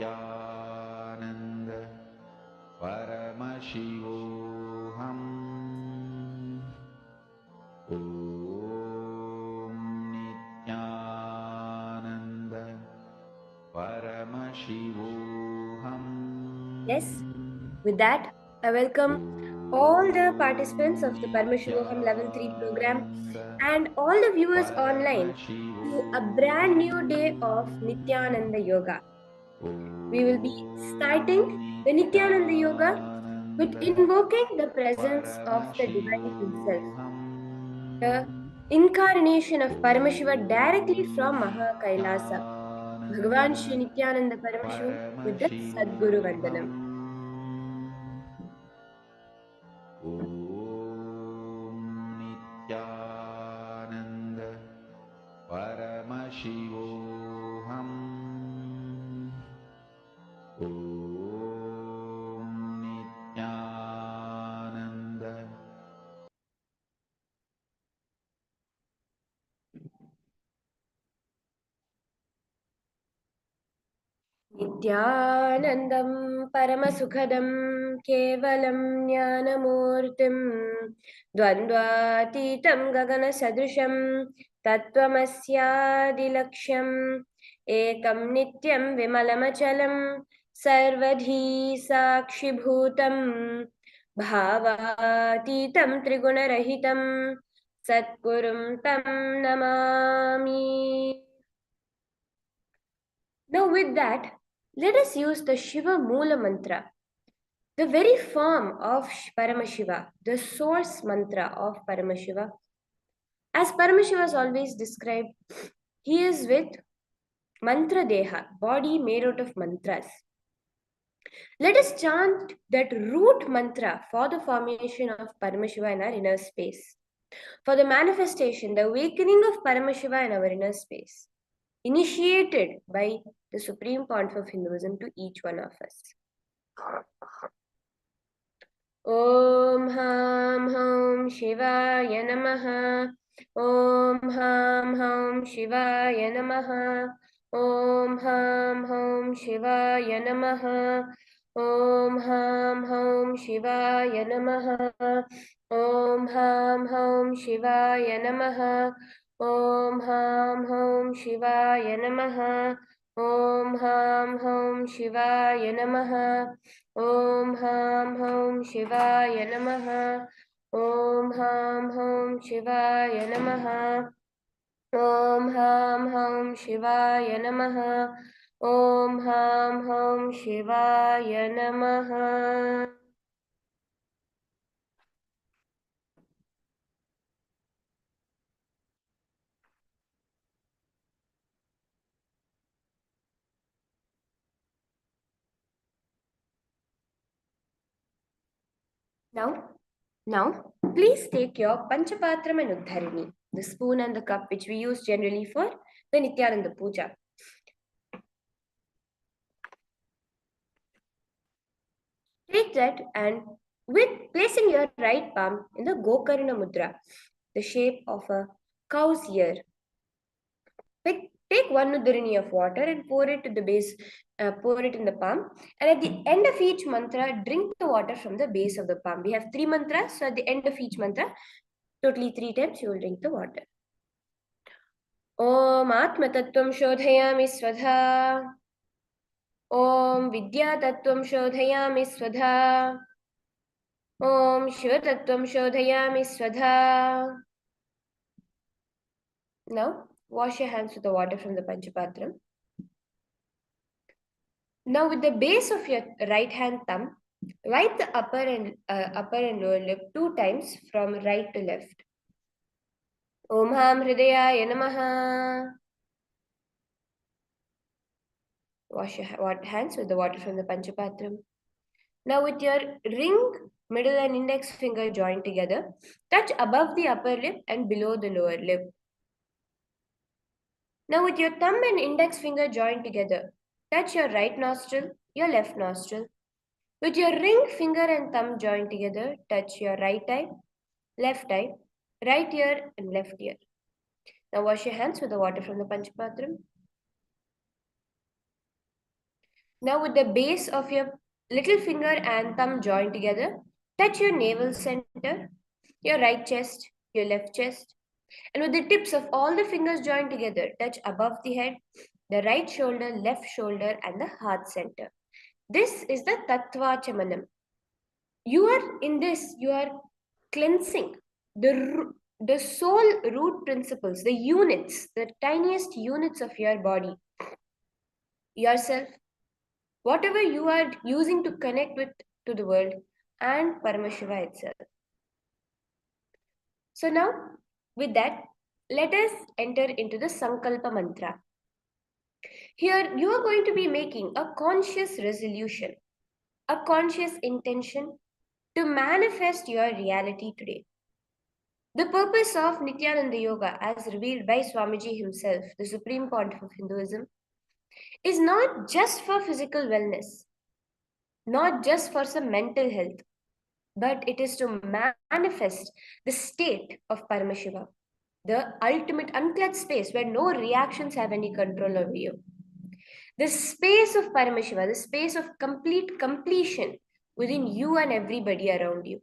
Nityananda Paramashivoham. Om Nityananda Paramashivoham. Yes, with that, I welcome all the participants of the Paramashivoham Level 3 program and all the viewers online to a brand new day of Nityananda Yoga. We will be starting the Nityananda Yoga with invoking the presence of the Divine Himself, the incarnation of Paramashiva directly from Kailasa, Bhagavan Sri Nithyananda Paramashivam with the Sadguru Vandanam. Om Nityananda Paramashivoham. Om Nityananda. नित्यानन्दं परमसुखदं केवलं ज्ञानमूर्तिं द्वन्द्वातीतं गगनसदृशं तत्त्वमस्यादिलक्ष्यम् एकं नित्यं विमलमचलं सर्वधी साक्षिभूतं भावातीतं त्रिगुणरहितं सद्गुरुं तं Namami. Now, with that, let us use the Shiva Mula mantra, the very form of Paramashiva, the source mantra of Paramashiva. As Paramashiva is always described, he is with mantra deha, body made out of mantras. Let us chant that root mantra for the formation of Paramashiva in our inner space, for the manifestation, the awakening of Paramashiva in our inner space, initiated by the Supreme Pontiff of Hinduism to each one of us. Om Ham Hum Shivaya Namaha. Om Ham Hum Shivaya Namaha. Om Ham Hum Shivaya Namaha. Om Ham Hum Shivaya Namaha. Om Ham Hum Shivaya Namaha. Om Ham Hum Shivaya Namaha. Om Ham Hum Shivaya Namaha. Om Ham Hum Shivaya Namaha. Om Ham Hum Shivaya Namaha. Om Ham Hum Shivaya Namaha. Om Ham Hum Shivaya Namaha. Now, please take your Panchapatram and Uddharini, the spoon and the cup which we use generally for the Nityananda Puja. Take that and with placing your right palm in the Gokarna Mudra, the shape of a cow's ear. Take one Uddharini of water and pour it to the base, pour it in the palm. And at the end of each mantra, drink the water from the base of the palm. We have 3 mantras, so at the end of each mantra, totally 3 times you will drink the water. Om Atma Tattvam Shodhayami Swadha. Om Vidya Tattvam Shodhayami Swadha. Om Shiva Tattvam Shodhayami Swadha. Now, wash your hands with the water from the Panchapatram. Now, with the base of your right hand thumb, wipe the upper and lower lip 2 times from right to left. Om Ham Hridayaya Namaha. Wash your hands with the water from the Panchapatram. Now, with your ring, middle and index finger joined together, touch above the upper lip and below the lower lip. Now, with your thumb and index finger joined together, touch your right nostril, your left nostril. With your ring finger and thumb joined together, touch your right eye, left eye, right ear and left ear. Now wash your hands with the water from the Panchapatram. Now with the base of your little finger and thumb joined together, touch your navel center, your right chest, your left chest, and with the tips of all the fingers joined together, touch above the head, the right shoulder, left shoulder, and the heart center. This is the Tattva Chamanam. You are cleansing the soul root principles, the units, the tiniest units of your body, yourself, whatever you are using to connect with to the world and Paramashiva itself. So now, with that, let us enter into the Sankalpa Mantra. Here, you are going to be making a conscious resolution, a conscious intention to manifest your reality today. The purpose of Nityananda Yoga, as revealed by Swamiji himself, the Supreme Pontiff of Hinduism, is not just for physical wellness, not just for some mental health, but it is to manifest the state of Paramashiva, the ultimate unclutched space where no reactions have any control over you. The space of Paramashiva, the space of complete completion within you and everybody around you.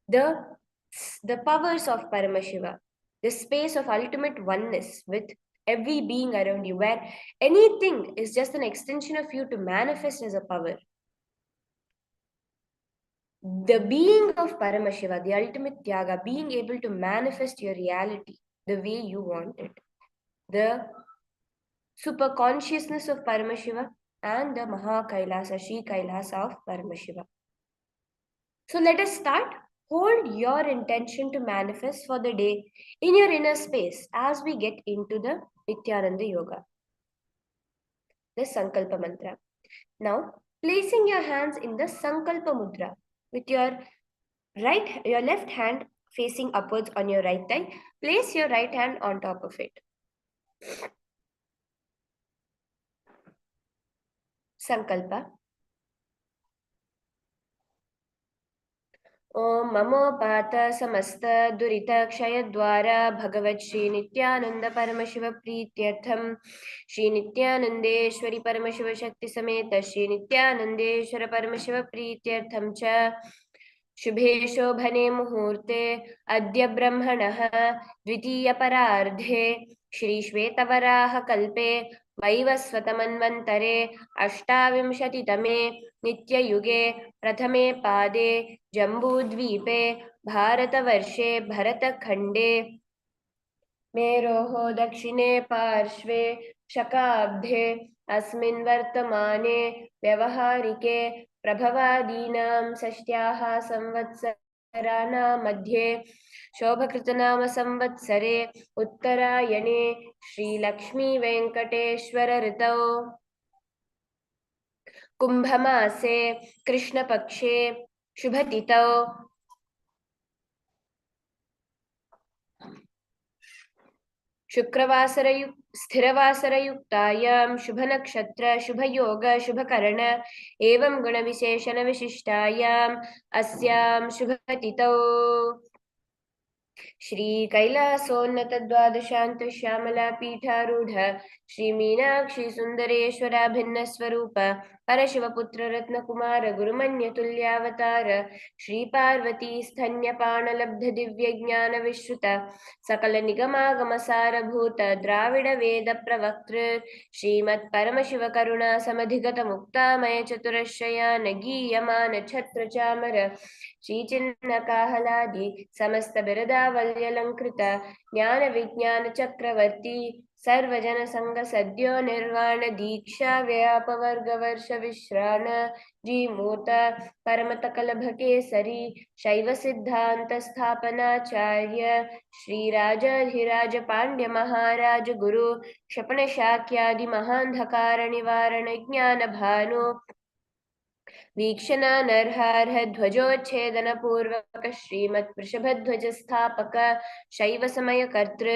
The powers of Paramashiva, the space of ultimate oneness with every being around you, where anything is just an extension of you to manifest as a power. The being of Paramashiva, the ultimate Tyaga, being able to manifest your reality the way you want it. The super consciousness of Paramashiva and the Maha Kailasa, Shri Kailasa of Paramashiva. So let us start. Hold your intention to manifest for the day in your inner space as we get into the Nityananda Yoga, the Sankalpa Mantra. Now, placing your hands in the Sankalpa Mudra with your left hand facing upwards on your right thigh, place your right hand on top of it. Sankalpa. ओम ममोपात समस्त दुरित क्षय द्वारा भगवत श्री नित्यानंद परमशिव प्रीत्यर्थम श्री नित्यानंदेश्वरी परमशिव शक्ति समेत श्री नित्यानंदेश्वर परमशिव प्रीत्यर्थम च शुभे शोभने मुहूर्ते अद्य ब्रह्मणः द्वितीय परार्धे श्री श्वेतवराह कल्पे वैवस्वतमन्वन्तरे अष्टाविंशतितमे नित्ययुगे प्रथमे पादे जम्बूद्वीपे भारतवर्षे भरतखण्डे मेरोः दक्षिणे पार्श्वे शकाब्धे अस्मिन् वर्तमाने व्यवहारिके प्रभवादीनां षष्ट्याः संवत्सराणां मध्ये शोभकृतनाम संवत्सरे उत्तरायणे श्रीलक्ष्मी वेंकटेश्वर ऋतौ कुंभमासे कृष्णपक्षे शुभतिथौ स्थिरवासरयुक्तायां शुभनक्षत्र शुभयोग शुभकर्ण एवं गुणविशेषण विशिष्टायाम् अस्यां शुभतिथौ श्री कैलासोन्नत द्वादशांत श्यामला पीठारूढ़ श्री मीनाक्षी सुंदरेश्वराभिन्न स्वरूप परशिवपुत्र रत्न कुमार गुरुमन्य तुल्यावतार श्री पार्वती स्तन्यपाण लब्ध दिव्य ज्ञान विश्रुत सकल निगमागम सारभूत द्राविड वेद प्रवक्तृ श्रीमत् परमशिव करुणा समधिगत मुक्तामय चतुरश्रयान गीयमान छत्र चामर श्रीचिन्ह काहलादि समस्त बिरदावल्यलंकृत ज्ञान विज्ञान चक्रवर्ती सर्वजन संग सद्यो निर्वाण दीक्षा व्यापवर्ग वर्ष विश्राण जीमूत परमतकलभ केसरी शैव सिद्धांत स्थापनाचार्य श्रीराजाधिराज पांड्य महाराज गुरु क्षपण शाक्यादि महांधकार निवारण ज्ञान भानु वीक्षणानर्हार्ह ध्वजोच्छेदन पूर्वक श्रीमत् वृषभध्वज स्थापक शैव समय कर्तृ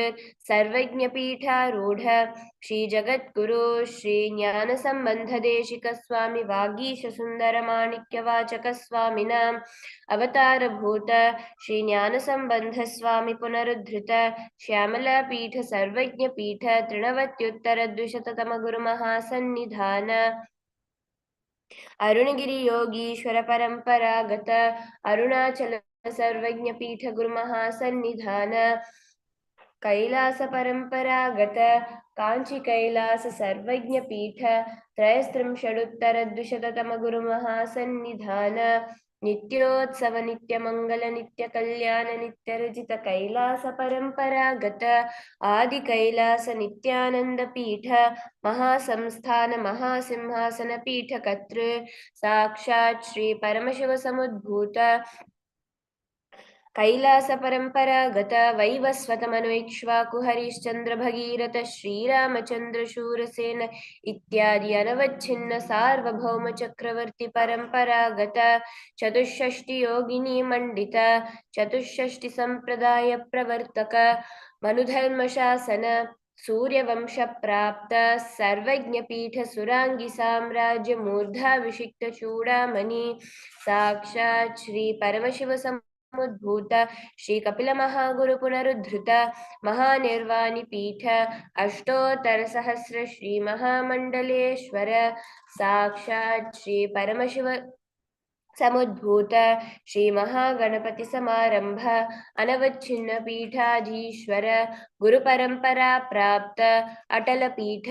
सर्वज्ञ पीठारूढ़ श्री जगद्गुरु श्री ज्ञान संबंध देशिक स्वामी वागीश सुंदर माणिक्य वाचक स्वामिनां अवतार भूत श्री ज्ञान संबंध स्वामी पुनरुद्धृत श्यामला पीठ सर्वज्ञ पीठ तृणवत्युत्तर द्विशततम गुरु महासन्निधान अरुणगिरि योगीश्वर परंपरागत अरुणाचल सर्वज्ञ पीठ गुरुमहासन्निधान कैलास परंपरागत कांची कैलास सर्वज्ञ पीठ त्रयस्त्रिंशदुत्तरद्विशततम गुरुमहासन्निधान नित्योत्सव नित्यमंगल नित्य कल्याण नित्यरजित कैलास परंपरागत आदि कैलास नित्यानंद पीठ महासंस्थान महासिंहासन पीठ कर्तृ साक्षात् श्री परमशिव समुद्भूत कैलास परंपरागत वैवस्वतमनुक्ष्वाकु हरिश्चंद्र भगीरथ श्रीरामचंद्र शूरसेन इत्यादि अनवच्छिन्न सार्वभौम चक्रवर्ती परंपरागत चतुष्षष्टि योगिनी मंडित चतुष्षष्टि संप्रदाय प्रवर्तक मनुधर्म शासन सूर्यवंश प्राप्त सर्वज्ञ पीठ सुरांगी साम्राज्य मूर्धाभिषिक्त चूड़ामणि साक्षात् श्री परमशिव समुद्भूत श्री कपिल महागुरु पुनरुद्धृत महानिर्वाणि पीठ अष्टोत्तर सहस्र श्री महामंडलेश्वर साक्षात् श्री परमशिव समुद्भूत श्री महागणपति समारंभ अनवच्छिन्न पीठाधीश्वर गुरु परंपरा प्राप्त अटल पीठ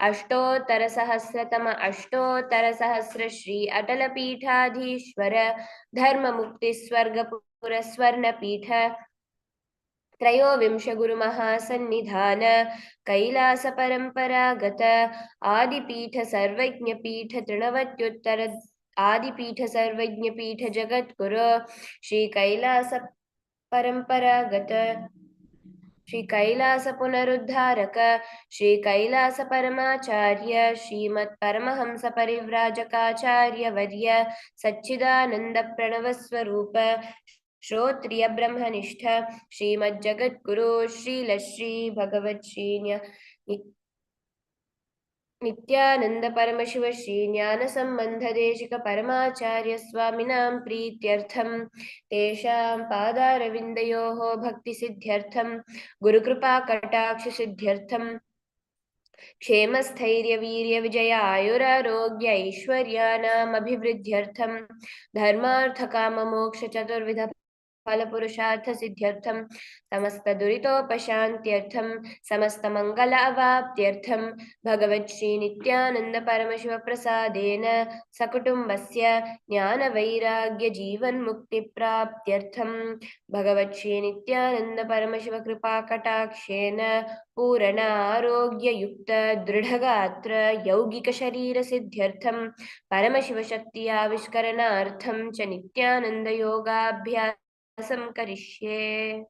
अष्टोत्तर सहस्र श्री अटल पीठाधीश्वर धर्म मुक्ति स्वर्ग पुरस्वर्ण पीठ त्रयोविंश गुरु महासन्निधान कैलास परंपरागत आदिपीठ सर्वज्ञ पीठ तृणवत्युत्तर आदिपीठ सर्वज्ञ पीठ जगद्गुरु श्री कैलास परंपरागत श्री कैलास पुनरुद्धारक श्री कैलास परमाचार्य श्रीमत् परमहंस परिव्राजकाचार्य वर्य सच्चिदानंद प्रणव स्वरूप श्रोत्रिय ब्रह्मनिष्ठ श्रीमद् जगद्गुरु श्रील श्री भगवत् श्री नित्यानंद परमशिव श्री ज्ञान संबंध देशिक परमाचार्य स्वामिनां प्रीत्यर्थं तेषां पादारविन्दयोः भक्ति सिद्ध्यर्थं गुरुकृपा कटाक्ष सिद्ध्यर्थं क्षेमस्थैर्य वीर्य विजय आयुरारोग्य ऐश्वर्याणाम् अभिवृद्ध्यर्थं धर्मार्थ काम मोक्ष चतुर्विध फल पुरुषार्थ सिद्ध्यर्थं समस्त दुरितोपशान्त्यर्थं समस्त मंगल अवाप्त्यर्थं भगवत् श्री नित्यानंद परमशिव प्रसादेन सकुटुम्बस्य ज्ञान वैराग्य जीवन मुक्ति प्राप्त्यर्थं भगवत् श्री नित्यानंद परमशिव कृपा कटाक्षेन पूर्ण आरोग्य युक्त दृढ़गात्र यौगिक शरीर सिद्ध्यर्थं परमशिव शक्ति आविष्करणार्थं च नित्यानंद योगाभ्यास Karishe.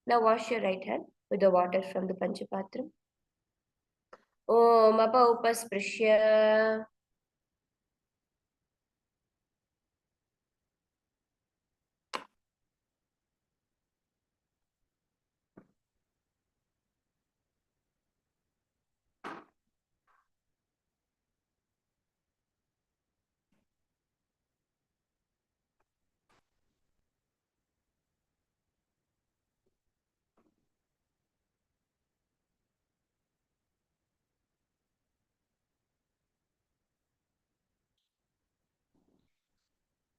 Now wash your right hand with the water from the Panchapatram. Om Apaupasprisya.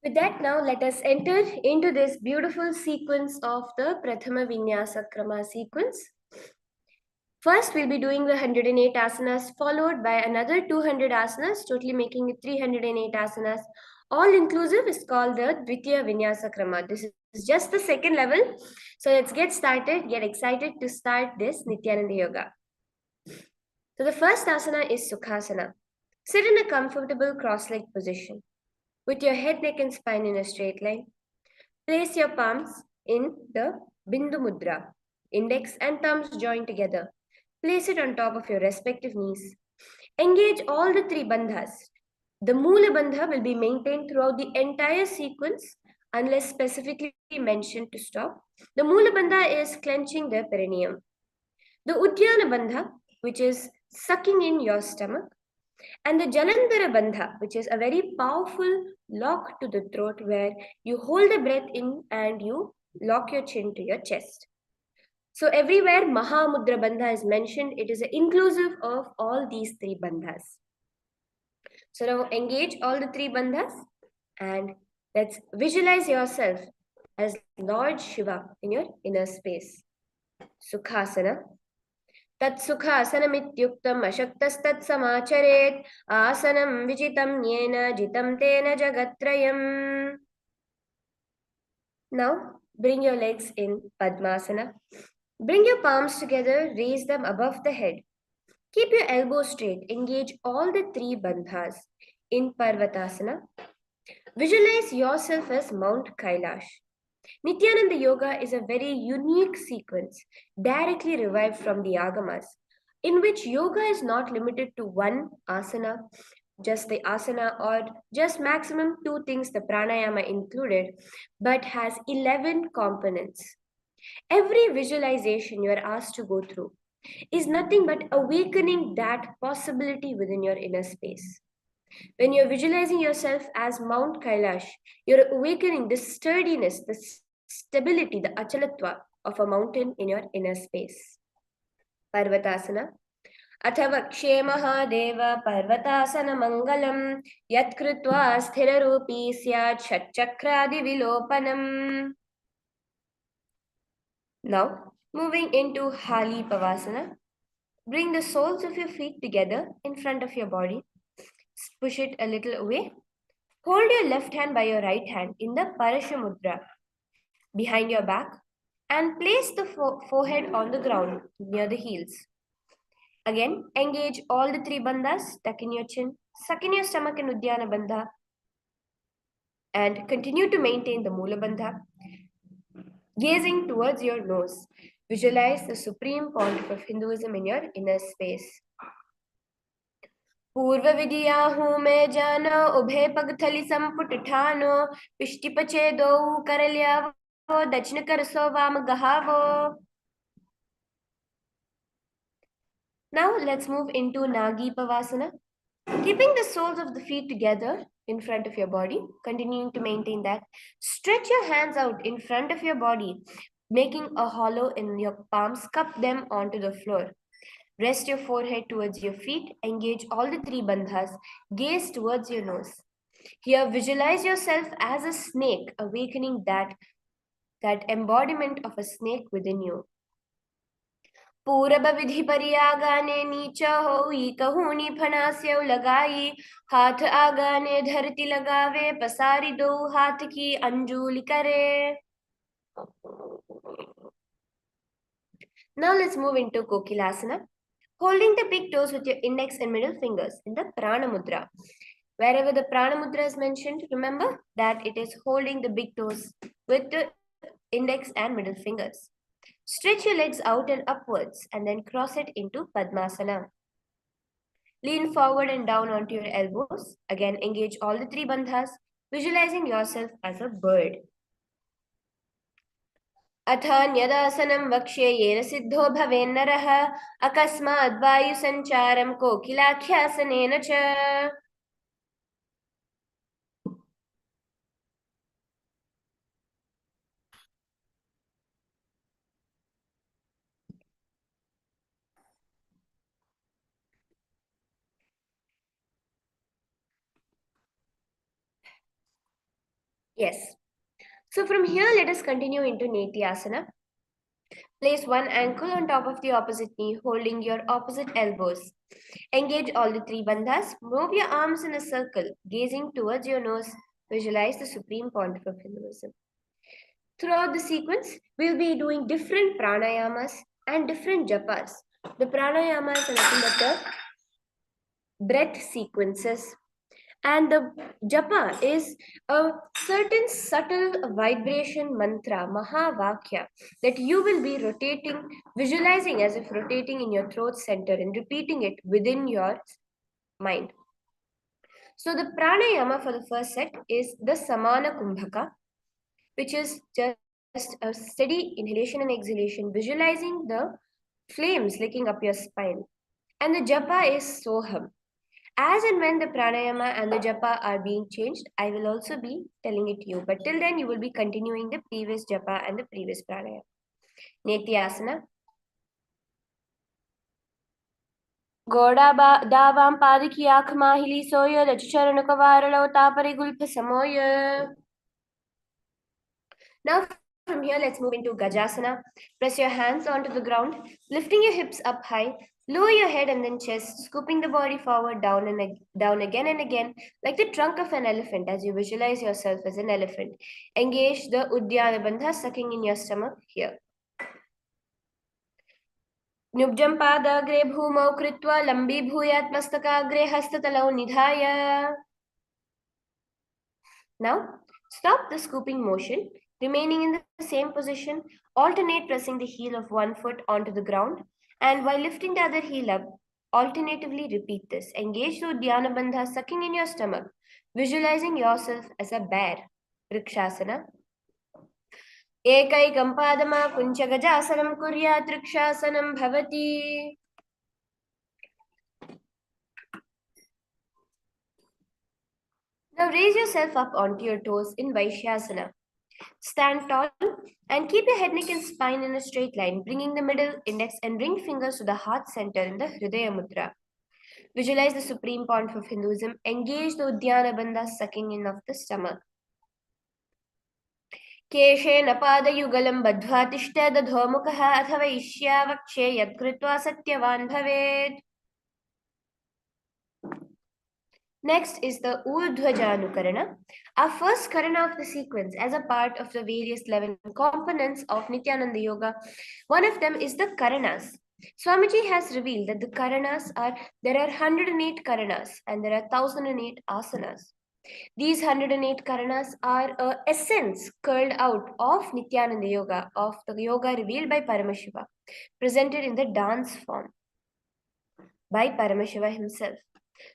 With that, now let us enter into this beautiful sequence of the Prathama Vinyasa Krama sequence. First, we'll be doing the 108 asanas, followed by another 200 asanas, totally making it 308 asanas. All inclusive is called the Dvitiya Vinyasa Krama. This is just the second level. So let's get started, get excited to start this Nityananda Yoga. So the first asana is Sukhasana. Sit in a comfortable cross-legged position with your head, neck and spine in a straight line. Place your palms in the Bindu Mudra, index and thumbs joined together. Place it on top of your respective knees. Engage all the three bandhas. The Mula Bandha will be maintained throughout the entire sequence unless specifically mentioned to stop. The Mula Bandha is clenching the perineum. The Udyana Bandha, which is sucking in your stomach, and the Jalandhara Bandha, which is a very powerful lock to the throat where you hold the breath in and you lock your chin to your chest. So everywhere Mahamudra Bandha is mentioned, it is inclusive of all these three bandhas. So now engage all the three bandhas and let's visualize yourself as Lord Shiva in your inner space. Sukhasana. तत्सुखासनमित्युक्तम् अशक्तस्तत्समाचरेत् आसनं विजितं येन जितं तेन जगत्त्रयम्. Now bring your legs in Padmasana. Bring your palms together, raise them above the head. Keep your elbows straight, engage all the three bandhas. In Parvatasana, visualize yourself as Mount Kailash. Nityananda Yoga is a very unique sequence, directly revived from the Agamas, in which yoga is not limited to one asana, just the asana, or just maximum two things, the pranayama included, but has 11 components. Every visualization you are asked to go through is nothing but awakening that possibility within your inner space. When you're visualizing yourself as Mount Kailash, you're awakening the sturdiness, the stability, the achalatva of a mountain in your inner space. Parvatasana. अथवक्षे Mahadev पर्वतासनमङ्गलं यत्कृत्वा स्थिररूपी स्यात् षट्चक्रादिविलोपनम्. Now, moving into Hali Pavasana. Bring the soles of your feet together in front of your body. Push it a little away. Hold your left hand by your right hand in the Parasha Mudra behind your back and place the forehead on the ground near the heels. Again, engage all the three bandhas, tuck in your chin, suck in your stomach in Uddiyana Bandha, and continue to maintain the Mula Bandha. Gazing towards your nose, visualize the Supreme Pontiff of Hinduism in your inner space. पूर्व विधिया हूँ मैं जानो उभय पगथली संपुट ठानो पिष्टिपचे दो करल्यावो दक्षिण करसो वाम गहावो. Now let's move into Nagi Pavasana. Keeping the soles of the feet together in front of your body, continuing to maintain that. Stretch your hands out in front of your body, making a hollow in your palms, cup them onto the floor. Rest your forehead towards your feet, engage all the three bandhas, gaze towards your nose. Here, visualize yourself as a snake, awakening that embodiment of a snake within you. पूरब विधि परियागाने नीच होई कहूनी फनास्यव लगाई हाथ आगाने धरती लगावे पसारी दो हाथ की अंजुली करे. Now let's move into Kokilasana. Holding the big toes with your index and middle fingers in the Prana Mudra. Wherever the Prana Mudra is mentioned, remember that it is holding the big toes with the index and middle fingers. Stretch your legs out and upwards and then cross it into Padmasana. Lean forward and down onto your elbows. Again, engage all the three bandhas, visualizing yourself as a bird. अथान्यदासनं वक्ष्ये येन सिद्धो भवेन्नरः अकस्माद् वायुसञ्चारं कोकिलाख्यासनेन च. Yes. So from here, let us continue into Nityasana. Place one ankle on top of the opposite knee, holding your opposite elbows. Engage all the three bandhas. Move your arms in a circle, gazing towards your nose. Visualize the Supreme Pontiff of Hinduism. Throughout the sequence, we'll be doing different pranayamas and different japas. The pranayamas are nothing but the breath sequences. And the japa is a certain subtle vibration mantra, mahavakya, that you will be rotating, visualizing as if rotating in your throat center and repeating it within your mind. So the pranayama for the first set is the samana kumbhaka, which is just a steady inhalation and exhalation, visualizing the flames licking up your spine. And the japa is soham. As and when the pranayama and the japa are being changed, I will also be telling it to you. But till then, you will be continuing the previous japa and the previous pranayama. Nityasana. Goda davam padiki akmahili soya dacharanakavaralo tapari gulpa samoya. Now from here, let's move into Gajasana. Press your hands onto the ground, lifting your hips up high, lower your head and then chest, scooping the body forward, down again and again, like the trunk of an elephant as you visualize yourself as an elephant. Engage the Uddiyana Bandha, sucking in your stomach here. Nubjam padagre bhumau kritva lambi bhuyat mastakaagre hastatalau nidhaya. Now, stop the scooping motion, remaining in the same position, alternate pressing the heel of one foot onto the ground, and while lifting the other heel up, alternatively repeat this. Engage the Uddiyana Bandha, sucking in your stomach, visualizing yourself as a bear. Vrikshasana. Ekaikam padama kuncha gajasanam kuryat vrikshasanam bhavati. Now raise yourself up onto your toes in Vaishyasana. Stand tall and keep your head, neck and spine in a straight line, bringing the middle, index and ring fingers to the heart center in the Hridaya Mudra. Visualize the supreme pontiff of Hinduism. Engage the Uddiyana Bandha, sucking in of the stomach. केशेन पादयुगलं बद्ध्वा तिष्ठदधोमुखः अथवा ईश्यावक्षे यत्कृत्वा सत्यवान् भवेत्. Next is the Urdhvajanukarana, our first karana of the sequence as a part of the various 11 components of Nityananda Yoga. One of them is the karanas. Swamiji has revealed that the karanas there are 108 karanas and there are 1008 asanas. These 108 karanas are a essence curled out of Nityananda Yoga, of the yoga revealed by Paramashiva, presented in the dance form by Paramashiva himself.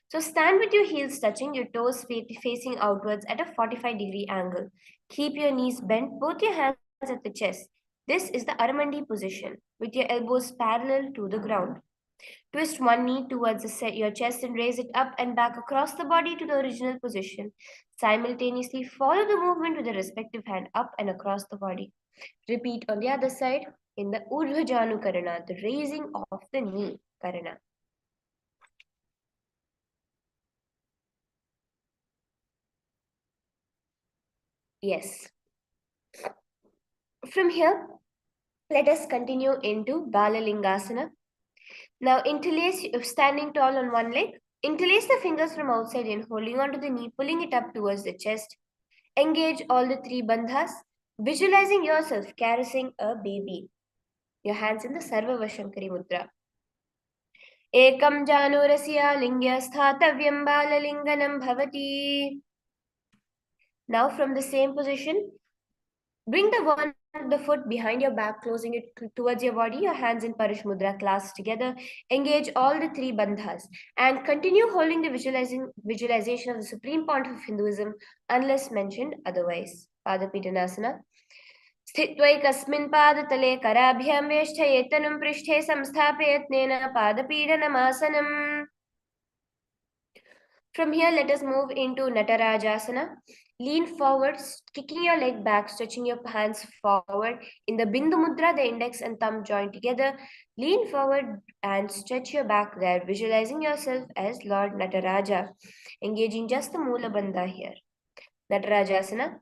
So stand with your heels touching, your toes facing outwards at a 45-degree angle. Keep your knees bent, both your hands at the chest. This is the Aramandi position, with your elbows parallel to the ground. Twist one knee towards your chest and raise it up and back across the body to the original position. Simultaneously follow the movement with the respective hand up and across the body. Repeat on the other side in the Urdhvajanu Karana, the raising of the knee Karana. Yes. From here, let us continue into Balalingasana. Now, interlace, standing tall on one leg, interlace the fingers from outside in, holding onto the knee, pulling it up towards the chest. Engage all the three bandhas, visualizing yourself caressing a baby. Your hands in the Sarva Vashankari Mudra. Ekam janurasya lingya sthathavyam balalinganam bhavati. Now, from the same position, bring the foot behind your back, closing it towards your body, your hands in Parish Mudra clasped together. Engage all the three bandhas and continue holding the visualization of the Supreme Pontiff of Hinduism unless mentioned otherwise. Padapidanasana. स्थित्वैकस्मिन् पादतले कराभ्यां वेष्ठयेत्तनुं पृष्ठे संस्थापयत्नेन पादपीडनमासनम्. From here, let us move into Natarajasana. Lean forward, kicking your leg back, stretching your hands forward. In the Bindu Mudra, the index and thumb join together. Lean forward and stretch your back there, visualizing yourself as Lord Nataraja, engaging just the Mula Bandha here. Natarajasana.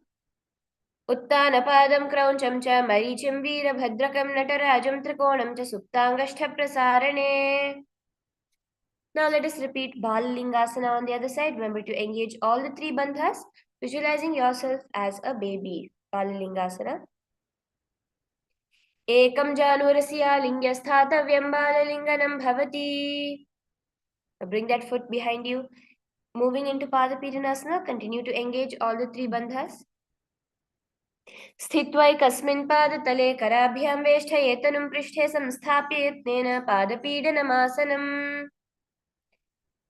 उत्तानपादं क्रौञ्चं च मरीचिं वीरभद्रकं नटराजं त्रिकोणं च सुप्ताङ्गष्ठप्रसारणे. Now let us repeat Balalingasana on the other side. Remember to engage all the three bandhas, visualizing yourself as a baby. Balalingasana. Ekam janurasya lingyasthathavyam balalinganam bhavati. Bring that foot behind you. Moving into Padapidanasana, continue to engage all the three bandhas. स्थित्वैकस्मिन् पादतले कराभ्यां वेष्ठयेत्तनुं पृष्ठे संस्थाप्येत्नेन पादपीडनमासनम्.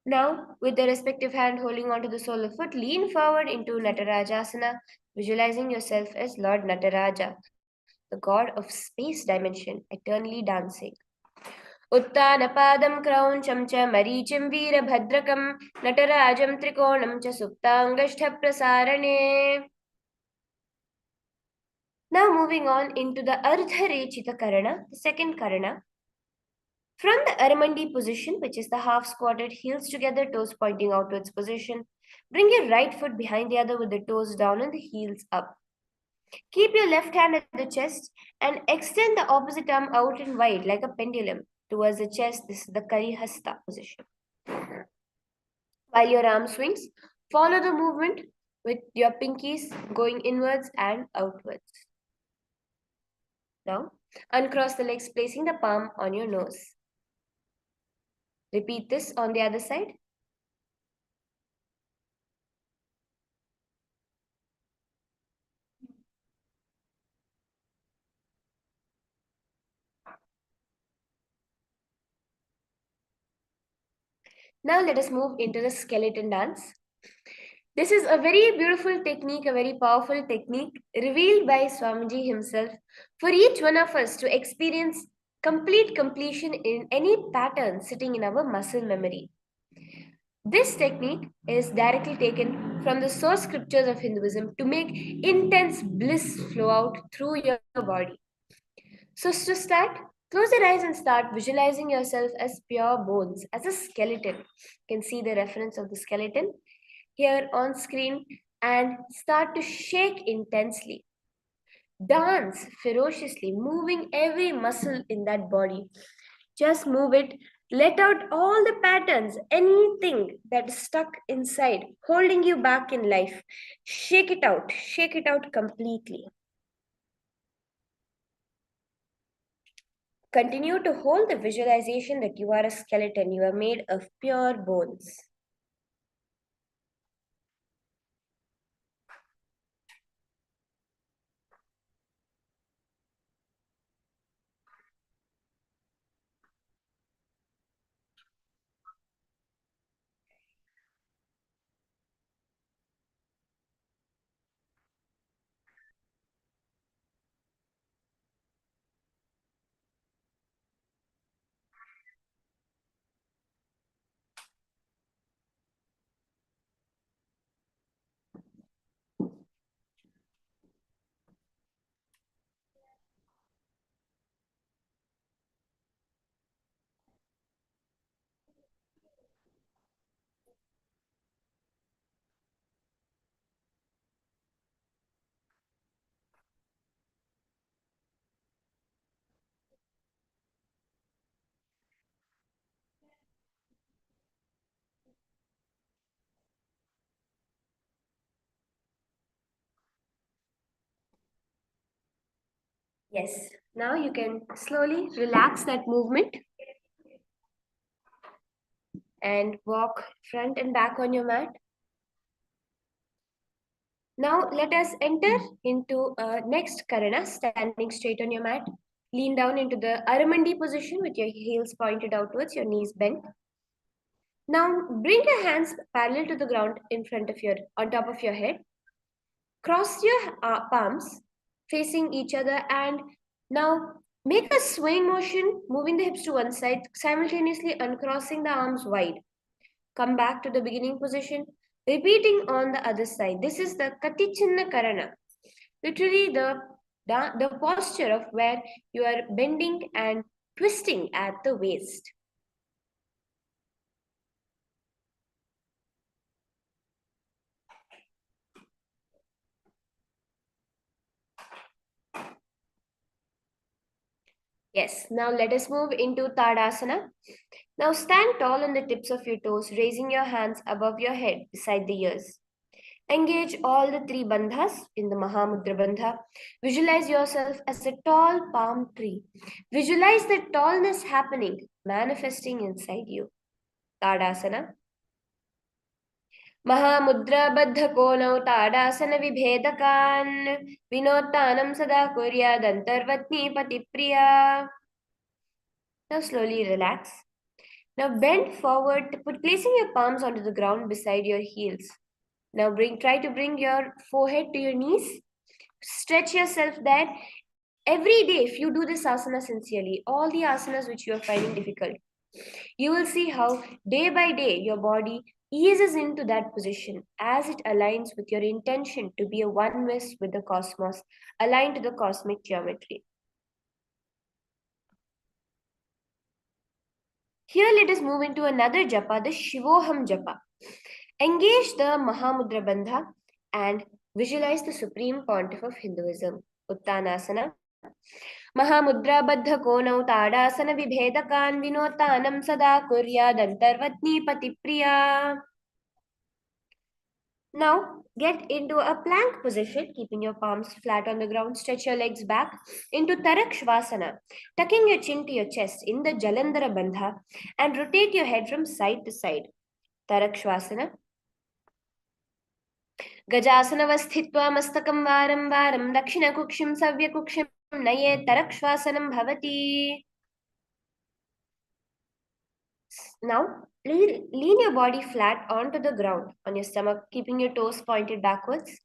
Now, with the respective hand holding onto the sole of foot, lean forward into Natarajasana, visualizing yourself as Lord Nataraja, the god of space dimension, eternally dancing. उत्तानपादं क्रौञ्चं च मरीचिं वीरभद्रकं नटराजं त्रिकोणं च सुप्ताङ्गष्ठप्रसारणे. Now moving on into the Ardharechita Karana, the second Karana. From the Aramandi position, which is the half squatted, heels together, toes pointing outwards position, bring your right foot behind the other with the toes down and the heels up. Keep your left hand at the chest and extend the opposite arm out and wide like a pendulum towards the chest. This is the Karihasta position. While your arm swings, follow the movement with your pinkies going inwards and outwards. Now, uncross the legs, placing the palm on your nose. Repeat this on the other side. Now let us move into the skeleton dance. This is a very beautiful technique, a very powerful technique revealed by Swamiji himself for each one of us to experience complete completion in any pattern sitting in our muscle memory. This technique is directly taken from the source scriptures of Hinduism to make intense bliss flow out through your body. So to start, close your eyes and start visualizing yourself as pure bones, as a skeleton. You can see the reference of the skeleton here on screen and start to shake intensely. Dance ferociously, moving every muscle in that body. Just move it. Let out all the patterns, anything that is stuck inside, holding you back in life. Shake it out completely. Continue to hold the visualization that you are a skeleton. You are made of pure bones. Yes, now you can slowly relax that movement and walk front and back on your mat. Now let us enter into next Karana, standing straight on your mat. Lean down into the Aramandi position with your heels pointed outwards, your knees bent. Now bring your hands parallel to the ground in front of your, on top of your head. Cross your palms facing each other and now make a swaying motion, moving the hips to one side, simultaneously uncrossing the arms wide. Come back to the beginning position, repeating on the other side. This is the Katichinna Karana, literally the posture of where you are bending and twisting at the waist. Yes, now let us move into Tadasana. Now stand tall on the tips of your toes, raising your hands above your head beside the ears. Engage all the three bandhas in the Mahamudra Bandha. Visualize yourself as a tall palm tree. Visualize the tallness happening, manifesting inside you. Tadasana. Mahamudra Baddha Konau Tadasana Vibhedakan Vinotanam Sada Kurya Dantarvatni Patipriya. Now slowly relax. Now bend forward, placing your palms onto the ground beside your heels. Now try to bring your forehead to your knees. Stretch yourself there. Every day, if you do this asana sincerely, all the asanas which you are finding difficult, you will see how day by day your body eases into that position as it aligns with your intention to be a oneness with the cosmos, aligned to the cosmic geometry. Here let us move into another japa, the Shivoham japa. Engage the Mahamudra Bandha and visualize the Supreme Pontiff of Hinduism. Uttanasana. Mahamudra Baddha Konau Tadasana Vibhedakan Vinotanam Sada Kuryadantarvatni Patipriya. Now get into a plank position, keeping your palms flat on the ground. Stretch your legs back into Tarakshvasana, tucking your chin to your chest in the Jalandhara Bandha and rotate your head from side to side. Tarakshvasana. Gajasana mastakam varam varam dakshina kukshim savya kukshim naye tarakshvasanam bhavati. Now lean your body flat onto the ground on your stomach, keeping your toes pointed backwards.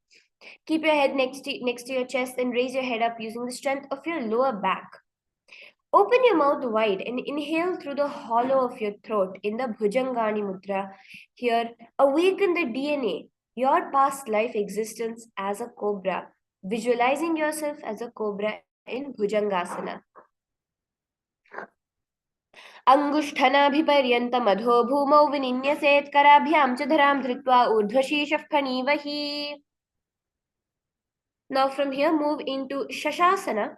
Keep your head next to your chest and raise your head up using the strength of your lower back. Open your mouth wide and inhale through the hollow of your throat in the Bhujangani Mudra. Here, awaken the DNA, your past life existence as a cobra, visualizing yourself as a cobra in Bhujangasana. Angushthanabhiparyanta madho bhumau vininyaset karabhyam chadharam dhritva urdhvashishaf phanivahi. Now from here, move into Shashasana.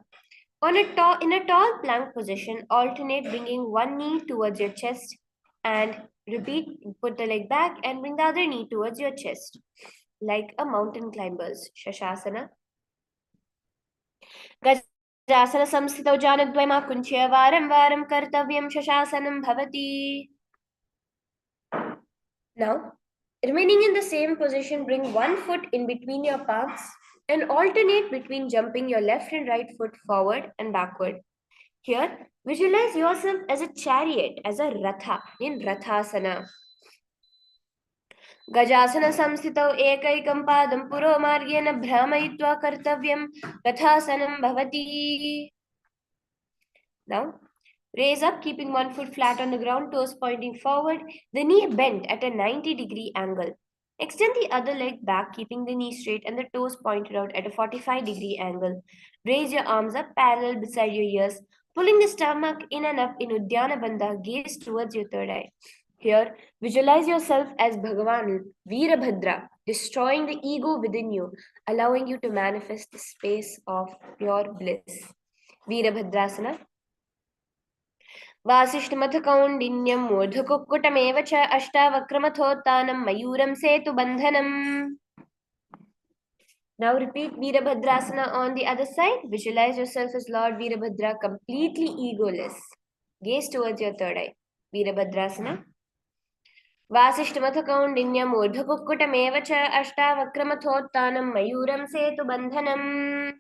In a tall plank position, alternate bringing one knee towards your chest and repeat, put the leg back and bring the other knee towards your chest, like a mountain climber's Shashasana. Gajasana samsthitau janadvaima kunchya varam varam kartavyam Shashasanam bhavati. Now, remaining in the same position, bring one foot in between your palms and alternate between jumping your left and right foot forward and backward. Here, visualize yourself as a chariot, as a ratha in Rathasana. Gajasana samsthitau ekaikam padam puro margena bhramayitva kartavyam Rathasanam bhavati. Now, raise up, keeping one foot flat on the ground, toes pointing forward, the knee bent at a 90-degree angle. Extend the other leg back, keeping the knee straight and the toes pointed out at a 45-degree angle. Raise your arms up parallel beside your ears, pulling the stomach in and up in Uddiyana Bandha, gaze towards your third eye. Here, visualize yourself as Bhagavan Veerabhadra, destroying the ego within you, allowing you to manifest the space of pure bliss. Veerabhadrasana. वासिष्ठमथ कौण्डिन्यं मूर्धकुक्कुटमेव च अष्टावक्रमथोत्तानं मयूरं सेतुबन्धनम्. Now repeat Veerabhadrasana on the other side. Visualize yourself as Lord Veerabhadra, completely egoless. Gaze towards your third eye. Veerabhadrasana. वासिष्ठमथ कौण्डिन्यं मूर्धकुक्कुटमेव च अष्टावक्रमथोत्तानं मयूरं सेतुबन्धनम्.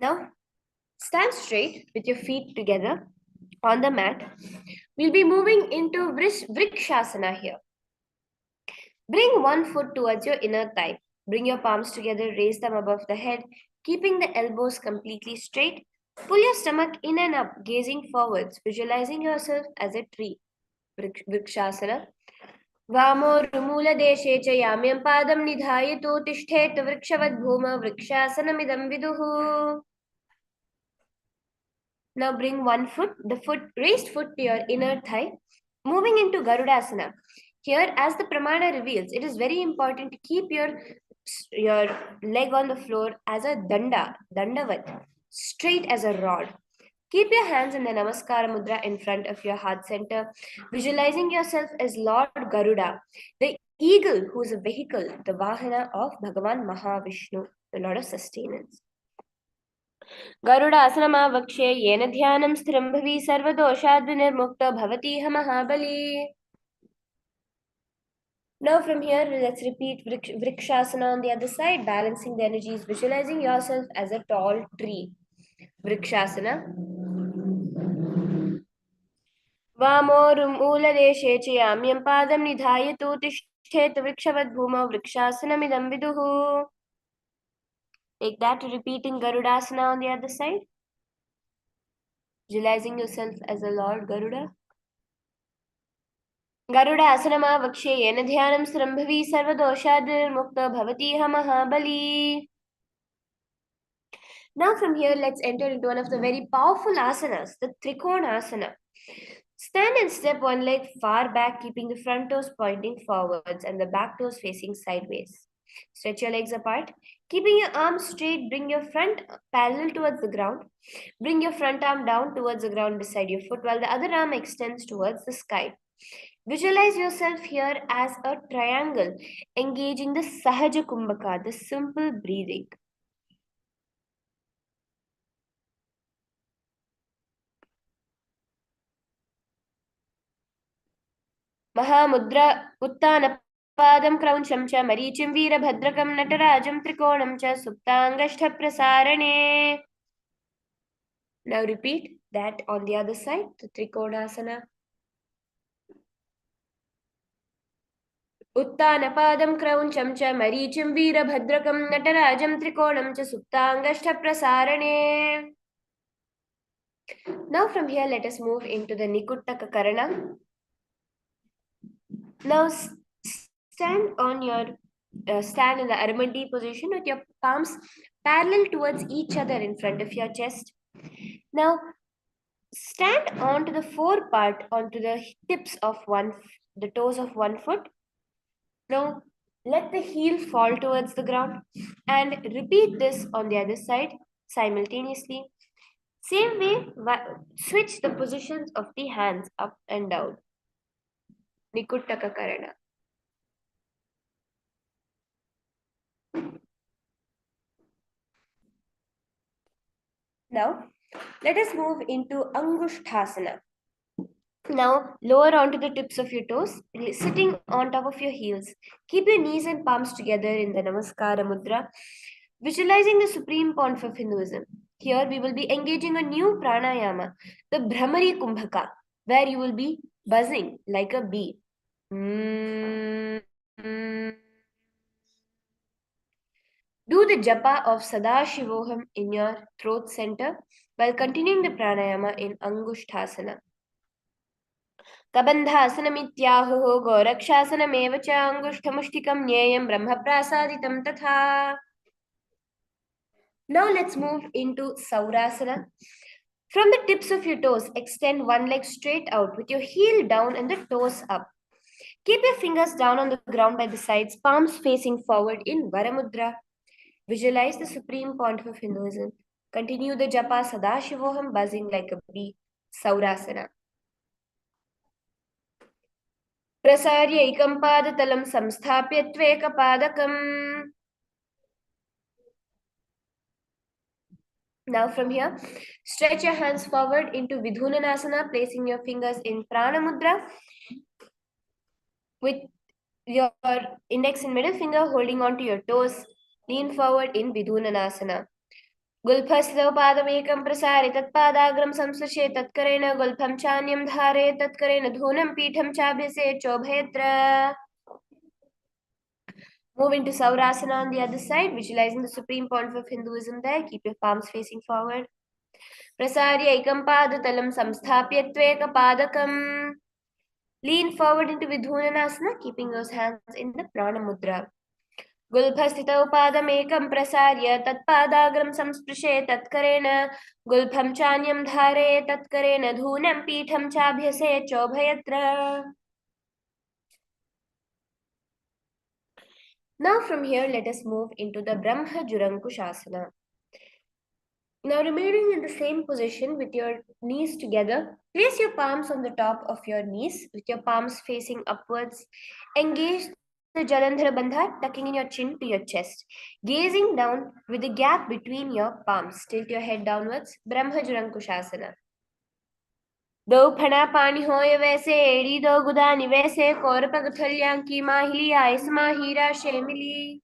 Now, stand straight with your feet together on the mat. We'll be moving into Vrikshasana here. Bring one foot towards your inner thigh. Bring your palms together, raise them above the head, keeping the elbows completely straight. Pull your stomach in and up, gazing forwards, visualizing yourself as a tree. Vrikshasana. Vamorumula-deshe cha yamyam padam nidhayato tishthet vrikshavad bhuma vrikshasanamidam viduhu. Now bring one foot, raised foot to your inner thigh. Moving into Garudasana. Here, as the Pramana reveals, it is very important to keep your leg on the floor as a dandavat, straight as a rod. Keep your hands in the Namaskara Mudra in front of your heart center, visualizing yourself as Lord Garuda, the eagle who is a vehicle, the Vahana of Bhagavan Mahavishnu, the Lord of Sustenance. Garudasana-vakshe yena dhyanam sthiram bhavi sarvadoshadvinirmukta bhavatiha mahabali. Now from here, let's repeat Vrikshasana on the other side, balancing the energies, visualizing yourself as a tall tree. Vrikshasana. Vamorumula-deshe cha yamyam padam nidhayato tishthet vrikshavad bhuma vrikshasanamidam viduhu. Take that to repeating Garudasana on the other side. Visualizing yourself as a Lord Garuda. Garuda asanama vakshe yena dhyanam sthiram bhavi sarvadoshadnirmukta bhavatiha mahabali. Now from here, let's enter into one of the very powerful asanas, the Trikonasana. Stand and step one leg far back, keeping the front toes pointing forwards and the back toes facing sideways. Stretch your legs apart. Keeping your arms straight, bring your front parallel towards the ground. Bring your front arm down towards the ground beside your foot while the other arm extends towards the sky. Visualize yourself here as a triangle, engaging the Sahaja Kumbhaka, the simple breathing. Mahamudra उत्तानपादं क्रौञ्चं च मरीचिं वीरभद्रकं नटराजं त्रिकोणं च सुप्ताङ्गष्ठप्रसारणे. Now repeat that on the other side, the Trikonasana. उत्तानपादं क्रौञ्चं च मरीचिं वीरभद्रकं नटराजं त्रिकोणं च सुप्ताङ्गष्ठप्रसारणे. Now from here, let us move into the Nikuttaka Karana. Now stand in the Armandi position with your palms parallel towards each other in front of your chest. Now stand onto the forepart, onto the tips of the toes of one foot. Now let the heel fall towards the ground and repeat this on the other side simultaneously. Same way, switch the positions of the hands up and down. Nikuttaka Karana. Now, let us move into Angushthasana. Now, lower onto the tips of your toes, sitting on top of your heels. Keep your knees and palms together in the Namaskara Mudra, visualizing the supreme pontiff of Hinduism. Here, we will be engaging a new pranayama, the Brahmari Kumbhaka, where you will be buzzing like a bee. Do the japa of Sadashivoham in your throat center while continuing the pranayama in Angushthasana. Kabandhasanamityāhuः गोरक्षासनमेव च अंगुष्ठमुष्टिकं ज्ञेयं ब्रह्मप्रासादितं तथा. Now let's move into Saurasana. From the tips of your toes, extend one leg straight out with your heel down and the toes up. Keep your fingers down on the ground by the sides, palms facing forward in Varamudra. Visualize the supreme pontiff of Hinduism. Continue the japa Sadashivoham, buzzing like a bee. Saurasana. प्रसार्य एकं पादतलं संस्थाप्य त्वेकपादकम्. Now from here, stretch your hands forward into Vidhunanasana, placing your fingers in Prana Mudra with your index and middle finger holding on to your toes. Lean forward in Vidhunanasana. गुल्फस्थितौ पादमेकं प्रसारे तत्पादाग्रं संस्पृशे तत्करेण गुल्फं चान्यं धारे तत्करेण धूनं पीठं चाभ्यसे चोभयत्र. Move into Saurasana on the other side, visualizing the supreme pontiff of Hinduism there. Keep your palms facing forward. Prasarya ekam padatalam samsthapya tvekapadakam. Lean forward into Vidhunanasana, keeping those hands in the Prana Mudra. गुल्फस्थितौ पादमेकं प्रसार्य तत्पादाग्रं संस्पृशे तत्करेण गुल्फं चान्यं धारे तत्करेण धूनं पीठं चाभ्यसे चोभयत्र. Now from here, let us move into the Brahma Jurankushasana. Now remaining in the same position with your knees together, place your palms on the top of your knees with your palms facing upwards. Engage the Jalandhara Bandha, tucking in your chin to your chest. Gazing down with the gap between your palms. Tilt your head downwards. Brahma Jurankushasana. दो फणा पानी होय वैसे एड़ी दो गुदानी वैसे कौरपग थल्यांकी माहिली आयस माहीरा शेमिली.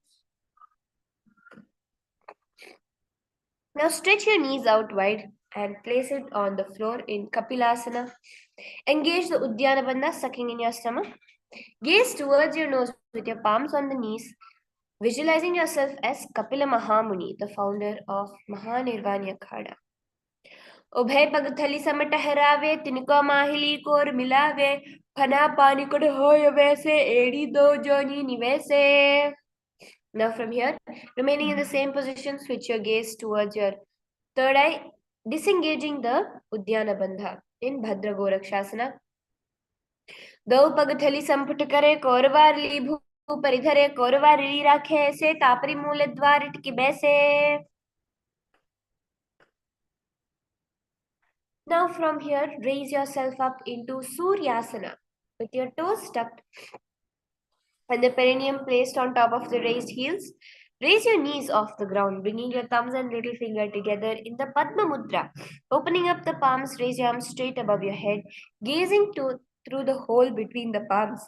Now stretch your knees out wide and place it on the floor in Kapilasana. Engage the Uddiyana Bandha, sucking in your stomach. Gaze towards your nose with your palms on the knees, visualizing yourself as Kapila Mahamuni, the founder of Mahanirvanya Khada. उभय पग थली सम टहरावे तिनको माहिली core मिलावे फना पानी could होय वैसे एड़ी दो जोनी निवैसे. Now from here, remaining in the same position, switch your gaze towards your Third eye, disengaging the Udyana Bandha in Bhadra Gorakshasana. दो पग थली संपुट करे कौरवार ली भू परिधरे कौरवार ली राखे ऐसे तापरी मूल द्वार इटकी बैसे. Now from here, raise yourself up into Suryasana with your toes tucked and the perineum placed on top of the raised heels. Raise your knees off the ground, bringing your thumbs and little finger together in the Padma Mudra. Opening up the palms, raise your arms straight above your head, gazing through the hole between the palms.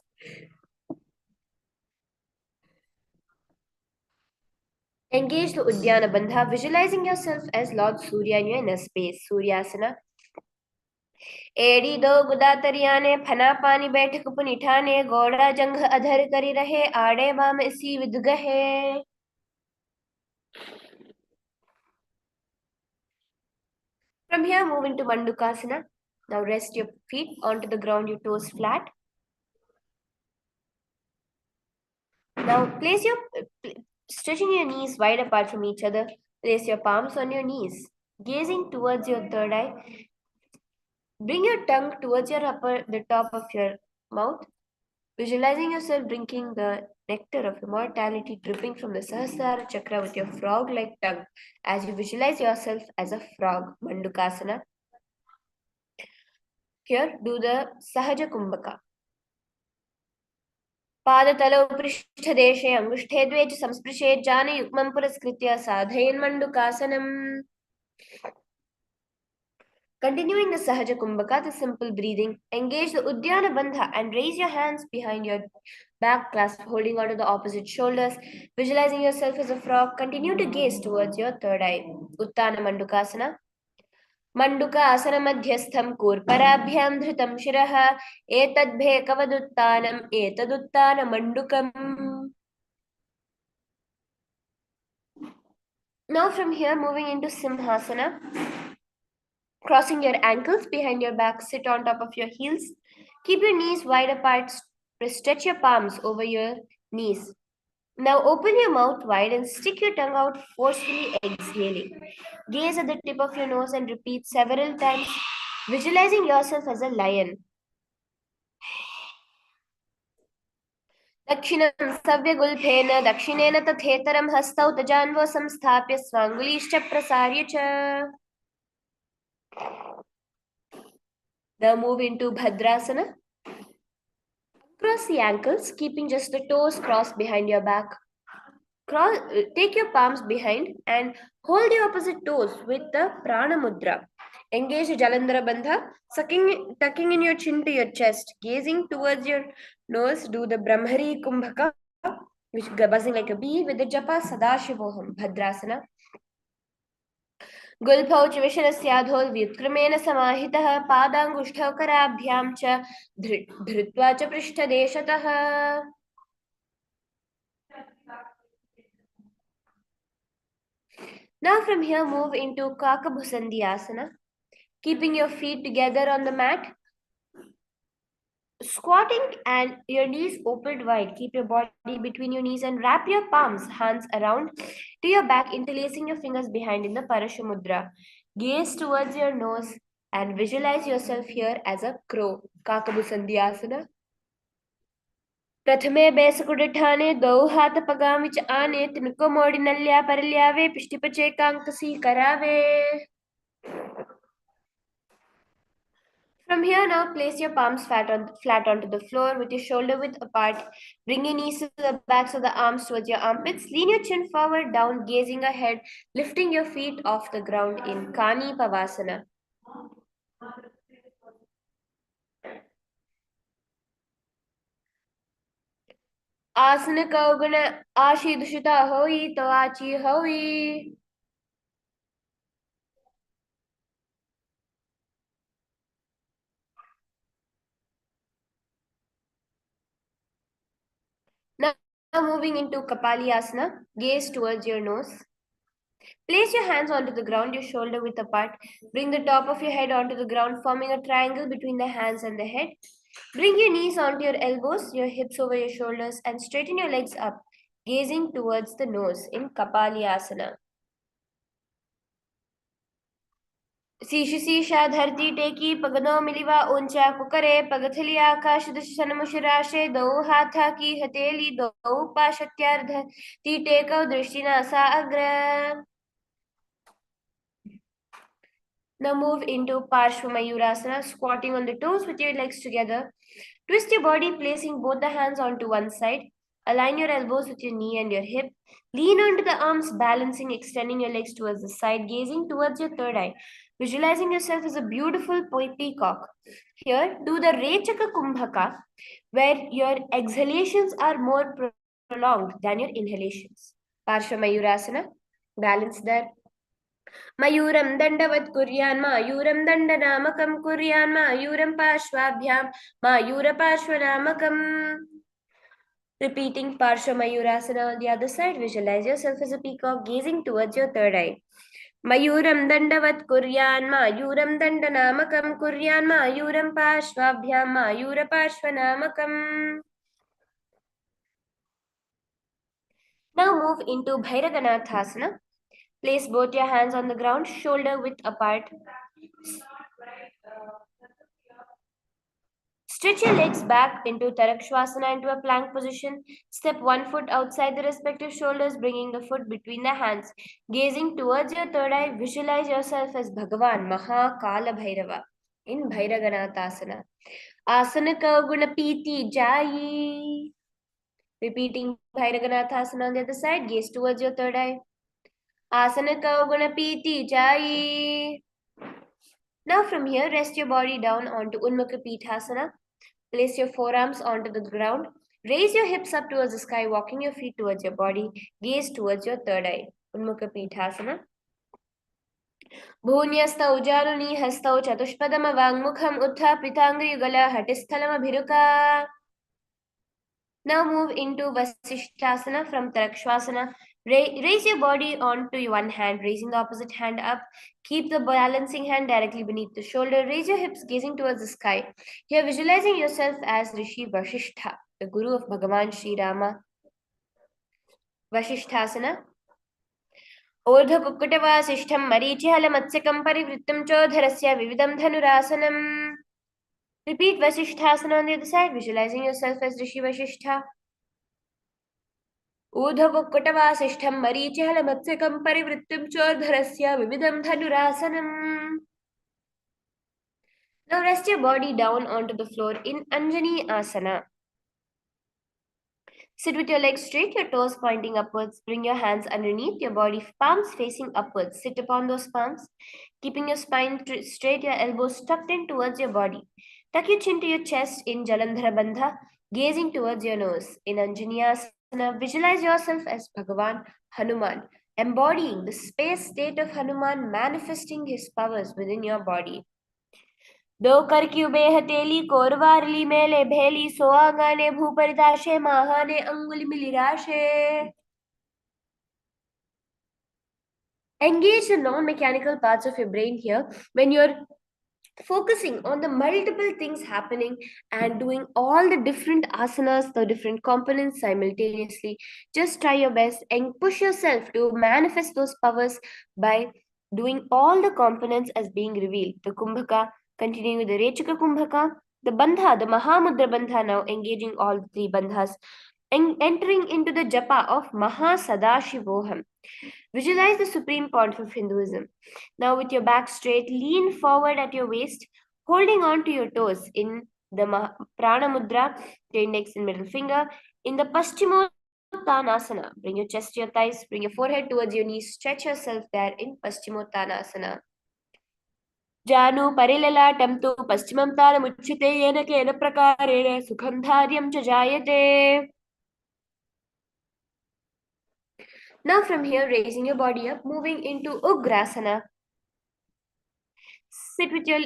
Engage the Udyana Bandha, visualizing yourself as Lord Surya in your inner space. Suryasana. एड़ी दो गुदा तरियाने फना पानी बैठक पुनिठाने गोड़ा जंघ अधर करी रहे आड़े वाम इसी विदगहे. From here, move into Mandukasana. Now rest your feet onto the ground, your toes flat. Now stretching your knees wide apart from each other. Place your palms on your knees, gazing towards your third eye. Bring your tongue towards the top of your mouth, visualizing yourself drinking the nectar of immortality dripping from the Sahasrara chakra with your frog-like tongue as you visualize yourself as a frog. Mandukasana. Here, do the Sahaja Kumbhaka. पादतलौ पृष्ठदेशे अंगुष्ठे द्वे च संस्पृशे जानयुग्मं पुरस्कृत्य साधयन् मण्डुकासनम्. Continuing the Sahaja Kumbhaka, the simple breathing, engage the Udyana Bandha and raise your hands behind your back clasp, holding onto the opposite shoulders. Visualizing yourself as a frog, continue to gaze towards your third eye. Uttana Mandukasana. मण्डुकासनमध्यस्थं कूर्पराभ्यां धृतं शिरः एतद्भेकवदुत्तानम् एतदुत्तानमण्डुकम्. Now from here, moving into Simhasana. Crossing your ankles behind your back, sit on top of your heels. Keep your knees wide apart. Stretch your palms over your knees. Now open your mouth wide and stick your tongue out, forcefully exhaling. Gaze at the tip of your nose and repeat several times, visualizing yourself as a lion. दक्षिणं सव्यगुल्फेन दक्षिणेन तथेतरं हस्तौ तजान्वो संस्थाप्य स्वाङ्गुलीश्च प्रसार्य च. Now move into Bhadrasana. Cross the ankles, keeping just the toes crossed behind your back. Take your palms behind and hold your opposite toes with the Prana Mudra. Engage the Jalandhara Bandha, tucking in your chin to your chest, gazing towards your nose. Do the Brahmari Kumbhaka, which is buzzing like a bee, with the Japa Sadashivoham. Bhadrasana. गुल्फौ च विशरस्याधो व्युत्क्रमेण समाहितः पादाङ्गुष्ठौ कराभ्यां च धृत्वा च पृष्ठदेशतः. Now from here, move into Kakabhusandhyasana, keeping your feet together on the mat. Squatting and your knees opened wide. Keep your body between your knees and wrap your hands around to your back, interlacing your fingers behind in the Parashamudra. Gaze towards your nose and visualize yourself here as a crow. Kakabhusandhyasana. प्रथमे बेसकुडिठाने दौ हाथ पगां विच आने तिनको मोड़ी नल्या परल्यावे पिष्टिपचे कांकसी करावे. From here now, place your palms flat onto the floor with your shoulder width apart. Bring your knees to the backs of the arms towards your armpits. Lean your chin forward, down, gazing ahead, lifting your feet off the ground in Kani Pavasana. आसन कौगुण आशी दुषिता होई तो आची होई. Now moving into Kapalyasana, gaze towards your nose. Place your hands onto the ground, your shoulder width apart. Bring the top of your head onto the ground, forming a triangle between the hands and the head. Bring your knees onto your elbows, your hips over your shoulders, and straighten your legs up, gazing towards the nose in Kapalyasana. शीशा धरती टेकी पगनो मिलिवा ऊंचा कुकरे पगथली आकाश दशन मुशराशे दो हाथा की हथेली दो पाशत्यार्ध ती टेको दृष्टिना सा अग्र. Now move into Parshva Mayurasana, squatting on the toes with your legs together. Twist your body, placing both the hands onto one side. Align your elbows with your knee and your hip. Lean onto the arms, balancing, extending your legs towards the side, gazing towards your third eye. Visualizing yourself as a beautiful peacock. Here, do the Rechaka Kumbhaka, where your exhalations are more prolonged than your inhalations. Parshva Mayurasana, balance there. मयूरं दण्डवत् कुर्यान् मायूरं दण्डनामकं कुर्यान् मायूरं पार्श्वाभ्यां मायूरपार्श्वनामकम्. Repeating Parsha Mayurasana on the other side, visualize yourself as a peacock gazing towards your third eye. Mayuram dandavat kuryan mayuram dandanamakam kuryan mayuram parshvabhyam mayura parshvanamakam. Now move into Bhairaganathasana. Place both your hands on the ground, shoulder width apart. Stretch your legs back into Tarakshvasana into a plank position. Step one foot outside the respective shoulders, bringing the foot between the hands. Gazing towards your third eye, visualize yourself as Bhagavan Mahakala Bhairava in Bhairaganathasana. Asana Kauguna Piti Jayi. Repeating Bhairaganathasana on the other side, gaze towards your third eye. Asana Kauguna Piti Jayi. Now from here, rest your body down onto Unmukha Pithasana. Place your forearms onto the ground. Raise your hips up towards the sky, walking your feet towards your body. Gaze towards your third eye. Unmukha Pithasana. Bhunyastau januni hastau chatushpadama vangmukham utthapitangu yugala hatishthalam abhiruka. Now move into Vasishthasana from Tarakshvasana. Raise your body onto one hand, raising the opposite hand up. Keep the balancing hand directly beneath the shoulder. Raise your hips, gazing towards the sky. Here, visualizing yourself as Rishi Vasishtha, the Guru of Bhagavan Sri Rama. Vasishthasana. Urdhva Kukkutavasishtham Marichihala Matsyakam Parivrittam Chodharasya Vividam Dhanurasanam. Repeat Vasishthasana on the other side, visualizing yourself as Rishi Vasishtha. ऊर्ध्वकुक्कुटवासिष्ठं मरीचिहलमत्स्यकं परिवृत्तिं चोर्धरस्य विविधं धनुरासनम्. Now rest your body down onto the floor in Anjani Asana. Sit with your legs straight, your toes pointing upwards. Bring your hands underneath your body, palms facing upwards. Sit upon those palms, keeping your spine straight, your elbows tucked in towards your body. Tuck your chin to your chest in Jalandhara Bandha, gazing towards your nose. In Anjani Asana, visualize yourself as Bhagavan Hanuman, embodying the space state of Hanuman, manifesting his powers within your body. दो कर की उबेह तेली कोरवारली मेले भेली सोआगाने भूपरिताशे महाने अंगुली मिलिराशे. Engage the non-mechanical parts of your brain here when you're focusing on the multiple things happening and doing all the different asanas, the different components simultaneously. Just try your best and push yourself to manifest those powers by doing all the components as being revealed. The Kumbhaka, continuing with the Rechaka Kumbhaka, the Bandha, the Mahamudra Bandha, now engaging all the three Bandhas, and entering into the Japa of Maha Sadashivoham. Visualize the Supreme Pontiff of Hinduism. Now with your back straight, lean forward at your waist, holding on to your toes in the Prana Mudra, your index and middle finger. In the Paschimottanasana, bring your chest to your thighs, bring your forehead towards your knees, stretch yourself there in Paschimottanasana. Janu parilalatam tu paschimam tanamuchyate yena kena prakarena sukham dharyam cha jayate. Now from here, raising your body up, moving into Ugrasana. Sit with your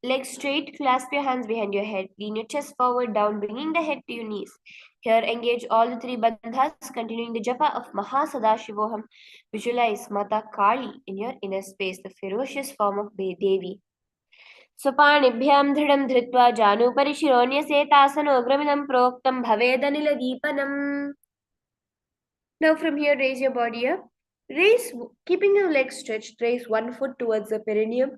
legs straight, clasp your hands behind your head, lean your chest forward down, bringing the head to your knees. Here, engage all the three bandhas, continuing the japa of Maha Sadashivoham. Visualize Mata Kali in your inner space, the ferocious form of Devi. स्वपाणिभ्यां दृढं धृत्वा जानुपरि शिरोन्यसेतासनोग्रमिदं प्रोक्तं भवेदनिलदीपनम्. Now from here, raise your body up. Raise, keeping your legs stretched, raise one foot towards the perineum.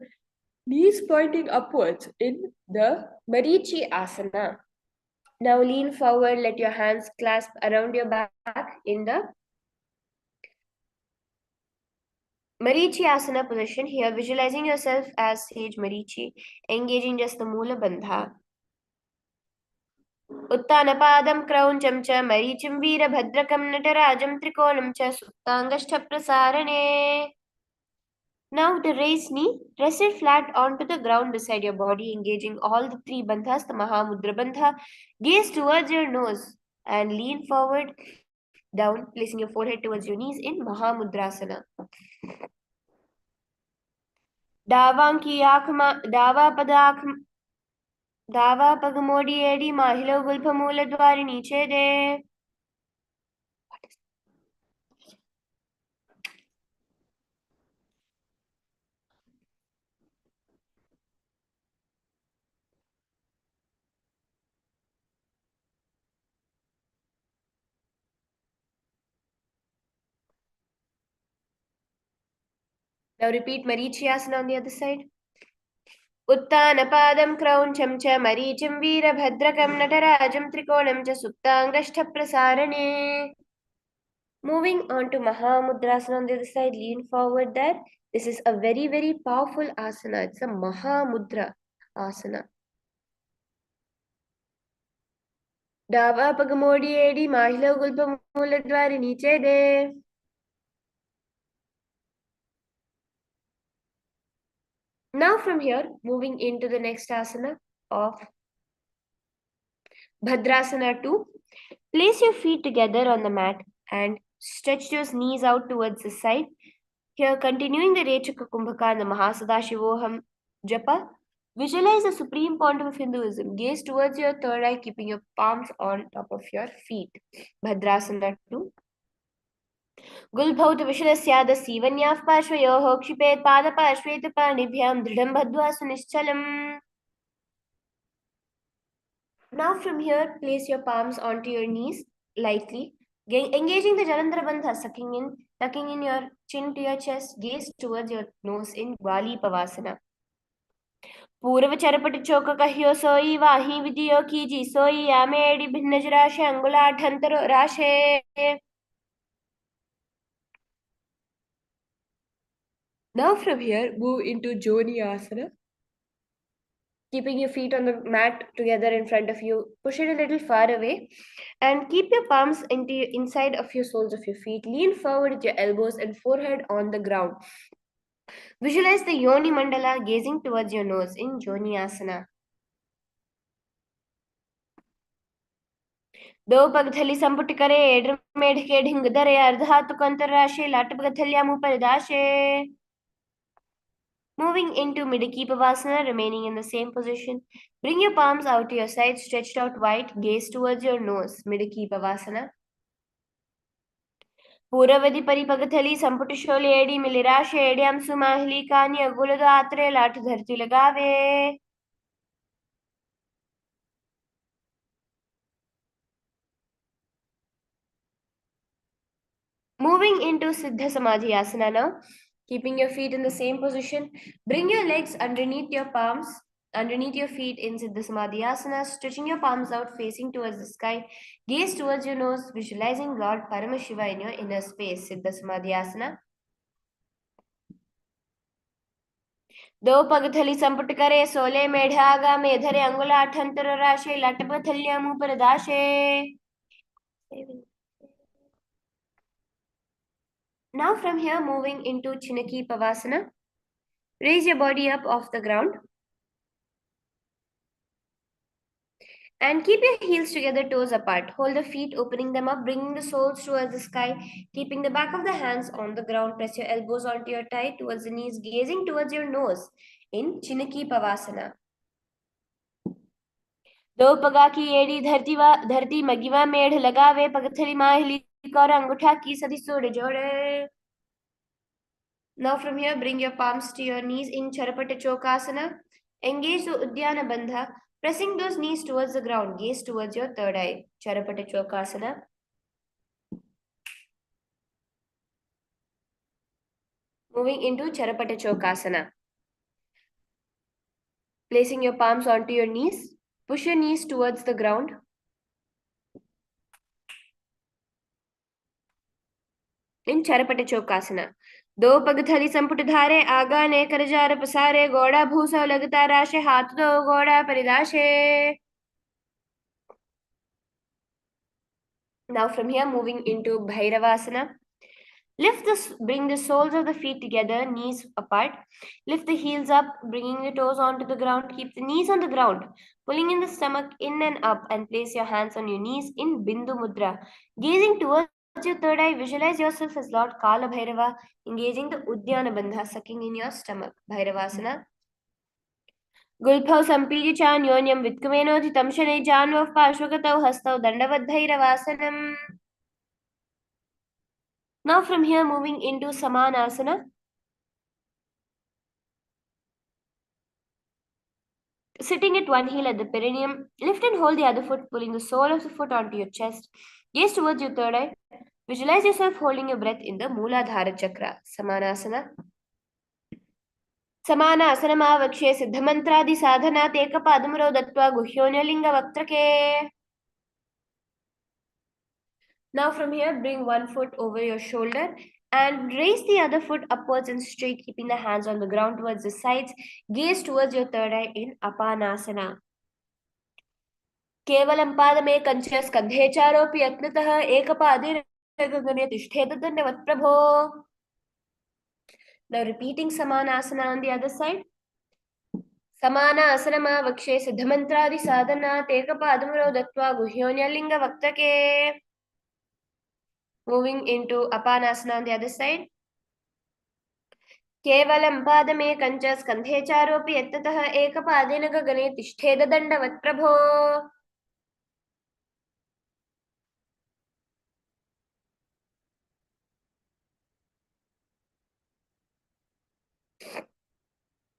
Knees pointing upwards in the Marichi Asana. Now lean forward, let your hands clasp around your back in the Marichi Asana position. Here, visualizing yourself as Sage Marichi, engaging just the Mula Bandha. उत्तानपादं क्रौञ्चं च मरीचिं वीरभद्रकं नटराजं त्रिकोणं च सुप्ताङ्गष्ठप्रसारणे. Now the raised knee, rest it flat onto the ground beside your body, engaging all the three bandhas, the Mahamudra Bandha. Gaze towards your nose and lean forward down, placing your forehead towards your knees in Mahamudrasana. दावा पगमोडी एडी माहिलो गुल्फमूल द्वारिणी छेदे. Now repeat Marichyasana on the other side. उत्तानपादं क्रौञ्चं च मरीचिं वीरभद्रकं नटराजं त्रिकोणं च सुप्ताङ्गष्ठप्रसारणे. Moving on to Mahamudrasana on the other side, lean forward there. This is a very, very powerful asana. It's a Mahamudra asana. Dava pagamodi edi mahila gulpa muladwari niche de. Now from here, moving into the next asana of Bhadrasana 2. Place your feet together on the mat and stretch your knees out towards the side. Here, continuing the Rechaka Kumbhaka and the Mahasadashivoham Japa, visualize the Supreme Pontiff of Hinduism. Gaze towards your third eye, keeping your palms on top of your feet. Bhadrasana 2. Gulbhaut Vishalasya Sivanyaf Pashvayoho Kshipet Pada Pashvet Panibhyam Dridam Bhadva Sunischalam. Now from here, place your palms onto your knees lightly, engaging the Jalandhara Bandha, tucking in your chin to your chest, gaze towards your nose in Vali Pavasana. पूर्व चरपट चौक कहियो सोई वाही विधियो कीजी सोई आमेडी भिन्न राशे अंगुलाठंतर राशे. Now from here, move into Joni Asana. Keeping your feet on the mat together in front of you, push it a little far away and keep your palms inside of your soles of your feet. Lean forward with your elbows and forehead on the ground. Visualize the Yoni Mandala gazing towards your nose in Joni Asana. दो पगथली संपुट करे एड्र मेढ के ढिंग दरे अर्धातु कंतर राशे लाट पगथल्या मुपर दाशे. Moving into Midaki Pavasana, remaining in the same position. Bring your palms out to your sides, stretched out wide, gaze towards your nose. Midaki Pavasana. पूर्ववधि परिपगथली संपुट शोले एडी मिलिराश एडियम सुमाहली कानी अगुलद आत्रे लाठ धरती लगावे. Moving into Siddha Samadhi Asana now. Keeping your feet in the same position, bring your legs underneath your palms, underneath your feet in Siddha Samadhi Asana, stretching your palms out facing towards the sky. Gaze towards your nose, visualizing Lord Paramashiva in your inner space. Siddha Samadhi Asana. दो पगथली संपुट करे सोले मेढागा मेधरे अंगुला अठंतर राशे लटपथल्या मुपर दाशे. Now from here, moving into Chinaki Pavasana. Raise your body up off the ground. And keep your heels together, toes apart. Hold the feet, opening them up, bringing the soles towards the sky, keeping the back of the hands on the ground. Press your elbows onto your thigh, towards the knees, gazing towards your nose in Chinaki Pavasana. दो पगा की एड़ी धरती मगिवा मेढ़ लगावे पगथली माहिली और अंगूठा की सदी सोड़े जोड़े. Now from here, bring your palms to your knees in Charapata Chokasana. Engage the Udyana Bandha, pressing those knees towards the ground. Gaze towards your third eye. Charapata Chokasana. Moving into Charapata Chokasana. Placing your palms onto your knees, push your knees towards the ground. In Charapata Chokasana. दो पग थली संपुट धारे आगा ने करजार पसारे गोड़ा भूसा लगता राशे हाथ दो गोड़ा परिदाशे. Now from here moving into Bhairavasana. Bring the soles of the feet together, knees apart. Lift the heels up, bringing the toes onto the ground. Keep the knees on the ground, pulling in the stomach in and up, and place your hands on your knees in Bindu Mudra. Gazing towards your third eye, visualize yourself as Lord Kala Bhairava, engaging the Udyana Bandha, sucking in your stomach. Bhairavasana. Gulphau Sampiji Chan Yonyam Vitkameno Tamshane Janvav Pashwakatau Hastau Dandavad Bhairavasanam. Now from here moving into Samanasana. Sitting at one heel at the perineum, lift and hold the other foot, pulling the sole of the foot onto your chest. Gaze towards your third eye. Visualize yourself holding your breath in the Mooladhara Chakra. Samanasana. Samanasana siddhamantradi sadhana tekapadamro dattva guhyonalinga vaktrake. Now from here, bring one foot over your shoulder and raise the other foot upwards and straight, keeping the hands on the ground towards the sides. Gaze towards your third eye in Apanasana. केवलं पादमे कंच स्कन्धे चारोऽपि यत्नतः एकपादे गगने तिष्ठेत दण्डवत् प्रभो. Now repeating Samanasana on the other side. Samanasana vakshe siddhamantradi sadhana tekapadamro dattva guhyonalinga vaktake. Moving into Apanasana on the other side. केवलं पादमे कंच स्कन्धे चारोऽपि यत्नतः एकपादेन गगने तिष्ठेद दण्डवत् प्रभो.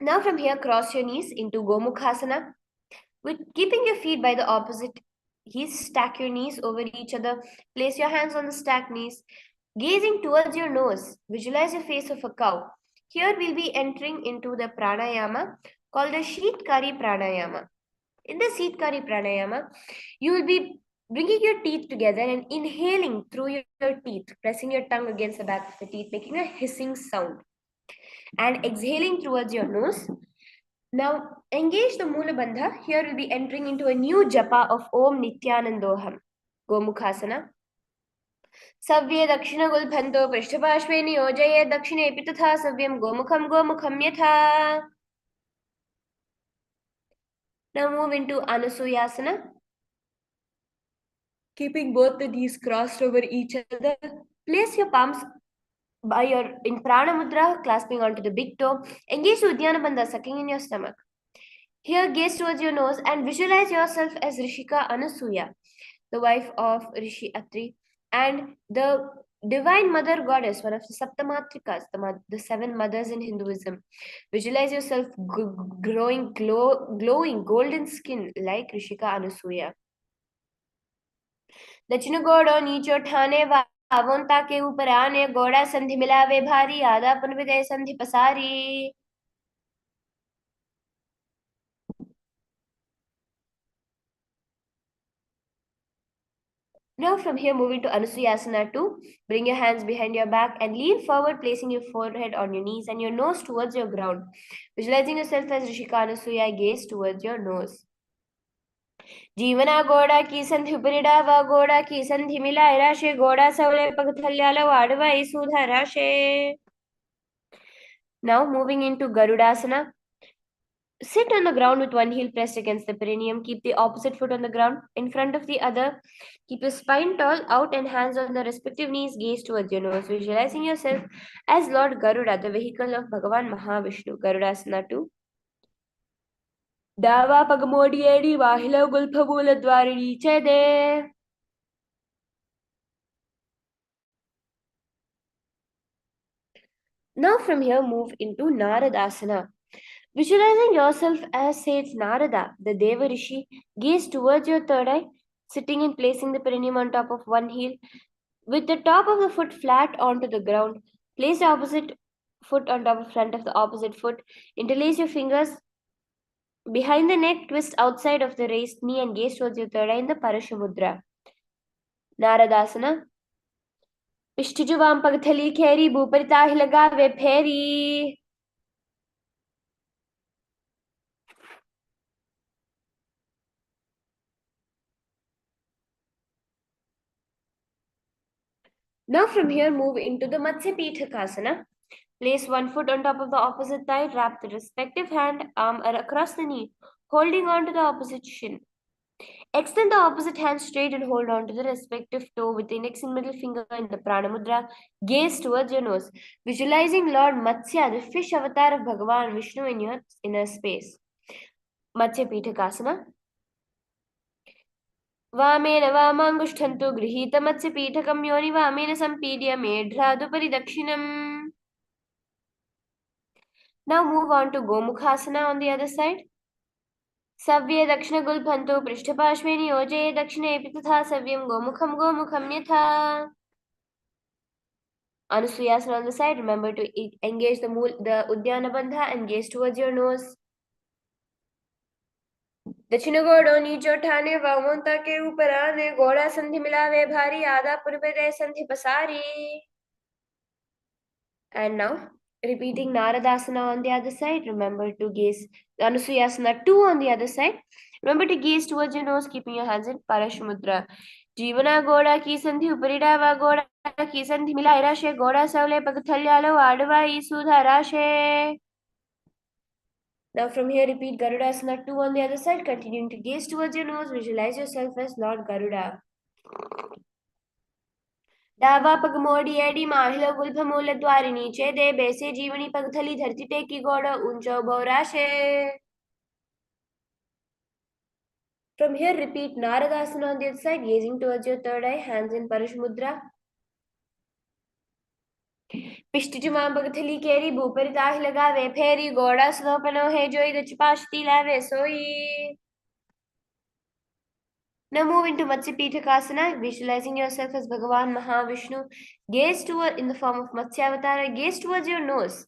Now from here, cross your knees into Gomukhasana. With keeping your feet by the opposite heels, stack your knees over each other. Place your hands on the stacked knees. Gazing towards your nose, visualize your face of a cow. Here we'll be entering into the pranayama called the Sheetkari pranayama. In the Sheetkari pranayama, you will be bringing your teeth together and inhaling through your teeth, pressing your tongue against the back of the teeth, making a hissing sound. And exhaling towards your nose. Now engage the Mula Bandha. Here we'll be entering into a new japa of Om Nithyanandoham. Gomukhasana. Savye Dakshina Gulbhanto Prishtapashve Niyojaye Dakshine Pitatha Savyam Gomukham Gomukham Yatha. Now move into Anusuyasana. Keeping both the knees crossed over each other. Place your palms in Prana Mudra, clasping onto the big toe. Engage the Udyana Bandha, sucking in your stomach. Here, gaze towards your nose and visualize yourself as Rishika Anasuya, the wife of Rishi Atri, and the divine mother goddess, one of the Saptamatrikas, the seven mothers in Hinduism. Visualize yourself glowing golden skin like Rishika Anasuya. दक्षिण गोड़ो नीचो ठाने वावोंता के ऊपर आने गोड़ा संधि मिलावे भारी आदापन विदय संधि पसारी. Now from here, moving to Anusuyasana 2. Bring your hands behind your back and lean forward, placing your forehead on your knees and your nose towards your ground. Visualizing yourself as Rishika Anasuya, gaze towards your nose. जीवना गोड़ा की संधि उपरिडावा गोड़ा की संधि मिलाए राशे गोड़ा सवले पगथल्याला वाडवाई सुधा राशे. Now moving into Garudasana. Sit on the ground with one heel pressed against the perineum. Keep the opposite foot on the ground in front of the other. Keep your spine tall out and hands on the respective knees. Gaze towards your nose, visualizing yourself as Lord Garuda, the vehicle of Bhagavan Mahavishnu. Garudasana 2. Dava pagamodiedi vahila gulphabula dwaridi chede. Now from here, move into Naradasana. Visualizing yourself as Sage Narada, the Deva Rishi, gaze towards your third eye, sitting and placing the perineum on top of one heel. With the top of the foot flat onto the ground, place the opposite foot on top of front of the opposite foot. Interlace your fingers, Behind the neck, twist outside of the raised knee and gaze towards your third eye in the Parashamudra. Naradasana. Pishtijuvam pagthali kheri bhuparitahi lagave pheri. Now from here, move into the Matsya Pitakasana. Place one foot on top of the opposite thigh, wrap the respective hand, arm across the knee, holding on to the opposite shin. Extend the opposite hand straight and hold on to the respective toe with the index and middle finger in the Prana Mudra. Gaze towards your nose, visualizing Lord Matsya, the fish avatar of Bhagavan Vishnu in your inner space. Matsya Pitakasana. वामेन वामाङ्गुष्ठन्तु गृहीतमत्स्य पीठकं योनि वामेन सम्पीड्य मेढ्रादुपरि दक्षिणम्. Now move on to Gomukhasana on the other side. Savye dakshina gulbhantu prishtapashve niyoje dakshine epi tatha savyam gomukham yatha. Anusuyasana on the side. Remember to engage the Uddiyana Bandha and gaze towards your nose. दक्षिण गोड़ो नीचो ठाने वामोंता के ऊपर आने गोड़ा संधि मिलावे भारी आधा पूर्वे संधि पसारी. And now repeating Naradasana on the other side. Remember to gaze Anusuyasana 2 on the other side. Remember to gaze towards your nose, keeping your hands in Parashmudra. Jivana goda ki sandhi uparida va goda ki sandhi mila irashe goda savle pagthalyalo adva isudha rashe. Now from here, repeat Garudasana 2 on the other side, continuing to gaze towards your nose. Visualize yourself as Lord Garuda. डावा पग मोड़ी AD माहिलो Gulf मूल द्वारी नीचे दे बेसे जीवनी पगथली धरती टेकी गोड़ ऊंचो बौराशे. From here, repeat Naradasana on the other side, gazing towards your third eye, hands in Parush Mudra. पिष्टिचुमां पगथली केरी भूपरि ताहि लगावे फेरी गोड़ा स्वपनो है जोई दचपाशती लावे सोई. Now move into Matsya Pitakasana, visualizing yourself as Bhagavan Mahavishnu. Gaze toward in the form of Matsya Avatara. Gaze towards your nose.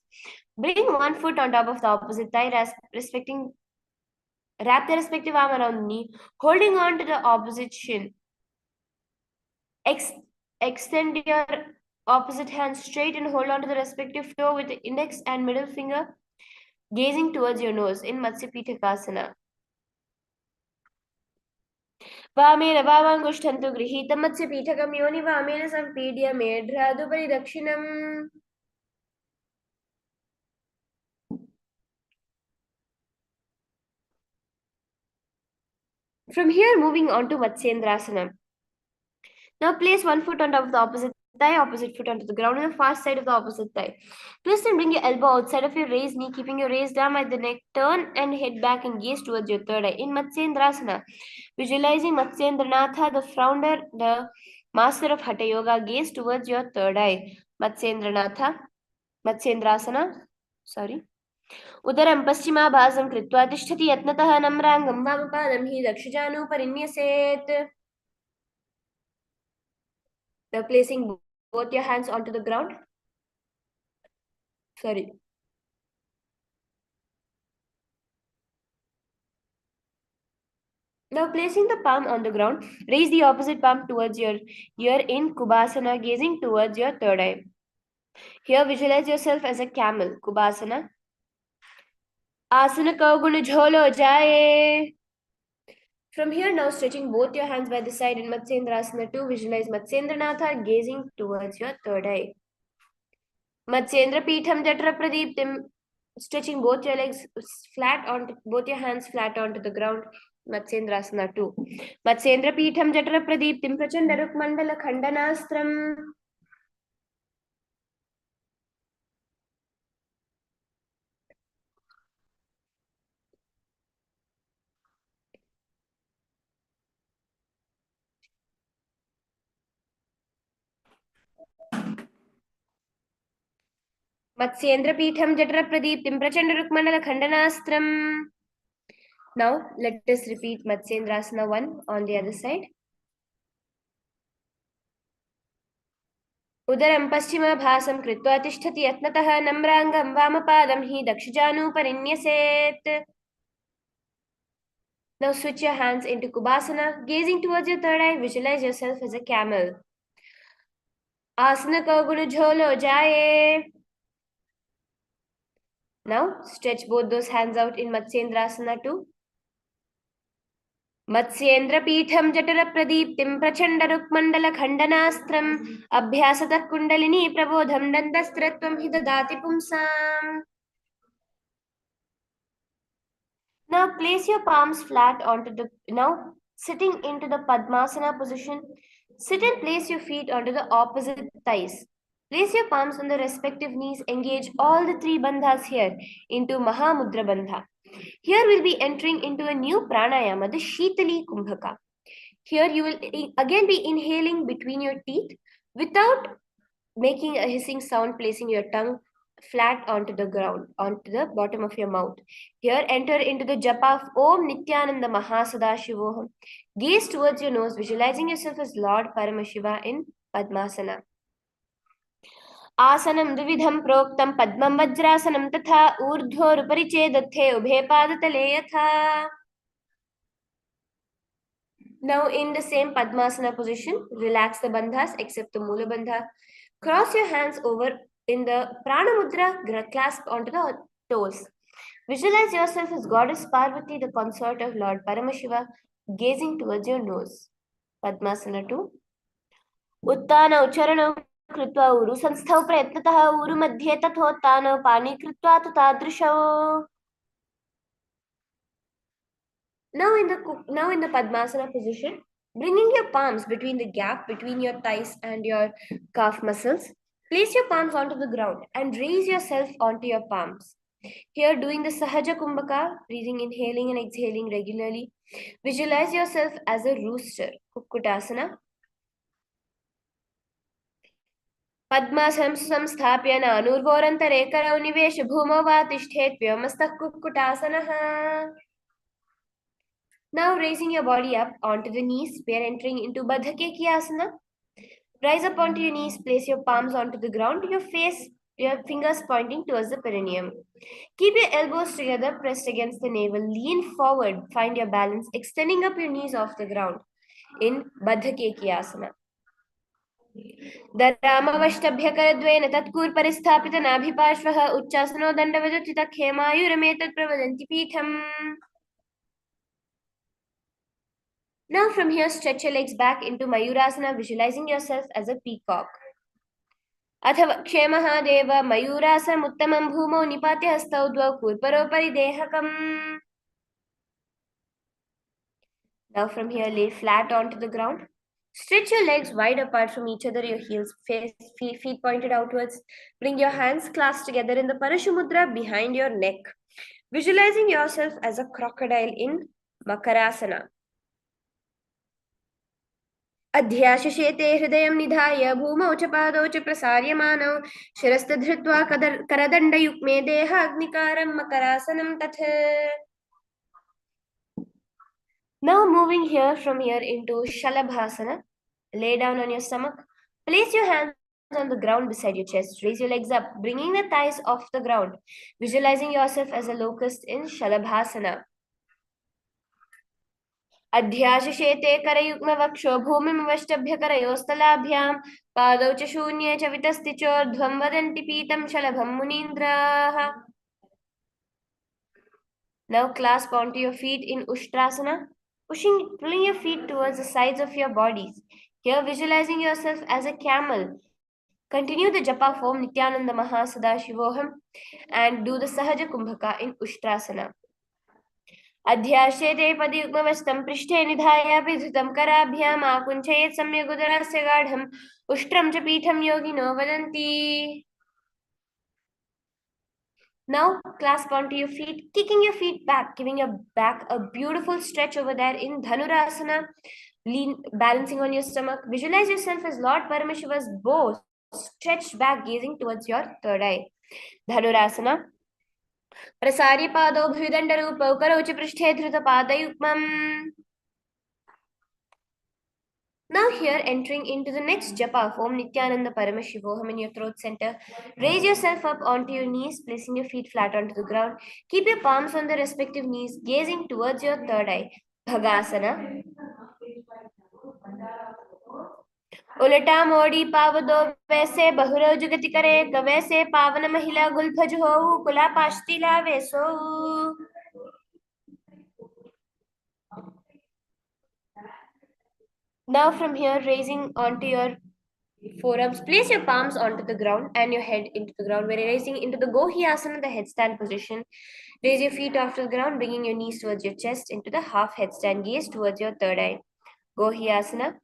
Bring one foot on top of the opposite thigh, wrap the respective arm around the knee, holding on to the opposite shin. Extend your opposite hand straight and hold on to the respective toe with the index and middle finger, gazing towards your nose in Matsya Pitakasana. वामेन वामाङ्गुष्ठन्तु गृहीतमत्स्य पीठकं योनि वामेन सम्पीड्य मेढ्रादुपरि दक्षिणम्. From here, moving on to Matsyendrasana. Now place one foot on top of the opposite thigh, opposite foot onto the ground on the far side of the opposite thigh. Twist and bring your elbow outside of your raised knee, keeping your raised arm at the neck. Turn and head back and gaze towards your third eye in Matsyendrasana. Visualizing Matsyendranatha, the founder, the master of Hatha Yoga. Gaze towards your third eye. Matsyendrasana. Sorry. उदरं पश्चिमाभासं कृत्वा तिष्ठति यत्नतः नम्राङ्गं वामपादं हि दक्षजानुपरिन्यसेत्. Now placing both your hands onto the ground. Sorry. Now placing the palm on the ground, raise the opposite palm towards your ear in Kubasana, gazing towards your third eye. Here visualize yourself as a camel, Kubasana. Asana Kauguna Jholo Jaye. From here now stretching both your hands by the side in Matsyendrasana 2, visualize Matsyendranatha gazing towards your third eye. Matsyendra Peetham Jatra Pradiptim, stretching both your legs flat onto both your hands flat onto the ground. Matsyendrasana 2. Matsyendra Peetham Jatra Pradiptim Prachanda Rukmandala Khandanastram. Matsyendra Peetham Jatra Pradiptim Prachanda Rukmandala Khandanastram. Now let us repeat Matsyendrasana 1 on the other side. उदरं पश्चिमाभासं कृत्वा तिष्ठति यत्नतः नम्राङ्गं वामपादं हि दक्षजानुपरिन्यसेत्. Now switch your hands into Kubasana, gazing towards your third eye. Visualize yourself as a camel. Asana ka gunu jholo jaye. Now stretch both those hands out in Matsyendrasana too. Matsyendra-पीठं जठरप्रदीप्तिं प्रचण्डरुक्मण्डलखण्डनास्त्रम् अभ्यासतः kundalini प्रबोधं दन्तस्थिरत्वं हि ददाति पुंसाम्. Now place your palms flat onto the, now sitting into the Padmasana position, sit and place your feet onto the opposite thighs. Place your palms on the respective knees, engage all the three bandhas here into Mahamudra Bandha. Here we'll be entering into a new pranayama, the Shitali Kumbhaka. Here you will again be inhaling between your teeth without making a hissing sound, placing your tongue flat onto the ground, onto the bottom of your mouth. Here enter into the japa of Om Nityananda Sadashiva. Gaze towards your nose, visualizing yourself as Lord Paramashiva in Padmasana. आसनं द्विविधं प्रोक्तं पद्मं वज्रासनं तथा ऊर्ध्वोरुपरि चेदत्थे उभे पादतले यथा. Now in the same Padmasana position, relax the bandhas except the Mula Bandha. Cross your hands over in the Prana Mudra, clasp onto the toes. Visualize yourself as Goddess Parvati, the consort of Lord Paramashiva, gazing towards your nose. Padmasana 2. Uttana Ucharana Krutva Uru Sansthav Prayatnataha Uru Madhye Tathottana Pani Krutva Tatadrisho. Now in the Padmasana position, bringing your palms between the gap between your thighs and your calf muscles, place your palms onto the ground and raise yourself onto your palms. Here doing the Sahaja Kumbhaka, breathing, inhaling and exhaling regularly. Visualize yourself as a rooster, Kukkutasana. Padmasam samsthapya nanurvorantare karau nivesha bhumau va tishthet vyamastah Kukkutasana. Now raising your body up onto the knees, we are entering into Baddhakekiasana. Rise up onto your knees, place your palms onto the ground, your fingers pointing towards the perineum. Keep your elbows together, pressed against the navel. Lean forward, find your balance, extending up your knees off the ground in Baddhakekiasana. Dharamavashtabhyakarαδvena tatkur paristapita nabhipashvaha uchchasano dandavajatita khemayurametat pravadanti pitham. Now from here, stretch your legs back into Mayurasana, visualizing yourself as a peacock. Athava Kshemaha Deva Mayurasana Uttamam Bhumo Nipatya Hastau Dvau Kurparopari Dehakam. Now from here, lay flat onto the ground. Stretch your legs wide apart from each other, your heels, feet pointed outwards. Bring your hands clasped together in the Parashumudra behind your neck. Visualizing yourself as a crocodile in Makarasana. अध्याशेते हृदयं निधाय भूमौ च पादौ च प्रसार्यमानौ शिरस्तधृत्वा करदण्डयुग्मे देहाग्निकारं मकरासनं तथ. Now moving from here into Shalabhasana. Lay down on your stomach. Place your hands on the ground beside your chest. Raise your legs up, bringing the thighs off the ground. Visualizing yourself as a locust in Shalabhasana. अध्याशेते करयुग्मवक्षो भूमिमवष्टभ्यकरयोस्तलाभ्यां पादौ च शून्ये च वितस्ति चोर्ध्वं वदन्ति पीतं शलभं मुनीन्द्राः. Now clasp onto your feet in Ushtrasana, pulling your feet towards the sides of your bodies. Here visualizing yourself as a camel. Continue the japa form Nityananda Sadashivoham and do the Sahaja Kumbhaka in Ushtrasana. अध्याशेते पदियुग्मवस्तं पृष्ठे निधाय विधृतं कराभ्याम् आकुञ्चयेत् सम्यक् उदरस्य गाढम् उष्ट्रं च पीठं योगिनो वदन्ति. Now clasp onto your feet, kicking your feet back, giving your back a beautiful stretch over there in Dhanurasana. Lean, balancing on your stomach. Visualize yourself as Lord Paramashiva's bow, stretched back, gazing towards your third eye. Dhanurasana. प्रसार्य पादौ भुविदण्डरूपौ करौ च पृष्ठे धृतपादयुग्मम्. Now here entering into the next japa of Om Nityananda Paramashivoham in your throat center. Raise yourself up onto your knees, placing your feet flat onto the ground. Keep your palms on the respective knees, gazing towards your third eye. Bhagasana. उलटा मोड़ी पाव दो वैसे बहुरोज गति करे कवैसे पावन महिला गुलभज हो कुला पाश्तिला vaso. Now from here, raising onto your forearms, place your palms onto the ground and your head into the ground. When you're raising into the Gohyasana, the headstand position, raise your feet off to the ground, bringing your knees towards your chest into the half headstand, gaze towards your third eye. Gohyasana.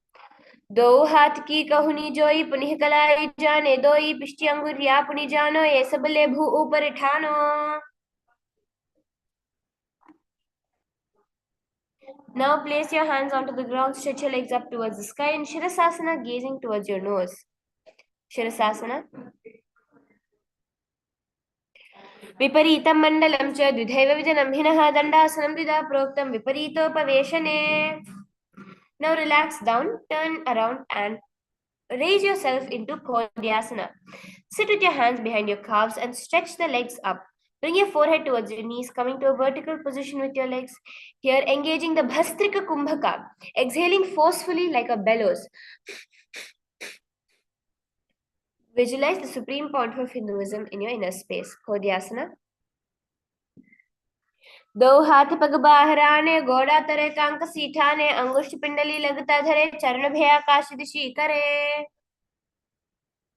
दो हाथ की कहुनी जोई पुनिह कलाई जाने दोई पिष्टि अंगुरिया पुनि जानो ये सब ले भू ऊपर ठानो. Now place your hands onto the ground, stretch your legs up towards the sky in Shirasasana, gazing towards your nose. Shirasasana. विपरीतं मण्डलं च द्विधैव विजनं हिनः दण्डासनं द्विधा प्रोक्तं विपरीतोपवेशने. Now relax down, turn around and raise yourself into Pondhyasana. Sit with your hands behind your calves and stretch the legs up. Bring your forehead towards your knees, coming to a vertical position with your legs. Here, engaging the Bhastrika Kumbhaka, exhaling forcefully like a bellows. Visualize the supreme point of Hinduism in your inner space. Pondhyasana. दो हाथ पग बाहराने घोड़ा तरे कांक सीठाने अंगुष्ठ पिंडली लगता धरे चरण भय आकाश दिशी करे.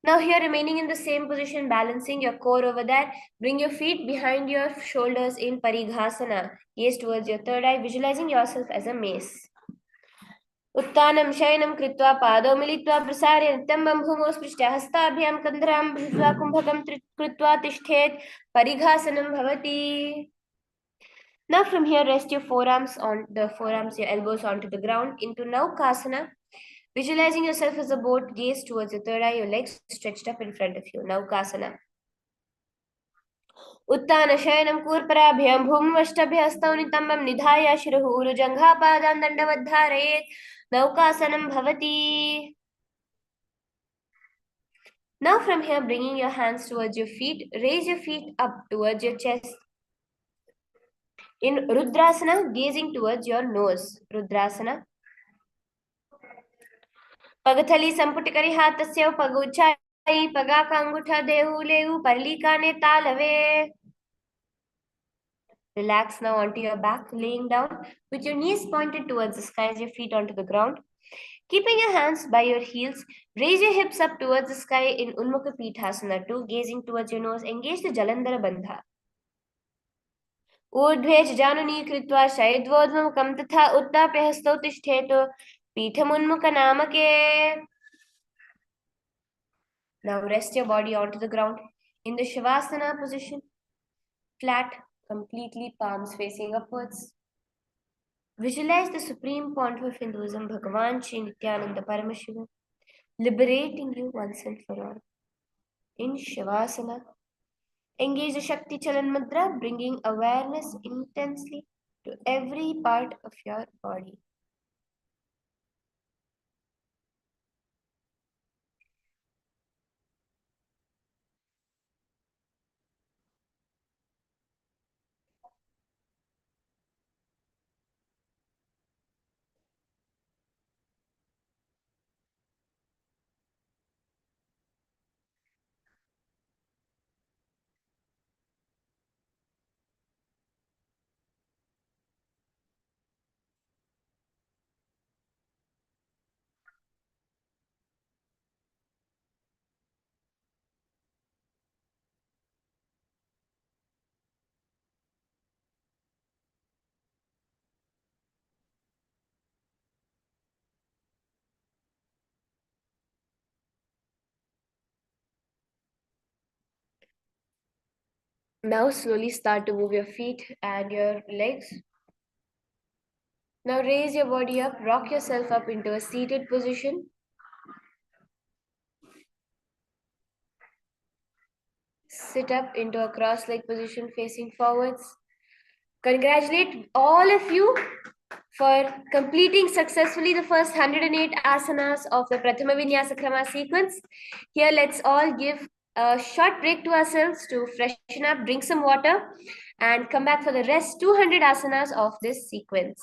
Now here remaining in the same position, balancing your core over there, bring your feet behind your shoulders in Parighasana. Gaze towards your third eye, visualizing yourself as a mace. उत्तानं शयनं कृत्वा पादौ मिलित्वा प्रसार्य नितम्बं भूमौ स्पृष्ट्या हस्ताभ्यां कन्धरां भृत्वा कुम्भकं कृत्वा तिष्ठेत् परिघासनं भवति. Now from here, rest your forearms, your elbows onto the ground into Naukasana. Visualizing yourself as a boat, gaze towards your third eye, your legs stretched up in front of you. Naukasana. उत्तान शयनं कूर्पराभ्यां भूमवष्टभ्य हस्तौ नितम्बं निधाय शिरः ऊरुजङ्घापादान् दण्डवद्धारयेत्. Naukasana bhavati. Now from here, bringing your hands towards your feet, raise your feet up towards your chest. In Rudrasana, gazing towards your nose. Rudrasana. पगथली संपुट करी हाथस्य पगुच्छाई पगा का अंगूठा देहु लेहु परलिका ने तालवे. Relax now onto your back, laying down with your knees pointed towards the sky as your feet onto the ground. Keeping your hands by your heels, raise your hips up towards the sky in Unmukha Pithasana 2, gazing towards your nose. Engage the Jalandhara Bandha. ऊर्ध्वे जानुनी कृत्वा शयद्वोद्मुखं तथा उत्ताप्य हस्तौ तिष्ठेत् पीठमुन्मुखनामके. Now rest your body onto the ground in the Shavasana position, flat, completely palms facing upwards. Visualize the supreme point of Hinduism, Bhagavan Sri Nityananda Paramashivam, liberating you once and for all. In Shavasana, engage the Shakti Chalan Mudra, bringing awareness intensely to every part of your body. Now slowly start to move your feet and your legs. Now raise your body up, rock yourself up into a seated position. Sit up into a cross-leg position facing forwards. Congratulate all of you for completing successfully the first 108 asanas of the Prathama Vinyasa Krama sequence. Here, let's all give a short break to ourselves to freshen up, drink some water, and come back for the rest 200 asanas of this sequence.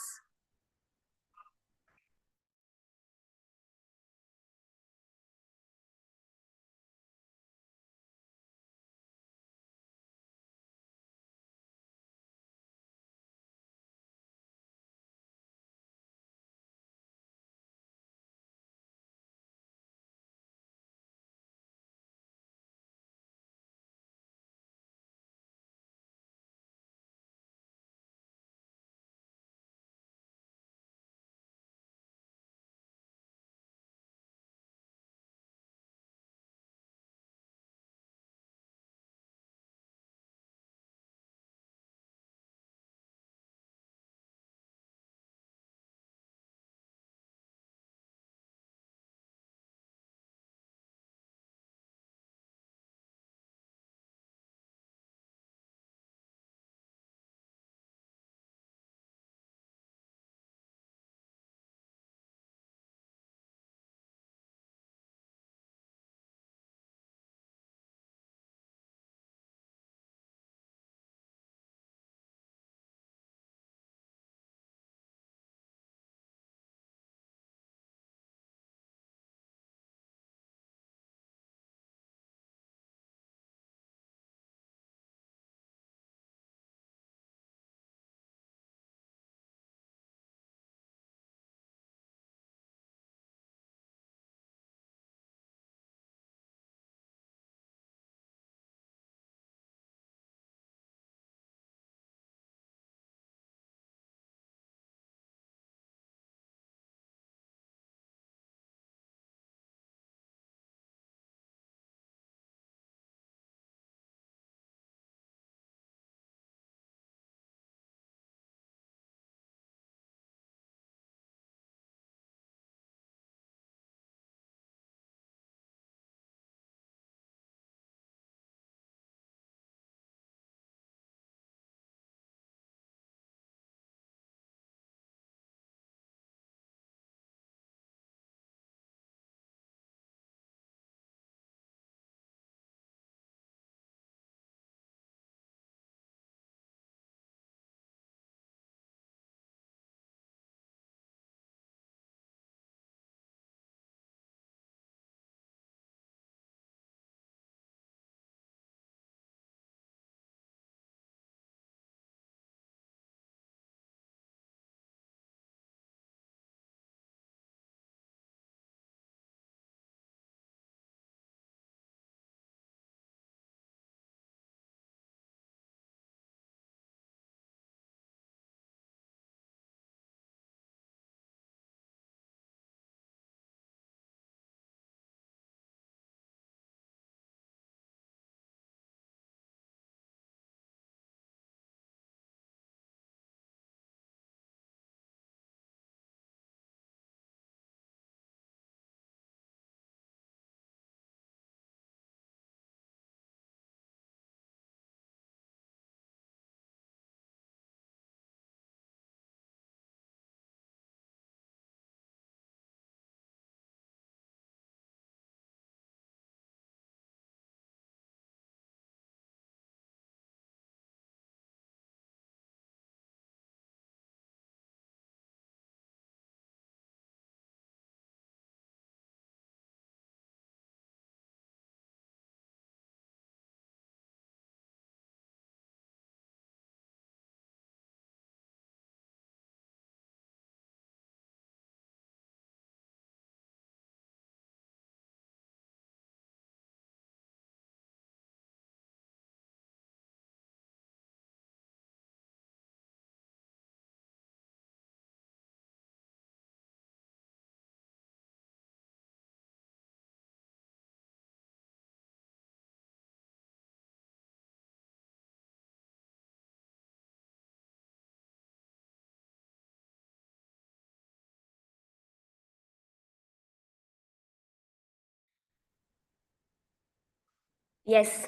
Yes.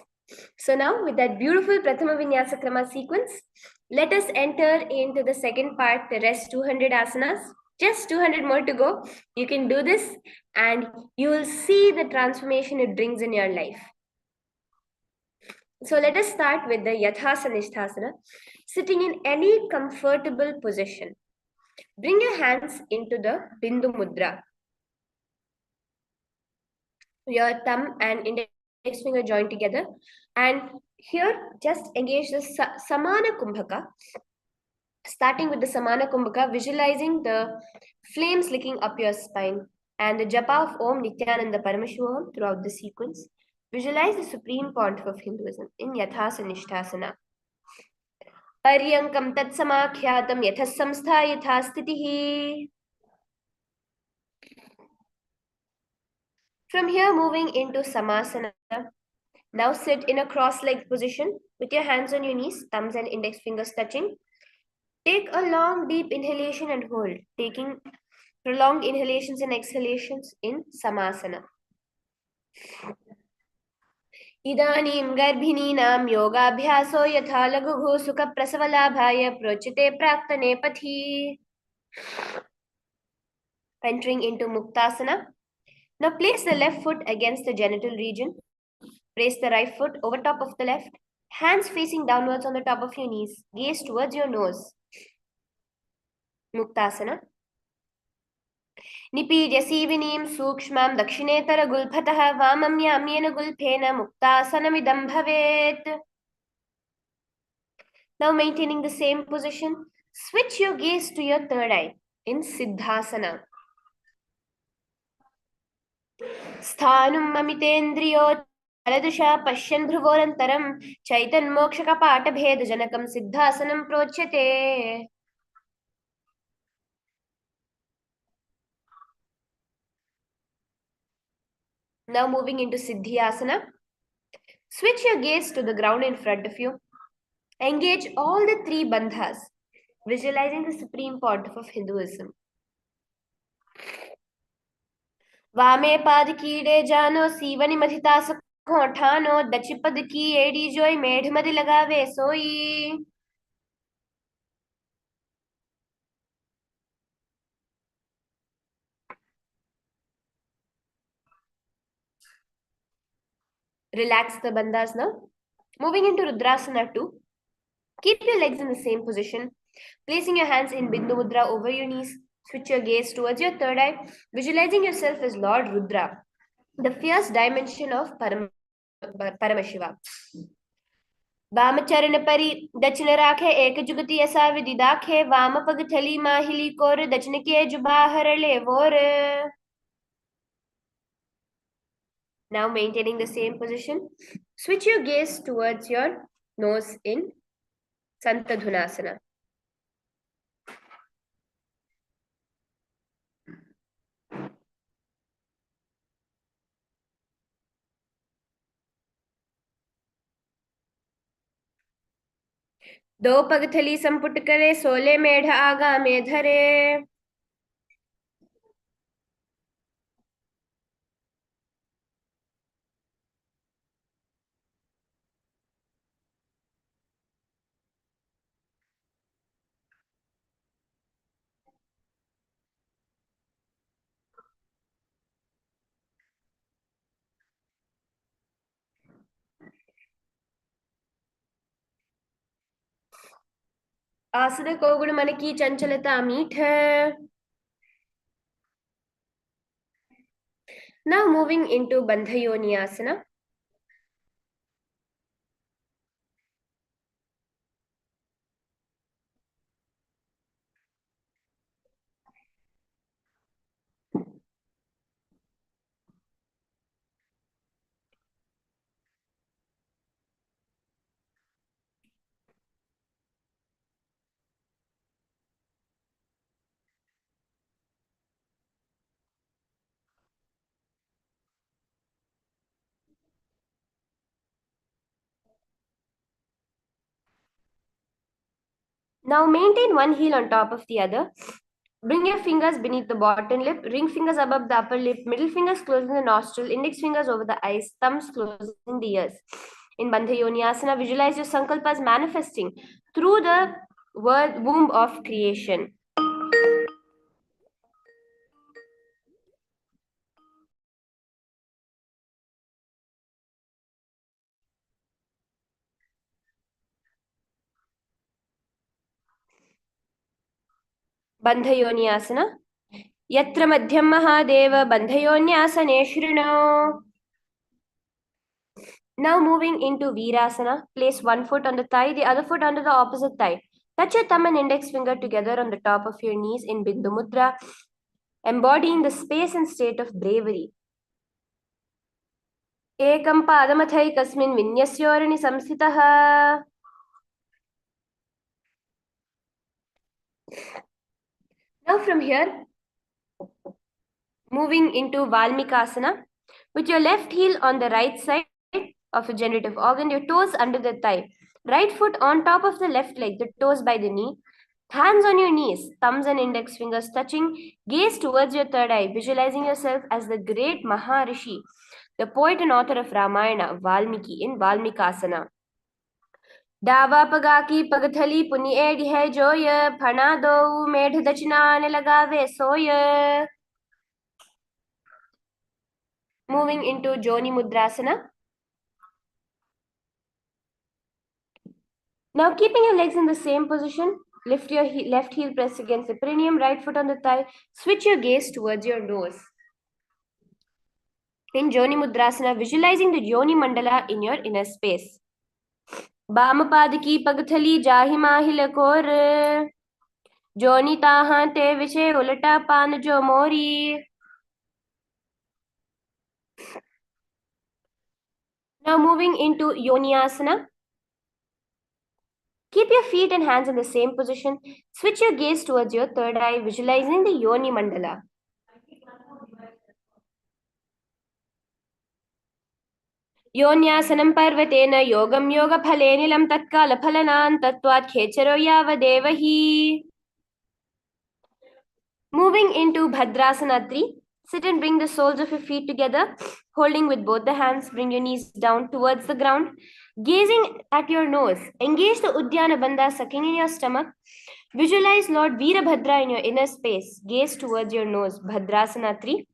So now with that beautiful Prathama Vinyasa Krama sequence, let us enter into the second part, the rest 200 asanas. Just 200 more to go. You can do this and you will see the transformation it brings in your life. So let us start with the Yathasanishthasana, sitting in any comfortable position. Bring your hands into the Bindu Mudra. Your thumb and index finger joined together. And here, just engage the Samana Kumbhaka. Starting with the Samana Kumbhaka, visualizing the flames licking up your spine and the japa of Om Nityananda Paramashivam throughout the sequence. Visualize the Supreme Pontiff of Hinduism in Yathasanishthasana. Paryankam Tatsamakhyatam Yathassamstha Yathastitihi. From here, moving into Samasana. Now sit in a cross-legged position with your hands on your knees, thumbs and index fingers touching. Take a long, deep inhalation and hold, taking prolonged inhalations and exhalations in Samasana. Idanim garbhininam yogabhyaso yatha lagughu sukha prasavalabhaya prochite praktane pathi. Entering into Muktasana. Now place the left foot against the genital region. Place the right foot over top of the left. Hands facing downwards on the top of your knees. Gaze towards your nose. Muktasana. Nipidya Sivinim Sukshmam Dakshinetara Gulpataha Vamam Yamyena Gulpena Muktasanamidam Bhavet. Now maintaining the same position, switch your gaze to your third eye in Siddhasana. Sthanum Mamitendriyo Aladusha Pashyan Dhruvorantaram Chaitan Mokshaka Pata Bheda Janakam Siddhasanam Prochate. Now moving into Siddhyasana. Switch your gaze to the ground in front of you. Engage all the three bandhas, visualizing the Supreme Pontiff of Hinduism. Vame pad kide jano sivani mathita sakho thano dachipad ki edi joy medh madi lagave soi. Relax the bandhas now. Moving into Rudrasana 2. Keep your legs in the same position. Placing your hands in Bindu Mudra over your knees. Switch your gaze towards your third eye, visualizing yourself as Lord Rudra, the fierce dimension of Paramashiva. वामचरण परि दक्षिण राखे एक जुगति ऐसा विधि दाखे वाम पग थली माहिली core दक्षिण के जुबा हरले वोर. Now maintaining the same position, switch your gaze towards your nose in Santadhunasana. दो पग थली संपुट करे सोले मेढ़ आगा में धरे. आसन को गुण मन की चंचलता मीठ. Now moving into Bandhayoni Asana. Now maintain one heel on top of the other. Bring your fingers beneath the bottom lip, ring fingers above the upper lip, middle fingers closing the nostril, index fingers over the eyes, thumbs closing the ears. In Bandha Yoni-asana, visualize your sankalpas manifesting through the womb of creation. Bandha Yoni-asana. Yatra madhyam mahadeva bandhayonyasane shrino. Now moving into Virasana, place one foot on the thigh, the other foot under the opposite thigh. Touch your thumb and index finger together on the top of your knees in Bindu Mudra, embodying the space and state of bravery. Ekam padamathayikasmin vinyasyorani samsthitah. Now from here, moving into Valmikasana, with your left heel on the right side of a generative organ, your toes under the thigh, right foot on top of the left leg, the toes by the knee, hands on your knees, thumbs and index fingers touching, gaze towards your third eye, visualizing yourself as the great Maharishi, the poet and author of Ramayana, Valmiki, in Valmikasana. डावा पगा की पगथली पुनि add है जोय फणा दो मेढ दचनान लगावे सोय. Moving into Joni Mudrasana. Now keeping your legs in the same position, lift your left heel press against the perineum, right foot on the thigh, switch your gaze towards your nose. In Joni Mudrasana, visualizing the Joni Mandala in your inner space. Bamapad ki pagthali jahi mahil kor, Joni tahan te viche ulata pan jo mori. Now moving into Yoni-asana. Keep your feet and hands in the same position. Switch your gaze towards your third eye, visualizing the Yoni Mandala. योन्यासनं पर्वतेन योगं योगफले निलं तत्कालफलनान् तत्त्वात् खेचरो यावदेव हि. Moving into Bhadrasana 3, sit and bring the soles of your feet together, holding with both the hands. Bring your knees down towards the ground, gazing at your nose. Engage the Uddiyana Bandha sucking in your stomach. Visualize Lord Veerabhadra in your inner space. Gaze towards your nose. Bhadrasana 3.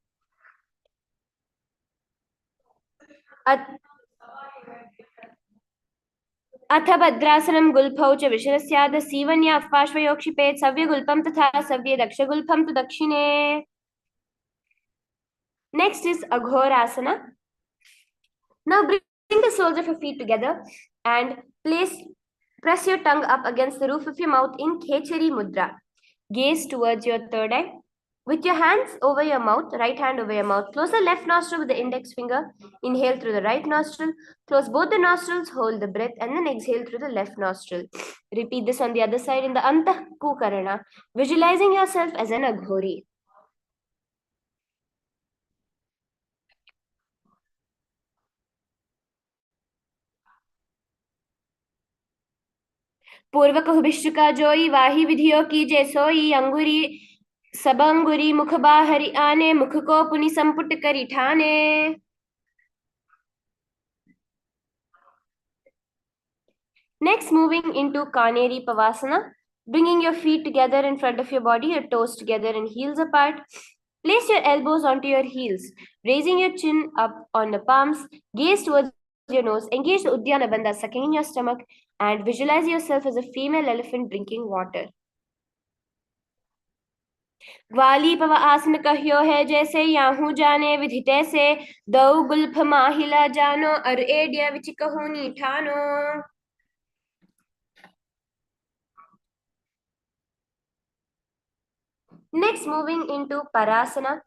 अथ भद्रासनं गुल्फौ च विशरस्याद सीवन्याः पार्श्वयोक्षिपेत् सव्यगुल्पं तथा सव्यदक्षगुल्फं तु दक्षिणे. Next is Aghorasana. Now bring the soles of your feet together and press your tongue up against the roof of your mouth in Khechari Mudra. Gaze towards your third eye. With your hands over your mouth, right hand over your mouth, close the left nostril with the index finger. Inhale through the right nostril. Close both the nostrils, hold the breath, and then exhale through the left nostril. Repeat this on the other side in the Antah Kukarana, visualizing yourself as an Aghori. पूर्वक हुभिष्टुका जोई वाही विधियों की जैसोई अंगुरी सबंगुरी मुख बाहरी आने मुख को पुनि संपुट करी ठाने. Next, moving into Kaneri Pavasana, bringing your feet together in front of your body, your toes together and heels apart. Place your elbows onto your heels, raising your chin up on the palms, gaze towards your nose, engage the Uddiyana Bandha sucking in your stomach, and visualize yourself as a female elephant drinking water. ग्वाली पव आसन कह्यो है जैसे Yahoo जाने विधिते से दौ Gulf माहिला जानो और एडिया विच कहूनी ठानो. Next, moving into Parasana.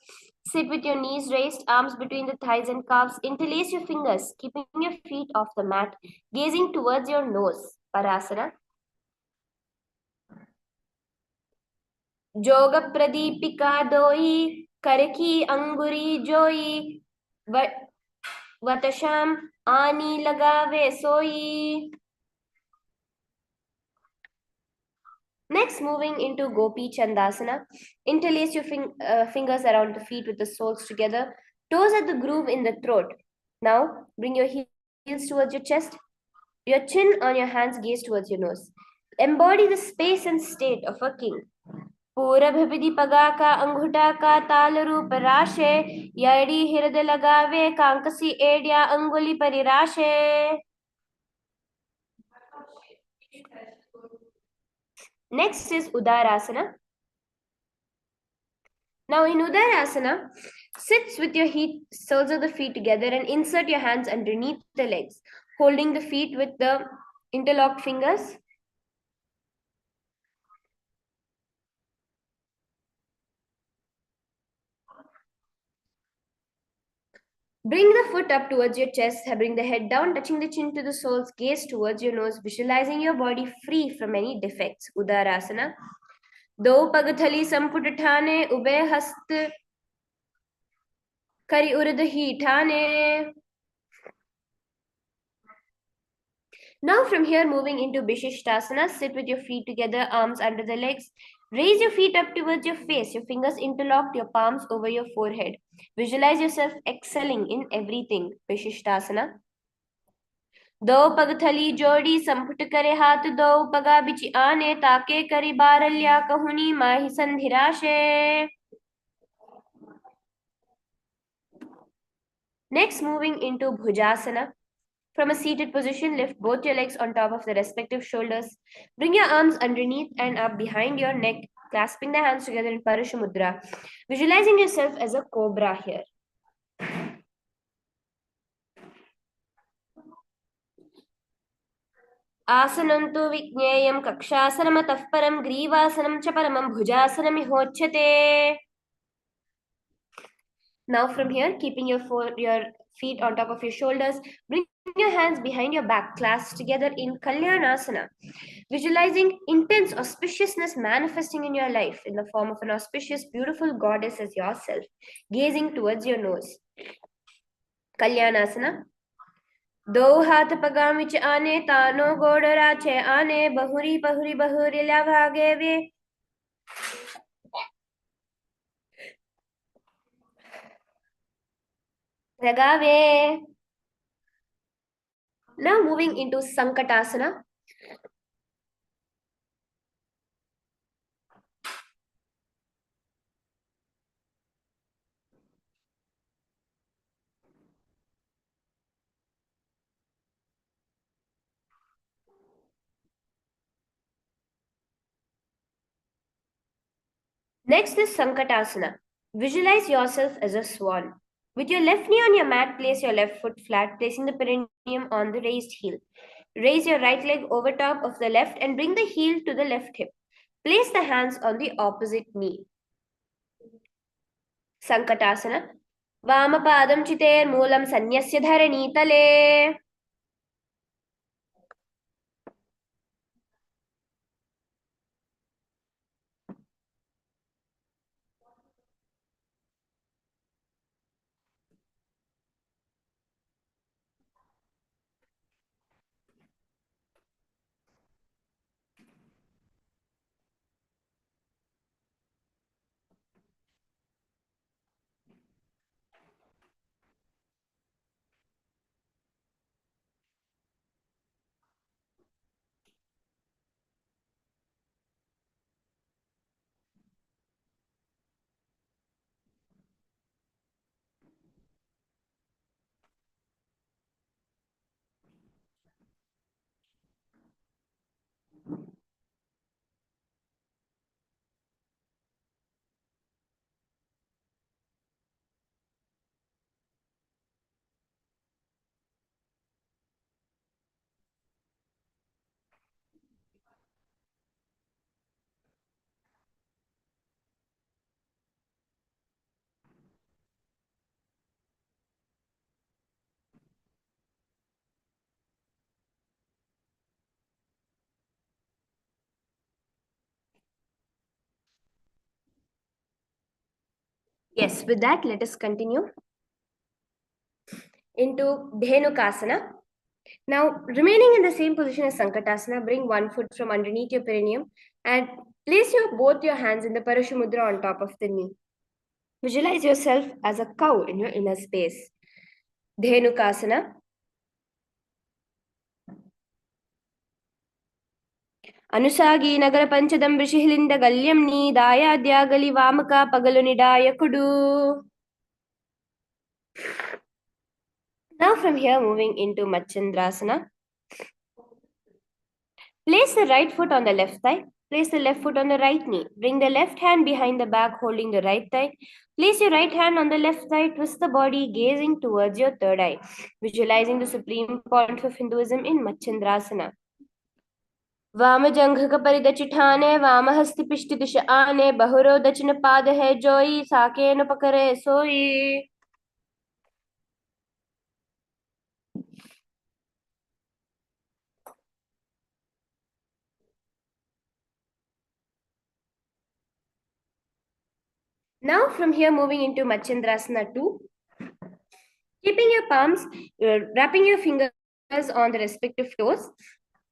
Sit with your knees raised, arms between the thighs and calves. Interlace your fingers, keeping your feet off the mat, gazing towards your nose. Parasana. Joga pradipika doi, karki anguri joi, vatasham ani lagave soi. Next, moving into Gopi Chandasana. Interlace your fingers around the feet with the soles together. Toes at the groove in the throat. Now, bring your heels towards your chest. Your chin on your hands, gaze towards your nose. Embody the space and state of a king. पूरभिपति पगा का अंगूठा का ताल रूप राशे यड़ी हृदय लगावे कांकसी एडिया अंगुली परिराशे. Next is Udarasana. Now in Udarasana, sit with your soles of the feet together and insert your hands underneath the legs, holding the feet with the interlocked fingers. Bring the foot up towards your chest, bring the head down, touching the chin to the soles, gaze towards your nose, visualizing your body free from any defects. Udarasana. दो पग थली संपुट ठाने ube हस्त करी उर्द ही ठाने. Now from here, moving into Bishishtasana, sit with your feet together, arms under the legs. Raise your feet up towards your face, your fingers interlocked, your palms over your forehead. Visualize yourself excelling in everything. Bishishtasana. दो पग थली जोड़ी संपुट करे हाथ दो पगा बिच आने ताके करी बारल्या कहुनी माही संधिराशे. Next, moving into Bhujasana. From a seated position, lift both your legs on top of the respective shoulders. Bring your arms underneath and up behind your neck, clasping the hands together in Parasha Mudra. Visualizing yourself as a cobra here. Asanam tu vijneyam kakshasanam atah param grivasanam cha paramam bhujasanam ihochyate. Now from here, keeping your feet on top of your shoulders, bring your hands behind your back, clasped together in Kalyanasana. Visualizing intense auspiciousness manifesting in your life in the form of an auspicious, beautiful goddess as yourself, gazing towards your nose. Kalyanasana. दो हाथ पगाम विच आने तानो गोडरा छे आने बहुरी पहुरी बहुरी ला भागे वे. Ragave. Now moving into Sankatasana. Next is Sankatasana. Visualize yourself as a swan. With your left knee on your mat, place your left foot flat, placing the perineum on the raised heel. Raise your right leg over top of the left and bring the heel to the left hip. Place the hands on the opposite knee. Sankatasana. Vamapadam chiter moolam sanyasya dharani tale. Yes, with that, let us continue into Dhenukasana. Now, remaining in the same position as Sankatasana, bring one foot from underneath your perineum And place both your hands in the Parashumudra on top of the knee. Visualize yourself as a cow in your inner space. Dhenukasana. Anusagi nagara panchadam vrishihilinda galyam ni daya dyagali vamaka pagalunidaya kudu. Now from here, moving into Machandrasana. Place the right foot on the left thigh. Place the left foot on the right knee. Bring the left hand behind the back, holding the right thigh. Place your right hand on the left thigh. Twist the body, gazing towards your third eye. Visualizing the Supreme Pontiff of Hinduism in Machandrasana. वामजंघ परिदचिठाने वामहस्ति पिष्टि दिश आने बहुरो दचन पाद है जोई साके न पकरे सोई. Now from here, moving into Machandrasana 2. Keeping your palms, wrapping your fingers on the respective toes,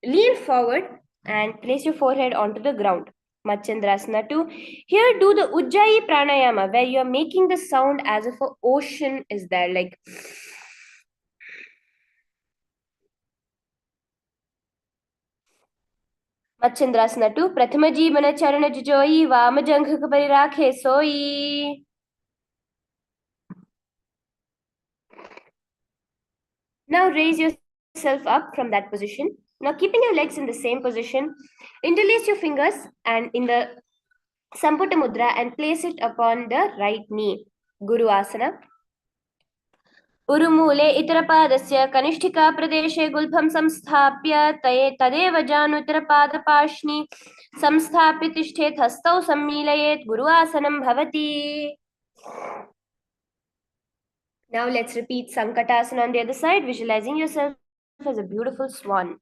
lean forward and place your forehead onto the ground. Machandrasana 2. Here do the Ujjayi Pranayama, where you are making the sound as if an ocean is there, like. Machandrasana 2. Prathama Jeevana Charana Jijoyi Vamajangha Parirake Soyi. Now raise yourself up from that position. Now keeping your legs in the same position, interlace your fingers and in the Samputa Mudra and place it upon the right knee. Guru Asana. उरुमूले इतरपादस्य कनिष्ठिका प्रदेशे गुल्फं संस्थाप्य तदेव जानुतरपादपार्ष्णि संस्थाप्य तिष्ठेत् हस्तौ सम्मीलयेत् गुरुआसनं भवति. Now let's repeat Sankatasana on the other side, visualizing yourself as a beautiful swan.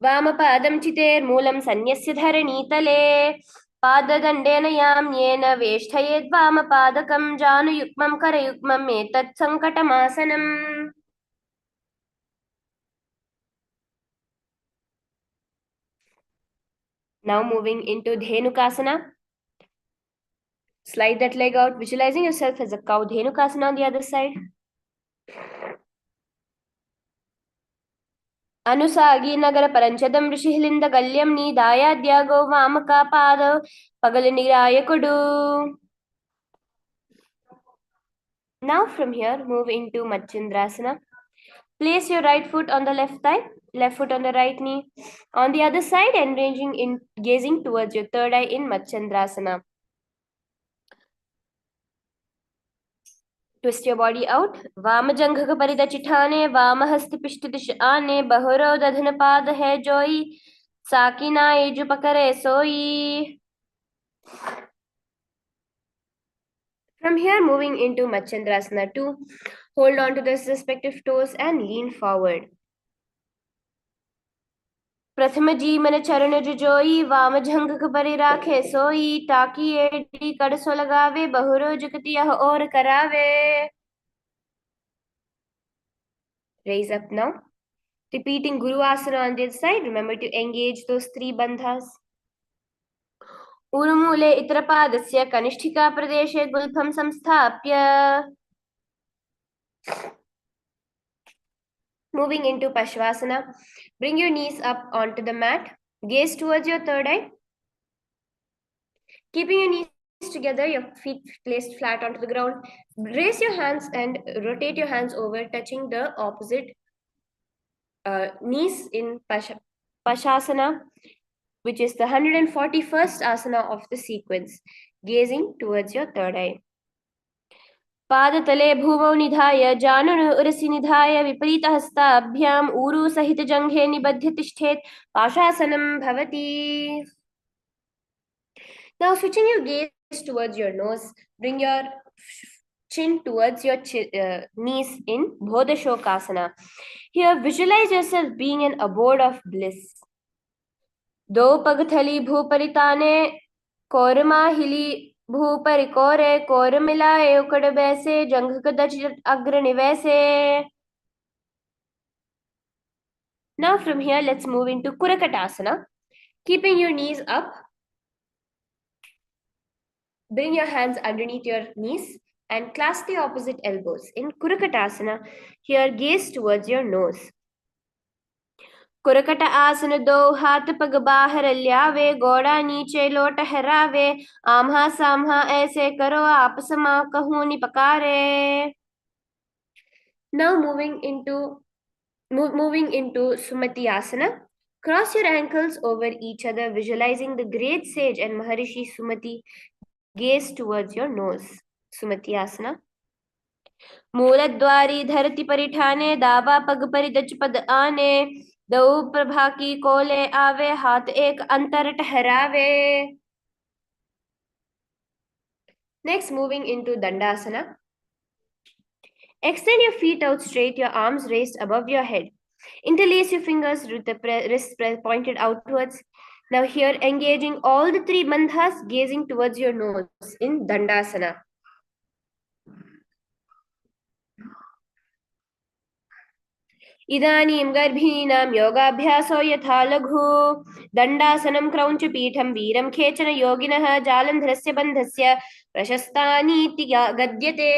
वामपादं चितेर्मूलं सन्यस्य धरणीतले पाददण्डेन याम्येन वेष्ठयेद् वामपादकं जानुयुग्मं करयुग्मम् एतत् सङ्कटमासनम्. Now moving into Dhenukasana. Slide that leg out, visualizing yourself as a cow. Dhenukasana on the other side. Anusagi nagara paranchadam rishihilinda galyam ni daya dyago vamaka pada pagaliniraya kudu. Now from here, move into Machandrasana. Place your right foot on the left thigh, left foot on the right knee. On the other side, gazing towards your third eye in Machandrasana. Twist your body out. Vamajangha paridachithane, Vamahasti pishtidish ane, Bahuro dadhanapad hai joy, Sakina ejupakare soi. From here, moving into Machandrasana 2, hold on to the respective toes and lean forward. प्रथम जी मन चरण जुजोई वामजंघ परि राखे सोई ताकि AD कड़सो लगावे बहुरो जुगति यह और करावे. Raise up now. Repeating Guru Asana on this side. Remember to engage those three bandhas. Urumule itrapadasya kanishthika pradeshe gulpham samsthapya. Moving into Pashvasana. Bring your knees up onto the mat. Gaze towards your third eye. Keeping your knees together, your feet placed flat onto the ground. Raise your hands and rotate your hands over, touching the opposite knees in Pashasana, which is the 141st asana of the sequence, gazing towards your third eye. पादतले भूमौ निधाय जानुनु उरसि निधाय विपरीतहस्ताभ्याम् ऊरु सहित जङ्घे निबध्य तिष्ठेत् पाशासनं भवति. Now switching your gaze towards your nose, bring your chin towards your knees in Bodhashokasana. Here visualize yourself being an abode of bliss. Do pagthali bhuparitane korma hili भूपरि कोरे core मिलाए उकड़ बैसे जंघ कदच अग्र निवैसे. Now from here, let's move into Kurakatasana. Keeping your knees up, bring your hands underneath your knees and clasp the opposite elbows. In Kurakatasana, here gaze towards your nose. कुरकट आसन दो हाथ पग बाहर ल्यावे गोड़ा नीचे लोट हरावे आम्हा साम्हा ऐसे करो आप समा कहूं निपकारे. Now moving into Sumati Asana. Cross your ankles over each other, visualizing the great sage and Maharishi Sumati. Gaze towards your nose. Sumati Asana. मूलद्वारी धरती परिठाने दावा पग परिदच पद आने दो प्रभा की कोले आवे हाथ एक अंतर ठहरावे. Next, moving into Dandasana. Extend your feet out straight, your arms raised above your head. Interlace your fingers with the wrists pointed outwards. Now here, engaging all the three bandhas, gazing towards your nose in Dandasana. इदानीं गर्भीणां योगाभ्यासो यथा लघु दण्डासनं क्रौञ्च पीठं वीरं खेचन योगिनः जालन्धरस्य बन्धस्य प्रशस्तानीति गद्यते.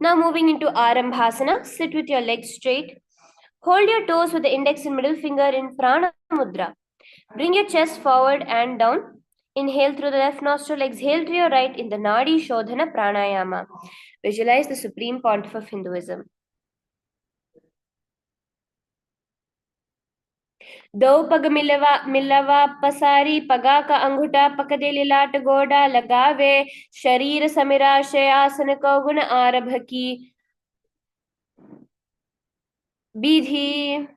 Now moving into Arambhasana, sit with your legs straight. Hold your toes with the index and middle finger in Prana Mudra. Bring your chest forward and down. Inhale through the left nostril, exhale to your right in the Nadi Shodhana Pranayama. Visualize the Supreme Pontiff of Hinduism. दो पग मिलवा पसारी पगा का अंगूठा पकदे लिलाट गोडा लगावे शरीर समिराशय आसन को गुण आरभ की विधि.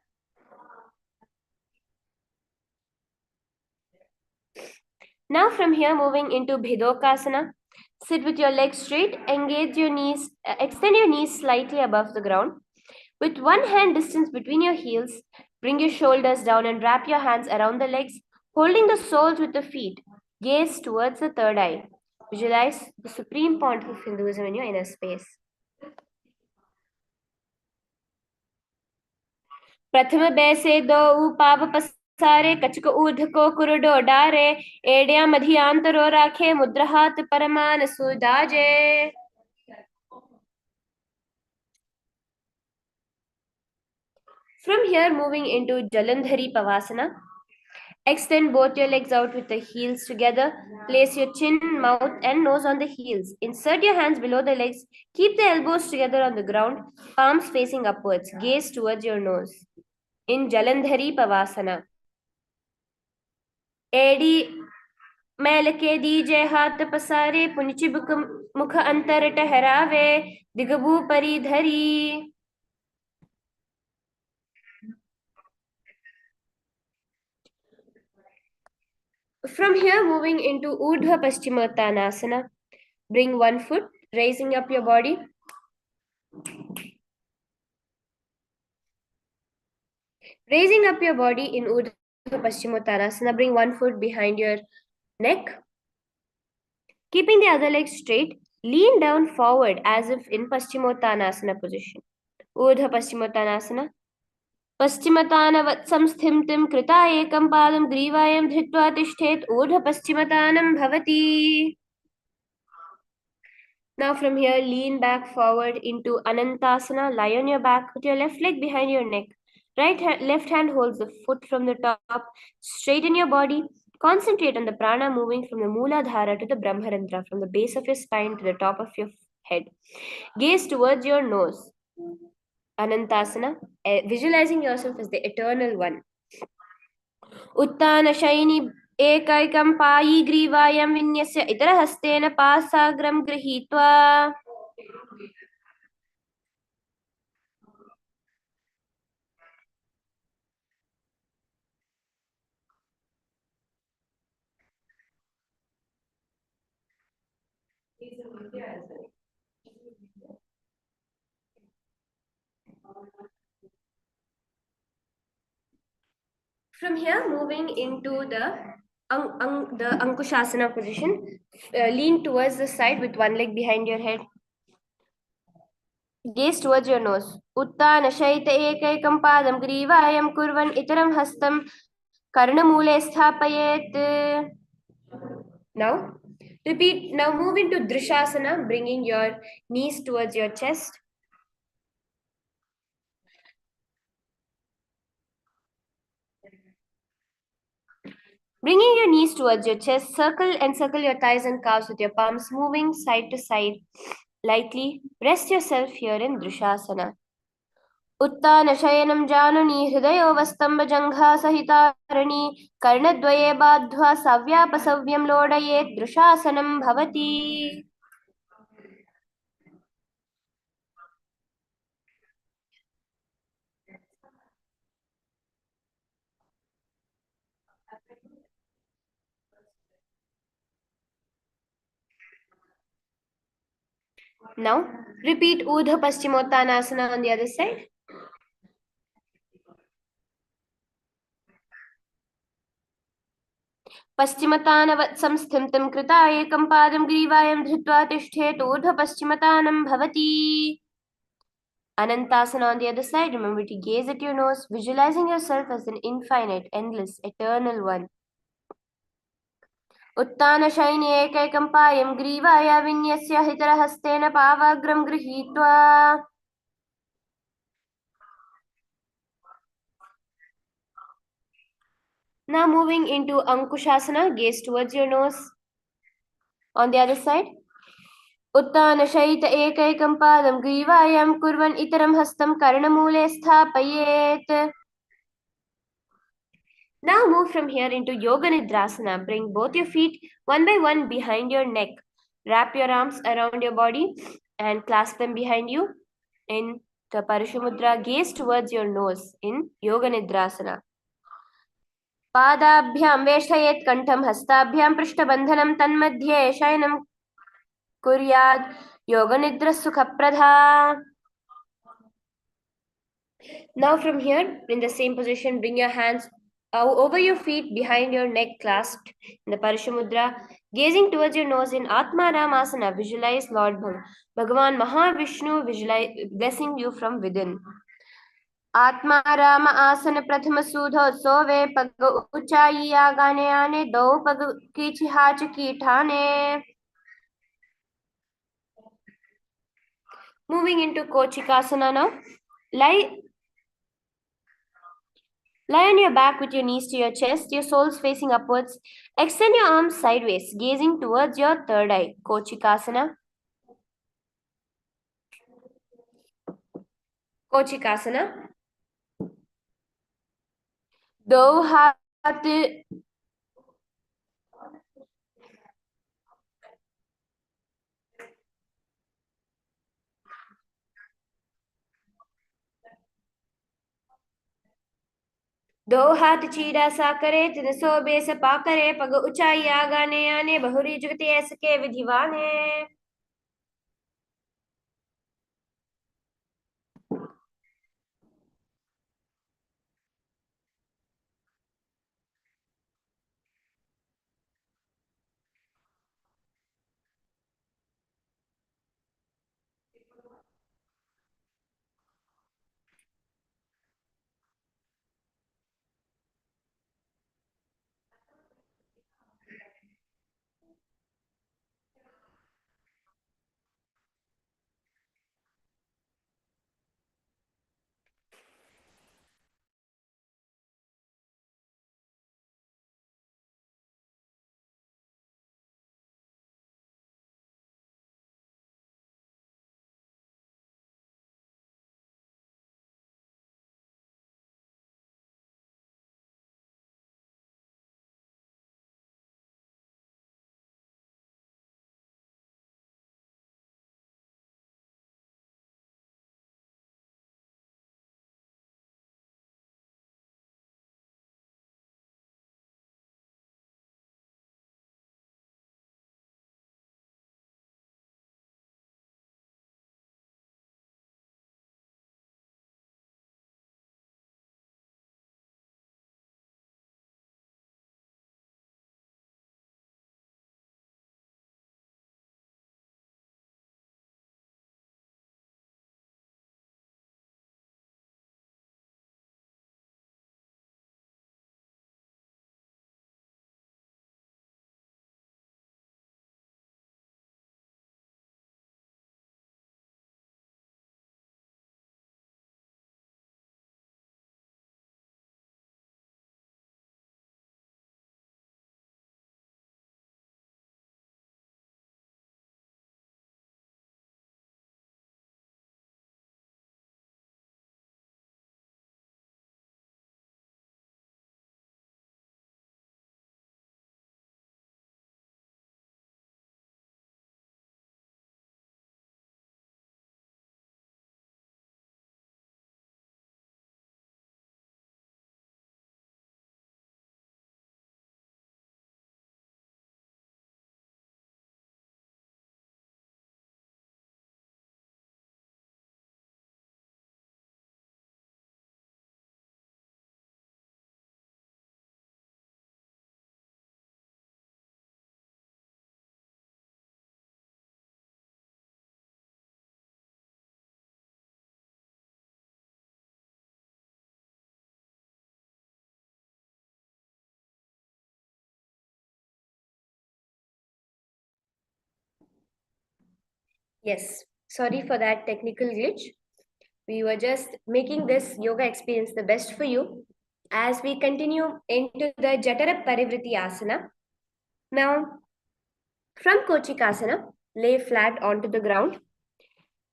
Now from here, moving into Bhidokasana. Sit with your legs straight, engage your knees, extend your knees slightly above the ground. With one hand distance between your heels, bring your shoulders down and wrap your hands around the legs, holding the soles with the feet. Gaze towards the third eye. Visualize the Supreme Pontiff of Hinduism in your inner space. प्रथम बैसे दो पाव पसारे कचक ऊर्ध को कुरुडो डारे एडिया मधियांतरो राखे मुद्रा हाथ Parman सुदाजे. From here, moving into Jalandhari Pavasana. Extend both your legs out with the heels together. Place your chin, mouth, and nose on the heels. Insert your hands below the legs. Keep the elbows together on the ground, palms facing upwards. Gaze towards your nose. In Jalandhari Pavasana. एडी मैल के दीजे हाथ पसारे पुंचिबुक मुख अंतर ठहरावे दिगबू परिधरी. From here, moving into Urdhva Paschimottanasana. Bring one foot, raising up your body. Raising up your body in Urdhva Paschimottanasana, bring one foot behind your neck. Keeping the other leg straight, lean down forward as if in Paschimottanasana position. Urdhva Paschimottanasana. पश्चिमतानवत् संस्थितं कृता एकं पादं ग्रीवायां धृत्वा तिष्ठेत् ऊर्ध्वपश्चिमतानं भवति. Now from here, lean back forward into Anantasana. Lie on your back with your left leg behind your neck. Left hand holds the foot from the top. Straighten your body. Concentrate on the prana moving from the Mooladhara to the Brahmarandra, from the base of your spine to the top of your head. Gaze towards your nose. Anantasana, visualizing yourself as the eternal one. Uttana shaini ekaikam payi grivayam vinyasya itara hastena pasagram grihitva. From here, moving into the Ankushasana position, lean towards the side with one leg behind your head. Gaze towards your nose. Uttan shaita ekaikam padam grivayam kurvan itaram hastam karnamule sthapayet. Now, repeat. Now move into Drishasana, bringing your knees towards your chest. Bringing your knees towards your chest, circle and circle your thighs and calves with your palms, moving side to side lightly. Rest yourself here in Drishasana. उत्तानशयनं जानुनी हृदयोऽवस्तम्भजङ्घासहितारणी कर्णद्वये बाध्वा सव्यापसव्यं लोडयेत् दृशासनं भवति. Now repeat Urdhva Paschimottanasana on the other side. पश्चिमतानवत्संस्थितं कृता एकं पादं ग्रीवायं धृत्वा तिष्ठेत् ऊर्ध्व पश्चिमतानं भवति. Anantasana on the other side. Remember to gaze at your nose, visualizing yourself as an infinite, endless, eternal one. उत्तानशयनि एकैकं पायं ग्रीवाय विन्यस्य हितरहस्तेन पावाग्रं गृहीत्वा. Now moving into Ankushasana, gaze towards your nose. On the other side. उत्तानशयित एकैकं पादं ग्रीवायां कुर्वन् इतरं हस्तं कर्णमूले स्थापयेत्. Now move from here into Yoga Nidrasana. Bring both your feet one by one behind your neck. Wrap your arms around your body and clasp them behind you in the Parashamudra. Gaze towards your nose in Yoga Nidrasana. पादाभ्यां वेष्टयेत् कण्ठं हस्ताभ्यां पृष्ठबन्धनं तन्मध्ये शयनं कुर्यात् योगनिद्रा सुखप्रदा. Now from here, in the same position, bring your hands over your feet behind your neck, clasped in the Parashamudra. Gazing towards your nose in Atma Ramasana, visualize Lord Bhagavan Mahavishnu blessing you from within. आत्मा राम आसन प्रथम सूधोत्सवे पग ऊंचाई आगाने आने दो पग की छिहाच की ठाने. Moving into Kochikasana now. Lie on your back with your knees to your chest, your soles facing upwards. Extend your arms sideways, gazing towards your third eye. Kochikasana. Kochikasana. दो हाथ दो हाथ चीरा सा करे तिन सो बेस पा करे पग ऊंचाई आगाने आने बहुरी जुगति ऐसके विधिवाने. Yes, sorry for that technical glitch. We were just making this yoga experience the best for you as we continue into the Jatara Parivriti Asana. Now, from Kochikasana, lay flat onto the ground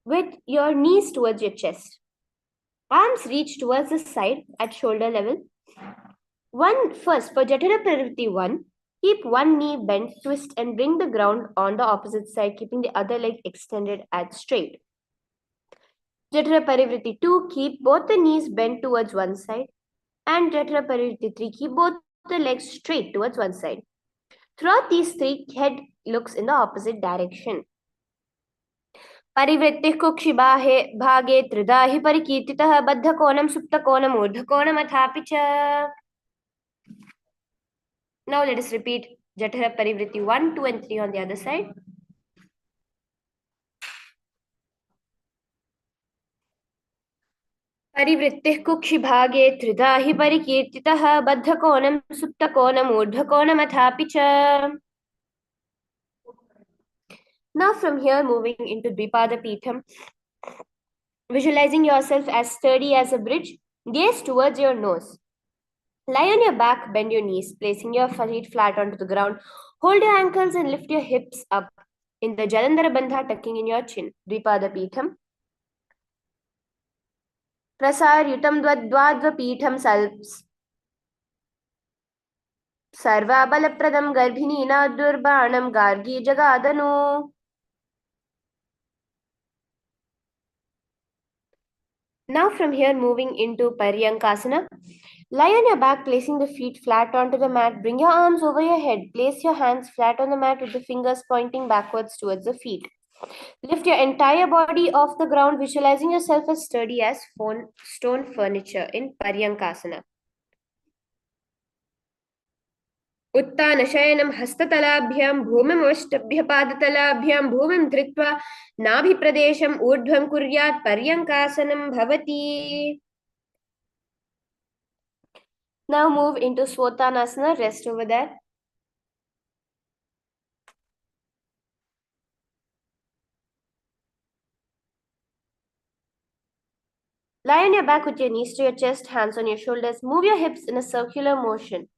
with your knees towards your chest. Arms reach towards the side at shoulder level. First, for Jatara Parivriti 1, keep one knee bent, twist, and bring the ground on the opposite side, keeping the other leg extended and straight. Jatara Parivriti 2, keep both the knees bent towards one side. And Jatara Parivriti 3, keep both the legs straight towards one side. Throughout these three, head looks in the opposite direction. परिवृत्तिः कुक्षिबाहे भागे त्रिधा हि परिकीर्तितः बद्धकोणं सुप्तकोणम् ऊर्ध्वकोणमथापि च. Now let us repeat Jatara Parivritti 1, 2 and 3 on the other side. परिवृत्तिः कुक्षिभागे त्रिधा हि परिकीर्तितः बद्धकोणं सुप्तकोणम् ऊर्ध्वकोणमथापि च. Now from here moving into Dvipada Pitham, visualizing yourself as sturdy as a bridge, gaze towards your nose. Lie on your back, bend your knees, placing your feet flat onto the ground. Hold your ankles and lift your hips up in the Jalandhara Bandha, tucking in your chin. Dvipada Pitham. Prasaryutam Dvadvapitham Sarvabalappradam Garbhinina Durbanam Gargi Jagadanu. Now from here moving into Paryankasana. Lie on your back, placing the feet flat onto the mat. Bring your arms over your head. Place your hands flat on the mat with the fingers pointing backwards towards the feet. Lift your entire body off the ground, visualizing yourself as sturdy as stone furniture in Paryankasana. उत्तानशयनं हस्ततलाभ्यां भूमिमवष्टभ्य पादतलाभ्यां भूमिं धृत्वा नाभिप्रदेशम् ऊर्ध्वं कुर्यात् पर्यङ्कासनं भवति. Now move into Swatanasana, rest over there. Lie on your back with your knees to your chest, hands on your shoulders. Move your hips in a circular motion.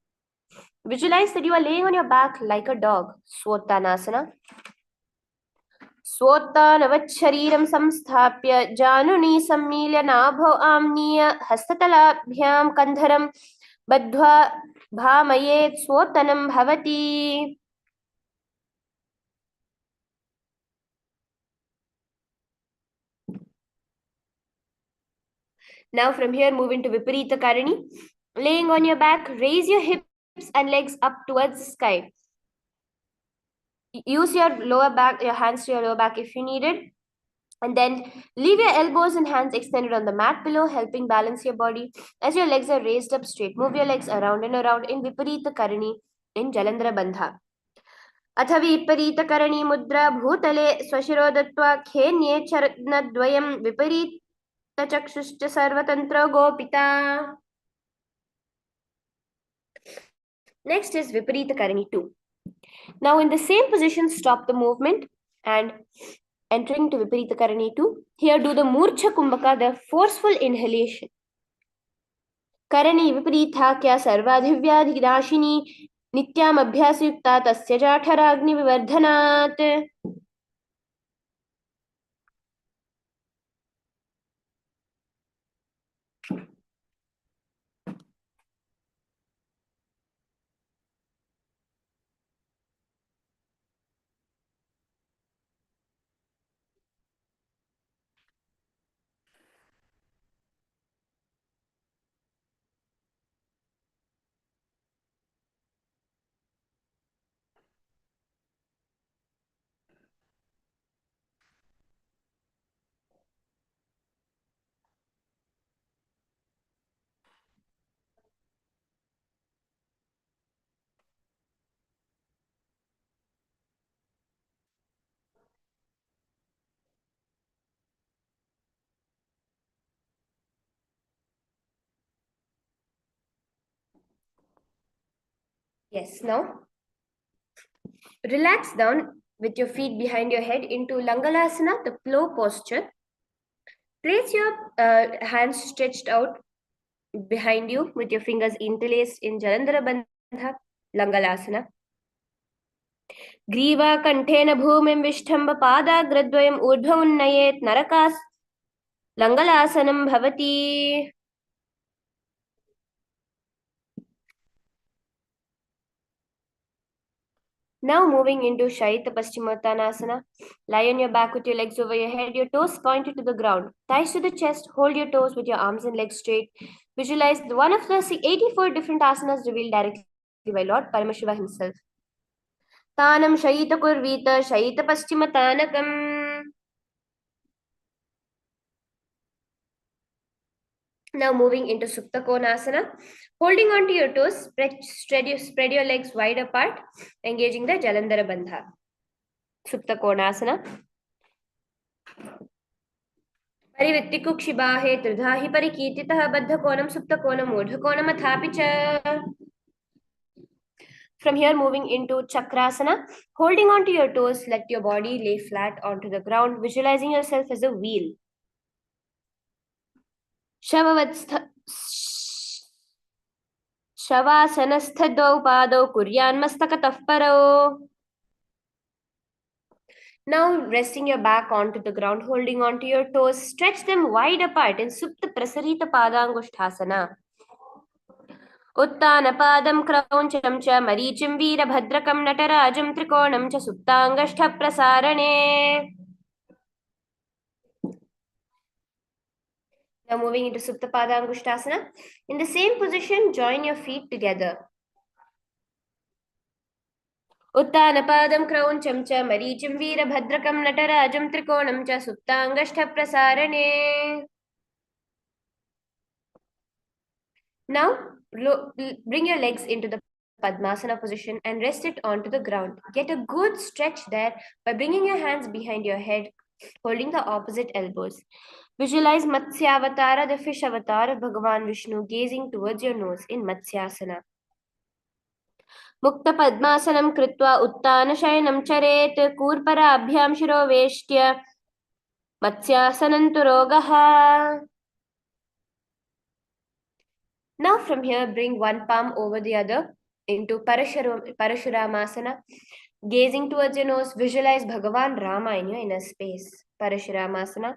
Visualize that you are laying on your back like a dog. Swatanasana. स्वोत्तानवच्छरीरं संस्थाप्य जानुनी सम्मील्य नाभौ आम्नीय हस्ततलाभ्यां कन्धरं बद्ध्वा भामयेत् स्वोत्तनं भवति. Now from here move into Viparita Karani. Laying on your back, raise your hips and legs up towards the sky. Use your lower back, your hands to your lower back if you need it. And then leave your elbows and hands extended on the mat below, helping balance your body. As your legs are raised up straight, move your legs around and around in Viparita Karani in Jalandhara Bandha. अथ विपरीतकरणी मुद्रा भूतले स्वशिरो दत्त्वा खेन्ये चरणद्वयं विपरीतचक्षुश्च सर्वतन्त्र गोपिता. Next is Viparita Karani 2. Now in the same position, stop the movement and entering to Viparita Karani 2. Here do the Murcha Kumbhaka, the forceful inhalation. Karani Viparita kya sarvadhivyadhidashini nityam abhyasayukta tasya jathara vivardhanat. Yes, now relax down with your feet behind your head into Langalasana, the plow posture. Place your hands stretched out behind you with your fingers interlaced in Jalandhara Bandha, Langalasana. Griva kanthena bhumim vishtamba padagradvayam urdhva unnayet narakas Langalasanam bhavati. Now moving into Shaita Paschimottanasana. Lie on your back with your legs over your head, your toes pointed to the ground. Thighs to the chest, hold your toes with your arms and legs straight. Visualize one of the 84 different asanas revealed directly by Lord Paramashiva himself. Tanam Shaita Kurvita Shaita Paschimottanakam. Now moving into Supta Konasana. Holding on to your toes, spread your legs wide apart, engaging the Jalandhara Bandha. Supta Konasana. परिवृत्तिकुक्षिबाहे त्रिधा हि परिकीर्तितः बद्धकोणं सुप्तकोणं ऊर्ध्वकोणमथापि च. From here moving into Chakrasana. Holding on to your toes, let your body lay flat onto the ground, visualizing yourself as a wheel. Shavasanasthadvau padau kuryan mastakatah parau. Now resting your back onto the ground, holding onto your toes, stretch them wide apart in Supta Prasarita Padangushthasana. उत्तानपादं क्रौञ्चं च मरीचिं वीरभद्रकं नटराजं त्रिकोणं च सुप्ताङ्गष्ठप्रसारणे. Now moving into Supta Padangushthasana. In the same position, join your feet together. उत्तानपादं क्रौञ्चं च मरीचिं वीरभद्रकं नटराजं त्रिकोणं च सुप्ताङ्गष्ठप्रसारणे. Now bring your legs into the Padmasana position and rest it onto the ground. Get a good stretch there by bringing your hands behind your head, holding the opposite elbows. Visualize Matsyavatara, the fish avatar of Bhagavan Vishnu, gazing towards your nose in Matsyasana. Mukta Padmasanam Kritva Uttana Shayanam Charet Kurpara Abhyam Shiro Veshtya Matsyasanam Turogaha. Now from here, bring one palm over the other into Parashuramasana. Gazing towards your nose, visualize Bhagavan Rama in your inner space. Parashuramasana.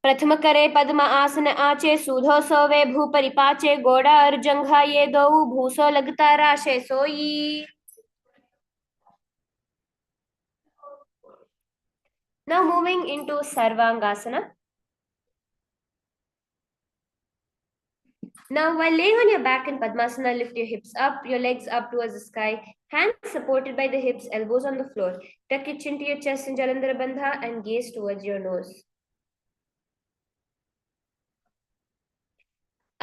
प्रथम करे पद्म आसन आचे सूधो सोवे भूपरि पाचे गोड़ा अर्जंघा ये दो भूसो लगता राशे सोई. Now moving into Sarvangasana. Now while laying on your back in Padmasana, lift your hips up, your legs up towards the sky, hands supported by the hips, elbows on the floor. Tuck your chin to your chest in Jalandhara Bandha and gaze towards your nose.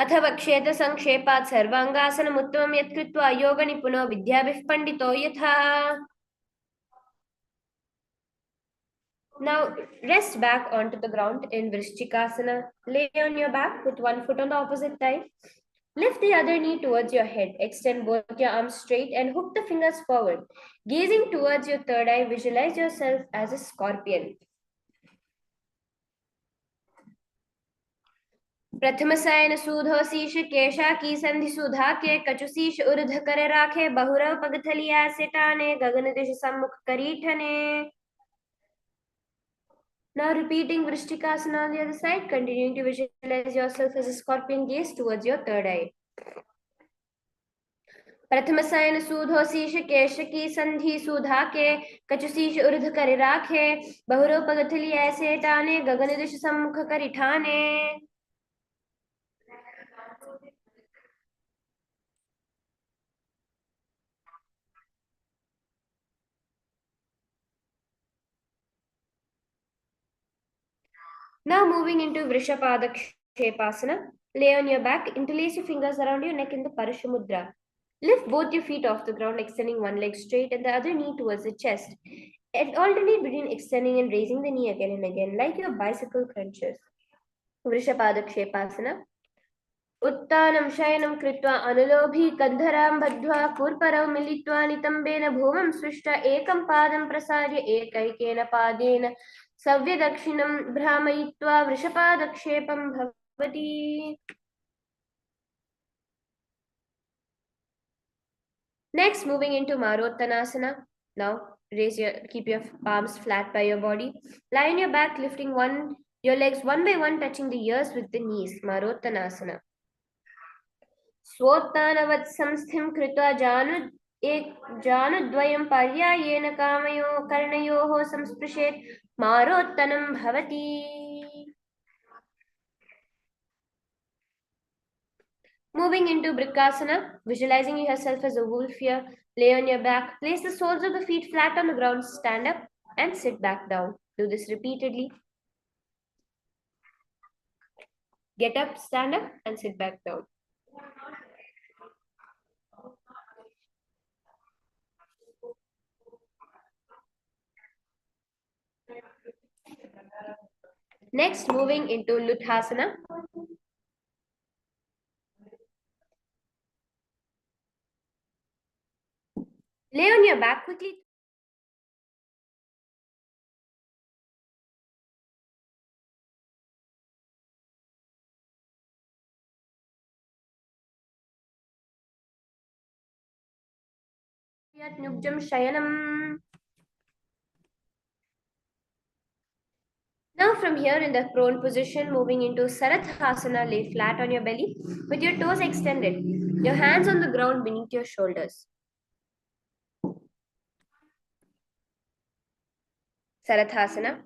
अथ वक्ष्येत संक्षेपात् सर्वांगासनमुत्तमं यत्कृत्वा योगनिपुनो विद्याभिः पंडितो यथा. Now rest back onto the ground in Vrishchikasana. Lay on your back with one foot on the opposite thigh. Lift the other knee towards your head. Extend both your arms straight and hook the fingers forward. Gazing towards your third eye, visualize yourself as a scorpion. प्रथम सायन सूधो शीश केशा की संधि सुधा के कचु शीश ऊर्ध कर राखे बहुरव पगथलिया सेटाने गगन दिश सम्मुख करीठने. Now repeating Vrishchikasana on the other side, continuing to visualize yourself as a scorpion, gaze towards your third eye. प्रथम सायन सूधो शीश केश की संधि सुधा के कचु शीश ऊर्ध कर राखे बहुरव पगथली ऐसे टाने गगन दिश सम्मुख करिठाने. Now moving into Vrishapadakshepasana. Lay on your back, interlace your fingers around your neck in the Parashamudra. Lift both your feet off the ground, extending one leg straight and the other knee towards the chest. And alternate between extending and raising the knee again and again, like your bicycle crunches. Vrishapadakshepasana. उत्तानं शयनं कृत्वा अनुलोभी कन्धरां बद्ध्वा कूर्परौ मिलित्वा नितम्बेन भूमं सृष्ट एकं पादं प्रसार्य एकैकेन पादेन सव्यदक्षिणं भ्रामयित्वा वृषपादक्षेपं भवति. Next, moving into Marottanasana. Now, keep your palms flat by your body. Lie on your back, lifting your legs one by one, touching the ears with the knees. Marottanasana. स्वोत्तानवत् संस्थिं कृत्वा जानुद्वयं पर्यायेन कर्णयोः संस्पृशेत् मारोत्तनं भवति. Moving into Brikkasana, visualizing yourself as a wolf here. Lay on your back, place the soles of the feet flat on the ground, stand up and sit back down. Do this repeatedly. Get up, stand up and sit back down. Next, moving into Luthasana. Lay on your back quickly. Shayanam. Now from here in the prone position, moving into Sarathasana, lay flat on your belly with your toes extended. Your hands on the ground beneath your shoulders. Sarathasana.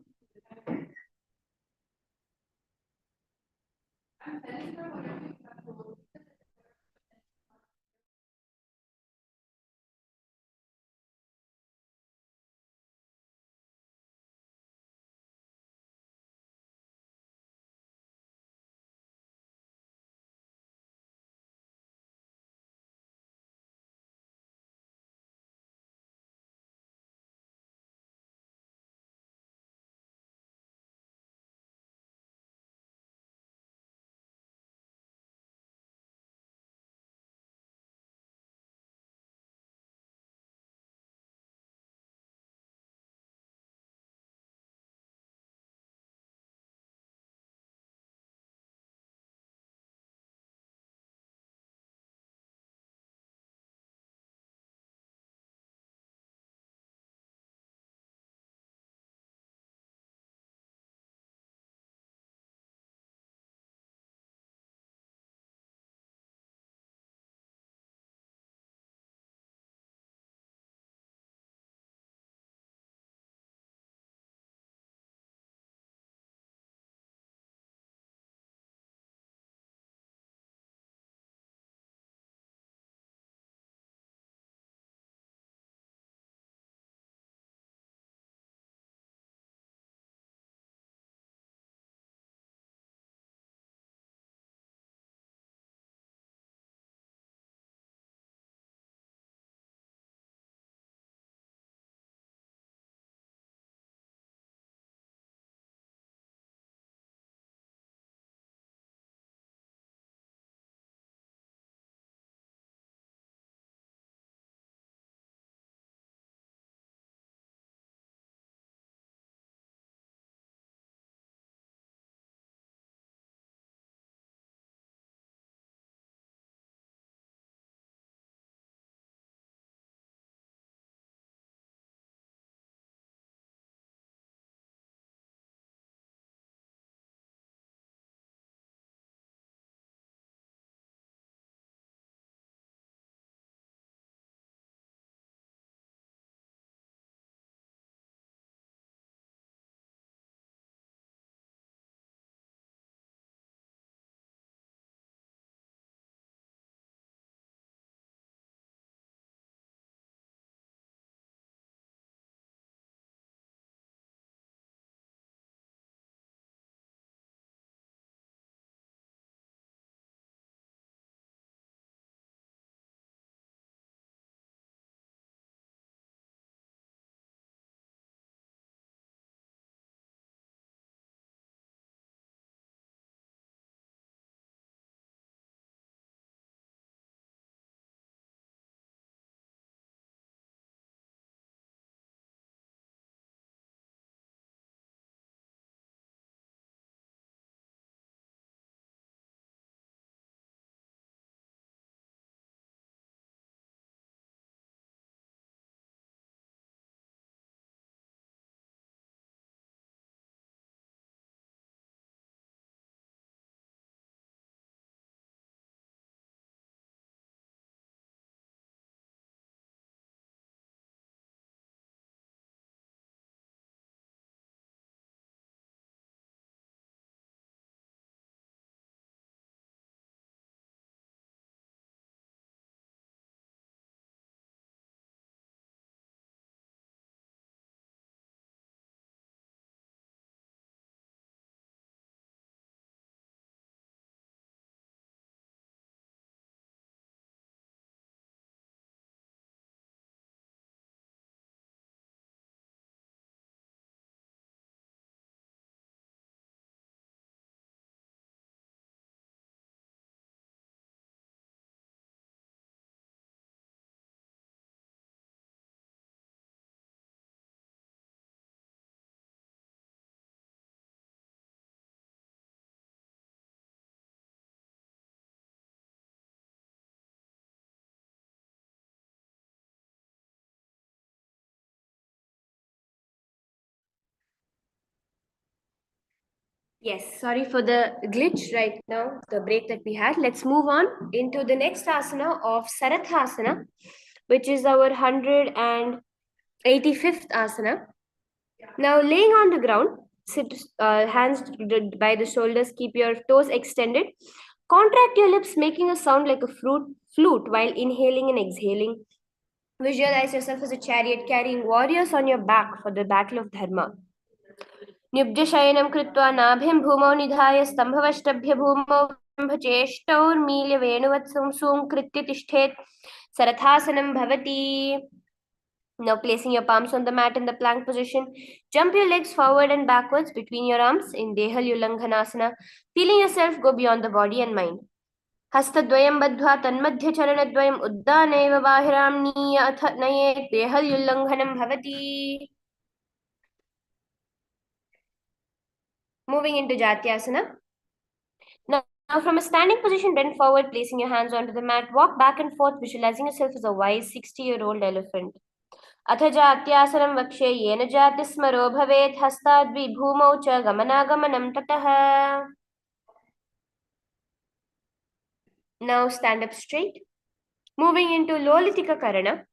Yes, sorry for the glitch right now, the break that we had. Let's move on into the next asana of Sarathasana, which is our 185th asana. Now, laying on the ground, sit hands by the shoulders, keep your toes extended. Contract your lips, making a sound like a flute while inhaling and exhaling. Visualize yourself as a chariot carrying warriors on your back for the battle of Dharma. न्युब्जशयनं कृत्वा नाभिं भूमौ निधाय स्तम्भवष्टभ्य भूमौ चेष्टौर्मील्य वेणुवत् सूंकृत्य तिष्ठेत् सरथासनं भवति. Now placing your palms on the mat in the plank position, jump your legs forward and backwards between your arms in Dehal Ulanghanasana, feeling yourself go beyond the body and mind. हस्तद्वयं बद्ध्वा तन्मध्ये चरणद्वयम् उद्दानैव बाहिरां नीय अथ नयेत् देहल् उल्लङ्घनं भवति. Moving into Jatyasana. Now, from a standing position, bend forward, placing your hands onto the mat. Walk back and forth, visualizing yourself as a wise 60-year-old elephant. अथ जात्यासनं वक्ष्ये येन जातिस्मरो भवेत् हस्ताद्विभूमौ च गमनागमनं ततः. Now stand up straight. Moving into Lolitika Karana.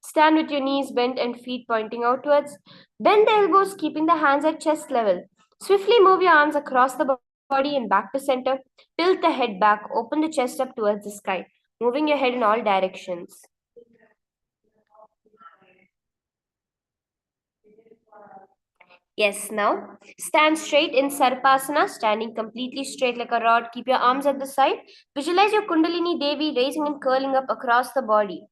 Stand with your knees bent and feet pointing outwards. Bend the elbows, keeping the hands at chest level. Swiftly move your arms across the body and back to center. Tilt the head back, open the chest up towards the sky, moving your head in all directions. Yes, now stand straight in Sarpasana, standing completely straight like a rod. Keep your arms at the side. Visualize your Kundalini Devi raising and curling up across the body.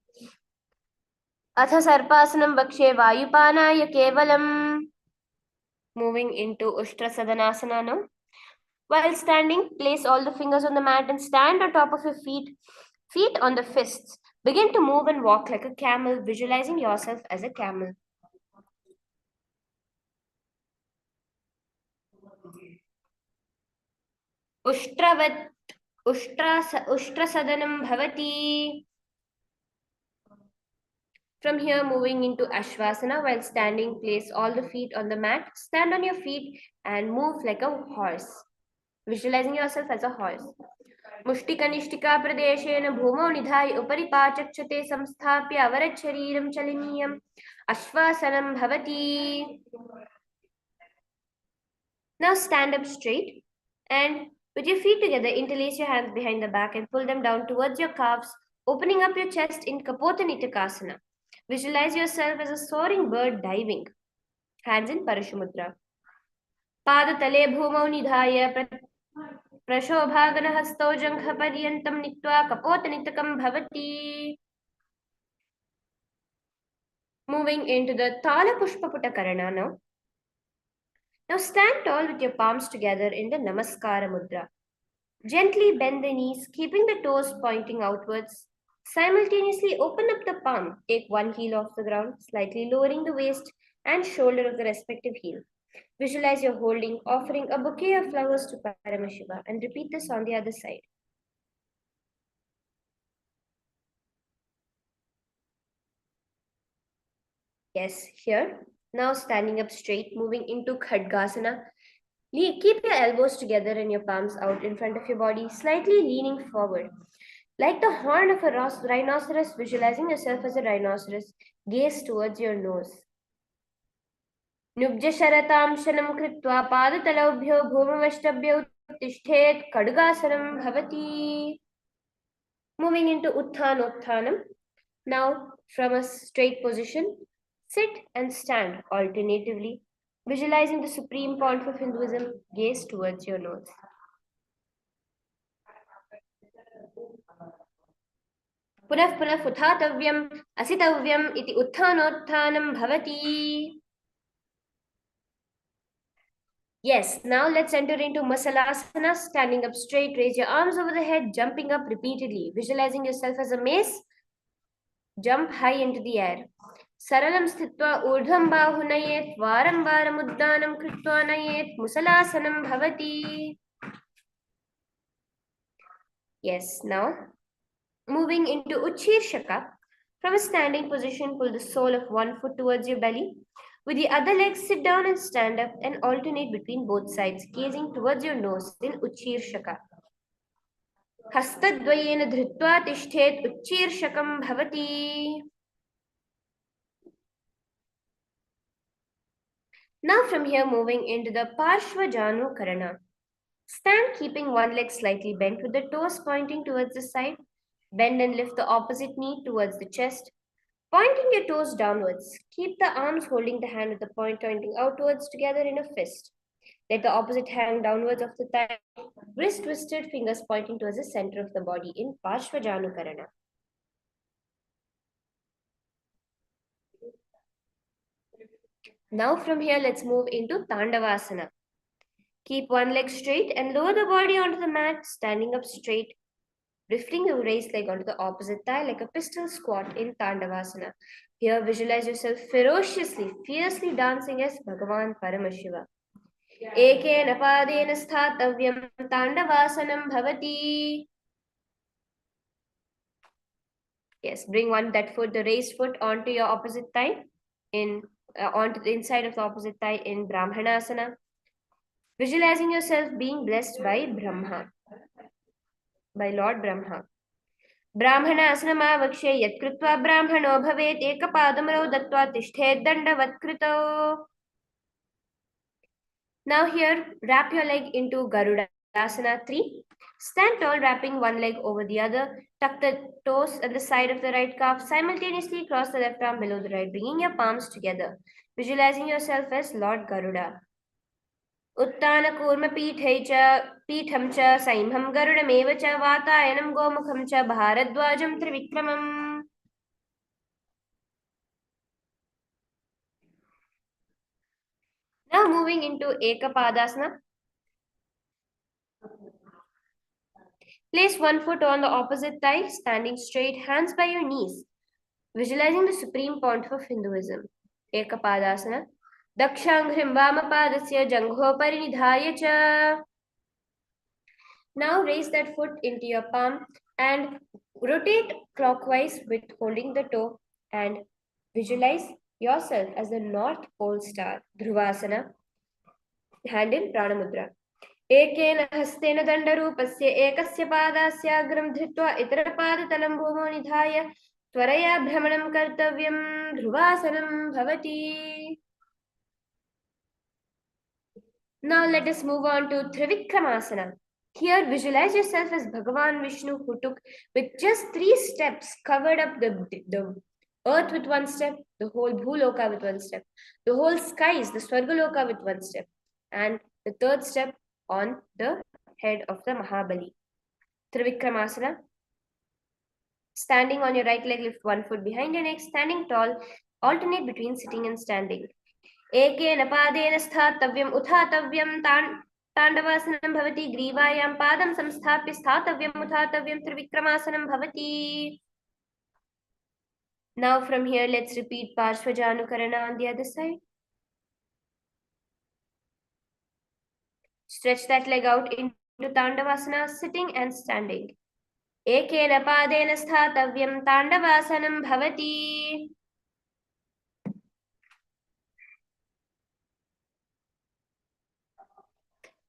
Atha Sarpasanam Vakshe Vayupanaya Kevalam. Moving into Ushtrasadanasana now. While standing, place all the fingers on the mat and stand on top of your feet on the fists. Begin to move and walk like a camel, visualizing yourself as a camel. Ushtrasadanam bhavati. From here, moving into Ashvasana. While standing, place all the feet on the mat. Stand on your feet and move like a horse, visualizing yourself as a horse. मुष्टिकनिष्ठिका प्रदेशेन भूमौ निधाय उपरि पाचक्षते संस्थाप्य अवरत् शरीरं चलनीयम् अश्वासनं भवति. Now stand up straight and with your feet together, interlace your hands behind the back and pull them down towards your calves, opening up your chest in Kapotanitakasana. Visualize yourself as a soaring bird diving. Hands in Parashumudra. पादतले भूमौ निधाय प्रशोभागनहस्तौ जङ्घपर्यन्तं नीत्वा कपोतनितकं भवति. Moving into the Tala Pushpaputa Karana now. Now stand tall with your palms together in the Namaskara Mudra. Gently bend the knees, keeping the toes pointing outwards. Simultaneously open up the palm. Take one heel off the ground, slightly lowering the waist and shoulder of the respective heel. Visualize you're holding, offering a bouquet of flowers to Paramashiva, and repeat this on the other side. Yes, here. Now standing up straight, moving into Khadgasana. Keep your elbows together and your palms out in front of your body, slightly leaning forward. Like the horn of a rhinoceros, visualizing yourself as a rhinoceros, gaze towards your nose. Nubjasharatam shanam kritva padatalabhyo bhumavashtabhyo tishtet kadgasanam bhavati. Moving into Uttanottanam. Now, from a straight position, sit and stand alternatively, visualizing the Supreme Pontiff of Hinduism, gaze towards your nose. Punaf punaf uthatavyam asitavyam iti uttanottanam bhavati. Yes, now let's enter into Masalasana, standing up straight, raise your arms over the head, jumping up repeatedly, visualizing yourself as a mace, jump high into the air. Saralam sthitva urdhvam bahu nayet, varam varam uddanam kritva nayet, Musalasanam bhavati. Yes, now moving into Uchirshaka. From a standing position, pull the sole of one foot towards your belly. With the other leg, sit down and stand up and alternate between both sides, gazing towards your nose in Uchirshaka. Hastadvayena dhritva tishthet Uchirshakam bhavati. Now from here, moving into the Parshvajanu Karana. Stand keeping one leg slightly bent with the toes pointing towards the side. Bend and lift the opposite knee towards the chest. Pointing your toes downwards. Keep the arms holding the hand with the point pointing outwards together in a fist. Let the opposite hang downwards of the thigh. Wrist twisted, fingers pointing towards the center of the body in Parshvajanu Karana. Now from here, let's move into Tandavasana. Keep one leg straight and lower the body onto the mat, standing up straight. Lifting your raised leg onto the opposite thigh like a pistol squat in Tandavasana. Here, visualize yourself ferociously, fiercely dancing as Bhagavan Paramashiva. Ekena padena sthathavyam Tandavasanam bhavati. Yes, bring that foot, the raised foot, onto your opposite thigh, onto the inside of the opposite thigh in Brahmanasana. Visualizing yourself being blessed by Brahma, by Lord Brahma. Brahmanasanamakshye yat kritva brahmano bhavet ekapadamaro dattva tishthet dandavat. Now here, wrap your leg into Garudasana 3. Stand tall, wrapping one leg over the other. Tuck the toes at the side of the right calf. Simultaneously cross the left arm below the right, bringing your palms together. Visualizing yourself as Lord Garuda. Uttana kurma pitham cha saimham garudameva cha vatayanam gomukham cha bharadwajam trivikramam. Now moving into Ekapadasana. Place one foot on the opposite thigh, standing straight, hands by your knees. Visualizing the Supreme Pontiff of Hinduism. Ekapadasana. Dakshangrim Vamapadasya Jangho Parinidhaya cha. Now raise that foot into your palm and rotate clockwise with holding the toe and visualize yourself as the North Pole Star. Dhruvasana. Hand in Pranamudra. एकेन हस्तेन दण्डरूपस्य एकस्य पादस्याग्रं धृत्वा इतरपादतलं भूमौ निधाय त्वरया भ्रमणं कर्तव्यं ध्रुवासनं भवति. Now let us move on to Trivikramasana. Here visualize yourself as Bhagavan Vishnu, who took with just 3 steps covered up the earth with 1 step, the whole Bhuloka with 1 step, the whole skies, the Swargaloka with 1 step, and the 3rd step on the head of the Mahabali. Trivikramasana. Standing on your right leg, lift one foot behind your neck, standing tall, alternate between sitting and standing. Ekena padena sthathavyam uthatavyam Tandavasanam bhavati grivayam padam samsthapya sthathavyam uthatavyam Trivikramasana bhavati. Now from here, let's repeat Parshvajanu Karana on the other side. Stretch that leg out into Tandavasana, sitting and standing. Ekena padena sthathavyam Tandavasanam bhavati.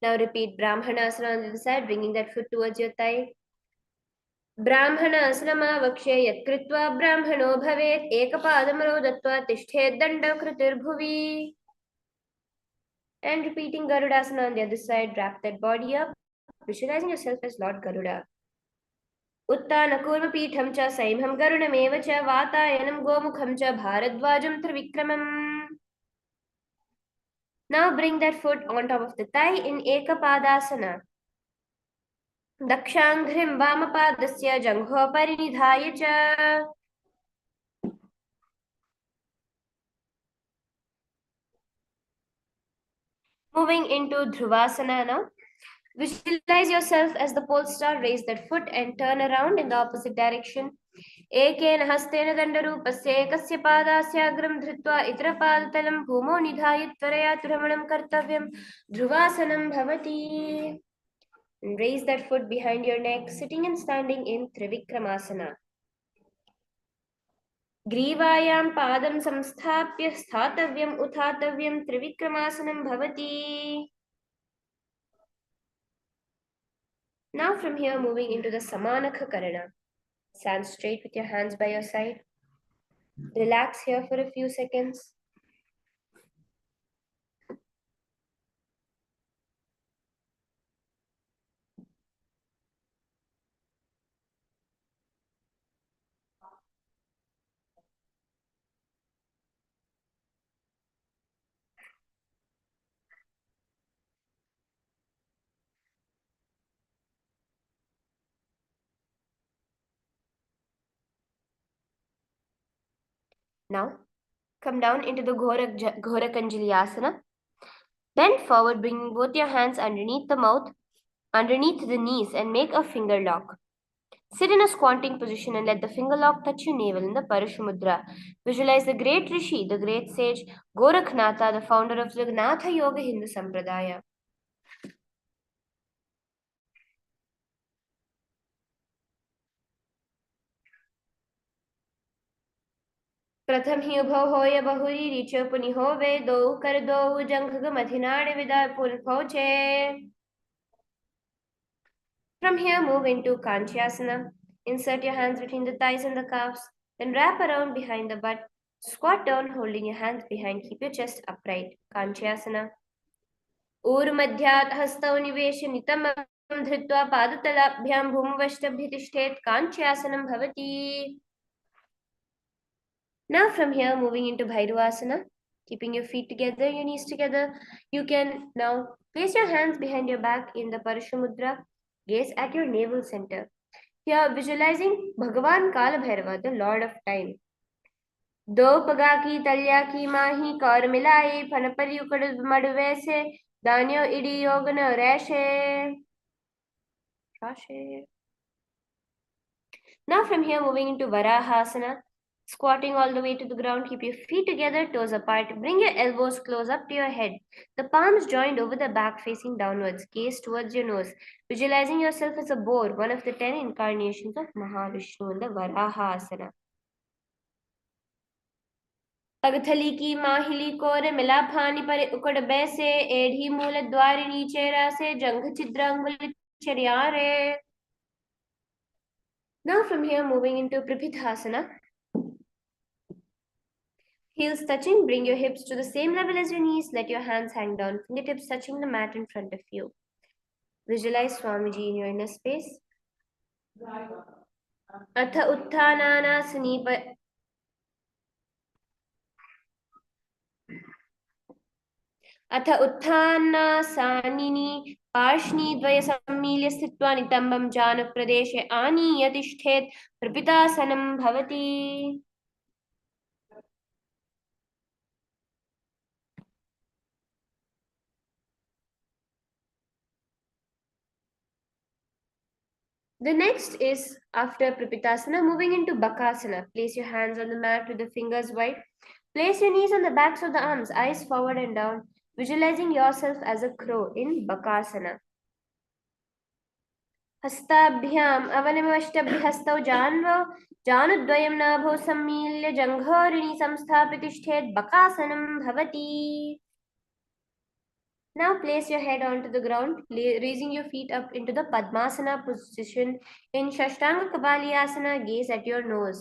Now repeat Brahmanasana on the other side, bringing that foot towards your thigh. Brahmanasanamakshye yat kritva brahmano bhavet ekapadamaro dattva tishthet dandakritir. And repeating Garudasana on the other side, wrap that body up, visualizing yourself as Lord Garuda. Uttana kurma pitham cha saimham garunameva cha vatayanam gomukham cha bharadwajam trivikramam. Now bring that foot on top of the thigh in Ekapadasana. Dakshangrim Vamapadasya Jangho Parinidhaya cha. Moving into Dhruvasana now. Visualize yourself as the pole star, raise that foot and turn around in the opposite direction. Ekena hastena dandarupasya ekasya padasyagram dhritva itarapadatam bhumo nidhaya tvaraya dhramanam kartavyam Dhruvasanam bhavati. And raise that foot behind your neck, sitting and standing in Trivikramasana. ग्रीवायां पादं संस्थाप्य स्थातव्यम् उत्थातव्यं त्रिविक्रमासनं भवति. Now from here moving into the Samanakha Karana. Stand straight with your hands by your side. Relax here for a few seconds. Now come down into the Ghorakanjali Asana. Bend forward, bringing both your hands underneath the mouth, underneath the knees, and make a finger lock. Sit in a squatting position and let the finger lock touch your navel in the Parashumudra. Visualize the great Rishi, the great sage, Gorakhnatha, the founder of the Natha Yoga Hindu Sampradaya. प्रथम ही उभव होय बहुरी रीचो पुनि होवे दो कर दो जंघ मथिनाड़ विदा पुन पहुंचे. From here, move into Kanchyasana. Insert your hands between the thighs and the calves. Then wrap around behind the butt. Squat down, holding your hands behind. Keep your chest upright. Kanchyasana. ऊर्मध्यात् हस्तौ निवेश्य नितम्बं धृत्वा पादतलाभ्यां भूमवष्टभ्य तिष्ठेत्. Kanchyasana bhavati. Now from here, moving into Bhairuvasana. Keeping your feet together, your knees together. You can now place your hands behind your back in the Parashamudra. Gaze at your navel center. Here, visualizing Bhagavan Kalabhairava, the Lord of Time. दो पगा की तलिया की माही कौर मिलाई फनपरी उकड़ मड़ वैसे दानियो ED योगन रैशे. Now from here, moving into Varahasana. Squatting all the way to the ground, keep your feet together, toes apart. Bring your elbows close up to your head. The palms joined over the back, facing downwards. Gaze towards your nose. Visualizing yourself as a boar, one of the 10 incarnations of Mahavishnu in the Varahasana. पगथली की माहिली core मिला फानी पर उकड़ बैसे एढ़ी मूल द्वारिणी चेरा से जंघ छिद्र अंगुल चरियारे. Now from here, moving into Pripithasana. Heels touching, bring your hips to the same level as your knees. Let your hands hang down, fingertips touching the mat in front of you. Visualize Swamiji in your inner space. Atha Uttananasani अथ उत्थानासानिनि पार्ष्णिद्वय सम्मील्य स्थित्वा नितम्बं जानप्रदेशे आनीय तिष्ठेत्. प्रपितासनं भवति. The next is after Prapitasana, moving into Bakasana. Place your hands on the mat with the fingers wide. Place your knees on the backs of the arms, eyes forward and down, visualizing yourself as a crow in Bakasana. हस्ताभ्याम् अवनमष्टभ्यस्तौ जानुद्वयं नाभौ सम्मील्य जङ्घोरिणि संस्थाप्य तिष्ठेत्. बकासनं भवति. Now place your head onto the ground, raising your feet up into the Padmasana position. In Shashtanga Kabaliyasana, gaze at your nose.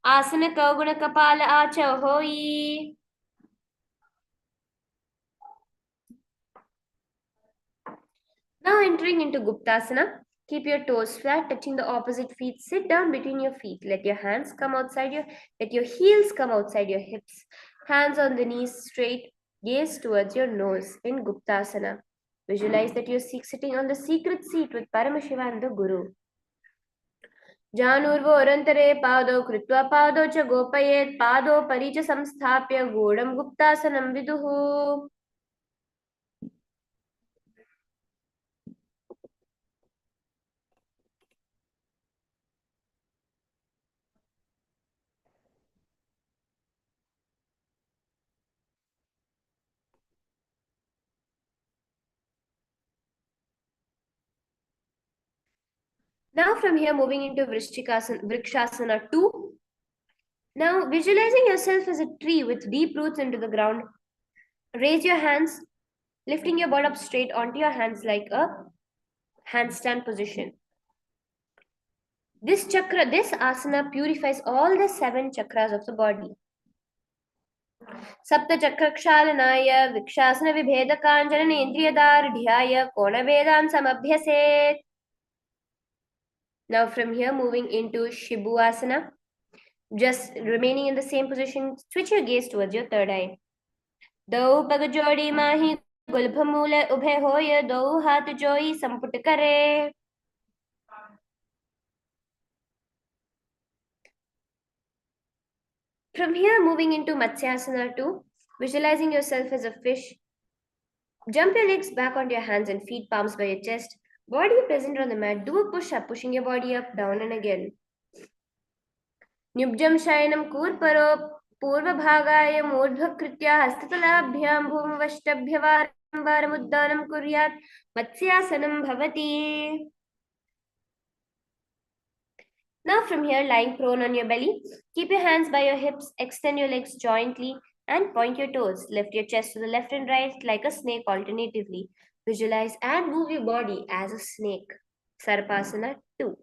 Asana Kauguna Kapala Acha Hoi. Now entering into Guptasana. Keep your toes flat, touching the opposite feet. Sit down between your feet. Let your hands come outside let your heels come outside your hips. Hands on the knees straight. Gaze towards your nose in Guptasana. Visualize that you're sitting on the secret seat with Paramashiva and the Guru. जानूर्वोरन्तरे पादौ कृत्वा पादौ च गोपयेत्. पादौ परि च संस्थाप्य गूढं गुप्तासनं विदुः. Now from here, moving into Vrikshasana 2. Now visualizing yourself as a tree with deep roots into the ground. Raise your hands, lifting your butt up straight onto your hands like a handstand position. This asana purifies all the 7 chakras of the body. सप्तचक्रक्षालनाय विक्षासन विभेदकाञ्जनेन्द्रियदार्ढ्याय कोणवेदान् समभ्यसेत्. Now from here, moving into Shibuasana. Just remaining in the same position, switch your gaze towards your third eye. दौ पग जोड़ी माही गुल्भ मूल उभय होय दौ हाथ जोई संपुट करे. From here, moving into Matsyasana 2, visualizing yourself as a fish. Jump your legs back onto your hands and feet, palms by your chest. Body present on the mat. Do a push-up, pushing your body up, down and again. Nyubjam shayanam kurparo पूर्वभागाय मूर्ध्वकृत्या हस्ततलाभ्यां भूमवष्टभ्यवारम्बारमुद्दानं कुर्यात् मत्स्यासनं भवति. Now from here, lying prone on your belly, keep your hands by your hips, extend your legs jointly and point your toes. Lift your chest to the left and right like a snake alternatively. Visualize and move your body as a snake. Sarpasana 2.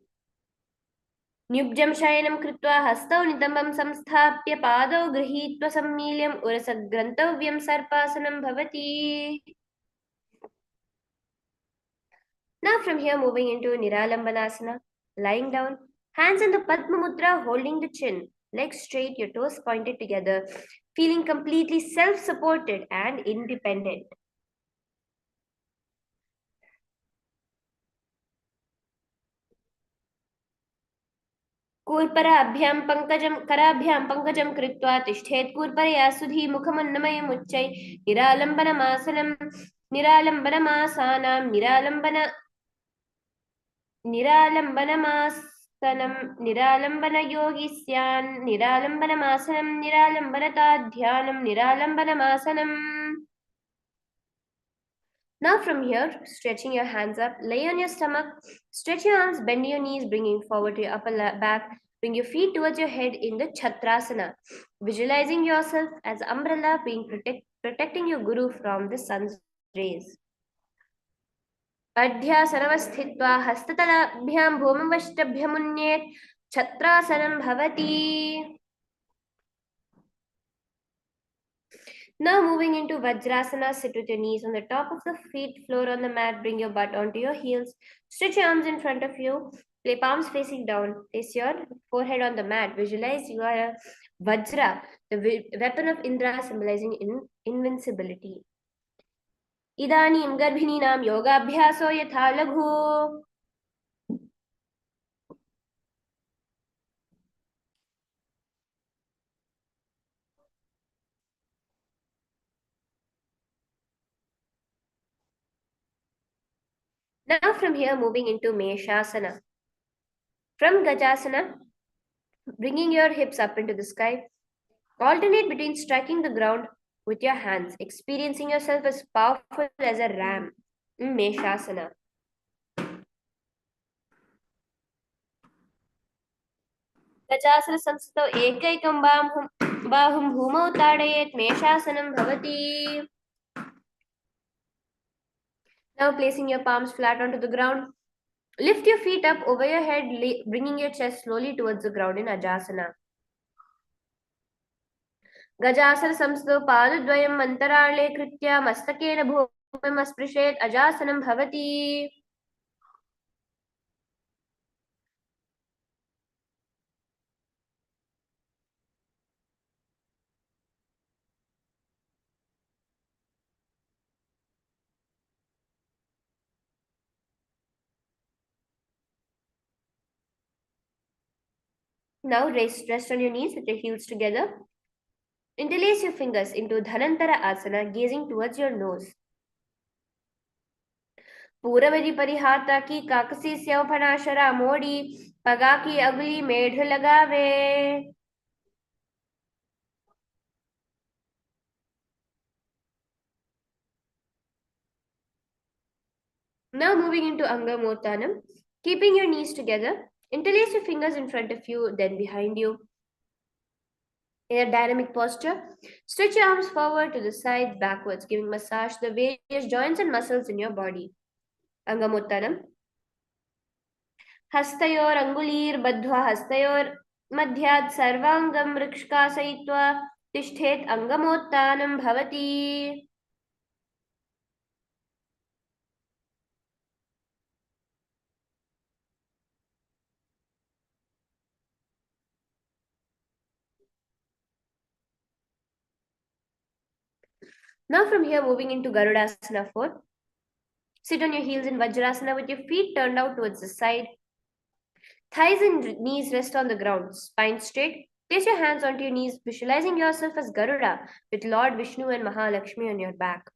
न्युब्जं शयनं कृत्वा हस्तौ नितम्बं संस्थाप्य पादौ गृहीत्वा सम्मील्यम् उरसग्रन्तव्यं सर्पासनं भवति. Now from here, moving into Niralambanasana, lying down, hands in the Padma Mudra, holding the chin, legs straight, your toes pointed together, feeling completely self-supported and independent. कूर्पराभ्यां पंकजं कृत्वा तिष्ठेत् कूर्परया सुधी मुखमुन्नमयमुच्चै निरालम्बनमासनं निरालम्बनयोगी स्यान् निरालम्बनमासनं निरालम्बनताध्यानं निरालम्बनमासनम्. Now from here, stretching your hands up, lay on your stomach, stretch your arms, bend your knees, bringing forward to your upper back, bring your feet towards your head in the Chatrasana, visualizing yourself as umbrella being protecting your guru from the sun's rays. अध्यासनवस्थित्वा हस्ततलाभ्यां भूमवष्टभ्यमुन्येत् छत्रासनं भवति. Now moving into Vajrasana, sit with your knees on the top of the feet, floor on the mat, bring your butt onto your heels, stretch your arms in front of you, play palms facing down, place your forehead on the mat, visualize you are a Vajra, the weapon of Indra symbolizing invincibility. Idanim garbhininam yogabhyaso yatha laghu. Now from here, moving into Meshasana. From Gajasana, bringing your hips up into the sky, alternate between striking the ground with your hands, experiencing yourself as powerful as a ram in Meshasana. Gajasana samstho ekaikam bahum bhumau tadayet Meshasanam bhavati. Now placing your palms flat onto the ground, lift your feet up over your head, bringing your chest slowly towards the ground in Ajasana. गजासन संस्थो पादद्वयम् अन्तराळे कृत्या मस्तकेन भूमिम् अस्पृशेत् अजासनं भवति. Now rest on your knees with your heels together. Interlace your fingers into Dhanantara Asana, gazing towards your nose. पूरवरी परिहाता की काकसी स्यव फणाशरा मोड़ी पगा की अगली मेढ़ लगावे. Now moving into Angamurtanam, Keeping your knees together, interlace your fingers in front of you, then behind you. In a dynamic posture, stretch your arms forward to the side, backwards, giving massage to the various joints and muscles in your body. Angamuttanam. हस्तयोर अंगुलीर्बद्ध्वा हस्तयोर मध्यात् सर्वांगं वृक्षकासयित्वा तिष्ठेत् अंगमोत्तानं भवति. Now from here, moving into Garudasana 4. Sit on your heels in Vajrasana with your feet turned out towards the side. Thighs and knees rest on the ground, spine straight. Place your hands onto your knees, visualizing yourself as Garuda with Lord Vishnu and Mahalakshmi on your back.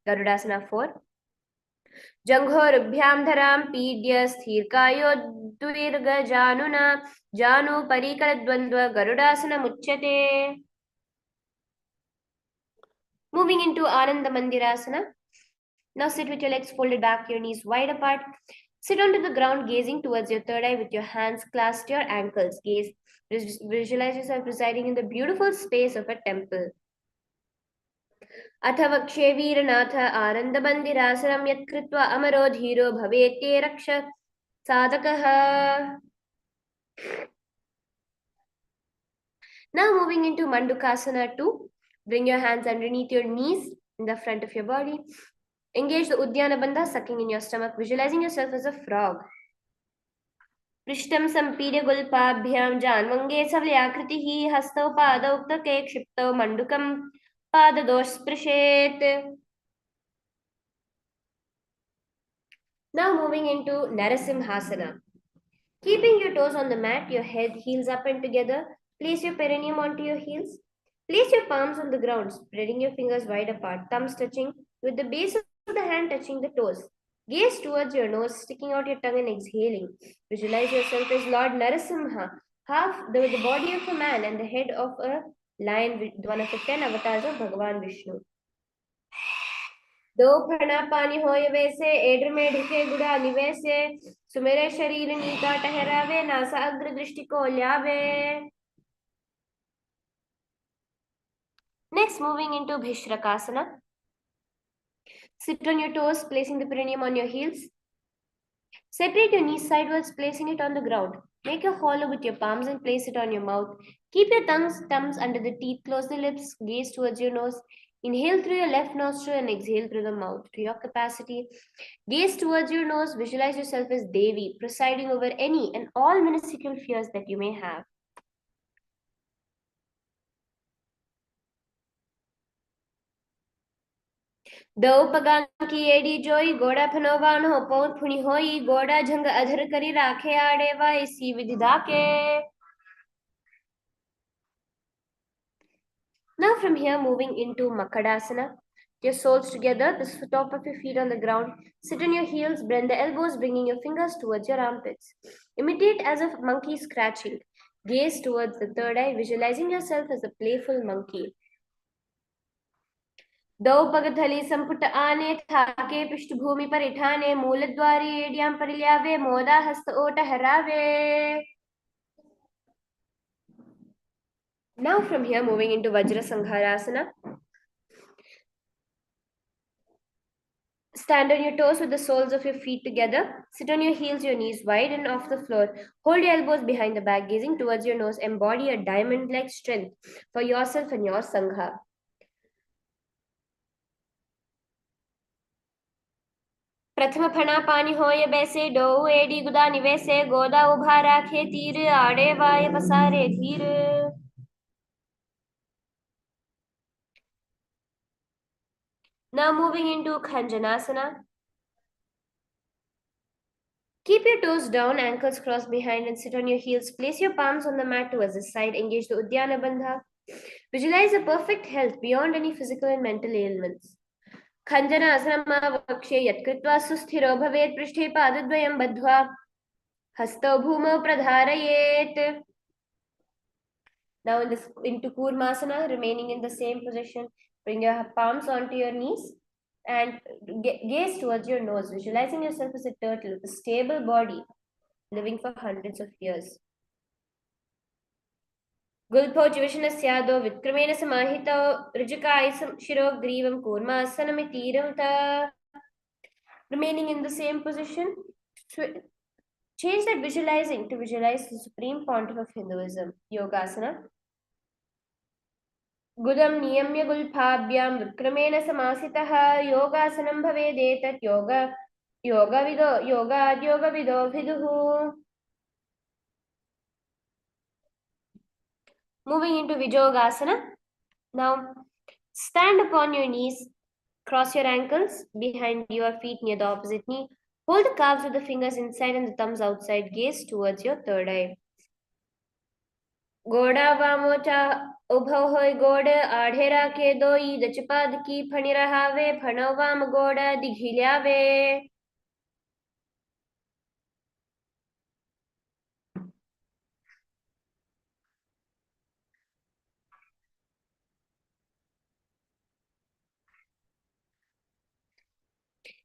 Garudasana 4. जंघोरुभ्यां धरां पीड्य स्थिरकायो द्विर्गजानुना जानु परिकरद्वन्द्व गरुडासनमुच्यते. Moving into Ananda Mandirasana. Now sit with your legs folded back, your knees wide apart. Sit onto the ground, gazing towards your third eye with your hands clasped to your ankles. Visualize yourself residing in the beautiful space of a temple. अथ वक्षे वीरनाथ आनन्दमन्दिरासनं यत्कृत्वा अमरो धीरो भवेत्ते रक्ष साधकः. Now moving into Mandukasana 2. Bring your hands underneath your knees in the front of your body. Engage the Uddiyana Bandha, sucking in your stomach, visualizing yourself as a frog. पृष्ठं सम्पीड्य गुल्पाभ्यां जान्वङ्गे सवल्याकृतिः हस्तौ पादौ उक्तके क्षिप्तौ मण्डुकं पाददोस्पृशेत्. Now moving into Narasimhasana. Keeping your toes on the mat, your head heels up and together. Place your perineum onto your heels. Place your palms on the ground, spreading your fingers wide apart, thumbs touching, with the base of the hand touching the toes. Gaze towards your nose, sticking out your tongue and exhaling. Visualize yourself as Lord Narasimha, half the body of a man and the head of a lion, one of the 10 avatars of Bhagavan Vishnu. दो फणा पानी होय वैसे एड्र में ढके गुड़ा निवैसे सुमेरे शरीर नीका ठहरावे NASA अग्र दृष्टि को ल्यावे. Next, moving into Bhishrakasana. Sit on your toes, placing the perineum on your heels. Separate your knees sideways, placing it on the ground. Make a hollow with your palms and place it on your mouth. Keep your thumbs under the teeth, close the lips, gaze towards your nose. Inhale through your left nostril and exhale through the mouth to your capacity. Gaze towards your nose, visualize yourself as Devi, presiding over any and all minuscule fears that you may have. दो पगान की AD जोई गोड़ा फनोवान हो पौन फुनी होई गोड़ा झंग अधर करी राखे आड़े वा इसी विधिदा के. Now from here, moving into Makadasana. Your soles together, the top of your feet on the ground. Sit on your heels, bend the elbows, bringing your fingers towards your armpits. Imitate as a monkey scratching. Gaze towards the third eye, visualizing yourself as a playful monkey. दो पगथली संपुट आने थाके पृष्ठभूमि पर इठाने मूलद्वारी एडियां परिल्यावे मोदा हस्त ओट हरावे. Now from here, moving into Vajra Sangharasana. Stand on your toes with the soles of your feet together. Sit on your heels, your knees wide and off the floor. Hold your elbows behind the back, gazing towards your nose. Embody a diamond-like strength for yourself and your Sangha. प्रथम फणा पानी होय बैसे dough AD गुदा निवैसे गोदा उभा राखे तीर आड़े वाय पसारे धीर. Now moving into Khanjanasana. Keep your toes down, ankles crossed behind and sit on your heels. Place your palms on the mat towards the side. Engage the Uddiyana Bandha. Visualize a perfect health beyond any physical and mental ailments. Khanjanasana vakshe yatkritva susthiro bhavet prishte padadvayam badhva hasto bhumau pradharayet. Now into Kurmasana, remaining in the same position. Bring your palms onto your knees and gaze towards your nose, visualizing yourself as a turtle with a stable body. living for hundreds of years. Gulpo Jivishanasya Vitkramen Samahito Rijakai Shirogrivam Kurma remaining in the same position. Change that visualizing to visualize the Supreme Pontiff of Hinduism, Yogasana. Gudam Niyamya Gulpabhyam Vikramena Samasitaha Yogasanam Bhavedetat Yoga Yoga Viduhu. Moving into Vijogasana. Now stand upon your knees, cross your ankles behind your feet near the opposite knee. Hold the calves with the fingers inside and the thumbs outside. Gaze towards your third eye. गोड़ा वामोचा उभौ होय गोड़ आढ़ेरा के दोई दचपाद की फणि रहावे फणो वाम गोड़ दिघिल्यावे.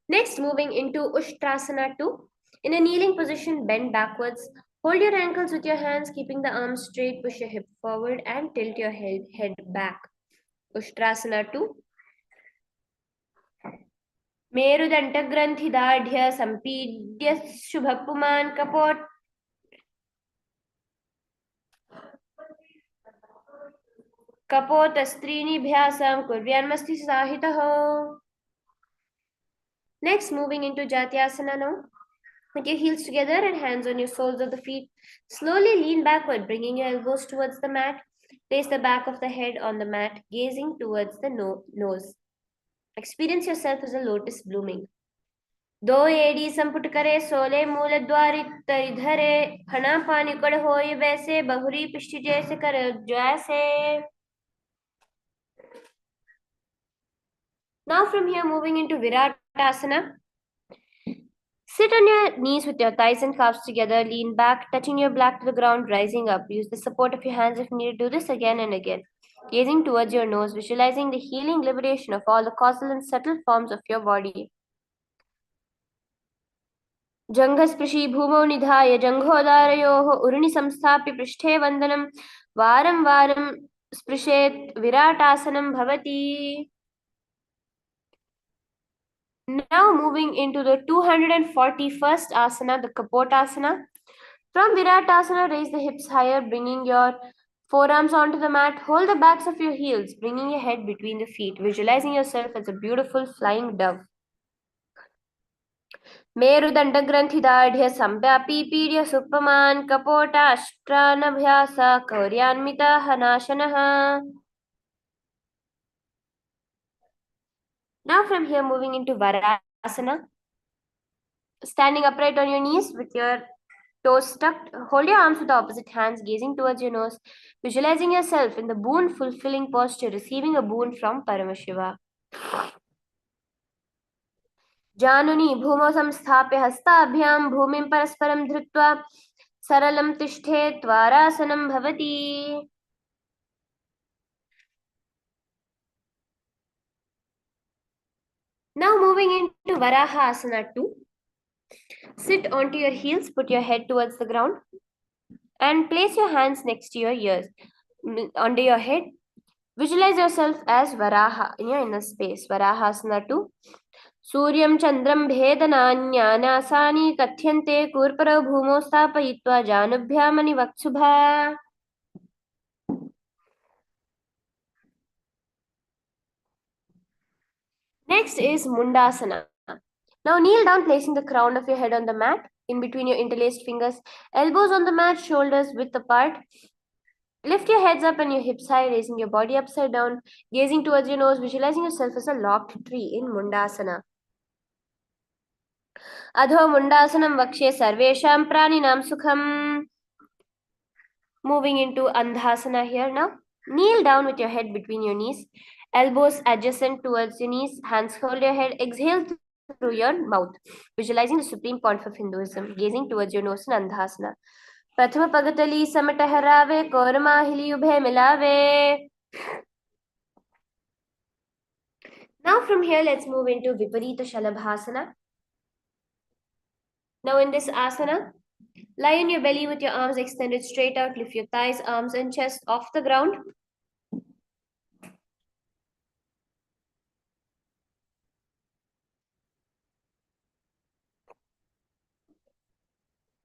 Next, moving into Ushtrasana 2. In a kneeling position, bend backwards. Hold your ankles with your hands, keeping the arms straight. Push your hip forward and tilt your head back. Ushtrasana 2. मेरुदण्डग्रन्थिदाढ्य सम्पीड्य शुभपुमान् कपोतस्त्रीणिभ्यासं कुर्यान्मस्ति साहितः. Next, moving into Jatyasana now. With your heels together and hands on your soles of the feet. Slowly lean backward, bringing your elbows towards the mat. Place the back of the head on the mat, gazing towards the nose. Experience yourself as a lotus blooming. दो AD संपुट करे सोले मूल द्वारित इधरे फणा पानी कड़ होय वैसे बहुरी पिष्टि जैसे कर जैसे. Now from here, moving into Viratasana. Sit on your knees with your thighs and calves together. Lean back, touching your back to the ground, rising up. Use the support of your hands if needed. Do this again and again. Gazing towards your nose, visualizing the healing liberation of all the causal and subtle forms of your body. जङ्घस्पृशी भूमौ निधाय जङ्घोदारयोः उरुणि संस्थाप्य पृष्ठे वन्दनं वारं वारं स्पृशेत् विराटासनं भवति. Now moving into the 241st asana, the Kapotasana. From Viratasana, raise the hips higher, bringing your forearms onto the mat. Hold the backs of your heels, bringing your head between the feet, visualizing yourself as a beautiful flying dove. मेरुदण्डग्रन्थिदाढ्य सम्व्यापीपीड्य सुप्पमान् कपोटाष्ट्रानभ्यास कौर्यान्वितः नाशनः. Now from here, moving into Varasana. Standing upright on your knees with your toes tucked. Hold your arms with the opposite hands, gazing towards your nose, visualizing yourself in the boon-fulfilling posture, receiving a boon from Paramashiva. Januni bhumo samsthapya hastabhyam bhumim parasparam dhritva saralam tishthet varasanam bhavati. Now moving into Varaha Asana 2. Sit onto your heels, put your head towards the ground and place your hands next to your ears. Under your head, visualize yourself as Varaha in your inner space. Varaha Asana 2. सूर्यं चन्द्रं भेदनान्यानासानि कथ्यन्ते कूर्परौ भूमौ स्थापयित्वा जानुभ्यामनिवक्षुभा. Next is Mundasana. Now kneel down, placing the crown of your head on the mat, in between your interlaced fingers, elbows on the mat, shoulders width apart. Lift your heads up and your hips high, raising your body upside down, gazing towards your nose, visualizing yourself as a locked tree in Mundasana. Adho Mundasanam Vakshe Sarvesham Praninam Sukham. Moving into Andhasana here now. Kneel down with your head between your knees, elbows adjacent towards your knees, hands hold your head, exhale through your mouth, visualizing the Supreme Pontiff of Hinduism, gazing towards your nose in Andhasana. Prathama Pagatali Samataharave Kormahili Ubhe Milave. Now from here, let's move into Viparita Shalabhasana. Now in this asana, Lie on your belly with your arms extended straight out. Lift your thighs, arms, and chest off the ground.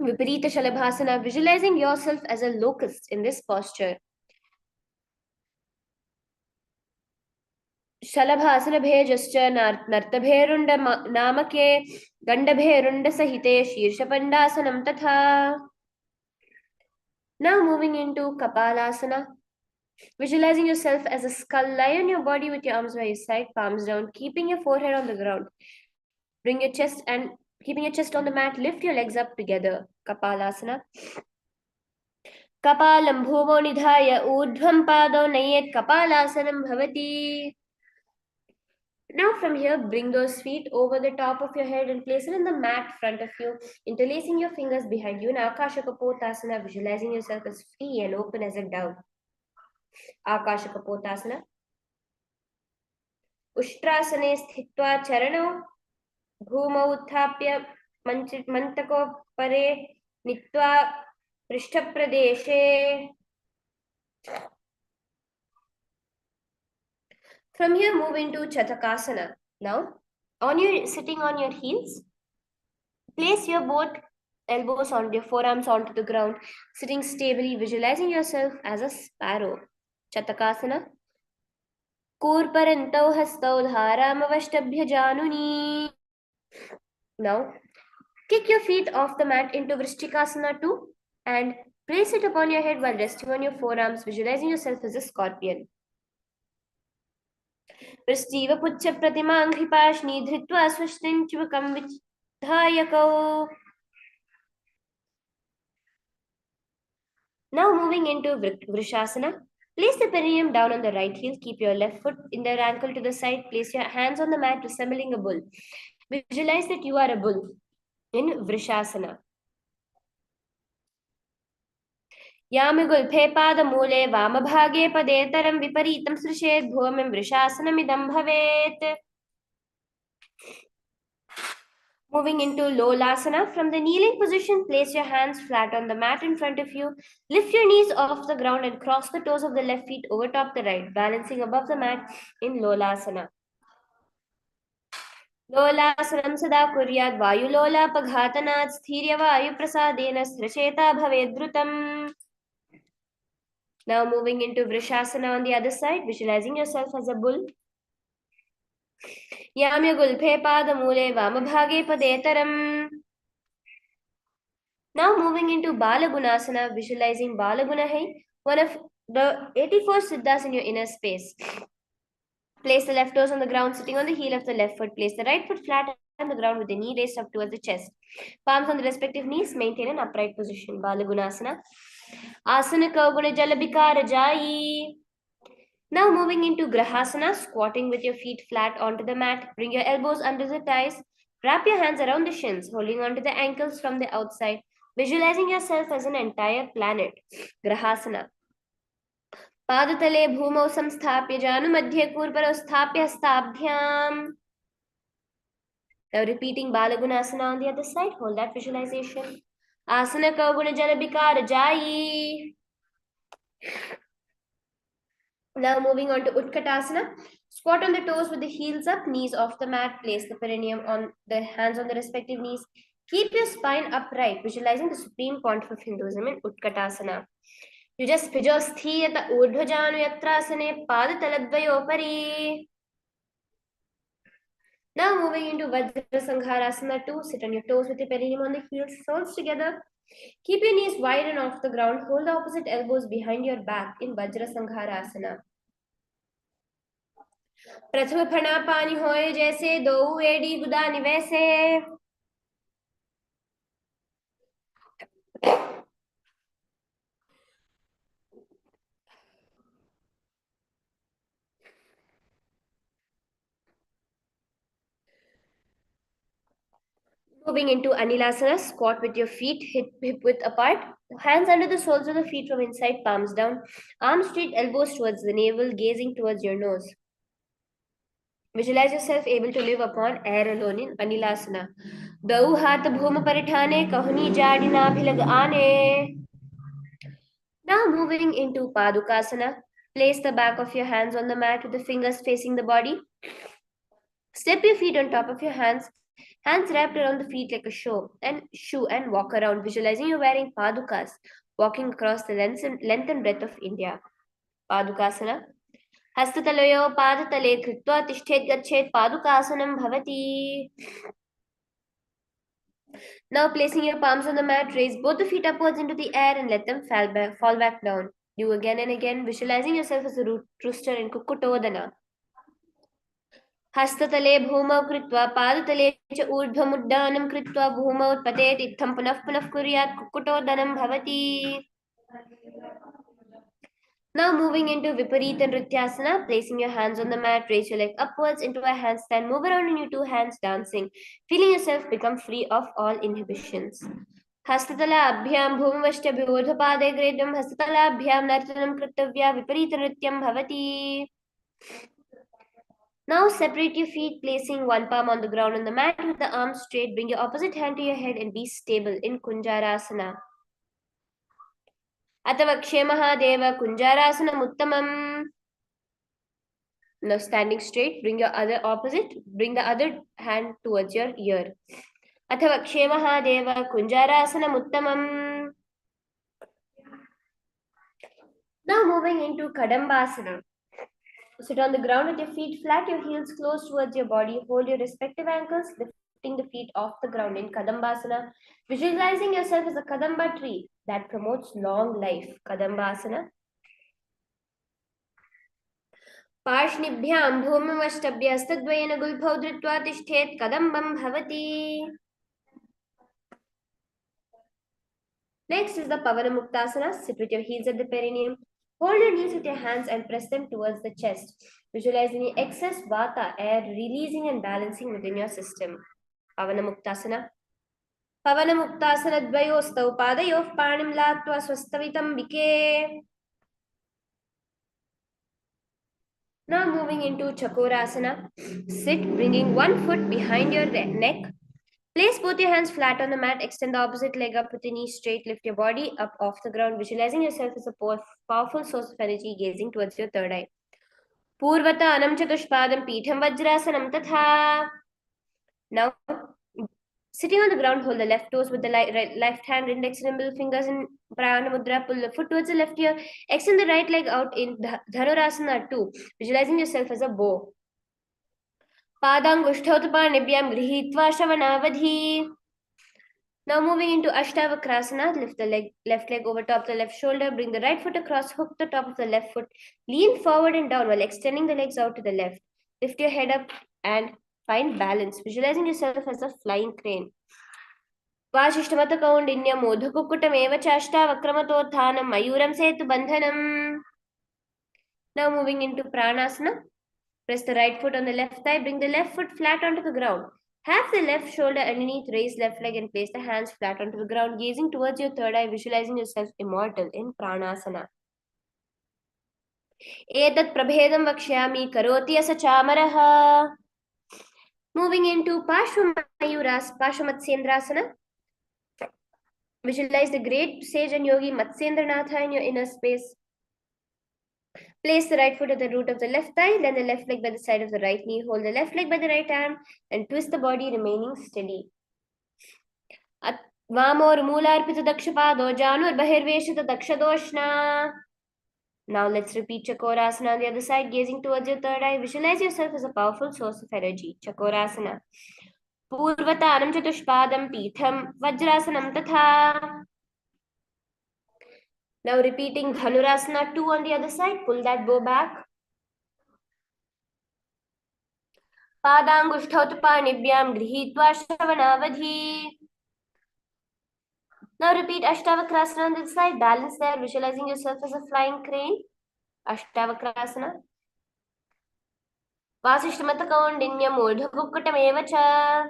Viparita Shalabhasana, visualizing yourself as a locust in this posture. शलभासनभेजश्च नर्तभेरुण्ड नामके गण्डभेरुण्डसहिते शीर्षपण्डासनं तथा. Now moving into Kapalasana. Visualizing yourself as a skull. Lie on your body with your arms by your side, palms down, keeping your forehead on the ground. Bring your chest and keeping your chest on the mat, lift your legs up together. Kapalasana. Kapalam bhuvo nidhaya urdhvam pado nayet kapalasanam bhavati. Now from here, bring those feet over the top of your head and place it in the mat front of you, interlacing your fingers behind you in Akashakapotasana, visualizing yourself as free and open as a dove. Akashakapotasana. Ushtrasane sthitva charano bhumau uthapya mantako pare nitva prishtapradeshe. From here, move into Chatakasana. Now, sitting on your heels, place your both elbows on your forearms onto the ground, sitting stably, visualizing yourself as a sparrow. Chatakasana. Kurparantau hastau dharamavashtabhya januni. Now, kick your feet off the mat into Vrishtikasana too and place it upon your head while resting on your forearms, visualizing yourself as a scorpion. Vristiva puchya pratimang hripashni dhritva swashtin chivakam vidhayakau. Now moving into Vrishasana. Place the perineum down on the right heel. Keep your left foot in the ankle to the side. Place your hands on the mat resembling a bull. Visualize that you are a bull in Vrishasana. Yamigulphe padamule vamabhage padetaram viparitam srished bhumim Vrishasanamidam bhavet. Moving into Lolasana. From the kneeling position, place your hands flat on the mat in front of you. Lift your knees off the ground and cross the toes of the left feet over top the right, balancing above the mat in Lolasana. Lolasanam sada kuryat vayulola paghatanat sthirya vayu prasadena sracheta bhavedrutam. Now moving into Vrishasana on the other side, visualizing yourself as a bull. Yamya gulphe padamule vamabhage padetaram. Now moving into Balagunasana, visualizing Balagunahai, one of the 84 siddhas in your inner space. Place the left toes on the ground, sitting on the heel of the left foot. Place the right foot flat on the ground with the knee raised up towards the chest. Palms on the respective knees, maintain an upright position. Balagunasana. Asana Kavguna Jalabhikara Jayi. Now moving into Grahasana, squatting with your feet flat onto the mat. Bring your elbows under the thighs. Wrap your hands around the shins, holding onto the ankles from the outside. Visualizing yourself as an entire planet. Grahasana. Padatale bhumau samsthapya janu madhye kurparo sthapya hastabhyam. Now repeating Balagunasana on the other side. Hold that visualization. Asana Kavguna Jalabhikara Jayi. Now moving on to Utkatasana. Squat on the toes with the heels up, knees off the mat. Place the perineum on the hands on the respective knees. Keep your spine upright, visualizing the Supreme Pontiff of Hinduism in Utkatasana. Yujasthiyata urdhvajanu yatrasane padataladvayopari. Now moving into Vajrasanghārasana 2. Sit on your toes with your perineum on the heels, soles together. Keep your knees wide and off the ground. Hold the opposite elbows behind your back in Vajrasanghārasana. प्रथम फणा पानी होए जैसे दो एड़ी गुदानी वैसे. Moving into Anilasana, squat with your feet hip width apart. Hands under the soles of the feet from inside, palms down. Arms straight, elbows towards the navel, gazing towards your nose. Visualize yourself able to live upon air alone in Anilasana. Dau hat bhuma paritane kahuni jadina bhilag ane. Now moving into Padukasana. Place the back of your hands on the mat with the fingers facing the body. Step your feet on top of your hands. Hands wrapped around the feet like a shoe and walk around, visualizing you're wearing padukas, walking across the length and breadth of India. Padukasana. Hastatalayo padatale kritva tishthet gachet padukasanam bhavati. Now placing your palms on the mat, raise both the feet upwards into the air and let them fall back down. Do again and again, visualizing yourself as a rooster in Kukutodana. हस्ततले भूमौ कृत्वा पादतले च ऊर्ध्वमुड्डानं कृत्वा भूमौ उत्पतेत् इत्थं पुनः पुनः कुर्यात् कुक्कुटोदनं भवति. Now moving into Viparita Nrityasana, placing your hands on the mat, raise your leg upwards into a handstand, move around in your two hands dancing, feeling yourself become free of all inhibitions. हस्ततलाभ्यां भूमवष्ट्यभ्योर्ध्वपादे ग्रेड्यं हस्ततलाभ्यां नर्तनं कृतव्या विपरीतनृत्यं भवति. Now separate your feet, placing one palm on the ground on the mat with the arms straight. Bring your opposite hand to your head and be stable in Kunjarasana. Atavakshe Mahadeva Kunjarasanam Uttamam. Now standing straight, bring the other hand towards your ear. Atavakshe Mahadeva Kunjarasanam Uttamam. Now moving into Kadambasana. Sit on the ground with your feet flat, your heels close towards your body. Hold your respective ankles, lifting the feet off the ground in Kadambasana. Visualizing yourself as a Kadamba tree that promotes long life. Kadambasana. Parshnibhyam bhumamashtabhyastadvayena gulbhau dhritva tishthet kadambam bhavati. Next is the Pavanamuktasana. Sit with your heels at the perineum. Hold your knees with your hands and press them towards the chest. Visualize any excess vata, air releasing and balancing within your system. Pavanamuktasana. Pavanamuktasana dvayostau padayoh panim latva swastavitam bike. Now moving into Chakorasana. Sit, bringing one foot behind your neck. Place both your hands flat on the mat. Extend the opposite leg up with the knee straight. Lift your body up off the ground, visualizing yourself as a powerful source of energy gazing towards your third eye. Purvata anam chatushpadam pitham vajrasanam tatha. Now, sitting on the ground, hold the left toes with the left hand, index and middle fingers in Prana Mudra. Pull the foot towards the left ear. Extend the right leg out in Dhanurasana 2, visualizing yourself as a bow. Padangushthotapanibhyam grihitva shavanavadhi. Now moving into Ashtavakrasana, lift the left leg over top the left shoulder, bring the right foot across, hook the top of the left foot, lean forward and down while extending the legs out to the left. Lift your head up and find balance, visualizing yourself as a flying crane. Vasishtamata kaundinya modhakukutam eva chashtavakramatotthanam mayuram setu bandhanam. Now moving into Pranasana. Press the right foot on the left thigh, bring the left foot flat onto the ground. Have the left shoulder underneath, raise left leg and place the hands flat onto the ground, gazing towards your third eye, visualizing yourself immortal in Pranasana. Etat prabhedam vakshyami karoti asa chamaraha. Moving into Pashvamatsendrasana. Visualize the great sage and yogi Matsendranatha in your inner space. Place the right foot at the root of the left thigh, then the left leg by the side of the right knee. Hold the left leg by the right arm and twist the body, remaining steady. Vamor Mularpita Dakshapado Janur Bahirveshita Dakshadoshna. Now let's repeat Chakorasana on the other side, gazing towards your third eye. Visualize yourself as a powerful source of energy. Chakorasana. Purvatanam Chatushpadam Pitham Vajrasanam Tatha. Now repeating Dhanurasana 2 on the other side. Pull that bow back. Padangushthotapanibhyam grihitva shavanavadhi. Now repeat Ashtavakrasana on the other side. Balance there, visualizing yourself as a flying crane. Ashtavakrasana. Vasishtamatakaundinyam urdhakukkutam evacha.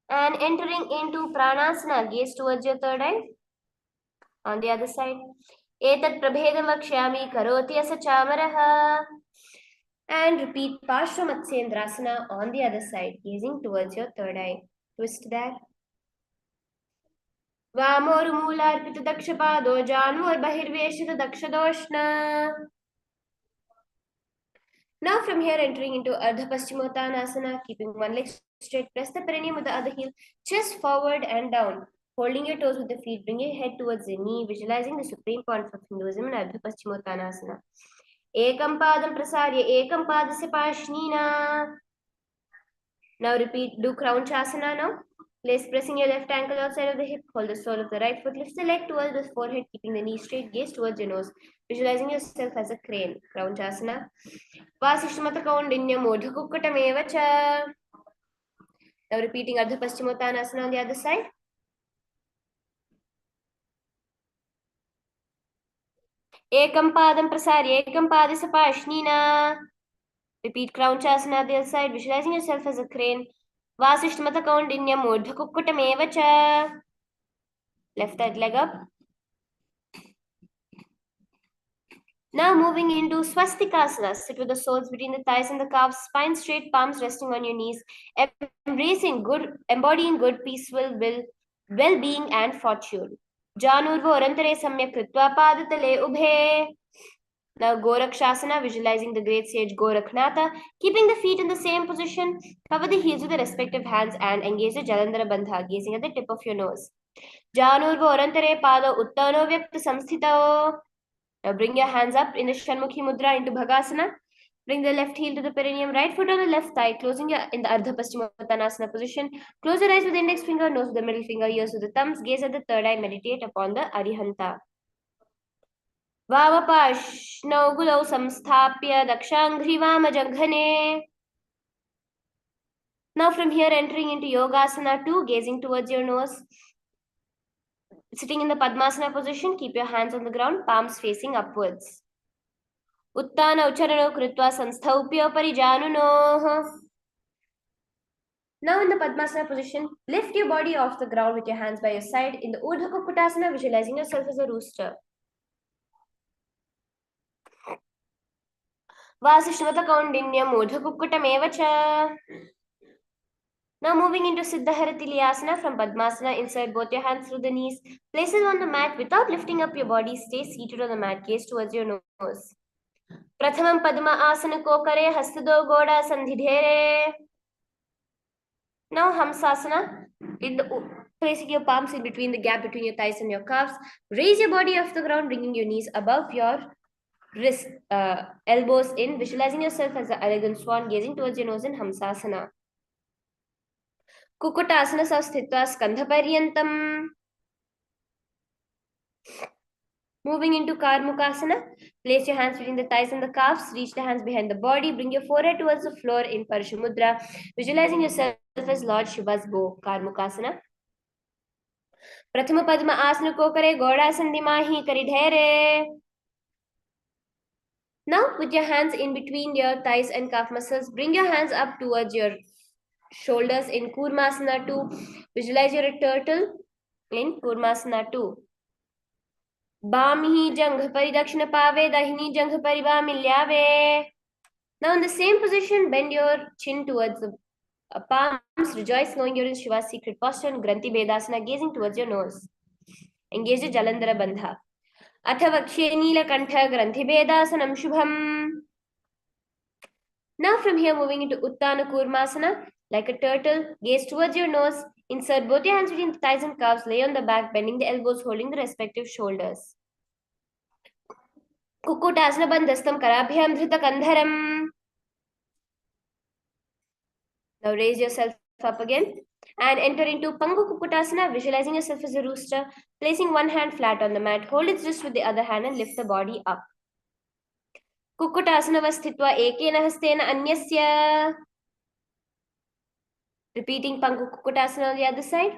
And entering into Pranasana, gaze towards your third eye. On the other side. Etat prabhedam vakshyami karoti asa chamaraha. And repeat Parshvamatsendrasana on the other side, gazing towards your third eye. Twist that. Vamormoolarpita dakshapado janvarbahirveshita dakshadoshna. Now from here entering into Ardha Paschimottanasana, keeping one leg straight, press the perineum with the other heel, chest forward and down. Holding your toes with the feet, bring your head towards the knee, visualizing the supreme point of Hinduism in Ardha Paschimottanasana. Ekam padam prasarya, ekam padasya pashnina. Now repeat, do crown chasana now. Place pressing your left ankle outside of the hip, hold the sole of the right foot, lift the leg towards the forehead, keeping the knee straight, gaze towards your nose, visualizing yourself as a crane. Crown chasana. Vasishtamata kaundinyam modhakukkatameva cha. Now repeating Ardha Paschimottanasana on the other side. Ekam padam prasarya, ekam padasya pashnina. Repeat crown chasana on the other side, visualizing yourself as a crane. Vasishtamata kaundinyam modhakukkatameva cha. Left side leg up. Now moving into Swastikasana. Sit with the soles between the thighs and the calves, spine straight, palms resting on your knees, embodying good, peaceful well-being and fortune. Janurva orantare samyak kritva padatale ubhe. Now Gorakshasana, visualizing the great sage Gorakhnatha, keeping the feet in the same position, cover the heels with the respective hands and engage the Jalandhara Bandha, gazing at the tip of your nose. Janurva orantare pada uttano vyakta samsthito. Now bring your hands up in the Shanmukhi Mudra into Bhagasana. Bring the left heel to the perineum, right foot on the left thigh, closing your in the Ardha Paschimottanasana position. Close your eyes with the index finger, nose with the middle finger, ears with the thumbs. Gaze at the third eye, meditate upon the Arihanta. Vavapash Gulau Samsthapya Dakshangri Vamajanghane. Now from here entering into Yogasana 2, gazing towards your nose. Sitting in the Padmasana position, keep your hands on the ground, palms facing upwards. Uttana ucharano kritva sansthaupya parijanunoh. Now in the Padmasana position, lift your body off the ground with your hands by your side. In the Urdhva Kukkutasana, visualizing yourself as a rooster. Vasishtamata kaundinyam Urdhva Kukkutameva cha. Now moving into Siddhaharatiliasana from Padmasana, insert both your hands through the knees. Place it on the mat without lifting up your body. Stay seated on the mat, gaze towards your nose. Prathamam Padma Asana Kokare Hastado Goda Sandhidhere. Now Hamsasana, placing your palms in between the gap between your thighs and your calves. Raise your body off the ground, bringing your knees above your wrist, elbows in, visualizing yourself as an elegant swan, gazing towards your nose in Hamsasana. Kukkutasana Sasthitva Skandha Paryantam. Moving into Karmukasana, place your hands between the thighs and the calves, reach the hands behind the body, bring your forehead towards the floor in Parshamudra, visualizing yourself as Lord Shiva's bow, Karmukasana. Prathama Padma Asana Kokare Goda Sandimahi Karidhere. Now with your hands in between your thighs and calf muscles, bring your hands up towards your shoulders in Kurmasana 2. Visualize you're a turtle in Kurmasana 2. Bamhi Jangha Paridakshina Pave Dahini Jangha Paribamilyave. Now in the same position, bend your chin towards the palms. Rejoice knowing you're in Shiva's secret posture and Granthi Bedasana, gazing towards your nose. Engage the Jalandhara Bandha. Athavakshe Neela Kantha Granthi Bedasanam Shubham. Now from here moving into Uttana Kurmasana, like a turtle, gaze towards your nose. Insert both your hands between the thighs and calves, lay on the back, bending the elbows, holding the respective shoulders. Kukkutasana Bandhastam Karabhyam Dhrita Kandharam. Now raise yourself up again and enter into Pangu Kukkutasana, visualizing yourself as a rooster, placing one hand flat on the mat, hold its wrist with the other hand and lift the body up. Kukkutasana Vasthitva Ekena Hastena Anyasya. Repeating Pangu Kukkutasana on the other side.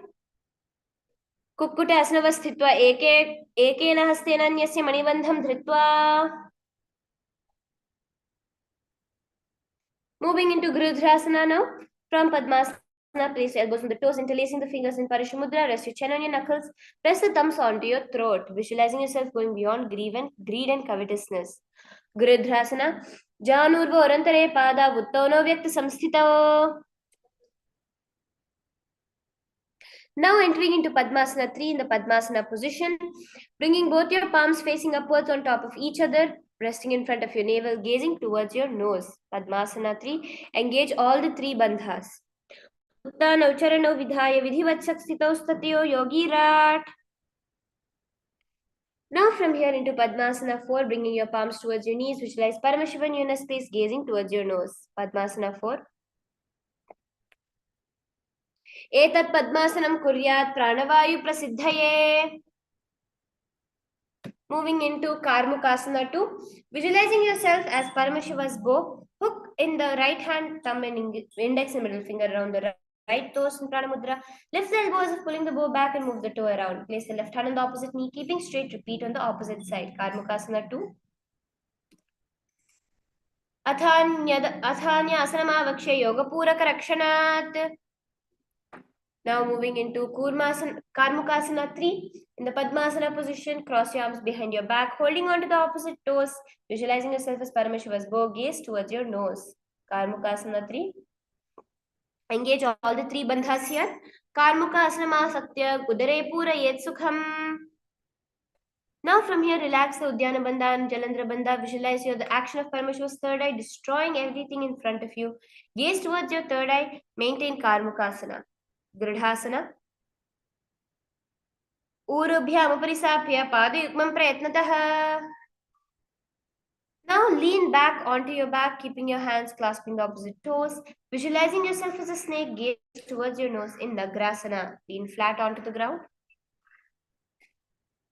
Kukkutasana Vasthitva Ekena Hastena Anyasya Manibandham Dhritva. Moving into Gridhrasana now. From Padmasana, Place your elbows on the toes, interlacing the fingers in Parishamudra. Rest your chin on your knuckles. Press the thumbs onto your throat, visualizing yourself going beyond greed and covetousness. Gridhrasana. Janurvo orantare pada vuttano vyakta samsthito. Now entering into Padmasana 3 in the Padmasana position, bringing both your palms facing upwards on top of each other, resting in front of your navel, gazing towards your nose. Padmasana 3, engage all the three bandhas. Uttanau charanau vidhaya vidhivat saksthitau statiyo yogirat. Now from here into Padmasana 4, bringing your palms towards your knees, visualize Paramashiva in your space, gazing towards your nose. Padmasana 4. Etat Padmasanam kuryat pranavayu prasiddhaye. Moving into Karmukasana 2, visualizing yourself as Paramashiva's bow, hook in the right hand, thumb and index and middle finger around the right toes in Pranamudra. Lift the elbows of pulling the bow back and move the toe around. Place the left hand on the opposite knee, keeping straight. Repeat on the opposite side. Karmukasana 2. Athanya asanamavakshe yoga puraka rakshanat. Now moving into Karmukasana 3. In the Padmasana position, cross your arms behind your back, holding onto the opposite toes, visualizing yourself as Paramashiva's bow, gaze towards your nose. Karmukasana 3. Engage all the three bandhas here. Karmukasana Satya Kudare Pura Yet Sukham. Now from here, relax the Udyana Bandha and Jalandhara Bandha. Visualize the action of Paramashiva's third eye, destroying everything in front of you. Gaze towards your third eye. Maintain Karmukasana. Dridhasana. Urubhyamuparisaphya padayukmam prayatnatah. Now lean back onto your back, keeping your hands clasping the opposite toes. Visualizing yourself as a snake, gaze towards your nose in Nagrasana. Lean flat onto the ground.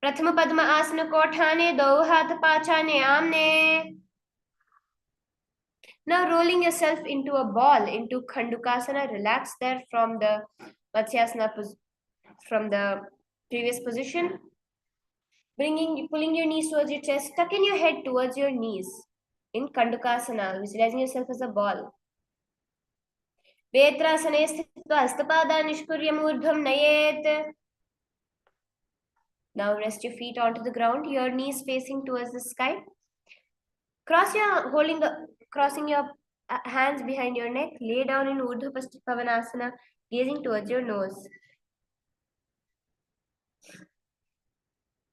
Prathama Padma Asana Kothane, Do Hatha Pachane Amne. Now rolling yourself into a ball, into Khandukasana. Relax there from the Matsyasana, from the previous position. Pulling your knees towards your chest, tucking your head towards your knees. In Khandukasana, visualizing yourself as a ball. Vetrasane sthitva hastapada nishkuryam urdhvam nayet. Now rest your feet onto the ground, your knees facing towards the sky. Crossing your hands behind your neck, lay down in Urdhva Pavanasana, gazing towards your nose.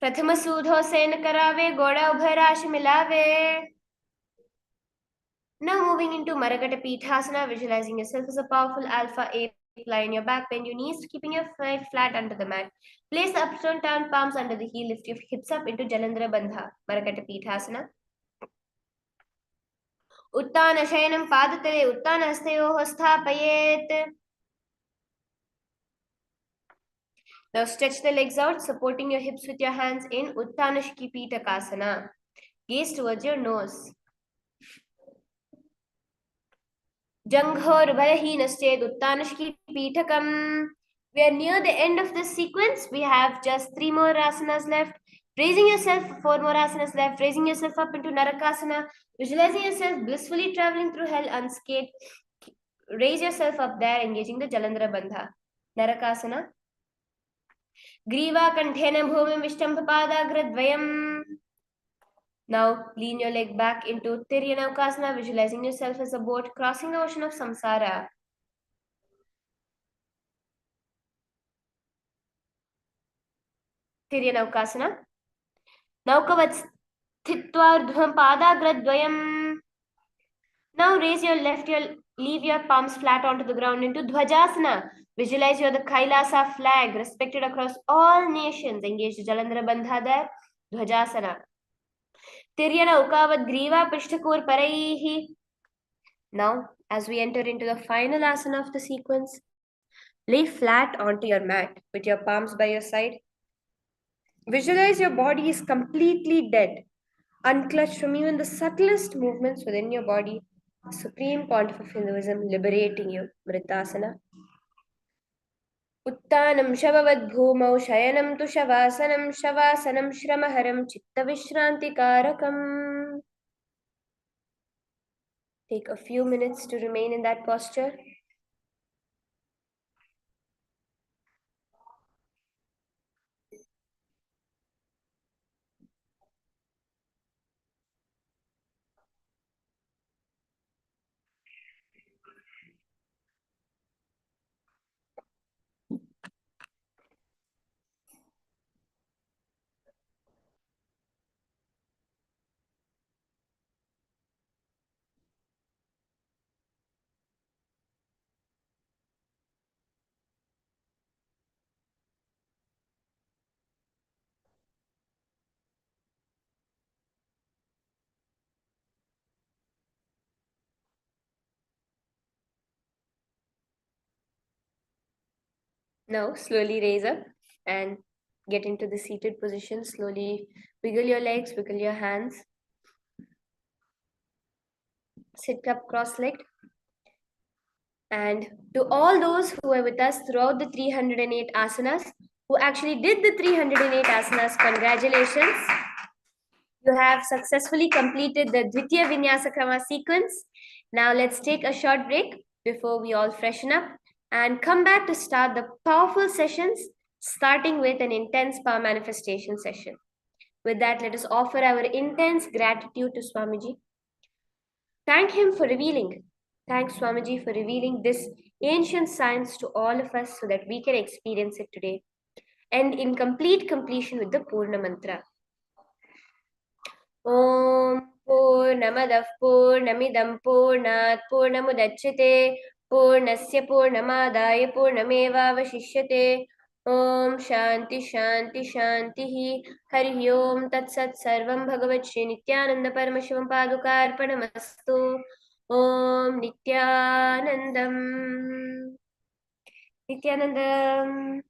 Prathama Sudho Sen Karave, Goda Ubharash Milave. Now moving into Maragata Pithasana, visualizing yourself as a powerful alpha ape. Lie on your back, bend your knees, keeping your feet flat under the mat. Place the upturned palms under the heel, lift your hips up into Jalandhara Bandha, Maragata Pithasana. Uttana Shayanam Padatale, Uttana Hastayoho Sthapayet. Now stretch the legs out, supporting your hips with your hands in Uttana Shikipitakasana. Gaze towards your nose. Janghor Balahinasted Uttana Shikipitakam. We are near the end of this sequence. We have just 3 more asanas left. Raising yourself, 4 more asanas left. Raising yourself up into Narakasana. Visualizing yourself blissfully traveling through hell unscathed. Raise yourself up there, engaging the Jalandhara Bandha. Narakasana. Griva Kanthena Bhumim Vishtambhapadagradvayam. Now lean your leg back into Tiryanavkasana, visualizing yourself as a boat crossing the ocean of samsara. Tiryanavkasana. Naukavat Sthitva Urdhvam Padagradvayam. Now leave your palms flat onto the ground into Dhvajasana. Visualize you're the Kailasa flag, respected across all nations. Engage the Jalandhara Bandha there. Dhvajasana. Tiryana Ukavad Griva Prishtakur Paraihi. Now, as we enter into the final asana of the sequence, lay flat onto your mat with your palms by your side. Visualize your body is completely dead, unclutched from even the subtlest movements within your body. Supreme Pontiff of Hinduism liberating you. Mritasana. Uttanam Shavavad Bhumau Shayanam Tu Shavasanam Shavasanam Shramaharam Chitta Vishranti. Take a few minutes to remain in that posture. Now, slowly raise up and get into the seated position. Slowly wiggle your legs, wiggle your hands. Sit up cross-legged. And to all those who are with us throughout the 308 asanas, who actually did the 308 asanas, congratulations. You have successfully completed the Dvitiya Vinyasa Krama sequence. Now let's take a short break before we all freshen up and come back to start the powerful sessions, starting with an intense power manifestation session. With that, let us offer our intense gratitude to Swamiji. Thank him for revealing. Thanks, Swamiji, for revealing this ancient science to all of us so that we can experience it today. And in complete completion with the Purna Mantra. Om Purnamadav Purnamidam Purnat Purnamudachyate Purnasya Purnamadaya Purnamevavashishyate Om Shanti Shanti Shanti Hari Om Tat Sat Sarvam Bhagavat Shri Nityananda ParamashivamPadukarpanamastu Om Nityanandam Nityanandam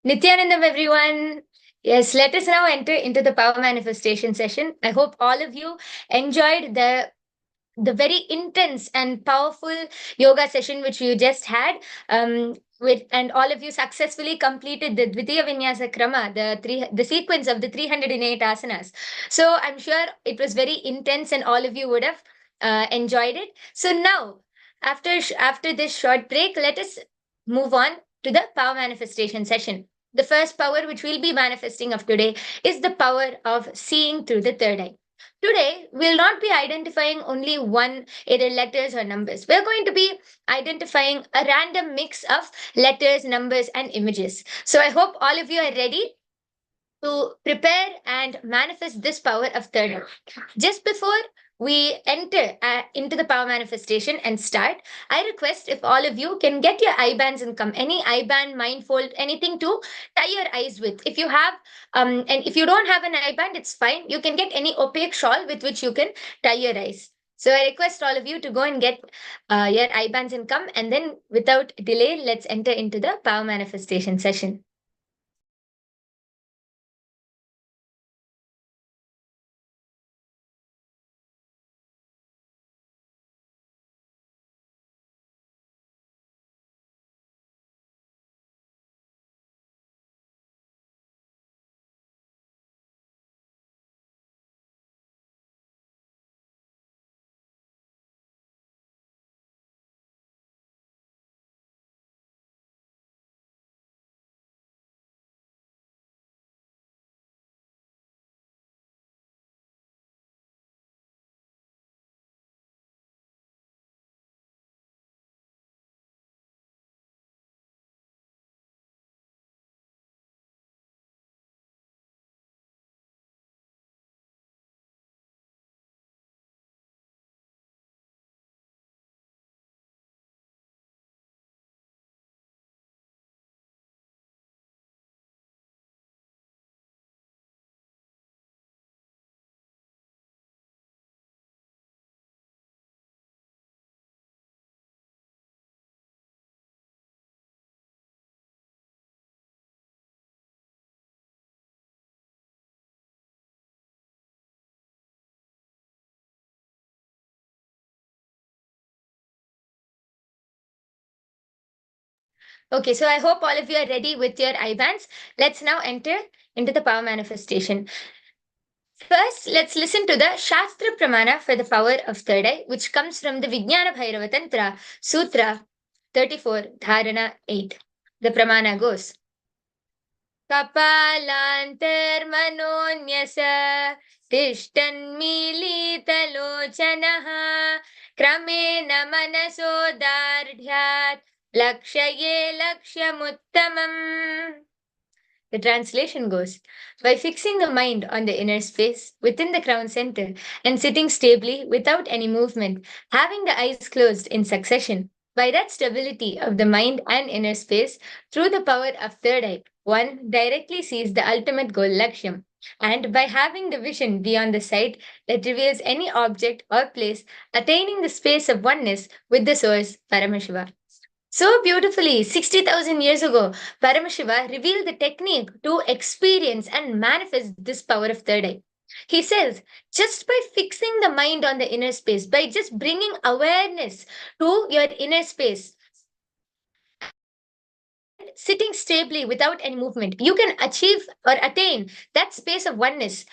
Nithyanandam, everyone. Yes, let us now enter into the power manifestation session. I hope all of you enjoyed the very intense and powerful yoga session which you just had. And all of you successfully completed the Dvitiya Vinyasa Krama, the sequence of the 308 asanas. So I'm sure it was very intense, and all of you would have enjoyed it. So now, after this short break, let us move on to the power manifestation session. The first power which we'll be manifesting of today is the power of seeing through the third eye. Today, we'll not be identifying only one, either letters or numbers. We're going to be identifying a random mix of letters, numbers, and images. So I hope all of you are ready to prepare and manifest this power of third eye. Just before we enter into the power manifestation and start, I request if all of you can get your eye bands and come any eye band, mindfold, anything to tie your eyes with. If you have, and if you don't have an eye band, it's fine. You can get any opaque shawl with which you can tie your eyes. So I request all of you to go and get your eye bands and come, and then without delay, let's enter into the power manifestation session. Okay, so I hope all of you are ready with your eye bands. Let's now enter into the power manifestation. First, let's listen to the Shastra Pramana for the power of third eye, which comes from the Vijnana Bhairava Tantra, Sutra 34, Dharana 8. The Pramana goes Kapalantarmanonyasa तिष्ठन्मीलितलोचनः क्रमेण मनसोदार्ढ्यात् लक्ष्ये लक्ष्यमुत्तमम्. The translation goes, by fixing the mind on the inner space within the crown center and sitting stably without any movement, having the eyes closed in succession, by that stability of the mind and inner space, through the power of third eye, one directly sees the ultimate goal, Lakshyam. And by having the vision beyond the sight that reveals any object or place, attaining the space of oneness with the source, Paramashiva. So beautifully, 60,000 years ago, Paramashiva revealed the technique to experience and manifest this power of third eye. He says, just by fixing the mind on the inner space, by just bringing awareness to your inner space, sitting stably without any movement, you can achieve or attain that space of oneness,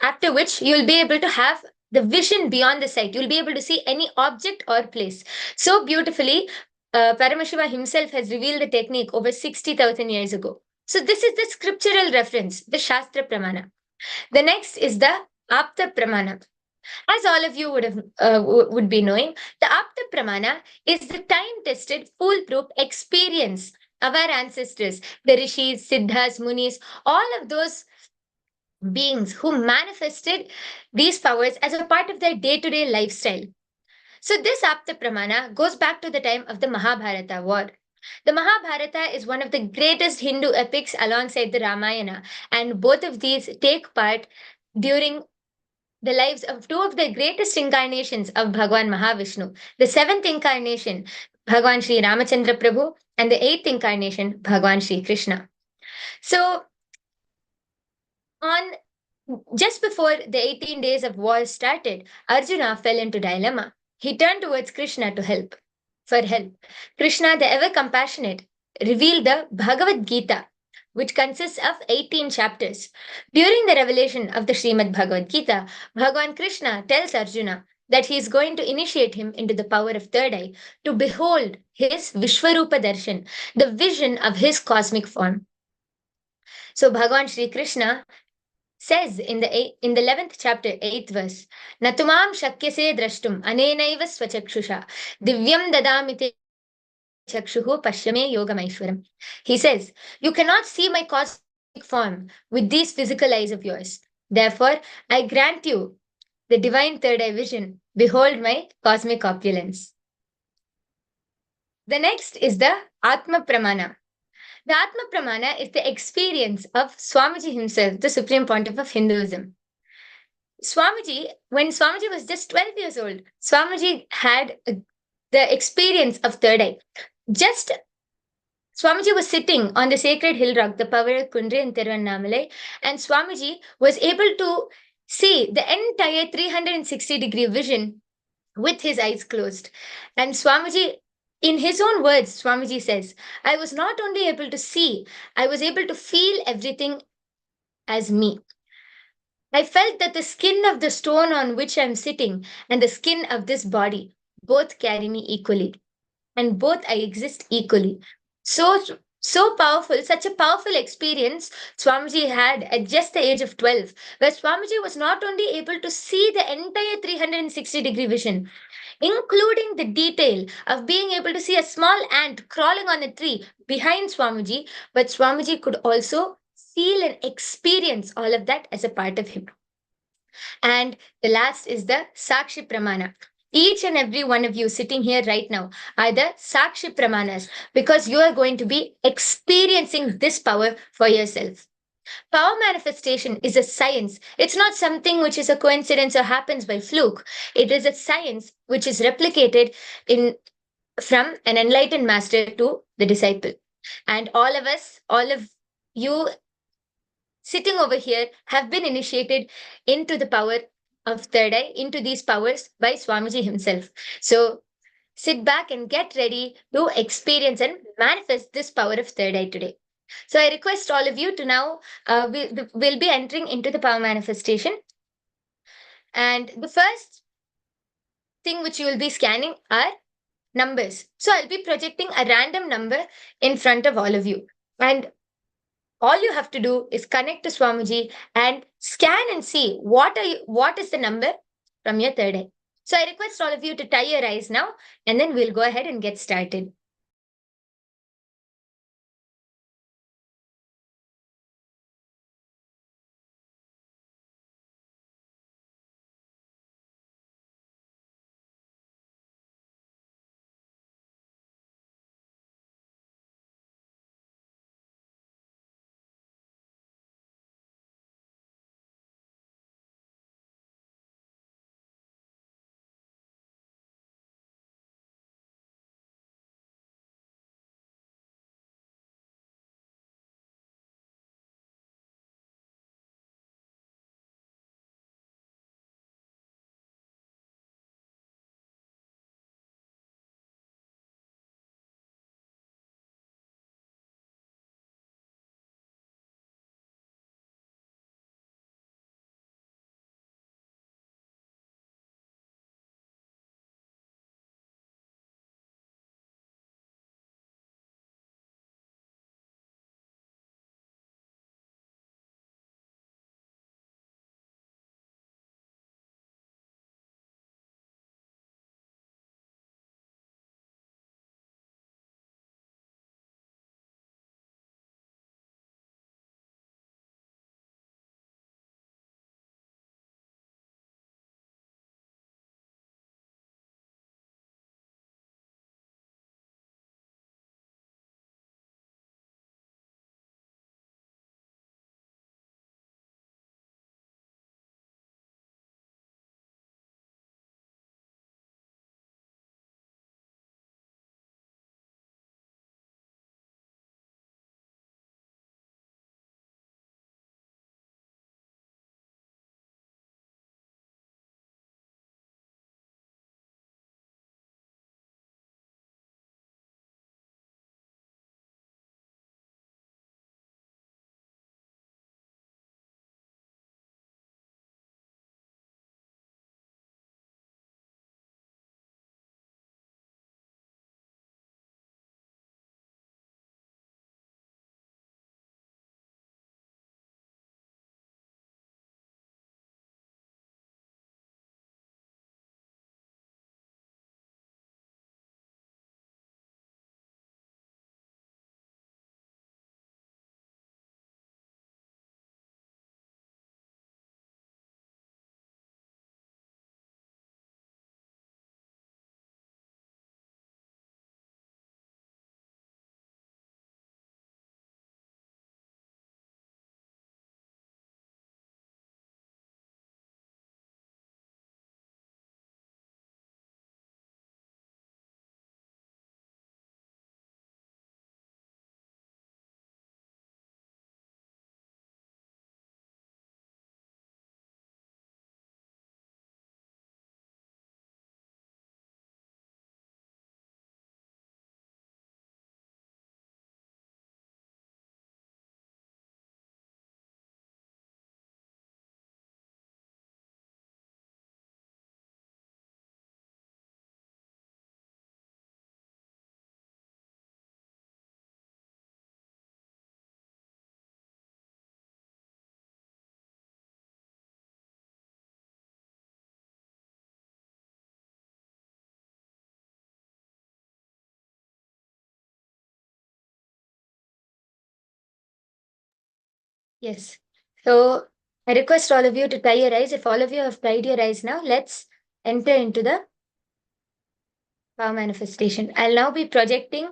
after which you'll be able to have the vision beyond the sight. You'll be able to see any object or place. So beautifully, Paramashiva himself has revealed the technique over 60,000 years ago. So this is the scriptural reference, the Shastra Pramana. The next is the Apta Pramana. As all of you would be knowing, the Apta Pramana is the time-tested, foolproof experience of our ancestors, the rishis, siddhas, munis, all of those beings who manifested these powers as a part of their day-to-day lifestyle. So this Apta Pramana goes back to the time of the Mahabharata war. The Mahabharata is one of the greatest Hindu epics alongside the Ramayana, and both of these take part during the lives of two of the greatest incarnations of Bhagavan Mahavishnu. The seventh incarnation, Bhagavan Sri Ramachandra Prabhu, and the eighth incarnation, Bhagavan Sri Krishna. So, on just before the 18 days of war started, Arjuna fell into dilemma. He turned towards Krishna for help. Krishna, the ever compassionate, revealed the Bhagavad Gita, which consists of 18 chapters. During the revelation of the Srimad Bhagavad Gita, Bhagavan Krishna tells Arjuna that he is going to initiate him into the power of third eye to behold his Vishwarupa Darshan, the vision of his cosmic form. So Bhagavan Sri Krishna says in the 11th chapter, 8th verse, Natumam shakyase drashtum anenaiva swachakshusha divyam dadamite chakshuhu pashyame yogamaishwaram. He says, you cannot see my cosmic form with these physical eyes of yours. Therefore, I grant you the divine third eye vision. Behold my cosmic opulence. The next is the Atma Pramana. The Atma Pramana is the experience of Swamiji himself, the Supreme Pontiff of Hinduism. When Swamiji was just 12 years old, Swamiji had the experience of third eye. Just Swamiji was sitting on the sacred hill rock, the Pavara Kundri in Tiruvannamalai, and Swamiji was able to see the entire 360-degree vision with his eyes closed. And Swamiji, in his own words, Swamiji says, I was not only able to see, I was able to feel everything as me. I felt that the skin of the stone on which I'm sitting and the skin of this body both carry me equally, and both I exist equally. So powerful, such a powerful experience Swamiji had at just the age of 12, where Swamiji was not only able to see the entire 360-degree vision, including the detail of being able to see a small ant crawling on a tree behind Swamiji, but Swamiji could also feel and experience all of that as a part of him. And the last is the Sakshi Pramana. Each and every one of you sitting here right now are the Sakshi Pramanas because you are going to be experiencing this power for yourself. Power manifestation is a science. It's not something which is a coincidence or happens by fluke. It is a science which is replicated in from an enlightened master to the disciple. And all of you sitting over here have been initiated into the power of third eye, into these powers by Swamiji himself. So sit back and get ready to experience and manifest this power of third eye today. So I request all of you to now, we'll be entering into the power manifestation. And the first thing which you will be scanning are numbers. So I'll be projecting a random number in front of all of you. And all you have to do is connect to Swamiji and scan and see what is the number from your third eye. So I request all of you to tie your eyes now, and then we'll go ahead and get started. Yes. So I request all of you to tie your eyes. If all of you have tied your eyes now, let's enter into the power manifestation. I'll now be projecting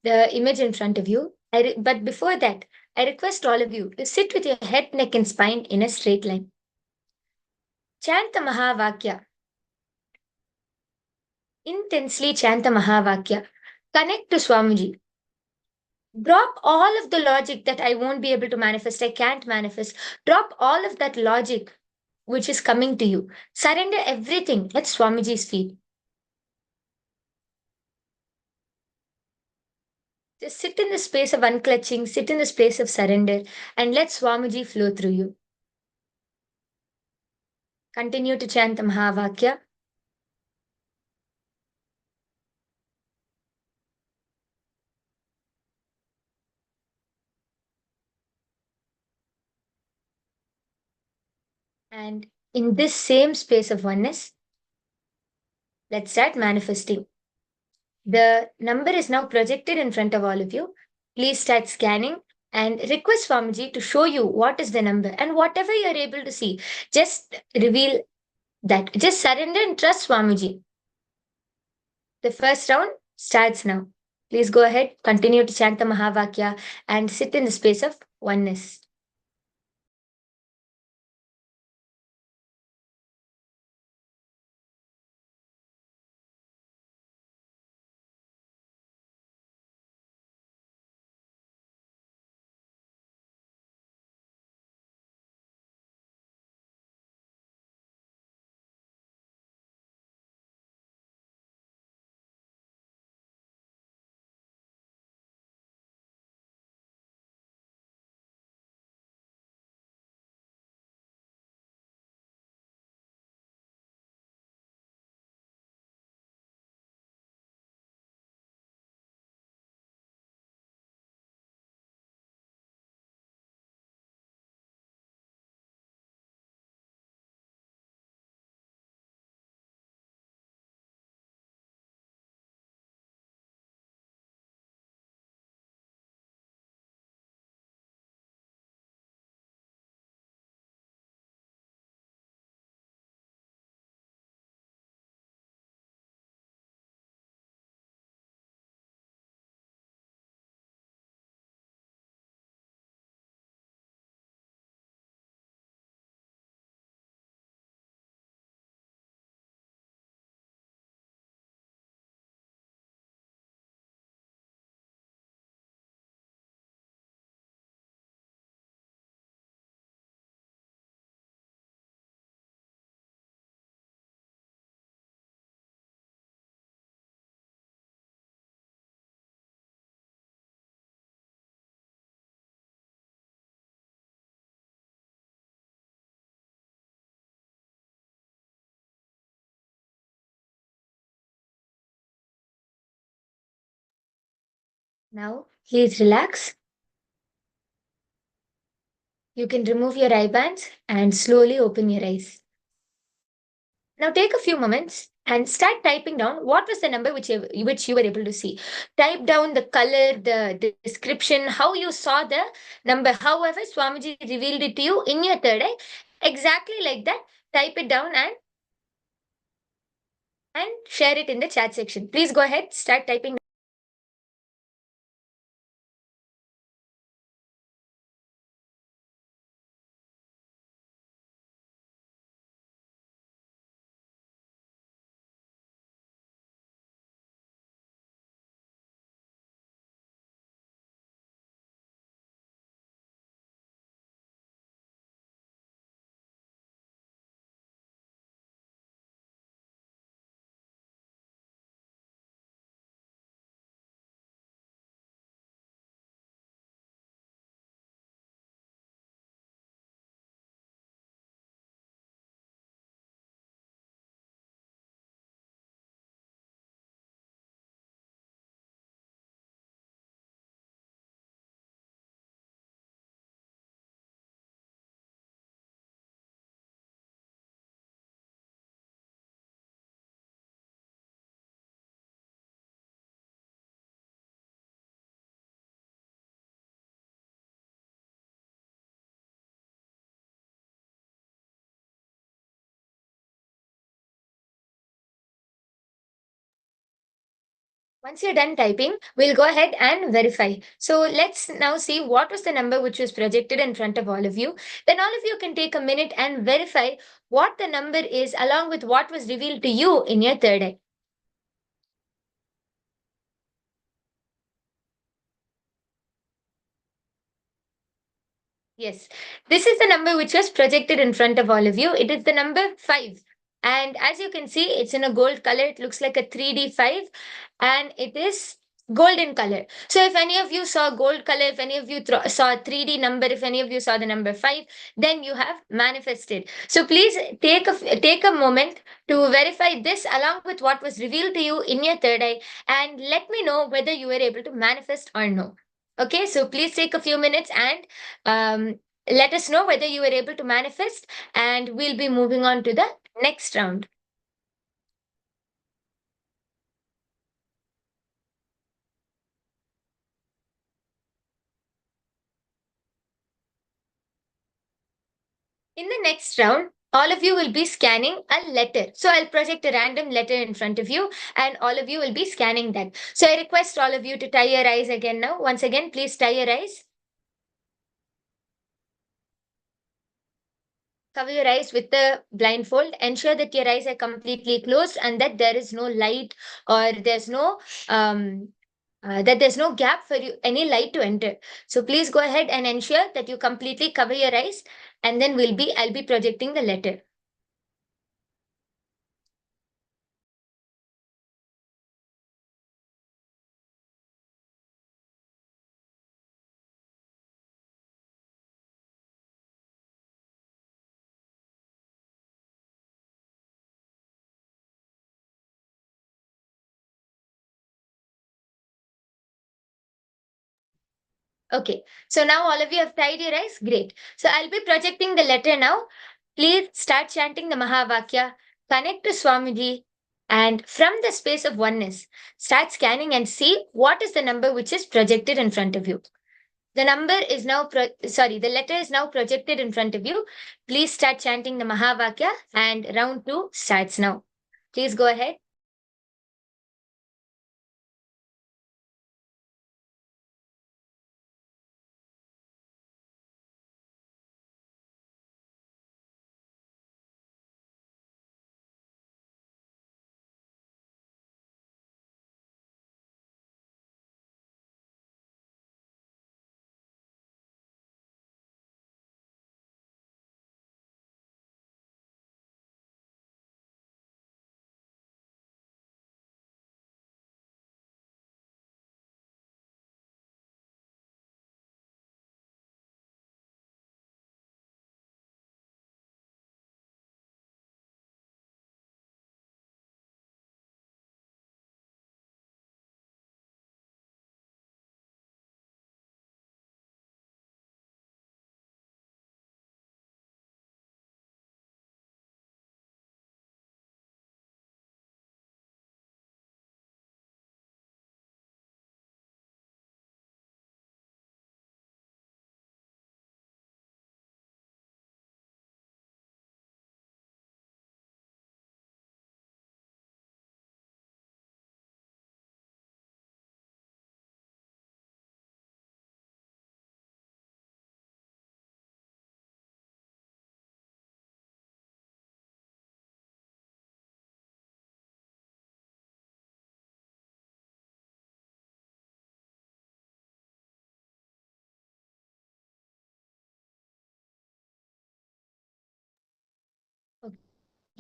the image in front of you. But before that, I request all of you to sit with your head, neck, and spine in a straight line. Chant the Mahavakya. Intensely chant the Mahavakya. Connect to Swamiji. Drop all of the logic that I won't be able to manifest, I can't manifest. Drop all of that logic which is coming to you. Surrender everything at Swamiji's feet. Just sit in the space of unclutching, sit in the space of surrender, and let Swamiji flow through you. Continue to chant the Mahavakya. And in this same space of oneness, let's start manifesting. The number is now projected in front of all of you. Please start scanning and request Swamiji to show you what is the number, and whatever you're able to see, just reveal that. Just surrender and trust Swamiji. The first round starts now. Please go ahead, continue to chant the Mahavakya and sit in the space of oneness. Now, please relax. You can remove your eye bands and slowly open your eyes. Now take a few moments and start typing down what was the number which you were able to see. Type down the color, the description, how you saw the number. However, Swamiji revealed it to you in your third eye. Exactly like that. Type it down and share it in the chat section. Please go ahead, start typing. Once you're done typing, we'll go ahead and verify. So let's now see what was the number which was projected in front of all of you. Then all of you can take a minute and verify what the number is along with what was revealed to you in your third eye. Yes, this is the number which was projected in front of all of you. It is the number 5. And as you can see, it's in a gold color. It looks like a 3D 5 and it is golden color. So if any of you saw gold color, if any of you saw a 3D number, if any of you saw the number 5, then you have manifested. So please take a moment to verify this along with what was revealed to you in your third eye and let me know whether you were able to manifest or no. Okay, so please take a few minutes and let us know whether you were able to manifest, and we'll be moving on to the next round. In the next round, all of you will be scanning a letter. So I'll project a random letter in front of you, and all of you will be scanning that. So I request all of you to tie your eyes again now. Once again, please tie your eyes. Cover your eyes with the blindfold. Ensure that your eyes are completely closed and that there is no light or there's no gap for any light to enter. So please go ahead and ensure that you completely cover your eyes, and then I'll be projecting the letter. Okay, so now all of you have tied your eyes. Great. So I'll be projecting the letter now. Please start chanting the Mahavakya, connect to Swamiji, and from the space of oneness, start scanning and see what is the number which is projected in front of you. The the letter is now projected in front of you. Please start chanting the Mahavakya, and round 2 starts now. Please go ahead.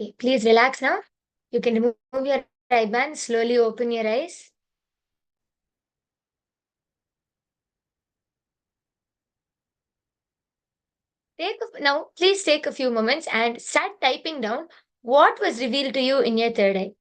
Okay, please relax now. You can remove your eye band, slowly open your eyes. Now, please take a few moments and start typing down what was revealed to you in your third eye.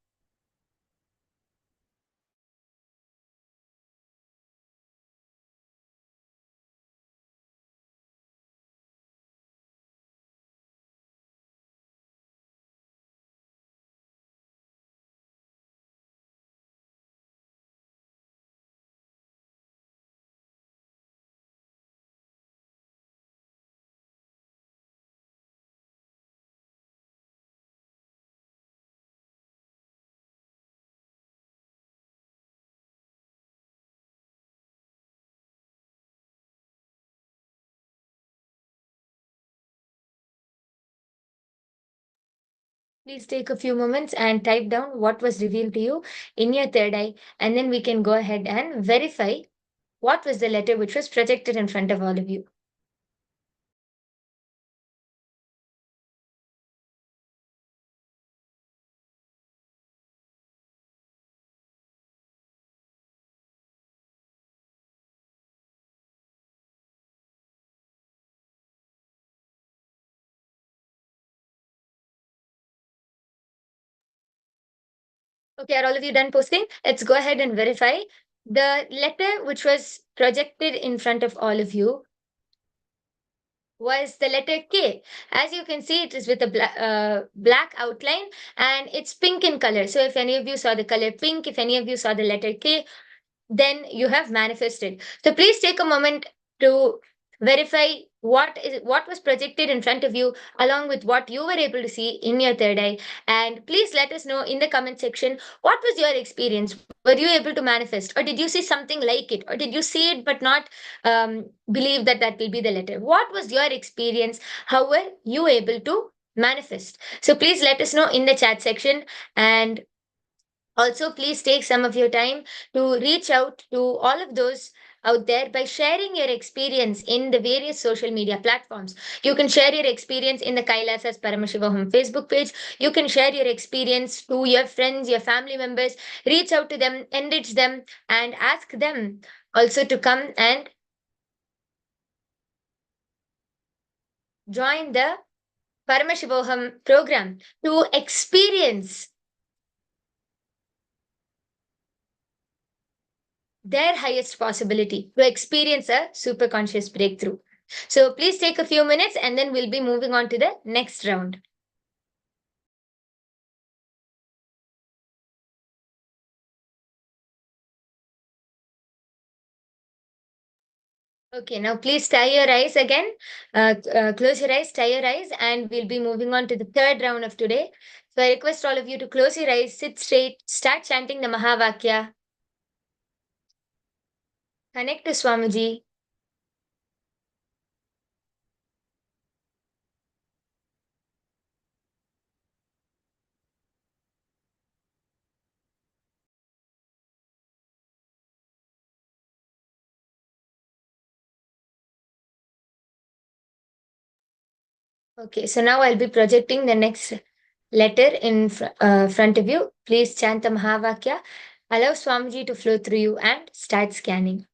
Please take a few moments and type down what was revealed to you in your third eye, and then we can go ahead and verify what was the letter which was projected in front of all of you. Okay, are all of you done posting? Let's go ahead and verify. The letter which was projected in front of all of you was the letter K. As you can see, it is with a black outline and it's pink in color. So if any of you saw the color pink, if any of you saw the letter K, then you have manifested. So please take a moment to verify what was projected in front of you along with what you were able to see in your third eye, and please let us know in the comment section what was your experience. Were you able to manifest, or did you see something like it, or did you see it but not believe that that will be the letter? What was your experience? How were you able to manifest? So please let us know in the chat section, and also, please take some of your time to reach out to all of those out there by sharing your experience in the various social media platforms. You can share your experience in the Kailasa's Paramashivam Facebook page. You can share your experience to your friends, your family members. Reach out to them, enrich them, and ask them also to come and join the Paramashivoham program to experience their highest possibility, to experience a super conscious breakthrough. So please take a few minutes and then we'll be moving on to the next round. Okay, now please tie your eyes again. Close your eyes, tie your eyes, and we'll be moving on to the third round of today. So I request all of you to close your eyes, sit straight, start chanting the Mahavakya, connect to Swamiji. Okay, so now I'll be projecting the next letter in front of you. Please chant the Mahavakya. Allow Swamiji to flow through you and start scanning.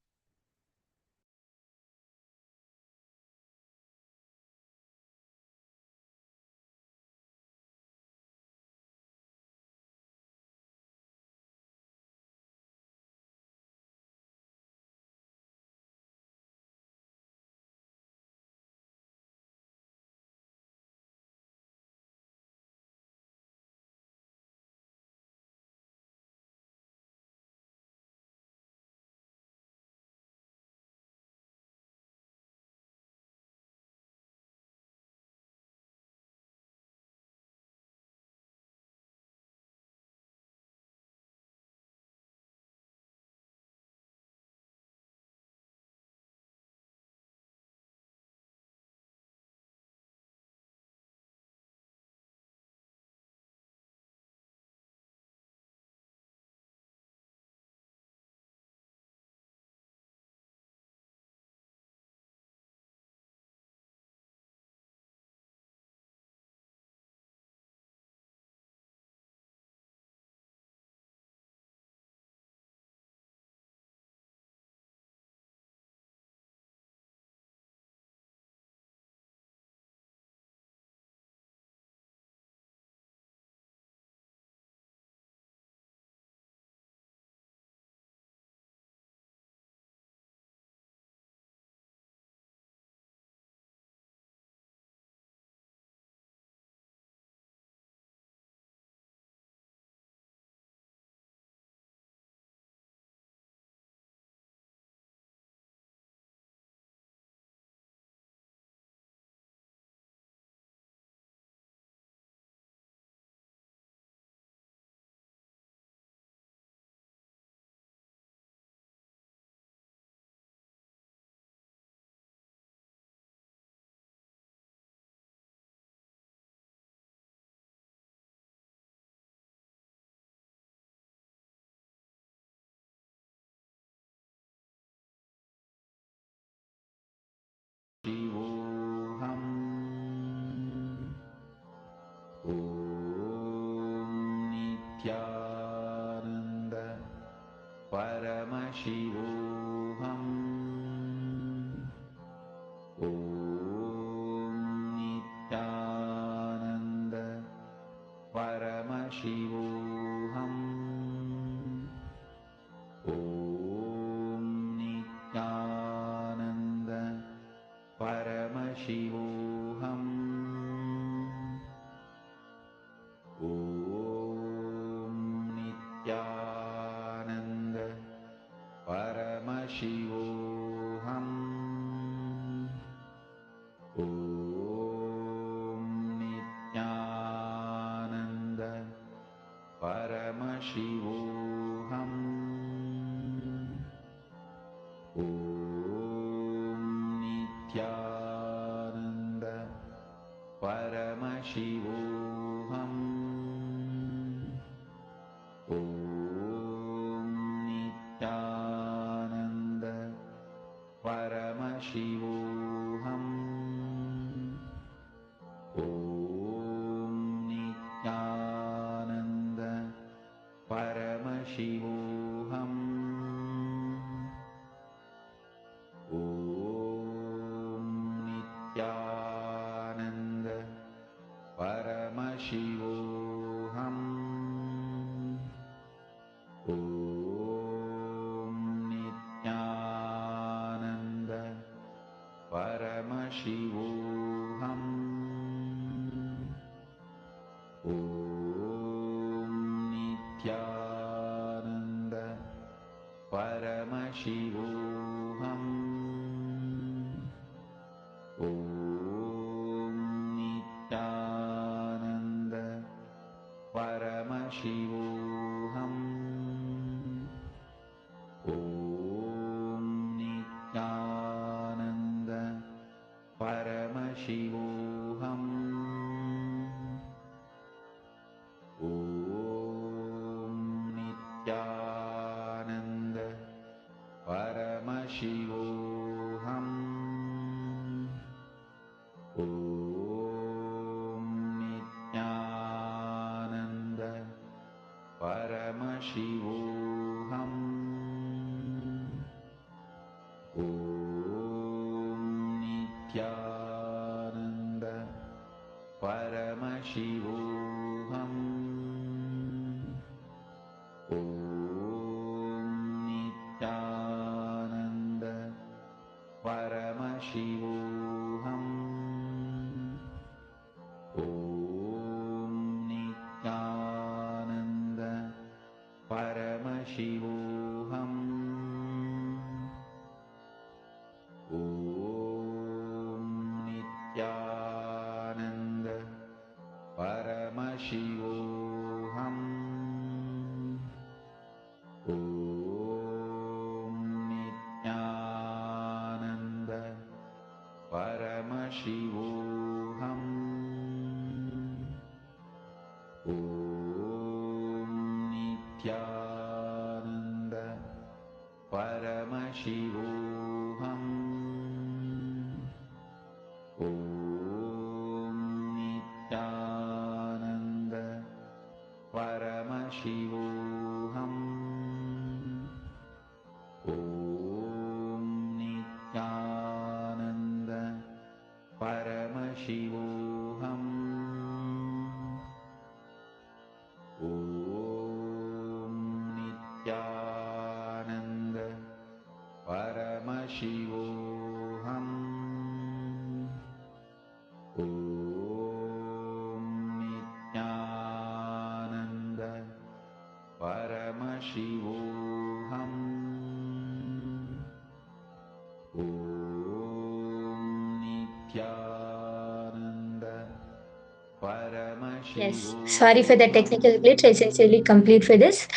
Yes, sorry for the technical glitch. I sincerely complete for this.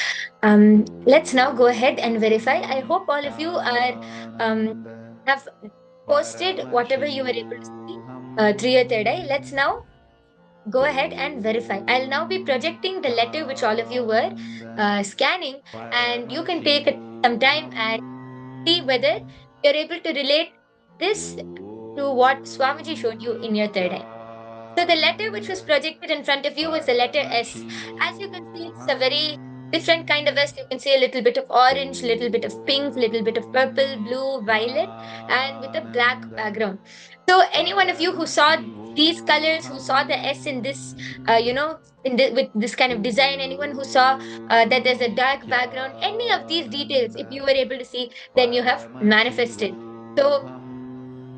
Let's now go ahead and verify. I hope all of you are have posted whatever you were able to see through your third eye. Let's now go ahead and verify. I'll now be projecting the letter which all of you were scanning, and you can take some time and see whether you're able to relate this to what Swamiji showed you in your third eye. So the letter which was projected in front of you was the letter S. As you can see, it's a very different kind of S. You can see a little bit of orange, little bit of pink, little bit of purple, blue, violet, and with a black background. So any one of you who saw these colors, who saw the S in this, with this kind of design, anyone who saw that there's a dark background, any of these details, if you were able to see, then you have manifested. So,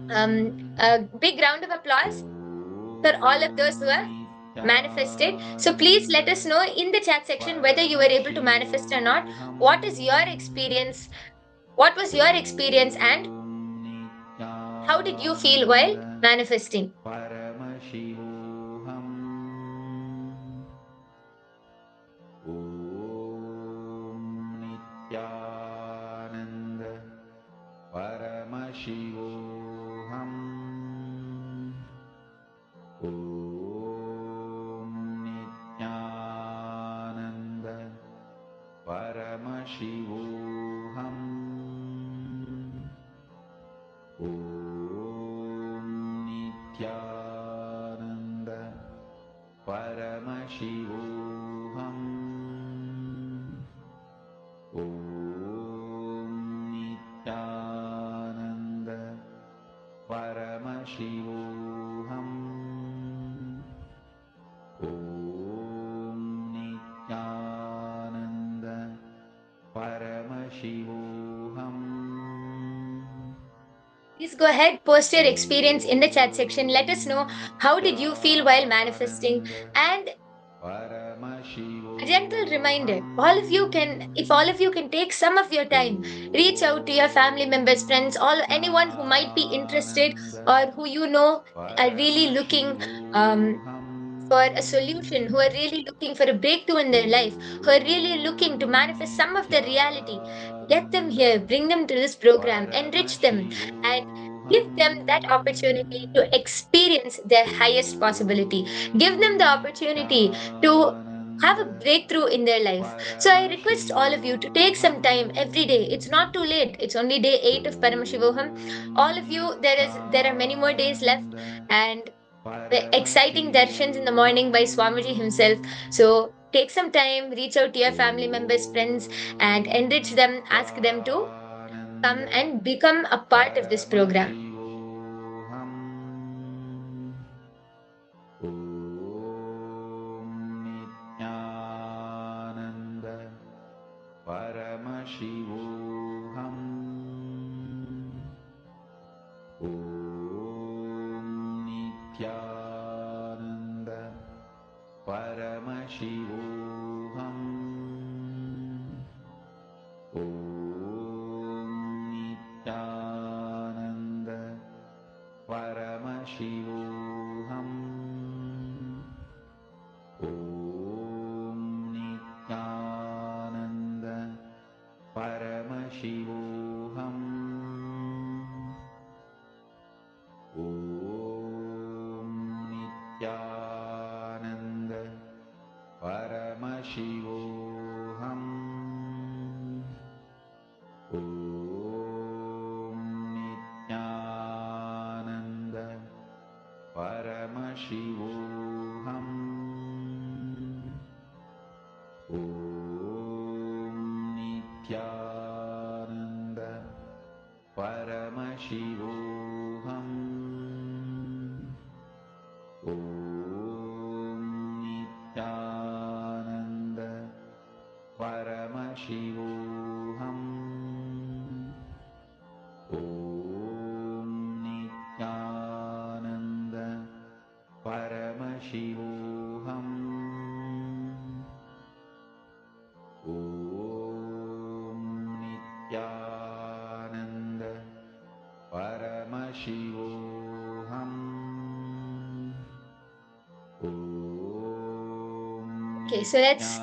a big round of applause for all of those who have manifested. So please let us know in the chat section whether you were able to manifest or not. What is your experience? What was your experience and how did you feel while manifesting? Paramashivoham. Om Nityananda Paramashivoham. Om Nityananda Paramashivoham. Om Nityananda Paramashivoham. Om Nityananda Paramashivoham. Please go ahead, post your experience in the chat section. Let us know how did you feel while manifesting. And a gentle reminder, if all of you can take some of your time, reach out to your family members, friends, anyone who might be interested or who you know are really looking for a solution, who are really looking for a breakthrough in their life, who are really looking to manifest some of the reality. Get them here, bring them to this program, enrich them, and give them that opportunity to experience their highest possibility. Give them the opportunity to have a breakthrough in their life. So I request all of you to take some time every day. It's not too late. It's only day 8 of Paramashivoham. All of you, there are many more days left, and the exciting darshans in the morning by Swamiji himself. So take some time, reach out to your family members, friends, and enrich them. Ask them to come and become a part of this program. Paramashivoham. Om Nityananda Paramashivoham. Om Nityananda Paramashivoham. Om Nityananda Paramashivoham. Om Nityananda Paramashivoham. Om Nityananda Paramashivoham. Om Nityananda Paramashivoham. Om Nityananda Paramashivoham. Om Nityananda Paramashivoham. Om Nityananda Paramashivoham. Okay, so let's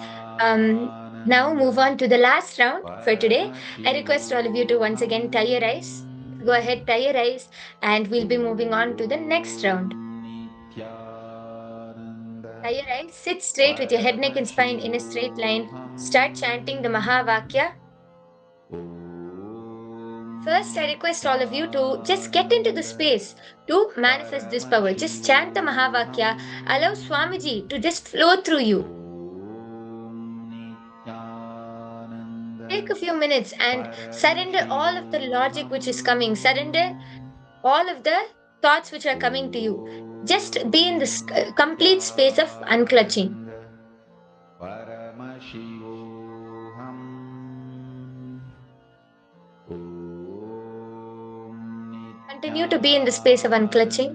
now move on to the last round for today. I request all of you to once again tie your eyes. Go ahead, tie your eyes, and we'll be moving on to the next round. Tie your eyes, sit straight with your head, neck, and spine in a straight line. Start chanting the Mahavakya. First, I request all of you to just get into the space to manifest this power. Just chant the Mahavakya. Allow Swamiji to just flow through you. Take a few minutes and surrender all of the logic which is coming. Surrender all of the thoughts which are coming to you. Just be in this complete space of unclutching. Continue to be in the space of unclutching.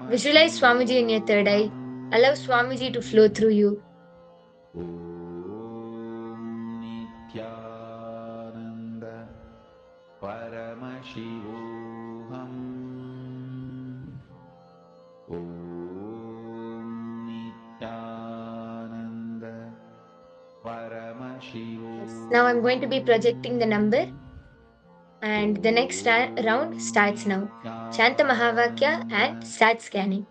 Visualize Swamiji in your third eye. Allow Swamiji to flow through you. Now I'm going to be projecting the number, and the next round starts now. Chant the Mahavakya and start scanning.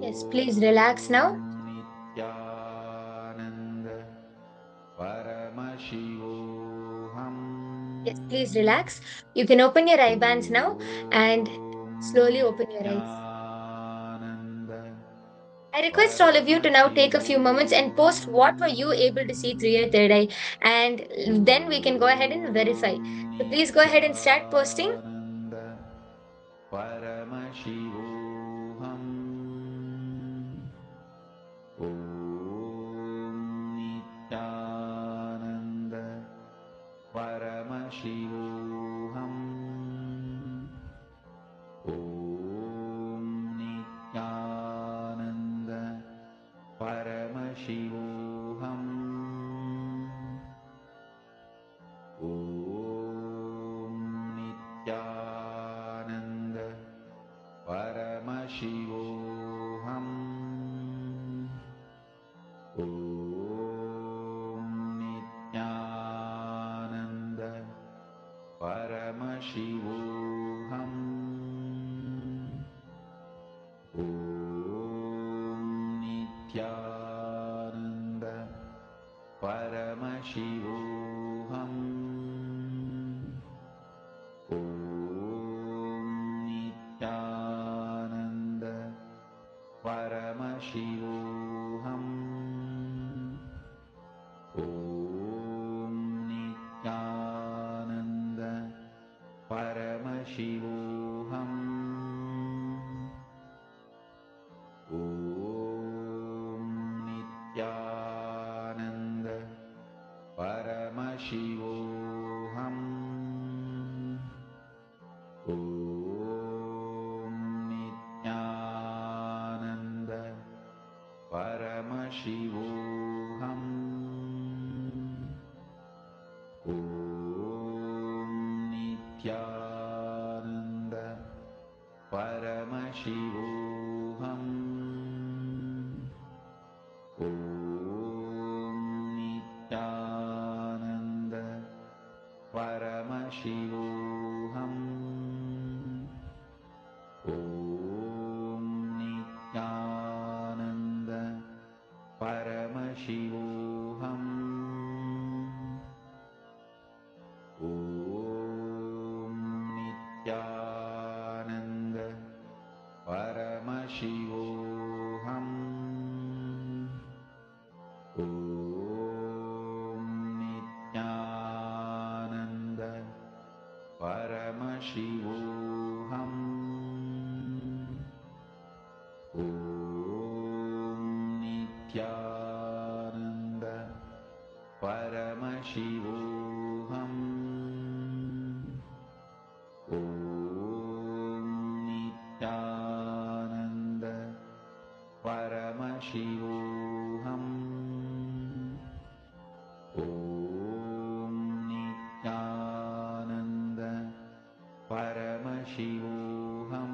Yes, please relax now. Yes, please relax. You can open your eye bands now and slowly open your eyes. I request all of you to now take a few moments and post what were you able to see through your third eye, and then we can go ahead and verify. So please go ahead and start posting. Paramashivoham. Om Nityananda Paramashivoham. Om Nityananda Paramashivoham. Om Nityananda Paramashivoham. Om Nityananda Paramashivoham. Om Nityananda Paramashivoham. Om Nityananda Paramashivoham. Om Nityananda Paramashivoham. Om Nityananda Paramashivoham. Om Nityananda Paramashivoham. Om Nityananda Paramashivoham. Om Nityananda Paramashivoham. Om Nityananda Paramashivoham. Om Nityananda Paramashivoham. Om Nityananda Paramashivoham. Om Nityananda Paramashivoham. Om Nityananda Paramashivoham. Om Nityananda Paramashivoham.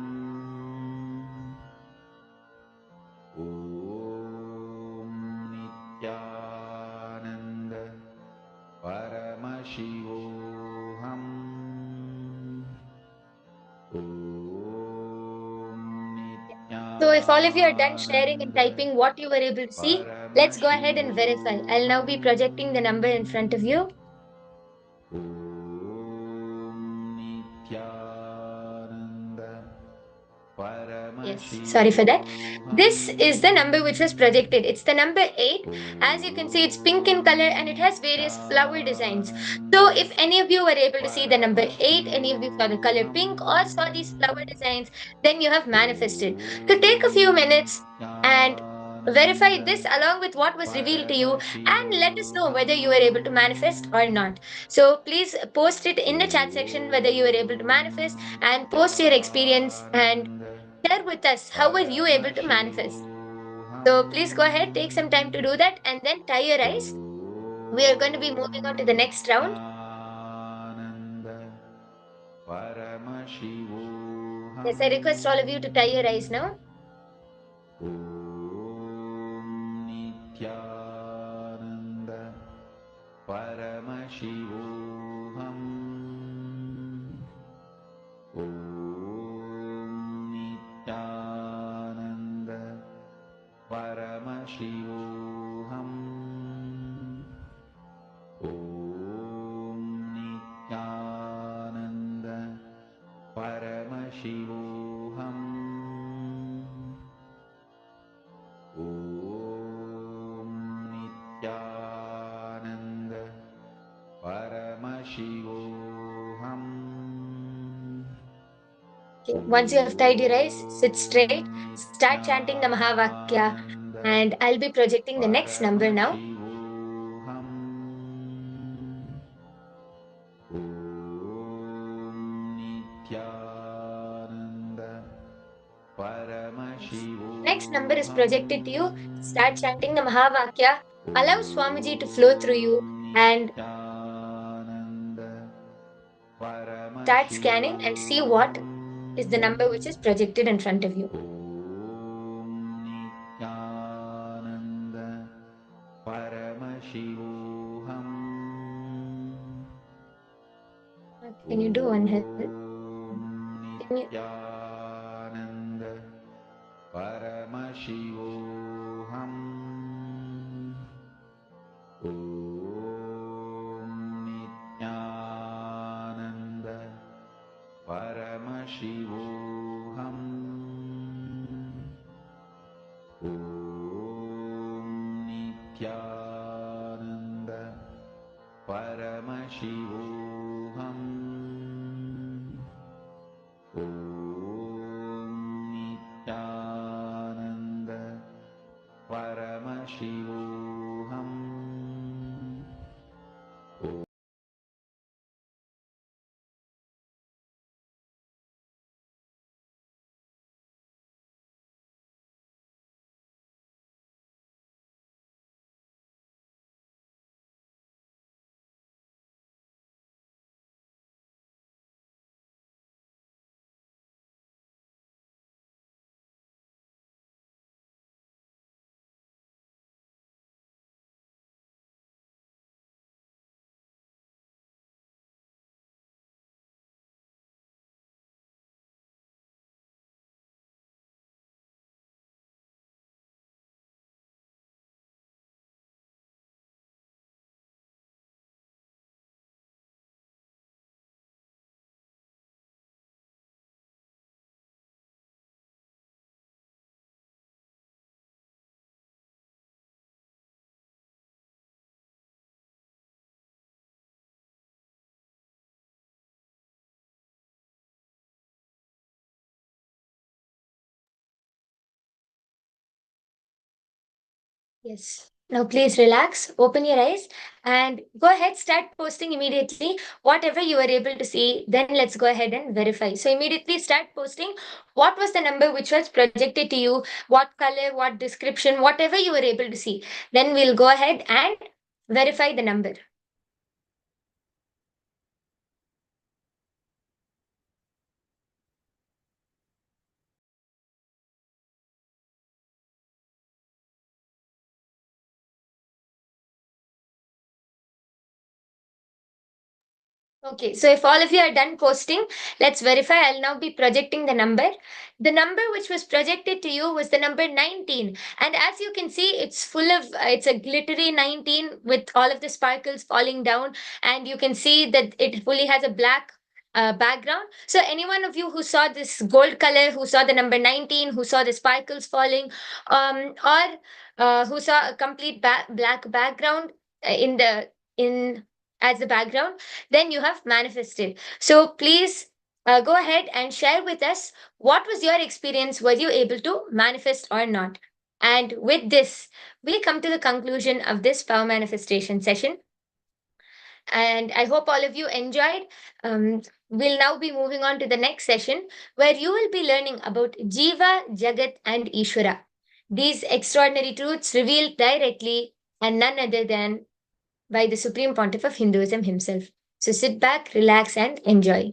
Om Nityananda Paramashivoham. So if all of you are done sharing and typing what you were able to see, let's go ahead and verify. I'll now be projecting the number in front of you. Yes, sorry for that. This is the number which was projected. It's the number 8. As you can see, it's pink in color and it has various flower designs. So if any of you were able to see the number 8, any of you saw the color pink or saw these flower designs, then you have manifested. So take a few minutes and verify this along with what was revealed to you, and let us know whether you were able to manifest or not. So please post it in the chat section whether you were able to manifest, and post your experience and share with us how were you able to manifest. So please go ahead, take some time to do that, and then tie your eyes. We are going to be moving on to the next round. Yes, I request all of you to tie your eyes now. Om Nityananda Paramashivoham. Om Nityananda Paramashivoham. Om Nityananda Paramashivoham. Okay. Once you have tied your eyes, sit straight, start chanting the Mahavakya, and I'll be projecting the next number now. Next number is projected to you. Start chanting the Mahavakya. Allow Swamiji to flow through you and start scanning and see what is the number which is projected in front of you. Can you do one help? Can you? Yes. Now please relax, open your eyes, and go ahead, start posting immediately whatever you were able to see. Then let's go ahead and verify. So immediately start posting what was the number which was projected to you, what color, what description, whatever you were able to see. Then we'll go ahead and verify the number. Okay, so if all of you are done posting, let's verify. I'll now be projecting the number. The number which was projected to you was the number 19. And as you can see, it's full of, it's a glittery 19 with all of the sparkles falling down. And you can see that it fully has a black background. So any one of you who saw this gold color, who saw the number 19, who saw the sparkles falling, or who saw a complete black background in as the background, then you have manifested. So please go ahead and share with us what was your experience. Were you able to manifest or not? And with this, we come to the conclusion of this power manifestation session. And I hope all of you enjoyed. We'll now be moving on to the next session where you will be learning about Jiva, Jagat, and Ishvara. These extraordinary truths revealed directly and none other than by the Supreme Pontiff of Hinduism himself. So sit back, relax, and enjoy.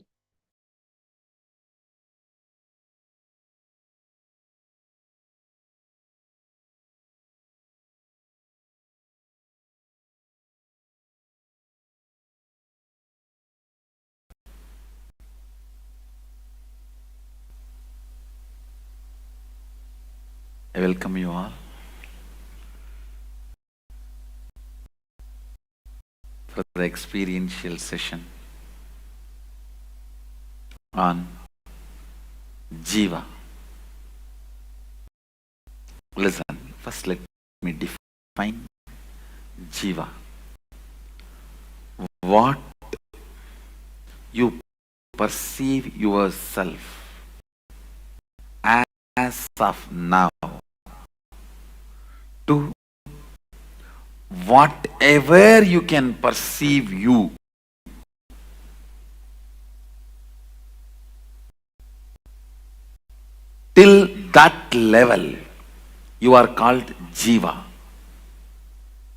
I welcome you all for the experiential session on Jiva. Listen, first let me define Jiva. What you perceive yourself as of now to whatever you can perceive you, till that level you are called Jiva.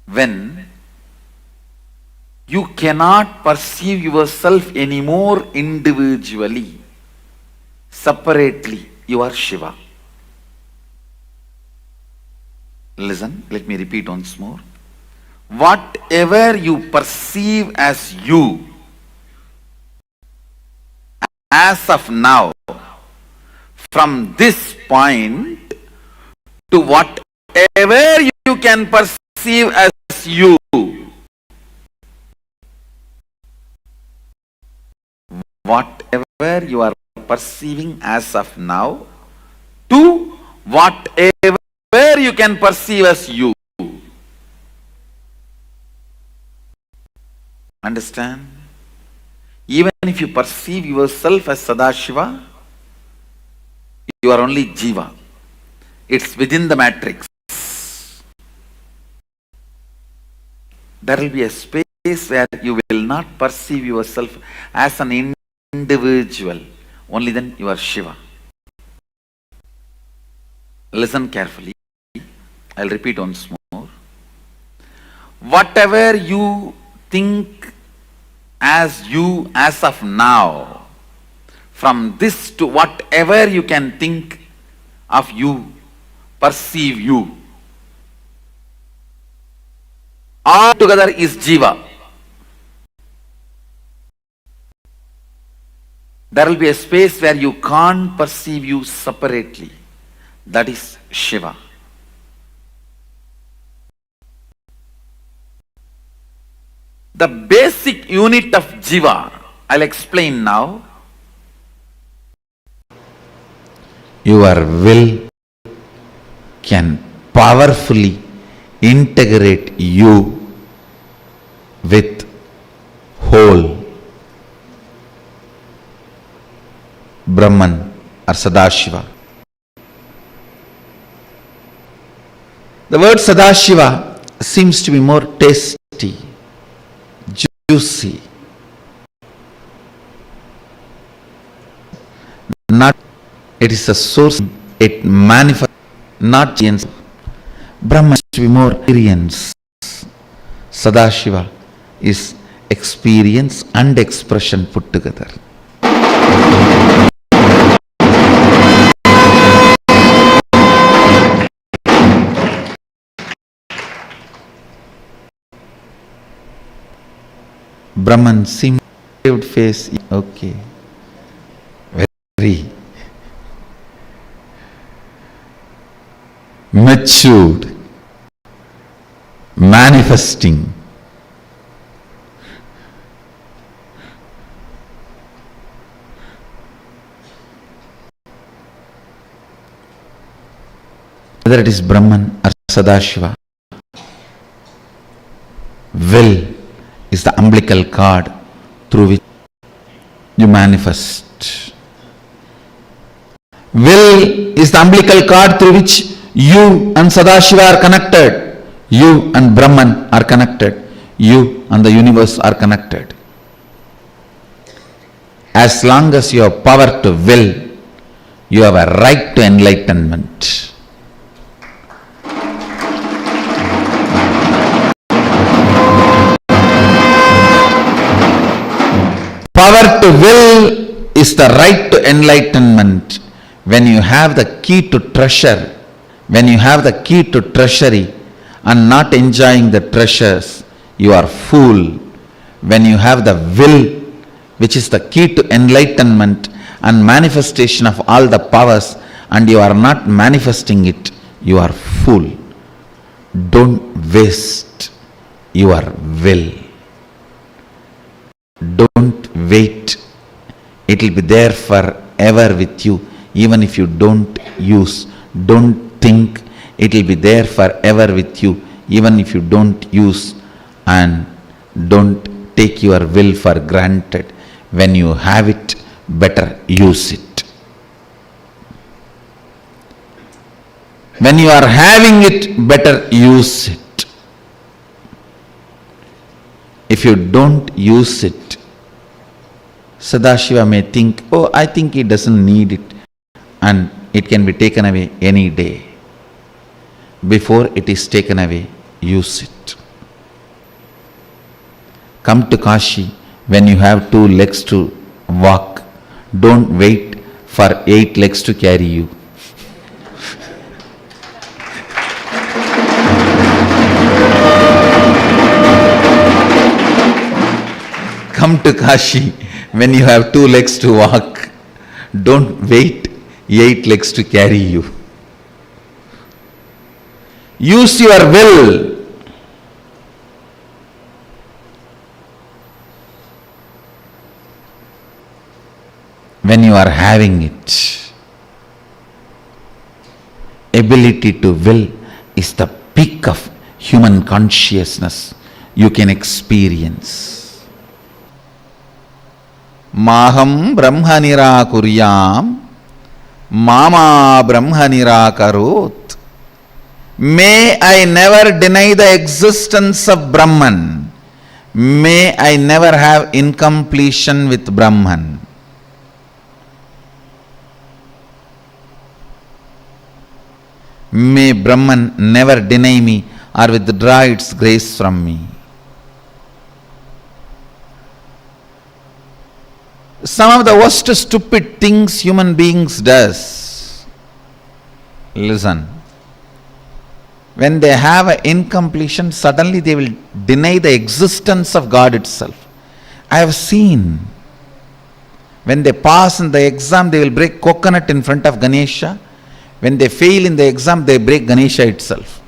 When you cannot perceive yourself anymore individually, separately, you are Shiva. Listen, let me repeat once more. Whatever you perceive as you, as of now, from this point to whatever you can perceive as you, whatever you are perceiving as of now, to whatever you can perceive as you. Understand? Even if you perceive yourself as Sadashiva, you are only Jiva. It's within the matrix. There will be a space where you will not perceive yourself as an individual. Only then you are Shiva. Listen carefully. I'll repeat once more. Whatever you think as you as of now, from this to whatever you can think of you, perceive you, all together is Jiva. There will be a space where you can't perceive you separately. That is Shiva. The basic unit of Jiva, I'll explain now. Your will can powerfully integrate you with whole Brahman or Sadashiva. The word Sadashiva seems to be more tasty, juicy. Not, it is a source, it manifests, not change. Brahman is to be more experience. Sadashiva is experience and expression put together. Brahman seemed face, okay, very matured, manifesting. Whether it is Brahman or Sadashiva, will is the umbilical cord through which you manifest. Will is the umbilical cord through which you and Sadashiva are connected. You and Brahman are connected. You and the universe are connected. As long as you have power to will, you have a right to enlightenment. Power to will is the right to enlightenment. When you have the key to treasure, when you have the key to treasury and not enjoying the treasures, you are fool. When you have the will, which is the key to enlightenment and manifestation of all the powers, and you are not manifesting it, you are fool. Don't waste your will. Don't wait. It will be there forever with you, even if you don't use. Don't think. It will be there forever with you, even if you don't use. And don't take your will for granted. When you have it, better use it. When you are having it, better use it. If you don't use it, Sadashiva may think, oh, I think he doesn't need it, and it can be taken away any day. Before it is taken away, use it. Come to Kashi when you have 2 legs to walk. Don't wait for 8 legs to carry you. Come to Kashi when you have 2 legs to walk. Don't wait 8 legs to carry you. Use your will. When you are having it. Ability to will is the peak of human consciousness you can experience. Maham brahma nirakuryam, mama brahma nirakarot. May I never deny the existence of Brahman. May I never have incompletion with Brahman. May Brahman never deny me or withdraw its grace from me. Some of the worst stupid things human beings does. Listen. When they have an incompletion, suddenly they will deny the existence of God itself. I have seen. When they pass in the exam, they will break coconut in front of Ganesha. When they fail in the exam, they break Ganesha itself.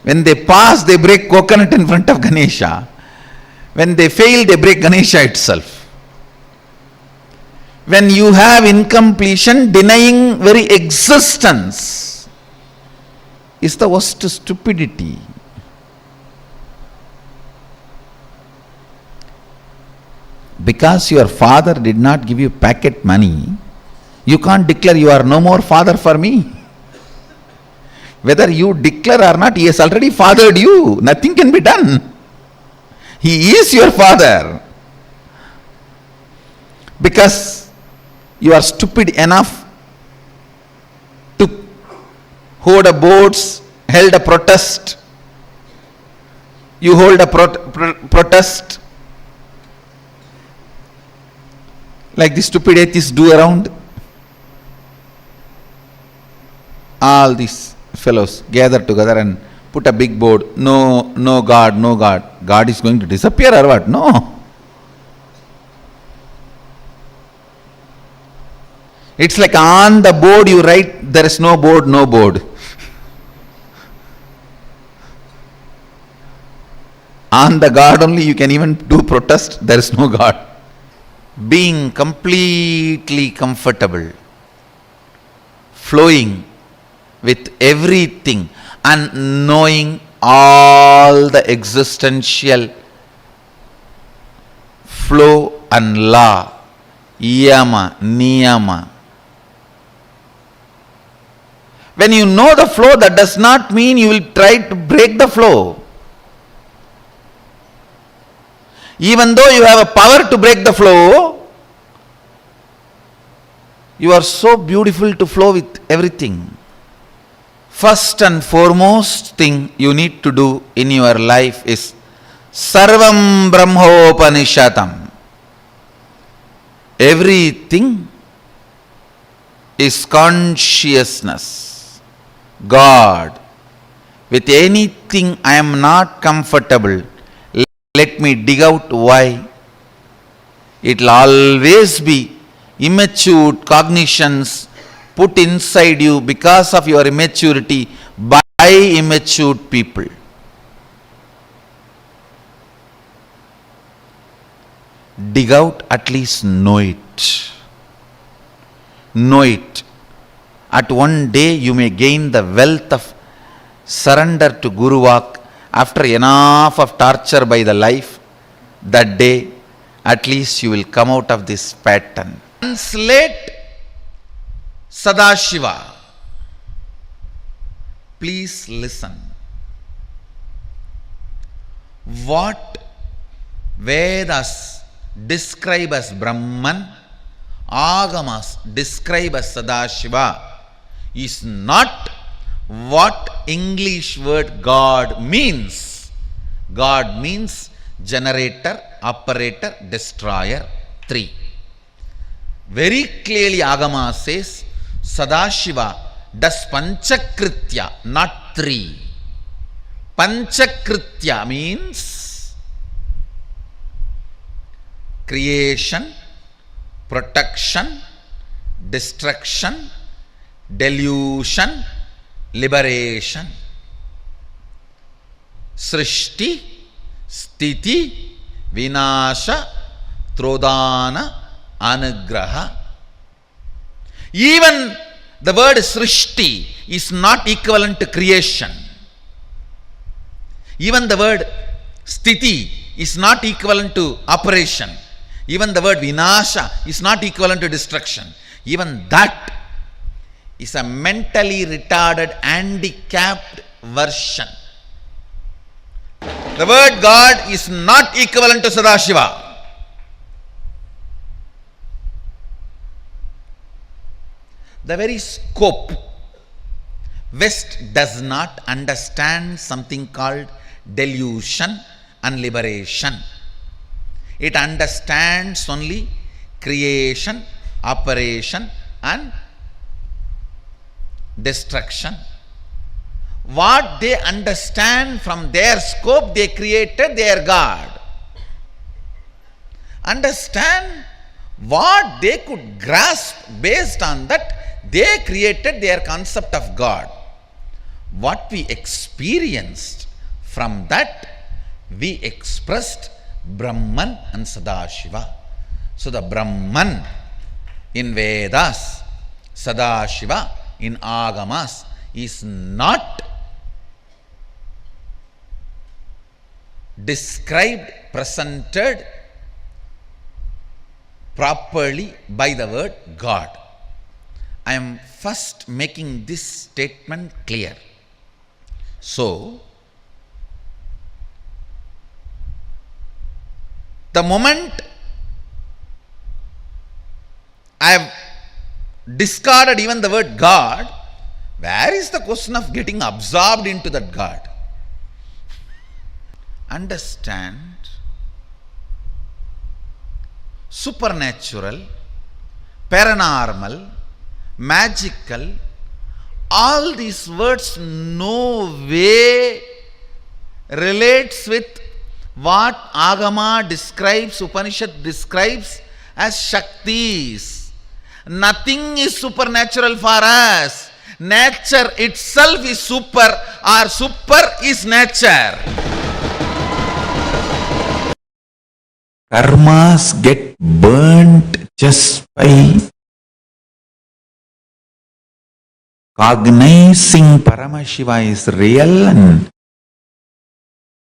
When they pass, they break coconut in front of Ganesha. When they fail, they break Ganesha itself. When you have incompletion, denying very existence is the worst stupidity. Because your father did not give you packet money, you can't declare you are no more father for me. Whether you declare or not, he has already fathered you. Nothing can be done. He is your father. Because you are stupid enough to hold a boards, held a protest. You hold a protest like the stupid atheists do around. All these fellows gather together and put a big board. No, no God, no God. God is going to disappear or what? No. It's like on the board you write, there is no board, no board. On the God only you can even do protest, there is no God. Being completely comfortable, flowing with everything and knowing all the existential flow and law, yama, niyama. When you know the flow, that does not mean you will try to break the flow. Even though you have a power to break the flow, you are so beautiful to flow with everything. First and foremost thing you need to do in your life is Sarvam Brahmopanishatam. Everything is consciousness. God. With anything I am not comfortable, let me dig out why. It will always be immature cognitions put inside you because of your immaturity by immature people. Dig out, at least know it. Know it. At one day you may gain the wealth of surrender to Guru Vak after enough of torture by the life, that day, at least you will come out of this pattern. Translate Sadashiva. Please listen. What Vedas describe as Brahman, Agamas describe as Sadashiva, is not what English word God means. God means generator, operator, destroyer, three. Very clearly Agama says Sadashiva does Panchakritya, not three. Panchakritya means creation, protection, destruction, delusion, liberation. Srishti, Sthiti, Vinasha, Trodana, Anugraha. Even the word Srishti is not equivalent to creation. Even the word Sthiti is not equivalent to operation. Even the word Vinasha is not equivalent to destruction. Even that is a mentally retarded, handicapped version. The word God is not equivalent to Sadashiva. The very scope. West does not understand something called delusion and liberation. It understands only creation, operation and destruction. What they understand from their scope, they created their God. Understand what they could grasp, based on that they created their concept of God. What we experienced, from that we expressed Brahman and Sadashiva. So the Brahman in Vedas, Sadashiva in Agamas is not described, presented properly by the word God. I am first making this statement clear. So, the moment I have discarded even the word God, where is the question of getting absorbed into that God? Understand, supernatural, paranormal, magical, all these words no way relates with what Agama describes, Upanishad describes as Shaktis. Nothing is supernatural for us. Nature itself is super, or super is nature. Karmas get burnt just by cognizing Paramashiva is real and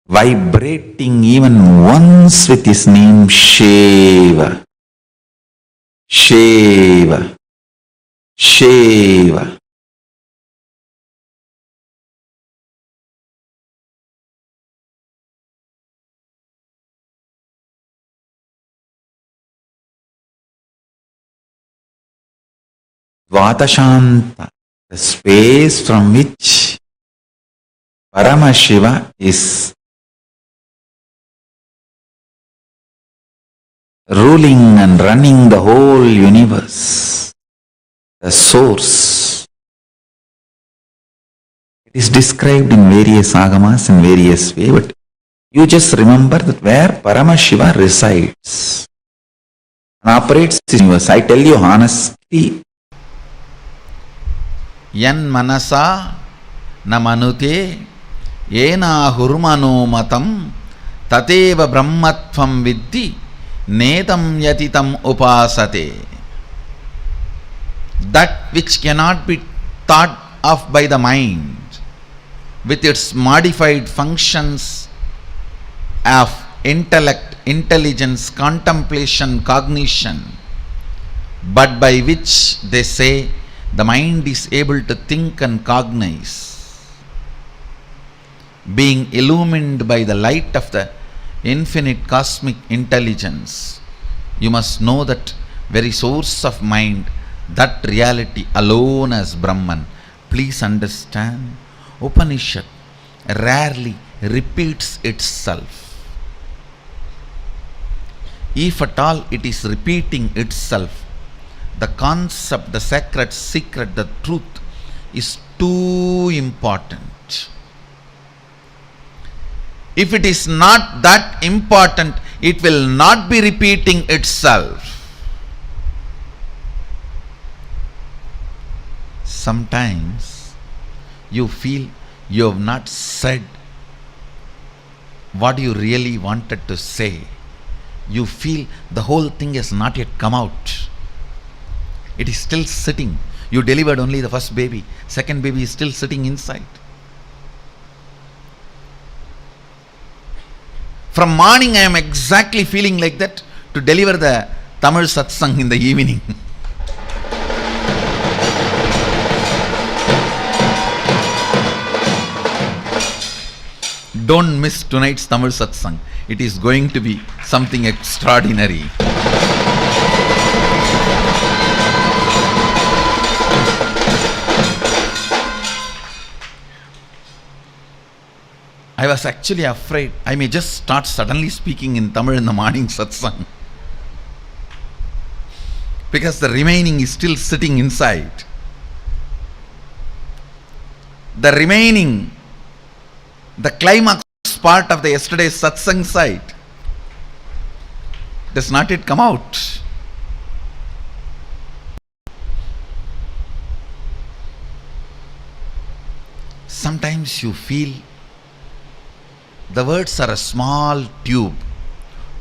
vibrating even once with his name Shiva. Shiva. Shiva. Dvatashanta, the space from which Paramashiva is ruling and running the whole universe, the source. It is described in various agamas in various ways, but you just remember that where Paramashiva resides and operates the universe. I tell you honestly, Yan manasa namanute yena hurmano matam tateva brahmatvam viddhi nedam yatitam upasate. That which cannot be thought of by the mind, with its modified functions of intellect, intelligence, contemplation, cognition, but by which they say the mind is able to think and cognize, being illumined by the light of the infinite cosmic intelligence. You must know that very source of mind, that reality alone as Brahman. Please understand, Upanishad rarely repeats itself. If at all it is repeating itself, the concept, the sacred secret, the truth is too important. If it is not that important, it will not be repeating itself. Sometimes you feel you have not said what you really wanted to say. You feel the whole thing has not yet come out. It is still sitting. You delivered only the first baby. Second baby is still sitting inside. From morning I am exactly feeling like that to deliver the Tamil satsang in the evening. Don't miss tonight's Tamil satsang. It is going to be something extraordinary. I was actually afraid I may just start suddenly speaking in Tamil in the morning satsang, because the remaining is still sitting inside. The remaining, the climax part of the yesterday's satsang side does not yet come out. Sometimes you feel the words are a small tube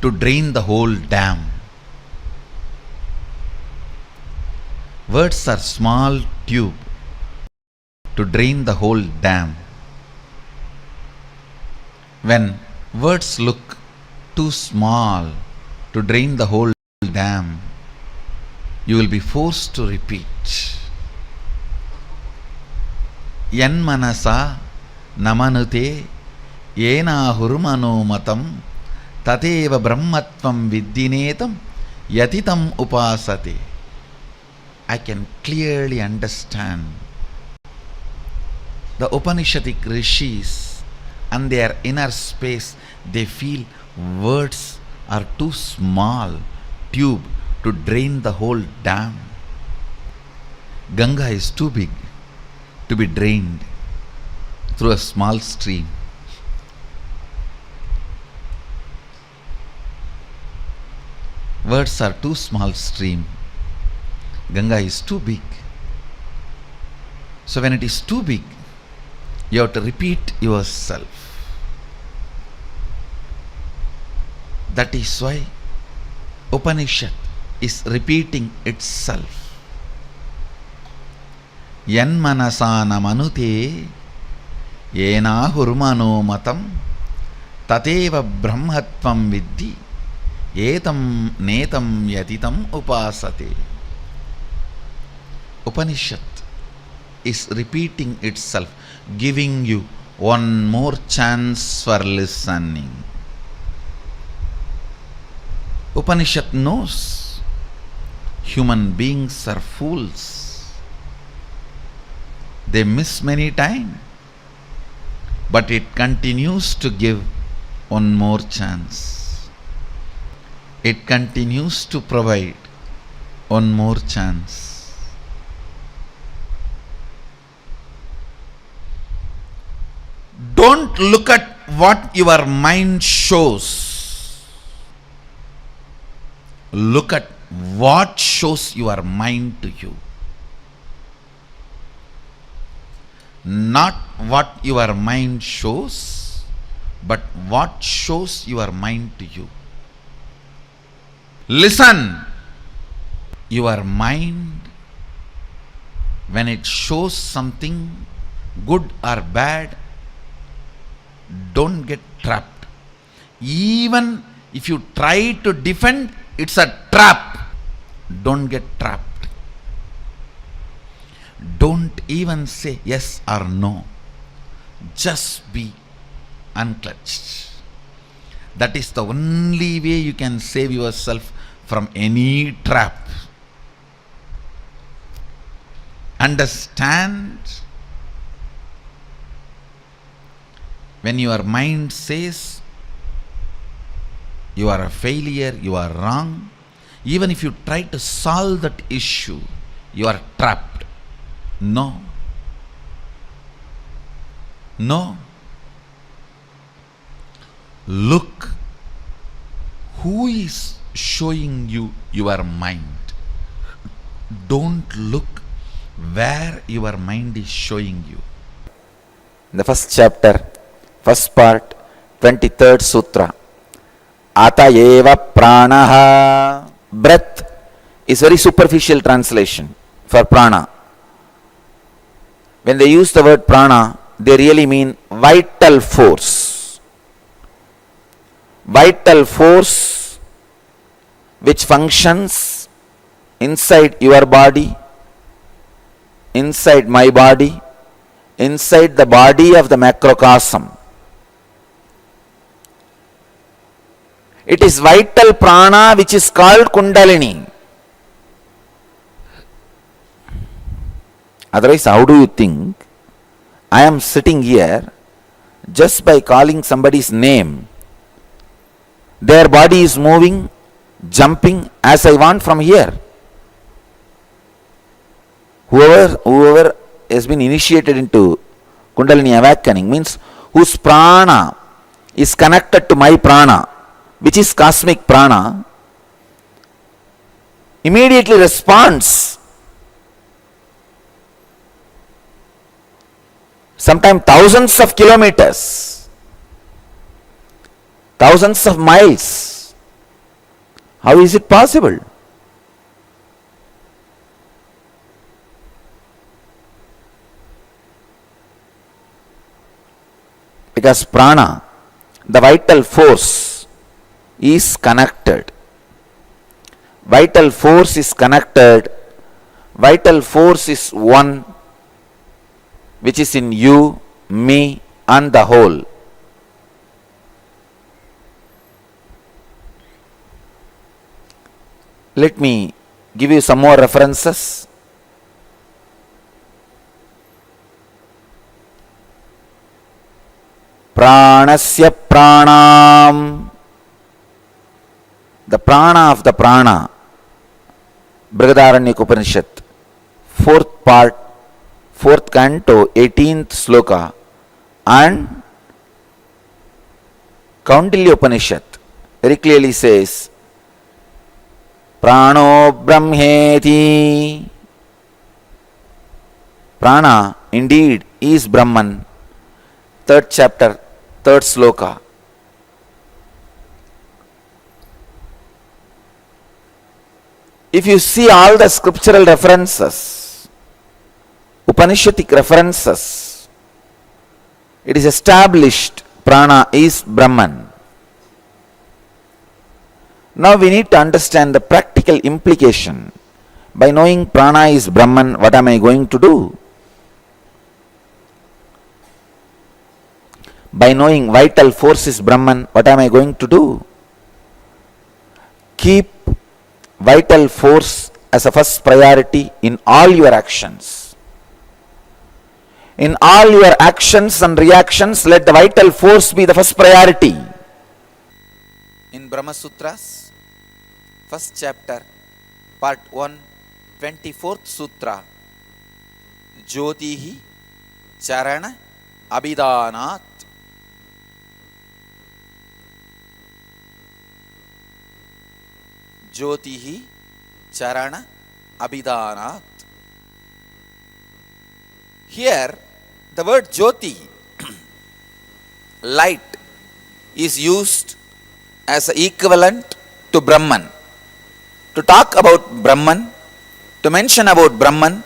to drain the whole dam. Words are small tube to drain the whole dam. When words look too small to drain the whole dam, you will be forced to repeat. Yan manasa namanute yena hurmano matam tateva brahmatvam viddinetam yatitam upasate. I can clearly understand the Upanishadic rishis and their inner space. They feel words are too small tube to drain the whole dam. Ganga is too big to be drained through a small stream. Words are too small stream. Ganga is too big. So when it is too big, you have to repeat yourself. That is why Upanishad is repeating itself. Yan manasana manute yena hurmano matam tateva brahmatvam viddi etam netam yatitam upasate. Upanishad is repeating itself, giving you one more chance for listening. Upanishad knows human beings are fools. They miss many times, but it continues to give one more chance. It continues to provide one more chance. Don't look at what your mind shows. Look at what shows your mind to you. Not what your mind shows, but what shows your mind to you. Listen. Your mind, when it shows something good or bad, Don't get trapped. Even if you try to defend, it's a trap. Don't get trapped. Don't even say yes or no. Just be unclutched. That is the only way you can save yourself from any trap. Understand? When your mind says you are a failure, you are wrong, even if you try to solve that issue, you are trapped. No. No. Look who is showing you your mind. Don't look where your mind is showing you. In the first chapter, first part, 23rd Sutra, Ata eva pranaha. Breath is very superficial translation for prana. When they use the word prana, they really mean vital force. Vital force which functions inside your body, inside my body, inside the body of the macrocosm. It is vital prana which is called Kundalini. Otherwise, how do you think I am sitting here just by calling somebody's name? Their body is moving, jumping as I want from here. Whoever has been initiated into Kundalini awakening means whose prana is connected to my prana, which is cosmic prana, immediately responds. Sometimes thousands of kilometers, thousands of miles. How is it possible? Because prana, the vital force, is connected. Vital force is connected. Vital force is one, which is in you, me, and the whole. Let me give you some more references. Pranasya pranam. The prana of the prana. Brihadaranyaka Upanishad, 4th part, 4th canto, 18th sloka, and Kaundilya Upanishad very clearly says, Prano Brahmeti. Prana indeed is Brahman. 3rd chapter, 3rd sloka. If you see all the scriptural references, Upanishadic references, it is established prana is Brahman. Now we need to understand the practical implication. By knowing prana is Brahman, what am I going to do? By knowing vital force is Brahman, what am I going to do? Keep vital force as a first priority in all your actions. In all your actions and reactions, let the vital force be the first priority. In Brahma Sutras, first chapter, part 1, 24th sutra, Jyotihi Charana Abhidanat. Jyotihi Charana Abhidanat. Here, the word Jyoti, light, is used as an equivalent to Brahman. To talk about Brahman, to mention about Brahman,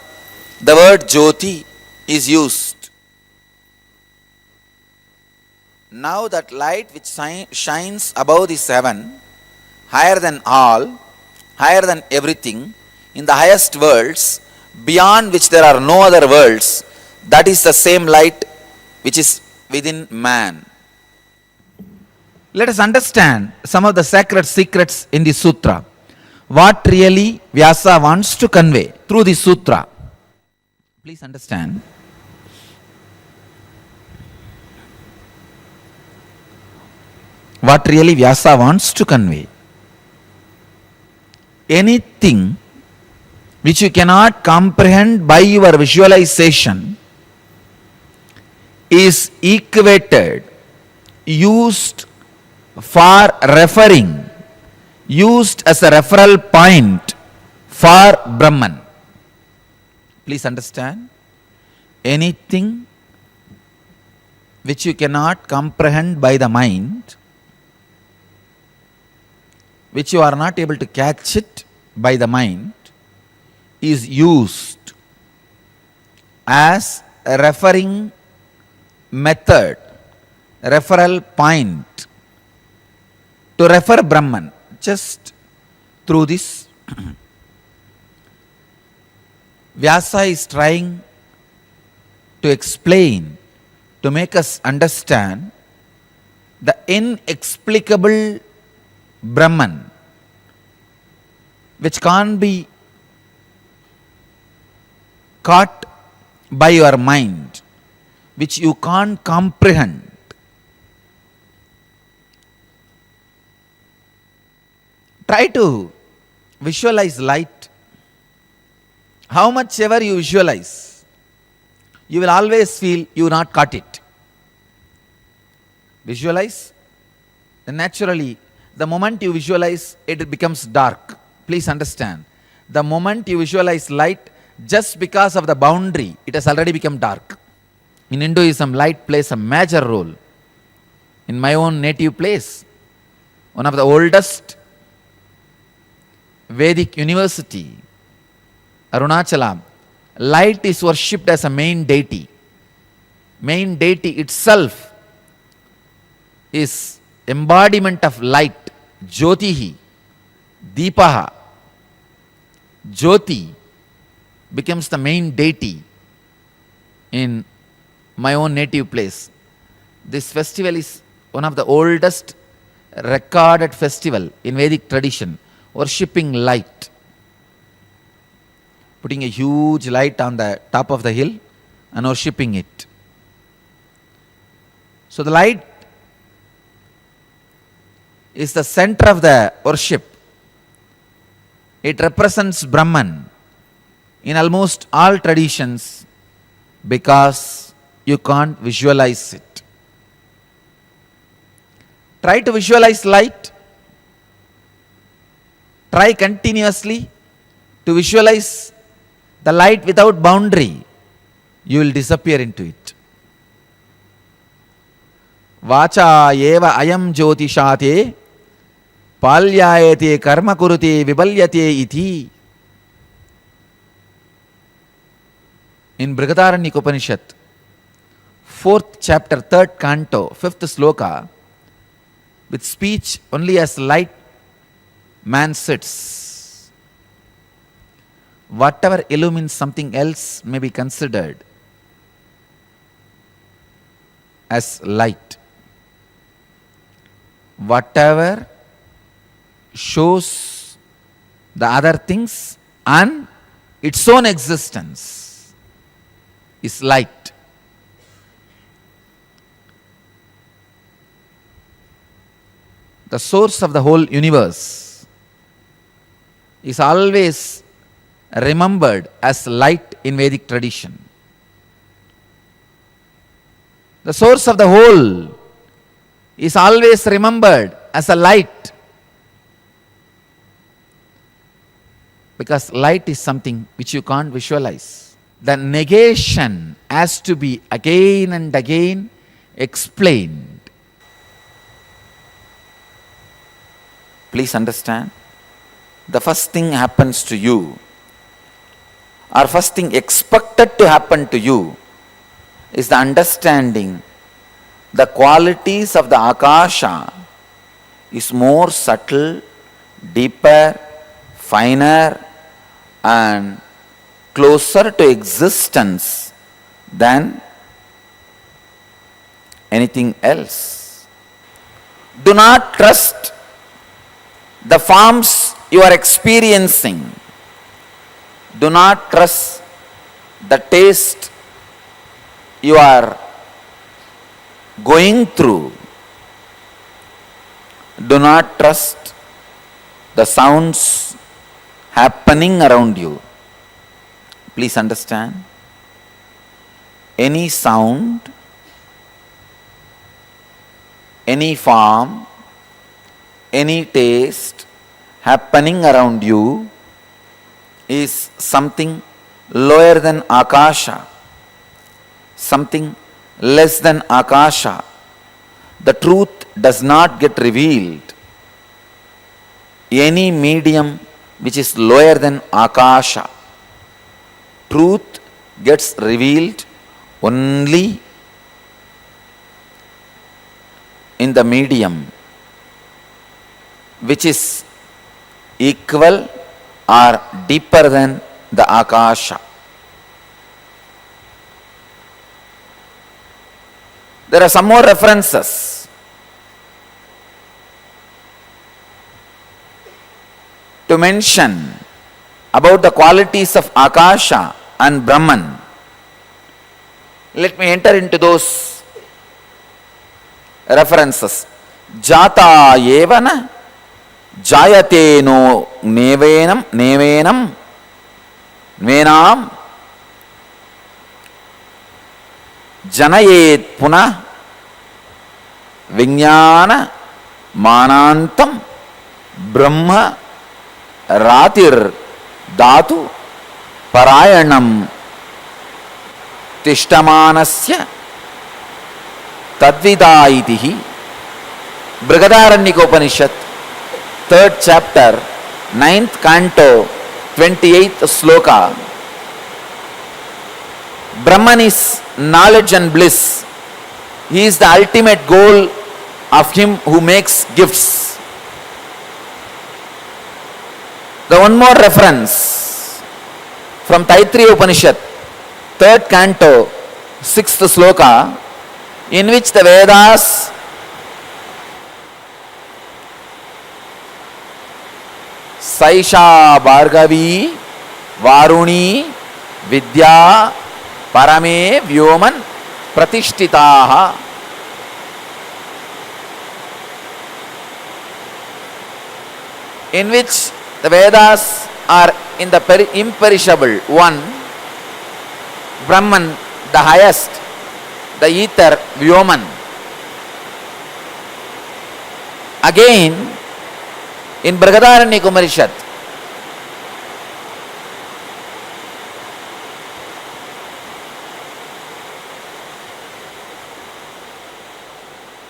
the word Jyoti is used. Now that light which shines above this heaven, higher than all, higher than everything, in the highest worlds, beyond which there are no other worlds, that is the same light which is within man. Let us understand some of the sacred secrets in this sutra. What really Vyasa wants to convey through this sutra. Please understand. What really Vyasa wants to convey. Anything which you cannot comprehend by your visualization is equated, used for referring, used as a referral point for Brahman. Please understand. Anything which you cannot comprehend by the mind, which you are not able to catch it by the mind, is used as a referring method, referral point to refer Brahman. Just through this, Vyasa is trying to explain, to make us understand the inexplicable Brahman, which can't be caught by your mind, which you can't comprehend. Try to visualize light. How much ever you visualize, you will always feel you not caught it. Visualize, then naturally, the moment you visualize, it becomes dark. Please understand. The moment you visualize light, just because of the boundary, it has already become dark. In Hinduism, light plays a major role. In my own native place, one of the oldest Vedic university, Arunachalam, light is worshipped as a main deity. Main deity itself is embodiment of light, Jyotihi, Deepaha. Jyoti becomes the main deity in my own native place. This festival is one of the oldest recorded festival in Vedic tradition, worshipping light. Putting a huge light on the top of the hill and worshipping it. So the light is the center of the worship. It represents Brahman in almost all traditions because you can't visualize it. Try to visualize light. Try continuously to visualize the light without boundary. You will disappear into it. Vacha eva ayam jyotishate palyayate karma kurute vibalyate iti. In Brihadaranyaka Upanishad, 4th chapter, 3rd canto, 5th sloka, with speech only as light man sits. Whatever illumines something else may be considered as light. Whatever shows the other things and its own existence is light. The source of the whole universe is always remembered as light in Vedic tradition. The source of the whole is always remembered as a light. Because light is something which you can't visualize. The negation has to be again and again explained. Please understand. The first thing happens to you, or first thing expected to happen to you, is the understanding the qualities of the Akasha is more subtle, deeper, finer and closer to existence than anything else. Do not trust the forms you are experiencing. Do not trust the taste you are going through. Do not trust the sounds happening around you. Please understand, any sound, any form, any taste happening around you is something lower than Akasha, something less than Akasha. The truth does not get revealed. Any medium which is lower than Akasha, truth gets revealed only in the medium which is equal or deeper than the Akasha. There are some more references to mention about the qualities of Akasha and Brahman. Let me enter into those references. Jata evana jayate no nevenam janayet punah vinyana manantam brahma ratir dhatu parayanam tishtamanasya tadvida itihi. Brihadaranyaka 3rd chapter, 9th canto, 28th sloka. Brahman is knowledge and bliss. He is the ultimate goal of him who makes gifts. The one more reference from Taittiriya Upanishad, 3rd canto, 6th sloka, in which the Vedas Saisha Bhargavi Varuni Vidya Parame Vyoman Pratishtitaha. In which the Vedas are in the imperishable one, Brahman, the highest, the ether, Vyoman. Again, in Brihadaranyaka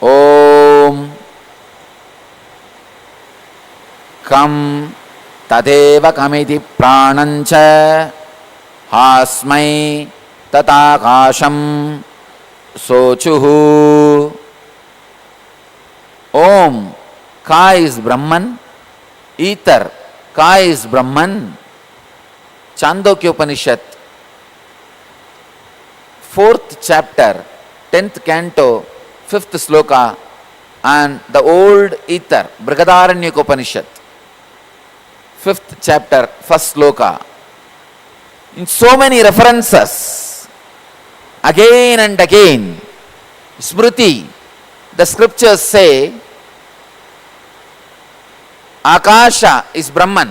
Om Kam Tadeva Kamiti Pranancha Hasmai Tatakasham Sochuhu. Om, Ka is Brahman, ether, Ka is Brahman. Chandogya Upanishad, 4th chapter, 10th canto, 5th sloka, and the old ether, Brihadaranyaka Upanishad, 5th chapter, 1st sloka. In so many references, again and again, Smriti, the scriptures say, Akasha is Brahman.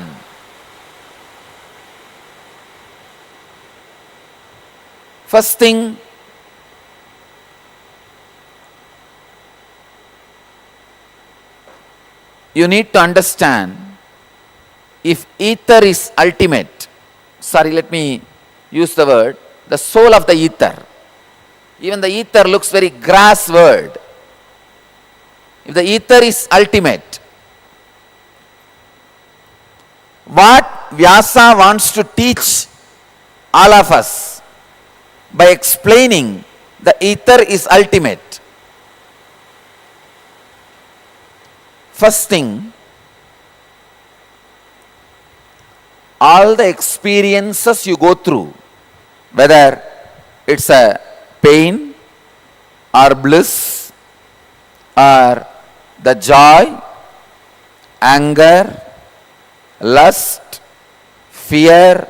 First thing, you need to understand, if ether is ultimate, let me use the word, the soul of the ether. Even the ether looks very grass word. If the ether is ultimate, what Vyasa wants to teach all of us by explaining the ether is ultimate, First thing, all the experiences you go through, whether it's a pain or bliss or the joy, anger, lust, fear,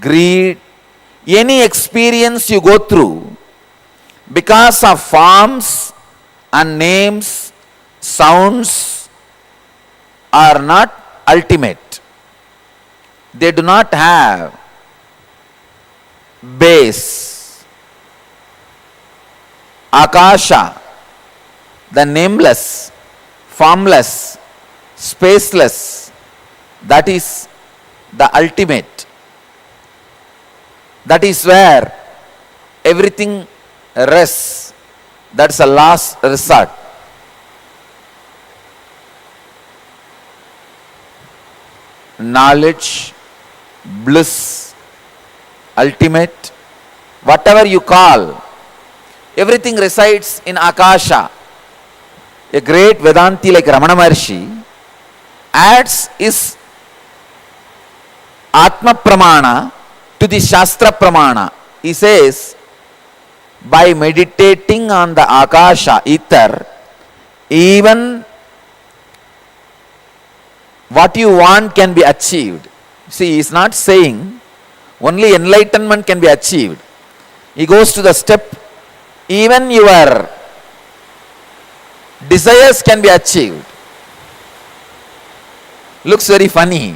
greed, any experience you go through, because of forms and names, sounds, are not ultimate. They do not have base. Akasha, the nameless, formless, spaceless, that is the ultimate. That is where everything rests. That's the last resort. Knowledge, bliss, ultimate, whatever you call, everything resides in Akasha. A great Vedanti like Ramana Maharshi adds his Atma Pramana to the Shastra Pramana. He says, by meditating on the Akasha, ether, even what you want can be achieved. See, he is not saying only enlightenment can be achieved. He goes to the step, even your desires can be achieved. Looks very funny.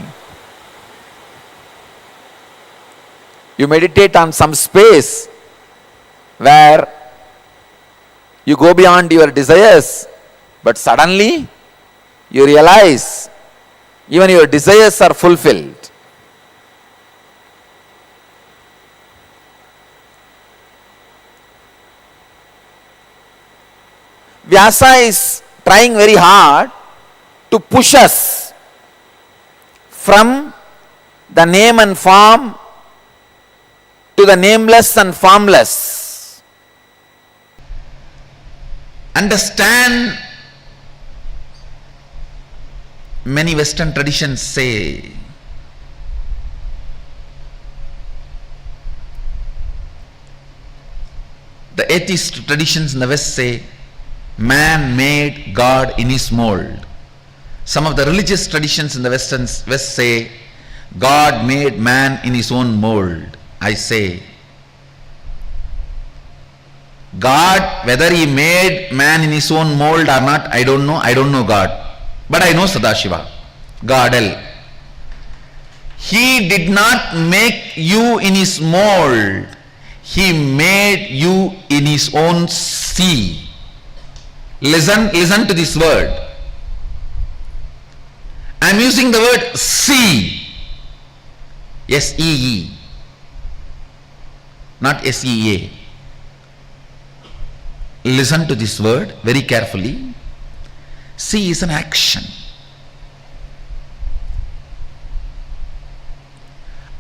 You meditate on some space where you go beyond your desires, but suddenly you realize even your desires are fulfilled. Vyasa is trying very hard to push us from the name and form to the nameless and formless. Understand, many Western traditions say the atheist traditions in the West say man made God in his mold. Some of the religious traditions in the West say God made man in his own mold. I say, God, whether he made man in his own mold or not, I don't know. I don't know God. But I know Sadashiva, God L. He did not make you in his mold. He made you in his own sea. Listen to this word. I am using the word sea. S-E-E. Not S-E-A. Listen to this word very carefully. See is an action.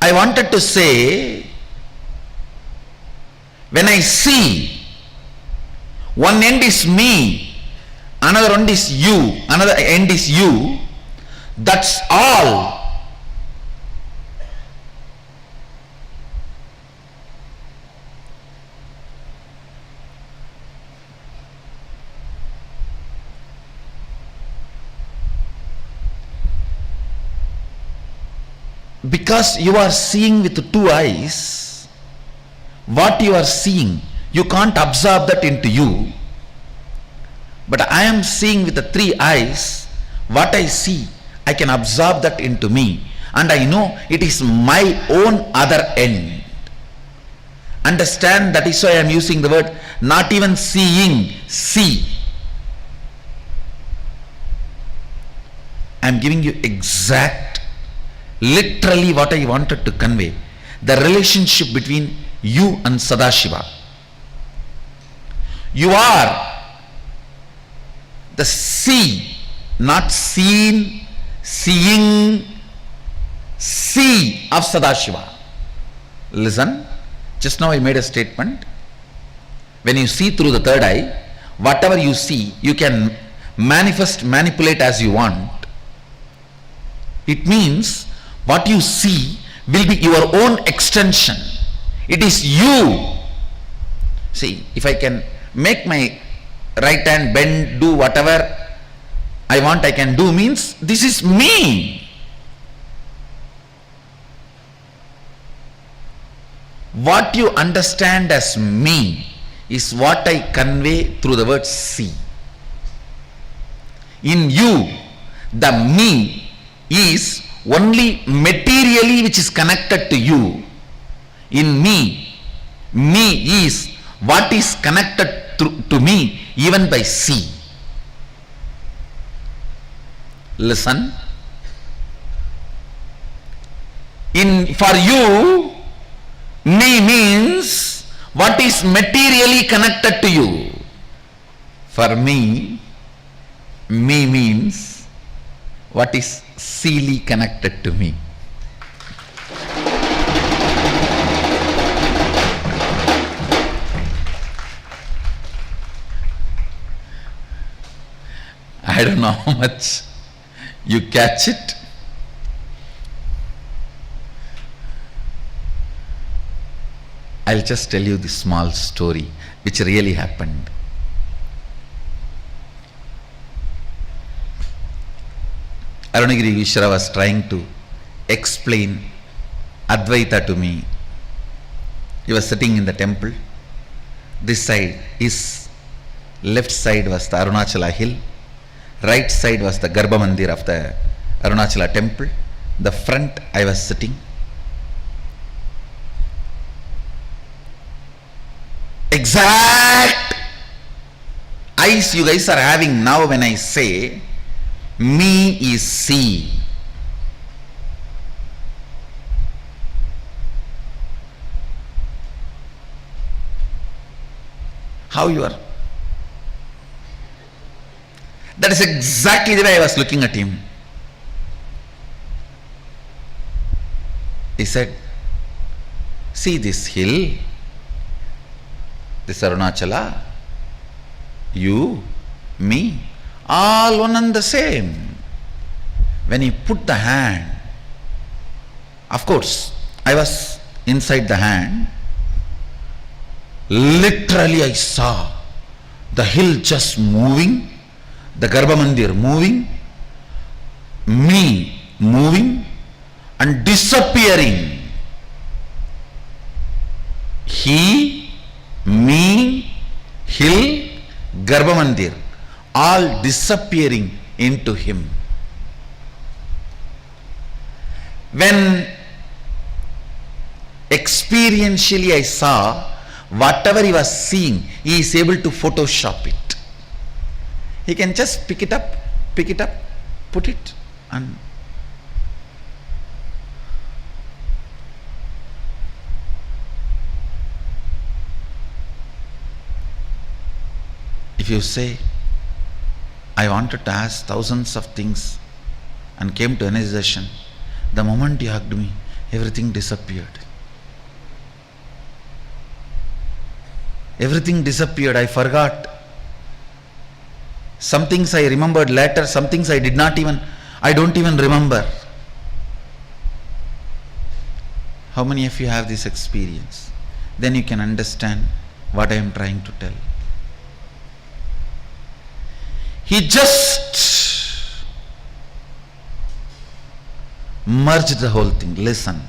I wanted to say, when I see, one end is me, another end is you, another end is you, that's all. Because you are seeing with two eyes, what you are seeing, you can't absorb that into you. But I am seeing with the three eyes, what I see, I can absorb that into me. And I know it is my own other end. Understand, that is why I am using the word, not even seeing, see. I am giving you exact, literally what I wanted to convey. The relationship between you and Sadashiva. You are the see, not seen, seeing, see of Sadashiva. Listen, just now I made a statement. When you see through the third eye, whatever you see, you can manifest, manipulate as you want. It means what you see will be your own extension. It is you. See, if I can make my right hand bend, do whatever I want I can do, means this is me. What you understand as me is what I convey through the word see. In you, the me is only materially which is connected to you. In me is what is connected to me even by see. Listen. For you, me means what is materially connected to you. For me means what is seely connected to me. I don't know how much you catch it. I'll just tell you this small story which really happened. Arunagiri Vishra was trying to explain Advaita to me. He was sitting in the temple. This side, his left side was the Arunachala hill. Right side was the Garbha Mandir of the Arunachala temple. The front I was sitting. Exact eyes you guys are having now when I say me is see. How you are? That is exactly the way I was looking at him. He said, see this hill, this Arunachala, you, me, all one and the same. When he put the hand, of course, I was inside the hand. Literally I saw the hill just moving, the Garbha Mandir moving, me moving and disappearing. He, me, hill, Garbha Mandir, all disappearing into him. When experientially I saw whatever he was seeing, he is able to Photoshop it. He can just pick it up, put it, and if you say, I wanted to ask thousands of things and came to realization, the moment you hugged me, everything disappeared. Everything disappeared, I forgot. Some things I remembered later, some things I don't even remember. How many of you have this experience? Then you can understand what I am trying to tell. He just merged the whole thing. Listen.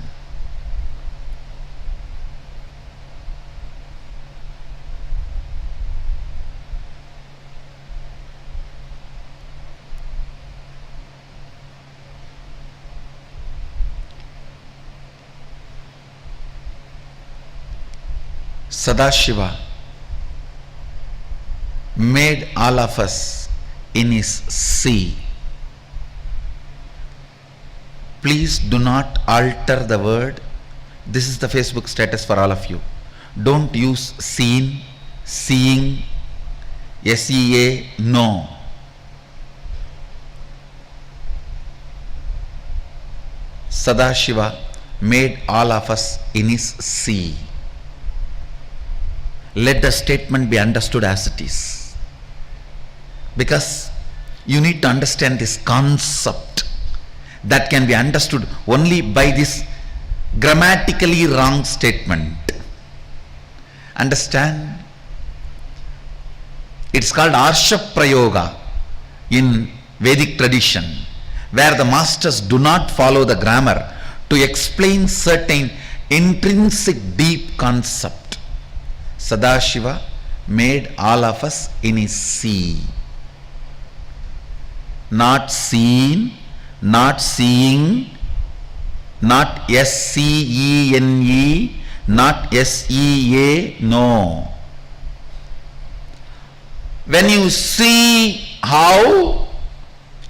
Sadashiva made all of us in his sea. Please do not alter the word. This is the Facebook status for all of you. Don't use seen, seeing, SEA, no. Sadashiva made all of us in his sea. Let the statement be understood as it is. Because You need to understand this concept that can be understood only by this grammatically wrong statement. Understand? It's called Arsha Prayoga in Vedic tradition, where the masters do not follow the grammar to explain certain intrinsic deep concept. Sadashiva made all of us in his sea. Not seen, not seeing, not S-C-E-N-E, not S-E-A, no. When you see how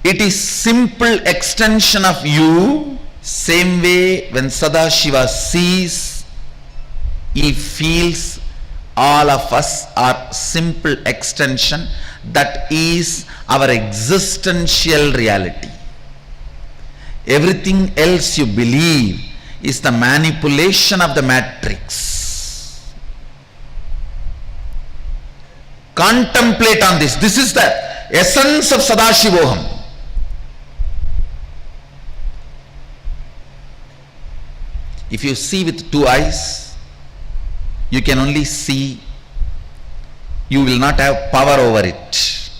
it is simple extension of you, same way when Sadashiva sees, he feels all of us are simple extension, that is our existential reality. Everything else you believe is the manipulation of the matrix. Contemplate on this. This is the essence of Sadashivoham. If you see with two eyes, you can only see, you will not have power over it.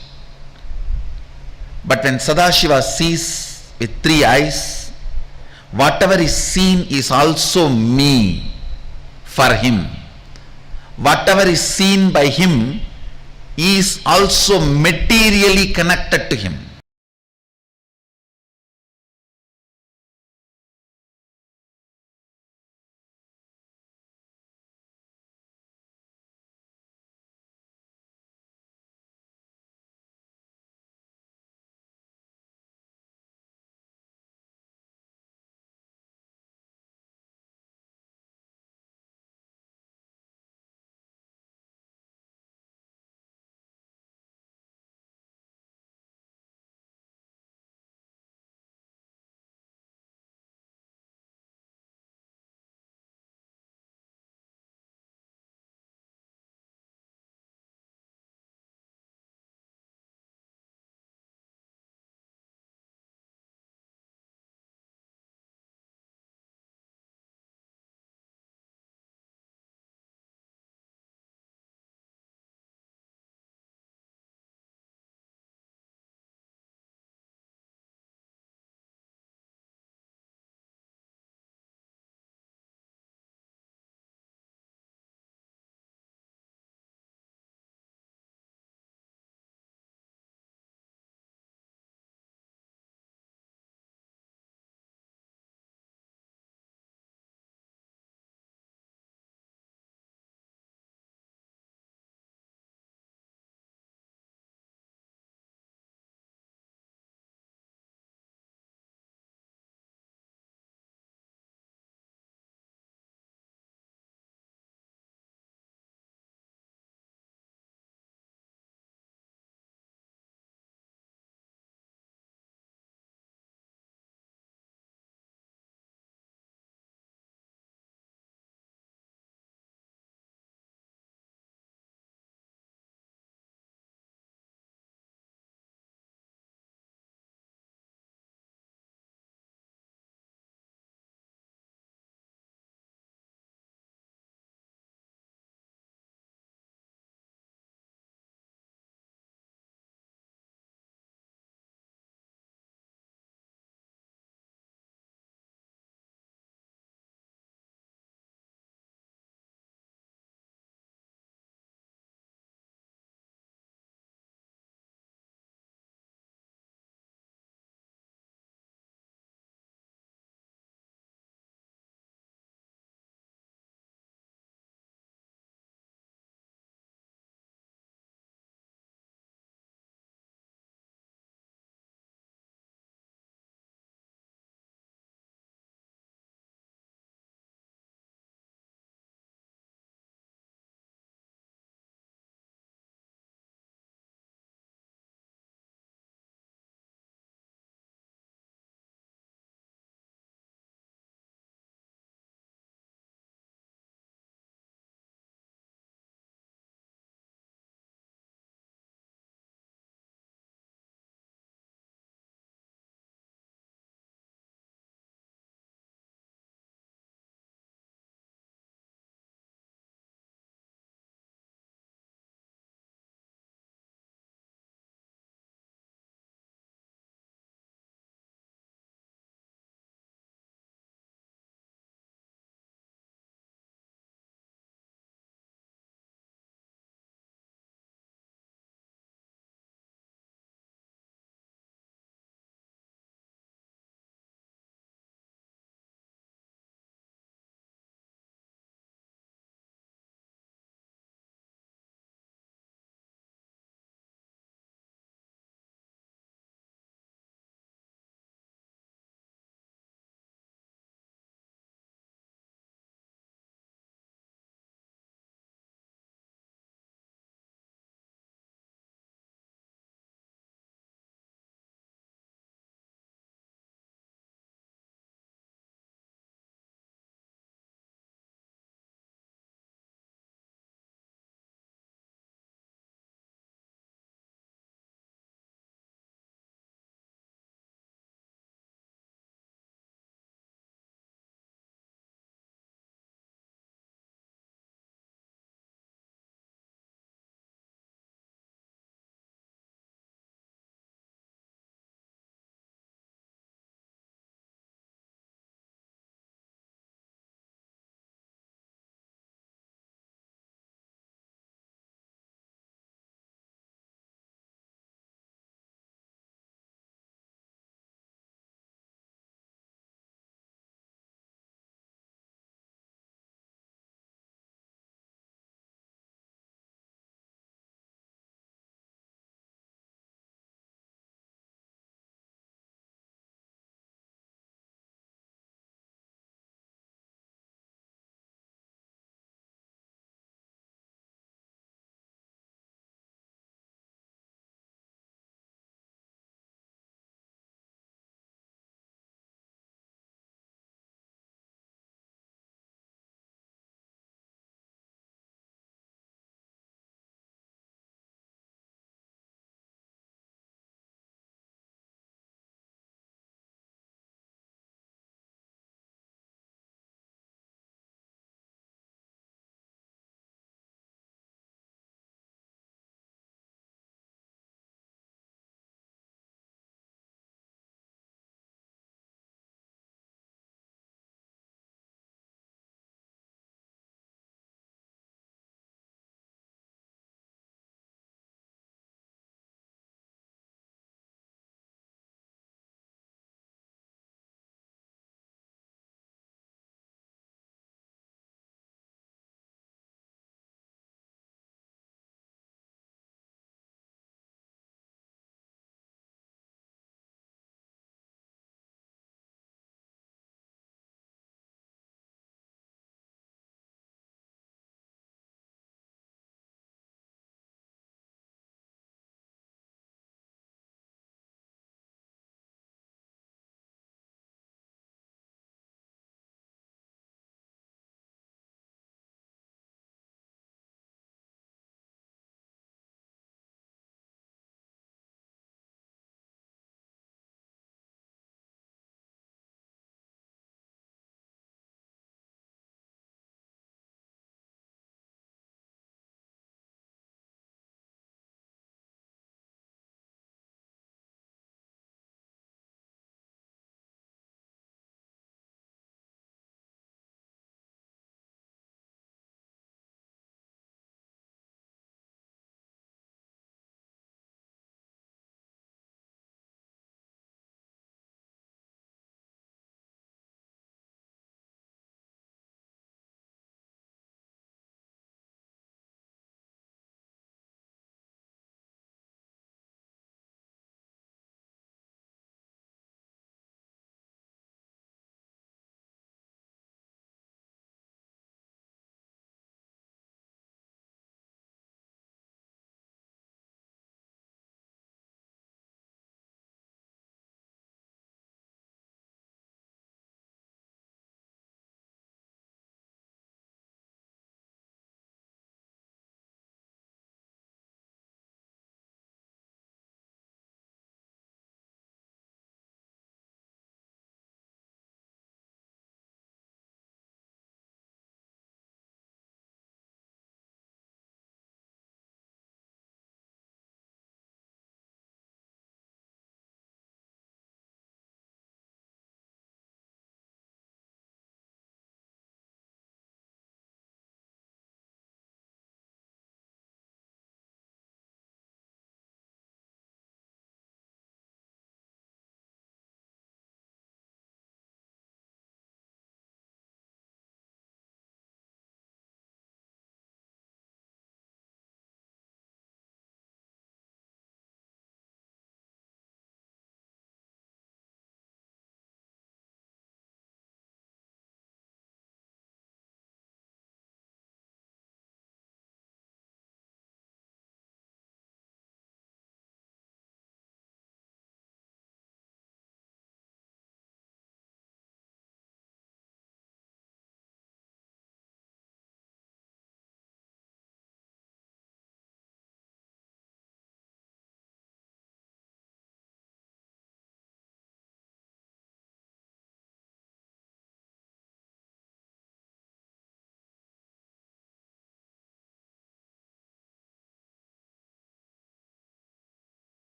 But when Sadashiva sees with three eyes, whatever is seen is also me for him. Whatever is seen by him is also materially connected to him.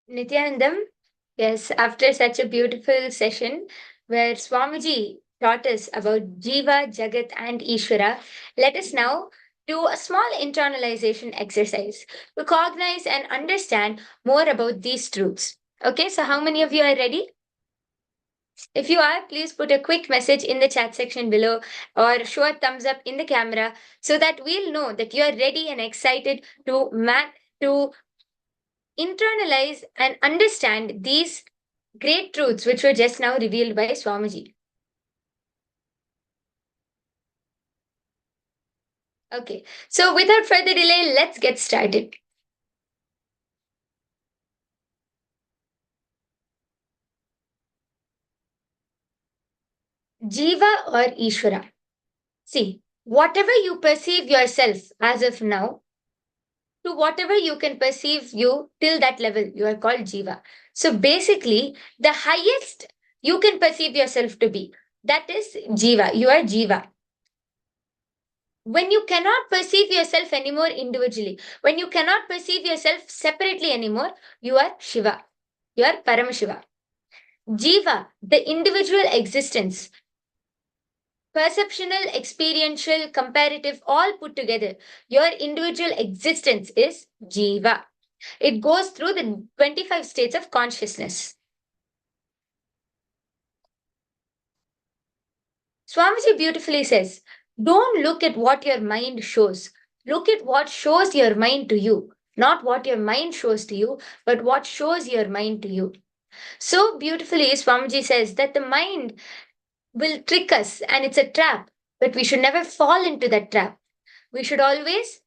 Nityanandam, yes, after such a beautiful session where Swamiji taught us about Jiva, Jagat, and Ishvara, let us now do a small internalization exercise to cognize and understand more about these truths. Okay, so how many of you are ready? If you are, please put a quick message in the chat section below or show a thumbs up in the camera so that we'll know that you are ready and excited to internalize and understand these great truths which were just now revealed by Swamiji. Okay, so without further delay, let's get started. Jiva or Ishvara. See, whatever you perceive yourself as of now, to whatever you can perceive you till that level, you are called Jiva. So basically, the highest you can perceive yourself to be, that is Jiva. You are Jiva. When you cannot perceive yourself anymore individually, when you cannot perceive yourself separately anymore, you are Shiva. You are Paramashiva. Jiva, the individual existence, perceptual, experiential, comparative, all put together, your individual existence is Jiva. It goes through the 25 states of consciousness. Swamiji beautifully says, don't look at what your mind shows. Look at what shows your mind to you. Not what your mind shows to you, but what shows your mind to you. So beautifully, Swamiji says that the mind will trick us and it's a trap, but we should never fall into that trap. We should always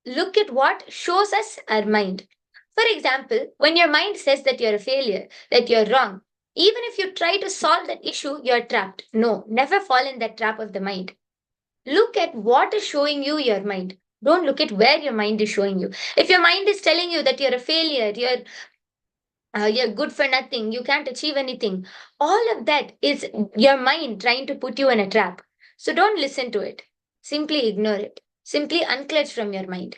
look at what shows us our mind. For example, when your mind says that you're a failure, that you're wrong, even if you try to solve that issue, you're trapped. No, never fall in that trap of the mind. Look at what is showing you your mind. Don't look at where your mind is showing you. If your mind is telling you that you're a failure, you're good for nothing, you can't achieve anything, all of that is your mind trying to put you in a trap. So don't listen to it. Simply ignore it. Simply unclench from your mind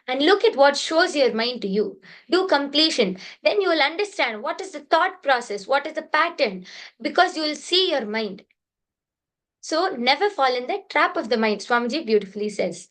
and look at what shows your mind to you. Do completion. Then you will understand what is the thought process, what is the pattern, because you will see your mind. So never fall in the trap of the mind, Swamiji beautifully says.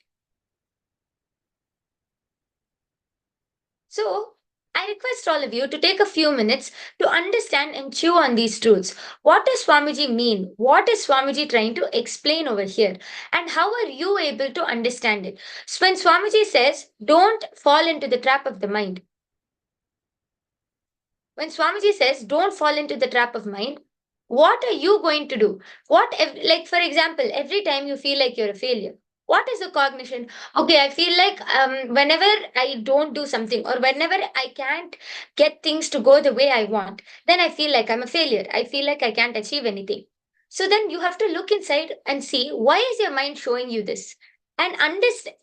So I request all of you to take a few minutes to understand and chew on these truths. What does Swamiji mean? What is Swamiji trying to explain over here? And how are you able to understand it? So when Swamiji says, don't fall into the trap of the mind, when Swamiji says, don't fall into the trap of mind, what are you going to do? Like, for example, every time you feel like you're a failure, what is the cognition? Okay, I feel like whenever I don't do something or whenever I can't get things to go the way I want, then I feel like I'm a failure. I feel like I can't achieve anything. So then you have to look inside and see why is your mind showing you this? And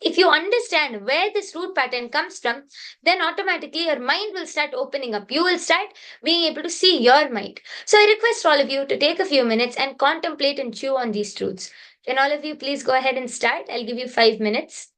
if you understand where this root pattern comes from, then automatically your mind will start opening up. You will start being able to see your mind. So I request all of you to take a few minutes and contemplate and chew on these truths. Can all of you please go ahead and start? I'll give you 5 minutes.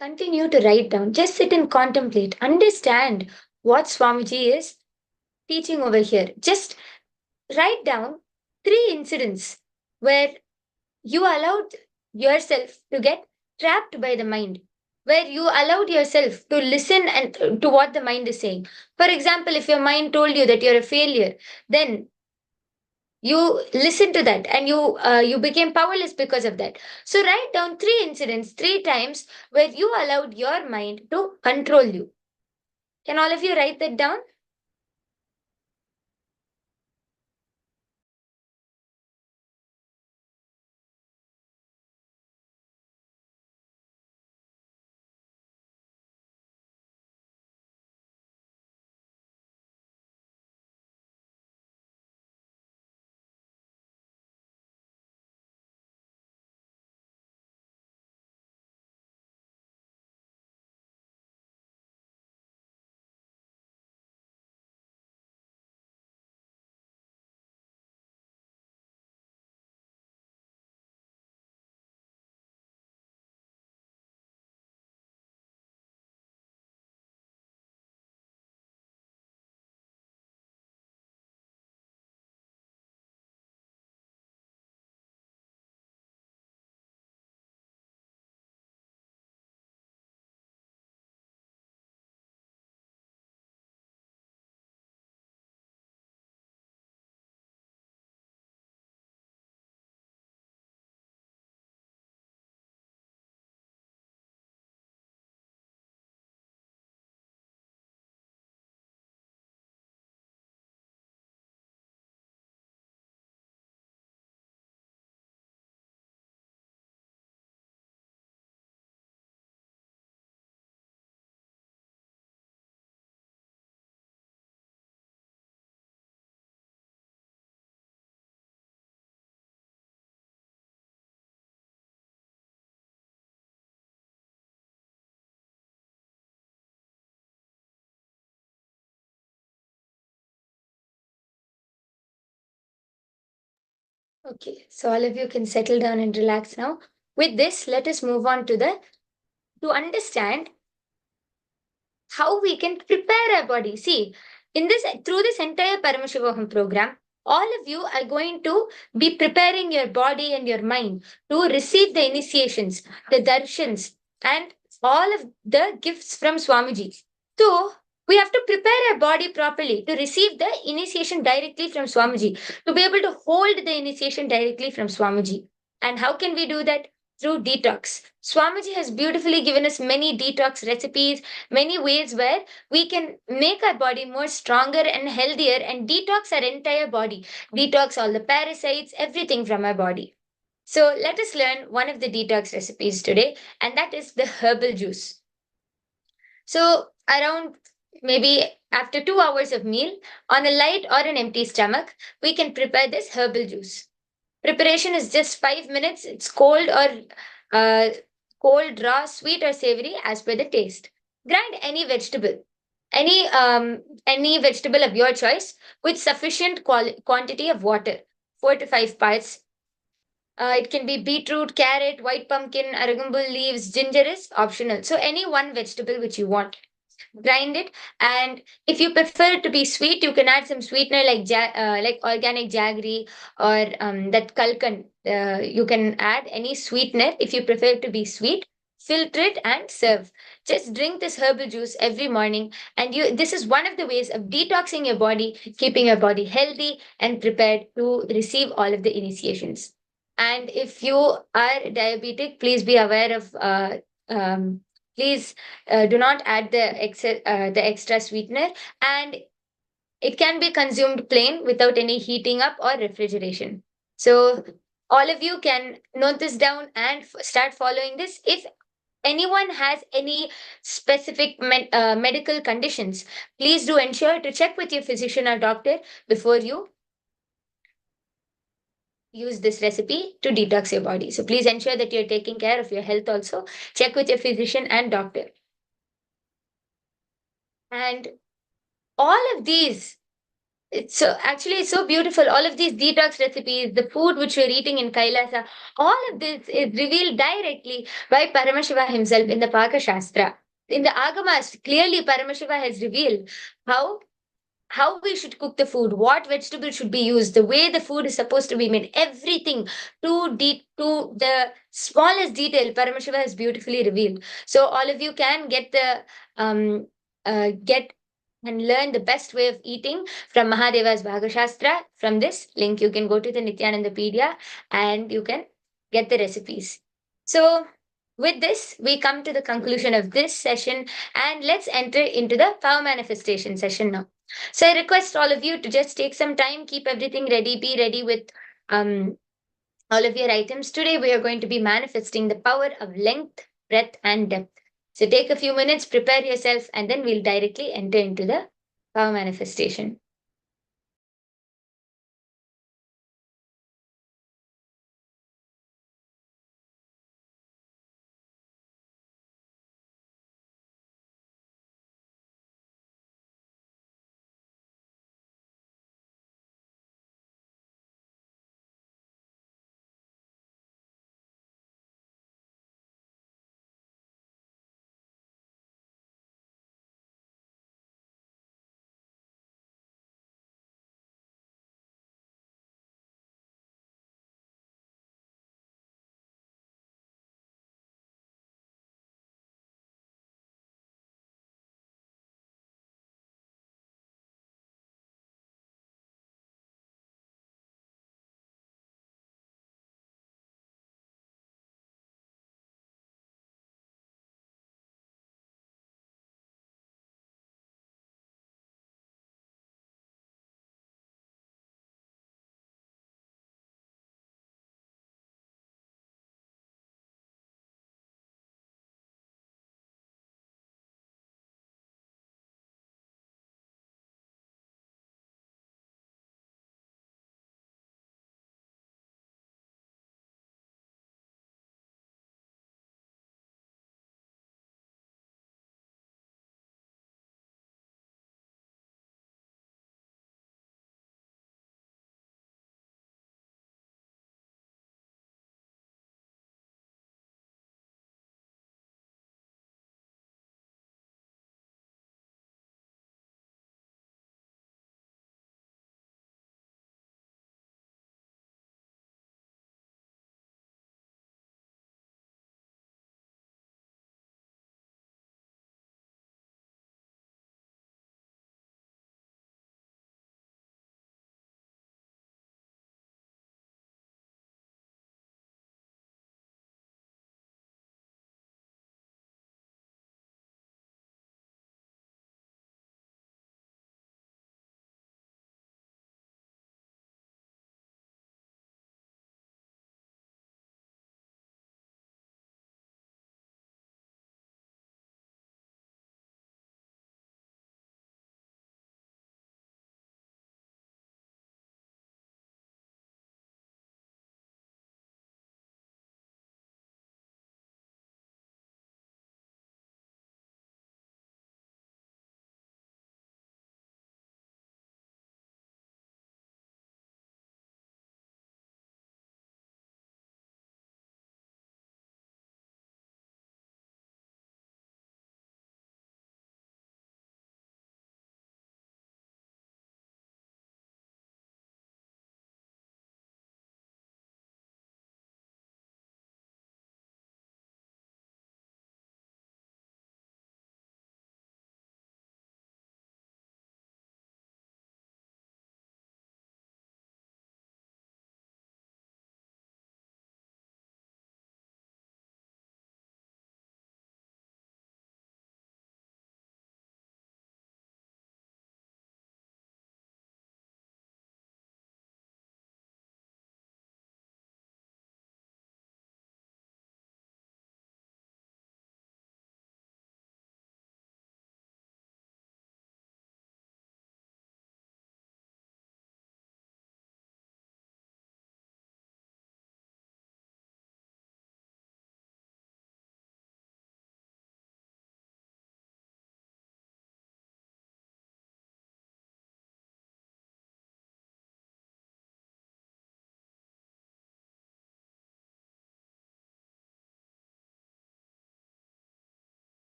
Continue to write down. Just sit and contemplate. Understand what Swamiji is teaching over here. Just write down 3 incidents where you allowed yourself to get trapped by the mind, where you allowed yourself to listen and to what the mind is saying. For example, if your mind told you that you're a failure, then you listened to that and you became powerless because of that. So write down 3 incidents, 3 times where you allowed your mind to control you. Can all of you write that down? Okay, so all of you can settle down and relax now. With this, let us move on to understand how we can prepare our body. See, in this through this entire Paramashivaham program, all of you are going to be preparing your body and your mind to receive the initiations, the darshans, and all of the gifts from Swamiji. So we have to prepare our body properly to receive the initiation directly from Swamiji, to be able to hold the initiation directly from Swamiji. And how can we do that? Through detox. Swamiji has beautifully given us many detox recipes, many ways where we can make our body more stronger and healthier and detox our entire body, detox all the parasites, everything from our body. So let us learn one of the detox recipes today, and that is the herbal juice. So around maybe after 2 hours of meal, on a light or an empty stomach, we can prepare this herbal juice. Preparation is just 5 minutes. It's cold or cold, raw, sweet or savory as per the taste. Grind any vegetable, any vegetable of your choice with sufficient quantity of water, 4 to 5 parts. It can be beetroot, carrot, white pumpkin, arugambul leaves, ginger is optional. So any one vegetable which you want, grind it. And if you prefer it to be sweet, you can add some sweetener like organic jaggery or that kalkan. You can add any sweetener if you prefer it to be sweet. Filter it and serve. Just drink this herbal juice every morning, and you. This is one of the ways of detoxing your body, keeping your body healthy and prepared to receive all of the initiations. And if you are diabetic, please be aware of. Please do not add the extra sweetener, and it can be consumed plain without any heating up or refrigeration. So all of you can note this down and start following this. If anyone has any specific medical conditions, please do ensure to check with your physician or doctor before you use this recipe to detox your body. So please ensure that you're taking care of your health also. Check with your physician and doctor. And all of these It's so beautiful. All of these detox recipes, the food which we're eating in Kailasa, all of this is revealed directly by Paramashiva himself in the Paka Shastra. In the Agamas, clearly Paramashiva has revealed how how we should cook the food, what vegetables should be used, the way the food is supposed to be made, everything to the smallest detail, Paramashiva has beautifully revealed. So all of you can get and learn the best way of eating from Mahadeva's Bhagashastra. From this link, you can go to the Nityanandapedia and you can get the recipes. So with this, we come to the conclusion of this session, and let's enter into the power manifestation session now. So I request all of you to just take some time, keep everything ready, be ready with um, all of your items. Today we are going to be manifesting the power of length, breadth, and depth. So take a few minutes, prepare yourself, and then we'll directly enter into the power manifestation.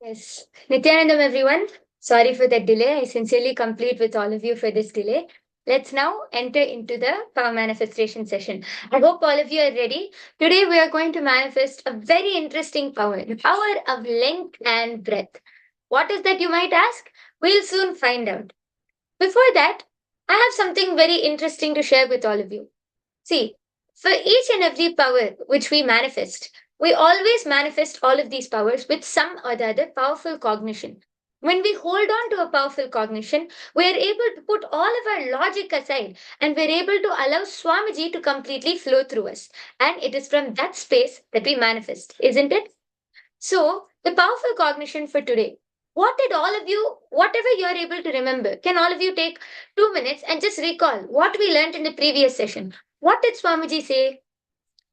Yes. Nityanandam, everyone. Sorry for that delay. I sincerely complete with all of you for this delay. Let's now enter into the power manifestation session. I hope all of you are ready. Today we are going to manifest a very interesting power, the power of length and breadth. What is that, you might ask? We'll soon find out. Before that, I have something very interesting to share with all of you. See, for each and every power which we manifest, we always manifest all of these powers with some or the other powerful cognition. When we hold on to a powerful cognition, we are able to put all of our logic aside and we're able to allow Swamiji to completely flow through us. And it is from that space that we manifest, isn't it? So, the powerful cognition for today. What did all of you, whatever you are able to remember, can all of you take 2 minutes and just recall what we learned in the previous session? What did Swamiji say?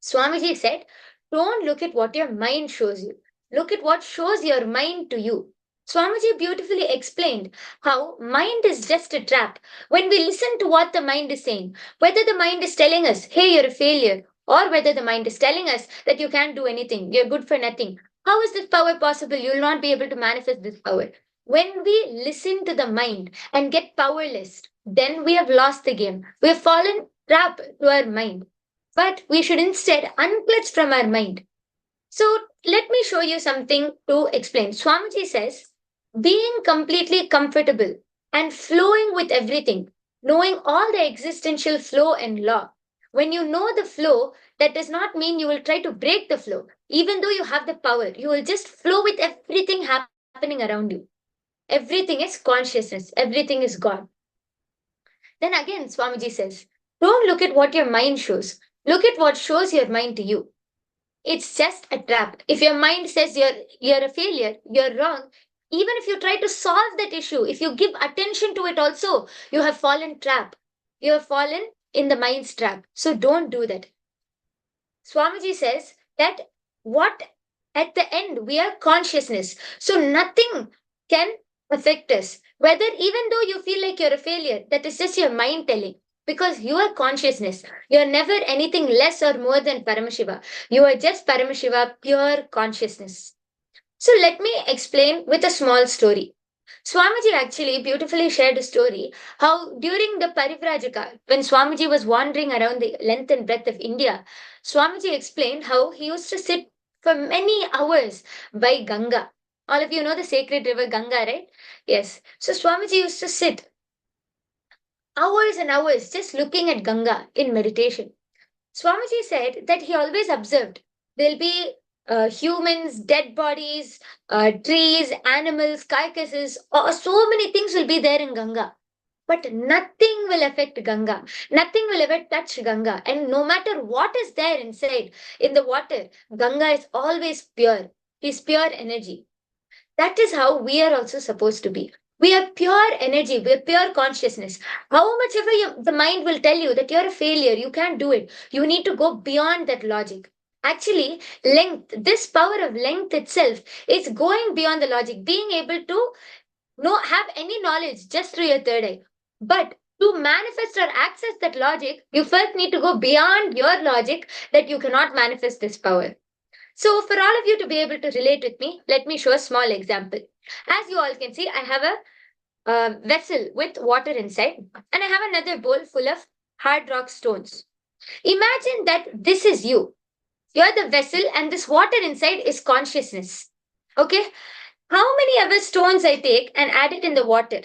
Swamiji said, don't look at what your mind shows you. Look at what shows your mind to you. Swamiji beautifully explained how mind is just a trap. When we listen to what the mind is saying, whether the mind is telling us, hey, you're a failure, or whether the mind is telling us that you can't do anything, you're good for nothing. How is this power possible? You'll not be able to manifest this power. When we listen to the mind and get powerless, then we have lost the game. We have fallen trap to our mind. But we should instead unclutch from our mind. So let me show you something to explain. Swamiji says, being completely comfortable and flowing with everything, knowing all the existential flow and law. When you know the flow, that does not mean you will try to break the flow. Even though you have the power, you will just flow with everything happening around you. Everything is consciousness, everything is God. Then again, Swamiji says, don't look at what your mind shows. Look at what shows your mind to you. It's just a trap. If your mind says you're a failure, you're wrong. Even if you try to solve that issue, if you give attention to it also, you have fallen trap. You have fallen in the mind's trap. So don't do that. Swamiji says that what at the end we are consciousness. So nothing can affect us. Whether even though you feel like you're a failure, that is just your mind telling. Because you are consciousness. You are never anything less or more than Paramashiva. You are just Paramashiva, pure consciousness. So let me explain with a small story. Swamiji actually beautifully shared a story how during the Parivrajaka, when Swamiji was wandering around the length and breadth of India, Swamiji explained how he used to sit for many hours by Ganga. All of you know the sacred river Ganga, right? Yes. So Swamiji used to sit hours and hours just looking at Ganga in meditation. Swamiji said that he always observed there'll be humans, dead bodies, trees, animals, carcasses, so many things will be there in Ganga. But nothing will affect Ganga. Nothing will ever touch Ganga. And no matter what is there inside in the water, Ganga is always pure. Is pure energy. That is how we are also supposed to be. We are pure energy, we are pure consciousness. How much ever the mind will tell you that you're a failure, you can't do it, you need to go beyond that logic. Actually, length, this power of length itself is going beyond the logic, being able to have any knowledge just through your third eye. But to manifest or access that logic, you first need to go beyond your logic that you cannot manifest this power. So, for all of you to be able to relate with me, let me show a small example. As you all can see, I have a vessel with water inside, and I have another bowl full of hard rock stones. Imagine that this is you. You're the vessel, and this water inside is consciousness. Okay? How many ever stones I take and add it in the water?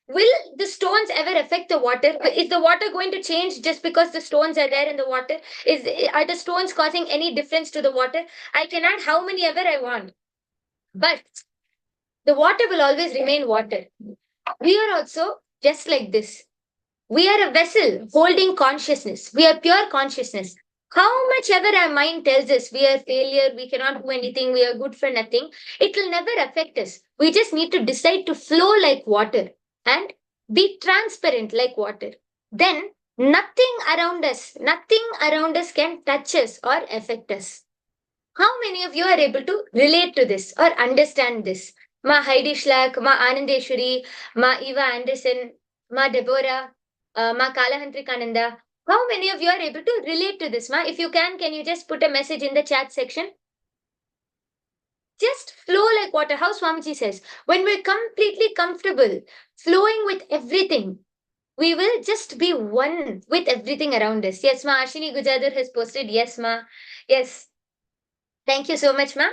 Will the stones ever affect the water? Is the water going to change just because the stones are there in the water? Are the stones causing any difference to the water? I can add how many ever I want. But the water will always remain water. We are also just like this. We are a vessel holding consciousness. We are pure consciousness. How much ever our mind tells us we are failure, we cannot do anything, we are good for nothing, it will never affect us. We just need to decide to flow like water and be transparent like water. Then nothing around us can touch us or affect us. How many of you are able to relate to this or understand this? Ma Heidi Schlack, Ma Anandeshwari, Ma Eva Anderson, Ma Deborah, Ma Kalahantrikananda. How many of you are able to relate to this, Ma? If you can you just put a message in the chat section? Just flow like water. How Swamiji says, when we're completely comfortable, flowing with everything, we will just be one with everything around us. Yes, ma. Ashini Gujadar has posted. Yes, ma. Yes. Thank you so much, ma.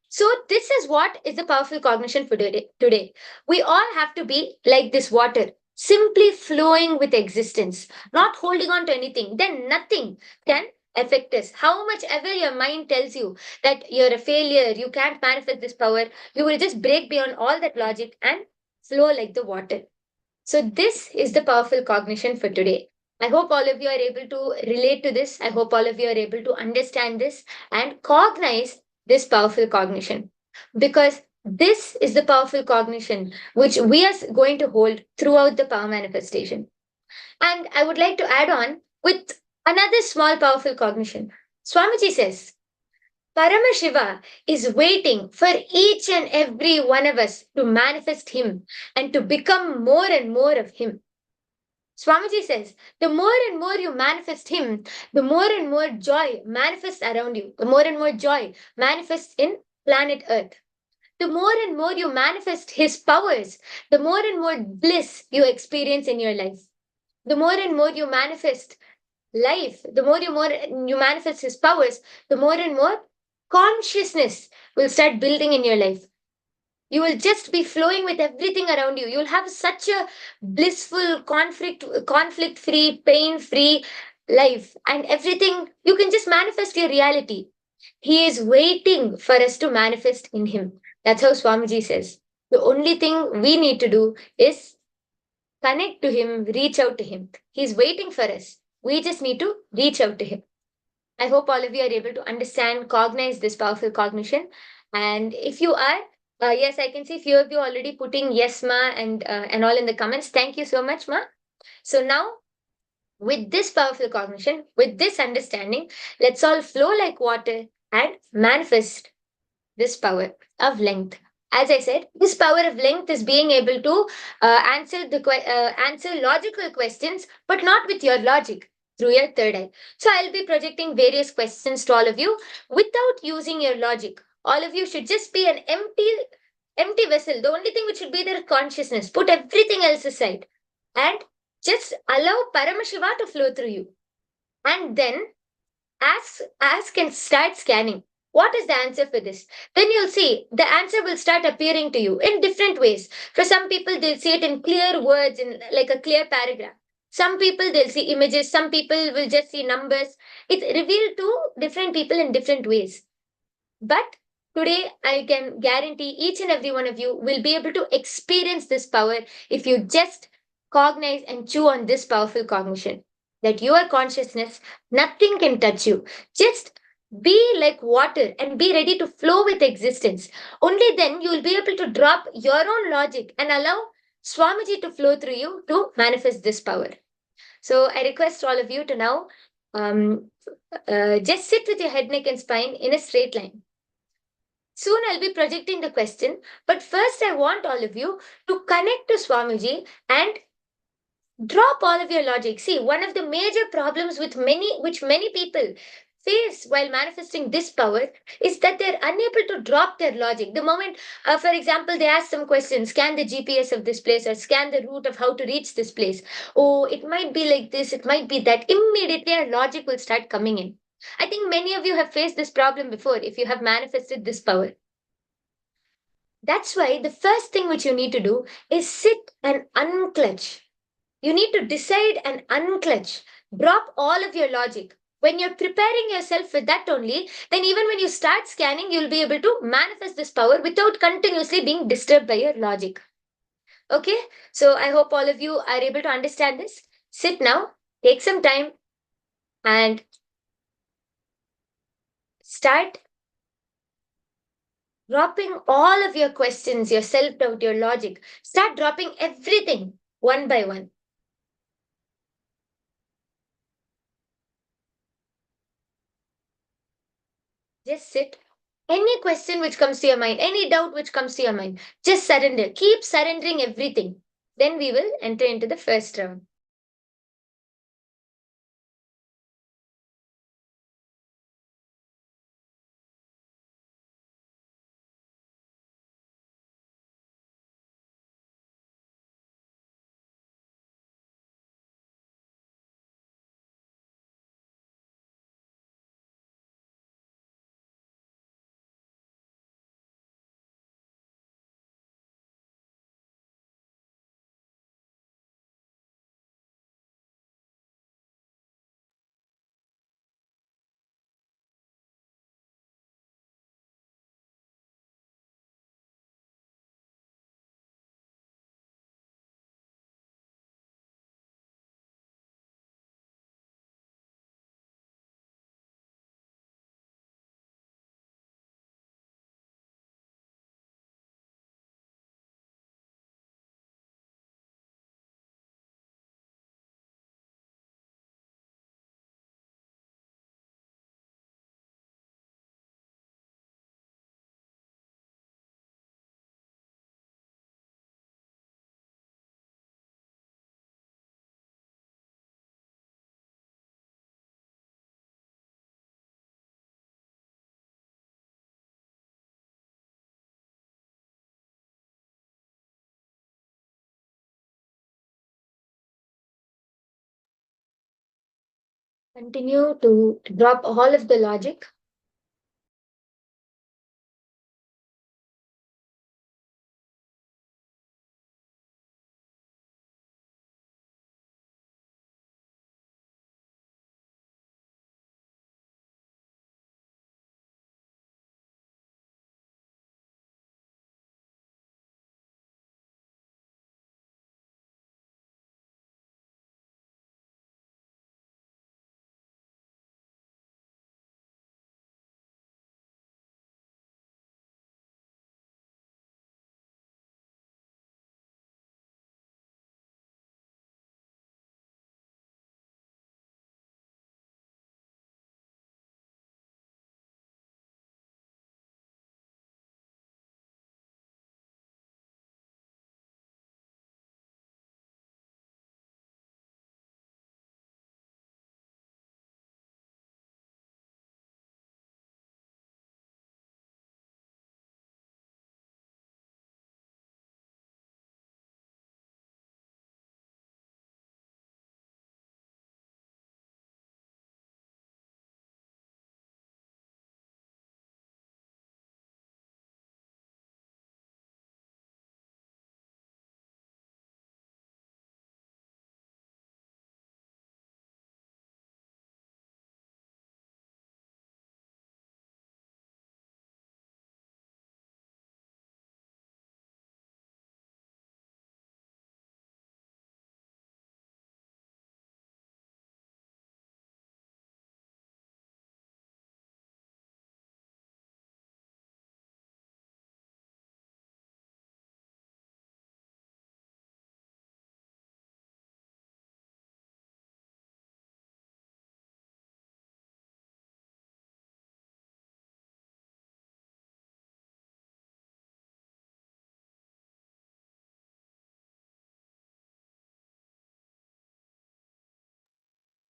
So this is what is the powerful cognition for today. We all have to be like this water, simply flowing with existence, not holding on to anything. Then nothing can affect us. How much ever your mind tells you that you're a failure, you can't manifest this power, you will just break beyond all that logic and flow like the water. So this is the powerful cognition for today. I hope all of you are able to relate to this. I hope all of you are able to understand this and cognize this powerful cognition. Because this is the powerful cognition which we are going to hold throughout the power manifestation. And I would like to add on with another small powerful cognition. Swamiji says, Paramashiva is waiting for each and every one of us to manifest him and to become more and more of him. Swamiji says, the more and more you manifest him, the more and more joy manifests around you. The more and more joy manifests in planet Earth. The more and more you manifest his powers, the more and more bliss you experience in your life. The more and more you manifest life, the more you manifest his powers, the more and more consciousness will start building in your life. You will just be flowing with everything around you. You'll have such a blissful, conflict free, pain free life, and everything. You can just manifest your reality. He is waiting for us to manifest in him. That's how Swamiji says. The only thing we need to do is connect to him, reach out to him. He's waiting for us. We just need to reach out to him. I hope all of you are able to understand, cognize this powerful cognition. And if you are, yes, I can see few of you already putting yes, ma, and all in the comments. Thank you so much, ma. So now, with this powerful cognition, with this understanding, let's all flow like water and manifest this power of length. As I said, this power of length is being able to answer logical questions, but not with your logic, through your third eye. So I'll be projecting various questions to all of you without using your logic. All of you should just be an empty vessel. The only thing which should be their consciousness. Put everything else aside and just allow Paramashiva to flow through you. And then ask and start scanning. What is the answer for this? Then you'll see the answer will start appearing to you in different ways. For some people, they'll see it in clear words, in like a clear paragraph. Some people, they'll see images. Some people will just see numbers. It's revealed to different people in different ways. But today, I can guarantee each and every one of you will be able to experience this power if you just cognize and chew on this powerful cognition. That your consciousness, nothing can touch you. Just be like water and be ready to flow with existence. Only then you will be able to drop your own logic and allow Swamiji to flow through you to manifest this power. So I request all of you to now just sit with your head, neck, and spine in a straight line. Soon I'll be projecting the question, but first I want all of you to connect to Swamiji and drop all of your logic. See, one of the major problems which many people face while manifesting this power is that they're unable to drop their logic. The moment, for example, they ask some questions, scan the GPS of this place or scan the route of how to reach this place. Oh, it might be like this, it might be that. Immediately our logic will start coming in. I think many of you have faced this problem before if you have manifested this power. That's why the first thing which you need to do is sit and unclutch. You need to decide and unclutch. Drop all of your logic. When you're preparing yourself for that only, then even when you start scanning, you'll be able to manifest this power without continuously being disturbed by your logic. Okay? So I hope all of you are able to understand this. Sit now, take some time, and start dropping all of your questions, your self-doubt, your logic. Start dropping everything one by one. Just sit. Any question which comes to your mind, any doubt which comes to your mind, just surrender. Keep surrendering everything. Then we will enter into the first round. Continue to drop all of the logic.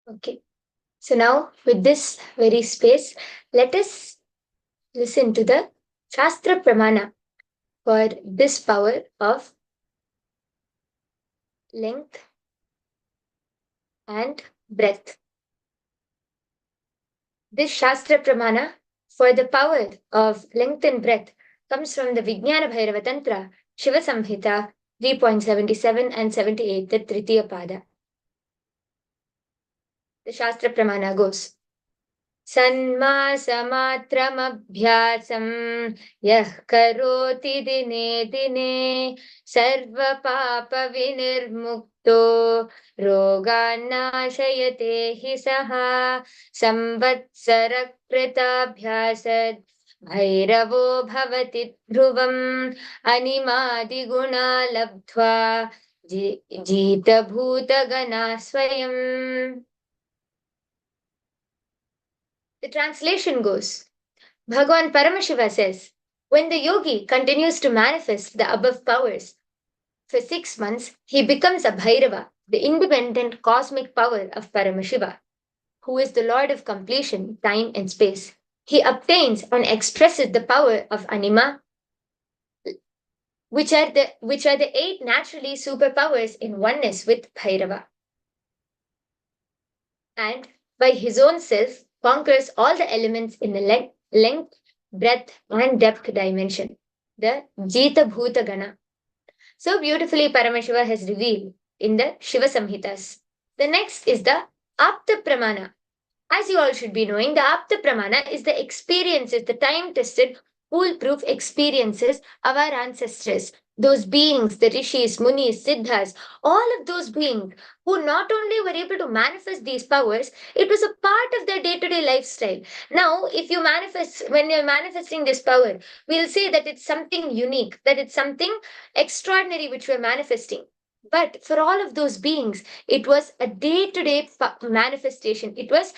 Okay. So now, with this very space, let us listen to the Shastra Pramana for this power of length and breadth. This Shastra Pramana for the power of length and breadth comes from the Vijnana Bhairava Tantra, Shiva Samhita 3.77 and 78, the Tritiya Pada. The Shastra Pramana goes, सन्मासमात्रमभ्यासं यः करोति दिने दिने सर्वपापविनिर्मुक्तो रोगान्नाशयते हि सः संवत्सरकृताभ्यासद् भैरवो भवति ध्रुवम् अनिमादिगुणा लब्ध्वा जितभूतगणा स्वयम्. The translation goes, Bhagavan Paramashiva says, when the yogi continues to manifest the above powers, for 6 months, he becomes a Bhairava, the independent cosmic power of Paramashiva, who is the Lord of completion, time and space. He obtains and expresses the power of Anima, which are the 8 naturally superpowers in oneness with Bhairava. And by his own self, conquers all the elements in the length, breadth, and depth dimension, the Jita Bhuta Gana. So beautifully Paramashiva has revealed in the Shiva Samhitas. The next is the Apta Pramana. As you all should be knowing, the Apta Pramana is the experiences, the time-tested, foolproof experiences of our ancestors. Those beings, the rishis, munis, siddhas, all of those beings who not only were able to manifest these powers, it was a part of their day-to-day lifestyle. Now, if you manifest, when you're manifesting this power, we'll say that it's something unique, that it's something extraordinary which we're manifesting. But for all of those beings, it was a day-to-day manifestation. It was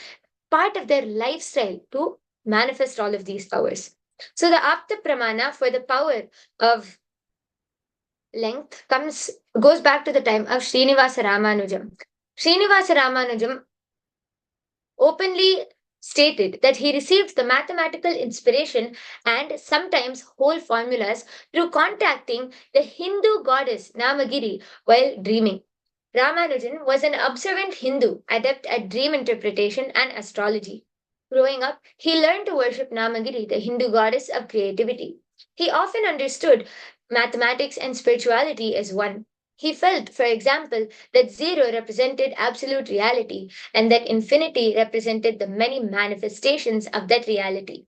part of their lifestyle to manifest all of these powers. So the Apta Pramana for the power of length goes back to the time of Srinivasa Ramanujam. Srinivasa Ramanujam openly stated that he received the mathematical inspiration and sometimes whole formulas through contacting the Hindu goddess Namagiri while dreaming. Ramanujan was an observant Hindu, adept at dream interpretation and astrology. Growing up, he learned to worship Namagiri, the Hindu goddess of creativity. He often understood mathematics and spirituality as one. He felt, for example, that zero represented absolute reality and that infinity represented the many manifestations of that reality.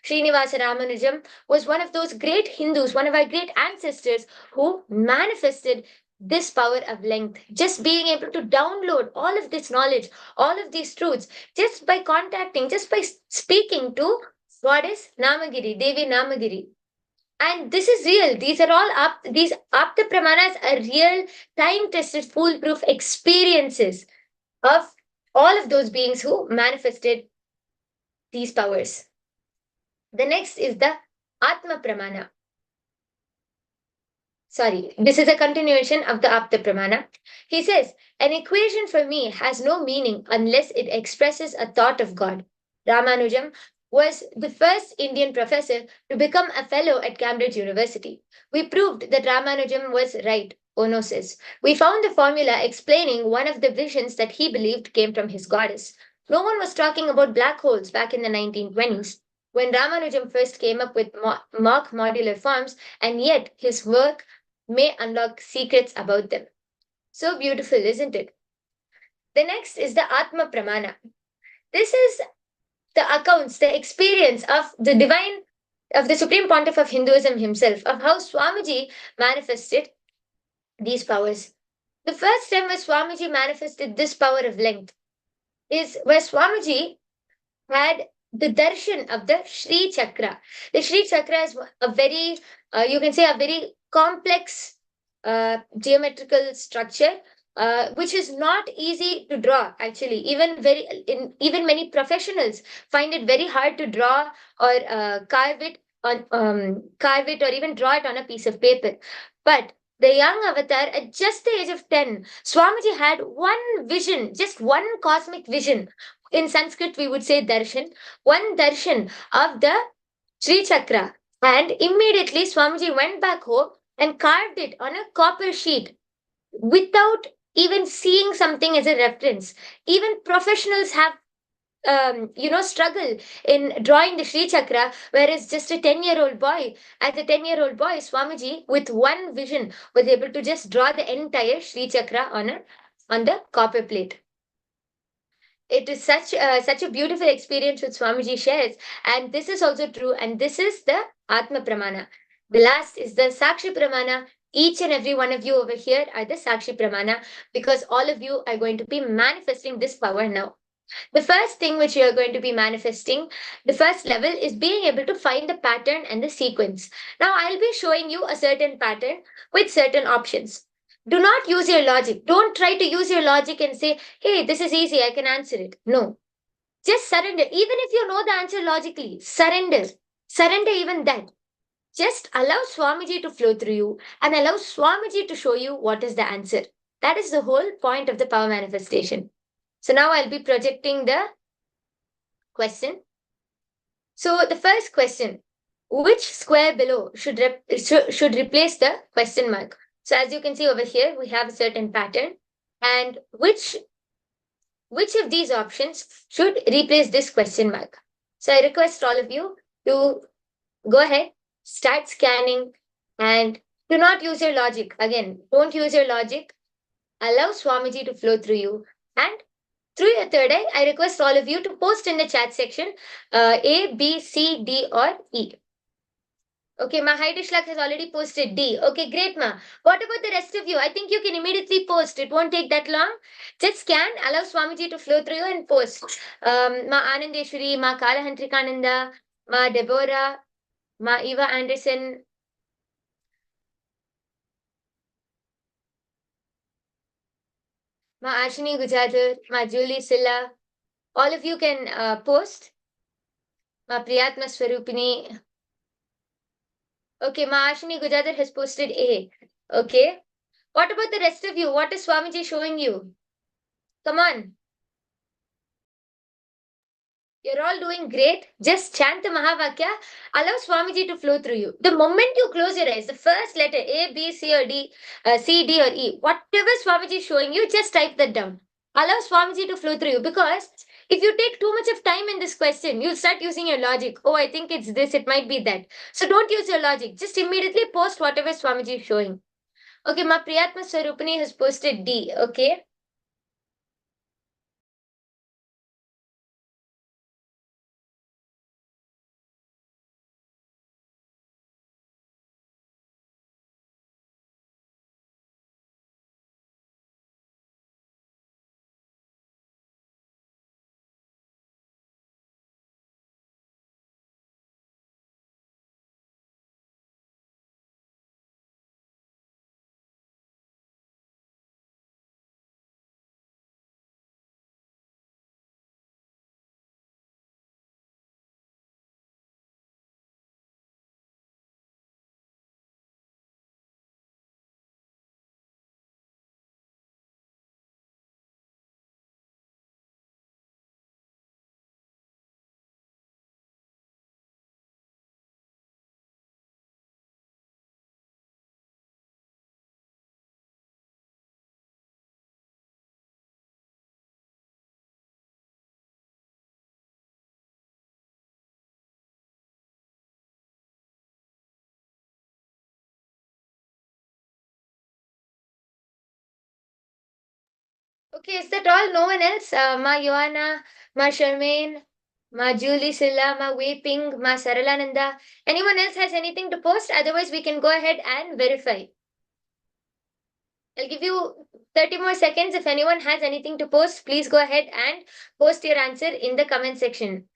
Srinivasa Ramanujam was one of those great Hindus, one of our great ancestors who manifested this power of length, just being able to download all of this knowledge, all of these truths, just by contacting, just by speaking to goddess Namagiri, Devi Namagiri. And this is real. These are all these Apta Pramanas are real, time-tested, foolproof experiences of all of those beings who manifested these powers. The next is the Atma Pramana. Sorry, this is a continuation of the Apta Pramana. He says, an equation for me has no meaning unless it expresses a thought of God. Ramanujam was the first Indian professor to become a fellow at Cambridge University. We proved that Ramanujam was right, Ono says. We found the formula explaining one of the visions that he believed came from his goddess. No one was talking about black holes back in the 1920s when Ramanujam first came up with mock modular forms, and yet his work may unlock secrets about them. So beautiful, isn't it? The next is the Atma Pramana. This is the accounts, the experience of the divine, of the Supreme Pontiff of Hinduism himself, of how Swamiji manifested these powers. The first time where Swamiji manifested this power of length is where Swamiji had the darshan of the Sri Chakra. The Sri Chakra is a very, you can say, a very complex geometrical structure, which is not easy to draw. Actually, even many professionals find it very hard to draw or carve it or even draw it on a piece of paper. But the young avatar, at just the age of 10, Swamiji had one vision, just one cosmic vision. In Sanskrit, we would say darshan, one darshan of the Sri Chakra. And immediately Swamiji went back home and carved it on a copper sheet without even seeing something as a reference. Even professionals have struggle in drawing the Sri Chakra, whereas just a 10-year-old boy, as a 10-year-old boy, Swamiji, with one vision, was able to just draw the entire Sri Chakra on the copper plate. It is such a beautiful experience which Swamiji shares, and this is also true, and this is the Atma Pramana. The last is the Sakshi Pramana. Each and every one of you over here are the Sakshi Pramana, because all of you are going to be manifesting this power now. The first thing which you are going to be manifesting, the first level, is being able to find the pattern and the sequence. Now, I'll be showing you a certain pattern with certain options. Do not use your logic. Don't try to use your logic and say, hey, this is easy, I can answer it. No. Just surrender. Even if you know the answer logically, surrender. Surrender even that. Just allow Swamiji to flow through you and allow Swamiji to show you what is the answer. That is the whole point of the power manifestation. So now I'll be projecting the question. So the first question, which square below should replace the question mark? So as you can see over here, we have a certain pattern, and which of these options should replace this question mark? So I request all of you to go ahead, start scanning, and do not use your logic. Again, don't use your logic. Allow Swamiji to flow through you, and through your third eye, I request all of you to post in the chat section A, B, C, D, or E. Okay, Ma Haidishlak has already posted D. Okay, great, Ma. What about the rest of you? I think you can immediately post. It won't take that long. Just scan, allow Swamiji to flow through you and post. Ma Anandeshwari, Ma Kalahantrikananda, Ma Deborah, Ma Eva Anderson, Ma Ashini Gujadhar, Ma Julie Silla. All of you can post. Ma Priyatma Swarupini. Okay, Ma Ashini Gujadhar has posted A. Okay. What about the rest of you? What is Swamiji showing you? Come on. You're all doing great. Just chant the Mahavakya. Allow Swamiji to flow through you. The moment you close your eyes, the first letter A, B, C, or D, C, D, or E, whatever Swamiji is showing you, just type that down. Allow Swamiji to flow through you, because if you take too much of time in this question, you'll start using your logic. Oh, I think it's this, it might be that. So don't use your logic. Just immediately post whatever Swamiji is showing. Okay, Ma Priyatma Swarupani has posted D. Okay. Okay, is that all? No one else? Ma Joanna, Ma Charmaine, Ma Julie Silla, Ma Weeping, Ma Saralananda. Anyone else has anything to post? Otherwise, we can go ahead and verify. I'll give you 30 more seconds. If anyone has anything to post, please go ahead and post your answer in the comment section.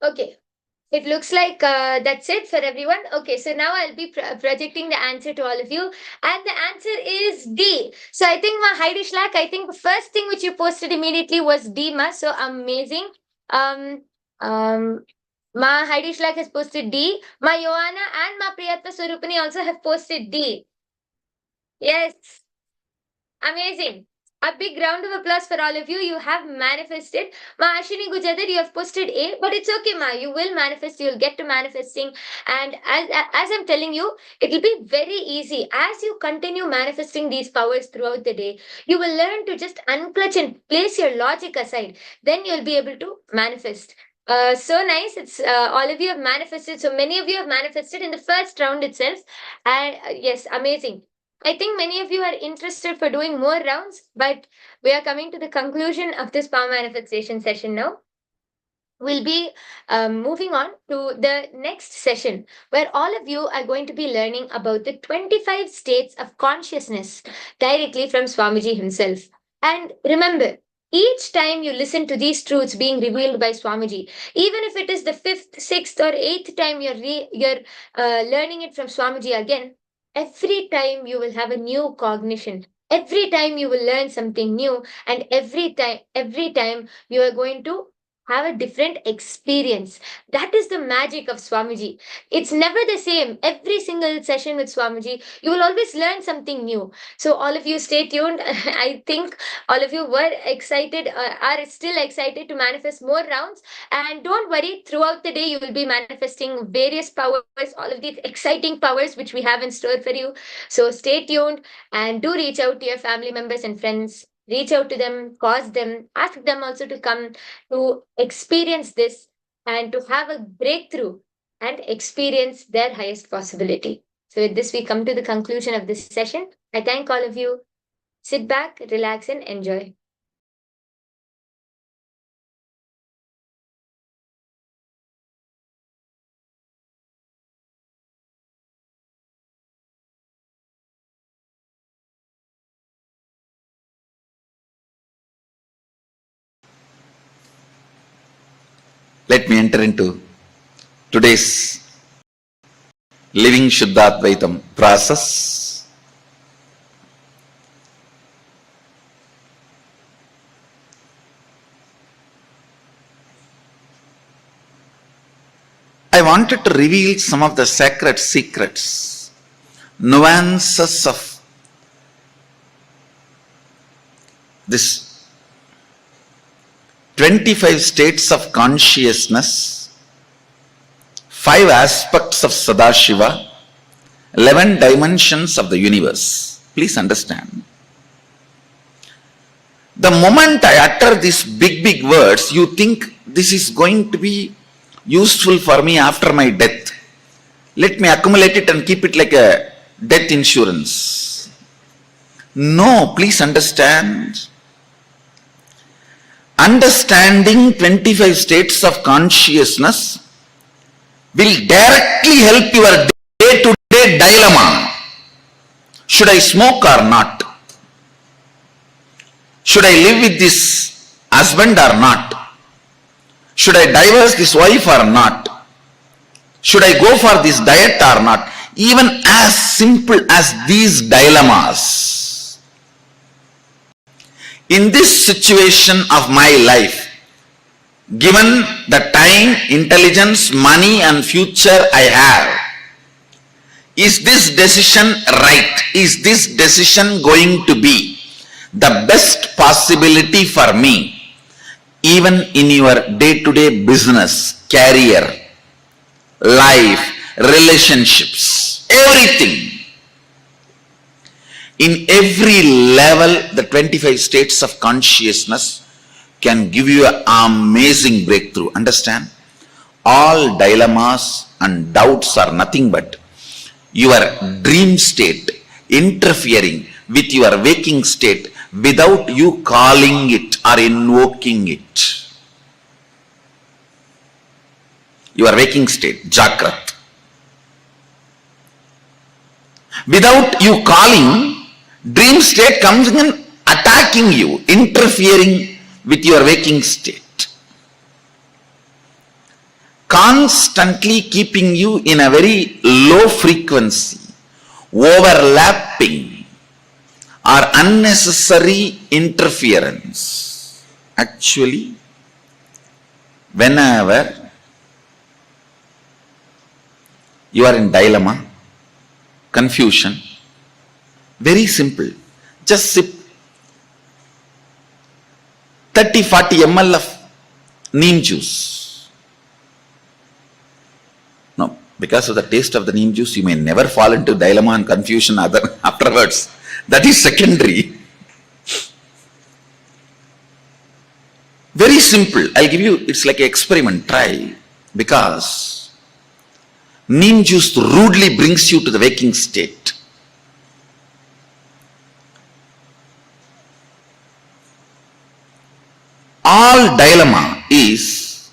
Okay. It looks like that's it for everyone. Okay, so now I'll be projecting the answer to all of you. And the answer is D. So I think, Ma Heidi Schlack, I think the first thing which you posted immediately was D, Ma. So amazing. Um, um, Ma Heidi Schlack has posted D. Ma Joanna and Ma Priyatma Swarupani also have posted D. Yes. Amazing. A big round of applause for all of you. You have manifested. Ma Ashini Gujadar, you have posted A, but it's okay, Ma. You will manifest. You'll get to manifesting. And as I'm telling you, it will be very easy. As you continue manifesting these powers throughout the day, you will learn to just unclutch and place your logic aside. Then you'll be able to manifest. So nice. It's all of you have manifested. So many of you have manifested in the first round itself. And yes, amazing. I think many of you are interested for doing more rounds, but we are coming to the conclusion of this power manifestation session now. We'll be moving on to the next session, where all of you are going to be learning about the 25 states of consciousness directly from Swamiji himself. And remember, each time you listen to these truths being revealed by Swamiji, even if it is the fifth, sixth, or eighth time you're learning it from Swamiji again, every time you will have a new cognition. Every time you will learn something new, and every time you are going to have a different experience. That is the magic of Swamiji. It's never the same. Every single session with Swamiji, you will always learn something new. So all of you stay tuned. I think all of you were excited, are still excited to manifest more rounds. And don't worry, throughout the day, you will be manifesting various powers, all of these exciting powers which we have in store for you. So stay tuned and do reach out to your family members and friends. Reach out to them, cause them, ask them also to come to experience this and to have a breakthrough and experience their highest possibility. So, with this, we come to the conclusion of this session. I thank all of you. Sit back, relax, and enjoy. Let me enter into today's living Shuddhadvaitam process. I wanted to reveal some of the sacred secrets, nuances of this 25 states of consciousness, 5 aspects of Sadashiva, 11 dimensions of the universe. Please understand. The moment I utter these big words, you think this is going to be useful for me after my death. Let me accumulate it and keep it like a death insurance. No, please understand. Understanding 25 states of consciousness will directly help your day-to-day dilemma. Should I smoke or not? Should I live with this husband or not? Should I divorce this wife or not? Should I go for this diet or not? Even as simple as these dilemmas. In this situation of my life, given the time, intelligence, money and future I have, is this decision right? Is this decision going to be the best possibility for me? Even in your day-to-day business, career, life, relationships, everything. In every level, the 25 states of consciousness can give you an amazing breakthrough. Understand? All dilemmas and doubts are nothing but your dream state interfering with your waking state without you calling it or invoking it. Your waking state, Jagrat. Without you calling, dream state comes in attacking you, interfering with your waking state. Constantly keeping you in a very low frequency, overlapping or unnecessary interference. Actually, whenever you are in dilemma, confusion, very simple. Just sip 30-40 ml of neem juice. No, because of the taste of the neem juice, you may never fall into dilemma and confusion afterwards. That is secondary. Very simple. I'll give you, it's like an experiment. Try. Because neem juice rudely brings you to the waking state. All dilemma is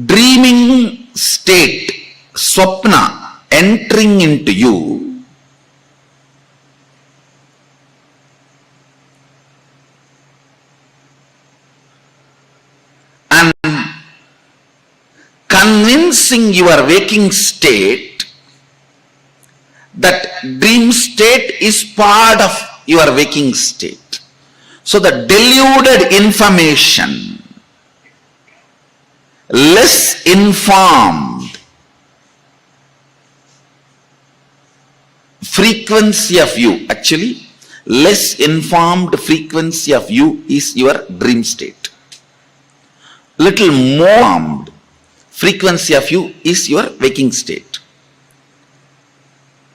dreaming state, swapna, entering into you, and convincing your waking state that dream state is part of your waking state. So the deluded information, less informed frequency of you, actually less informed frequency of you is your dream state. Little more informed frequency of you is your waking state.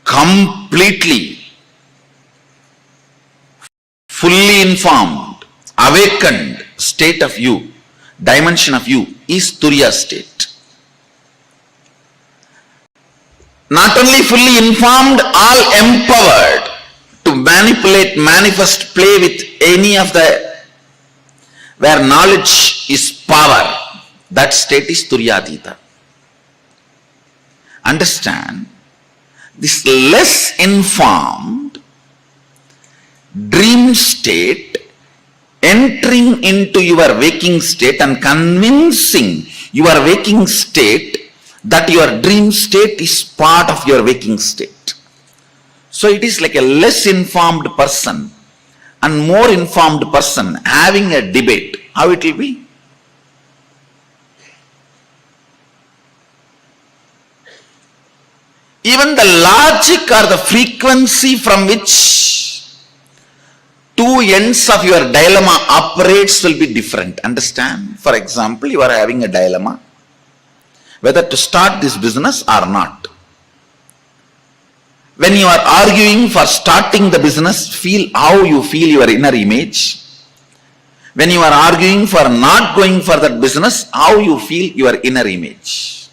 Completely fully informed, awakened state of you, dimension of you is Turiya state. Not only fully informed, all empowered to manipulate, manifest, play with any of the, where knowledge is power, that state is Turyadita. Understand, this less informed dream state entering into your waking state and convincing your waking state that your dream state is part of your waking state. So it is like a less informed person and more informed person having a debate. How it will be? Even the logic or the frequency from which two ends of your dilemma operates will be different. Understand? For example, you are having a dilemma whether to start this business or not. When you are arguing for starting the business, feel how you feel your inner image. When you are arguing for not going for that business, how you feel your inner image.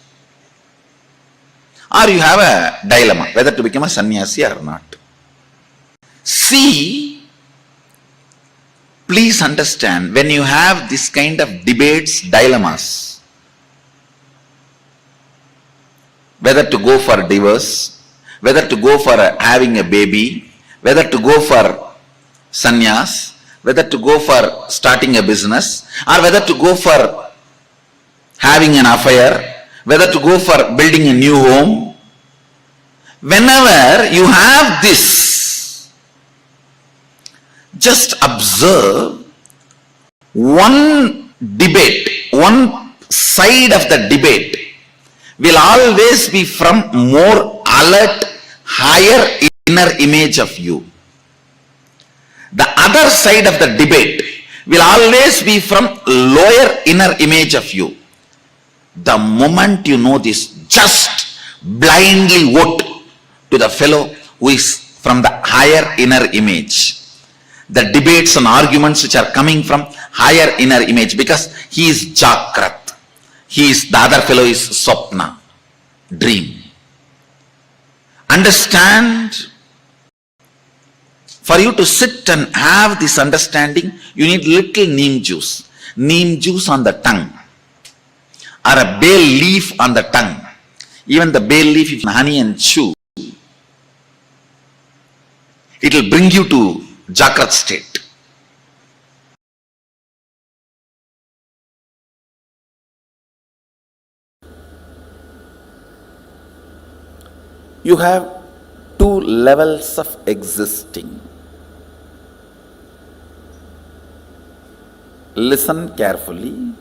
Or you have a dilemma whether to become a sannyasi or not. See, please understand, when you have this kind of debates, dilemmas, whether to go for divorce, whether to go for having a baby, whether to go for sannyas, whether to go for starting a business, or whether to go for having an affair, whether to go for building a new home. Whenever you have this, just observe one debate, one side of the debate will always be from more alert, higher inner image of you. The other side of the debate will always be from lower inner image of you. The moment you know this, just blindly vote to the fellow who is from the higher inner image. The debates and arguments which are coming from higher inner image, because he is Jakrat. The other fellow is Swapna, dream. Understand? For you to sit and have this understanding, you need little neem juice. Neem juice on the tongue, or a bay leaf on the tongue. Even the bay leaf, if honey and chew, it will bring you to Jakrat state. You have two levels of existing. Listen carefully.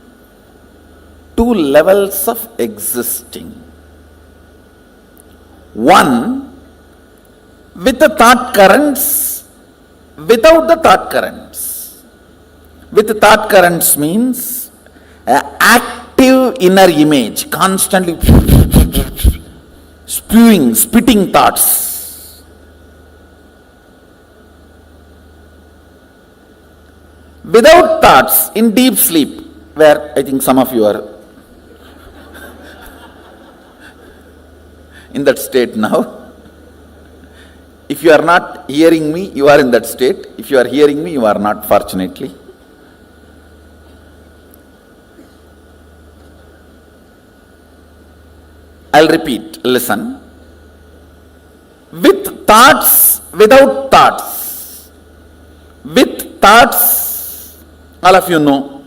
Two levels of existing. One with the thought currents, without the thought currents. With the thought currents means an active inner image, constantly spitting thoughts. Without thoughts, in deep sleep, where I think some of you are in that state now. If you are not hearing me, you are in that state. If you are hearing me, you are not, fortunately. I'll repeat, listen. With thoughts, without thoughts. With thoughts, all of you know,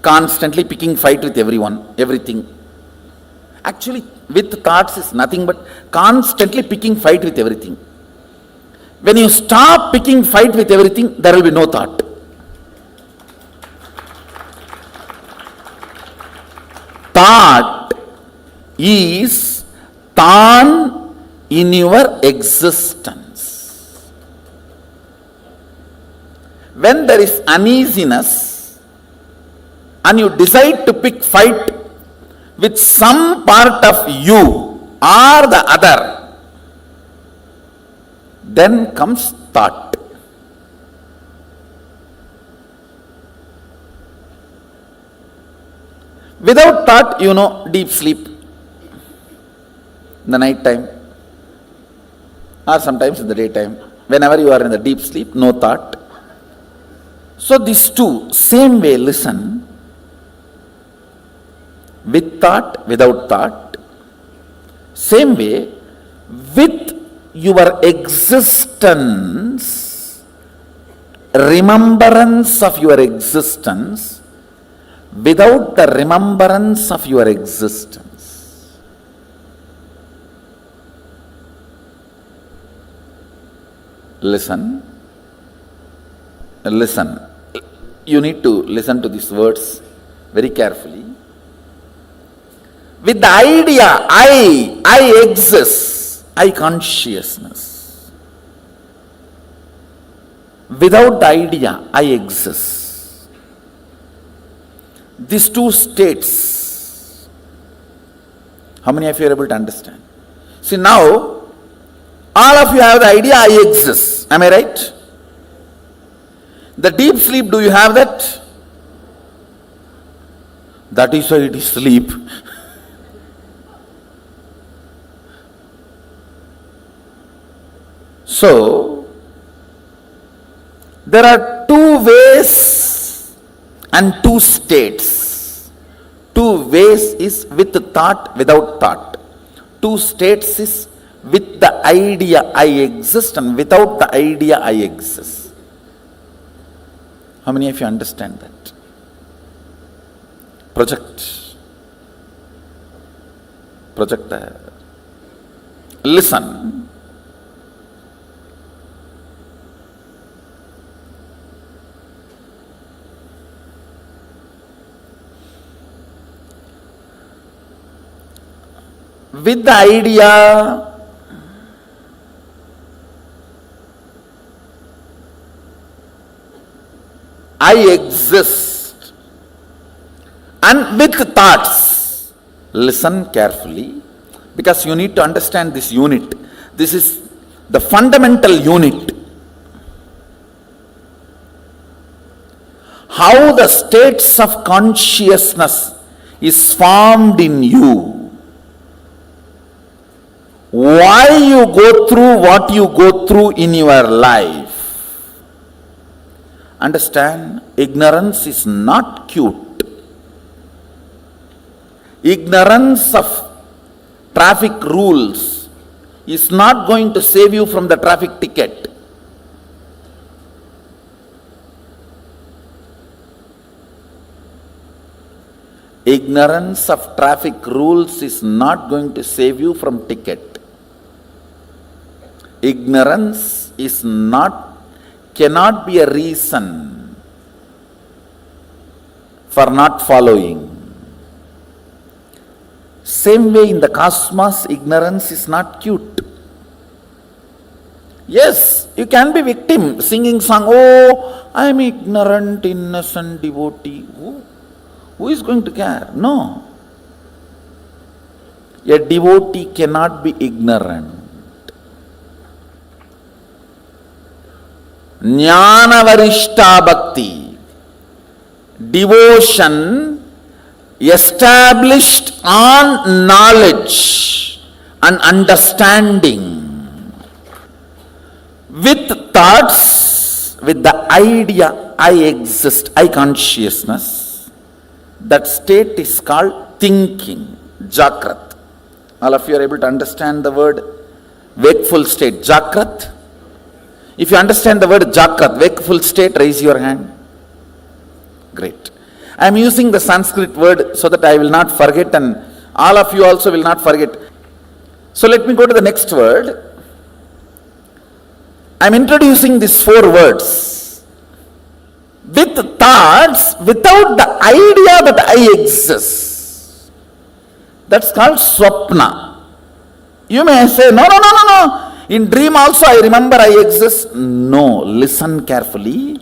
constantly picking fight with everyone, everything. Actually, with thoughts is nothing but constantly picking fight with everything. When you stop picking fight with everything, there will be no thought. thought is Tan in your existence. When there is uneasiness and you decide to pick fight with some part of you or the other, then comes thought. Without thought, deep sleep in the night time or sometimes in the daytime. Whenever you are in the deep sleep, no thought. So these two, same way, listen. With thought, without thought. Same way, with your existence, remembrance of your existence, without the remembrance of your existence. Listen. You need to listen to these words very carefully. With the idea, I exist, I consciousness. Without the idea, I exist. These two states, how many of you are able to understand? See, now, all of you have the idea, I exist. Am I right? The deep sleep, do you have that? That is why it is sleep. So, there are two ways and two states. Two ways is with thought, without thought. Two states is with the idea I exist and without the idea I exist. How many of you understand that? Project there. Listen. With the idea, I exist, and with thoughts, listen carefully, because you need to understand this unit. This is the fundamental unit. How the states of consciousness is formed in you. Why you go through what you go through in your life. Understand, ignorance is not cute. Ignorance of traffic rules is not going to save you from the traffic ticket. Ignorance of traffic rules is not going to save you from ticket. Ignorance cannot be a reason for not following. Same way in the cosmos, ignorance is not cute. Yes, you can be victim, singing song, oh, I am ignorant, innocent devotee. Who is going to care? No. A devotee cannot be ignorant. Jnana varishta bhakti, devotion established on knowledge and understanding, with thoughts, with the idea I exist, I consciousness, that state is called thinking, Jagrat. All of you are able to understand the word wakeful state, Jagrat? If you understand the word Jagrat, wakeful state, raise your hand. Great. I am using the Sanskrit word so that I will not forget and all of you also will not forget. So let me go to the next word. I am introducing these 4 words. With thoughts, without the idea that I exist. That's called swapna. You may say, no, no, no, no, no. In dream also I remember I exist. No, listen carefully.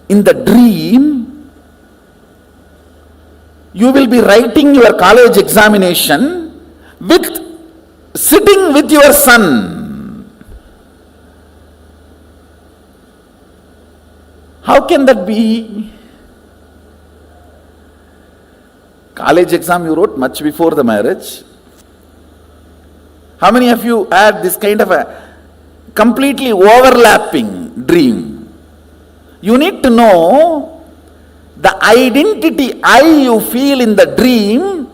In the dream, you will be writing your college examination sitting with your son. How can that be? College exam you wrote much before the marriage. How many of you had this kind of a completely overlapping dream? You need to know the identity I you feel in the dream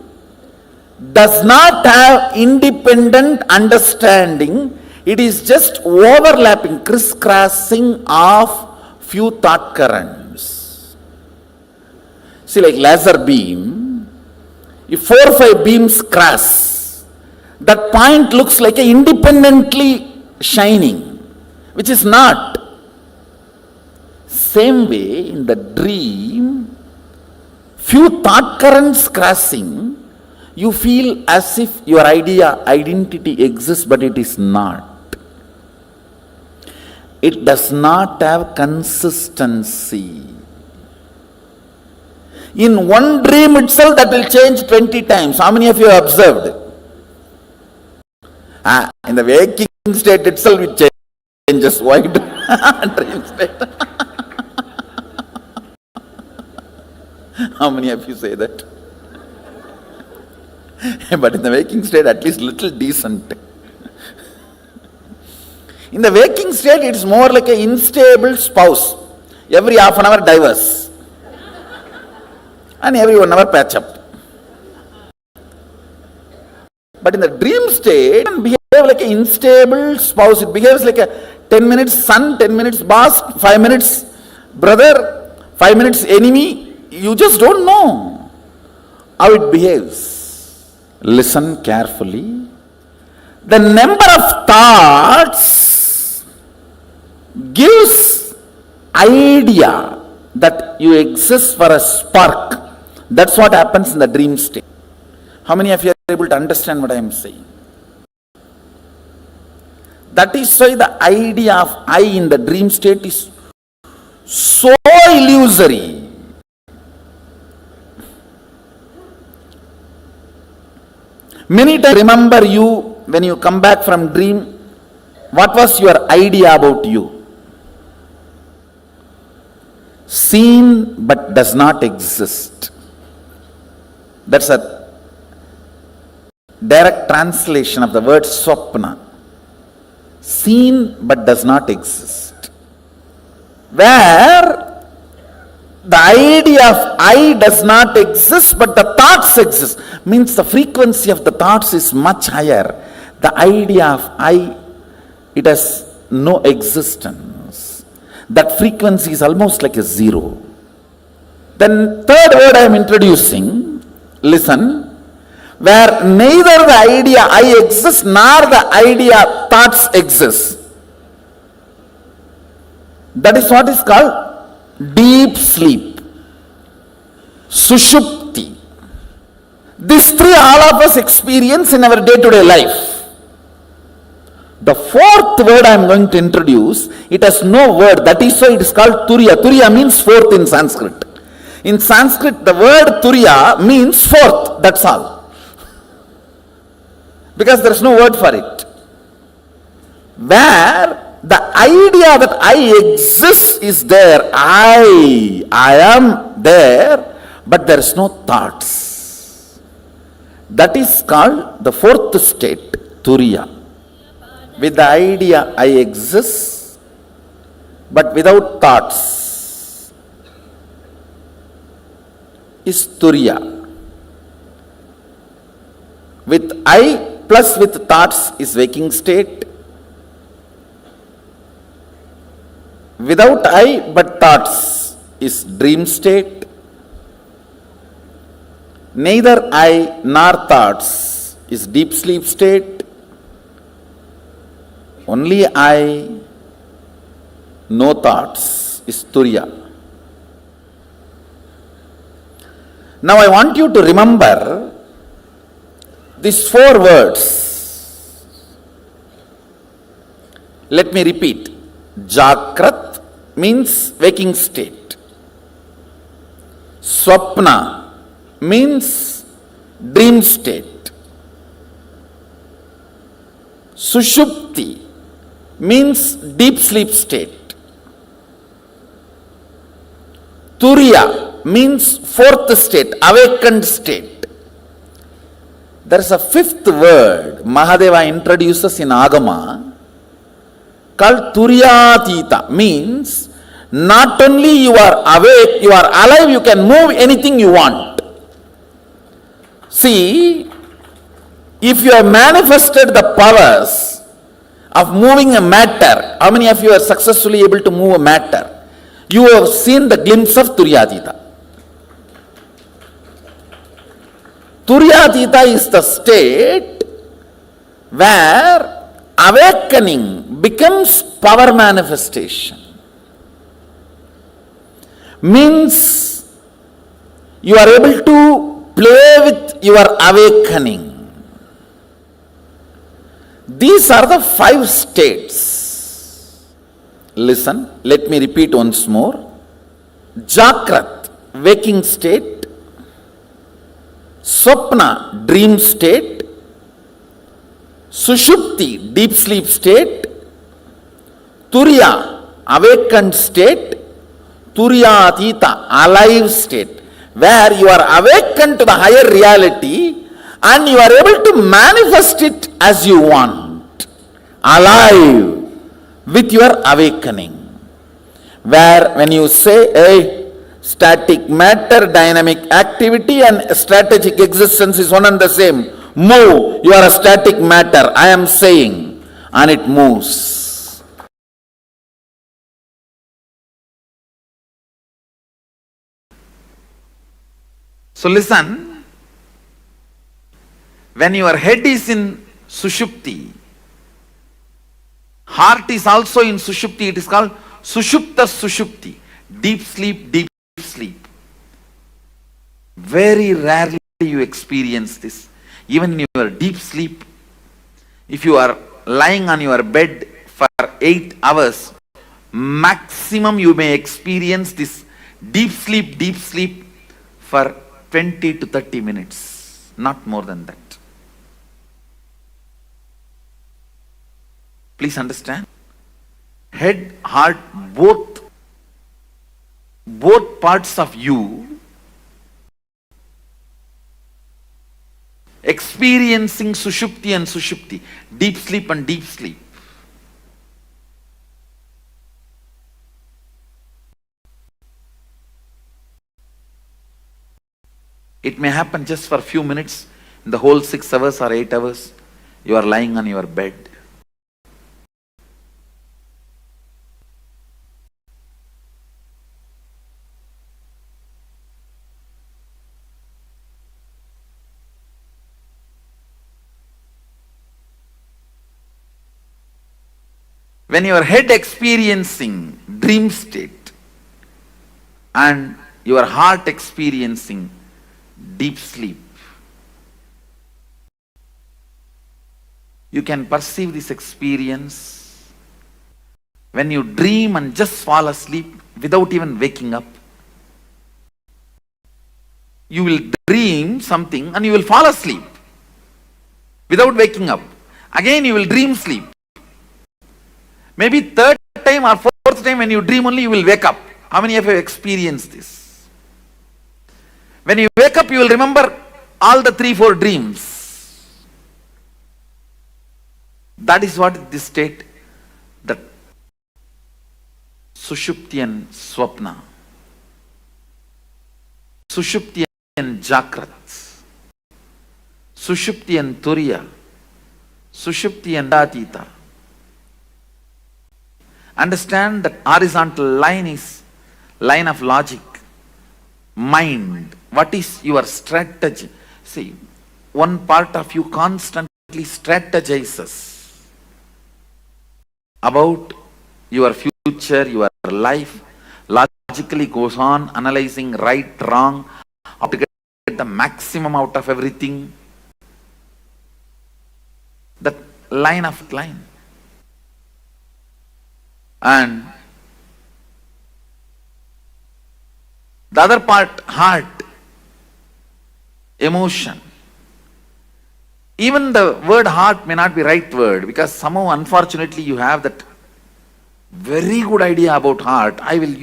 does not have independent understanding. It is just overlapping, crisscrossing of few thought currents. See, like laser beam, if 4 or 5 beams cross, that point looks like a independently shining, which is not. Same way, in the dream, few thought currents crossing, you feel as if your identity exists, but it is not. It does not have consistency. In one dream itself, that will change 20 times. How many of you have observed? In the waking state itself, it changes. Why do dream state? How many of you say that? But in the waking state, at least little decent. In the waking state, it's more like an unstable spouse. Every half an hour divorce. And every 1 hour patch up. But in the dream state, it behaves like an unstable spouse. It behaves like a 10 minutes son, 10 minutes boss, 5 minutes brother, 5 minutes enemy. You just don't know how it behaves. Listen carefully. The number of thoughts gives idea that you exist for a spark. That's what happens in the dream state. How many of you are able to understand what I am saying? That is why the idea of I in the dream state is so illusory. Many times remember you when you come back from dream, what was your idea about you? Seen but does not exist. That's a direct translation of the word swapna. Seen but does not exist. Where the idea of I does not exist, but the thoughts exist. Means the frequency of the thoughts is much higher. The idea of I, it has no existence. That frequency is almost like a zero. Then third word I am introducing, listen, where neither the idea I exists nor the idea thoughts exist. That is what is called deep sleep, sushupti. These three all of us experience in our day-to-day life. The fourth word I am going to introduce, it has no word. That is why it is called turiya. Turiya means fourth in Sanskrit. In Sanskrit, the word turiya means fourth. That's all. Because there is no word for it. Where the idea that I exist is there. I am there, but there is no thoughts. That is called the fourth state, turiya. With the idea I exist, but without thoughts, is turiya. With I plus with thoughts is waking state. Without I but thoughts is dream state. Neither I nor thoughts is deep sleep state. Only I, no thoughts is turiya. Now I want you to remember these four words, let me repeat. Jakrat means waking state. Swapna means dream state. Sushupti means deep sleep state. Turiya means fourth state, awakened state. There is a fifth word Mahadeva introduces in Agama called Turyatita, means not only you are awake, you are alive, you can move anything you want. See, if you have manifested the powers of moving a matter, how many of you are successfully able to move a matter? You have seen the glimpse of Turyatita. Turyatita is the state where awakening becomes power manifestation. Means you are able to play with your awakening. These are the 5 states. Listen, let me repeat once more. Jakrat, waking state. Swapna, dream state. Sushupti, deep sleep state. Turiya, awakened state. Turyatita, alive state, where you are awakened to the higher reality and you are able to manifest it as you want. Alive with your awakening. Where when you say, hey, static matter, dynamic activity and strategic existence is one and the same. Move, you are a static matter, I am saying, and it moves. So listen, when your head is in Sushupti, heart is also in Sushupti, it is called Sushupta Sushupti, deep sleep, deep sleep. Very rarely you experience this. Even in your deep sleep, if you are lying on your bed for 8 hours, maximum you may experience this deep sleep for 20 to 30 minutes, not more than that. Please understand. Head, heart, both parts of you experiencing Sushupti and Sushupti, deep sleep and deep sleep. It may happen just for a few minutes, in the whole 6 hours or 8 hours, you are lying on your bed. When your head experiencing dream state and your heart experiencing deep sleep, you can perceive this experience when you dream and just fall asleep without even waking up. You will dream something and you will fall asleep without waking up. Again you will dream sleep. Maybe third time or fourth time when you dream only you will wake up. How many of you have experienced this? When you wake up, you will remember all the 3-4 dreams. That is what this state, the Sushupti and Swapna, Sushupti and Jakrat, Sushupti and Turiya, Sushupti and Atita. Understand that horizontal line is line of logic, mind. What is your strategy? See, one part of you constantly strategizes about your future, your life, logically goes on analyzing right, wrong, how to get the maximum out of everything. that line of line. And the other part, heart, emotion. Even the word heart may not be right word, because somehow unfortunately you have that very good idea about heart. I will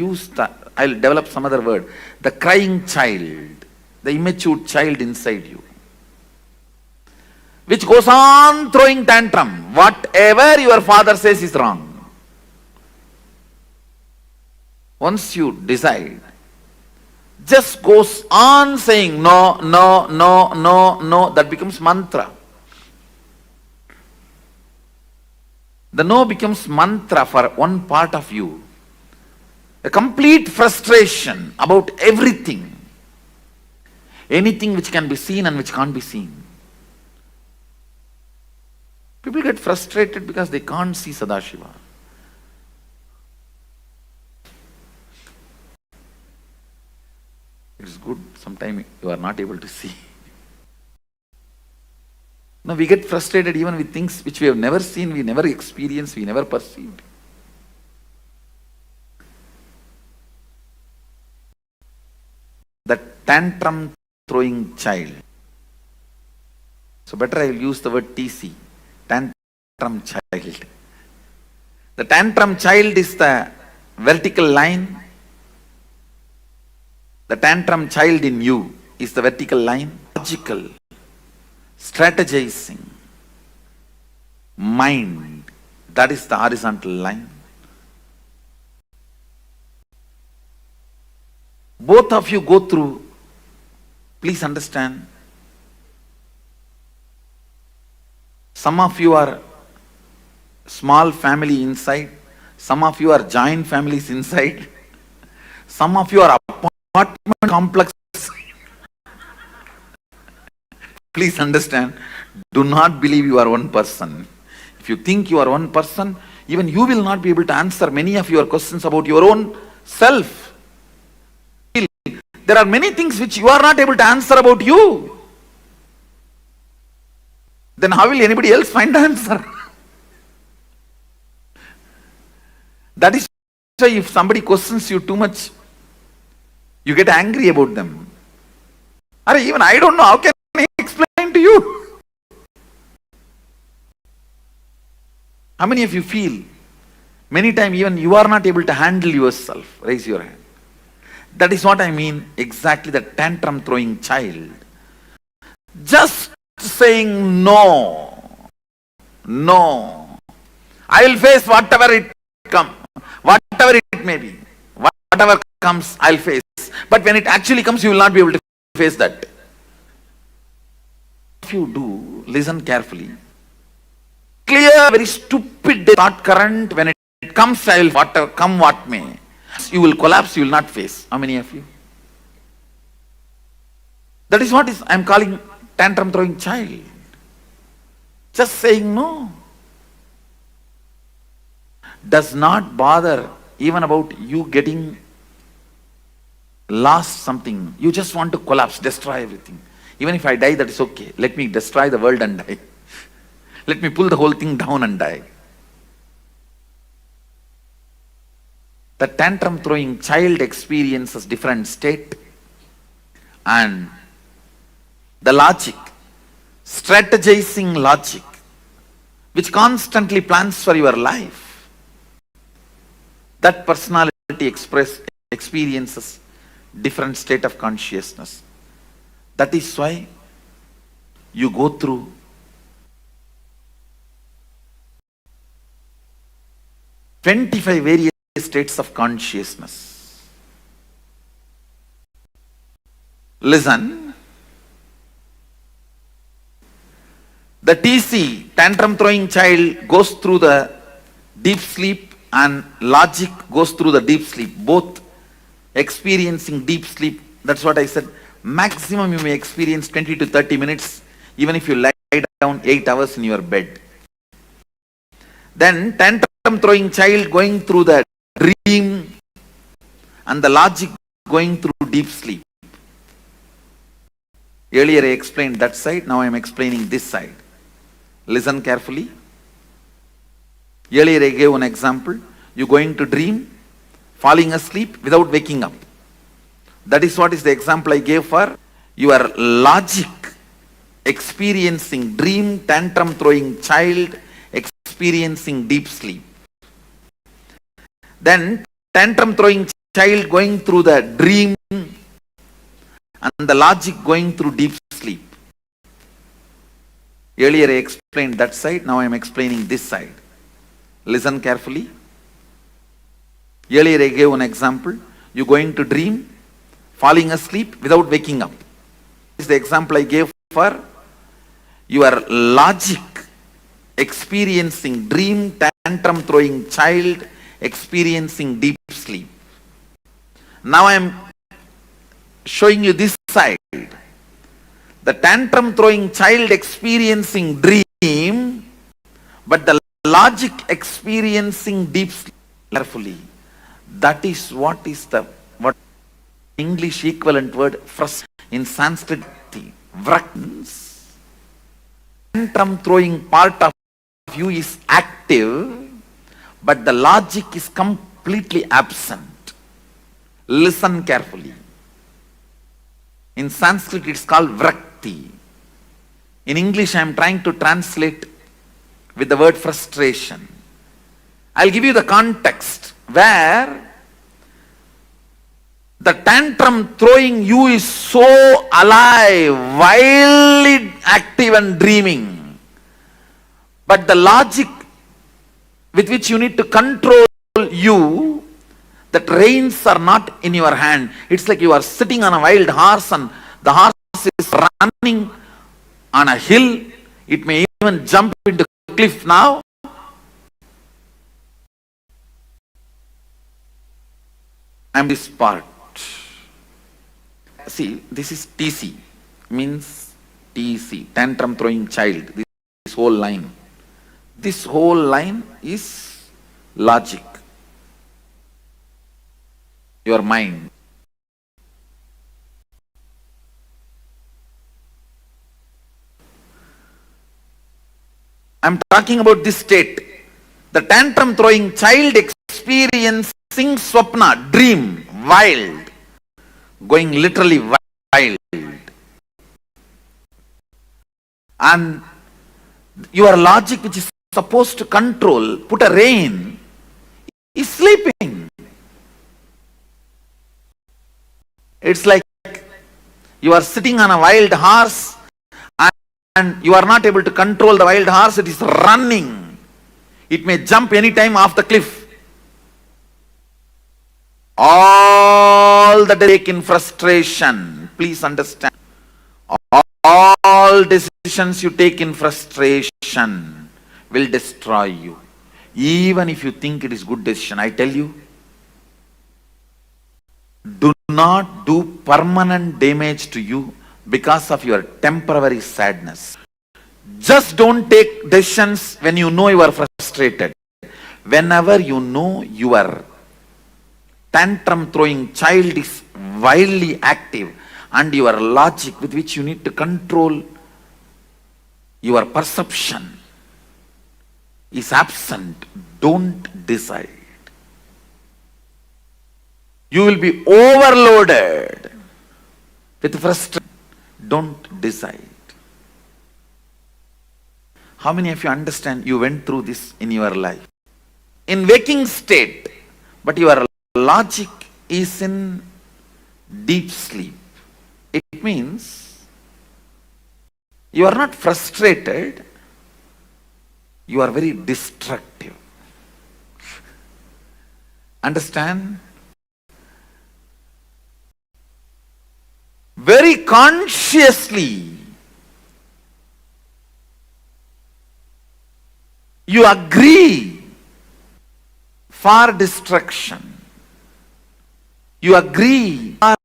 develop some other word. The crying child, the immature child inside you, which goes on throwing tantrum. Whatever your father says is wrong. Once you decide, just goes on saying no, no, no, no, no, that becomes mantra. The no becomes mantra for one part of you. A complete frustration about everything. Anything which can be seen and which can't be seen. People get frustrated because they can't see Sadashiva. It's good, sometimes you are not able to see. No, we get frustrated even with things which we have never seen, we never experienced, we never perceived. The tantrum throwing child. So better I will use the word TC, tantrum child. The tantrum child is the vertical line. The tantrum child in you is the vertical line. Logical, strategizing, mind, that is the horizontal line. Both of you go through, please understand, some of you are small family inside, some of you are joint families inside, some of you are apartment complex. Please understand, do not believe you are one person. If you think you are one person, even you will not be able to answer many of your questions about your own self. There are many things which you are not able to answer about you. Then how will anybody else find the answer? That is why if somebody questions you too much, you get angry about them. Or even I don't know, how can I explain to you? How many of you feel, many times even you are not able to handle yourself? Raise your hand. That is what I mean, exactly the tantrum throwing child. Just saying no, no. I will face whatever it comes, whatever it may be, whatever comes, I'll face. But when it actually comes, you will not be able to face that. If you do, listen carefully. Clear, very stupid thought current, when it comes, I will come what may. You will collapse, you will not face. How many of you? That is what I am calling tantrum throwing child. Just saying no. Does not bother even about you getting lost something. You just want to collapse, destroy everything. Even if I die, that is okay. Let me destroy the world and die. Let me pull the whole thing down and die. The tantrum throwing child experiences different state, and the logic, strategizing logic, which constantly plans for your life. That personality experiences different state of consciousness. That is why you go through various states of consciousness. Listen. The TC, tantrum throwing child, goes through the deep sleep, and logic goes through the deep sleep. Both experiencing deep sleep. That's what I said. Maximum you may experience 20 to 30 minutes, even if you lie down 8 hours in your bed. Then tantrum throwing child going through the dream, and the logic going through deep sleep. Earlier I explained that side, now I am explaining this side. Listen carefully. Earlier I gave one example. You're going to dream, falling asleep without waking up. That is what is the example I gave for your logic experiencing dream, tantrum throwing child, experiencing deep sleep. Then tantrum throwing child going through the dream and the logic going through deep sleep. Earlier I explained that side, now I am explaining this side. Listen carefully. Earlier I gave one example. You're going to dream, falling asleep without waking up. This is the example I gave for your logic experiencing dream, tantrum throwing child, experiencing deep sleep. Now I am showing you this side. The tantrum throwing child experiencing dream, but the logic experiencing deep sleep. Carefully. That is what English equivalent word in Sanskrit, vraks. Tantrum throwing part of you is active, but the logic is completely absent. Listen carefully. In Sanskrit it's called vrakti. In English I am trying to translate with the word frustration. I'll give you the context where the tantrum throwing you is so alive, wildly active and dreaming. But the logic with which you need to control you, that reins are not in your hand. It's like you are sitting on a wild horse and the horse is running on a hill. It may even jump into a cliff now. I'm this part. See, this is TC, means TC, tantrum throwing child, this whole line. This whole line is logic, your mind. I'm talking about this state. The tantrum throwing child experiencing swapna, dream, wild. Going literally wild. And your logic which is supposed to control, put a rein, is sleeping. It's like you are sitting on a wild horse and you are not able to control the wild horse, it is running. It may jump anytime off the cliff. All that they take in frustration, please understand, all decisions you take in frustration will destroy you. Even if you think it is good decision, I tell you, do not do permanent damage to you because of your temporary sadness. Just don't take decisions when you know you are frustrated. Whenever you know you are tantrum throwing child is wildly active and your logic with which you need to control your perception is absent, don't decide. You will be overloaded with frustration. Don't decide. How many of you understand you went through this in your life? In waking state, but your logic is in deep sleep. It means you are not frustrated, you are very destructive. Understand? Very consciously you agree for destruction. You agree for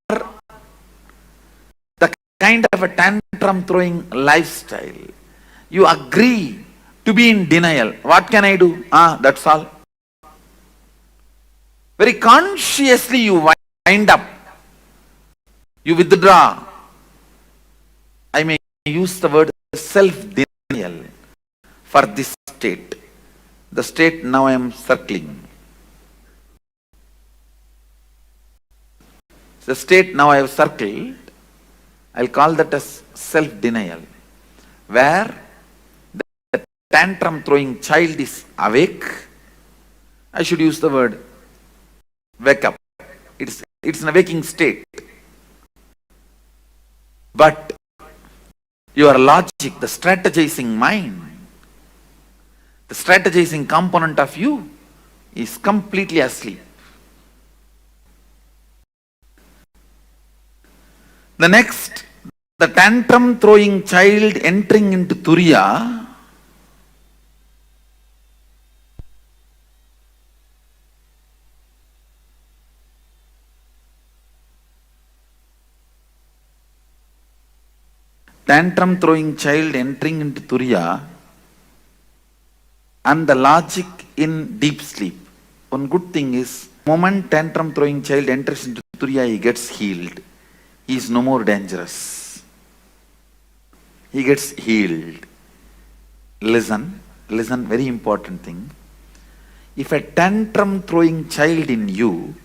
the kind of a tantrum throwing lifestyle. You agree to be in denial. What can I do? That's all. Very consciously you wind up. You withdraw. I may use the word self-denial. for this state. The state now I am circling. The state now I have circled, I'll call that as self-denial, where the tantrum throwing child is awake. I should use the word wake up. It's an waking state. But your logic, the strategizing mind, the strategizing component of you is completely asleep. The next, the tantrum throwing child entering into Turiya, tantrum throwing child entering into Turiya, and the logic in deep sleep. One good thing is, moment tantrum throwing child enters into Turiya, he gets healed. He is no more dangerous. He gets healed. Listen, very important thing. If a tantrum throwing child in you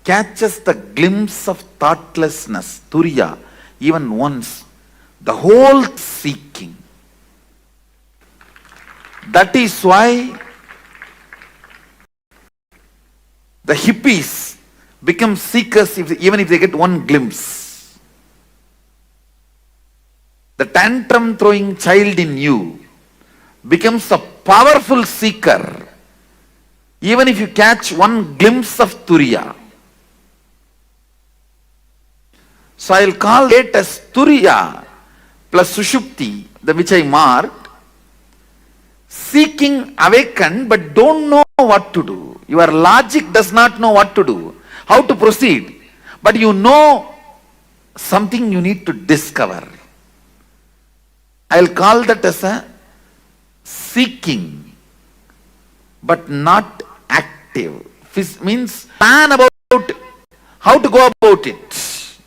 catches the glimpse of thoughtlessness, Turiya, even once, the whole seeking. That is why the hippies become seekers even if they get one glimpse. The tantrum throwing child in you becomes a powerful seeker even if you catch one glimpse of Turiya. So I will call it as Turiya plus Sushupti, the which I marked, seeking awakened but don't know what to do. Your logic does not know what to do, how to proceed, but you know something you need to discover. I will call that as a seeking but not active. Means plan about how to go about it.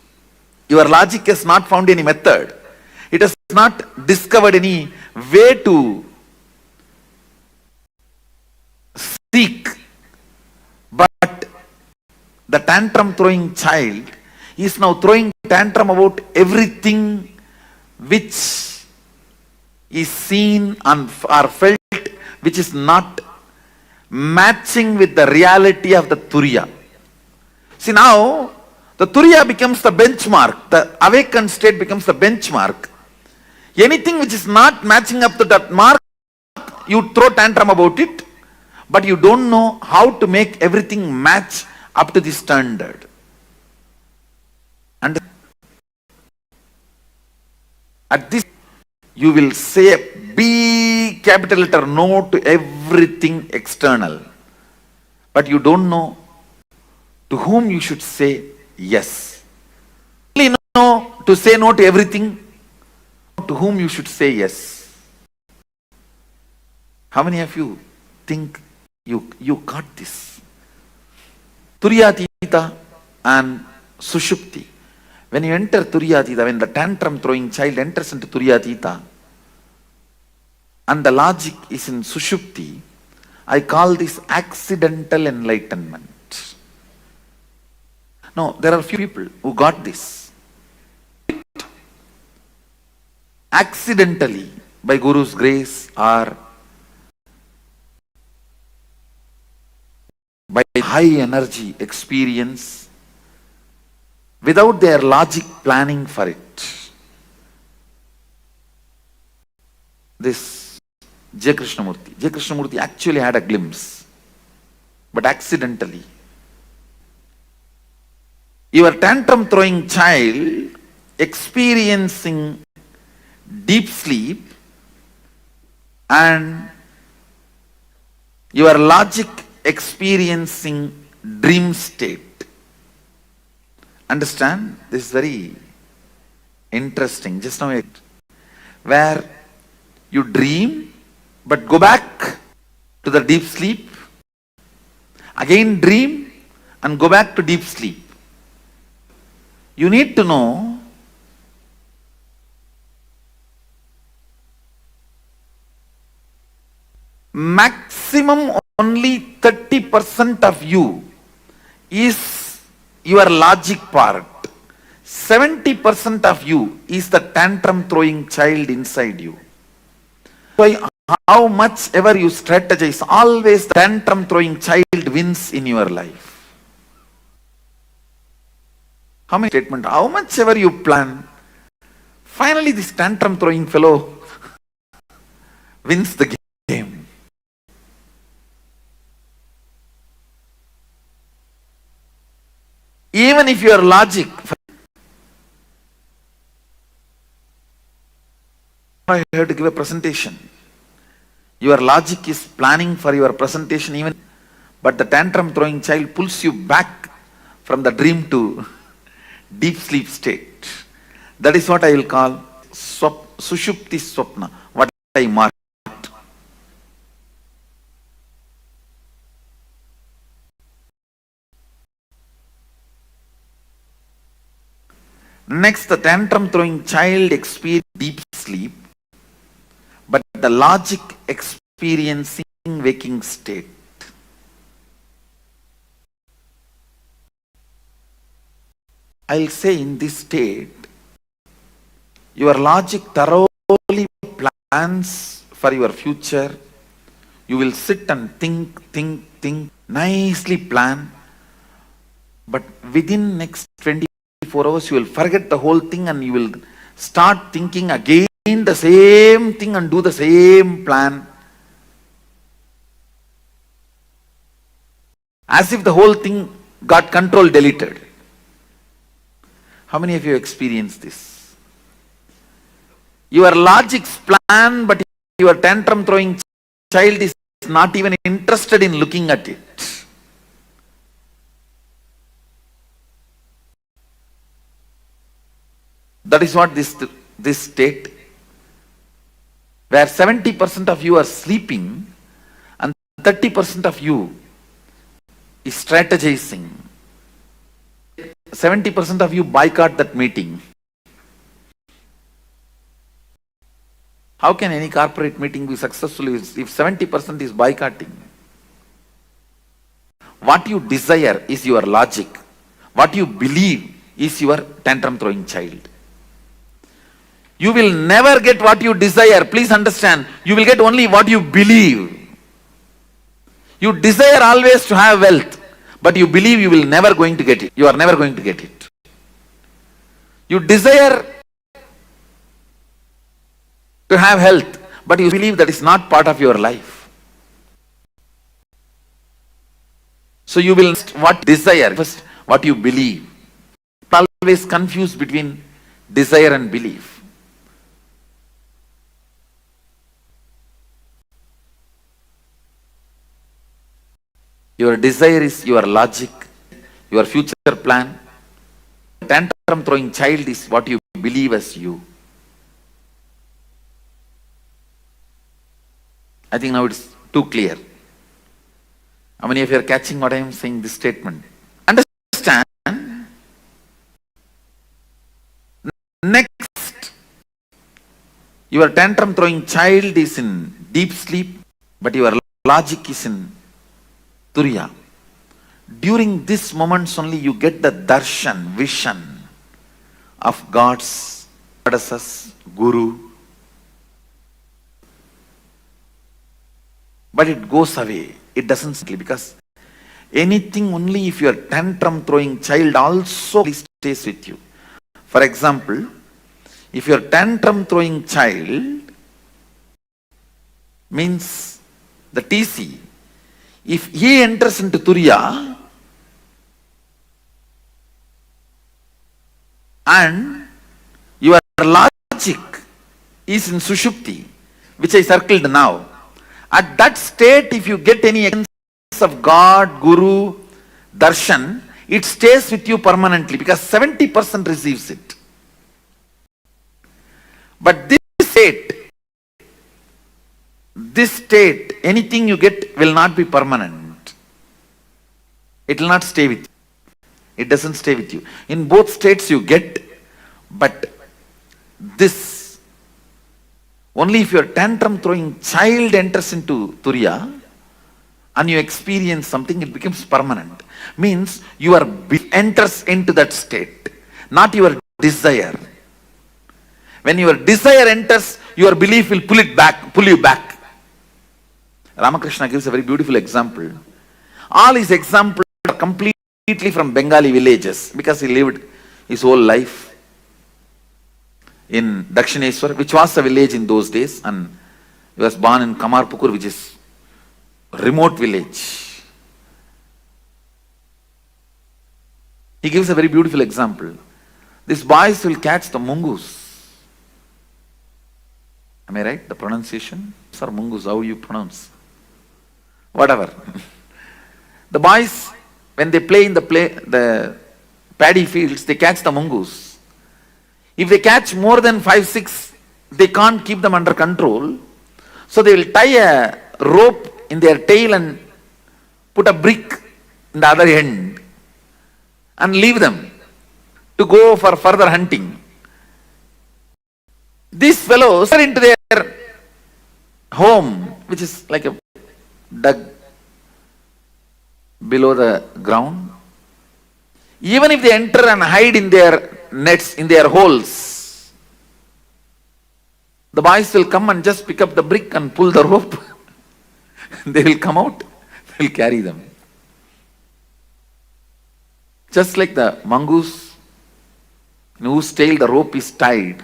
Your logic has not found any method. It has not discovered any way to seek. But the tantrum throwing child is now throwing tantrum about everything which is seen and or felt, which is not matching with the reality of the Turiya. See, now the Turiya becomes the benchmark, the awakened state becomes the benchmark. Anything which is not matching up to that mark, you throw tantrum about it, but you don't know how to make everything match up to the standard. And at this, you will say a big capital letter no to everything external, but you don't know to whom you should say yes. You only know to say no to everything, to whom you should say yes. How many of you think you got this? Turiyatita and Sushupti. When you enter Turiyatita, when the tantrum throwing child enters into Turiyatita and the logic is in Sushupti, I call this accidental enlightenment. No, there are few people who got this accidentally by Guru's grace or by high energy experience without their logic planning for it. This J. Krishnamurti actually had a glimpse, but accidentally. Your tantrum throwing child experiencing deep sleep and your logic experiencing dream state. Understand? This is very interesting. Just now, where you dream but go back to the deep sleep, again dream and go back to deep sleep. You need to know maximum only 30% of you is your logic part. 70% of you is the tantrum throwing child inside you. So how much ever you strategize, always the tantrum throwing child wins in your life. How many statement? How much ever you plan, finally this tantrum throwing fellow wins the game. Even if your logic, I have to give a presentation. Your logic is planning for your presentation even, but the tantrum throwing child pulls you back from the dream to deep sleep state. That is what I will call Sushupti Swapna, what I marked. Next, the tantrum throwing child experiences deep sleep, but the logic experiencing waking state. I'll say in this state, your logic thoroughly plans for your future. You will sit and think, nicely plan, but within next 24 hours you will forget the whole thing and you will start thinking again the same thing and do the same plan. As if the whole thing got control deleted. How many of you experienced this? Your logic's plan, but your tantrum throwing child is not even interested in looking at it. That is what this state, where 70% of you are sleeping and 30% of you is strategizing. 70% of you boycott that meeting. How can any corporate meeting be successful if 70% is boycotting? What you desire is your logic. What you believe is your tantrum throwing child. You will never get what you desire. Please understand, you will get only what you believe. You desire always to have wealth, but you believe you will never going to get it. You are never going to get it. You desire to have health, but you believe that is not part of your life. So you will what desire, first what you believe. Always confused between desire and belief. Your desire is your logic, your future plan. Tantrum throwing child is what you believe as you. I think now it's too clear. How many of you are catching what I am saying, this statement? Understand? Next, your tantrum throwing child is in deep sleep, but your logic is in Turiya. During these moments only you get the darshan, vision of God's, goddesses, Guru. But it goes away. It doesn't stay, because anything only if your tantrum throwing child also stays with you. For example, if your tantrum throwing child means the TC, if he enters into Turiya and your logic is in Sushupti, which I circled now, at that state if you get any essence of God, Guru, Darshan, it stays with you permanently because 70% receives it. But this state, anything you get will not be permanent. It will not stay with you. It doesn't stay with you. In both states you get, but this Only if your tantrum throwing child enters into Turiya and you experience something, it becomes permanent. Means your enters into that state, not your desire. When your desire enters, your belief will pull you back. Ramakrishna gives a very beautiful example. All his examples are completely from Bengali villages because he lived his whole life in Dakshineswar, which was a village in those days, and he was born in Kamarpukur, which is a remote village. He gives a very beautiful example. These boys will catch the mungus. Am I right? The pronunciation? Sir, mungus, how you pronounce? Whatever. The boys, when they play in the paddy fields, they catch the mungus. If they catch more than 5, 6, they can't keep them under control. So they will tie a rope in their tail and put a brick in the other end and leave them to go for further hunting. These fellows are into their home, which is like a dug below the ground. Even if they enter and hide in their nets, in their holes, the boys will come and just pick up the brick and pull the rope. They will come out, they will carry them. Just like the mongoose, in whose tail the rope is tied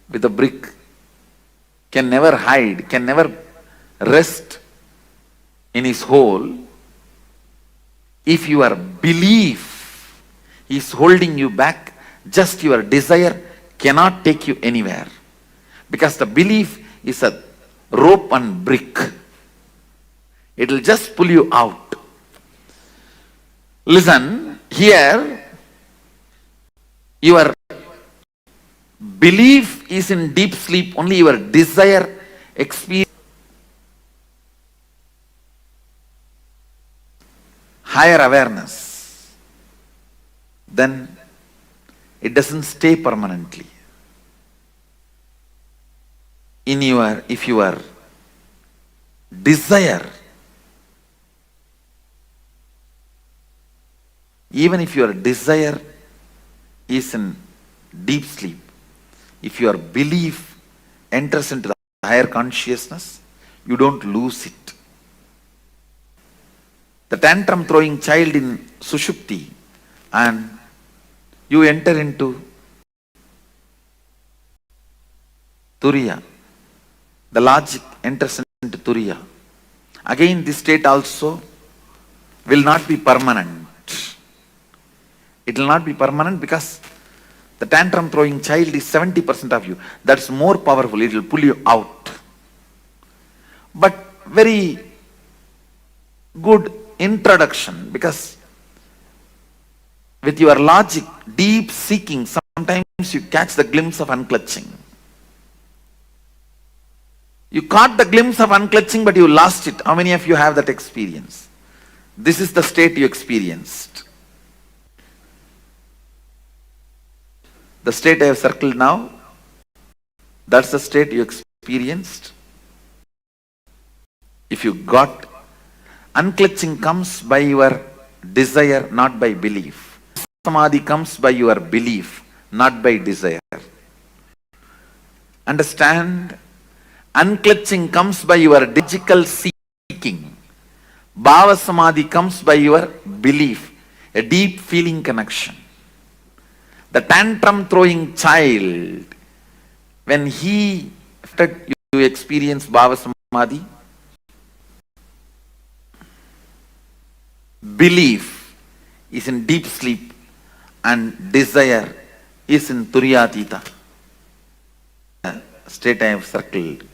with a brick, can never hide, can never rest in his hole. If your belief is holding you back, just your desire cannot take you anywhere. Because the belief is a rope and brick. It will just pull you out. Listen, here, your belief is in deep sleep, only your desire experience higher awareness. Then it doesn't stay permanently. If your desire, even if your desire is in deep sleep, if your belief enters into the higher consciousness, you don't lose it. The tantrum throwing child in Sushupti, and you enter into Turiya. The logic enters into Turiya. Again, this state also will not be permanent. It will not be permanent because the tantrum throwing child is 70% of you. That's more powerful. It will pull you out. But very good introduction, because with your logic, deep seeking, sometimes you catch the glimpse of unclutching. You caught the glimpse of unclutching, but you lost it. How many of you have that experience? This is the state you experienced. The state I have circled now, that's the state you experienced. If you got, unclutching comes by your desire, not by belief. Samadhi comes by your belief, not by desire. Understand? Unclutching comes by your logical seeking. Bhava Samadhi comes by your belief, a deep feeling connection. The tantrum throwing child, when you experience Bhava Samadhi, belief is in deep sleep and desire is in Turiyatita. State I have circled.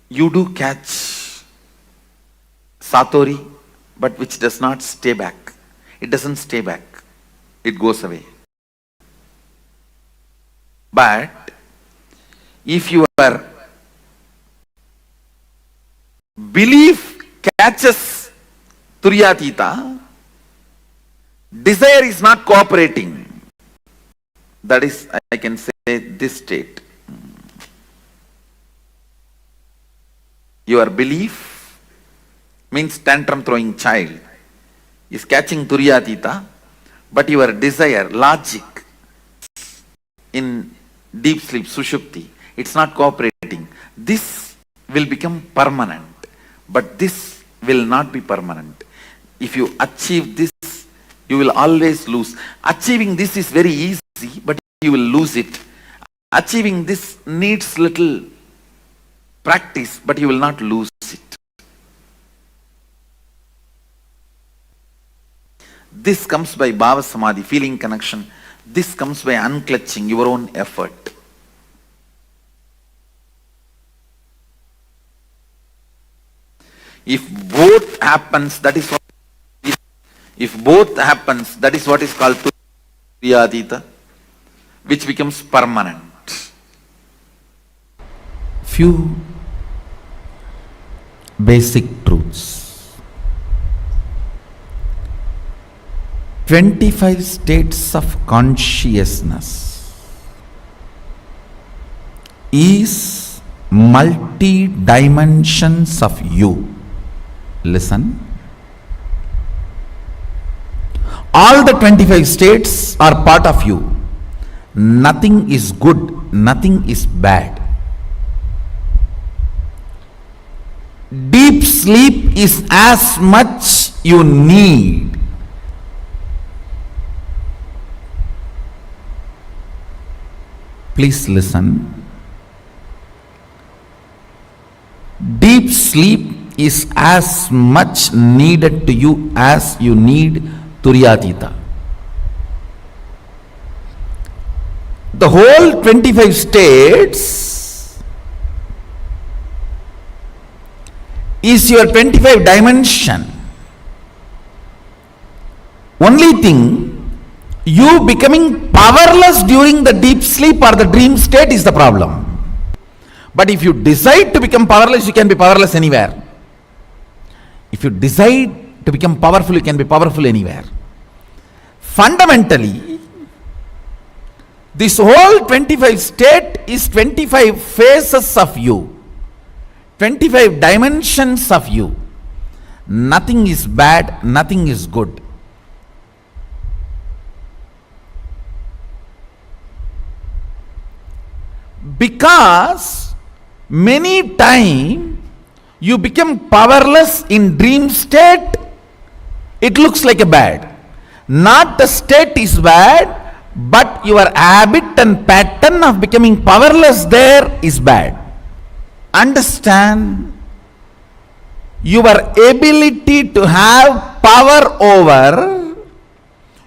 You do catch Satori, but which does not stay back. It doesn't stay back. It goes away. But if your belief catches Turiyatita, desire is not cooperating. That is, I can say, this state. Your belief means tantrum throwing child is catching Turyatita, but your desire, logic in deep sleep, Sushupti, it's not cooperating. This will become permanent, but this will not be permanent. If you achieve this, you will always lose. Achieving this is very easy, but you will lose it. Achieving this needs little practice, but you will not lose it. This comes by Bhava Samadhi, feeling connection. This comes by unclutching your own effort. If both happens, that is what. If both happens, that is what is called Turyatita, which becomes permanent. Few basic truths. 25 states of consciousness is multi-dimensions of you. Listen. All the 25 states are part of you. Nothing is good, nothing is bad. Deep sleep is as much you need. Please listen. Deep sleep is as much needed to you as you need Turyatita. The whole 25 states is your 25 dimension. Only thing, you becoming powerless during the deep sleep or the dream state is the problem. But if you decide to become powerless, you can be powerless anywhere. If you decide to become powerful, you can be powerful anywhere. Fundamentally, this whole 25 state is 25 phases of you, 25 dimensions of you. Nothing is bad, nothing is good. Because many times you become powerless in dream state, it looks like a bad. Not the state is bad, but your habit and pattern of becoming powerless there is bad. Understand, your ability to have power over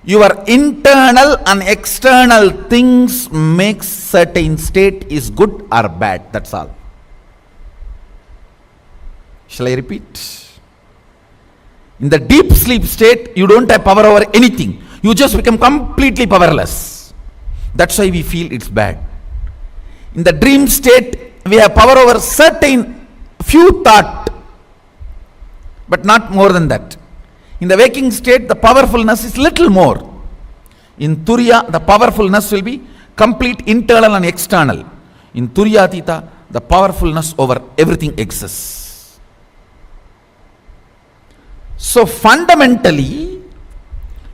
your internal and external things makes certain state is good or bad. That's all. Shall I repeat? In the deep sleep state, you don't have power over anything. You just become completely powerless. That's why we feel it's bad. In the dream state, we have power over certain few thought, but not more than that. In the waking state, the powerfulness is little more. In Turiya, the powerfulness will be complete internal and external. In Turyatita, the powerfulness over everything exists. So fundamentally,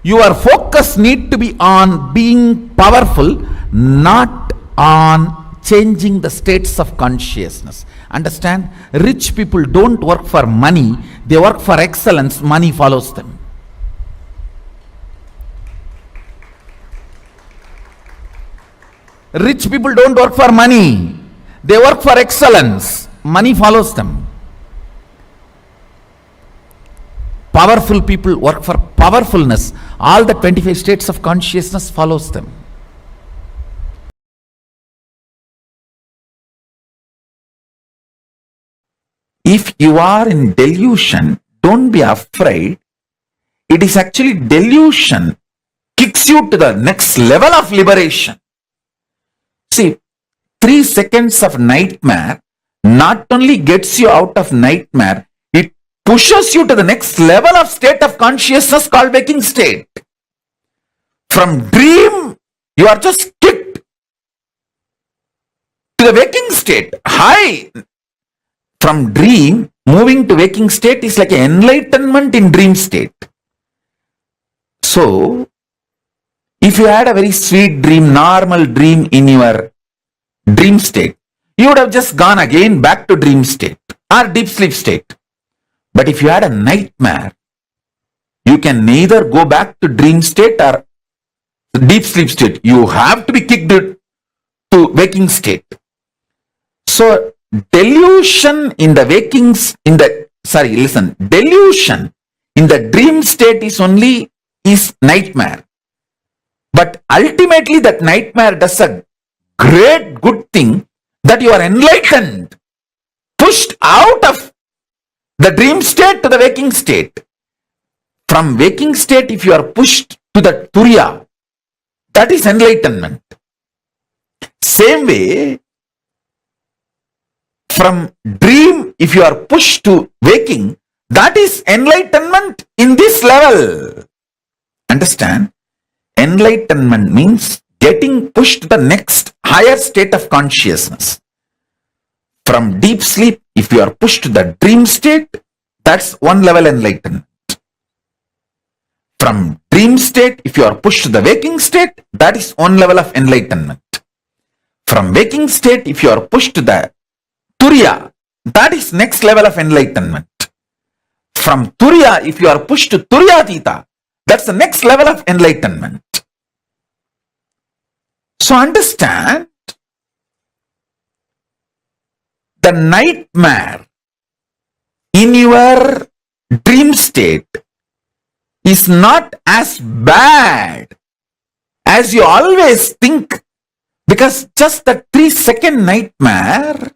your focus need to be on being powerful, not on changing the states of consciousness. Understand? Rich people don't work for money, they work for excellence. Money follows them. Rich people don't work for money, they work for excellence. Money follows them. Powerful people work for powerfulness. All the 25 states of consciousness follows them. If you are in delusion, don't be afraid. It is actually delusion kicks you to the next level of liberation. See, 3 seconds of nightmare not only gets you out of nightmare, it pushes you to the next level of state of consciousness called waking state. From dream, you are just kicked to the waking state. High. From dream, moving to waking state is like enlightenment in dream state. So, if you had a very sweet dream, normal dream in your dream state, you would have just gone again back to dream state or deep sleep state. But if you had a nightmare, you can neither go back to dream state or deep sleep state. You have to be kicked to waking state. So, delusion in the delusion in the dream state is nightmare. But ultimately that nightmare does a great good thing, that you are enlightened, pushed out of the dream state to the waking state. From waking state, if you are pushed to the Turiya, that is enlightenment. Same way, from dream, if you are pushed to waking, that is enlightenment in this level. Understand? Enlightenment means getting pushed to the next higher state of consciousness. From deep sleep, if you are pushed to the dream state, that's one level enlightenment. From dream state, if you are pushed to the waking state, that is one level of enlightenment. From waking state, if you are pushed to the Turiya, that is next level of enlightenment. From Turiya, if you are pushed to Turiyatita, that's the next level of enlightenment. So understand, the nightmare in your dream state is not as bad as you always think, because just the 3-second nightmare,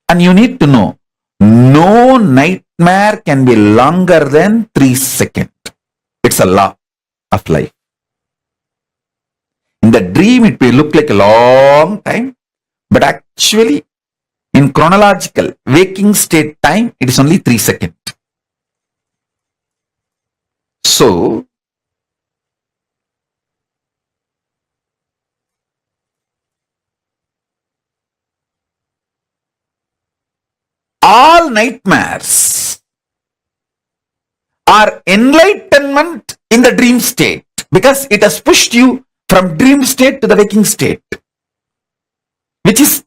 and you need to know, no nightmare can be longer than 3 seconds. It's a law of life. In the dream, it may look like a long time, but actually, in chronological waking state time, it is only 3 seconds. So, all nightmares are enlightenment in the dream state, because it has pushed you from dream state to the waking state, which is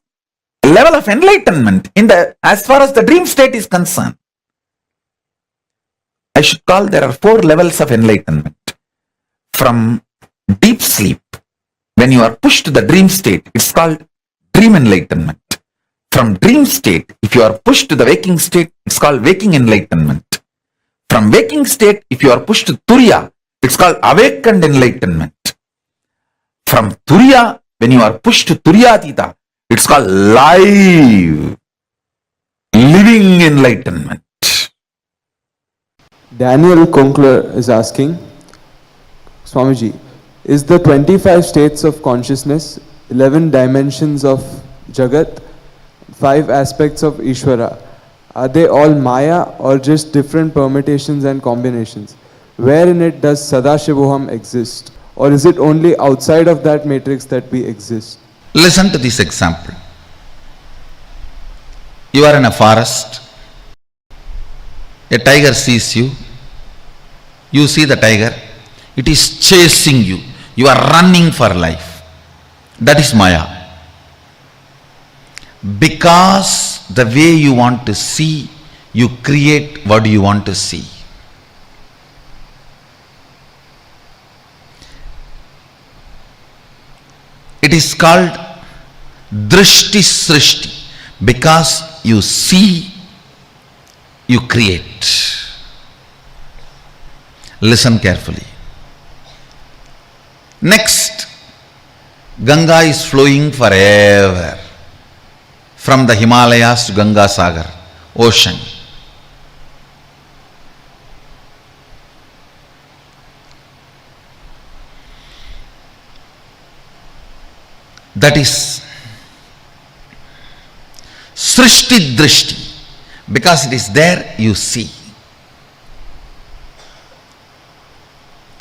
a level of enlightenment as far as the dream state is concerned. I should call there are 4 levels of enlightenment. From deep sleep, when you are pushed to the dream state, it's called dream enlightenment. From dream state, if you are pushed to the waking state, it's called waking enlightenment. From waking state, if you are pushed to Turiya, it's called awakened enlightenment. From Turiya, when you are pushed to Turiyatita, it's called living enlightenment. Daniel Konkler is asking, Swamiji, is the 25 states of consciousness, 11 dimensions of Jagat, 5 aspects of Ishvara, are they all Maya or just different permutations and combinations? Where in it does Sadashivoham exist? Or is it only outside of that matrix that we exist? Listen to this example. You are in a forest. A tiger sees you. You see the tiger. It is chasing you. You are running for life. That is Maya. Because the way you want to see, you create what you want to see. It is called Drishti Srishti. Because you see, you create. Listen carefully. Next, Ganga is flowing forever. From the Himalayas to Ganga Sagar, ocean. That is Srishti Drishti. Because it is there, you see.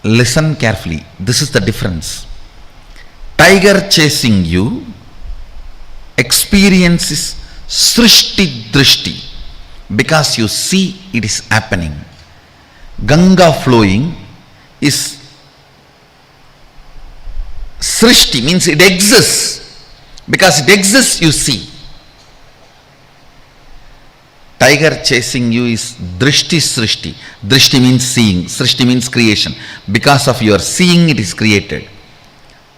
Listen carefully. This is the difference. Tiger chasing you, experience is Srishti Drishti, because you see it is happening. Ganga flowing is Srishti, means it exists. Because it exists, you see. Tiger chasing you is Drishti Srishti. Drishti means seeing, Srishti means creation. Because of your seeing, it is created.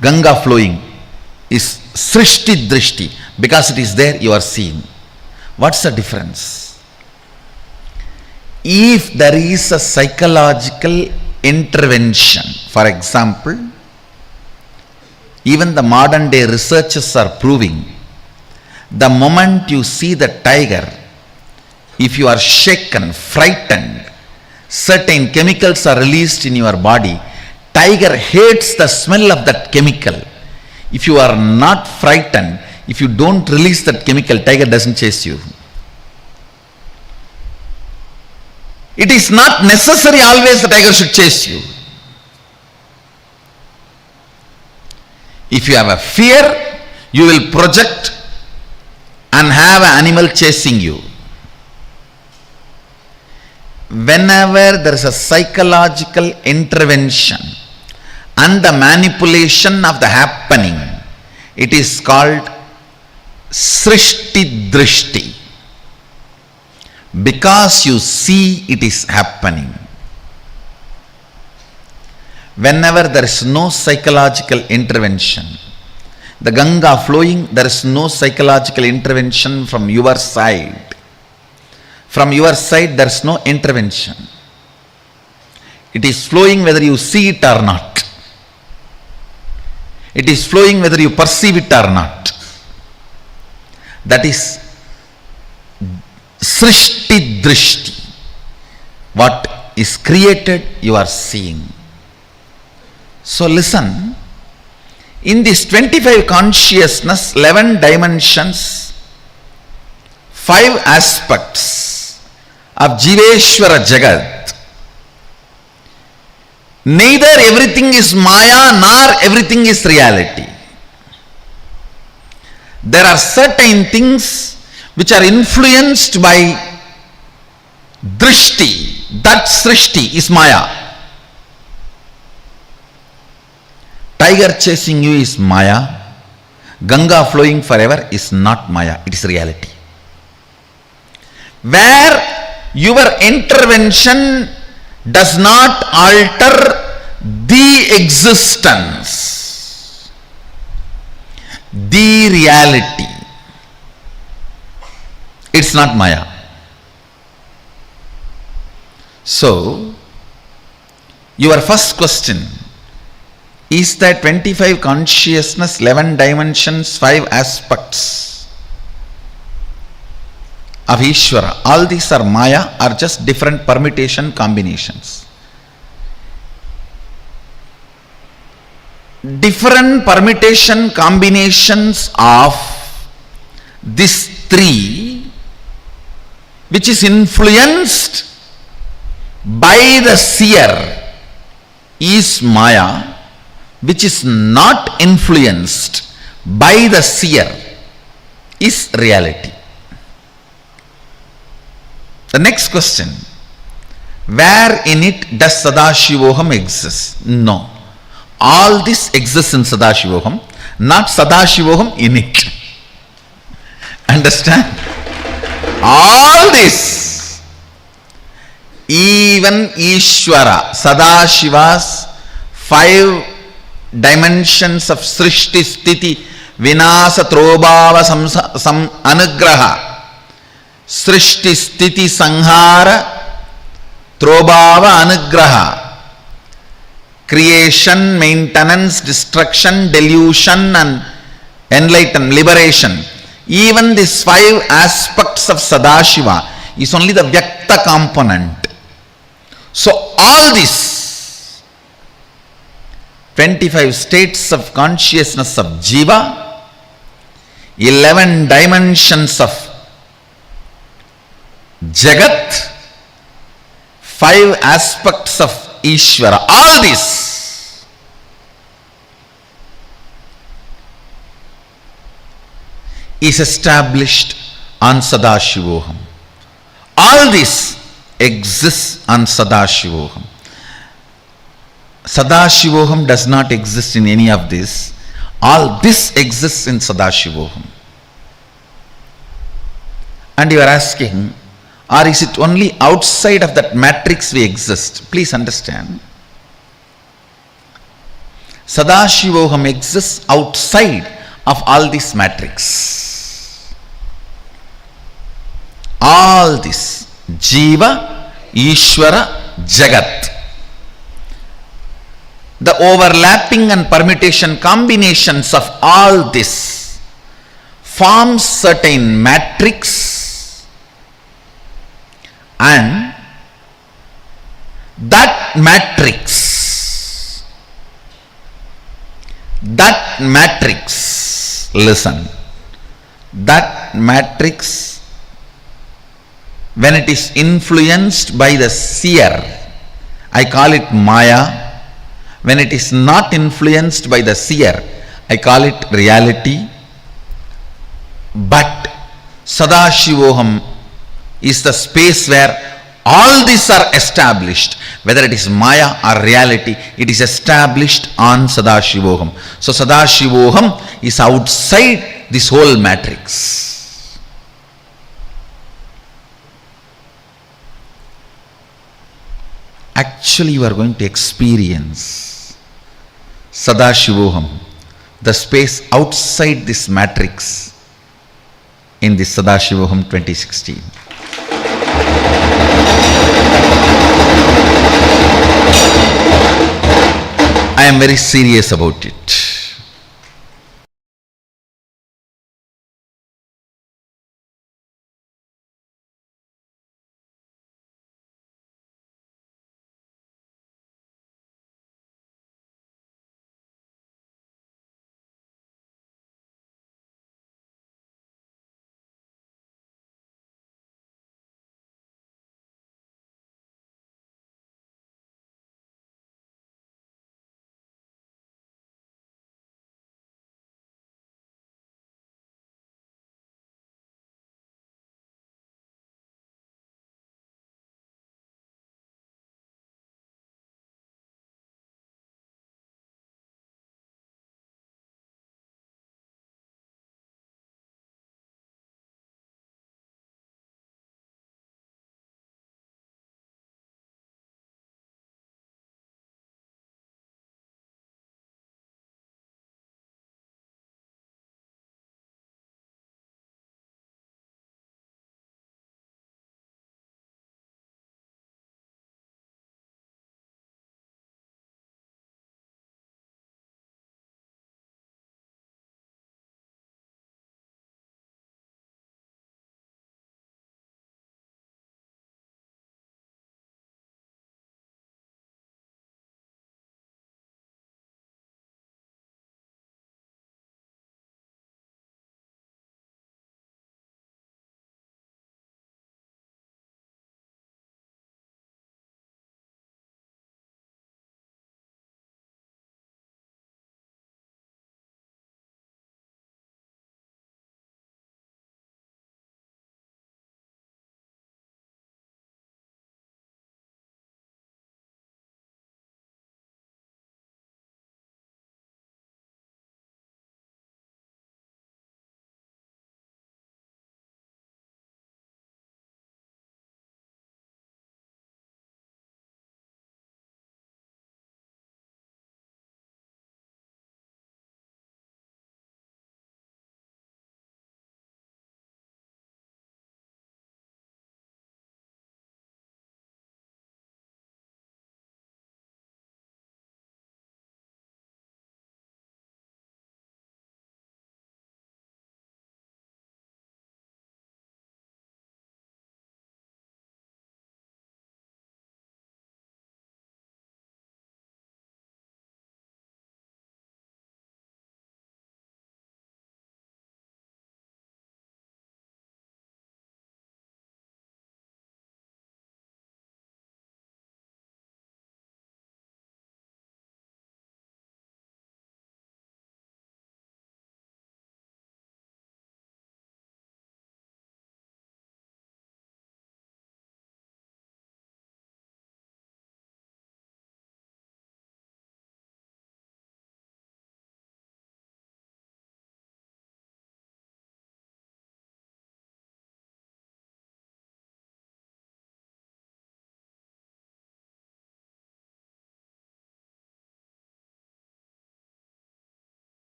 Ganga flowing is Srishti Drishti. Because it is there, you are seeing. What's the difference? If there is a psychological intervention, for example, even the modern day researchers are proving, the moment you see the tiger, if you are shaken, frightened, certain chemicals are released in your body. Tiger hates the smell of that chemical. If you are not frightened, if you don't release that chemical, tiger doesn't chase you. It is not necessary always the tiger should chase you. If you have a fear, you will project and have an animal chasing you. Whenever there is a psychological intervention and the manipulation of the happening, it is called Srishti Drishti. Because you see it is happening. Whenever there is no psychological intervention, the Ganga flowing, there is no psychological intervention from your side. From your side, there is no intervention. It is flowing whether you see it or not. It is flowing whether you perceive it or not. That is Srishti Drishti. What is created, you are seeing. So listen, in this 25 consciousness, 11 dimensions, 5 aspects of Jiveshwara Jagat, neither everything is Maya nor everything is reality. There are certain things which are influenced by Drishti. That Srishti is Maya. Tiger chasing you is Maya. Ganga flowing forever is not Maya, it is reality. Where your intervention does not alter the existence, the reality, it's not Maya. So, your first question is that 25 consciousness, 11 dimensions, 5 aspects of Ishvara, all these are Maya, are just different permutation combinations. Different permutation combinations of these 3, which is influenced by the seer, is Maya, which is not influenced by the seer is reality. The next question, where in it does Sadashivoham exist? No. All this exists in Sadashivoham, not Sadashivoham in it. Understand? All this, even Ishvara, Sadashiva's 5 dimensions of Srishti, Sthiti, Vinasa, Trobhava, Anugraha, Srishti, Sthiti, Sanghara, Trobhava, Anugraha, creation, maintenance, destruction, delusion and enlightenment, liberation. Even these 5 aspects of Sadashiva is only the Vyakta component. So all this 25 states of consciousness of Jiva, 11 dimensions of Jagat, 5 aspects of Ishvara, all this is established on Sadashivoham. All this exists on Sadashivoham. Sadashivoham does not exist in any of this. All this exists in Sadashivoham. And you are asking, or is it only outside of that matrix we exist? Please understand. Sadashivoham exists outside of all this matrix. All this. Jiva, Ishvara, Jagat. The overlapping and permutation combinations of all this forms certain matrix, and that matrix, listen, that matrix, when it is influenced by the seer, I call it Maya. When it is not influenced by the seer, I call it reality. But Sadashivoham is the space where all these are established. Whether it is Maya or reality, it is established on Sadashivoham. So Sadashivoham is outside this whole matrix. Actually, you are going to experience Sadashivoham, the space outside this matrix, in this Sadashivoham 2016. I am very serious about it.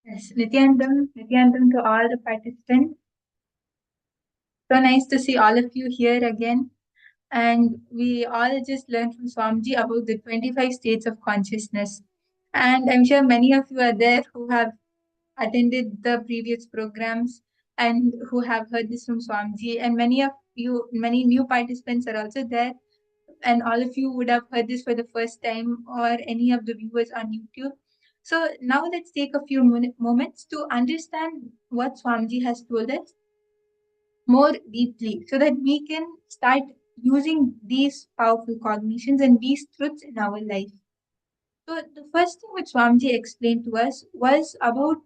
Yes, Nityanandam to all the participants. So nice to see all of you here again. And we all just learned from Swamiji about the 25 states of consciousness. And I'm sure many of you are there who have attended the previous programs and who have heard this from Swamiji. And many of you, many new participants are also there. And all of you would have heard this for the first time, or any of the viewers on YouTube. So now let's take a few moments to understand what Swamiji has told us more deeply so that we can start using these powerful cognitions and these truths in our life. So the first thing which Swamiji explained to us was about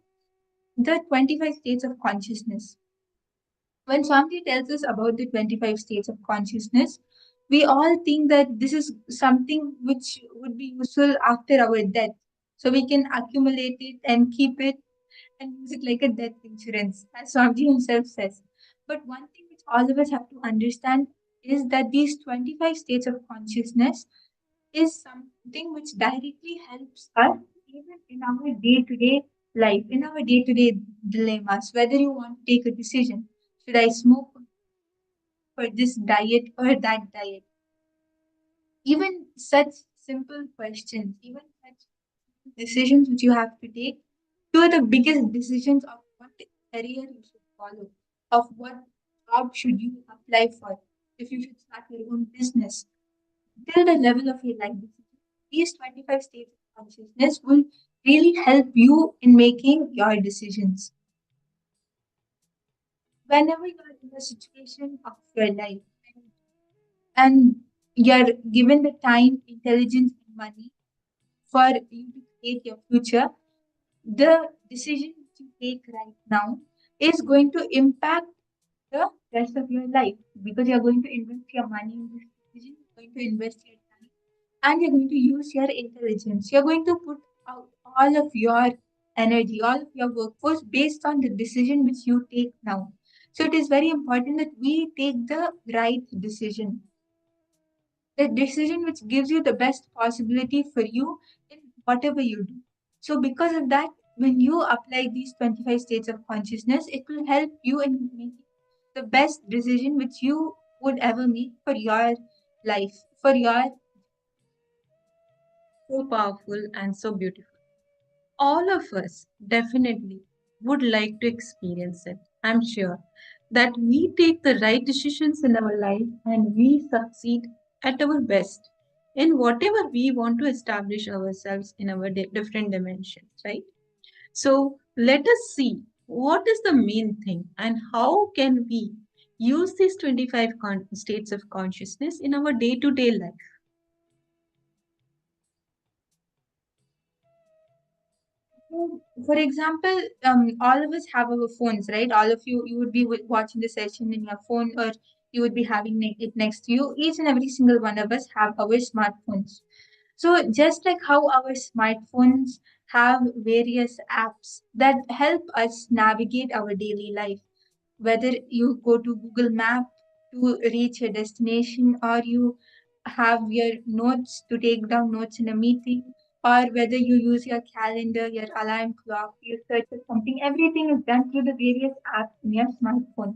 the 25 states of consciousness. When Swamiji tells us about the 25 states of consciousness, we all think that this is something which would be useful after our death. So we can accumulate it and keep it and use it like a death insurance, as Swamiji himself says. But one thing which all of us have to understand is that these 25 states of consciousness is something which directly helps us even in our day-to-day life, in our day-to-day dilemmas, whether you want to take a decision. Should I smoke for this diet or that diet? Even such simple questions, even such decisions which you have to take, two of the biggest decisions of what career you should follow, of what job should you apply for, if you should start your own business, till the level of your life decision. These 25 states of consciousness will really help you in making your decisions. Whenever you're in a situation of your life and you're given the time, intelligence, and money for you to create your future, the decision that you take right now is going to impact the rest of your life, because you're going to invest your money in this decision, you're going to invest your time, and you're going to use your intelligence. You're going to put out all of your energy, all of your workforce based on the decision which you take now. So it is very important that we take the right decision, the decision which gives you the best possibility for you in whatever you do. So, because of that, when you apply these 25 states of consciousness, it will help you in making the best decision which you would ever make for your life, for your So powerful and so beautiful. All of us definitely would like to experience it. I'm sure that we take the right decisions in our life and we succeed at our best in whatever we want to establish ourselves in our different dimensions, right? So let us see what is the main thing and how can we use these 25 states of consciousness in our day-to-day life. So, for example, all of us have our phones, right? All of you, you would be watching the session in your phone, or you would be having it next to you. Each and every single one of us have our smartphones. So, just like how our smartphones have various apps that help us navigate our daily life, whether you go to Google Map to reach a destination, or you have your notes to take down notes in a meeting, or whether you use your calendar, your alarm clock, you search for something, everything is done through the various apps in your smartphone.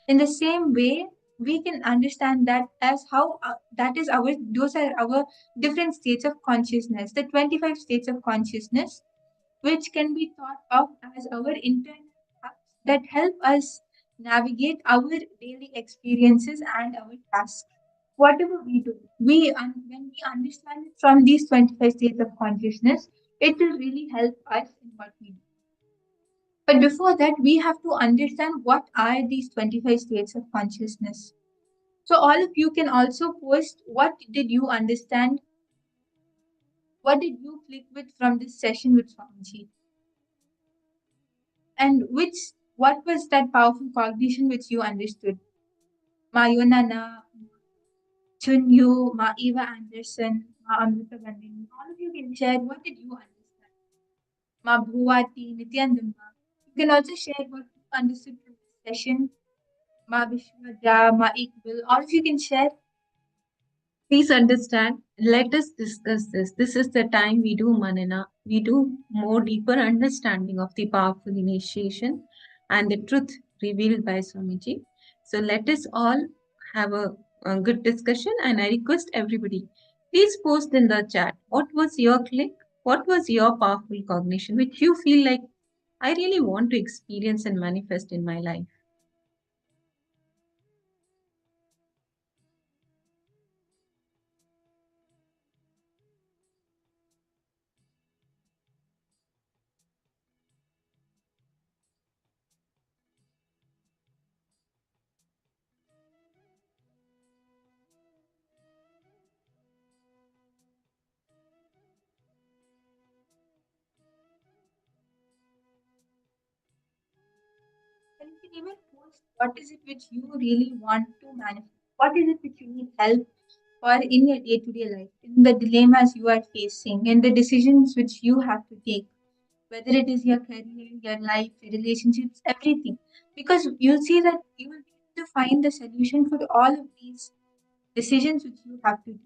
In the same way, we can understand that as how that is our, those are our different states of consciousness, the 25 states of consciousness, which can be thought of as our internal apps that help us navigate our daily experiences and our tasks. Whatever we do, when we understand it from these 25 states of consciousness, it will really help us in what we do. But before that, we have to understand what are these 25 states of consciousness. So all of you can also post what did you understand, what did you click with from this session with Swamiji, and what was that powerful cognition which you understood. Ma Yonana, Chunyu, Ma Eva Anderson, Ma Amrita Gandhi, all of you can share what did you understand. Ma Bhuvati, Nityananda. You can also share what you understood from this session. Ma Vishwaja, Ma Iqbal, all of you can share. Please understand, let us discuss this. This is the time we do manana, we do more deeper understanding of the powerful initiation and the truth revealed by Swamiji. So let us all have a good discussion, and I request everybody, please post in the chat what was your click, what was your powerful cognition, which you feel like I really want to experience and manifest in my life. And you can even post what is it which you really want to manifest. What is it which you need help for in your day-to-day life, in the dilemmas you are facing, in the decisions which you have to take, whether it is your career, your life, your relationships, everything. Because you'll see that you will be able to find the solution for all of these decisions which you have to do,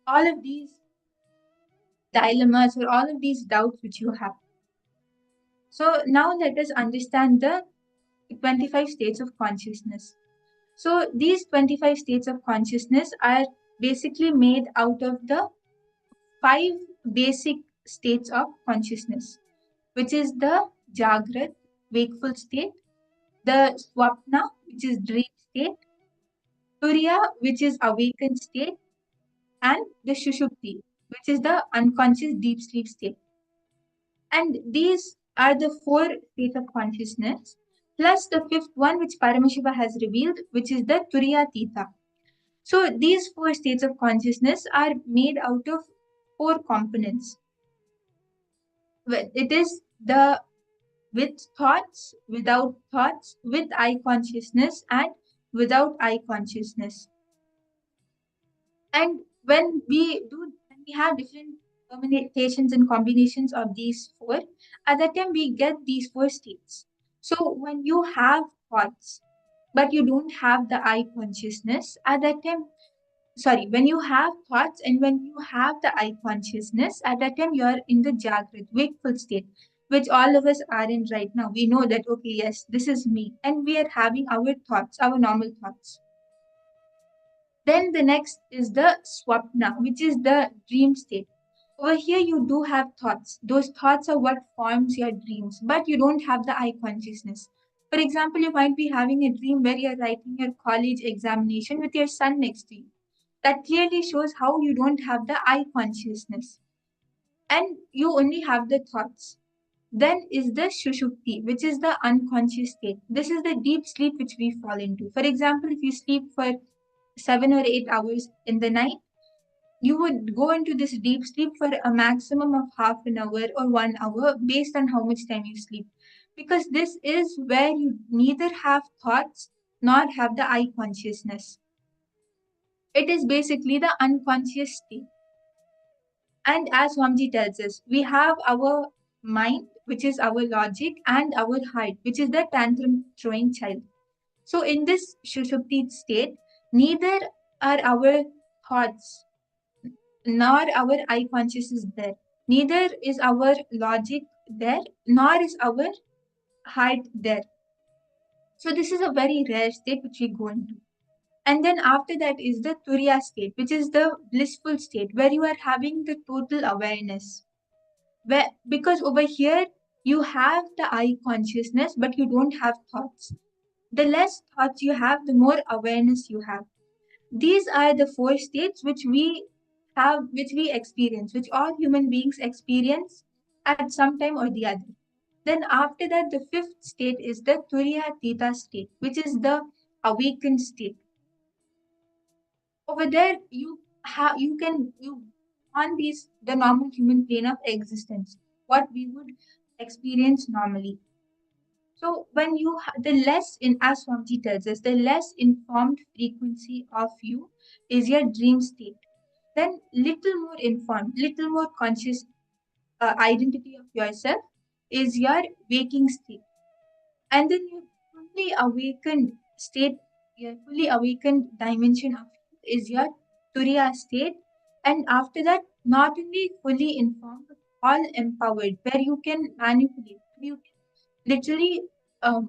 all of these dilemmas or all of these doubts which you have. So now let us understand the 25 states of consciousness. So these 25 states of consciousness are basically made out of the 5 basic states of consciousness, which is the Jagrat, wakeful state, the Swapna, which is dream state, Turiya, which is awakened state, and the Shushupti, which is the unconscious deep sleep state. And these are the 4 states of consciousness, plus the 5th one, which Paramashiva has revealed, which is the Turiya Tita. So these 4 states of consciousness are made out of 4 components. It is the with thoughts, without thoughts, with eye consciousness, and without eye consciousness. And when we have different permutations and combinations of these 4, at that time we get these 4 states. So when you have thoughts, but you don't have the eye consciousness, at that time, when you have thoughts and when you have the eye consciousness, at that time you are in the Jagrat, wakeful state, which all of us are in right now. We know that, okay, yes, this is me, and we are having our thoughts, our normal thoughts. Then the next is the Swapna, which is the dream state. Over here, you do have thoughts. Those thoughts are what forms your dreams, but you don't have the eye consciousness. For example, you might be having a dream where you're writing your college examination with your son next to you. That clearly shows how you don't have the eye consciousness and you only have the thoughts. Then is the Shushupti, which is the unconscious state. This is the deep sleep which we fall into. For example, if you sleep for 7 or 8 hours in the night, you would go into this deep sleep for a maximum of half an hour or 1 hour based on how much time you sleep. Because this is where you neither have thoughts nor have the eye consciousness. It is basically the unconscious state. And as Swamiji tells us, we have our mind, which is our logic, and our heart, which is the tantrum throwing child. So in this Shushupti state, neither are our thoughts nor our eye consciousness there. Neither is our logic there, nor is our heart there. So this is a very rare state which we go into. And then after that is the Turiya state, which is the blissful state where you are having the total awareness. Because over here you have the eye consciousness, but you don't have thoughts. The less thoughts you have, the more awareness you have. These are the 4 states which we have, which we experience, which all human beings experience at some time or the other. Then after that, the 5th state is the Turiya Tita state, which is the awakened state. Over there, you on the normal human plane of existence, what we would experience normally. So when the less in as Swamiji tells us, the less informed frequency of you is your dream state. Then little more informed, little more conscious identity of yourself is your waking state. And then your fully awakened state, your fully awakened dimension of you is your Turiya state, and after that, not only fully informed, but all empowered, where you can manipulate, you can literally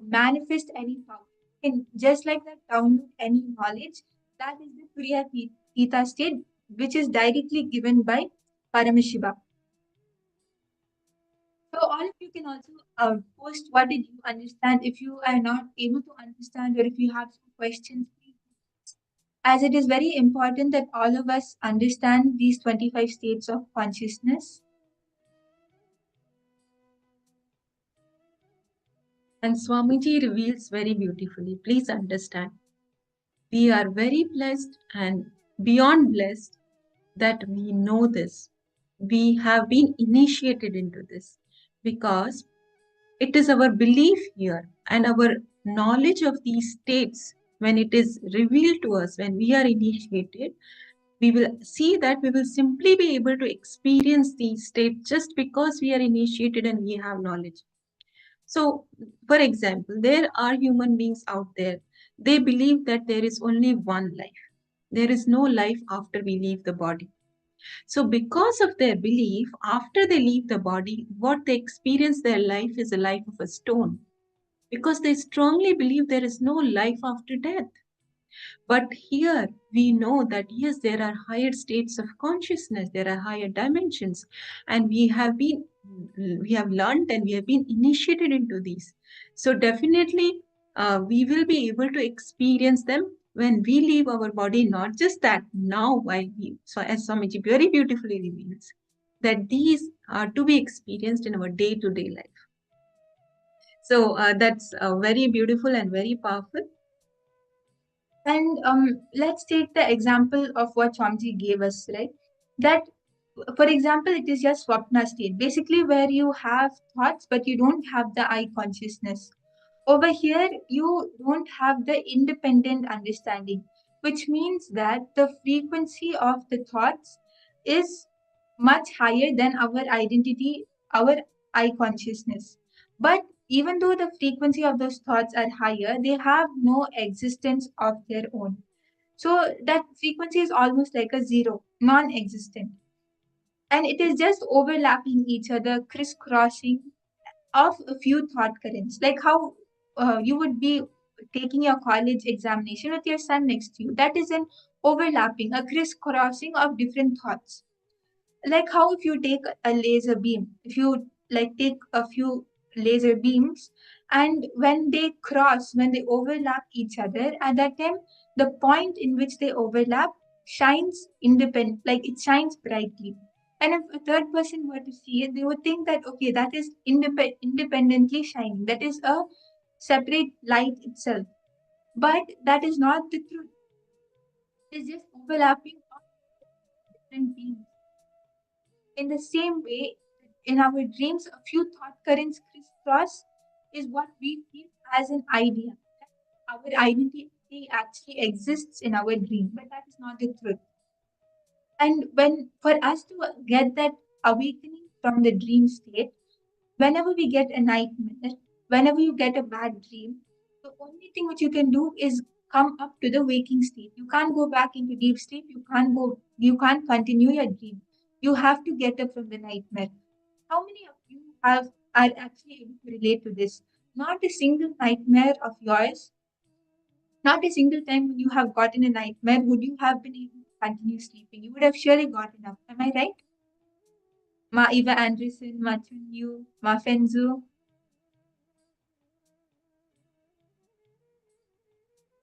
manifest any power. And just like that, download any knowledge. That is the Turiya Theta state, which is directly given by Paramashiva. So all of you can also post what did you understand. If you are not able to understand, or if you have some questions, please, as it is very important that all of us understand these 25 states of consciousness. And Swamiji reveals very beautifully. Please understand, we are very blessed and beyond blessed that we know this. We have been initiated into this because it is our belief here and our knowledge of these states. When it is revealed to us, when we are initiated, we will see that we will simply be able to experience these states just because we are initiated and we have knowledge. So, for example, there are human beings out there, they believe that there is only one life. There is no life after we leave the body. So, because of their belief, after they leave the body, what they experience their life is a life of a stone. Because they strongly believe there is no life after death. But here we know that yes, there are higher states of consciousness, there are higher dimensions, and we have learned and we have been initiated into these. So definitely we will be able to experience them when we leave our body. Not just that, now so as Swamiji very beautifully reveals, that these are to be experienced in our day-to-day life. So that's very beautiful and very powerful. And let's take the example of what Swamiji gave us, right? That, for example, it is just Swapna state, basically where you have thoughts, but you don't have the I consciousness. Over here, you don't have the independent understanding, which means that the frequency of the thoughts is much higher than our identity, our I consciousness. But even though the frequency of those thoughts are higher, they have no existence of their own. So that frequency is almost like a zero, non existent. And it is just overlapping each other, crisscrossing of a few thought currents. Like how you would be taking your college examination with your son next to you. That is an overlapping, a crisscrossing of different thoughts. Like how if you take a laser beam, if you like take a few laser beams, and when they cross, when they overlap each other, at that time the point in which they overlap shines independent, like it shines brightly. And if a third person were to see it, they would think that okay, that is independently shining, that is a separate light itself. But that is not the truth. It is just overlapping of different beams. In the same way, in our dreams, a few thought currents crisscross is what we feel as an idea. Our identity actually exists in our dream, but that is not the truth. And when for us to get that awakening from the dream state, whenever we get a nightmare, whenever you get a bad dream, the only thing which you can do is come up to the waking state. You can't go back into deep sleep. You can't continue your dream. You have to get up from the nightmare. How many of you are actually able to relate to this? Not a single nightmare of yours, not a single time when you have gotten a nightmare would you have been able to continue sleeping. You would have surely gotten up. Am I right? Ma Eva Anderson, Ma Chunyu, Ma Fenzu.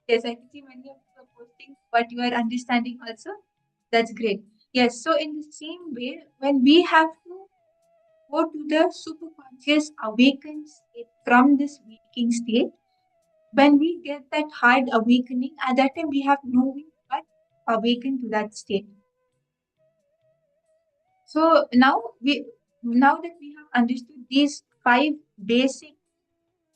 Yes, I can see many of you are posting what you are understanding also. That's great. Yes, so in the same way, when we have to go to the superconscious awakened state from this waking state, when we get that hard awakening, at that time we have no way but awaken to that state. So now that we have understood these 5 basic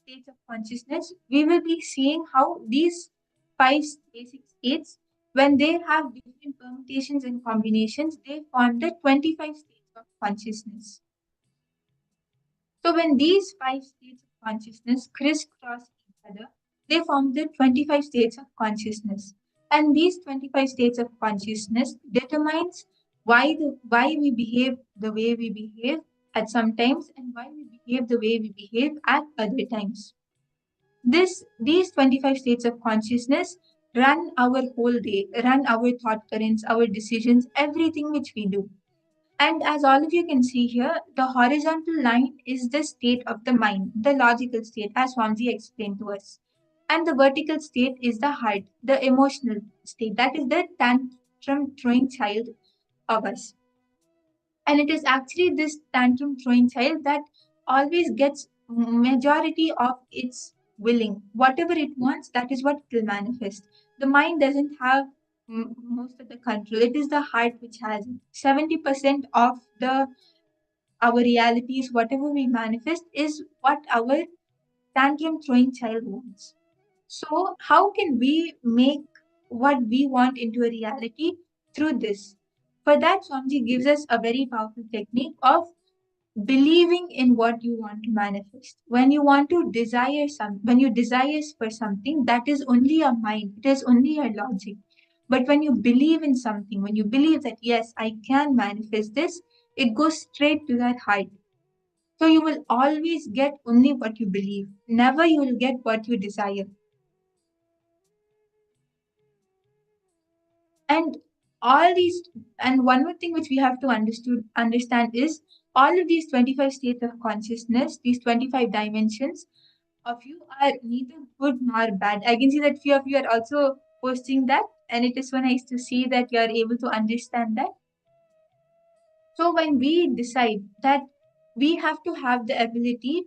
states of consciousness, we will be seeing how these 5 basic states, when they have different permutations and combinations, they form the 25 states of consciousness. So when these 5 states of consciousness crisscross each other, they form the 25 states of consciousness. And these 25 states of consciousness determines why we behave the way we behave at some times and why we behave the way we behave at other times. These 25 states of consciousness run our whole day, run our thought currents, our decisions, everything which we do. And as all of you can see here, the horizontal line is the state of the mind, the logical state, as Swamiji explained to us. And the vertical state is the heart, the emotional state. That is the tantrum throwing child of us. And it is actually this tantrum throwing child that always gets majority of its willing. Whatever it wants, that is what it will manifest. The mind doesn't have most of the control. It is the heart which has it. 70% of the our realities, whatever we manifest, is what our tantrum throwing child wants. So, how can we make what we want into a reality? Through this. For that, Swamiji gives us a very powerful technique of believing in what you want to manifest. When you want to desire when you desire for something, that is only a mind, it is only a logic. But when you believe in something, when you believe that yes, I can manifest this, it goes straight to that heart. So you will always get only what you believe. Never you will get what you desire. And all these, and one more thing which we have to understand is all of these 25 states of consciousness, these 25 dimensions of you are neither good nor bad. I can see that few of you are also posting that, and it is so nice to see that you are able to understand that. So when we decide that we have to have the ability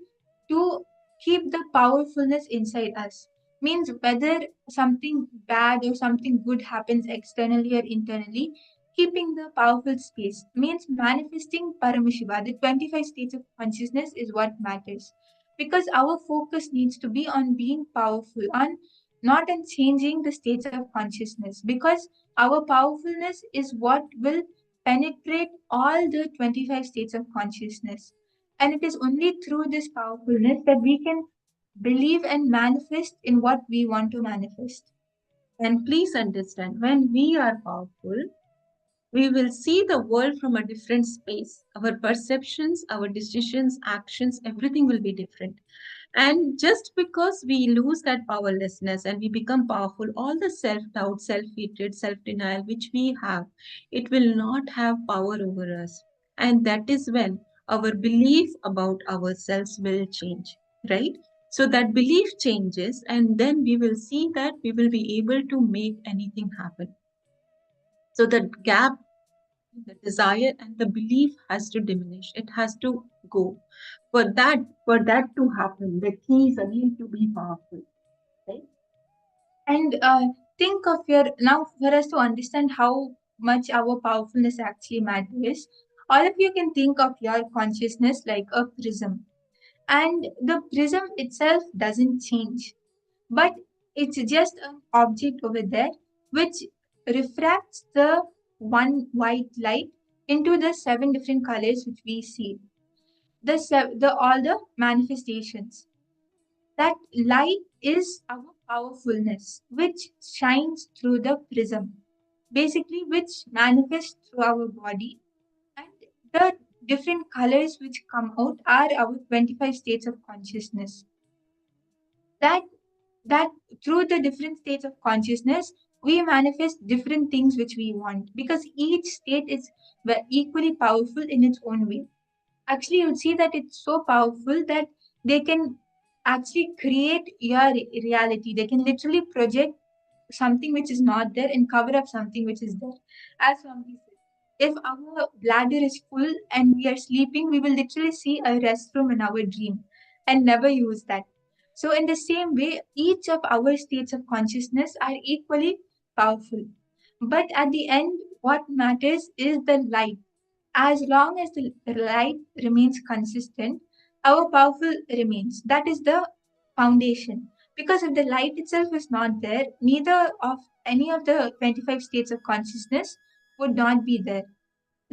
to keep the powerfulness inside us, means whether something bad or something good happens externally or internally, keeping the powerful space means manifesting Paramashiva. The 25 states of consciousness is what matters. Because our focus needs to be on being powerful, on not on changing the states of consciousness. Because our powerfulness is what will penetrate all the 25 states of consciousness. And it is only through this powerfulness that we can believe and manifest in what we want to manifest. And please understand, when we are powerful, we will see the world from a different space. Our perceptions, our decisions, actions, everything will be different. And just because we lose that powerlessness and we become powerful, all the self doubt, self hatred, self denial which we have, it will not have power over us. And that is when our belief about ourselves will change, right? So that belief changes, and then we will see that we will be able to make anything happen. So the gap, the desire and the belief has to diminish. It has to go. For that to happen, the key is again to be powerful, right? And think of now for us to understand how much our powerfulness actually matters. All of you can think of your consciousness like a prism. And the prism itself doesn't change, but it's just an object over there which refracts the one white light into the 7 different colors which we see. The all the manifestations. That light is our powerfulness, which shines through the prism, basically, which manifests through our body. And the different colors which come out are our 25 states of consciousness. That that through the different states of consciousness, we manifest different things which we want because each state is equally powerful in its own way. Actually, you'll see that it's so powerful that they can actually create your reality. They can literally project something which is not there and cover up something which is there. As Swami said, if our bladder is full and we are sleeping, we will literally see a restroom in our dream and never use that. So, in the same way, each of our states of consciousness are equally powerful. But at the end, what matters is the light. As long as the light remains consistent, our powerful remains. That is the foundation. Because if the light itself is not there, neither of any of the 25 states of consciousness would not be there.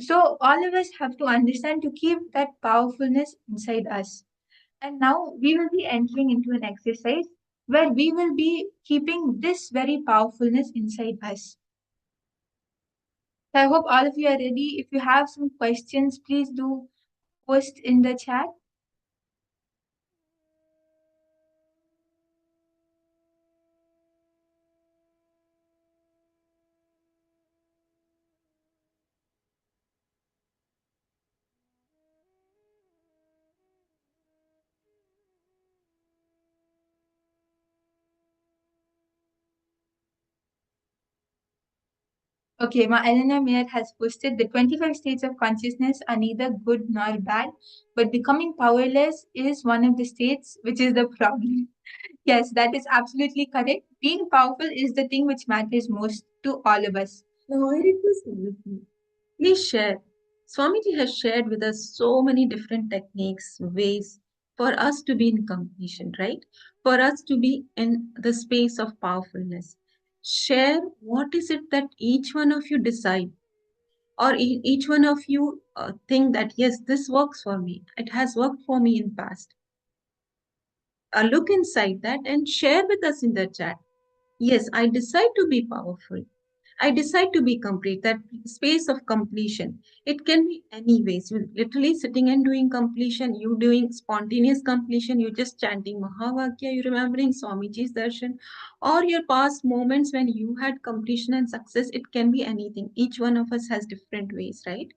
So all of us have to understand to keep that powerfulness inside us. And now we will be entering into an exercise where we will be keeping this very powerfulness inside us. So I hope all of you are ready. If you have some questions, please do post in the chat. Okay, Ma Elena Mayer has posted the 25 states of consciousness are neither good nor bad, but becoming powerless is one of the states which is the problem. Yes, that is absolutely correct. Being powerful is the thing which matters most to all of us. Now I request all of you, please share. Swamiji has shared with us so many different techniques, ways for us to be in completion, right? For us to be in the space of powerfulness. Share what is it that each one of you decide, or each one of you think that yes, this works for me. It has worked for me in past. Look inside that and share with us in the chat. Yes, I decide to be powerful. I decide to be complete, that space of completion. It can be any ways. You literally sitting and doing completion, you doing spontaneous completion, you just chanting Mahavakya, you remembering Swamiji's darshan, or your past moments when you had completion and success. It can be anything. Each one of us has different ways, right?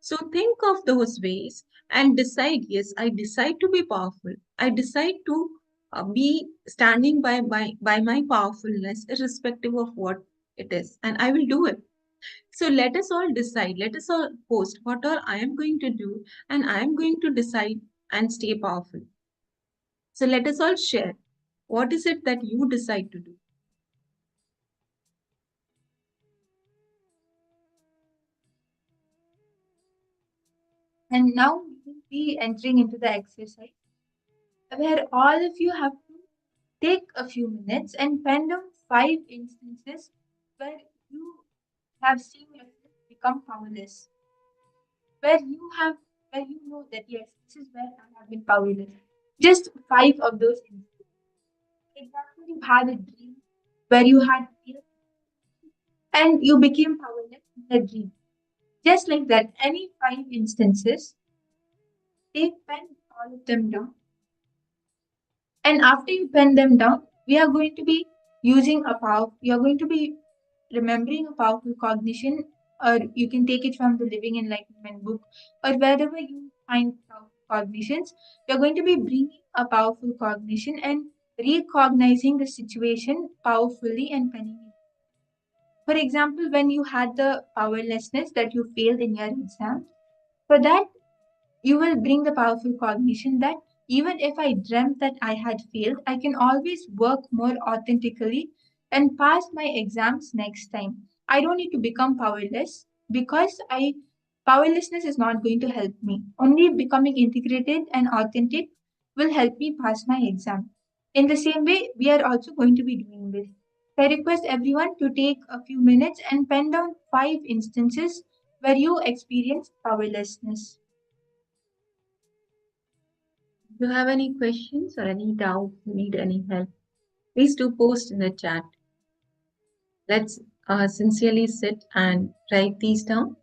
So think of those ways and decide, yes, I decide to be powerful. I decide to be standing by my powerfulness, irrespective of what it is, and I will do it. So let us all decide, let us all post what all I am going to do, and I am going to decide and stay powerful. So let us all share. What is it that you decide to do? And now we will be entering into the exercise where all of you have to take a few minutes and pen down 5 instances where you have seen yourself become powerless. Where you know that yes, this is where I have been powerless. Just 5 of those instances. For example, you had a dream where you had fear and you became powerless in the dream. Just like that, any 5 instances, take pen all of them down. And after you pen them down, we are going to be using a power. You are going to be remembering a powerful cognition, or you can take it from the Living Enlightenment book, or wherever you find powerful cognitions. You're going to be bringing a powerful cognition and recognizing the situation powerfully and penning it. For example, when you had the powerlessness that you failed in your exam, for that you will bring the powerful cognition that even if I dreamt that I had failed, I can always work more authentically and pass my exams next time. I don't need to become powerless because I powerlessness is not going to help me. Only becoming integrated and authentic will help me pass my exam. In the same way, we are also going to be doing this. I request everyone to take a few minutes and pen down 5 instances where you experienced powerlessness. If you have any questions or any doubts, need any help, please do post in the chat. Let's sincerely sit and write these down.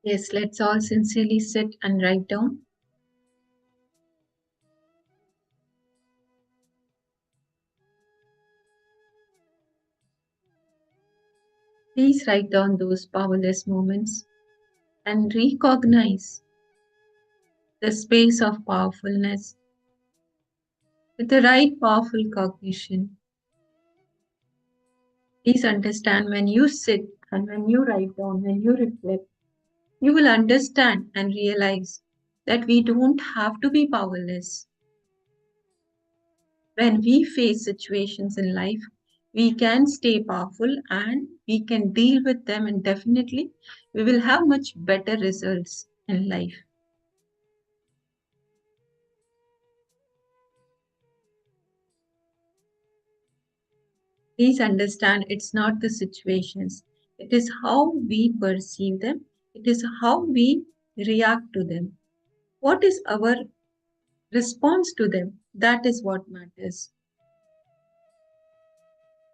Yes, let's all sincerely sit and write down. Please write down those powerless moments and recognize the space of powerfulness with the right powerful cognition. Please understand, when you sit and when you write down, when you reflect, you will understand and realize that we don't have to be powerless. When we face situations in life, we can stay powerful and we can deal with them, and definitely we will have much better results in life. Please understand, it's not the situations, it is how we perceive them, it is how we react to them. What is our response to them? That is what matters.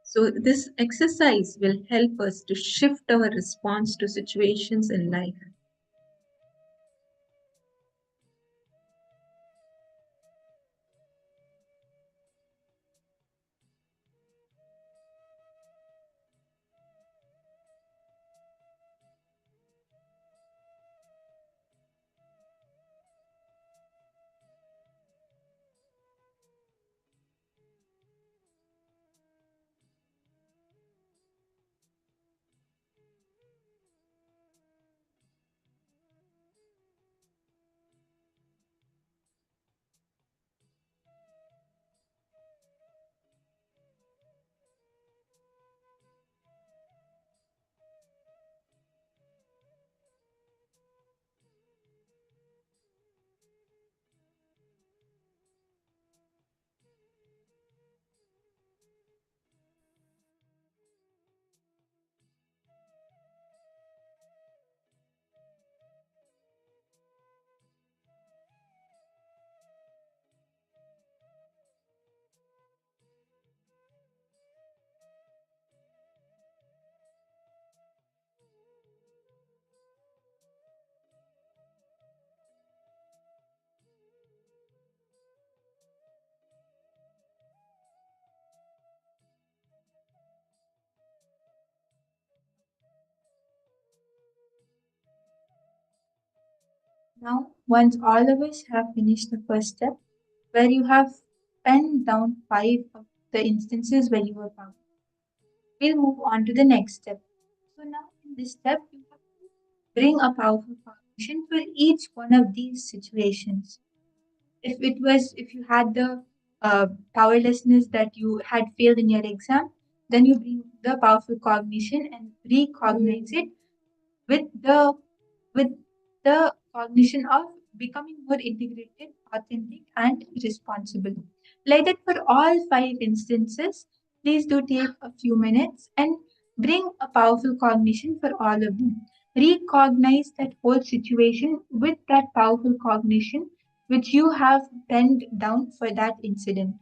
So, this exercise will help us to shift our response to situations in life. Now, once all of us have finished the first step, where you have penned down 5 of the instances where you were found, we'll move on to the next step. So now in this step, you have to bring a powerful foundation for each one of these situations. If you had the powerlessness that you had failed in your exam, then you bring the powerful cognition and recognize it with with the cognition of becoming more integrated, authentic, and responsible. Like that for all 5 instances, please do take a few minutes and bring a powerful cognition for all of them. Recognize that whole situation with that powerful cognition which you have penned down for that incident.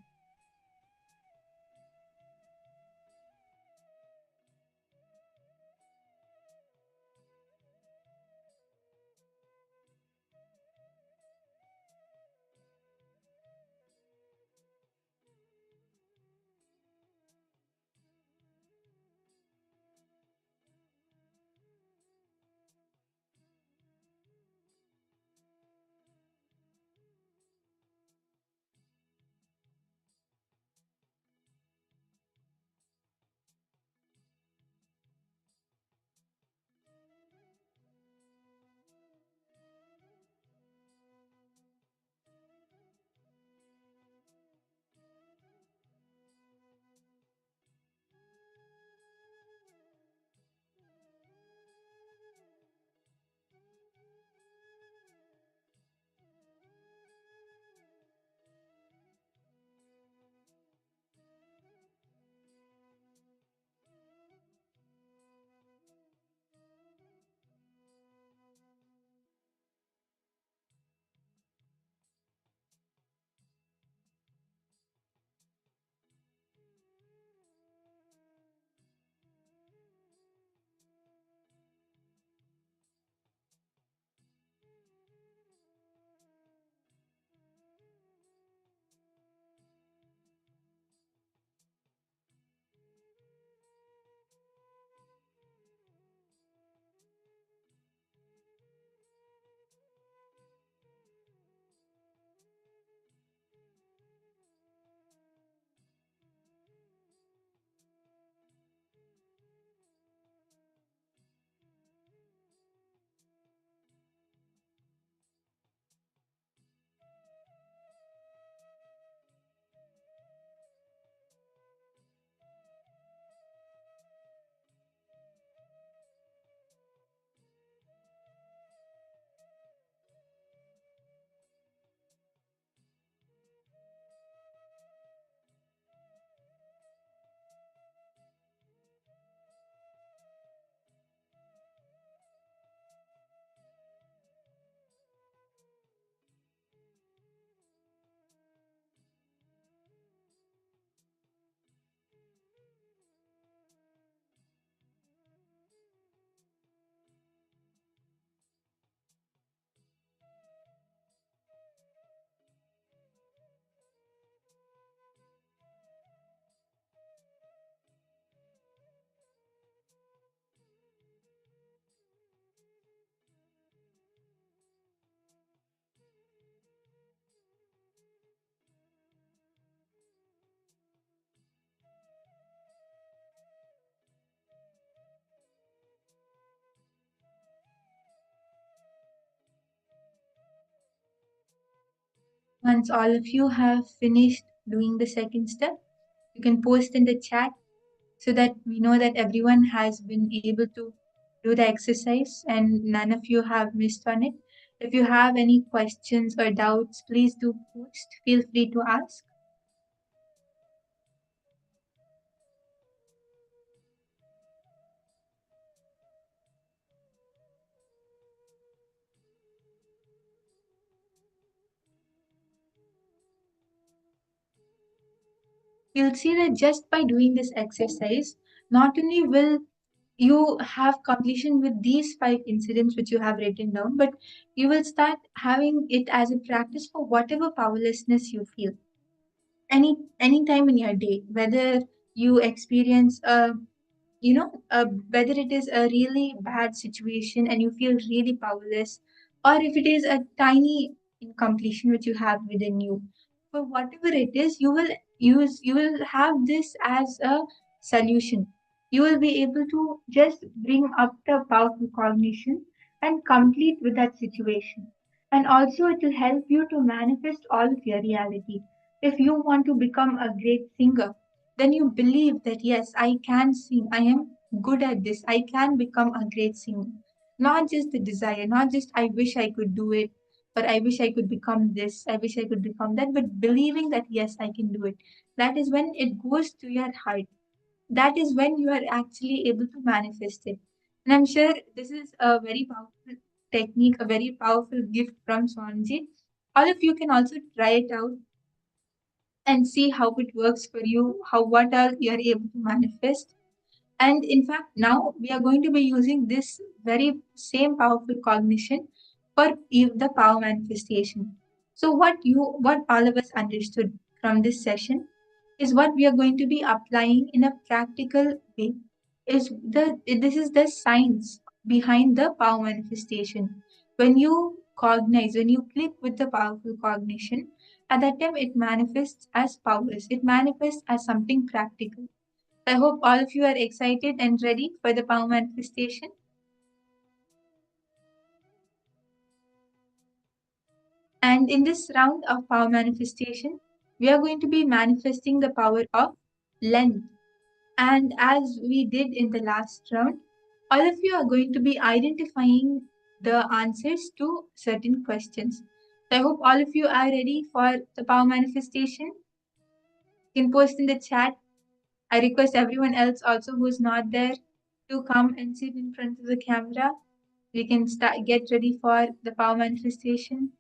Once all of you have finished doing the second step, you can post in the chat so that we know that everyone has been able to do the exercise and none of you have missed on it. If you have any questions or doubts, please do post. Feel free to ask. You'll see that just by doing this exercise, not only will you have completion with these 5 incidents which you have written down, but you will start having it as a practice for whatever powerlessness you feel. Any time in your day, whether you experience whether it is a really bad situation and you feel really powerless, or if it is a tiny incompletion which you have within you, for whatever it is, you will have this as a solution. You will be able to just bring up the powerful cognition and complete with that situation. And also, it will help you to manifest all of your reality. If you want to become a great singer, then you believe that yes, I can sing, I am good at this, I can become a great singer. Not just the desire, not just I wish I could do it, but I wish I could become this, I wish I could become that, but believing that yes, I can do it. That is when it goes to your heart. That is when you are actually able to manifest it. And I'm sure this is a very powerful technique, a very powerful gift from Swanji. All of you can also try it out and see how it works for you, how what are you are able to manifest. And in fact, now we are going to be using this very same powerful cognition for the power manifestation. So what all of us understood from this session is what we are going to be applying in a practical way. This is the science behind the power manifestation. When you cognize, when you click with the powerful cognition, at that time it manifests as powers. It manifests as something practical. I hope all of you are excited and ready for the power manifestation. And in this round of power manifestation, we are going to be manifesting the power of length. And as we did in the last round, all of you are going to be identifying the answers to certain questions. I hope all of you are ready for the power manifestation. You can post in the chat. I request everyone else also who's not there to come and sit in front of the camera. We can get ready for the power manifestation.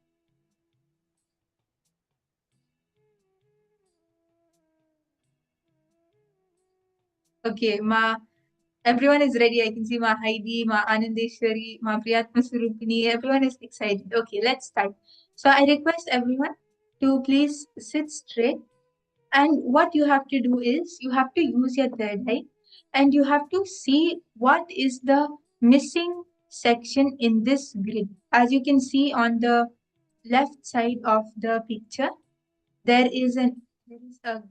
Okay, everyone is ready. I can see Ma Heidi, Ma Anandeshwari, Ma Priyatma Surupini. Everyone is excited. Okay, let's start. So I request everyone to please sit straight. And what you have to do is you have to use your third eye and you have to see what is the missing section in this grid. As you can see on the left side of the picture, there is a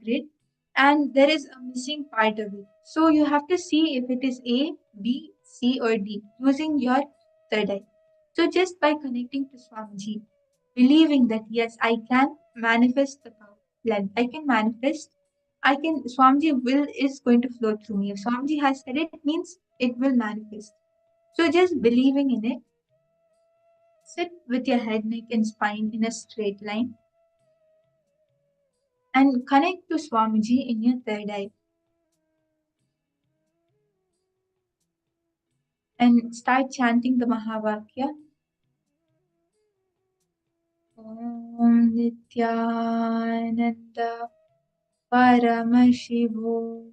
grid and there is a missing part of it. So you have to see if it is A, B, C or D using your third eye. So just by connecting to Swamiji, believing that yes, I can manifest the power plan. I can manifest. Swamiji will is going to flow through me. If Swamiji has said it, means it will manifest. So just believing in it, sit with your head, neck and spine in a straight line and connect to Swamiji in your third eye. And start chanting the Mahavakya. Om Nityananda Paramashivam.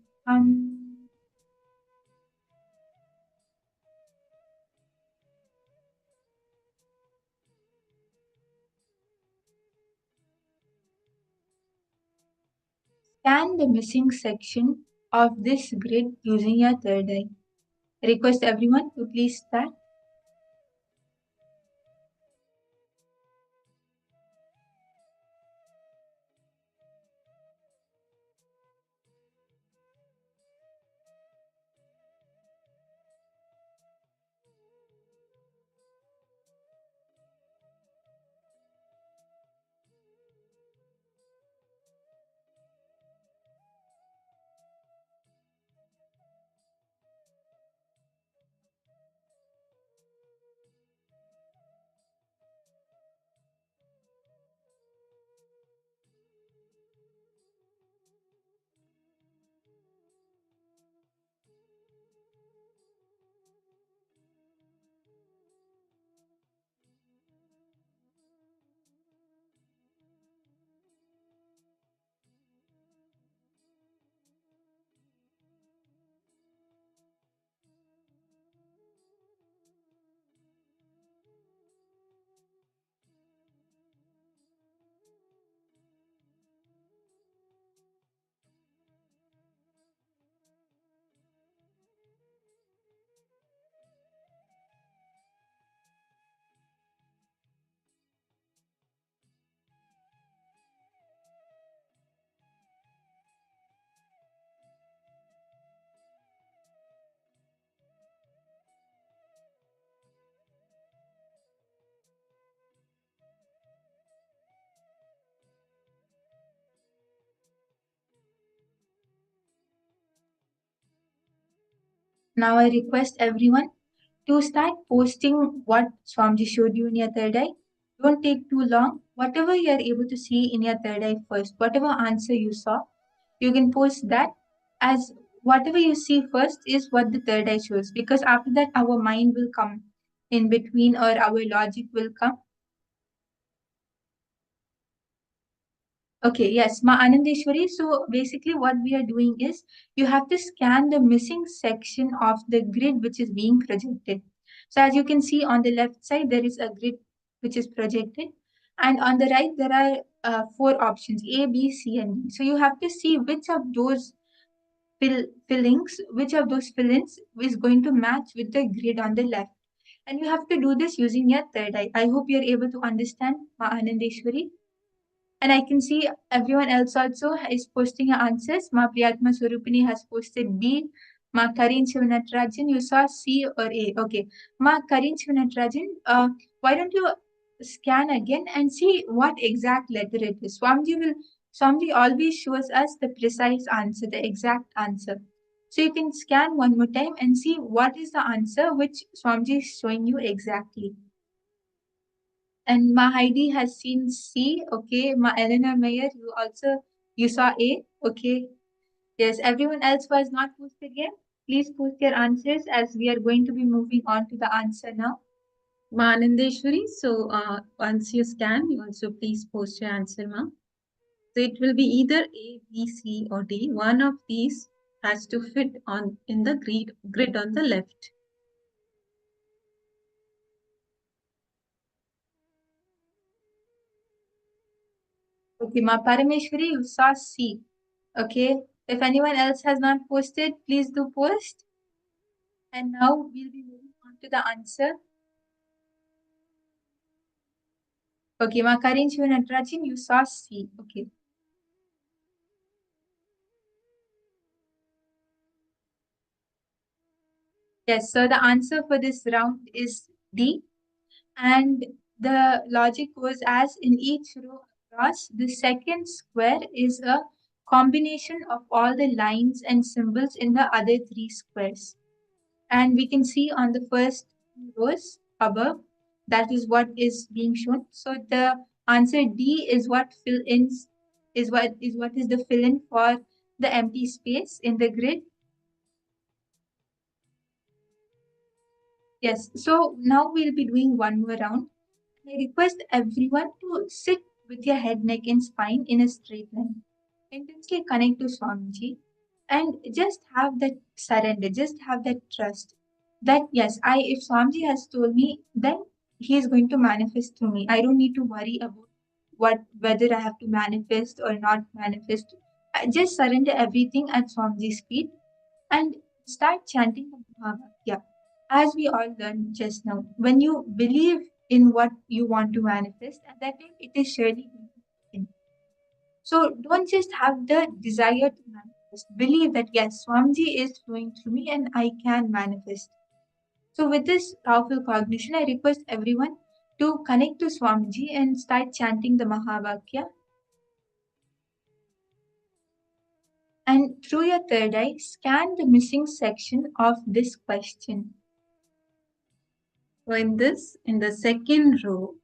Scan the missing section of this grid using your third eye. Request everyone to please start. Now I request everyone to start posting what Swamiji showed you in your third eye. Don't take too long. Whatever you are able to see in your third eye first, whatever answer you saw, you can post that, as whatever you see first is what the third eye shows, because after that our mind will come in between, or our logic will come. Okay, yes, Ma Anandeshwari. So basically, what we are doing is you have to scan the missing section of the grid which is being projected. So as you can see on the left side, there is a grid which is projected, and on the right there are four options: A, B, C, and D. So you have to see which of those which of those fill-ins is going to match with the grid on the left. And you have to do this using your third eye. I hope you're able to understand, Ma Anandeshwari. And I can see everyone else also is posting your answers. Ma Priyatma Swarupini has posted B. Ma Karin Shivanatrajan, you saw C or A. Okay. Ma Karin Shivanatrajan, why don't you scan again and see what exact letter it is? Swamiji always shows us the precise answer, the exact answer. So you can scan one more time and see what is the answer which Swamiji is showing you exactly. And Ma Heidi has seen C. Okay. Ma Eleanor Mayer, you saw A. Okay. Yes. Everyone else who has not posted yet, please post your answers, as we are going to be moving on to the answer now. Ma Anandeshwari, so once you scan, you also please post your answer, ma. So it will be either A, B, C, or D. One of these has to fit on in the grid on the left. Okay, Ma Parameshwari, you saw C. Okay. If anyone else has not posted, please do post. And now we'll be moving on to the answer. Okay, Ma Karin Shivanatrajan, you saw C. Okay. Yes, so the answer for this round is D. And the logic goes as in each row across, the second square is a combination of all the lines and symbols in the other three squares. And we can see on the first two rows above, that is what is being shown. So the answer D is what fill-ins is what is the fill-in for the empty space in the grid. Yes, so now we'll be doing one more round. I request everyone to sit with your head, neck, and spine in a straight line. Intensely connect to Swamiji and just have that surrender, just have that trust that yes, if Swamiji has told me, then he is going to manifest to me. I don't need to worry about whether I have to manifest or not manifest. I just surrender everything at Swamiji's feet and start chanting the Bhava. As we all learned just now, when you believe in what you want to manifest, at that time it is surely going to happen. So don't just have the desire to manifest. Believe that yes, Swamiji is flowing through me and I can manifest. So with this powerful cognition, I request everyone to connect to Swamiji and start chanting the Mahavakya. And through your third eye, scan the missing section of this question. So in the second row,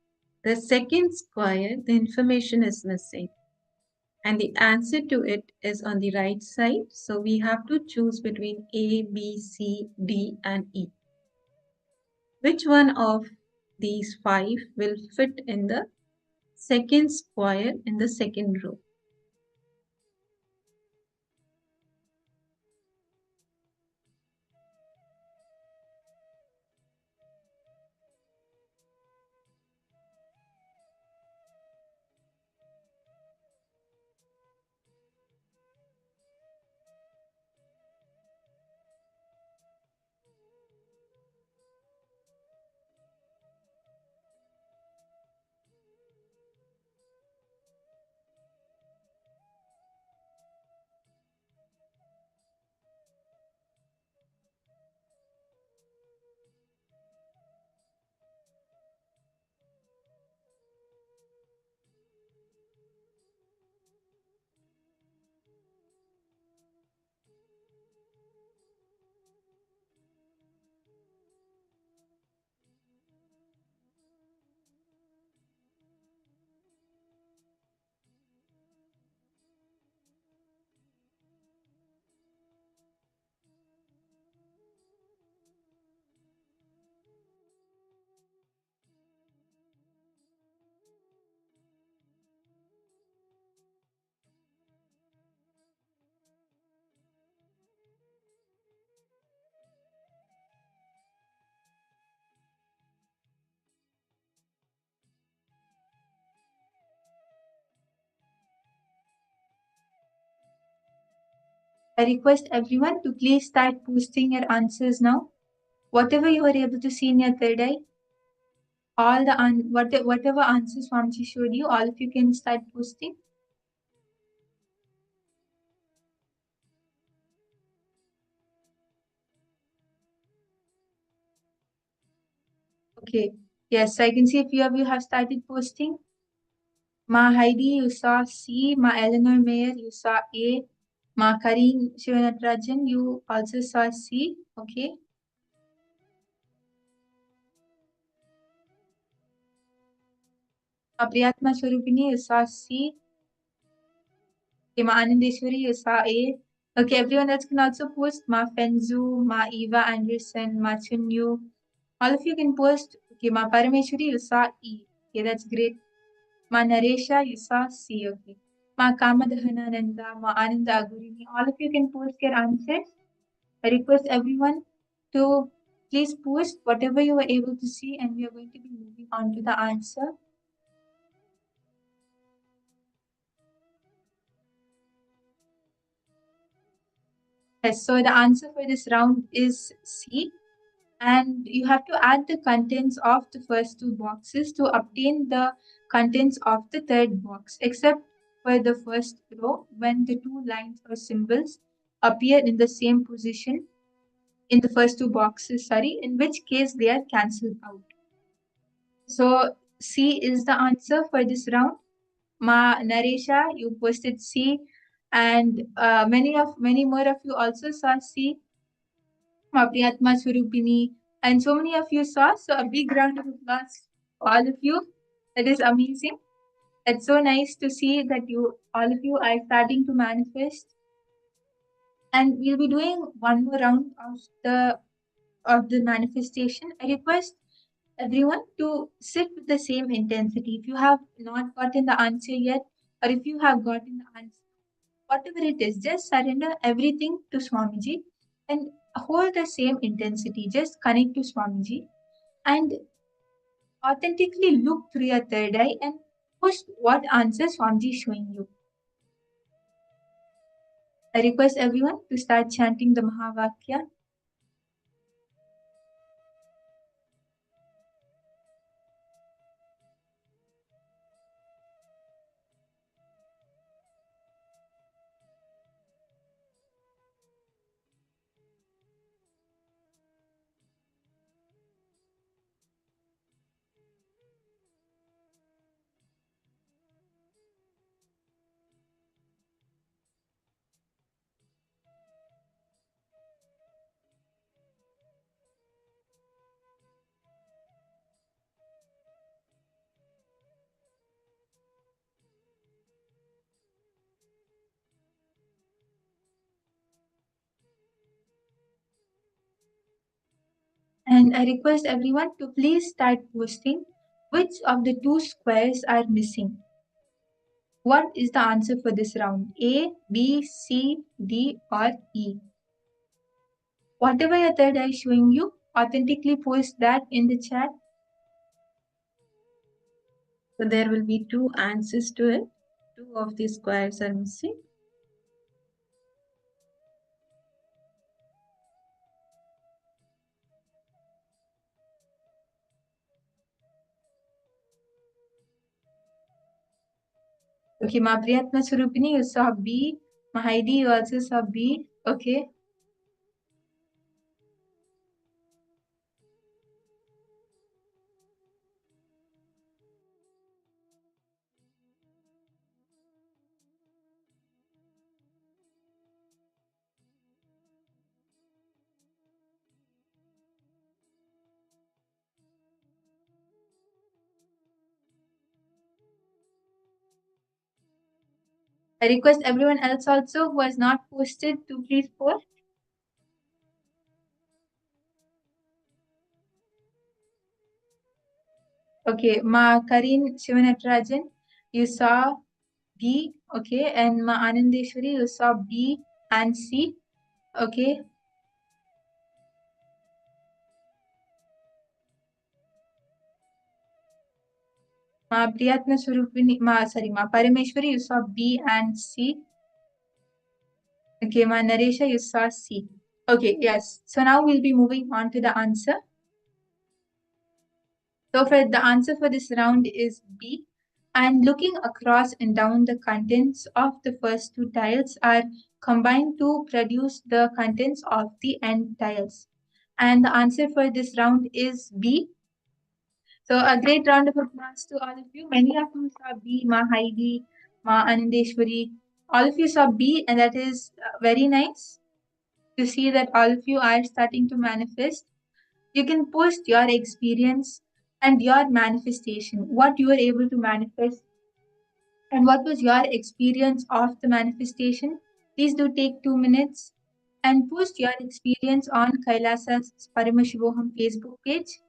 the second square, the information is missing. And the answer to it is on the right side. So we have to choose between A, B, C, D, and E. Which one of these five will fit in the second square in the second row? I request everyone to please start posting your answers now. Whatever you were able to see in your third eye, all the whatever answers Swamiji showed you, all of you can start posting. Okay. Yes, I can see a few of you have started posting. Ma Heidi, you saw C. Ma Eleanor Mayer, you saw A. Ma Kareen Shivanatrajan, you also saw C. Okay. Ma Priyatma Swarupini, you saw C. Okay, Ma Anandeshwari, you saw A. Okay, everyone else can also post. Ma Fenzu, Ma Eva Anderson, Ma Chunyu. All of you can post. Okay, Ma Parameshwari, you saw E. Okay, that's great. Ma Naresha, you saw C. Okay. Ma Kamadhanananda, Ma Ananda Agurini. All of you can post your answers. I request everyone to please post whatever you were able to see, and we are going to be moving on to the answer. Yes, so the answer for this round is C, and you have to add the contents of the first two boxes to obtain the contents of the third box, except for the first row when the two lines or symbols appear in the same position in the first two boxes, in which case they are cancelled out. So C is the answer for this round. Ma Naresha, you posted C, and many more of you also saw C. Ma Priyatma Swarupini, and so many of you saw. So a big round of applause for all of you. That is amazing. It's so nice to see that all of you are starting to manifest. And we'll be doing one more round of the manifestation. I request everyone to sit with the same intensity. If you have not gotten the answer yet, or if you have gotten the answer, whatever it is, just surrender everything to Swamiji and hold the same intensity. Just connect to Swamiji and authentically look through your third eye and push what answer Swamiji is showing you. I request everyone to start chanting the Mahavakya. And I request everyone to please start posting which of the two squares are missing. What is the answer for this round? A, B, C, D, or E? Whatever your third eye is showing you, authentically post that in the chat. So there will be two answers to it. Two of the squares are missing. Okay, Ma Priyatma Swarupini, you saw B. Ma Heidi, you also saw B. Okay. I request everyone else also who has not posted to please post. Okay, Ma Kareen Shivanatrajan, you saw B, okay, and Ma Anandeshwari, you saw B and C, okay. Ma Priyatma Swarupini, Ma Parameshwari, you saw B and C. Okay, Ma Naresha, you saw C. Okay, yes. So now we'll be moving on to the answer. So for the answer for this round is B. And looking across and down, the contents of the first two tiles are combined to produce the contents of the end tiles. And the answer for this round is B. So a great round of applause to all of you. Many of you saw B, Ma Heidi, Ma Anandeshwari. All of you saw B, and that is very nice to see that all of you are starting to manifest. You can post your experience and your manifestation, what you were able to manifest, and what was your experience of the manifestation. Please do take 2 minutes and post your experience on Kailasa's Paramashivoham Facebook page.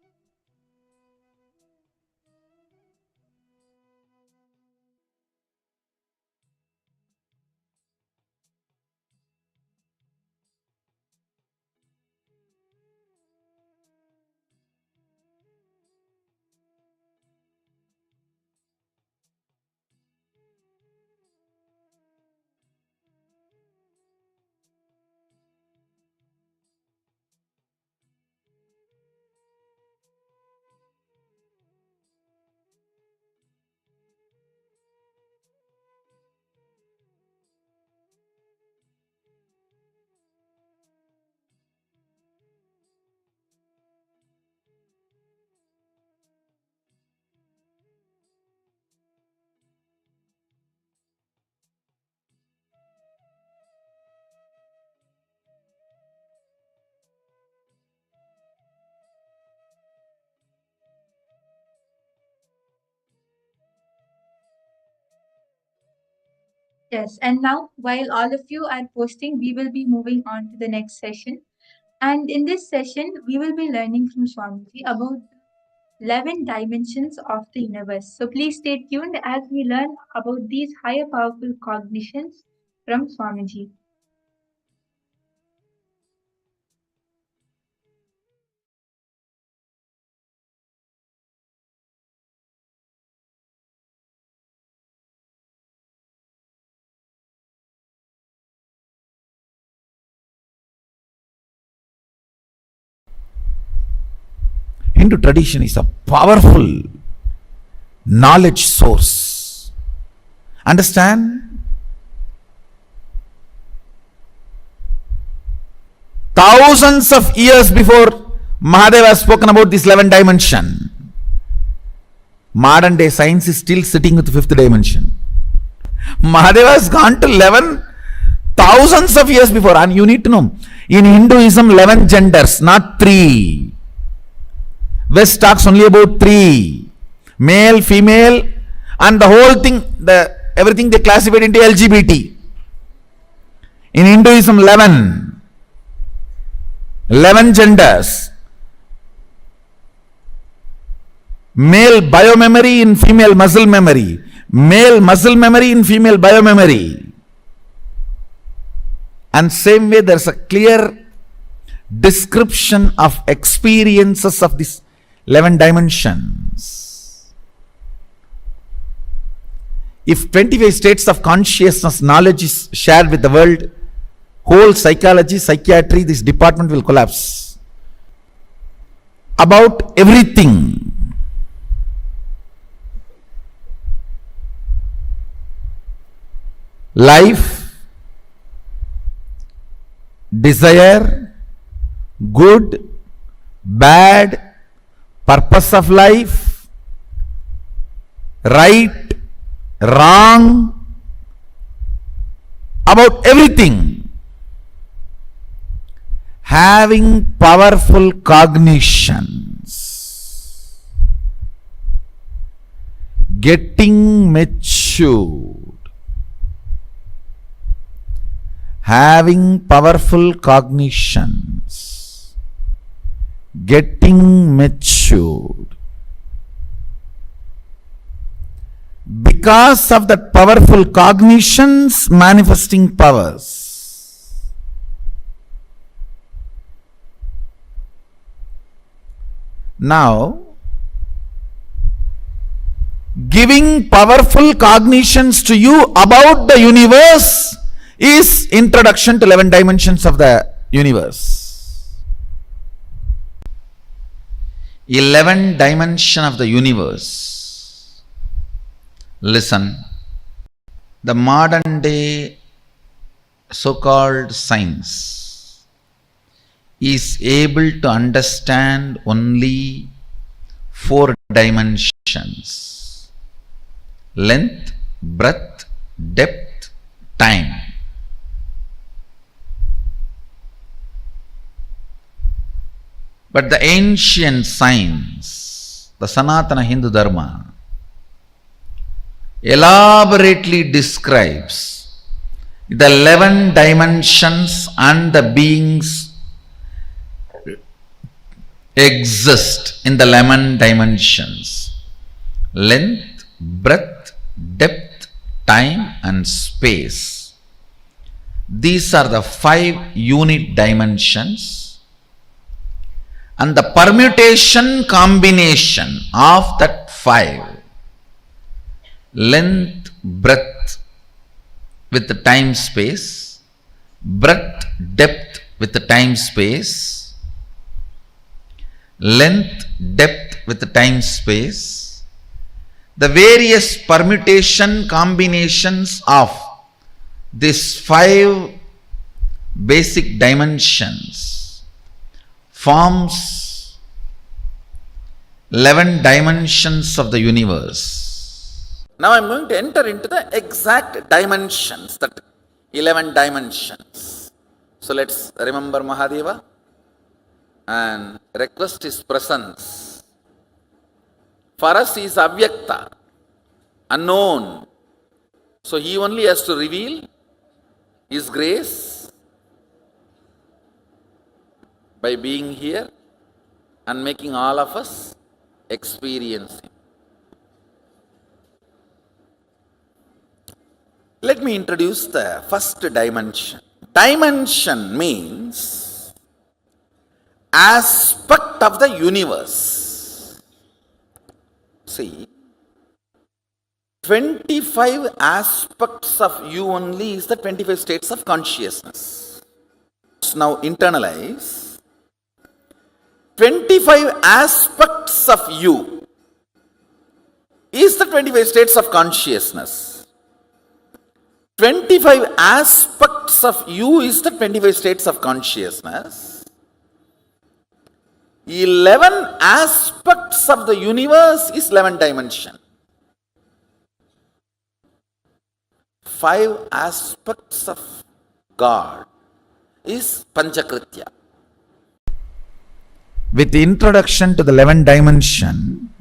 Yes, and now while all of you are posting, we will be moving on to the next session. And in this session, we will be learning from Swamiji about 11 dimensions of the universe. So please stay tuned as we learn about these higher powerful cognitions from Swamiji. Hindu tradition is a powerful knowledge source. Understand? Thousands of years before Mahadeva has spoken about this 11 dimension. Modern day science is still sitting with the 5th dimension. Mahadeva has gone to 11 thousands of years before, and you need to know, in Hinduism 11 genders, not 3. West talks only about 3. Male, female, and the whole thing, everything they classified into LGBT. In Hinduism 11 genders. Male biomemory in female muscle memory. Male muscle memory in female biomemory. And same way there's a clear description of experiences of these 11 dimensions. If 25 states of consciousness knowledge is shared with the world, whole psychology, psychiatry, this department will collapse. About everything. Life, desire, good, bad, purpose of life, right, wrong, about everything. Having powerful cognitions, getting matured, having powerful cognitions, getting matured. Because of that powerful cognitions, manifesting powers. Now, giving powerful cognitions to you about the universe is introduction to 11 dimensions of the universe. 11 dimension of the universe. Listen, the modern day so-called science is able to understand only 4 dimensions: length, breadth, depth, time. But the ancient science, the Sanatana Hindu Dharma, elaborately describes the 11 dimensions and the beings exist in the 11 dimensions: length, breadth, depth, time and space. These are the 5 unit dimensions, and the permutation combination of that 5, length, breadth with the time space, breadth, depth with the time space, length, depth with the time space, the various permutation combinations of these 5 basic dimensions forms 11 dimensions of the universe. Now I am going to enter into the exact dimensions, that 11 dimensions. So let's remember Mahadeva and request his presence. For us he is avyakta, unknown. So he only has to reveal his grace by being here and making all of us experience him. Let me introduce the first dimension. Dimension means aspect of the universe. See, 25 aspects of you only is the 25 states of consciousness. Now internalize. 25 aspects of you is the 25 states of consciousness. 25 aspects of you is the 25 states of consciousness. 11 aspects of the universe is 11 dimension. 5 aspects of God is Panchakritya. With the introduction to the 11 dimension,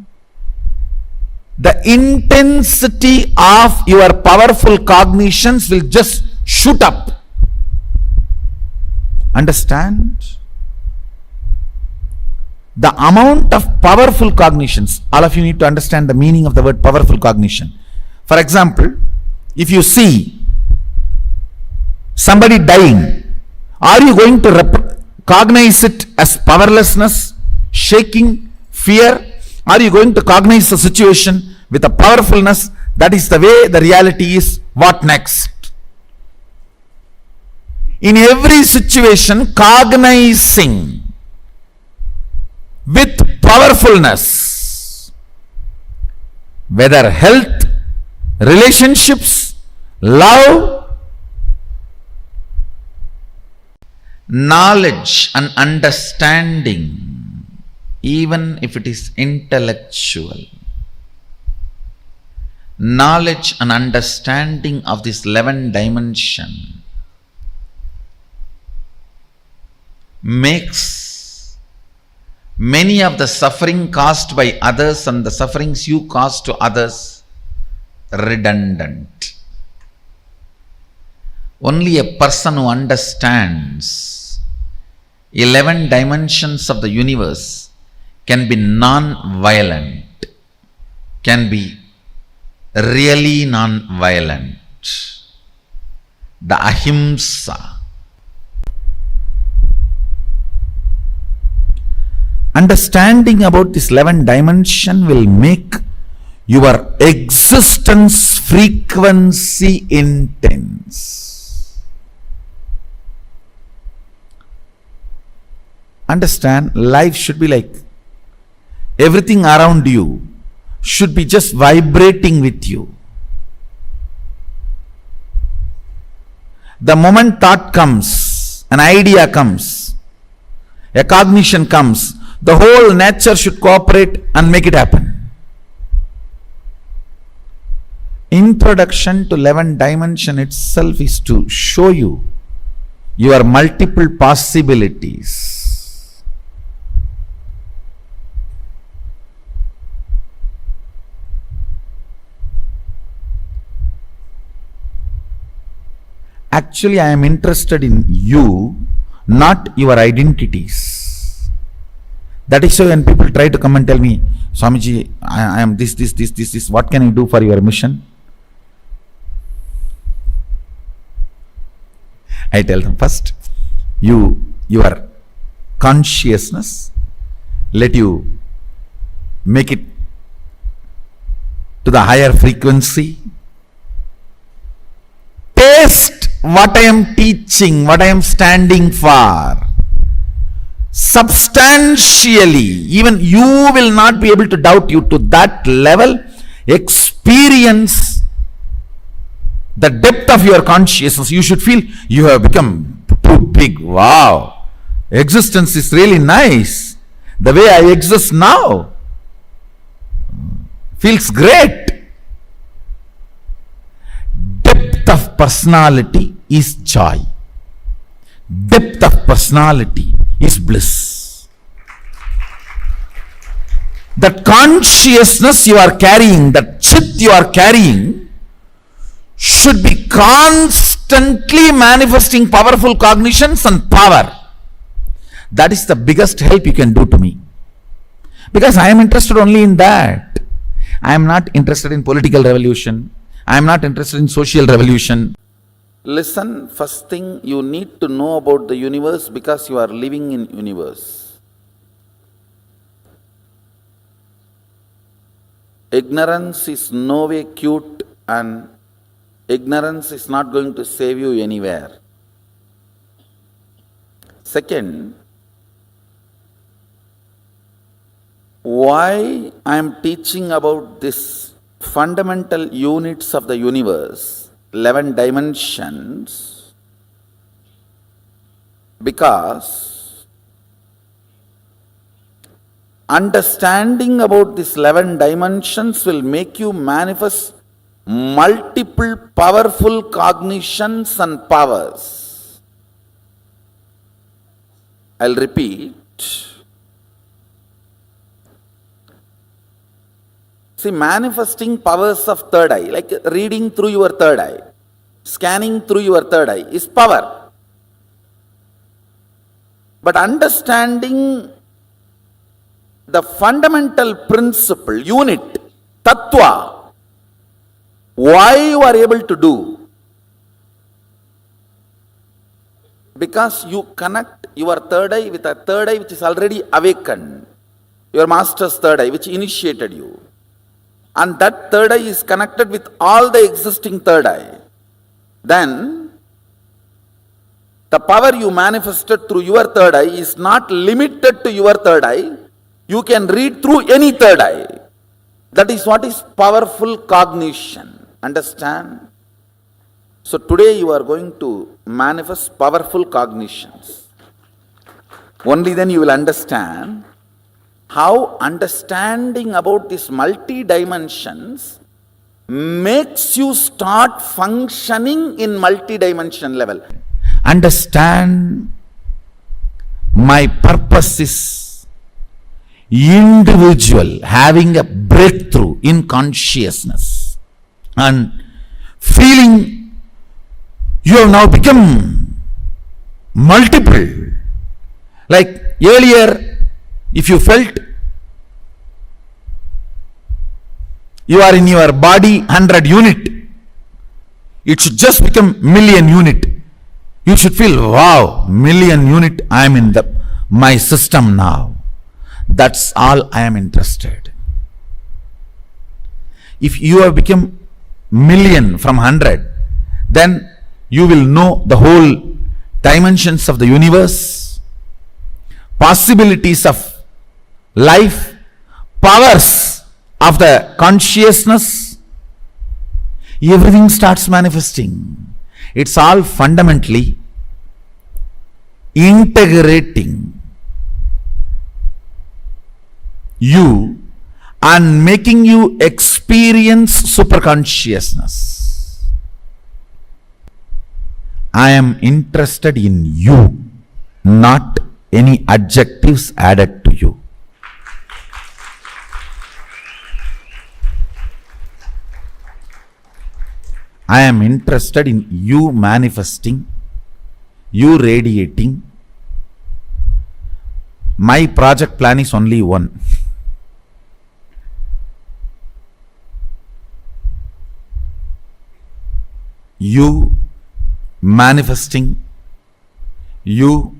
the intensity of your powerful cognitions will just shoot up. Understand? The amount of powerful cognitions, all of you need to understand the meaning of the word powerful cognition. For example, if you see somebody dying, are you going to cognize it as powerlessness, shaking, fear? Are you going to cognize the situation with a powerfulness? That is the way the reality is. What next? In every situation, cognizing with powerfulness, whether health, relationships, love, knowledge and understanding, even if it is intellectual, knowledge and understanding of this 11 dimension makes many of the suffering caused by others and the sufferings you cause to others redundant. Only a person who understands 11 dimensions of the universe can be non-violent, can be really non-violent. The ahimsa. Understanding about this 11 dimension will make your existence frequency intense. understand, life should be like everything around you should be just vibrating with you. The moment thought comes, an idea comes, a cognition comes, the whole nature should cooperate and make it happen. Introduction to 11 dimension itself is to show you your multiple possibilities. Actually, I am interested in you, not your identities. That is why when people try to come and tell me, Swamiji, I am this, what can I do for your mission? I tell them, first, your consciousness, let you make it to the higher frequency. Taste what I am teaching, what I am standing for. Substantially, even you will not be able to doubt. You to that level. Experience the depth of your consciousness. You should feel you have become too big. Wow, existence is really nice. The way I exist now feels great. Depth of personality is joy. Depth of personality is bliss. That consciousness you are carrying, that chit you are carrying, should be constantly manifesting powerful cognitions and power. That is the biggest help you can do to me. Because I am interested only in that. I am not interested in political revolution. I am not interested in social revolution. Listen, first thing you need to know about the universe because you are living in universe. Ignorance is no way cute and ignorance is not going to save you anywhere. Second, why I am teaching about this fundamental units of the universe, 11 dimensions, because understanding about these 11 dimensions will make you manifest multiple powerful cognitions and powers. I'll repeat. See, manifesting powers of third eye, like reading through your third eye, scanning through your third eye is power. But understanding the fundamental principle, unit, tattva, why you are able to do? Because you connect your third eye with a third eye which is already awakened, your master's third eye which initiated you. And that third eye is connected with all the existing third eye. Then, the power you manifested through your third eye is not limited to your third eye. You can read through any third eye. That is what is powerful cognition. Understand? So today you are going to manifest powerful cognitions. Only then you will understand how understanding about these multi-dimensions makes you start functioning in multi-dimension level. Understand, my purpose is individual, having a breakthrough in consciousness and feeling you have now become multiple. Like earlier, if you felt you are in your body 100 unit, it should just become million unit. You should feel, wow, million unit, I am in my system now. That's all I am interested. If you have become million from 100, then you will know the whole dimensions of the universe, possibilities of life, powers of the consciousness, everything starts manifesting. It's all fundamentally integrating you and making you experience superconsciousness. I am interested in you, not any adjectives added to you. I am interested in you manifesting, you radiating. My project plan is only one. You manifesting, you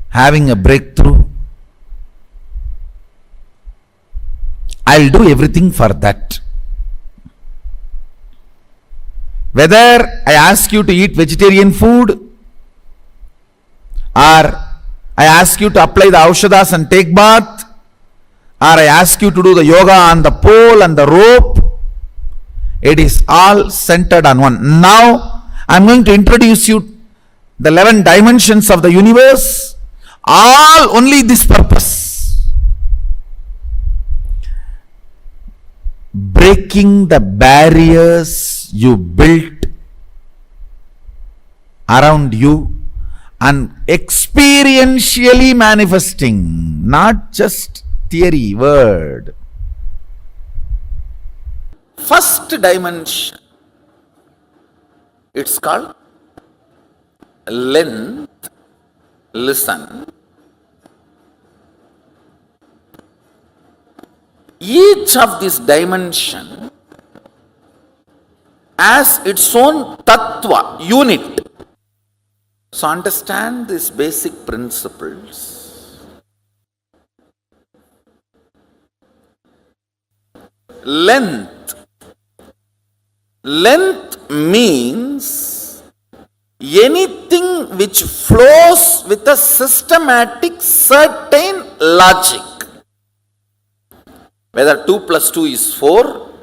having a breakthrough. I'll do everything for that. Whether I ask you to eat vegetarian food, or I ask you to apply the aushadas and take bath, or I ask you to do the yoga on the pole and the rope, it is all centered on one. Now, I am going to introduce you the 11 dimensions of the universe, all only this purpose. Breaking the barriers you built around you and experientially manifesting, not just theory, word. First dimension, it's called length. Listen. Each of this dimension has its own tattva, unit. So understand these basic principles. Length. Length means anything which flows with a systematic certain logic. Whether 2 plus 2 is 4,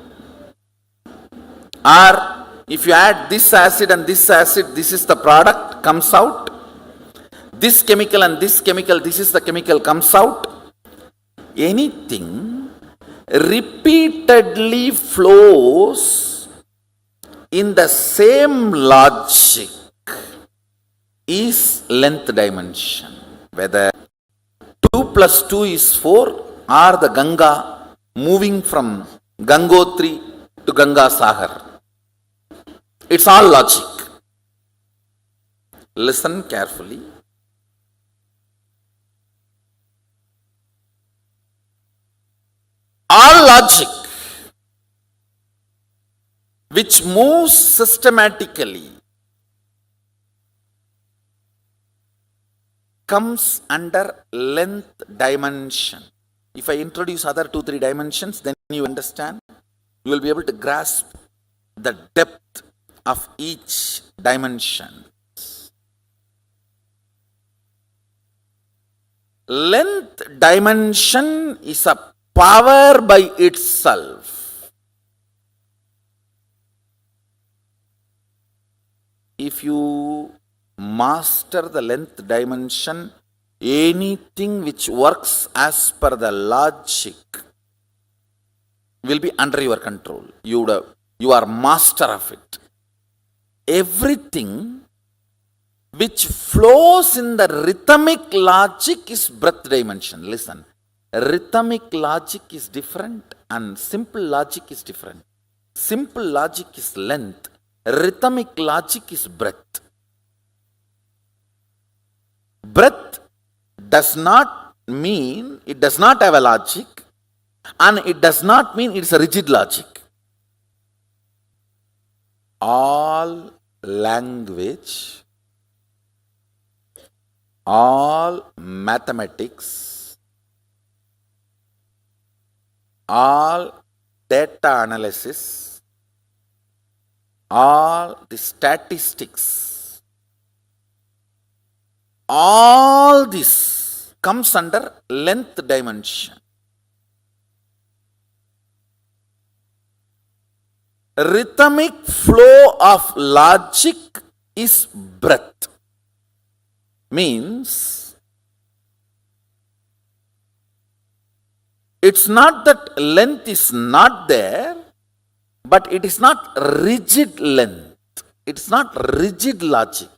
or if you add this acid and this acid, this is the product, comes out. This chemical and this chemical, this is the chemical, comes out. Anything repeatedly flows in the same logic is length dimension. Whether 2 plus 2 is 4 or the Ganga moving from Gangotri to Ganga Sagar. It's all logic. Listen carefully. All logic which moves systematically comes under length dimension. If I introduce other 2-3 dimensions, then you understand. You will be able to grasp the depth of each dimension. Length dimension is a power by itself. If you master the length dimension, anything which works as per the logic will be under your control. You are master of it. Everything which flows in the rhythmic logic is breath dimension. Listen, rhythmic logic is different and simple logic is different. Simple logic is length. Rhythmic logic is breath. Breath does not mean, it does not have a logic, and it does not mean it's a rigid logic. All language, all mathematics, all data analysis, all the statistics, All this comes under length dimension. Rhythmic flow of logic is breath. Means, it's not that length is not there, but it is not rigid length. It's not rigid logic.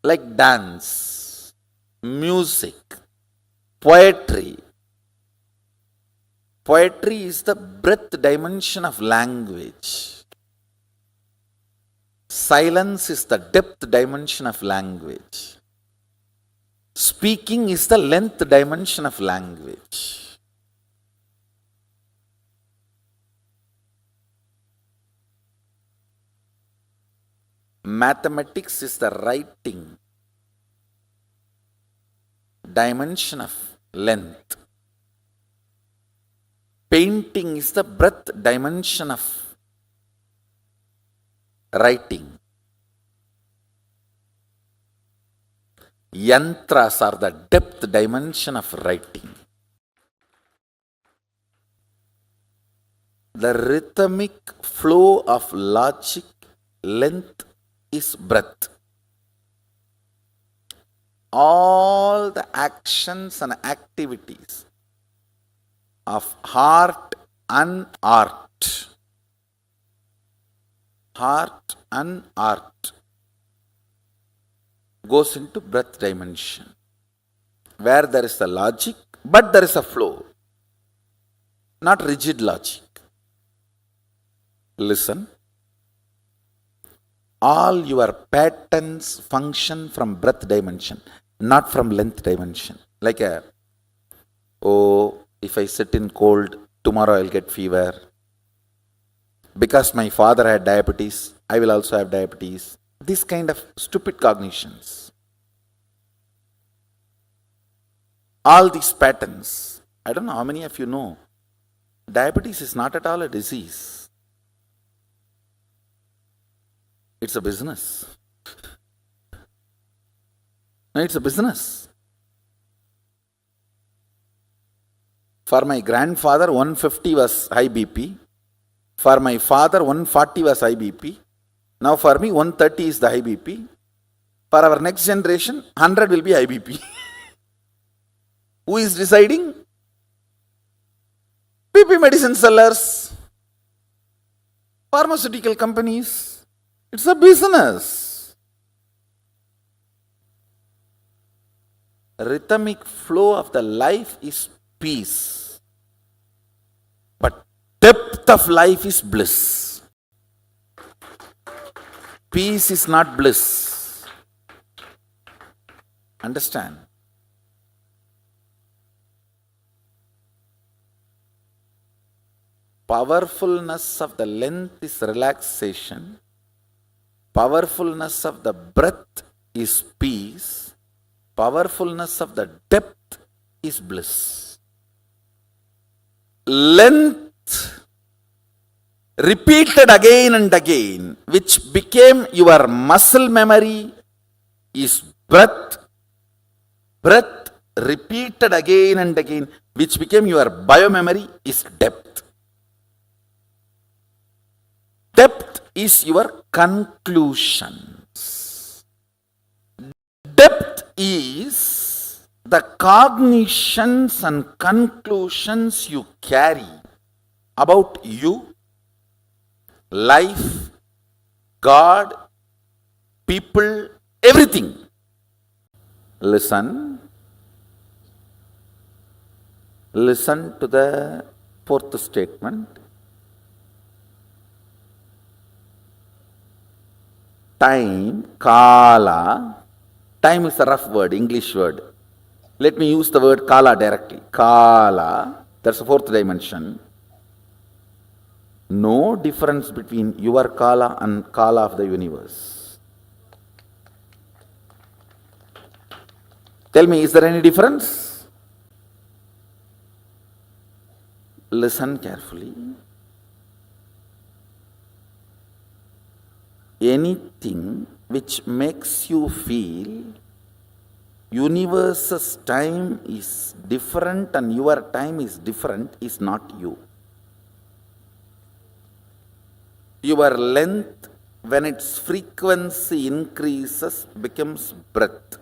Like dance, music, poetry. Poetry is the breadth dimension of language. Silence is the depth dimension of language. Speaking is the length dimension of language. Mathematics is the writing dimension of length. Painting is the breadth dimension of writing. Yantras are the depth dimension of writing. The rhythmic flow of logic, length is breath. All the actions and activities of heart and art, goes into breath dimension, where there is a logic, but there is a flow, not rigid logic. Listen. All your patterns function from breath dimension, not from length dimension. Like if I sit in cold, tomorrow I'll get fever. Because my father had diabetes, I will also have diabetes. This kind of stupid cognitions. All these patterns, I don't know how many of you know, diabetes is not at all a disease. It's a business. No, it's a business. For my grandfather, 150 was high BP. For my father, 140 was high BP. Now for me, 130 is the high BP. For our next generation, 100 will be high BP. Who is deciding? BP medicine sellers, pharmaceutical companies. It's a business. Rhythmic flow of the life is peace. But depth of life is bliss. Peace is not bliss. Understand? Powerfulness of the length is relaxation. Powerfulness of the breath is peace. Powerfulness of the depth is bliss. Length repeated again and again, which became your muscle memory, is breath. Breath repeated again and again, which became your biomemory, is depth. Depth is your conclusions. Depth is the cognitions and conclusions you carry about you, life, God, people, everything. Listen. Listen to the fourth statement. Time, kala. Time is a rough word, English word. Let me use the word kala directly. Kala, that's the fourth dimension. No difference between your kala and kala of the universe. Tell me, is there any difference? Listen carefully. Anything which makes you feel universe's time is different and your time is different is not you. Your length, when its frequency increases, becomes breath.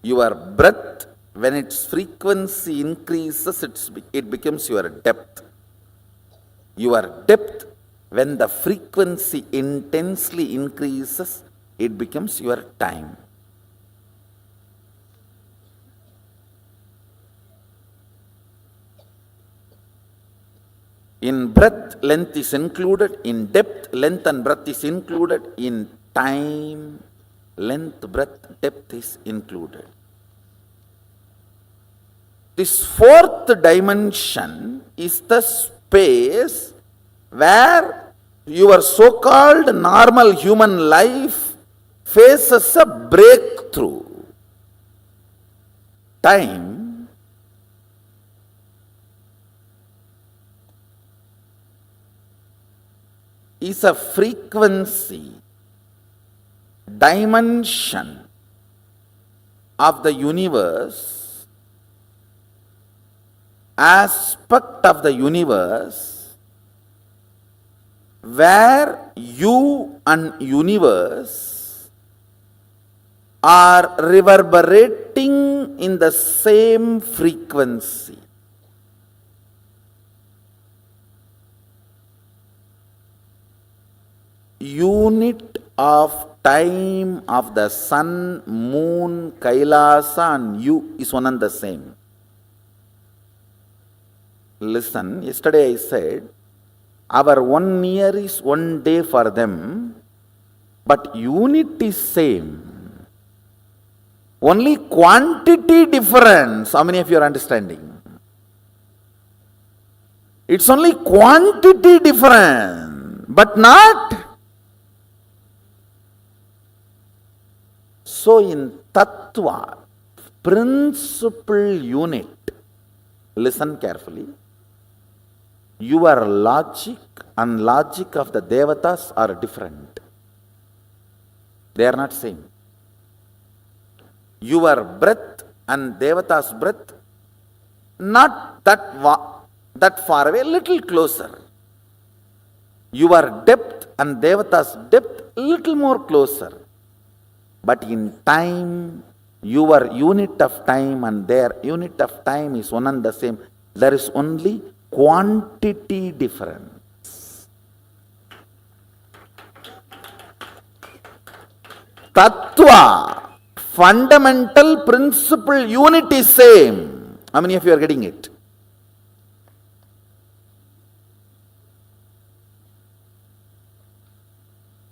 Your breath, when its frequency increases, it becomes your depth. Your depth, when the frequency intensely increases, it becomes your time. In breadth, length is included. In depth, length and breadth is included. In time, length, breadth, depth is included. This fourth dimension is the space where your so-called normal human life faces a breakthrough. Time is a frequency, dimension of the universe, aspect of the universe, where you and universe are reverberating in the same frequency. Unit of time of the sun, moon, Kailasa and you is one and the same. Listen, yesterday I said, our 1 year is 1 day for them, but unit is same. Only quantity difference. How many of you are understanding? It's only quantity difference, but not. So in Tattva, principal unit, listen carefully, your logic and logic of the Devatas are different. They are not same. Your breath and Devata's breath, not that far away, little closer. Your depth and Devata's depth, little more closer. But in time, your unit of time and their unit of time is one and the same. There is only quantity difference. Tattva, fundamental principle unit is same. How many of you are getting it?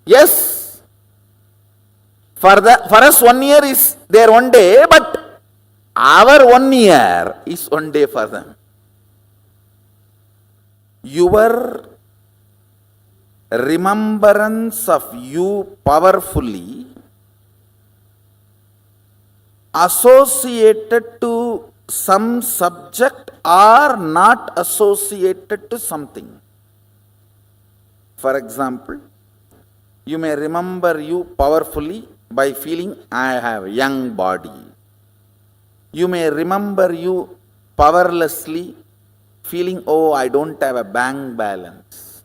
Yes. For us 1 year is their 1 day, but our 1 year is 1 day for them. Your remembrance of you powerfully associated to some subject or not associated to something. For example, you may remember you powerfully by feeling, I have a young body. You may remember you powerlessly, feeling, oh, I don't have a bank balance.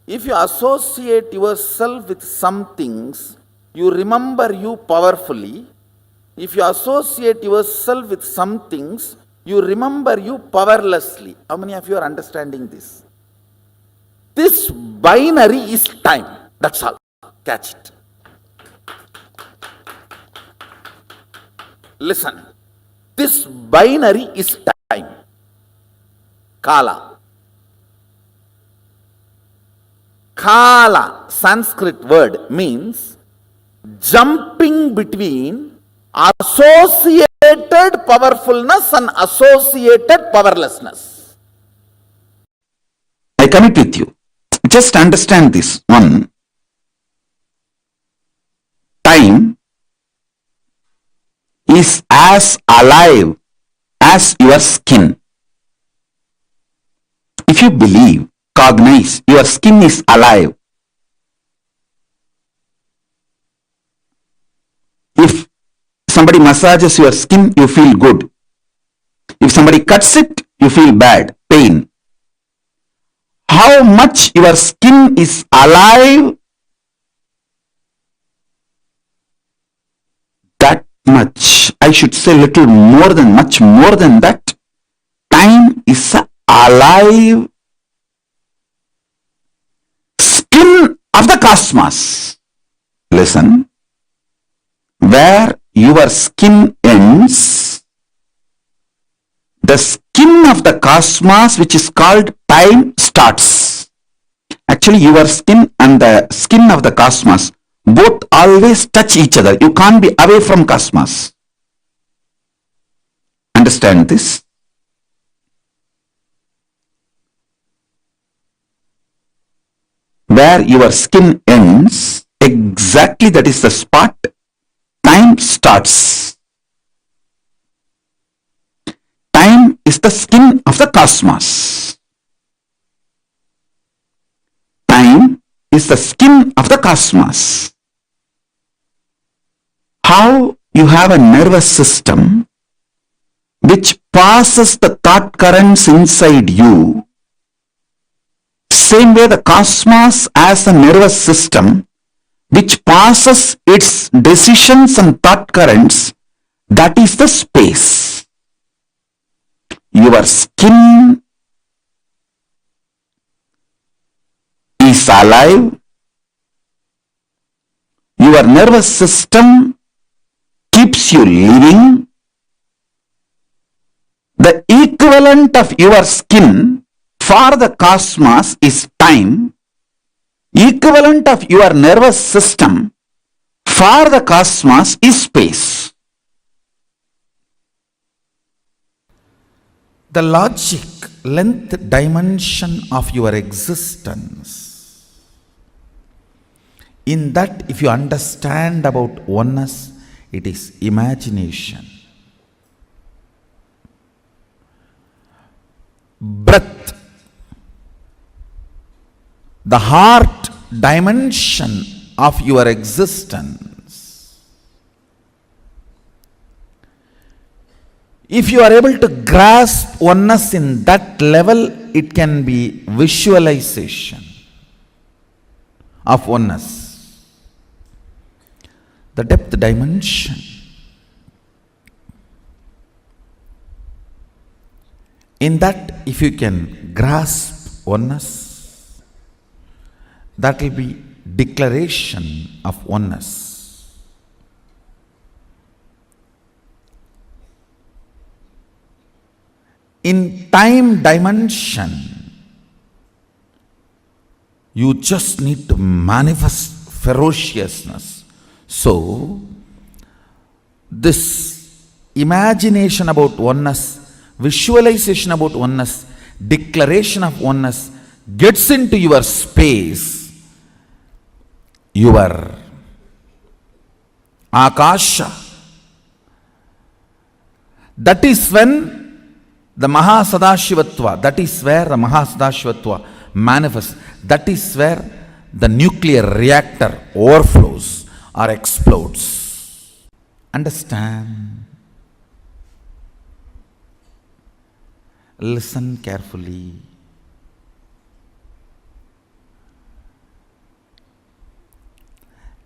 If you associate yourself with some things, you remember you powerfully. If you associate yourself with some things, you remember you powerlessly. How many of you are understanding this? This binary is time. That's all. Catch it. Listen. This binary is time. Kala. Kala, Sanskrit word, means jumping between associated powerfulness and associated powerlessness. I commit with you. Just understand this one. Time is as alive as your skin. If you believe, cognize, your skin is alive. If somebody massages your skin, you feel good. If somebody cuts it, you feel bad, pain. How much your skin is alive, that much, I should say little more than, much more than that, time is alive skin of the cosmos. Listen, where your skin ends, the skin of the cosmos, which is called time, starts. Actually, your skin and the skin of the cosmos both always touch each other. You can't be away from cosmos. Understand this? Where your skin ends, exactly that is the spot time starts. Time is the skin of the cosmos. Time is the skin of the cosmos. How you have a nervous system which passes the thought currents inside you, same way the cosmos has a nervous system which passes its decisions and thought currents, that is the space. Your skin is alive. Your nervous system keeps you living. The equivalent of your skin for the cosmos is time. Equivalent of your nervous system for the cosmos is space. The logic, length, dimension of your existence. In that, if you understand about oneness, it is imagination. Breath, the heart dimension of your existence. If you are able to grasp oneness in that level, it can be visualization of oneness. The depth dimension. In that, if you can grasp oneness, that will be declaration of oneness. In time dimension, you just need to manifest ferociousness. So, this imagination about oneness, visualization about oneness, declaration of oneness gets into your space, your akasha. That is when the Mahasadashivatva, that is where the Mahasadashivatva manifests. That is where the nuclear reactor overflows or explodes. Understand? Listen carefully.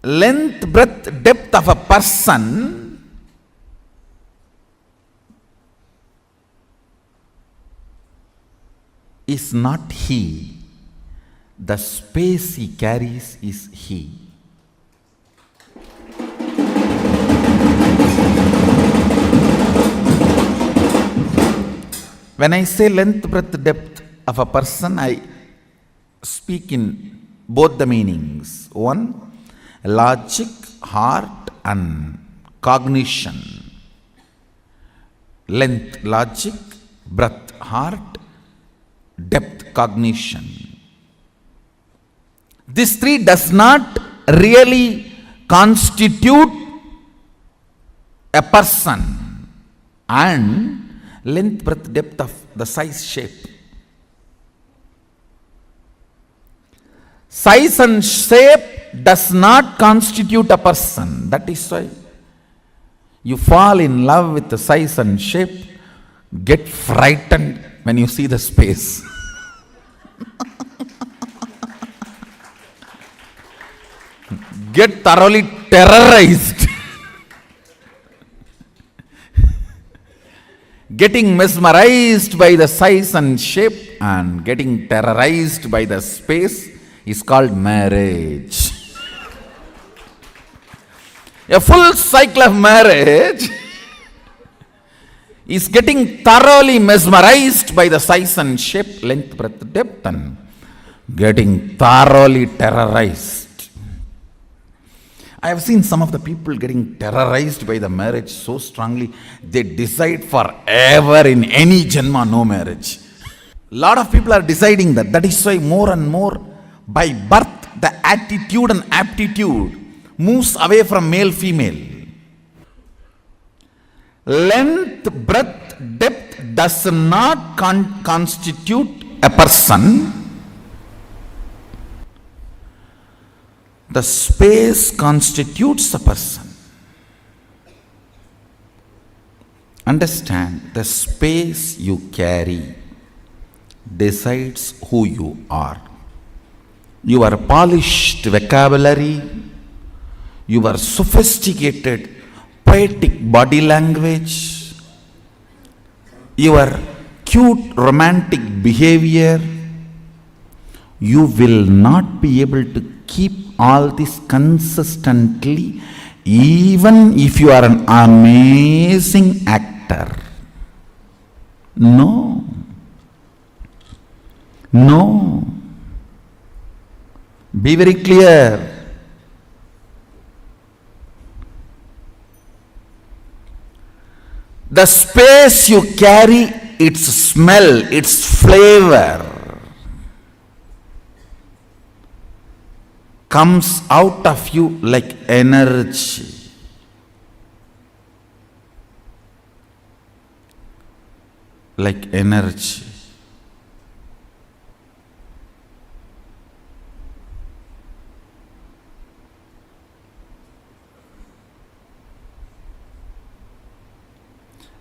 Length, breadth, depth of a person is not he. The space he carries is he. When I say length, breadth, depth of a person, I speak in both the meanings. One, logic, heart and cognition. Length, logic, breadth, heart, depth, cognition. This three does not really constitute a person. And length, breadth, depth of the size, shape. Size and shape does not constitute a person. That is why You fall in love with the size and shape, get frightened when you see the space. Get thoroughly terrorized. Getting mesmerized by the size and shape and getting terrorized by the space is called marriage. A full cycle of marriage is getting thoroughly mesmerized by the size and shape, length, breadth, depth, and getting thoroughly terrorized. I have seen some of the people getting terrorized by the marriage so strongly, they decide forever in any Janma no marriage. Lot of people are deciding that. That is why more and more by birth the attitude and aptitude moves away from male female. Length, breadth, depth does not constitute a person. The space constitutes a person. Understand, the space you carry decides who you are. Your polished vocabulary, your sophisticated poetic body language, your cute romantic behavior, you will not be able to keep all this consistently, even if you are an amazing actor. No. No. Be very clear. The space you carry, its smell, its flavor comes out of you like energy. Like energy.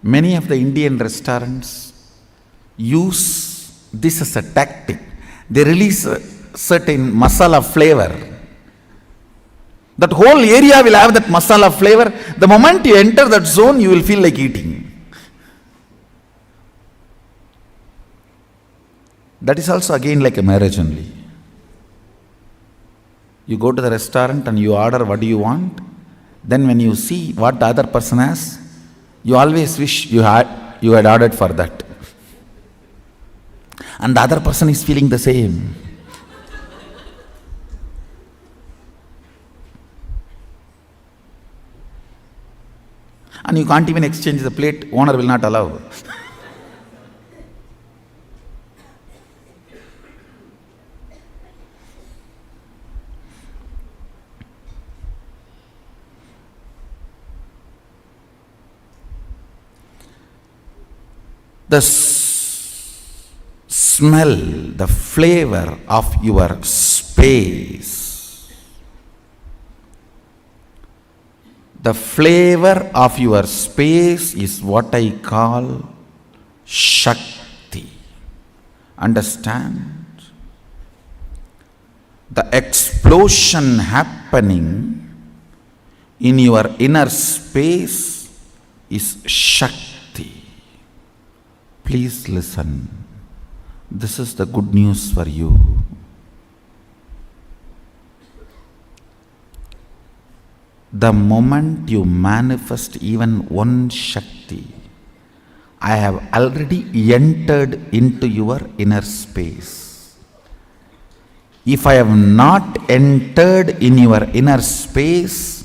Many of the Indian restaurants use this as a tactic. They release a certain masala flavor. That whole area will have that masala flavor. The moment you enter that zone, you will feel like eating. That is also again like a marriage only. You go to the restaurant and you order what do you want. Then when you see what the other person has, you always wish you had ordered for that. And the other person is feeling the same. And you can't even exchange the plate, owner will not allow. The smell, the flavor of your space. The flavor of your space is what I call Shakti. Understand? The explosion happening in your inner space is Shakti. Please listen. This is the good news for you. The moment you manifest even one Shakti, I have already entered into your inner space. If I have not entered in your inner space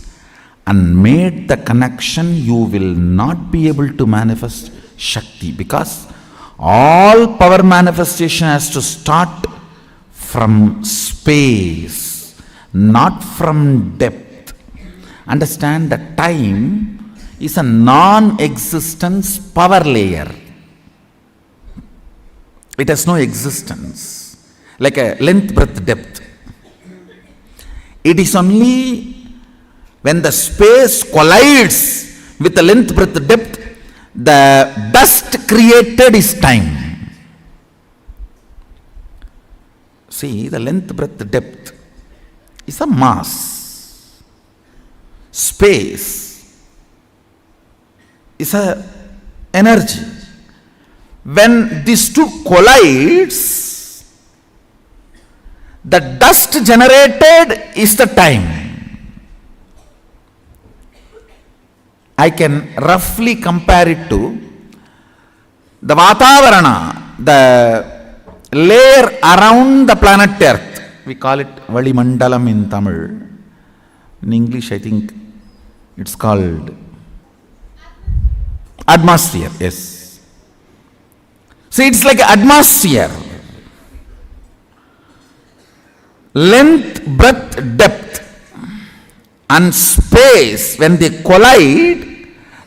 and made the connection, you will not be able to manifest Shakti, because all power manifestation has to start from space, not from depth. Understand that time is a non-existence power layer. It has no existence, like a length, breadth, depth. It is only when the space collides With the length, breadth, depth, the dust created is time. See, the length, breadth, depth is a mass. Space is a energy. When these two collides, the dust generated is the time. I can roughly compare it to the Vatavarana, the layer around the planet Earth. We call it Valimandalam in Tamil. In English, I think it's called atmosphere. Yes. See, it's like atmosphere. Length, breadth, depth and space, when they collide,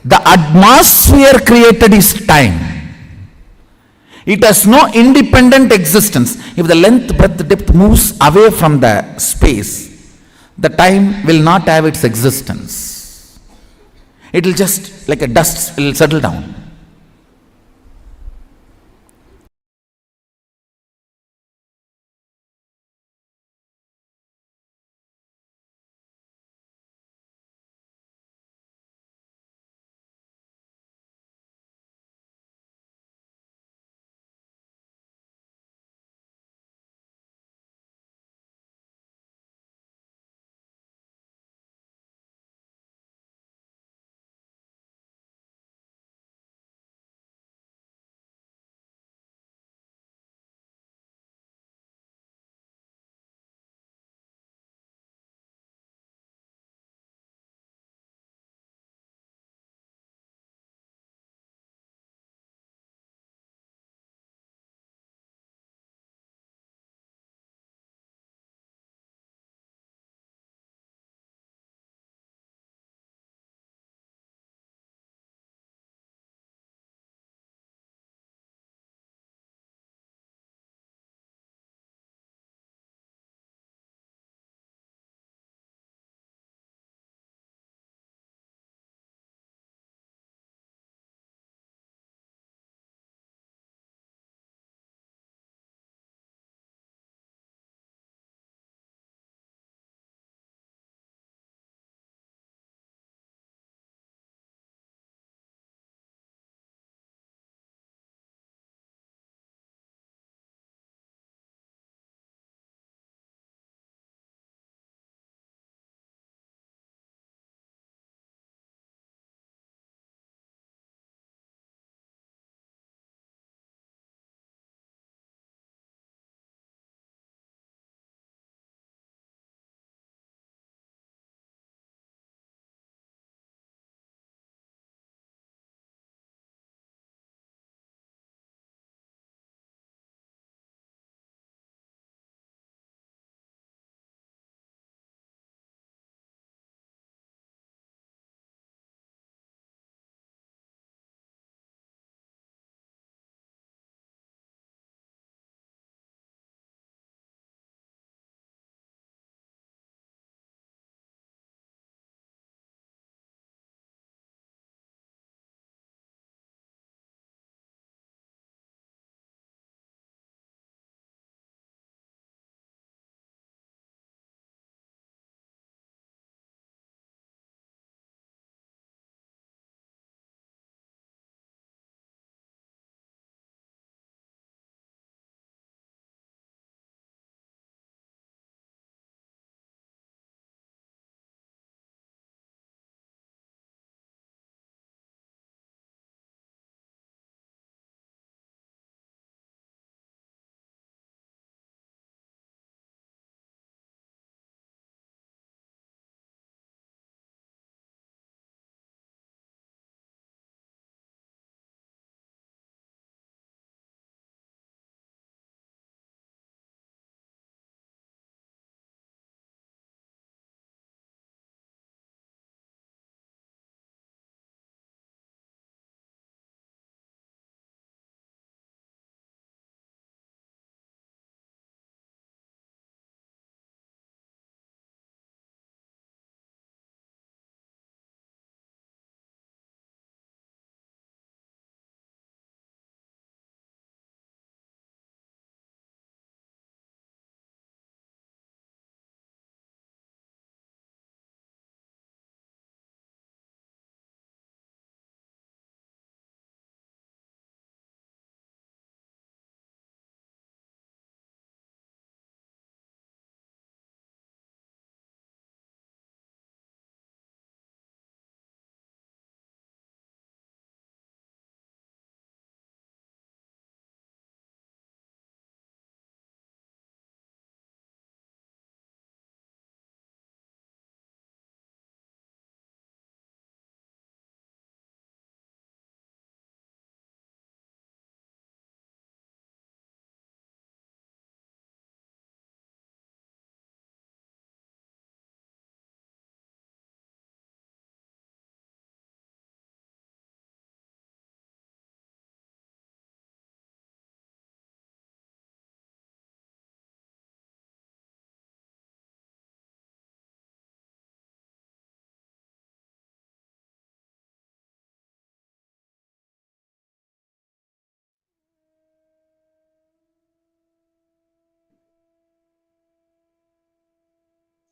the atmosphere created is time. It has no independent existence. If the length, breadth, depth moves away from the space, the time will not have its existence. It will just, like a dust, will settle down.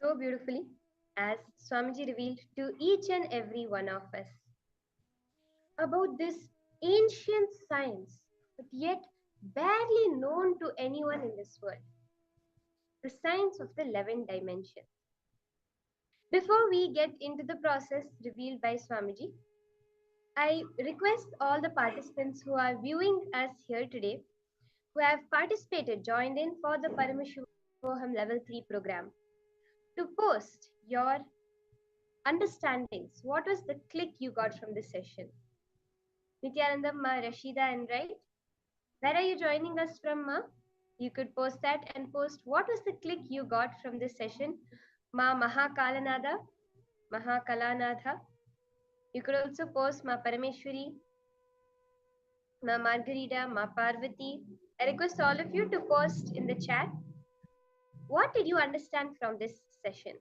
so beautifully as Swamiji revealed to each and every one of us about this ancient science, but yet barely known to anyone in this world, the science of the 11 dimensions. Before we get into the process revealed by Swamiji, I request all the participants who are viewing us here today, who have participated, joined in for the Paramashivoham Level 3 program, to post your understandings. What was the click you got from this session? Nityananda, Ma, Rashida, and right? Where are you joining us from, Ma? You could post that and post what was the click you got from this session. Ma Mahakalanada, Mahakalanatha. You could also post Ma Parameshwari, Ma Margarita, Ma Parvati. I request all of you to post in the chat. What did you understand from this session?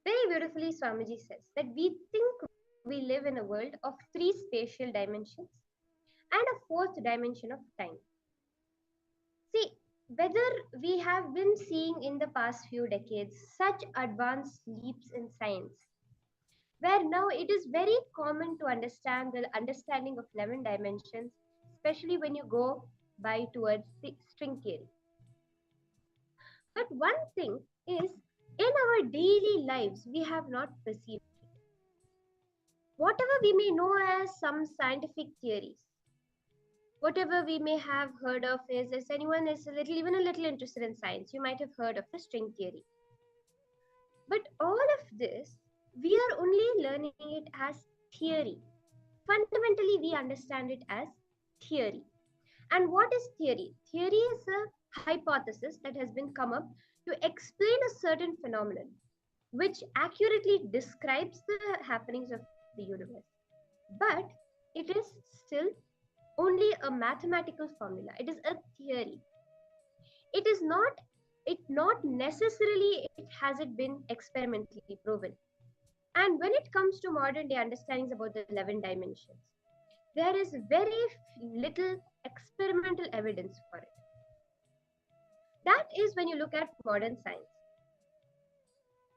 Very beautifully, Swamiji says that we think we live in a world of 3 spatial dimensions and a 4th dimension of time. See, whether we have been seeing in the past few decades such advanced leaps in science, where now it is very common to understand the understanding of 11 dimensions, especially when you go by towards the string theory. But one thing is, in our daily lives, we have not perceived it. Whatever we may know as some scientific theories, whatever we may have heard of is, if anyone is even a little interested in science, you might have heard of the string theory. But all of this, we are only learning it as theory. Fundamentally, we understand it as theory. And what is theory? Theory is a hypothesis that has been come up to explain a certain phenomenon, which accurately describes the happenings of the universe. But it is still only a mathematical formula. It is a theory. It is not necessarily it has it been experimentally proven. And when it comes to modern day understandings about the 11 dimensions, there is very little experimental evidence for it. That is when you look at modern science.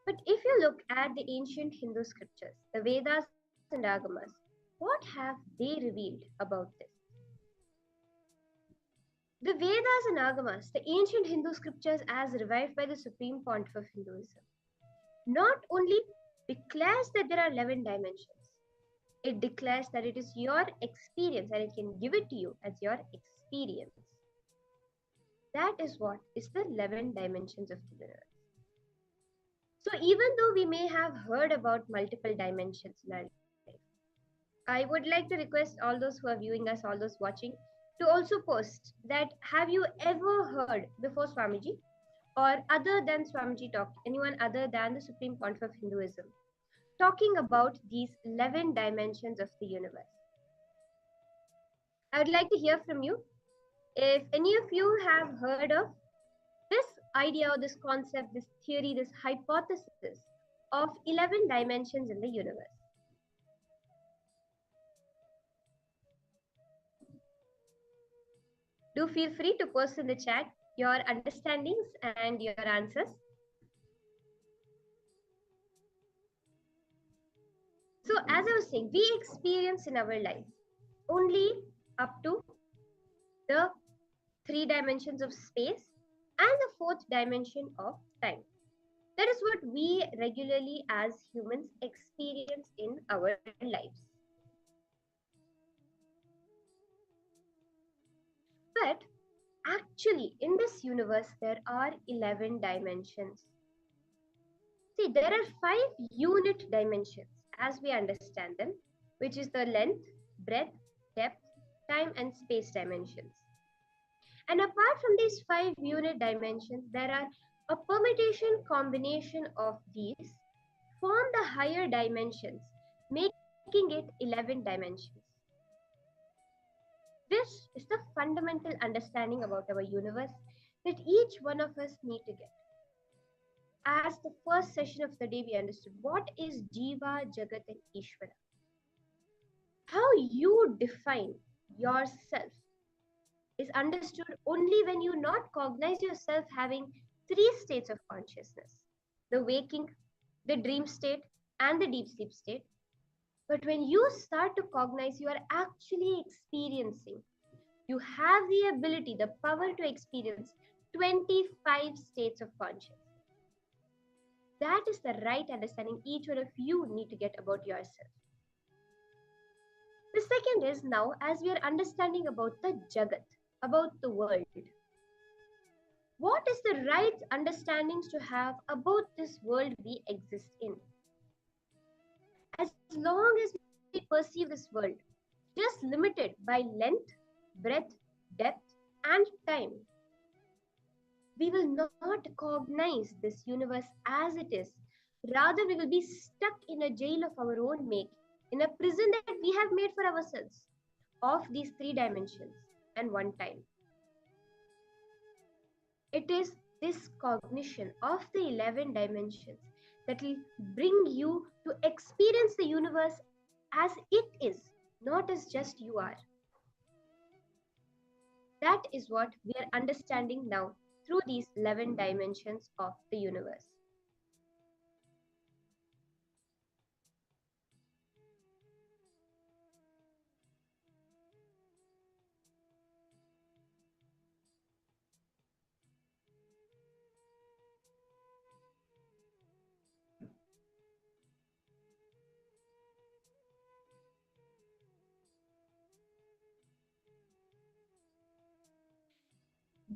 But if you look at the ancient Hindu scriptures, the Vedas and Agamas, what have they revealed about this? The Vedas and Agamas, the ancient Hindu scriptures as revived by the Supreme Pontiff of Hinduism, not only declares that there are 11 dimensions, it declares that it is your experience and it can give it to you as your experience. That is what is the 11 dimensions of the universe. So even though we may have heard about multiple dimensions in our life, I would like to request all those who are viewing us, all those watching, to also post that have you ever heard before Swamiji or other than Swamiji talked, anyone other than the Supreme Pontiff of Hinduism, talking about these 11 dimensions of the universe. I would like to hear from you. If any of you have heard of this idea or this concept, this theory, this hypothesis of 11 dimensions in the universe. Do feel free to post in the chat your understandings and your answers. So as I was saying, we experience in our life only up to the 3 dimensions of space and the 4th dimension of time. That is what we regularly as humans experience in our lives. But actually, in this universe, there are 11 dimensions. See, there are 5 unit dimensions as we understand them, which is the length, breadth, depth, time, and space dimensions. And apart from these 5 unit dimensions, there are a permutation combination of these form the higher dimensions, making it 11 dimensions. This is the fundamental understanding about our universe that each one of us need to get. As the first session of the day, we understood what is Jiva, Jagat, and Ishvara. How you define yourself is understood only when you not cognize yourself having three states of consciousness: the waking, the dream state, and the deep sleep state. But when you start to cognize, you are actually experiencing. You have the ability, the power to experience 25 states of consciousness. That is the right understanding each one of you need to get about yourself. The second is, now as we are understanding about the Jagat, about the world, what is the right understandings to have about this world we exist in? As long as we perceive this world just limited by length, breadth, depth, and time, we will not cognize this universe as it is. Rather, we will be stuck in a jail of our own make, in a prison that we have made for ourselves of these three dimensions and one time. It is this cognition of the 11 dimensions that will bring you to experience the universe as it is, not as just you are. That is what we are understanding now through these 11 dimensions of the universe.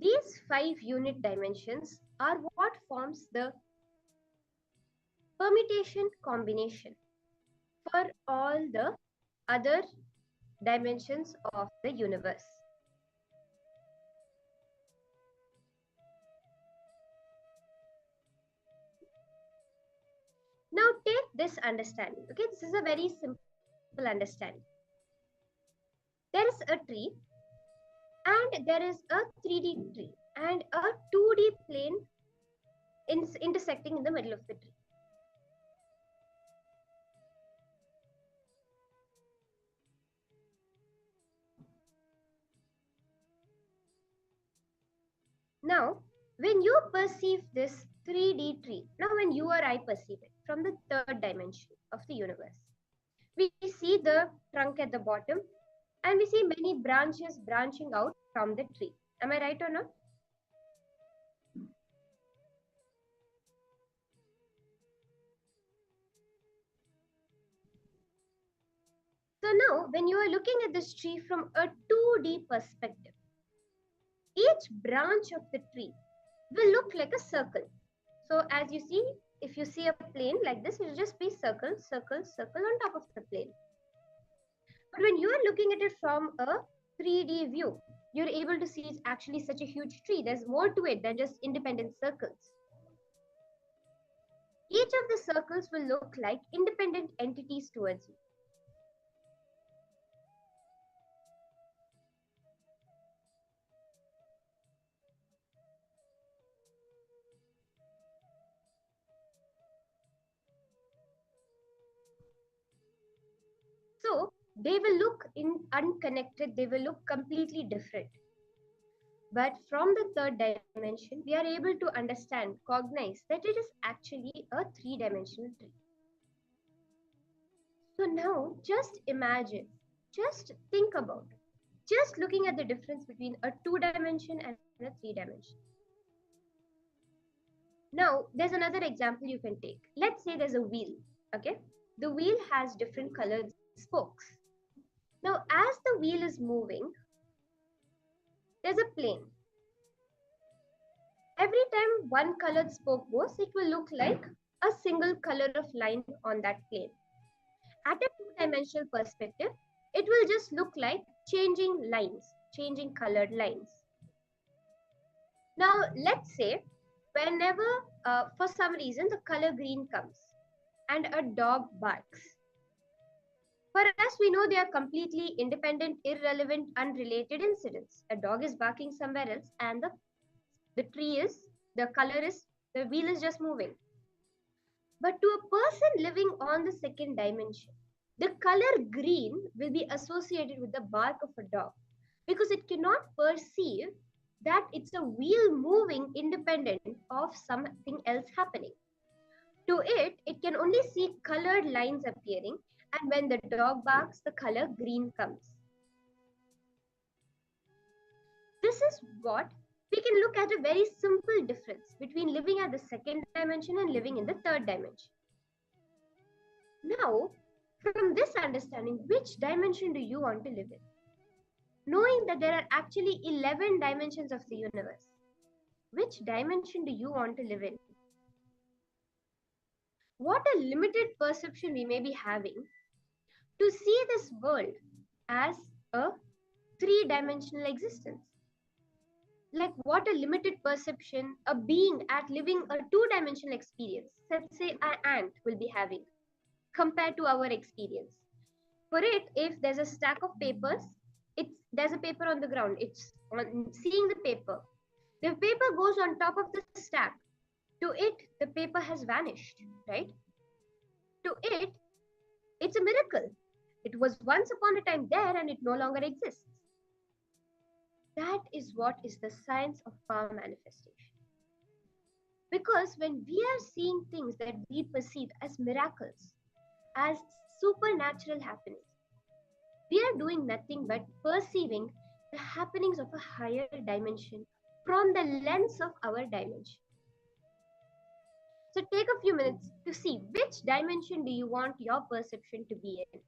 These 5 unit dimensions are what forms the permutation combination for all the other dimensions of the universe. Now take this understanding. Okay, this is a very simple understanding. There is a tree and there is a 3D tree and a 2D plane intersecting in the middle of the tree. Now, when you perceive this 3D tree, now when you or I perceive it from the third dimension of the universe, we see the trunk at the bottom and we see many branches branching out from the tree. Am I right or not? So now, when you are looking at this tree from a 2D perspective, each branch of the tree will look like a circle. So as you see, if you see a plane like this, it will just be circle, circle, circle on top of the plane. But when you are looking at it from a 3D view, you're able to see it's actually such a huge tree. There's more to it than just independent circles. Each of the circles will look like independent entities towards you. So they will look unconnected, they will look completely different. But from the third dimension, we are able to understand, cognize that it is actually a three-dimensional tree. So now just imagine, just think about, just looking at the difference between a 2-dimension and a 3-dimension. Now there's another example you can take. Let's say there's a wheel, okay? The wheel has different colored spokes. Now as the wheel is moving, there's a plane. Every time one colored spoke goes, it will look like a single color of line on that plane. At a 2-dimensional perspective, it will just look like changing lines, changing colored lines. Now, let's say whenever, for some reason, the color green comes and a dog barks. For us, we know they are completely independent, irrelevant, unrelated incidents. A dog is barking somewhere else, and the tree is, the color is, the wheel is just moving. But to a person living on the second dimension, the color green will be associated with the bark of a dog because it cannot perceive that it's a wheel moving independent of something else happening. To it, it can only see colored lines appearing, and when the dog barks, the color green comes. This is what we can look at a very simple difference between living at the second dimension and living in the third dimension. Now, from this understanding, which dimension do you want to live in? Knowing that there are actually 11 dimensions of the universe, which dimension do you want to live in? What a limited perception we may be having to see this world as a three-dimensional existence. Like what a limited perception a being at living a two-dimensional experience, let's say an ant, will be having compared to our experience. For it, if there's a stack of papers, there's a paper on the ground, it's on seeing the paper. The paper goes on top of the stack. To it, the paper has vanished, right? To it, it's a miracle. It was once upon a time there and it no longer exists. That is what is the science of power manifestation. Because when we are seeing things that we perceive as miracles, as supernatural happenings, we are doing nothing but perceiving the happenings of a higher dimension from the lens of our dimension. So take a few minutes to see which dimension do you want your perception to be in.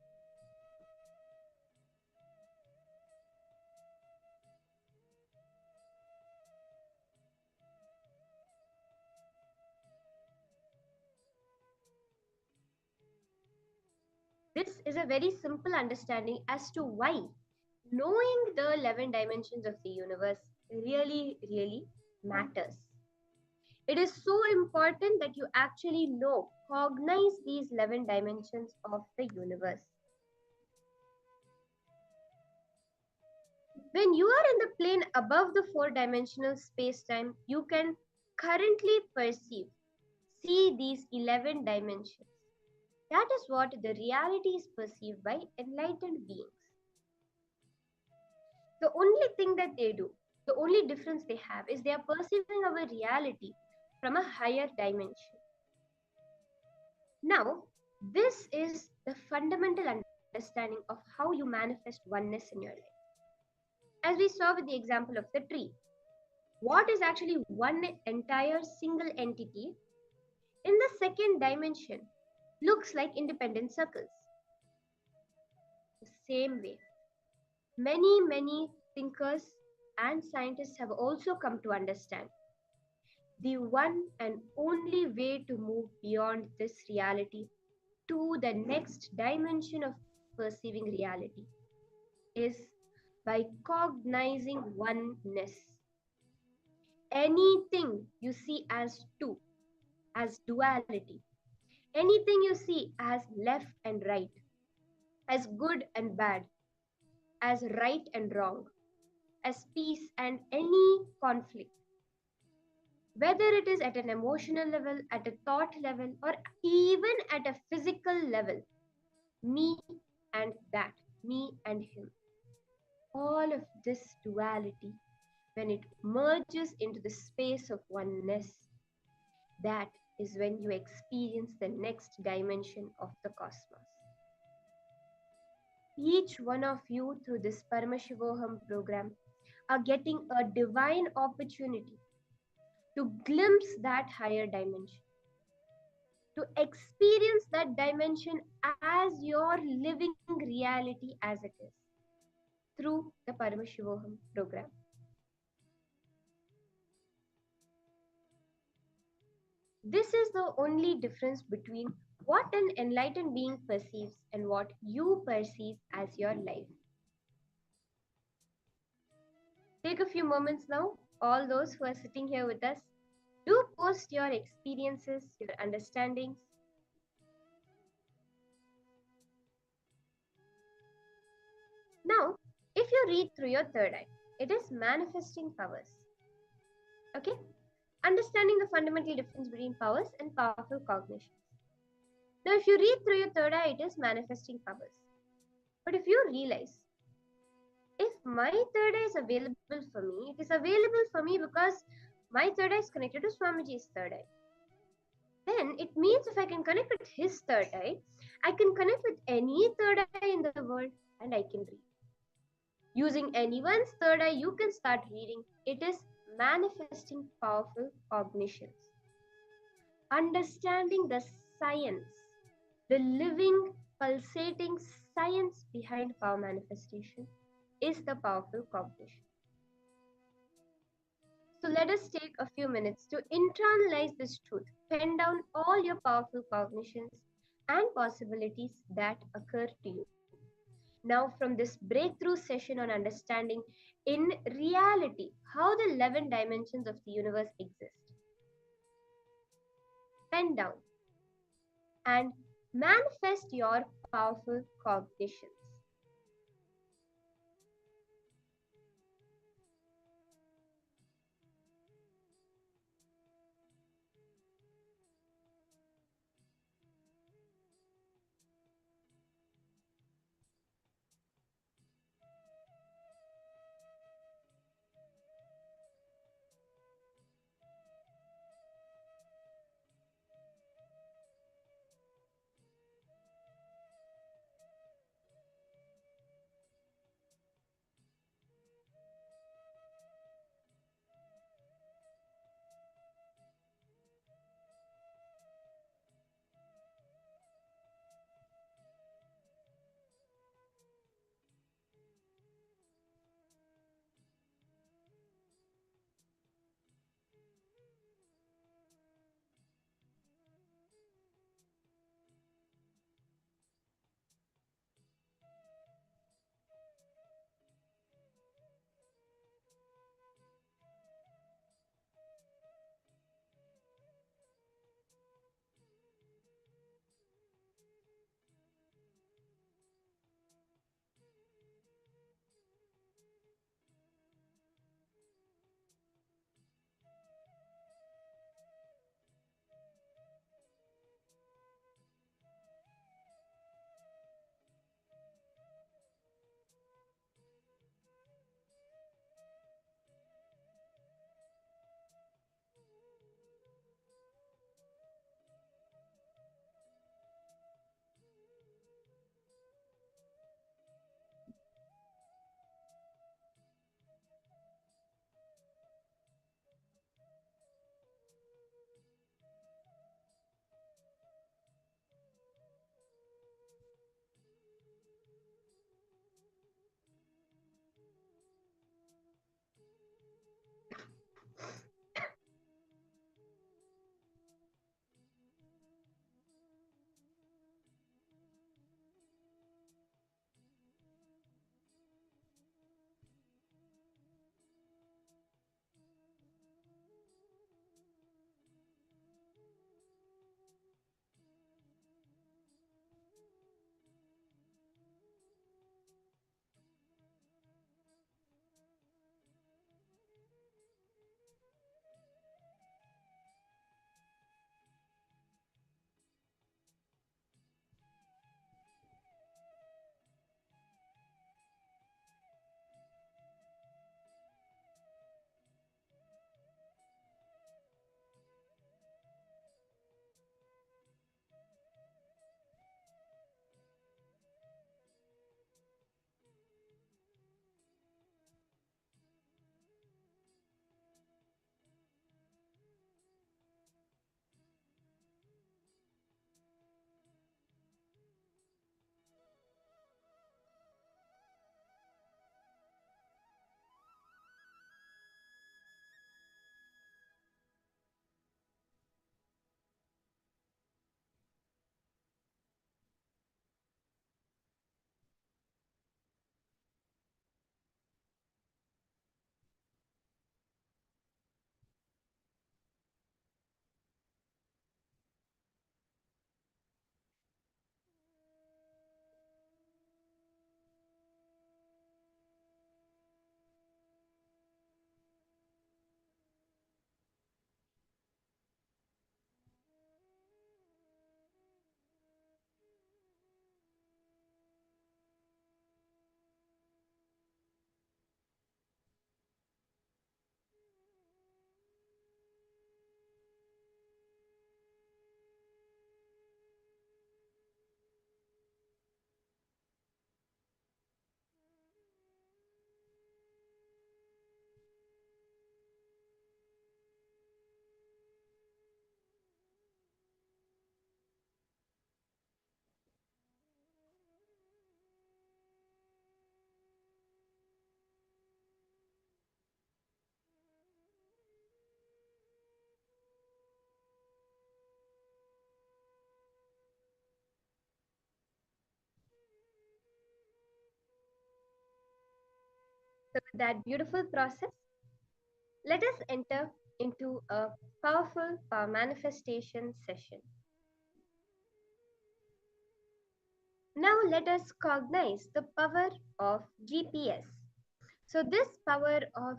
This is a very simple understanding as to why knowing the 11 dimensions of the universe really, really matters. It is so important that you actually know, cognize these 11 dimensions of the universe. When you are in the plane above the four-dimensional space-time, you can currently perceive, see these 11 dimensions. That is what the reality is perceived by enlightened beings. The only thing that they do, the only difference they have is they are perceiving our reality from a higher dimension. Now, this is the fundamental understanding of how you manifest oneness in your life. As we saw with the example of the tree, what is actually one entire single entity in the second dimension looks like independent circles. The same way, many thinkers and scientists have also come to understand the one and only way to move beyond this reality to the next dimension of perceiving reality is by cognizing oneness. Anything you see as two, as duality, anything you see as left and right, as good and bad, as right and wrong, as peace and any conflict, whether it is at an emotional level, at a thought level, or even at a physical level, me and that, me and him. All of this duality, when it merges into the space of oneness, that is when you experience the next dimension of the cosmos. Each one of you through this Paramashivoham program are getting a divine opportunity to glimpse that higher dimension, to experience that dimension as your living reality as it is, through the Paramashivoham program. This is the only difference between what an enlightened being perceives and what you perceive as your life. Take a few moments now, all those who are sitting here with us, do post your experiences, your understandings. you read through your third eye, it is manifesting powers. Okay? Understanding the fundamental difference between powers and powerful cognitions. Now, if you read through your third eye, it is manifesting powers. But if you realize, if my third eye is available for me, it is available for me because my third eye is connected to Swamiji's third eye. Then it means if I can connect with his third eye, I can connect with any third eye in the world and I can read. Using anyone's third eye, you can start reading. It is manifesting powerful cognitions. Understanding the science, the living, pulsating science behind power manifestation is the powerful cognition. So let us take a few minutes to internalize this truth. Pen down all your powerful cognitions and possibilities that occur to you. Now, from this breakthrough session on understanding in reality how the 11 dimensions of the universe exist, pen down and manifest your powerful cognitions. So with that beautiful process, let us enter into a powerful power manifestation session. Now let us cognize the power of GPS. So this power of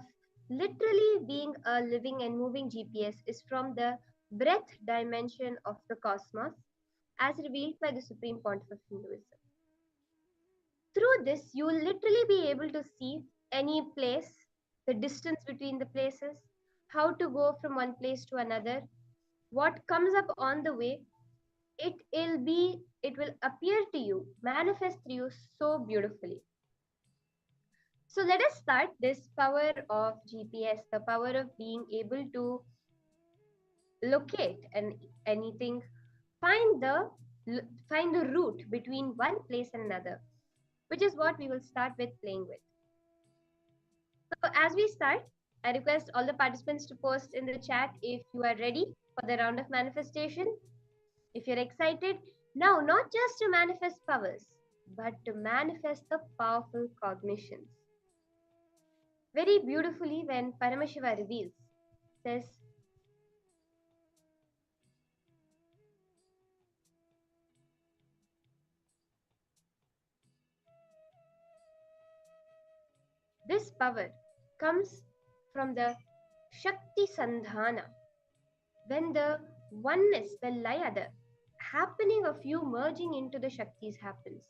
literally being a living and moving GPS is from the breath dimension of the cosmos as revealed by the Supreme Pontiff of Hinduism. Through this, you will literally be able to see any place, the distance between the places, how to go from one place to another, what comes up on the way. It will appear to you, manifest to you so beautifully. So let us start this power of GPS, the power of being able to locate anything, find the route between one place and another, which is what we will start with playing with. So as we start, I request all the participants to post in the chat if you are ready for the round of manifestation. If you're excited, now not just to manifest powers, but to manifest the powerful cognitions. Very beautifully, when Paramashiva reveals, says, this power comes from the Shakti Sandhana, when the oneness, the laya, the happening of you merging into the Shaktis happens.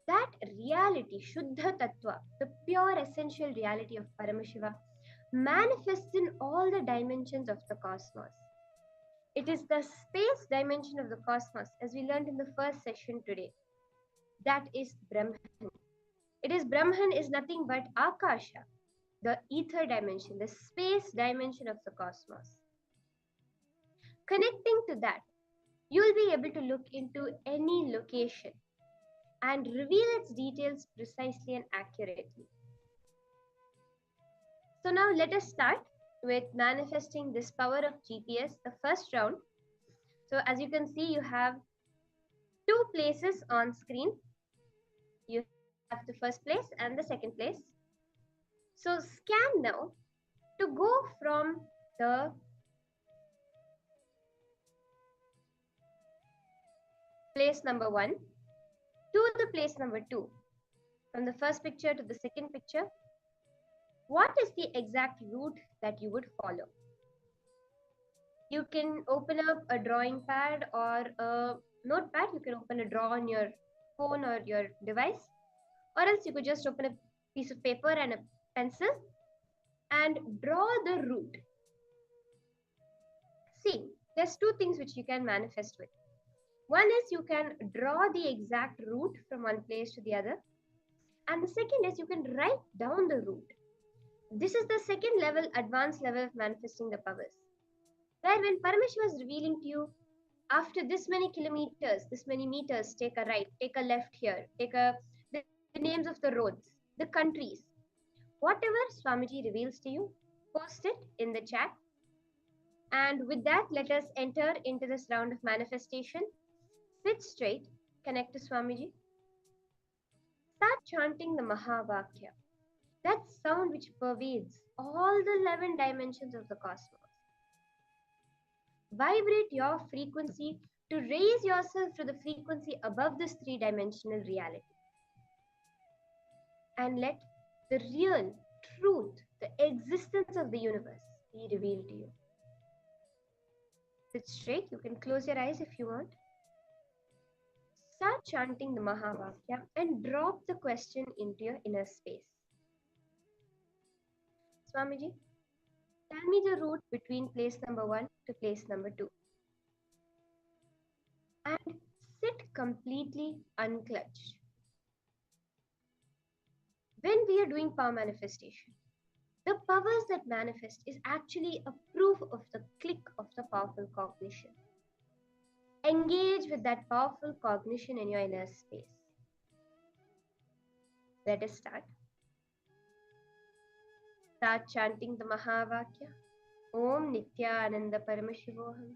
That reality, Shuddha Tattva, the pure essential reality of Paramashiva, manifests in all the dimensions of the cosmos. It is the space dimension of the cosmos, as we learned in the first session today. That is Brahman. It is Brahman is nothing but Akasha, the ether dimension, the space dimension of the cosmos. Connecting to that, you will be able to look into any location and reveal its details precisely and accurately. So now let us start with manifesting this power of GPS, the first round. So as you can see, you have two places on screen. You have the first place and the second place. So scan now to go from the place number 1 to the place number 2. From the first picture to the second picture, what is the exact route that you would follow? You can open up a drawing pad or a notepad. You can open a draw on your phone or your device, or else you could just open a piece of paper and a pencil and draw the route. See, there's two things which you can manifest with. One is you can draw the exact route from one place to the other, and the second is you can write down the route. This is the second level, advanced level of manifesting the powers, where when Paramashiva is revealing to you, after this many kilometers, this many meters, take a right, take a left here, the names of the roads, the countries, whatever Swamiji reveals to you, post it in the chat. And with that, let us enter into this round of manifestation. Sit straight, connect to Swamiji. Start chanting the Mahavakya, that sound which pervades all the 11 dimensions of the cosmos. Vibrate your frequency to raise yourself to the frequency above this three-dimensional reality. And let the real truth, the existence of the universe be revealed to you. Sit straight, you can close your eyes if you want. Start chanting the Mahavakya and drop the question into your inner space. Swamiji, tell me the route between place number 1 to place number 2. And sit completely unclutched. When we are doing power manifestation, the powers that manifest is actually a proof of the click of the powerful cognition. Engage with that powerful cognition in your inner space. Let us start. Start chanting the Mahavakya. Om Nithyananda Paramashivam.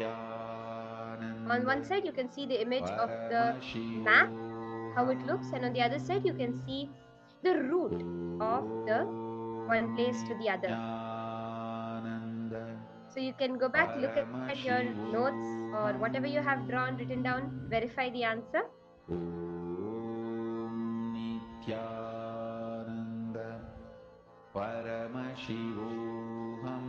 On one side, you can see the image of the map, how it looks, and on the other side, you can see the route of the one place to the other. So you can go back, look at your notes or whatever you have drawn, written down, verify the answer. Nityananda Paramashivoham.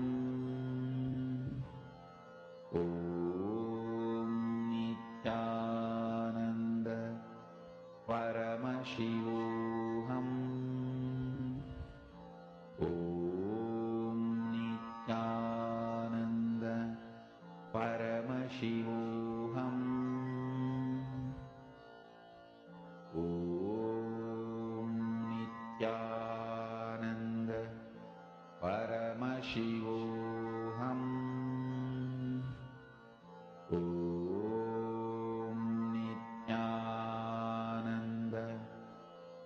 Om Nityananda Paramashivoham. Om Nityananda Paramashivoham. Om Nityananda Paramashivoham. Om Nityananda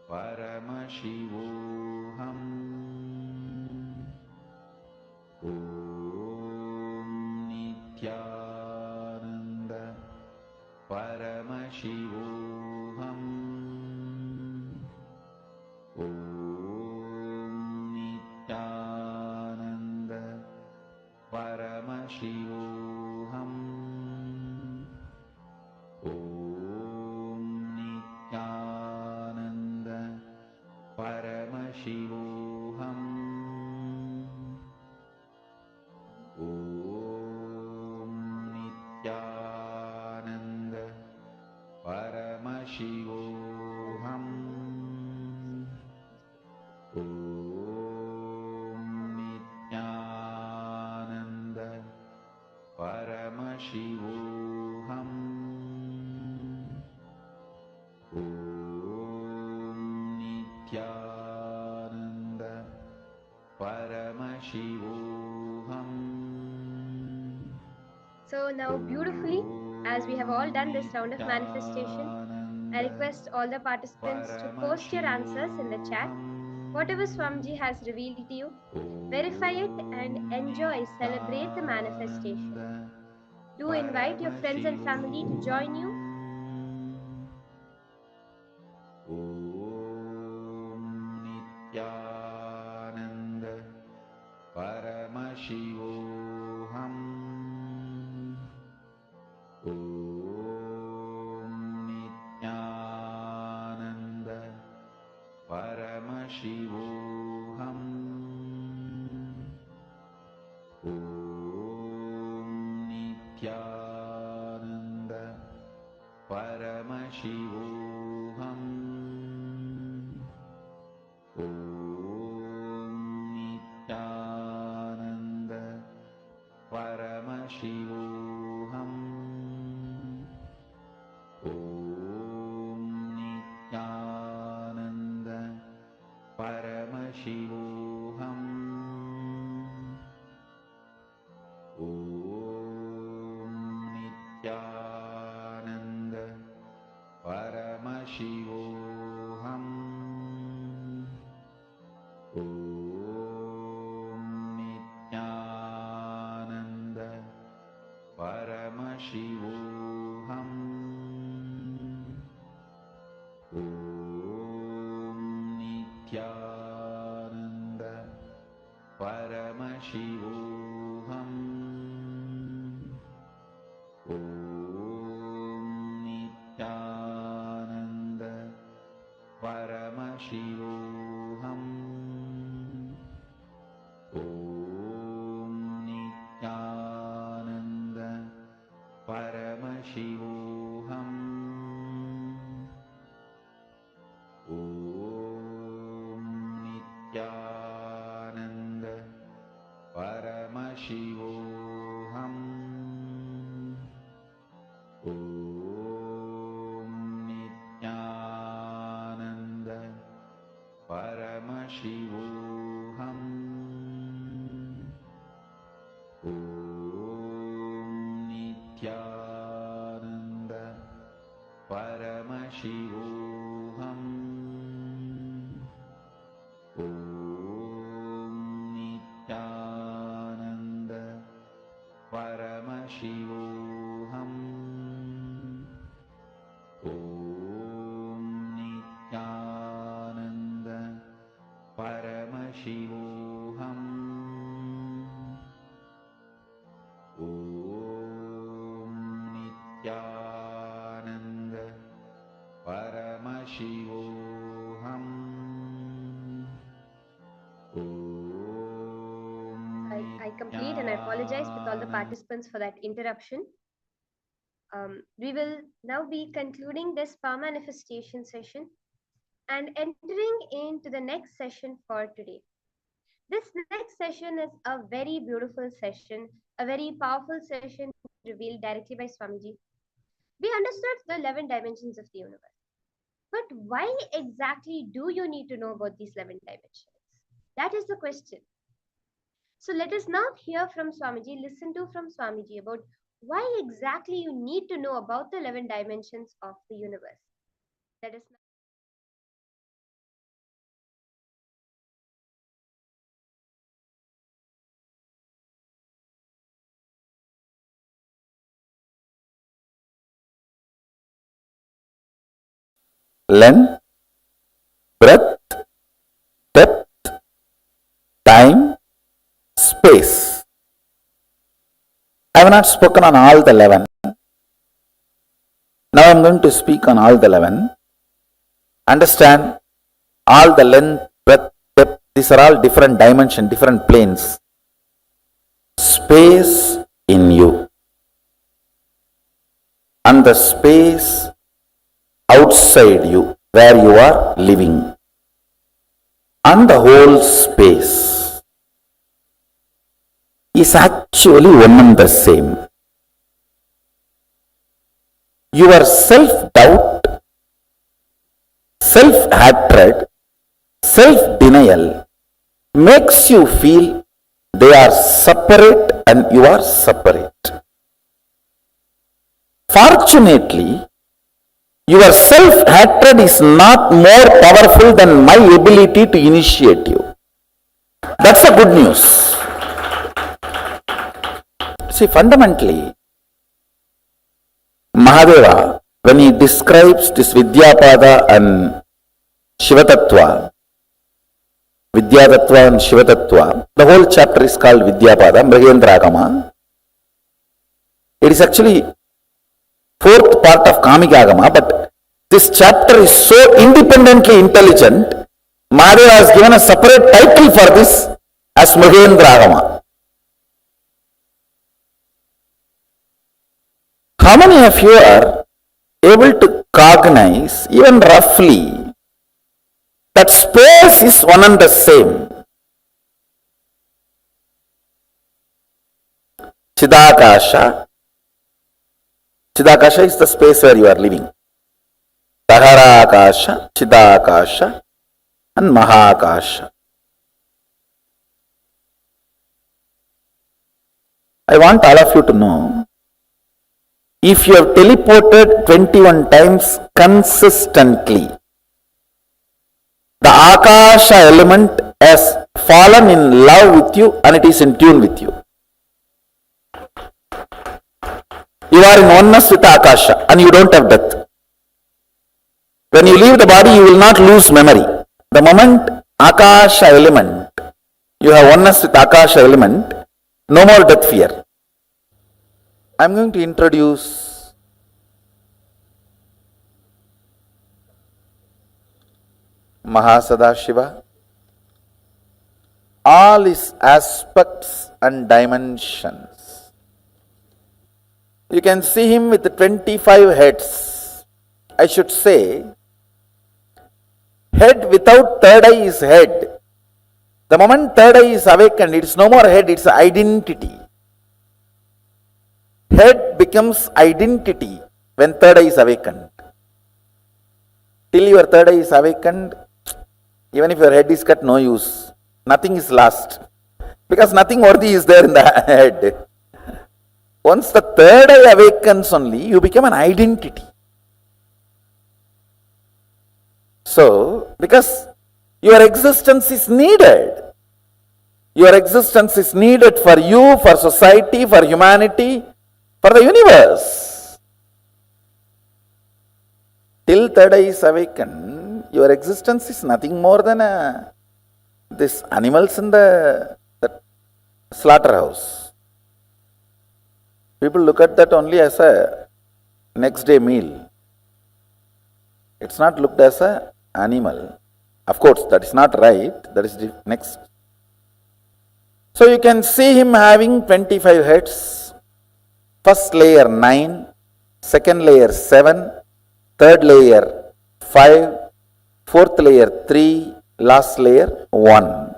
Paramashivoham. Om Nityananda Paramashivoham. Om Nityananda Paramashivoham. Om Nityananda Paramashivoham. Om Nityananda Paramashivoham. Om Nityananda Paramashivoham. Om Nityananda Paramashivoham. So now beautifully, as we have all done this round of manifestation, I request all the participants to post your answers in the chat. Whatever Swamiji has revealed to you, verify it and enjoy, celebrate the manifestation. Do invite your friends and family to join you. Om Nityananda Paramashivoham. Om Nityananda Paramashivoham. Om Nityananda Paramashivoham. Om Nityananda Paramashivoham. Om Nityananda Paramashivoham. Om Nityananda Paramashivoham. Om Nityananda Paramashivoham. Om Nityananda Paramashivoham. Om Nityananda Paramashivoham. Om Nityananda Paramashivoham. Om Nityananda Paramashivoham. Om Nityananda Paramashivoham. Om Nityananda Paramashivoham. Om Nityananda Paramashivoham. complete, and I apologize with all the participants for that interruption. We will now be concluding this power manifestation session and entering into the next session for today. This next session is a very beautiful session, a very powerful session revealed directly by Swamiji. We understood the 11 dimensions of the universe. But why exactly do you need to know about these 11 dimensions? That is the question. So let us now hear from Swamiji, listen to from Swamiji about why exactly you need to know about the 11 dimensions of the universe. Let us now. Length, breadth, depth, time, space. I have not spoken on all the 11. Now I am going to speak on all the 11. Understand all the length, breadth, depth, these are all different dimensions, different planes. Space in you. And the space outside you, where you are living. And the whole space is actually one and the same. Your self-doubt, self-hatred, self-denial makes you feel they are separate and you are separate. Fortunately, your self-hatred is not more powerful than my ability to initiate you. That's the good news. See, fundamentally, Mahadeva, when he describes this Vidyapada and Shivatattva, Vidyatattva and Shivatattva, the whole chapter is called Vidyapada, Mrigendragama. It is actually fourth part of Kamikagama, but this chapter is so independently intelligent, Mahadeva has given a separate title for this as Mrigendragama. How many of you are able to cognize, even roughly, that space is one and the same? Chidakasha. Chidakasha is the space where you are living. Daharakasha, Chidakasha, and Mahakasha. I want all of you to know, if you have teleported 21 times consistently, the Akasha element has fallen in love with you and it is in tune with you. You are in oneness with Akasha and you don't have death. When you leave the body, you will not lose memory. The moment Akasha element, you have oneness with Akasha element, no more death fear. I am going to introduce Mahasadashiva, all his aspects and dimensions. You can see him with 25 heads. I should say, head without third eye is head. The moment third eye is awakened, it is no more head, it is identity. Head becomes identity when third eye is awakened. Till your third eye is awakened, even if your head is cut, no use. Nothing is lost. Because nothing worthy is there in the head. Once the third eye awakens only, you become an identity. So, because your existence is needed. Your existence is needed for you, for society, for humanity, for the universe. Till third eye is awakened, your existence is nothing more than this animals in the slaughterhouse. People look at that only as a next day meal. It's not looked as an animal. Of course, that is not right. That is the next. So you can see him having 25 heads. First layer 9, second layer 7, third layer 5, fourth layer 3, last layer 1.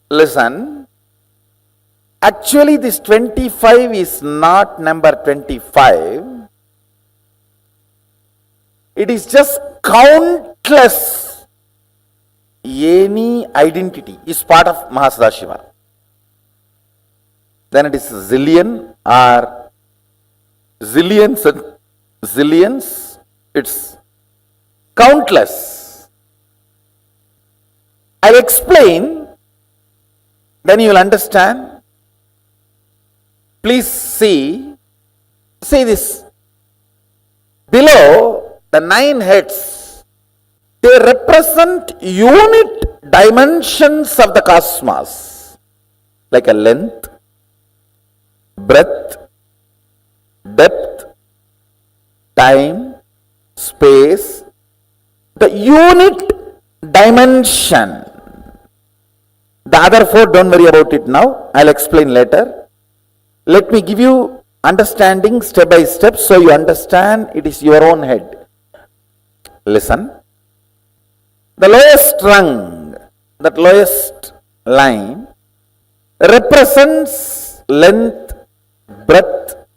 Listen, actually this 25 is not number 25. It is just countless. Any identity is part of Mahasadashiva. Then it is zillion or zillions and zillions. It's countless. I'll explain, then you will understand. Please see this. Below the 9 heads, they represent unit dimensions of the cosmos, like a length, breadth, depth, time, space, the unit dimension. The other 4, don't worry about it now, I'll explain later. Let me give you understanding step by step so you understand it is your own head. Listen. The lowest rung, that lowest line, represents length, breadth,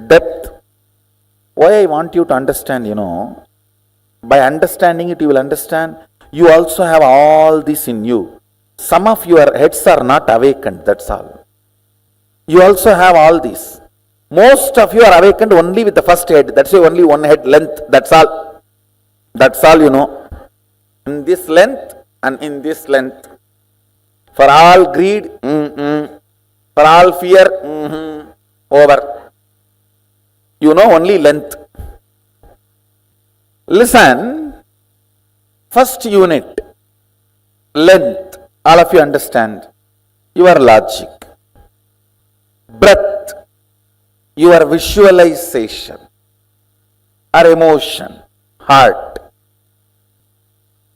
depth. Why I want you to understand, by understanding it you will understand, you also have all this in you. Some of your heads are not awakened, that's all. You also have all this. Most of you are awakened only with the first head, that's why only one head length, that's all. That's all you know. In this length and in this length. For all greed, for all fear, over. You know only length. Listen, first unit, length, all of you understand. Your logic. Breath, your visualization or emotion, heart.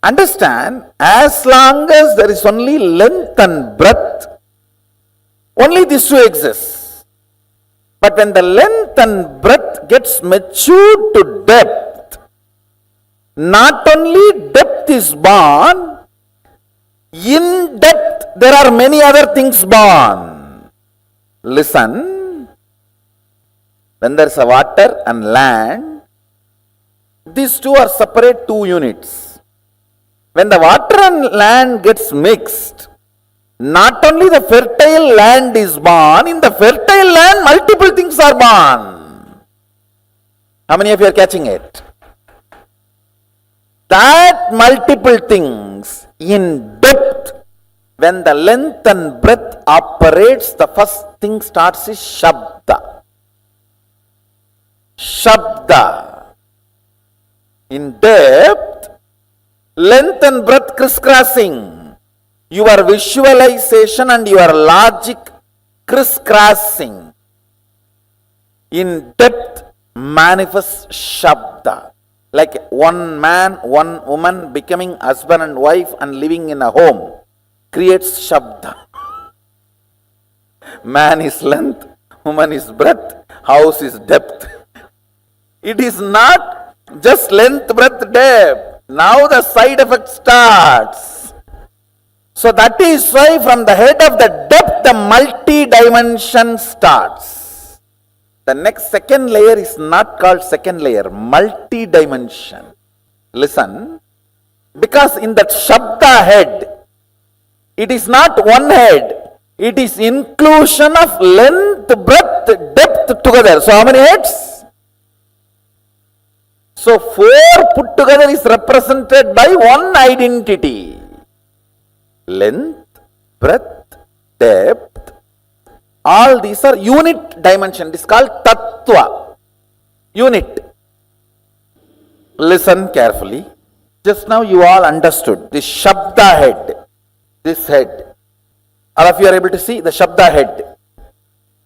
Understand, as long as there is only length and breadth, only these two exist. But when the length and breadth gets matured to depth, not only depth is born, in depth there are many other things born. Listen, when there is a water and land, these two are separate 2 units. When the water and land gets mixed, not only the fertile land is born, in the fertile land multiple things are born. How many of you are catching it? That multiple things in depth, when the length and breadth operates, the first thing starts is Shabda. Shabda. In depth, length and breadth crisscrossing, your visualization and your logic crisscrossing. In depth manifests Shabda. Like one man, one woman becoming husband and wife and living in a home creates Shabda. Man is length, woman is breadth, house is depth. It is not just length, breadth, depth. Now the side effect starts. So that is why from the head of the depth, the multi-dimension starts. The next second layer is not called second layer, multi-dimension. Listen, because in that Shabda head, it is not one head, it is inclusion of length, breadth, depth together. So how many heads? So 4 put together is represented by one identity. Length, breadth, depth, all these are unit dimension. This is called Tattva. Unit. Listen carefully. Just now you all understood this Shabda head. This head. All of you are able to see the Shabda head.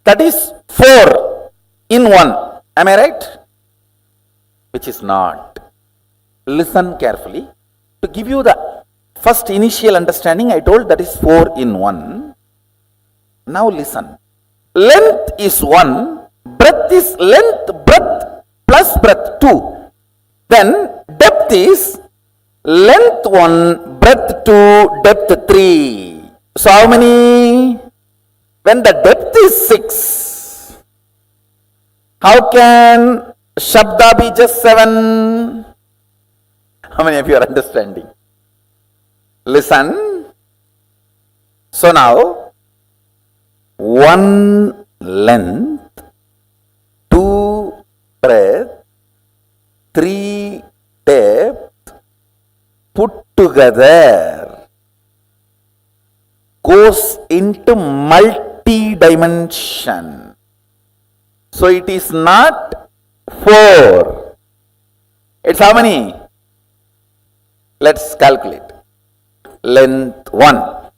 That is 4 in 1. Am I right? Which is not. Listen carefully. To give you the First initial understanding I told that is 4 in 1. Now listen. Length is 1, breadth is length, breadth plus breadth 2. Then depth is length 1, breadth 2, depth 3. So how many? When the depth is 6, how can Shabda be just 7? How many of you are understanding? Listen. So now, 1 length, 2 breadth, 3 depth, put together goes into multi-dimension. So it is not 4. It's how many? Let's calculate. Length 1,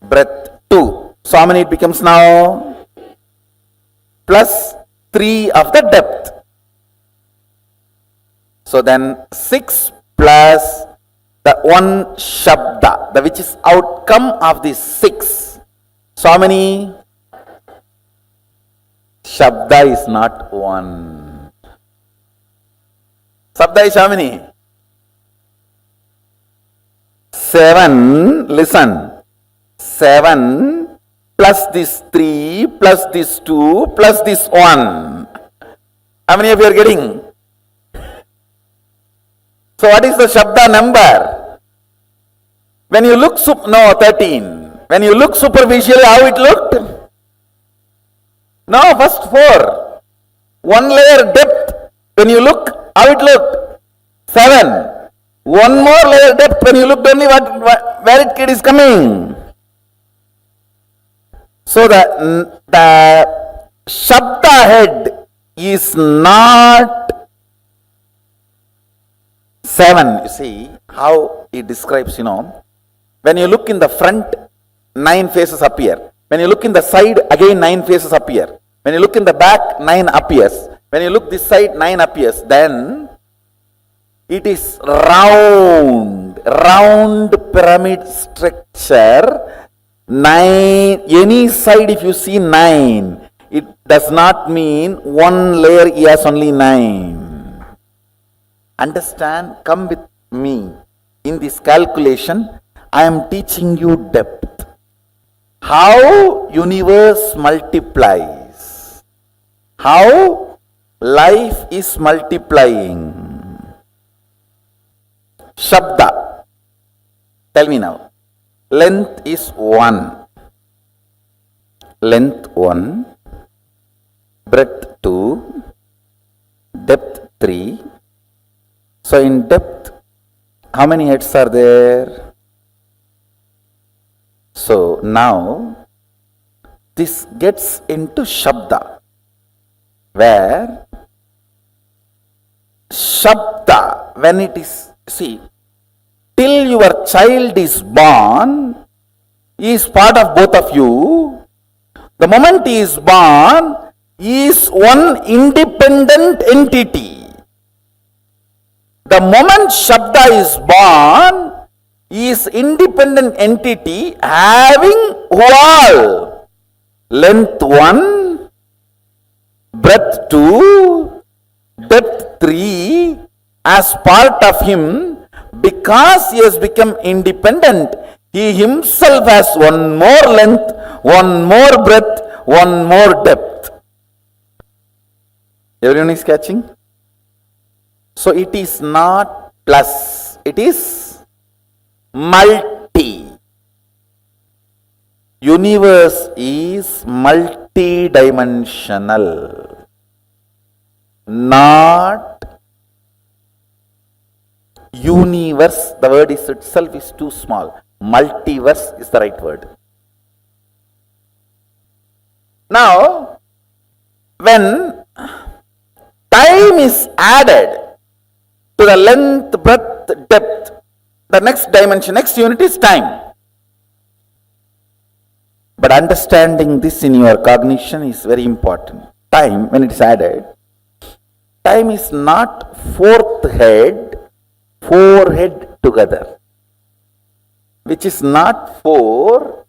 breadth 2. So how many it becomes now? Plus 3 of the depth. So then 6 plus the 1 Shabda, the which is outcome of this 6. So how many? Shabda is not 1. Shabda is how many? 7. Listen. 7 plus this 3 plus this 2 plus this 1. How many of you are getting? So what is the Shabda number? When you look, 13. When you look superficially, how it looked? No, first 4. 1 layer depth. When you look, how it looked? 7. 1 more layer depth. When you looked only where it is coming. So the Shabda head is not 7. You see how it describes, when you look in the front, 9 faces appear. When you look in the side, again 9 faces appear. When you look in the back, 9 appears. When you look this side, 9 appears. Then it is round pyramid structure. 9, any side if you see 9, it does not mean 1 layer he has only 9. Understand? Come with me. In this calculation, I am teaching you depth. How universe multiplies. How life is multiplying. Shabda. Tell me now. Length is 1. Length 1. Breadth 2. Depth 3. So in depth, how many heads are there? So now, this gets into Shabda, where Shabda, when it is, see, till your child is born, he is part of both of you. The moment he is born, he is one independent entity. The moment Shabda is born, he is independent entity having all. Length 1, breadth 2, depth 3 as part of him. Because he has become independent, he himself has 1 more length, 1 more breadth, 1 more depth. Everyone is catching? So it is not plus, it is multi. Universe is multi-dimensional, not universe. The word is itself is too small. Multiverse is the right word. Now, when time is added to the length, breadth, depth, the next dimension, next unit is time. But understanding this in your cognition is very important. Time, when it is added, time is not 4th head, 4 head together. which is not 4,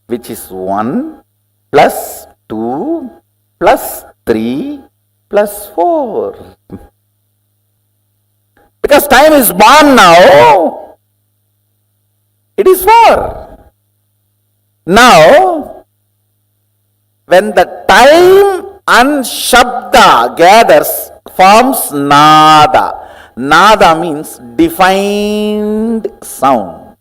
which is 1 plus 2 plus 3 plus 4. Because time is born now, it is 4. Now, when the time and Shabda gathers, forms Nada. Nada means defined sound.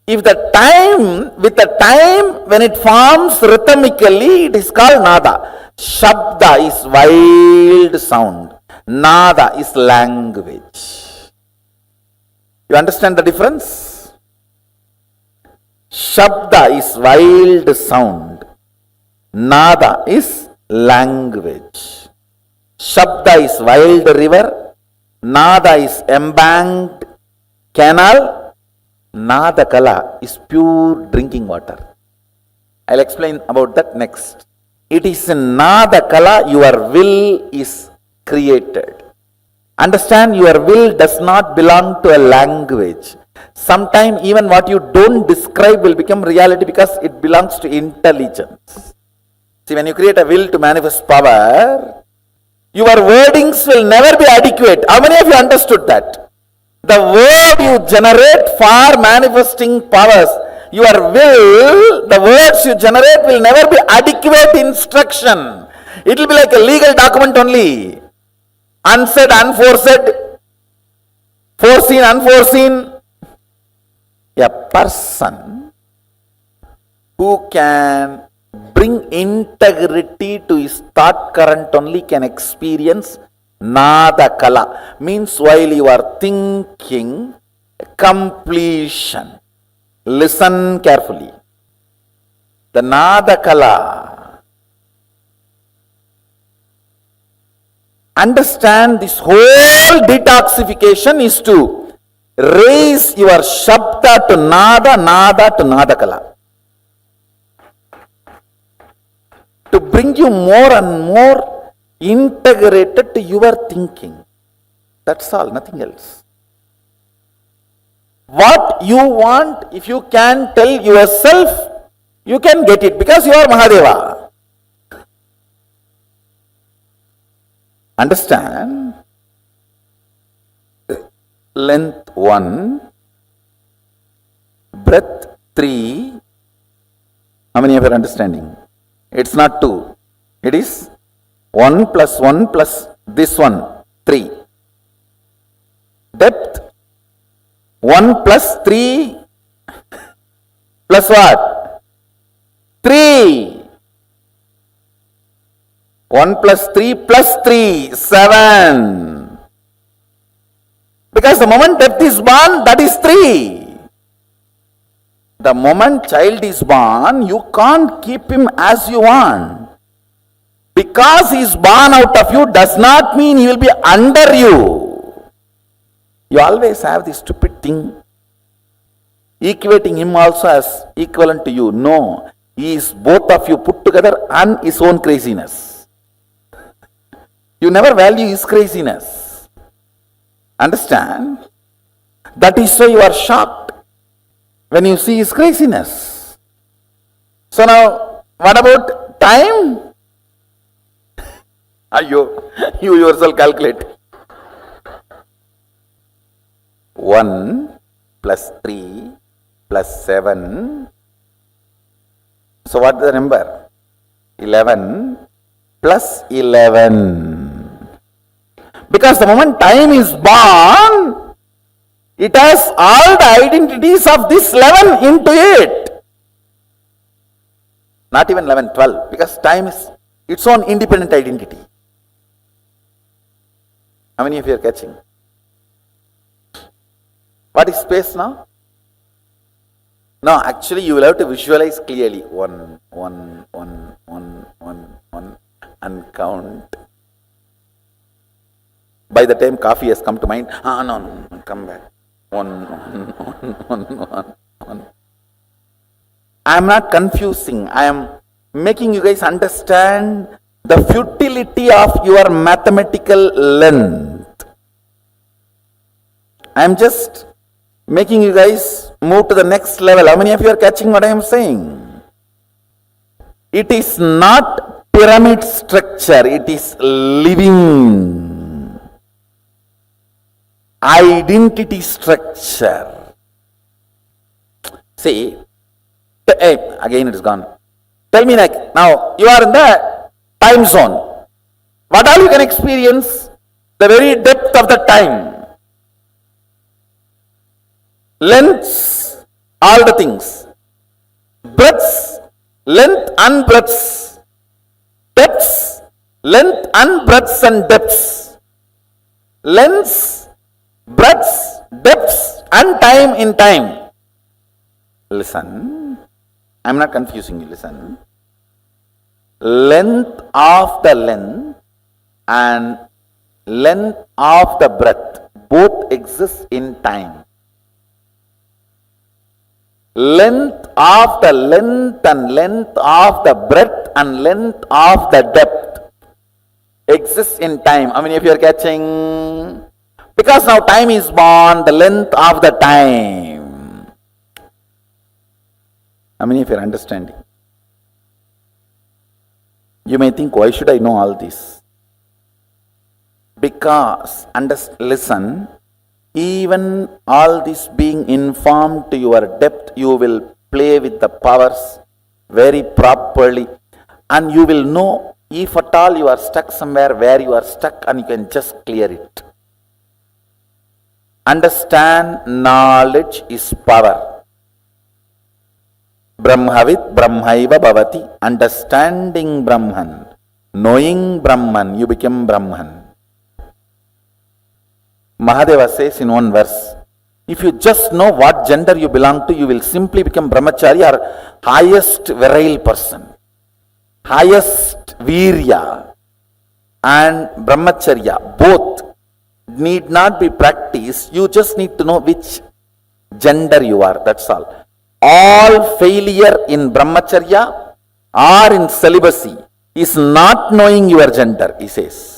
If the time, with the time when it forms rhythmically, it is called Nada. Shabda is wild sound. Nada is language. You understand the difference? Shabda is wild sound. Nada is language. Shabda is wild river. Nada is embanked canal. Nada kala is pure drinking water. I'll explain about that next. It is in Nada kala your will is created. Understand, your will does not belong to a language. Sometimes even what you don't describe will become reality because it belongs to intelligence. See, when you create a will to manifest power, your wordings will never be adequate. How many of you understood that? The word you generate for manifesting powers, your will, the words you generate will never be adequate instruction. It will be like a legal document only. Unsaid, unforesaid, foreseen, unforeseen. A person who can bring integrity to his thought current only can experience Nada Kala. Means while you are thinking, completion. Listen carefully. The Nada Kala. Understand, this whole detoxification is to raise your Shabda to Nada, Nada to Nada Kala. To bring you more and more integrated to your thinking. That's all, nothing else. What you want, if you can tell yourself, you can get it because you are Mahadeva. Understand? Length 1, breadth 3. How many of you are understanding? It's not 2. It is 1 plus 1 plus this one, 3. Depth 1 plus 3 plus what? 3. 1 plus 3 plus 3, 7. Because the moment depth is born, that is 3. The moment child is born, you can't keep him as you want. Because he is born out of you does not mean he will be under you. You always have this stupid thing, equating him also as equivalent to you. No, he is both of you put together and his own craziness. You never value his craziness. Understand? That is why you are shocked when you see his craziness. So now, what about time? You yourself calculate. 1 plus 3 plus 7. So what is the number? 11 plus 11. Because the moment time is born, it has all the identities of this 11 into it. Not even 11, 12, because time is its own independent identity. How many of you are catching? What is space now? No, actually you will have to visualize clearly. 1, 1, 1, 1, 1, 1, and count. By the time coffee has come to mind, no, come back. 1, 1, 1, 1, 1. I am not confusing. I am making you guys understand the futility of your mathematical length. I am just making you guys move to the next level. How many of you are catching what I am saying? It is not pyramid structure, it is living identity structure. See, again it is gone. Tell me, like, now you are in the time zone. What all you can experience? The very depth of the time. Lengths, all the things. Breadths, length and breadths. Depths, length and breadths and depths. Lengths, breadths, depths and time in time. Listen, I am not confusing you, listen. Length of the length and length of the breadth both exist in time. Length of the length and length of the breadth and length of the depth exists in time. How many of you are catching? Because now time is born, the length of the time. How many of you are understanding? You may think, why should I know all this? Because, listen, even all this being informed to your depth, you will play with the powers very properly, and you will know if at all you are stuck somewhere where you are stuck, and you can just clear it. Understand, knowledge is power. Brahmavit Brahmaiva Bhavati. Understanding Brahman, knowing Brahman, you become Brahman. Mahadeva says in one verse, if you just know what gender you belong to, you will simply become brahmachari or highest virile person. Highest virya and brahmacharya, both need not be practiced. You just need to know which gender you are, that's all. All failure in brahmacharya or in celibacy is not knowing your gender, he says.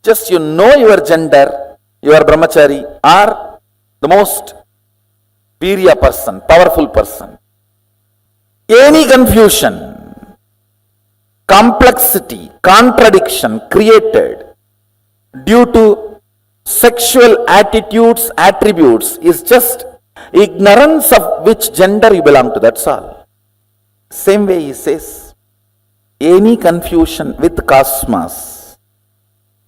Just you know your gender, you are brahmachari or the most virya person, powerful person. Any confusion, complexity, contradiction created due to sexual attitudes, attributes is just ignorance of which gender you belong to, that's all. Same way he says, any confusion with cosmos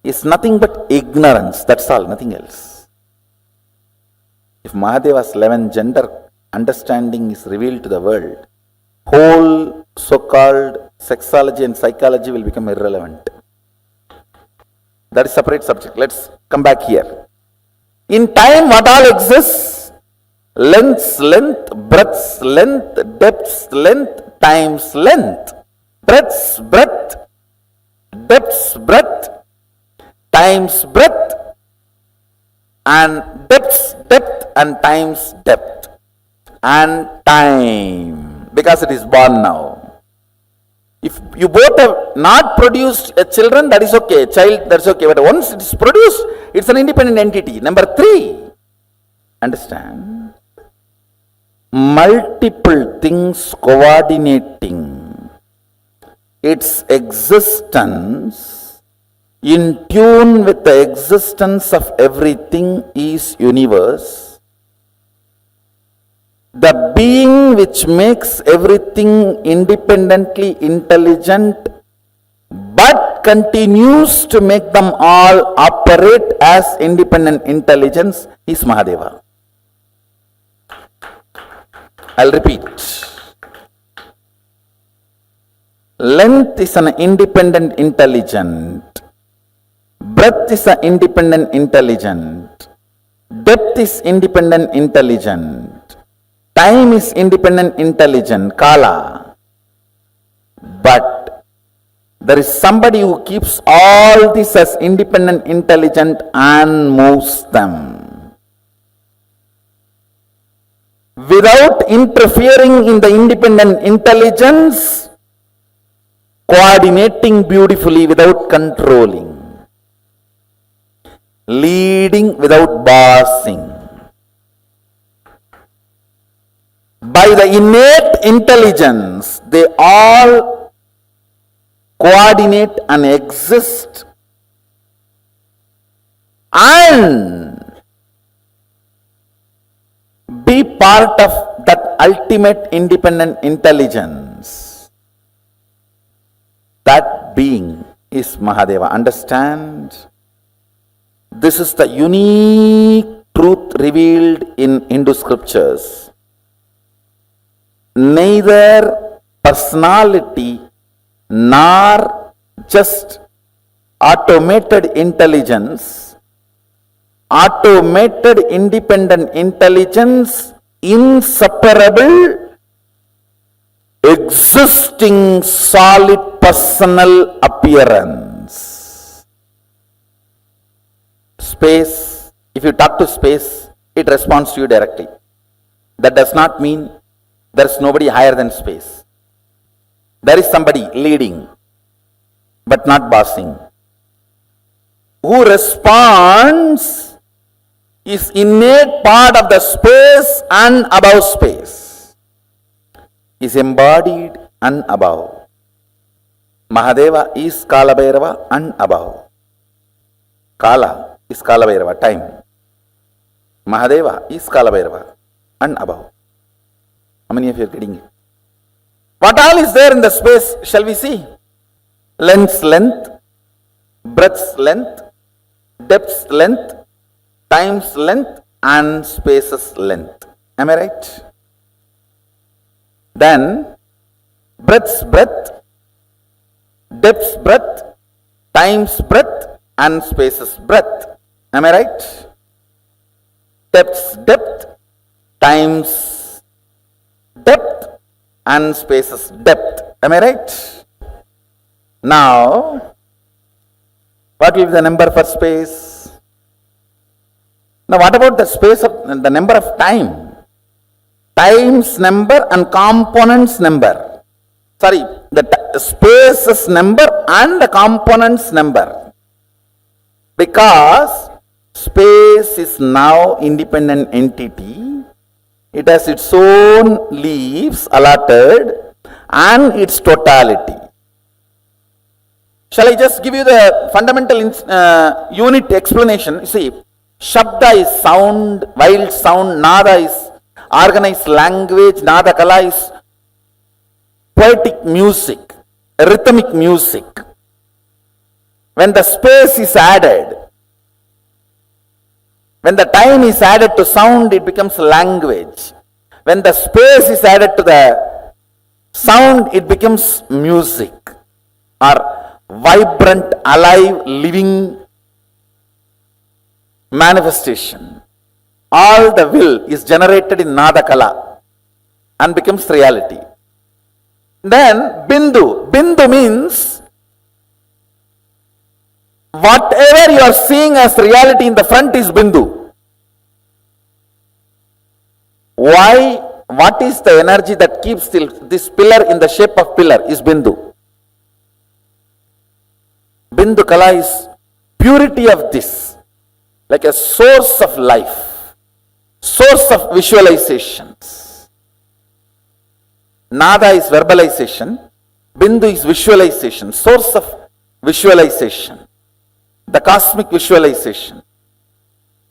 is nothing but ignorance, that's all, nothing else. If Mahadeva's 11 gender understanding is revealed to the world, whole so-called sexology and psychology will become irrelevant. That is a separate subject. Let's come back here. In time, what all exists? Lengths, length, breadths, length, depths, length, times, length. Breadths, breadth, depths, breadth, times, breadth, and depths, depth, and times, depth, and time. Because it is born now. If you both have not produced a children, that is okay, a child, that's okay. But once it is produced, it's an independent entity. Number 3, understand, multiple things coordinating its existence in tune with the existence of everything is universe. The being which makes everything independently intelligent but continues to make them all operate as independent intelligence is Mahadeva. I'll repeat. Length is an independent intelligent. Breadth is an independent intelligent. Depth is independent intelligent. Time is independent intelligent, Kala. But there is somebody who keeps all this as independent intelligent and moves them. Without interfering in the independent intelligence, coordinating beautifully without controlling, leading without bossing. by the innate intelligence, they all coordinate and exist, and be part of that ultimate independent intelligence. That being is Mahadeva. Understand? This is the unique truth revealed in Hindu scriptures. Neither personality nor just automated intelligence, automated independent intelligence, inseparable, existing solid personal appearance. Space, if you talk to space, it responds to you directly. That does not mean there is nobody higher than space. There is somebody leading, but not bossing. Who responds is innate part of the space and above space, is embodied and above. Mahadeva is Kalabhairava and above. Kala is Kalabhairava, time. Mahadeva is Kalabhairava and above. How many of you are getting it? What all is there in the space shall we see? Length's length, breadth's length, depth's length, time's length, and space's length. Am I right? Then breadth's breadth, depth's breadth, time's breadth, and space's breadth. Am I right? Depth's depth, time's depth, and space's depth. Am I right? Now, what will be the number for space? Now, what about the space of the number of time? Time's number and components number. Sorry, the space's number and the components number. Because space is now independent entity. It has its own leaves allotted and its totality. Shall I just give you the fundamental unit explanation? You see, Shabda is sound, wild sound, Nada is organized language, Nada Kala is poetic music, rhythmic music. When the space is added, when the time is added to sound, it becomes language. When the space is added to the sound, it becomes music or vibrant, alive, living manifestation. All the will is generated in Nada Kala and becomes reality. Then Bindu. Bindu means whatever you are seeing as reality in the front is Bindu. Why? What is the energy that keeps this pillar in the shape of pillar is Bindu. Bindu Kala is purity of this, like a source of life, source of visualizations. Nada is verbalization, Bindu is visualization, source of visualization, the cosmic visualization.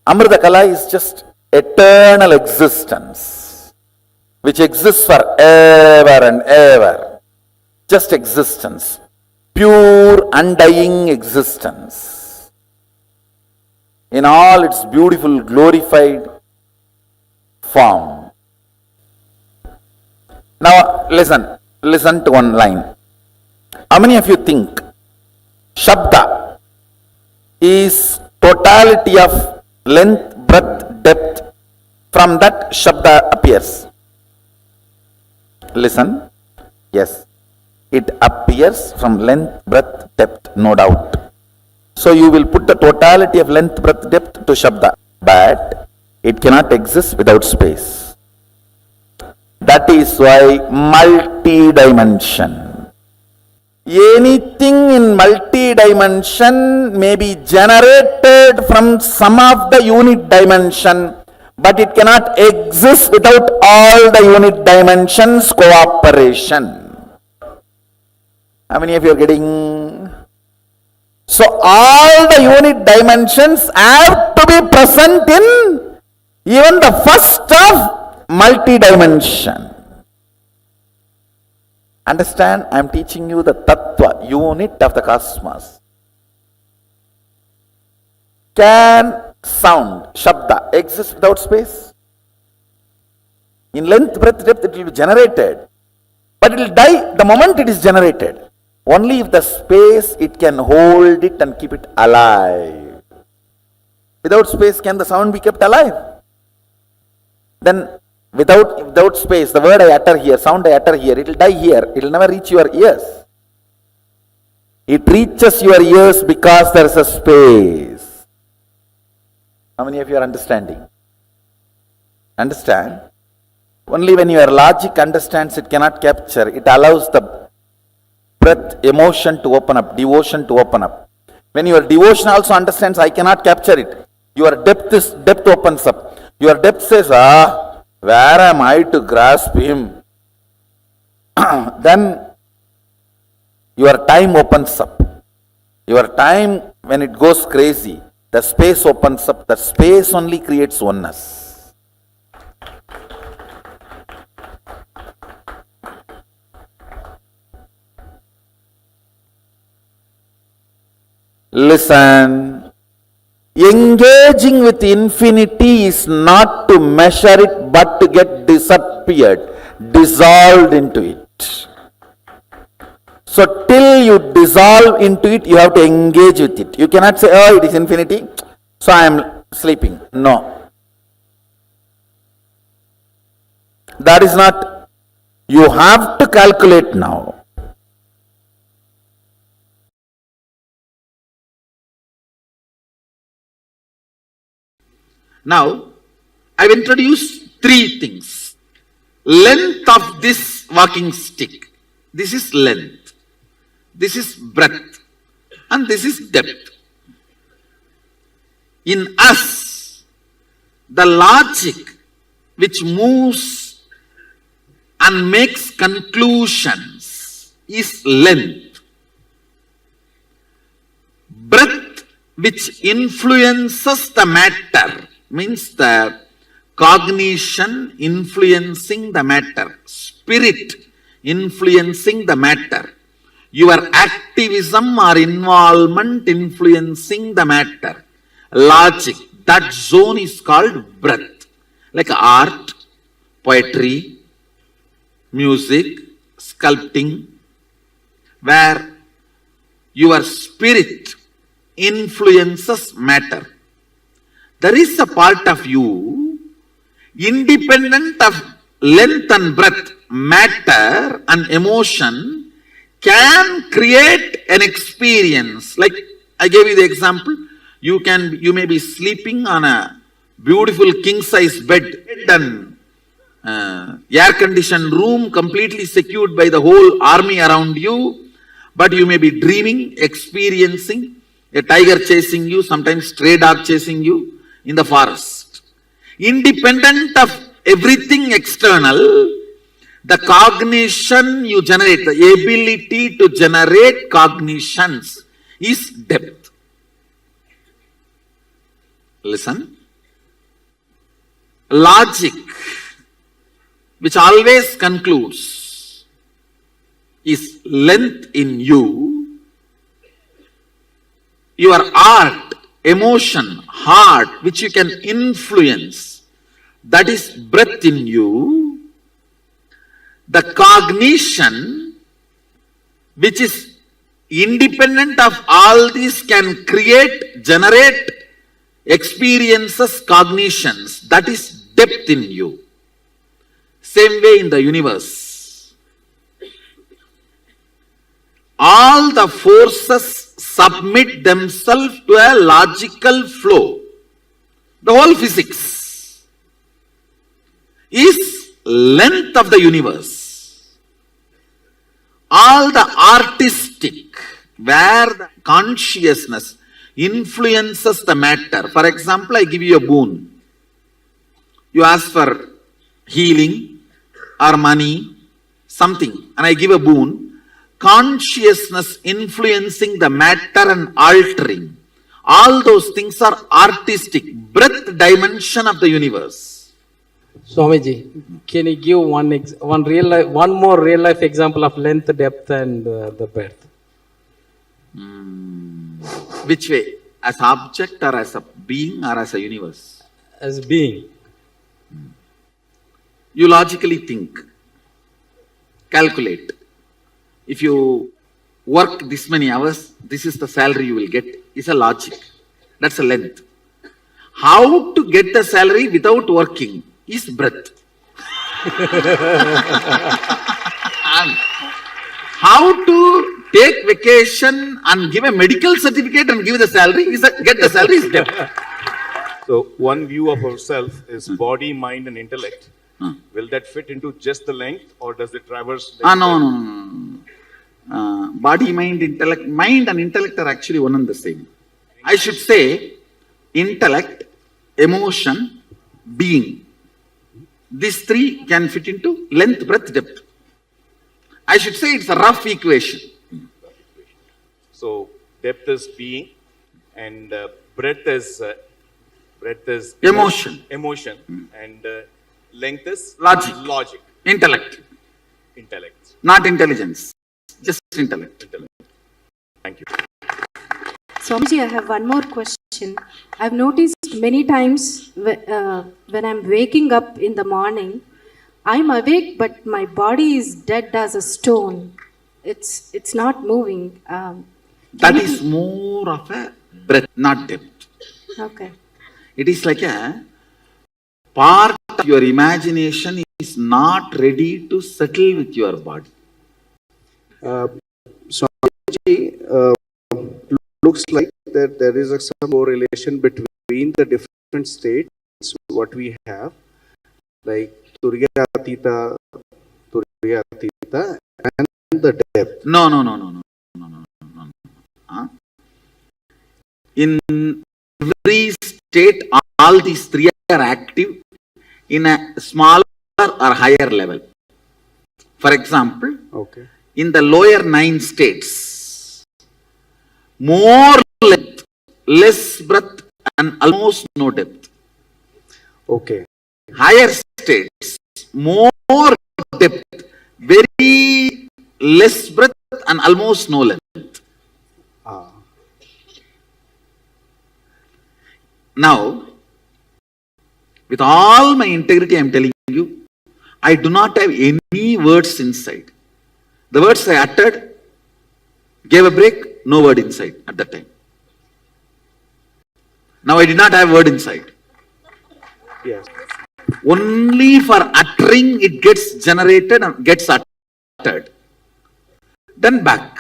Amrita Kala is just eternal existence, which exists forever and ever. Just existence, pure, undying existence, in all its beautiful, glorified form. Now listen to one line. How many of you think Shabda is totality of length, breadth, depth? From that Shabda appears. Listen. Yes. It appears from length, breadth, depth, no doubt. So you will put the totality of length, breadth, depth to Shabda. But it cannot exist without space. That is why multi-dimension. Anything in multi-dimension may be generated from some of the unit dimension, but it cannot exist without all the unit dimensions cooperation. How many of you are getting? So all the unit dimensions have to be present in even the first of multi-dimension. Understand? I am teaching you the tattva, unit of the cosmos. Can sound, shabda, exist without space? In length, breadth, depth, it will be generated. But it will die the moment it is generated. Only if the space, it can hold it and keep it alive. Without space, can the sound be kept alive? Then, without space, the word I utter here, sound I utter here, it will die here. It will never reach your ears. It reaches your ears because there is a space. How many of you are understanding? Understand? Only when your logic understands, it cannot capture. It allows the breath, emotion to open up, devotion to open up. When your devotion also understands, I cannot capture it. Your depth opens up. Your depth says, where am I to grasp him? Then your time opens up. Your time, when it goes crazy, the space opens up. The space only creates oneness. Listen. Engaging with infinity is not to measure it, but to get disappeared, dissolved into it. So till you dissolve into it, you have to engage with it. You cannot say, oh, it is infinity, so I am sleeping. No. That is not. You have to calculate now. Now, I have introduced three things. Length of this walking stick. This is length. This is breadth. And this is depth. In us, the logic which moves and makes conclusions is length. Breadth which influences the matter means the cognition influencing the matter, spirit influencing the matter, your activism or involvement influencing the matter, logic, that zone is called breadth. Like art, poetry, music, sculpting, where your spirit influences matter. There is a part of you, independent of length and breadth, matter and emotion, can create an experience. Like I gave you the example, you may be sleeping on a beautiful king-size bed and air-conditioned room, completely secured by the whole army around you, but you may be dreaming, experiencing a tiger chasing you, sometimes stray dog chasing you in the forest. Independent of everything external, the cognition you generate, the ability to generate cognitions is depth. Listen. Logic, which always concludes, is length in you. Your art, emotion, heart, which you can influence, that is breadth in you. The cognition, which is independent of all these, can create, generate experiences, cognitions, that is depth in you. Same way in the universe. All the forces submit themselves to a logical flow. The whole physics is length of the universe. All the artistic, where the consciousness influences the matter. For example, I give you a boon. You ask for healing or money, something, and I give a boon. Consciousness influencing the matter and altering. All those things are artistic, breadth dimension of the universe. Swamiji, can you give one more real life example of length, depth, and the breadth? Which way? As object or as a being or as a universe? As being. You logically think, calculate. If you work this many hours, this is the salary you will get. It's a logic. That's a length. How to get the salary without working is breadth. And how to take vacation and give a medical certificate and give the salary get the salary is depth. So one view of ourselves is body, mind and intellect. Will that fit into just the length or does it traverse? No. Body, mind, intellect. Mind and intellect are actually one and the same. I should say intellect, emotion, being. These three can fit into length, breadth, depth. I should say it's a rough equation. So depth is being and breadth is Emotion. And length is Logic. Intellect. Not intelligence. Just intellect. Thank you. Swamiji, I have one more question. I've noticed many times when I'm waking up in the morning, I'm awake, but my body is dead as a stone. It's not moving. That is more of a breadth, not depth. Okay. It is like a part of your imagination is not ready to settle with your body. Swamiji, looks like that there is some correlation between the different states what we have, like Turyatita, and the depth. No. In every state, all these three are active in a smaller or higher level. For example, Okay. in the lower 9 states, more length, less breadth, and almost no depth. Okay. Higher states, more depth, very less breadth, and almost no length. Now, with all my integrity, I am telling you, I do not have any words inside. The words I uttered gave a break, no word inside at that time. Now I did not have word inside. Yes. Only for uttering it gets generated and gets uttered. Then back.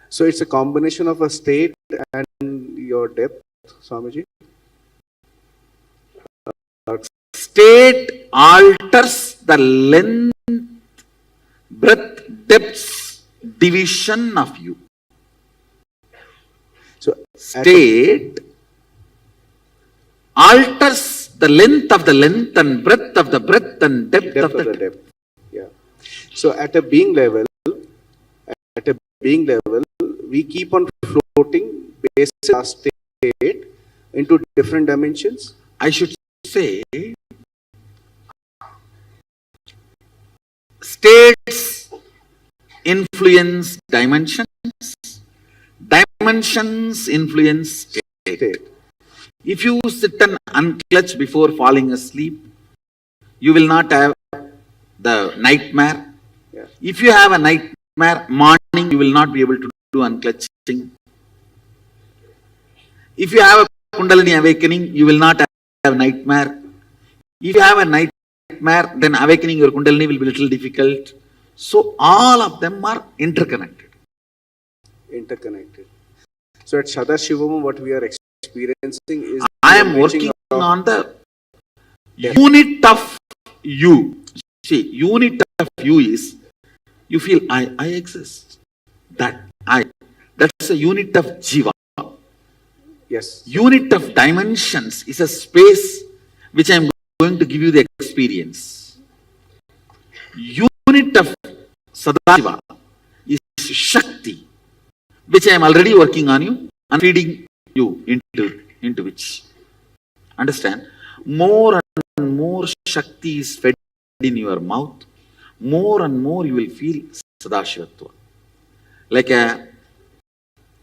So it's a combination of a state and your depth, Swamiji? State alters the length, breadth, depth division of you. So State alters the length of the length and breadth of the breadth and depth of the depth. depth. Yeah. So at a being level, we keep on floating based on our state into different dimensions. I should say, states influence dimensions, dimensions influence state. If you sit and unclutch before falling asleep, you will not have the nightmare. Yeah. If you have a nightmare, morning you will not be able to do unclutching. If you have a Kundalini awakening, you will not have nightmare. If you have a nightmare, then awakening your Kundalini will be a little difficult. So all of them are interconnected. So at Sadashivam, what we are experiencing is I am working on the unit of you. See, unit of you is, you feel I exist. That's a unit of Jiva. Yes. Unit of dimensions is a space which I am going to give you the experience. Unit of Sadashiva is Shakti, which I am already working on you and feeding you into which. Understand? More and more Shakti is fed in your mouth, more and more you will feel Sadashivatva. Like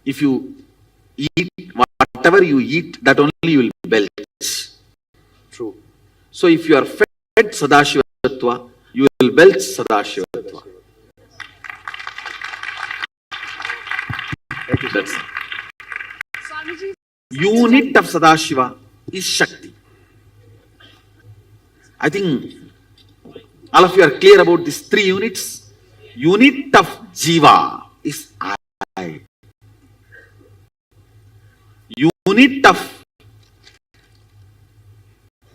if you eat, whatever you eat, that only you will belch. True. So if you are fed Sadashivatva, you will belch Sadashivatva. That's it. Unit of Sadashiva is Shakti. I think all of you are clear about these three units. Unit of Jiva is I. Unit of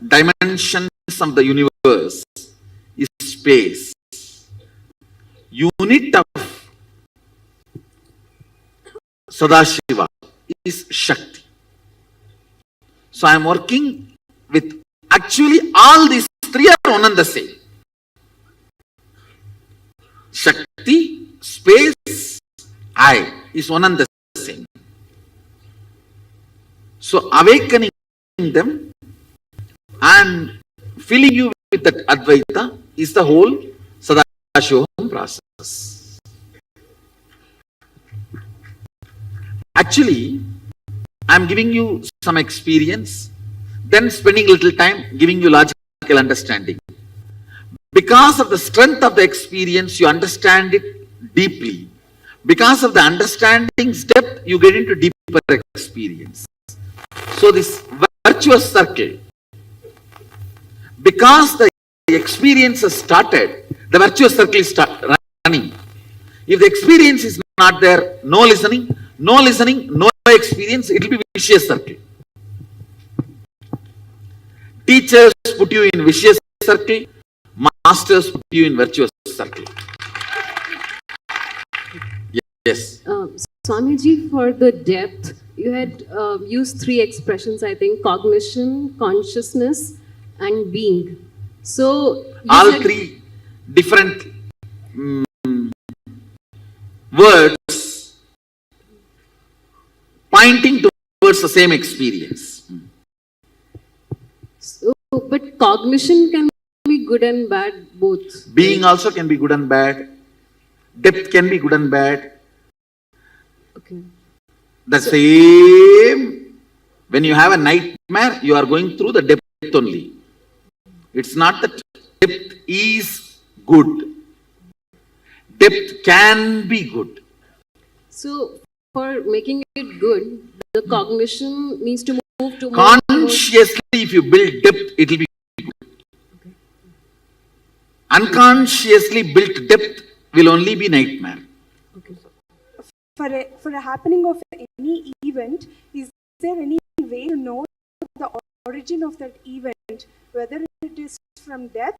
dimensions of the universe is space. Unit of Sadashiva is Shakti. So I am working with actually all these three are one and the same. Shakti, space, I is one and the same. So awakening them and filling you with that Advaita is the whole Sadashivam process. Actually, I am giving you some experience, then spending a little time giving you logical understanding. Because of the strength of the experience, you understand it deeply. Because of the understanding's depth, you get into deeper experience. So this virtuous circle, because the experience has started, the virtuous circle is running. If the experience is not there, no listening, no experience, it will be vicious circle. Teachers put you in vicious circle, masters put you in virtuous circle. Yes. Swamiji, for the depth, you had used three expressions, I think: cognition, consciousness, and being. So all three different words pointing towards the same experience. So, but cognition can be good and bad both. Being also can be good and bad. Depth can be good and bad. Okay. The same, when you have a nightmare, you are going through the depth only. It's not that depth is good. Depth can be good. So, for making it good, the cognition needs to move to consciously. If you build depth, it will be good. Okay. Unconsciously built depth will only be nightmare. Okay. For a happening of any event, is there any way to know the origin of that event, whether it is from depth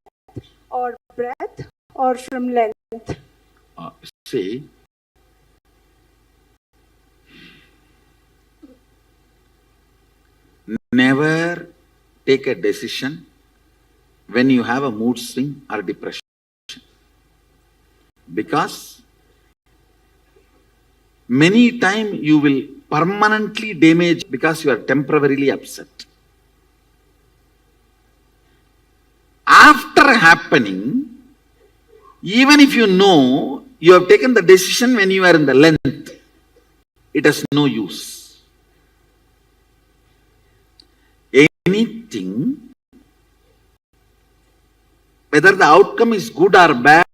or breadth or from length? See, never take a decision when you have a mood swing or depression, because many times you will permanently damage because you are temporarily upset. After happening, even if you know you have taken the decision when you are in the length, it has no use. Anything, whether the outcome is good or bad,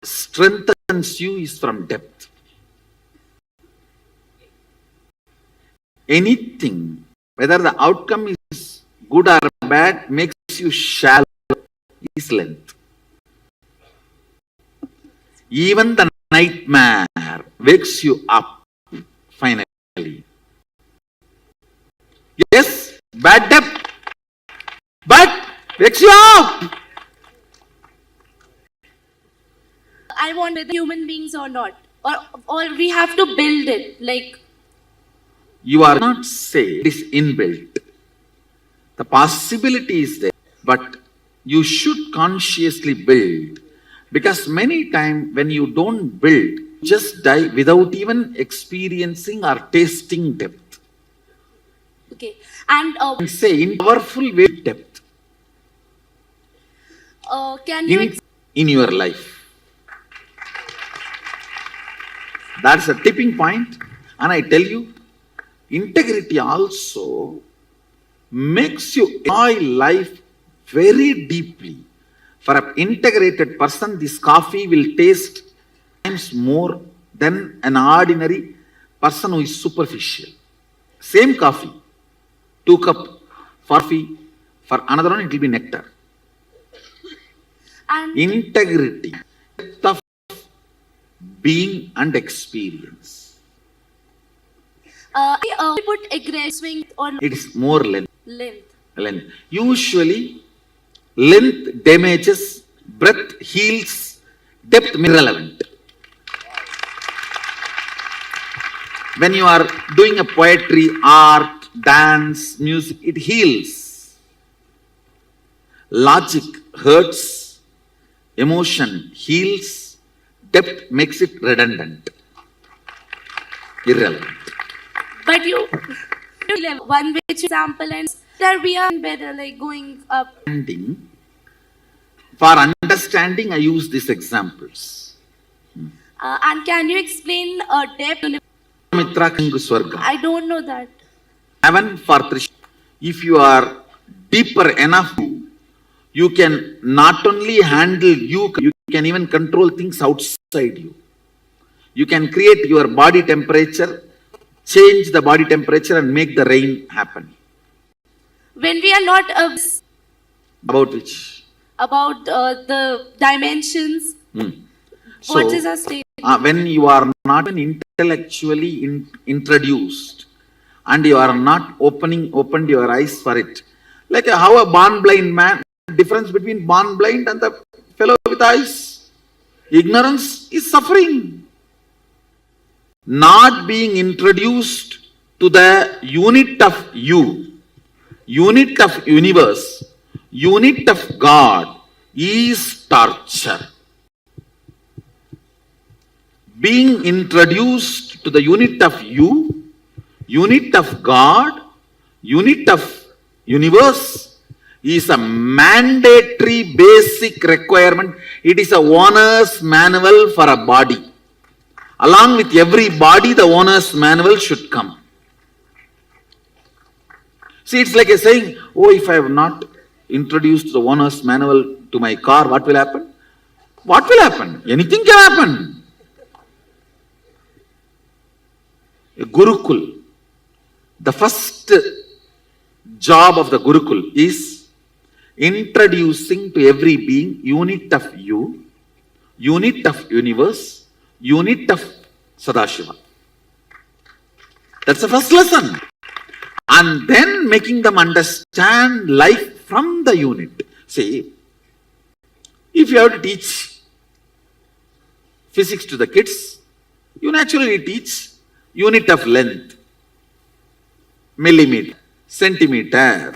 strengthens you is from depth. Anything, whether the outcome is good or bad, makes you shallow is length. Even the nightmare wakes you up finally. Yes, bad depth, but wakes you up. I want whether human beings or not, or we have to build it, like You are not say it is inbuilt. The possibility is there, but you should consciously build. Because many times when you don't build, you just die without even experiencing or tasting depth. Okay. And Say in powerful way depth can you in your life. That's a tipping point. And I tell you, integrity also makes you enjoy life very deeply. For an integrated person, this coffee will taste times more than an ordinary person who is superficial. Same coffee, 2 cups coffee, for another one it will be nectar. and Integrity, depth of being and experience. put aggressive or It is more length. length. Usually, length damages, breadth heals, depth irrelevant. When you are doing a poetry, art, dance, music, it heals. Logic hurts, emotion heals, depth makes it redundant, irrelevant. But you one which example and that we are better like going up. For understanding, I use these examples. And can you explain depth? Mitra Kangu Swarga. I don't know that. Heaven for Trishna. If you are deeper enough, you can not only handle you can even control things outside you. You can create your body temperature, change the body temperature and make the rain happen. When we are not About which? about the dimensions, what is our state? When you are not intellectually introduced and you are not opened your eyes for it. Like how a born blind man, difference between born blind and the fellow with eyes. Ignorance is suffering. Not being introduced to the unit of you, unit of universe, unit of God is torture. Being introduced to the unit of you, unit of God, unit of universe is a mandatory basic requirement. It is a owner's manual for a body. Along with every body, the owner's manual should come. See, it's like a saying, oh, if I have not introduced the owner's manual to my car, what will happen? What will happen? Anything can happen. A Gurukul, the first job of the Gurukul is introducing to every being unit of you, unit of universe, unit of Sadashiva. That's the first lesson. And then making them understand life from the unit. See, if you have to teach physics to the kids, you naturally teach unit of length, millimeter, centimeter.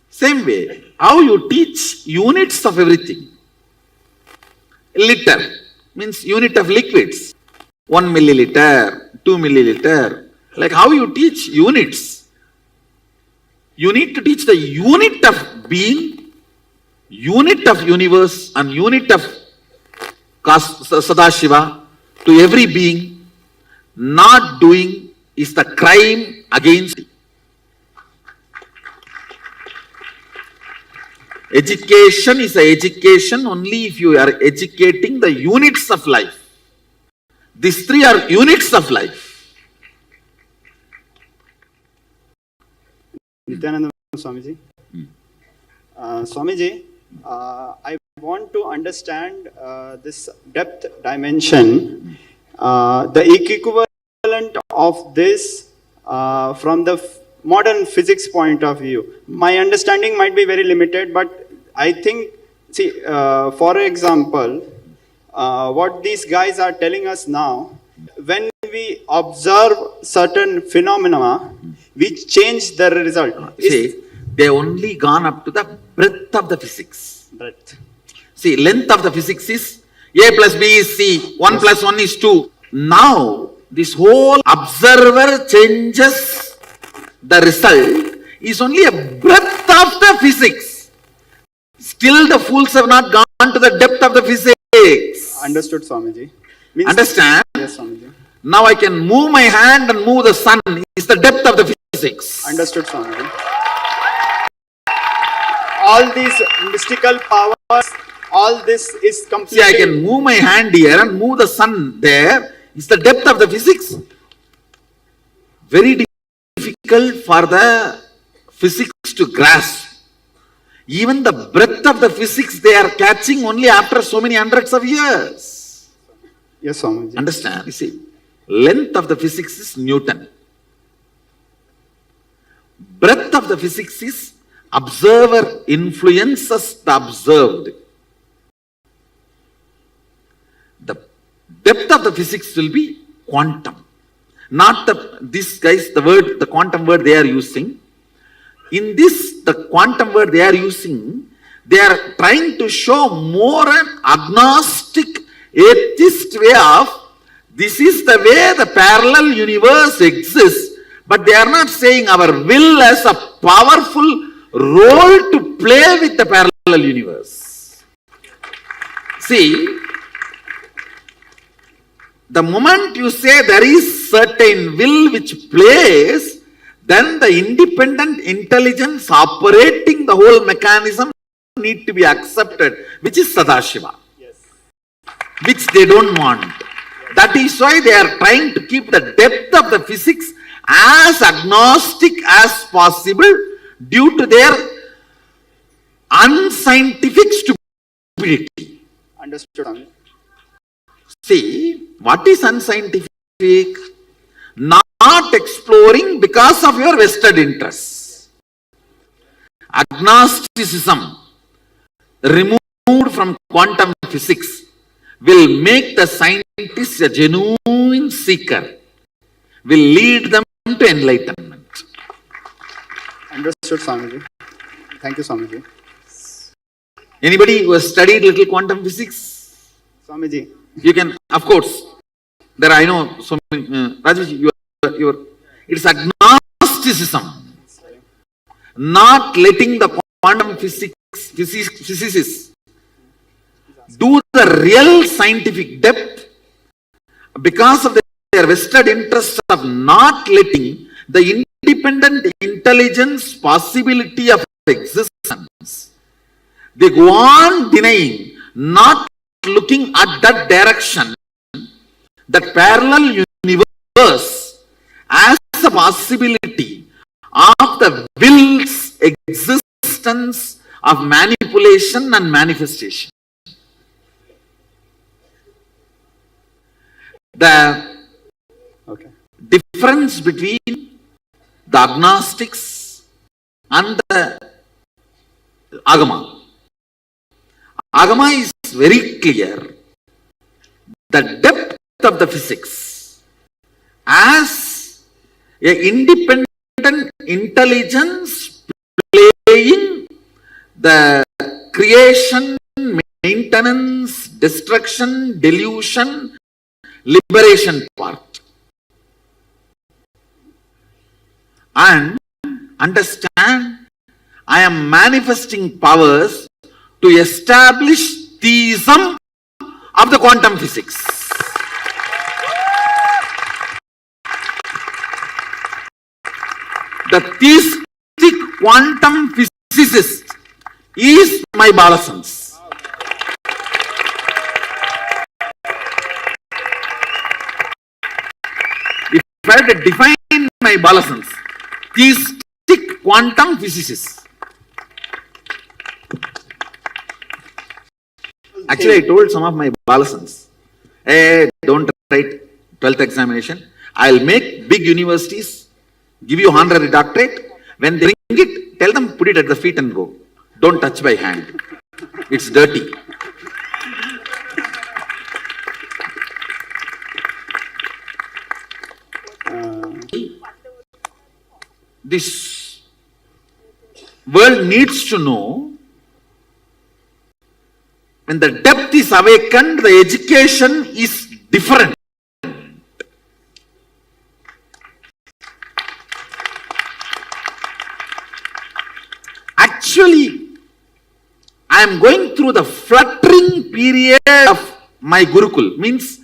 Same way, how you teach units of everything. Liter means unit of liquids, 1 milliliter, 2 milliliter. Like how you teach units. You need to teach the unit of being, unit of universe and unit of Sadashiva to every being. Not doing is the crime against it. Education is an education only if you are educating the units of life. These three are units of life. Nithyananda Swamiji. Swamiji, I want to understand this depth dimension, the equivalent of this from the modern physics point of view. My understanding might be very limited, but I think, see, for example, what these guys are telling us now, when we observe certain phenomena, we change the result. See, they only gone up to the breadth of the physics. Breadth. See, length of the physics is A plus B is C, 1 plus 1 is 2. Now, this whole observer changes the result is only a breadth of the physics. Still the fools have not gone to the depth of the physics. Understood, Swamiji. Understand? Yes, Swamiji. Now I can move my hand and move the sun is the depth of the physics. Understood, Swamiji. All these mystical powers, all this is completely... See, I can move my hand here and move the sun there. Is the depth of the physics. Very difficult for the physics to grasp. Even the breadth of the physics they are catching only after so many hundreds of years. Yes, Swamiji. Understand? You see, length of the physics is Newton. Breadth of the physics is observer influences the observed. The depth of the physics will be quantum. Not this guys, the quantum word they are using. In this, the quantum word they are using, they are trying to show more an agnostic, atheist way of, this is the way the parallel universe exists, but they are not saying our will has a powerful role to play with the parallel universe. See, the moment you say there is certain will which plays, then the independent intelligence operating the whole mechanism need to be accepted, which is Sadashiva, which they don't want. That is why they are trying to keep the depth of the physics as agnostic as possible due to their unscientific stupidity. Understood. See, what is unscientific? Not exploring because of your vested interests. Agnosticism, removed from quantum physics, will make the scientist a genuine seeker, will lead them to enlightenment. Understood, Swamiji. Thank you, Swamiji. Anybody who has studied little quantum physics? Swamiji. You can, of course, there I know so many, Rajesh, it's agnosticism, not letting the quantum physicists do the real scientific depth because of their vested interest of not letting the independent intelligence possibility of existence. They go on denying, not looking at that direction, that parallel universe as a possibility of the will's existence of manipulation and manifestation. The difference between the agnostics and the Agama. Agama is very clear. The depth of the physics as an independent intelligence playing the creation, maintenance, destruction, delusion, liberation part. And understand, I am manifesting powers to establish theism of the quantum physics. The theistic quantum physicist is my Balasans. If I had to define my Balasans, theistic quantum physicist. Actually, I told some of my Balasans, hey, don't write 12th examination. I'll make big universities, give you honorary doctorate. When they bring it, tell them put it at the feet and go. Don't touch by hand. It's dirty. this world needs to know, when the depth is awakened, the education is different. Actually, I am going through the fluttering period of my Gurukul. Means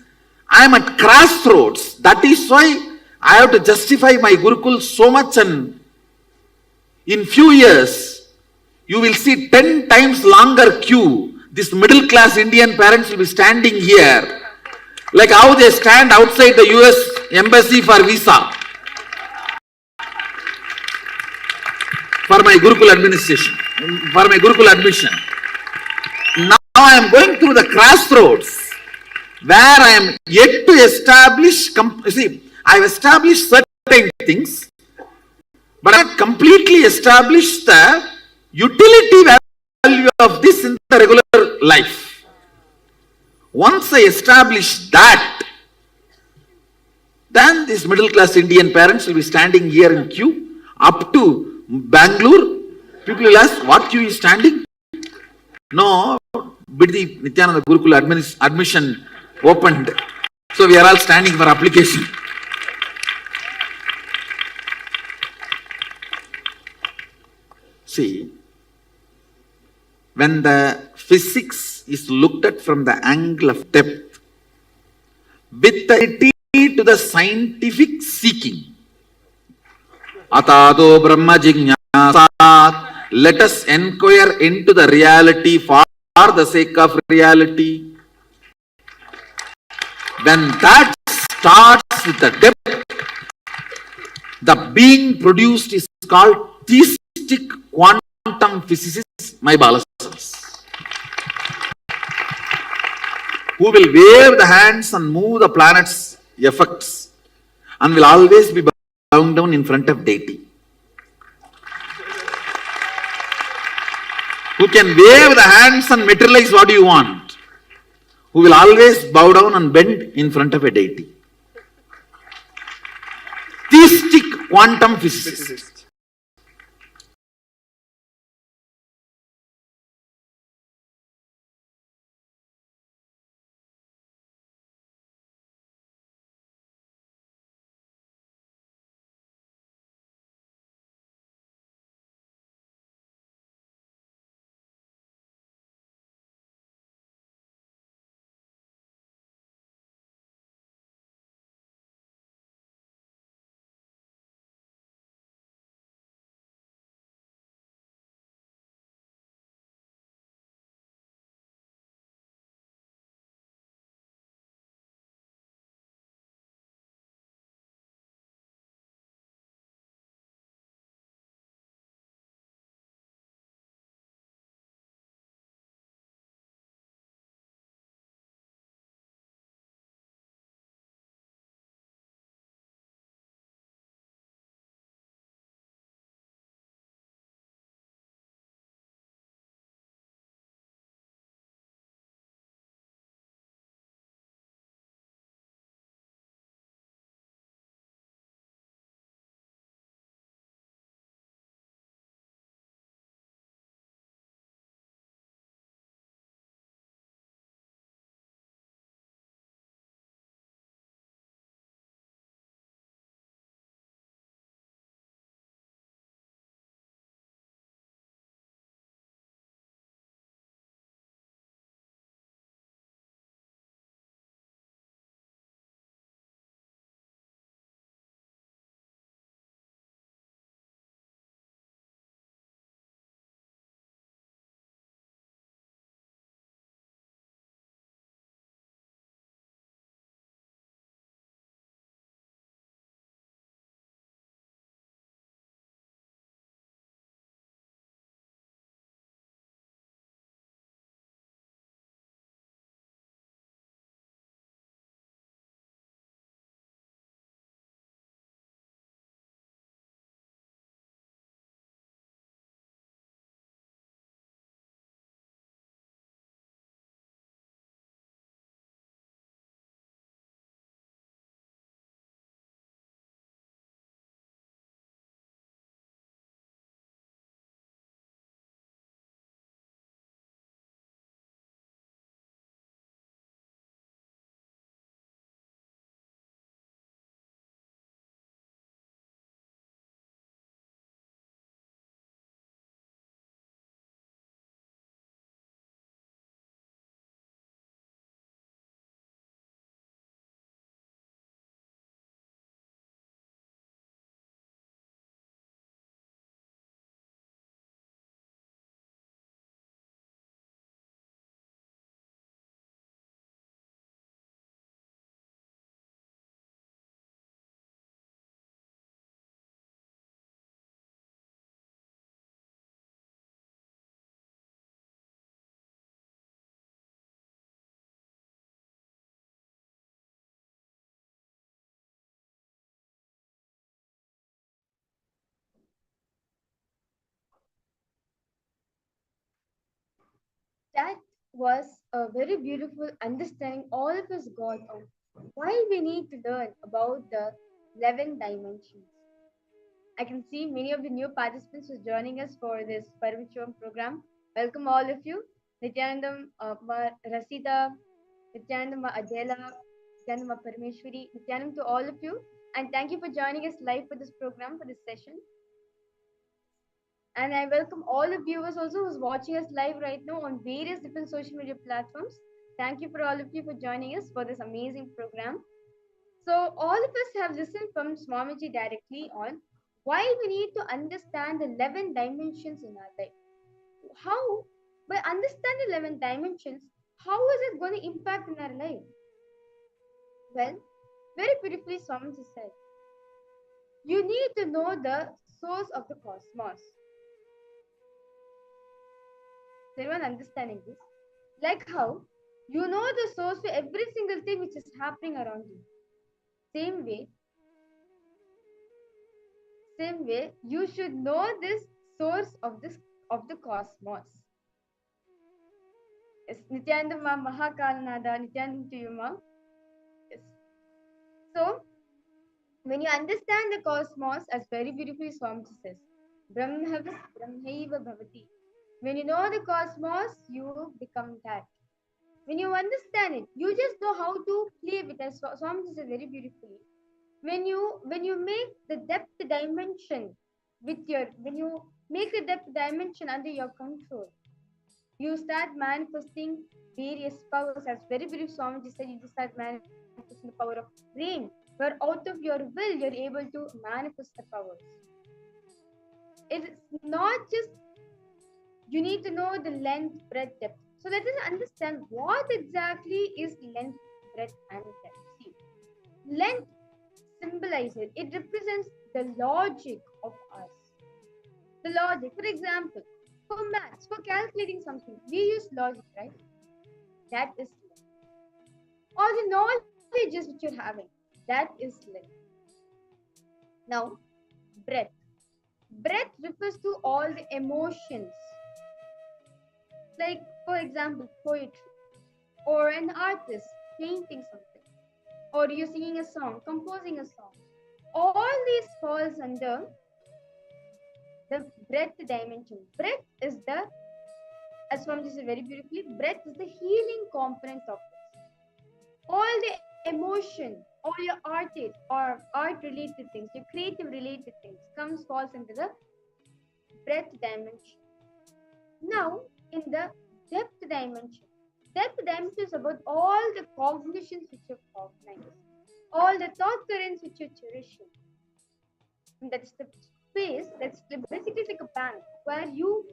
I am at crossroads. That is why I have to justify my Gurukul so much, and in few years, you will see 10 times longer queue. This middle class Indian parents will be standing here, like how they stand outside the US embassy for visa, for my Gurukul administration, for my Gurukul admission. Now I am going through the crossroads where I am yet to establish, I have established certain things, but I have completely established the utility value of this in the regular life. Once I establish that, then these middle class Indian parents will be standing here in queue up to Bangalore. People will ask, what queue is standing? No, Bidhi Nithyananda Gurukul admission opened. So we are all standing for application. See, when the physics is looked at from the angle of depth, with the to the scientific seeking, Atado Brahma Jignasat, let us inquire into the reality for the sake of reality. When that starts with the depth, the being produced is called theistic quantum physicists, my Balasans, who will wave the hands and move the planet's effects and will always be bound down in front of deity. Who can wave the hands and materialize what you want, who will always bow down and bend in front of a deity. Theistic quantum physicists. That was a very beautiful understanding all of us got on why we need to learn about the 11 dimensions. I can see many of the new participants who are joining us for this Parameshwaram program. Welcome all of you. Nityanandam, Rasita, Nityanandam, Adela, Nityanandam, Parameshwari, Nityanandam to all of you. And thank you for joining us live for this program, for this session. And I welcome all the viewers also who's watching us live right now on various different social media platforms. Thank you for all of you for joining us for this amazing program. So all of us have listened from Swamiji directly on why we need to understand the 11 dimensions in our life. How, by understanding 11 dimensions, how is it going to impact in our life? Well, very beautifully Swamiji said, you need to know the source of the cosmos. Is everyone understanding this? Like how you know the source for every single thing which is happening around you. Same way, you should know this source of the cosmos. Yes, Nityananda Ma Mahakalanada, Nityananda to you Ma. Yes. So when you understand the cosmos, as very beautifully Swamiji says, Brahmavis Brahmaiva Bhavati. When you know the cosmos, you become that. When you understand it, you just know how to play with it. As Swamiji said very beautifully. When you make the depth dimension under your control, you start manifesting various powers. As very brief Swamiji said, you just start manifesting the power of rain, where out of your will you're able to manifest the powers. It's not just you need to know the length, breadth, depth. So let us understand what exactly is length, breadth, and depth. See, length symbolizes, it represents the logic of us. The logic, for example, for maths, for calculating something, we use logic, right? That is length. All the knowledges which you're having, that is length. Now, breadth. Breadth refers to all the emotions. Like, for example, poetry, or an artist painting something, or you're singing a song, composing a song. All these falls under the breadth dimension. Breadth is the, as Swamiji said very beautifully, breadth is the healing component of this. All the emotion, all your art-related things, your creative-related things falls into the breadth dimension. Now, in the depth dimension is about all the cognitions which you've cognized, all the thought currents which you're cherishing. And that's the space, that's basically like a bank where you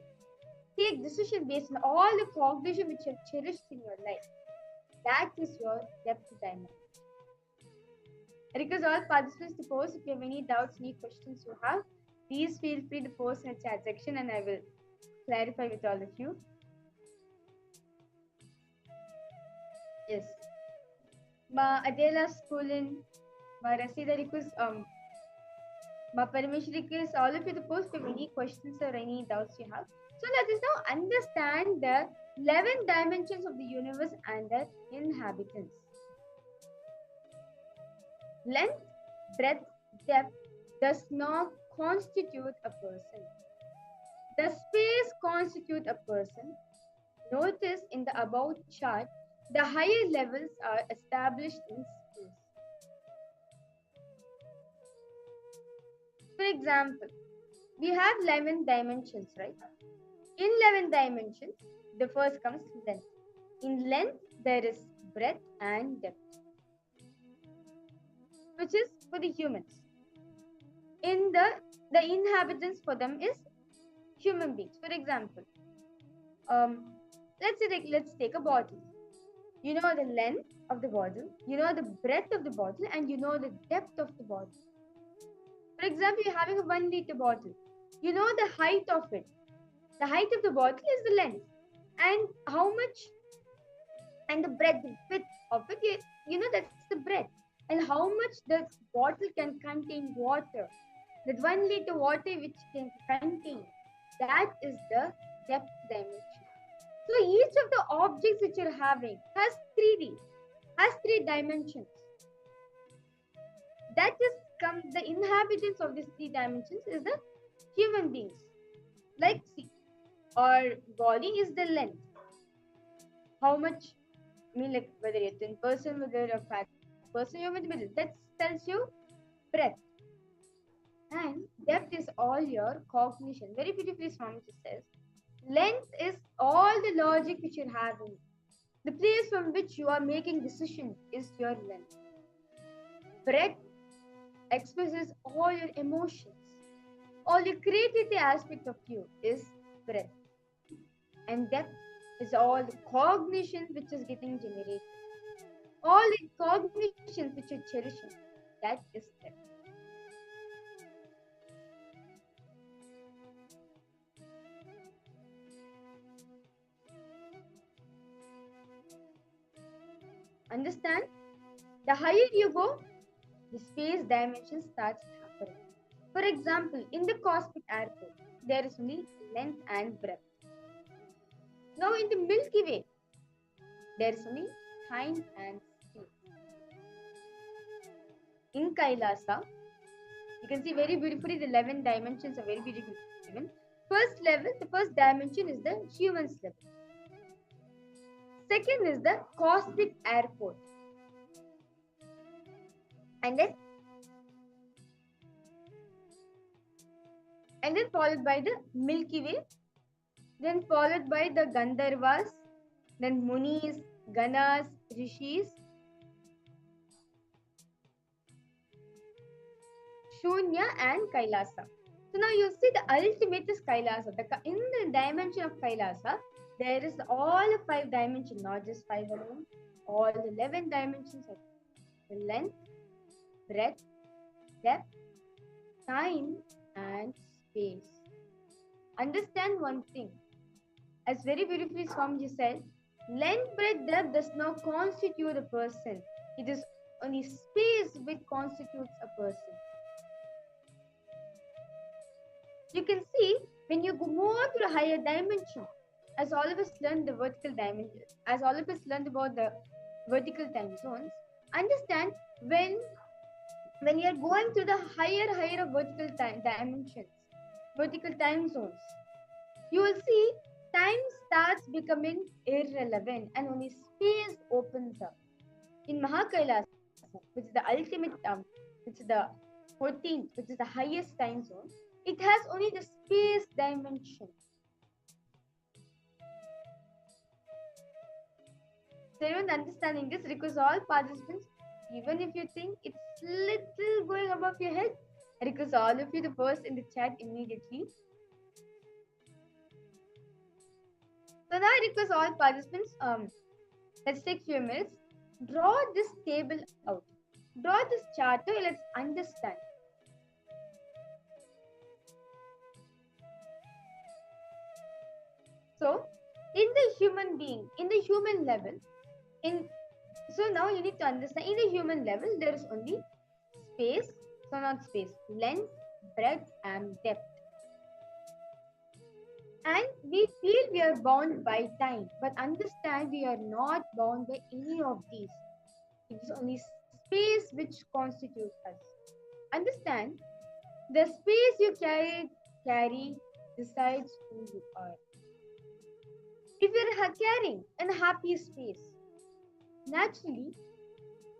take decision based on all the cognition which you've cherished in your life. That is your depth dimension. I request all participants to post if you have any doubts, any questions you have. Please feel free to post in the chat section and I will clarify with all of you. Yes. Ma Adela Schoolin, Ma Rasida request, Ma Parameshwari request all of you to post if any questions or any doubts you have. So let us now understand the 11 dimensions of the universe and their inhabitants. Length, breadth, depth does not constitute a person. The space constitutes a person. Notice in the above chart, the higher levels are established in space. For example, we have 11 dimensions, right? In 11 dimensions, the first comes length. In length, there is breadth and depth, which is for the humans. In the inhabitants for them is human beings. For example, let's take a bottle. You know the length of the bottle, you know the breadth of the bottle, and you know the depth of the bottle. For example, you're having a 1 liter bottle. You know the height of it. The height of the bottle is the length. And how much, and the breadth, the width of it, you know that's the breadth. And how much the bottle can contain water. That 1 liter water which can contain, that is the depth dimension. So each of the objects which you're having has 3D, has 3 dimensions. That is the inhabitants of these 3 dimensions is the human beings. Like see, our body is the length. How much, I mean, like whether you're a thin person, whether you're a fat person, you're in the middle. That tells you breadth. And depth is all your cognition. Very beautifully, Swamiji says, length is all the logic which you're having. The place from which you are making decisions is your length. Breadth expresses all your emotions. All your creativity aspect of you is breadth. And depth is all the cognition which is getting generated. All the cognitions which you're cherishing, that is depth. Understand? The higher you go, the space dimension starts happening. For example, in the cosmic airport, there is only length and breadth. Now in the Milky Way, there is only time and space. In Kailasa, you can see very beautifully the 11 dimensions are very beautifully given. First level, the first dimension is the human's level. Second is the cosmic airport. And then followed by the Milky Way, then followed by the Gandharvas, then Munis, Ganas, Rishis, Shunya and Kailasa. So now you see the ultimate is Kailasa. In the dimension of Kailasa, there is all 5 dimensions, not just 5 alone. All 11 dimensions of the length, breadth, depth, time and space. Understand one thing. As very beautifully Swamiji said, length, breadth, depth does not constitute a person. It is only space which constitutes a person. You can see when you go more to a higher dimension, as all of us learned the vertical dimension, as all of us learned about the vertical time zones, understand when you are going to the higher vertical dimensions, vertical time zones, you will see time starts becoming irrelevant and only space opens up. In Mahakailasa, which is the ultimate which is the 14th, which is the highest time zone, it has only the space dimension. So everyone understanding this, request all participants, even if you think it's little going above your head, I request all of you to post in the chat immediately. So now I request all participants, let's take a few minutes, draw this table out. Draw this chart, let's understand. So, in the human being, in the human level, so now you need to understand, in the human level, there is only space, so not space, length, breadth and depth. And we feel we are bound by time, but understand we are not bound by any of these. It is only space which constitutes us. Understand, the space you carry decides who you are. If you are carrying a happy space, naturally,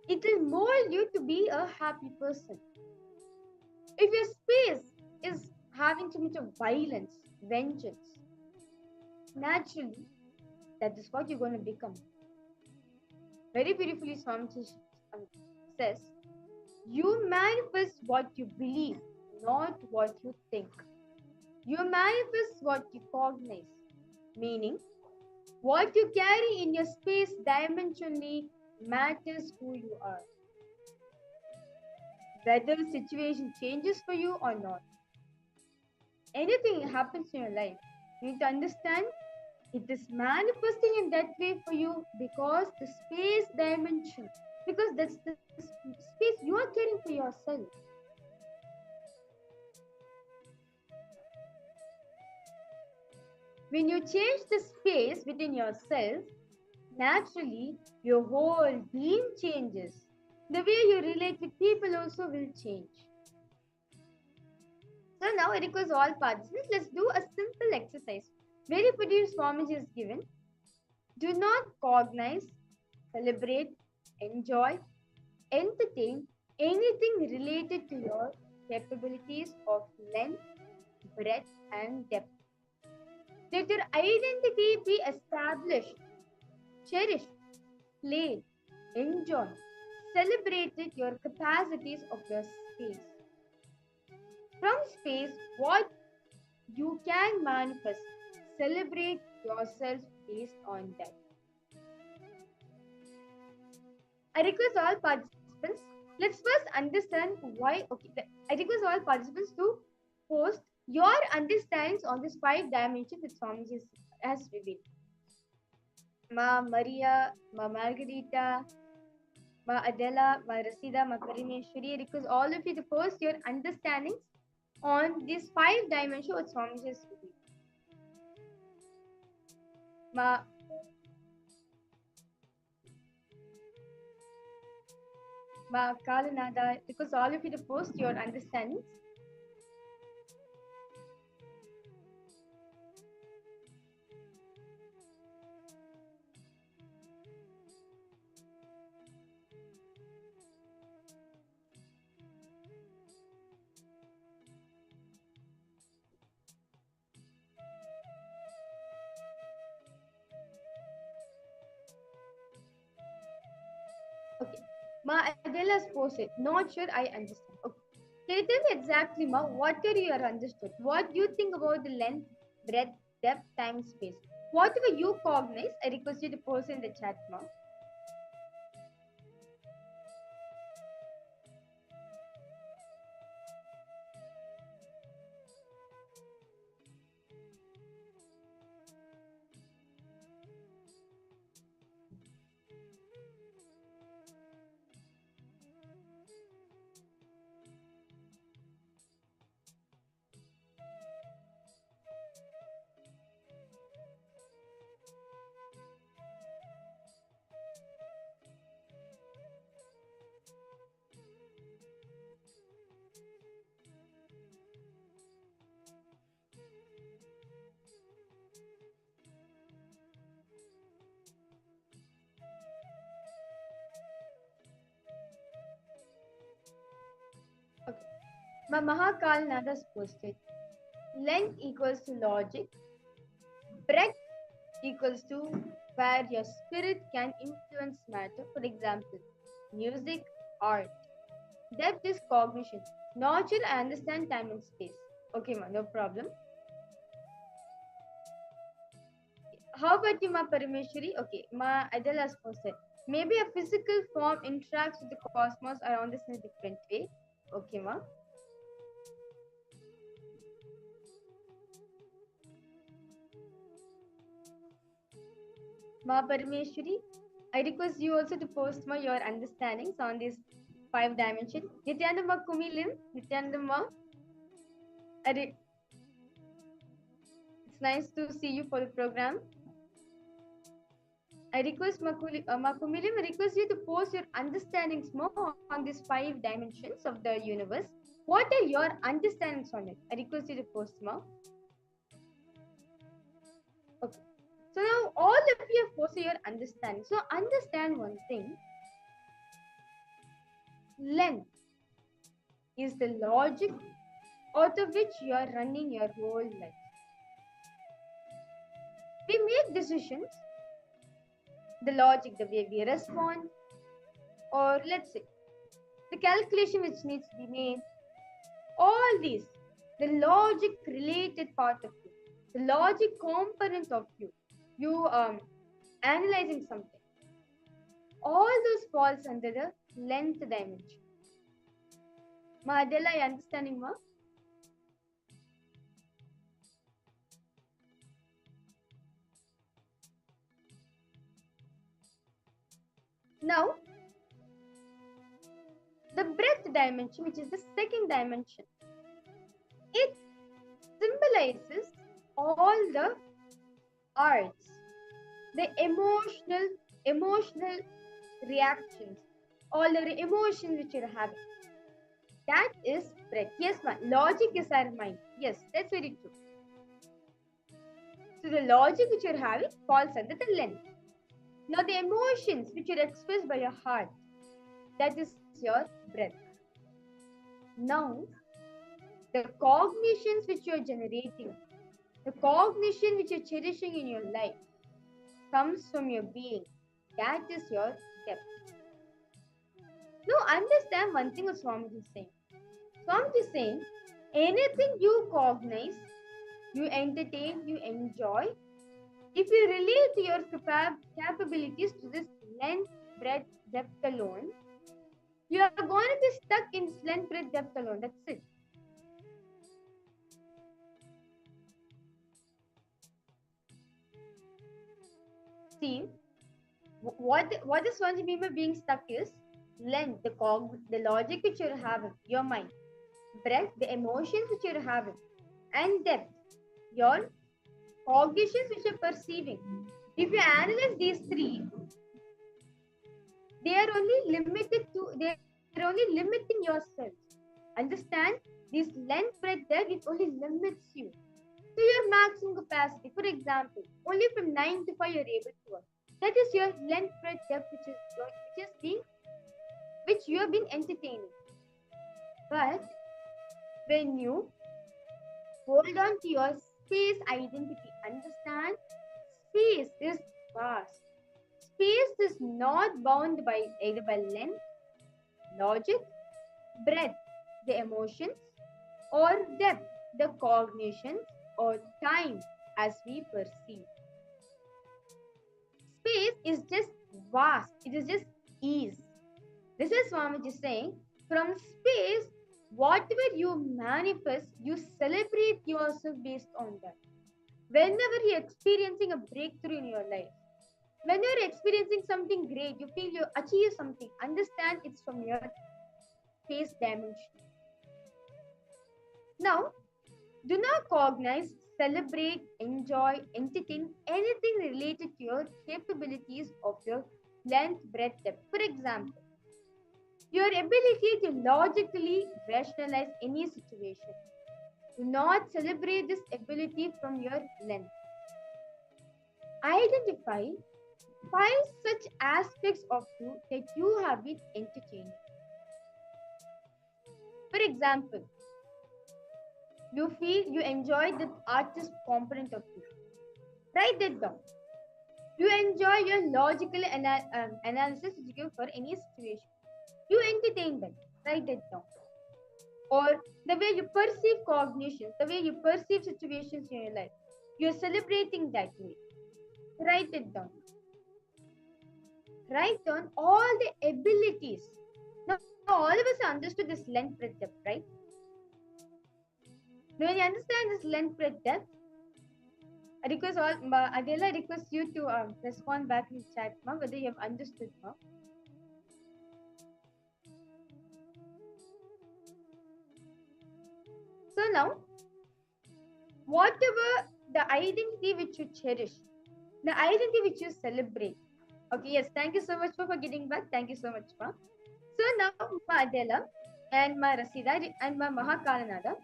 it will mold you to be a happy person. If your space is having too much of violence, vengeance, naturally, that is what you're going to become. Very beautifully, Swamiji says, you manifest what you believe, not what you think. You manifest what you cognize, meaning, what you carry in your space dimensionally matters who you are. Whether the situation changes for you or not. Anything happens in your life, you need to understand it is manifesting in that way for you because the space dimension, because that's the space you are carrying for yourself. When you change the space within yourself, naturally your whole being changes. The way you relate with people also will change. So now I request all participants, let's do a simple exercise. Very Puri Swamiji is given. Do not cognize, celebrate, enjoy, entertain anything related to your capabilities of length, breadth, and depth. Let your identity be established, cherished, played, enjoyed, celebrated your capacities of your space. From space, what you can manifest, celebrate yourself based on that. I request all participants, let's first understand why. I request all participants to post your understandings on this 5 dimensions that Swamiji has revealed. Ma Maria, Ma Margarita, Ma Adela, Ma Rasida, Ma Parameshwari. I request all of you to post your understandings on this 5 dimensions what Swamiji has revealed. Ma Kalanada, because all of you to post your understandings. Okay. Ma Adela's posted. Not sure I understand. Okay. Can you tell me exactly, Ma, what are you understood? What do you think about the length, breadth, depth, time, space? Whatever you cognize, I request you to post in the chat, Ma. Okay. Ma Mahakal Nada's posted. Length equals to logic. Breadth equals to where your spirit can influence matter. For example, music, art. Depth is cognition. Nurture, I understand time and space. Okay, ma, no problem. How about you, Ma Parameshwari? Okay, Ma Adela's posted. Maybe a physical form interacts with the cosmos around us in a different way. Okay, Ma. Ma Parameshwari, I request you also to post your understandings on these 5 dimensions. Nityananda Ma Kumilim, Nityananda Ma. It's nice to see you for the program. I request Makumilim, I request you to post your understandings more on these 5 dimensions of the universe. What are your understandings on it? I request you to post more. Okay. So now all of you have posted your understanding. So understand one thing. Length is the logic out of which you are running your whole life. We make decisions. The logic, the way we respond, or let's say, the calculation which needs to be made, all these, the logic related part of you, the logic component of you analyzing something, all those falls under the length dimension. Ma Adela, are you understanding, Ma? Now, the breadth dimension, which is the second dimension, it symbolizes all the arts, the emotional reactions, all the emotions which you're having. That is breath. Yes, ma'am. Logic is our mind. Yes, that's very true. So the logic which you're having falls under the lens. Now the emotions which are expressed by your heart, that is your breath. Now the cognitions which you're generating, the cognition which you're cherishing in your life comes from your being. That is your depth. Now understand one thing what Swamiji is saying. Swamiji is saying, anything you cognize, you entertain, you enjoy, if you relate your capabilities to this length, breadth, depth alone, you are going to be stuck in this length, breadth, depth alone. That's it. See, what this one mean being stuck is length, the logic which you're having, your mind, breadth, the emotions which you're having, and depth, your cognitions which you're perceiving. If you analyze these three, they are only limiting yourself. Understand, this length, breadth, depth, it only limits you to your maximum capacity. For example, only from 9 to 5 you're able to work. That is your length, breadth, depth, which you have been entertaining. But when you hold on to your space identity, understand, space is vast. Space is not bound by either by length, logic, breadth, the emotions, or depth, the cognitions, or time as we perceive. Space is just vast, it is just ease. This is Swamiji saying, from space, whatever you manifest, you celebrate yourself based on that. Whenever you're experiencing a breakthrough in your life, when you're experiencing something great, you feel you achieve something, understand it's from your space dimension. Now, do not cognize, celebrate, enjoy, entertain anything related to your capabilities of your length, breadth, depth. For example, your ability to logically rationalize any situation. Do not celebrate this ability from your length. Identify 5 such aspects of you that you have been entertaining. For example, you feel you enjoy the artist component of you. Write that down. You enjoy your logical analysis which you give for any situation. You entertain that. Write that down. Or the way you perceive cognition, the way you perceive situations in your life, you're celebrating that way. Write it down. Write down all the abilities. Now, all of us understood this length, breadth, depth, right? Now, when you understand this length, breadth, depth, Adela request you to respond back in the chat, whether you have understood now. So now, whatever the identity which you cherish, the identity which you celebrate. Okay, yes, thank you so much for getting back. Thank you so much, ma. So now, ma Adela and ma Rasida and ma Mahakalanada,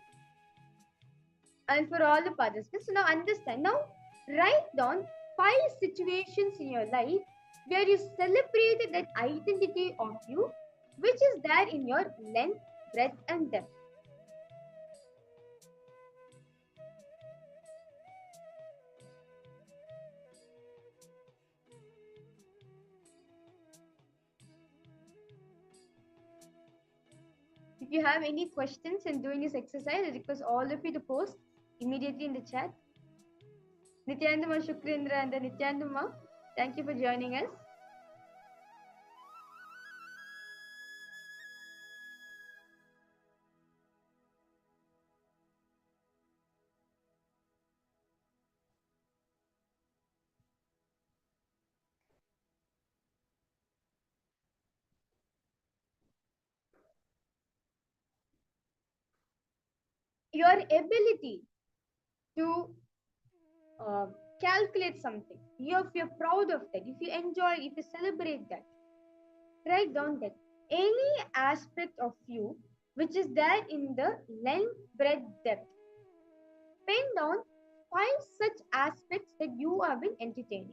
and for all the participants, so now understand. Now, write down 5 situations in your life where you celebrated that identity of you, which is there in your length, breadth, and depth. If you have any questions in doing this exercise, I request all of you to post immediately in the chat. Nityanandama, Shukrendra, and Nityanandama, thank you for joining us. Your ability to calculate something, if you're proud of that, if you enjoy, if you celebrate that, write down that. Any aspect of you which is there in the length, breadth, depth, pen down 5 such aspects that you have been entertaining.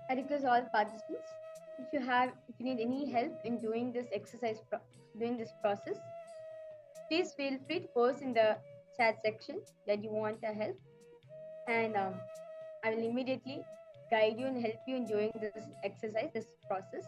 I request all participants, if you need any help in doing this exercise, doing this process, please feel free to post in the chat section that you want the help, and I will immediately guide you and help you in doing this exercise, this process.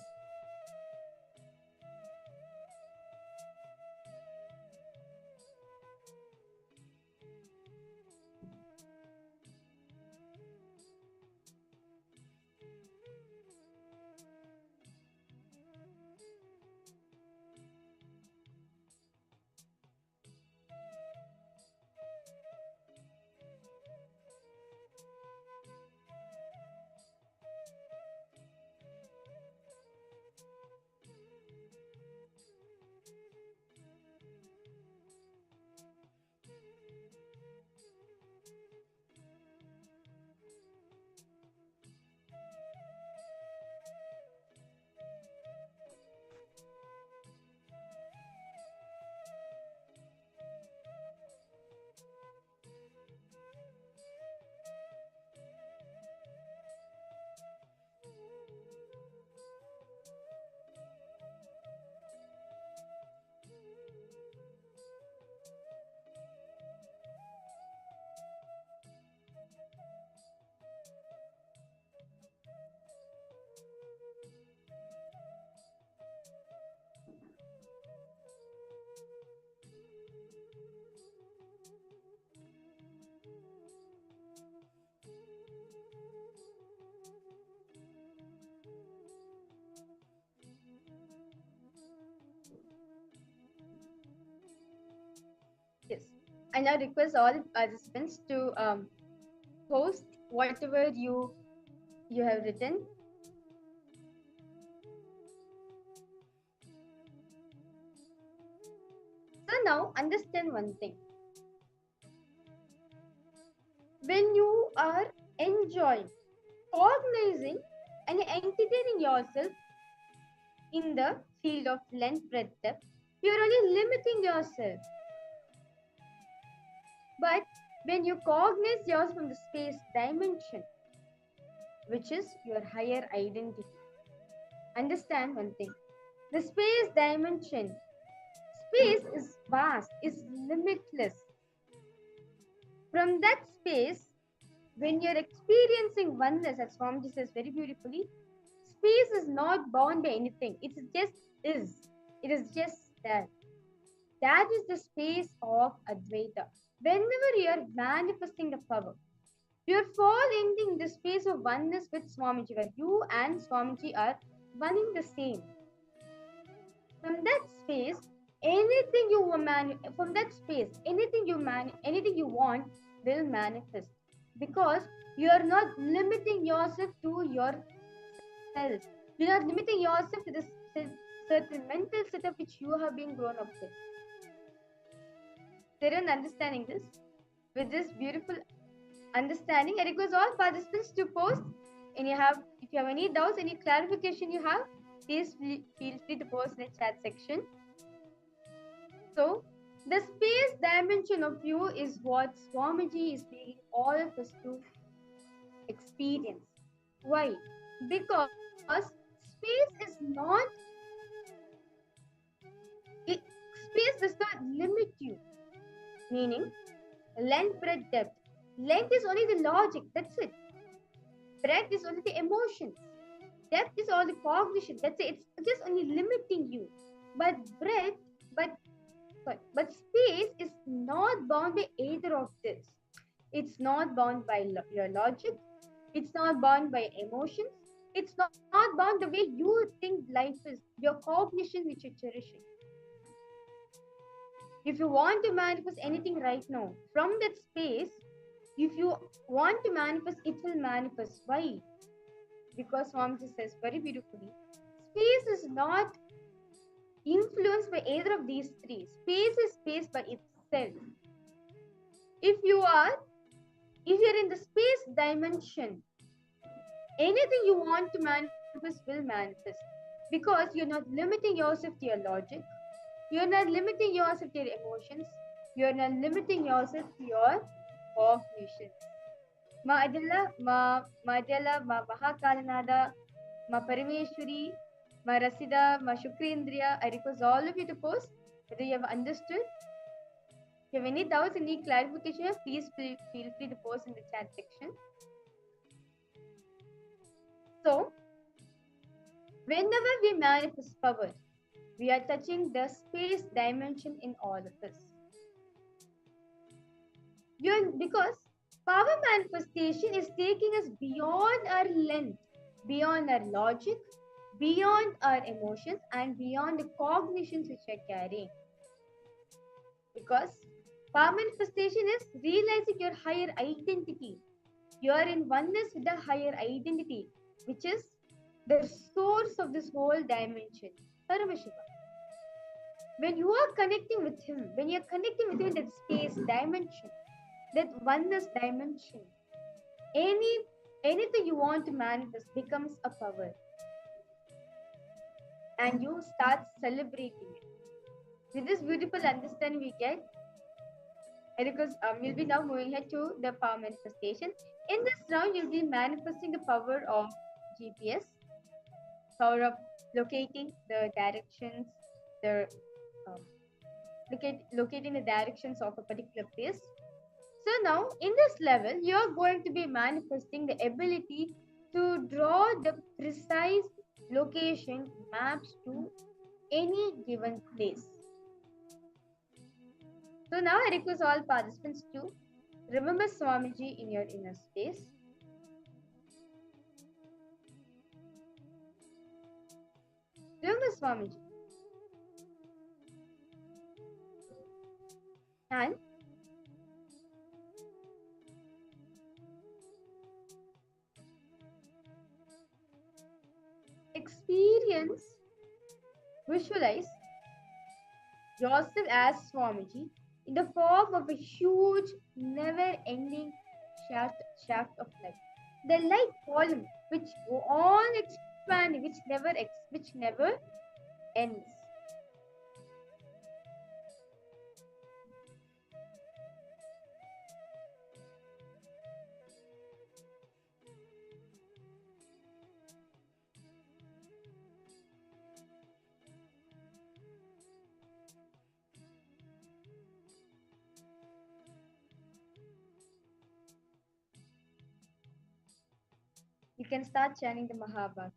Yes, I now request all participants to post whatever you have written. So now understand one thing. When you are enjoying, cognizing, and entertaining yourself in the field of length, breadth, depth, you are only limiting yourself. But when you cognize yours from the space dimension, which is your higher identity, understand one thing. The space dimension, space is vast, is limitless. From that space, when you're experiencing oneness, as Swamiji says very beautifully, space is not bound by anything. It just is. It is just that. That is the space of Advaita. Whenever you are manifesting the power, you are falling in the space of oneness with Swamiji, where you and Swamiji are one in the same. From that space, anything you from that space, anything you want will manifest, because you are not limiting yourself to yourself. You are not limiting yourself to this certain mental setup which you have been grown up with. There is understanding this. With this beautiful understanding, I request all participants to post. And if you have any doubts, any clarification you have, please feel free to post in the chat section. So, the space dimension of you is what Swamiji is making all of us to experience. Why? Because space is not, space does not limit you. Meaning, length, breadth, depth. Length is only the logic, that's it. Breadth is only the emotions. Depth is all the cognition, that's it. It's just only limiting you. But space is not bound by either of this. It's not bound by your logic. It's not bound by emotions. It's not bound the way you think life is, your cognition which you're cherishing. If you want to manifest anything right now, from that space, if you want to manifest, it will manifest. Why? Because Swamiji says very beautifully, space is not influenced by either of these three. Space is space by itself. If you're in the space dimension, anything you want to manifest will manifest, because you're not limiting yourself to your logic. You're not limiting yourself to your emotions. You're not limiting yourself to your cognition. Ma Adila, Ma Mahakalanada, Ma Parameshwari, Ma Rasida, Ma Shukrindriya. I request all of you to post whether you have understood. If you have any doubts, any clarification, please feel free to post in the chat section. So, whenever we manifest power, we are touching the space dimension in all of us. Because power manifestation is taking us beyond our length, beyond our logic, beyond our emotions, and beyond the cognitions which we are carrying. Because power manifestation is realizing your higher identity. You are in oneness with the higher identity, which is the source of this whole dimension, Paramashiva. When you are connecting with him, when you are connecting with him in that space dimension, that oneness dimension, anything you want to manifest becomes a power. And you start celebrating it. With this beautiful understanding we get, because we'll be now moving ahead to the power manifestation. In this round, you'll be manifesting the power of GPS, power of locating the directions, locating the directions of a particular place. So now, in this level, you're going to be manifesting the ability to draw the precise location maps to any given place. So now I request all participants to remember Swamiji in your inner space. Remember Swamiji. And experience, visualize yourself as Swamiji in the form of a huge, never-ending shaft of light. The light column which go on expanding, which never ends. You can start chanting the Mahabharata.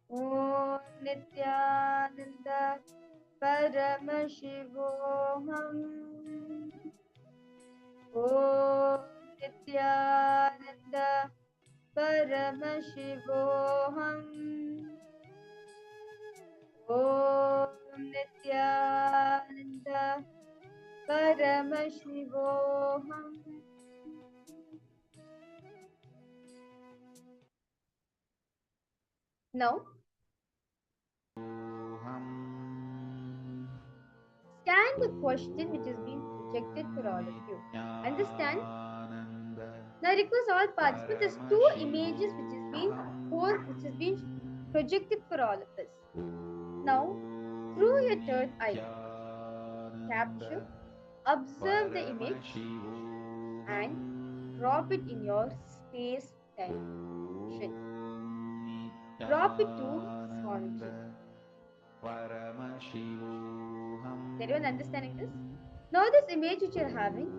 Om Nityananda Paramashivoham. Om Nityananda Paramashivoham. Om Nityananda Paramashivoham. Now, scan the question which is being projected for all of you. Understand? Now, I request all participants, there's two images which is being projected for all of us. Now, through your third eye, capture, observe the image and drop it in your space dimension. Drop it to Swamiji. Is everyone understanding this? Now this image which you are having,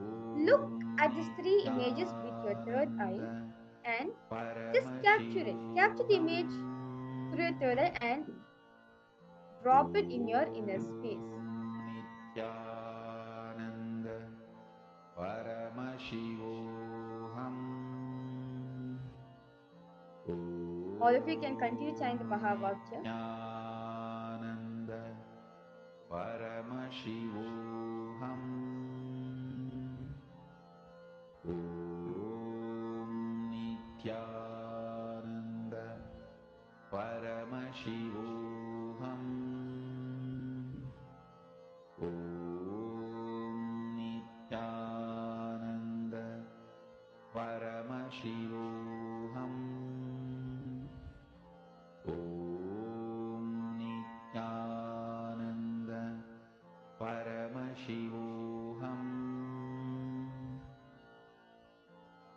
look at these three images with your third eye and just capture it. Capture the image through your third eye and drop it in your inner space. All of you can continue chanting the Mahavakya. Paramashivoham. Om Nityananda Paramashivoham. Om Nityananda Paramashivoham. Om Nityananda Paramashivoham.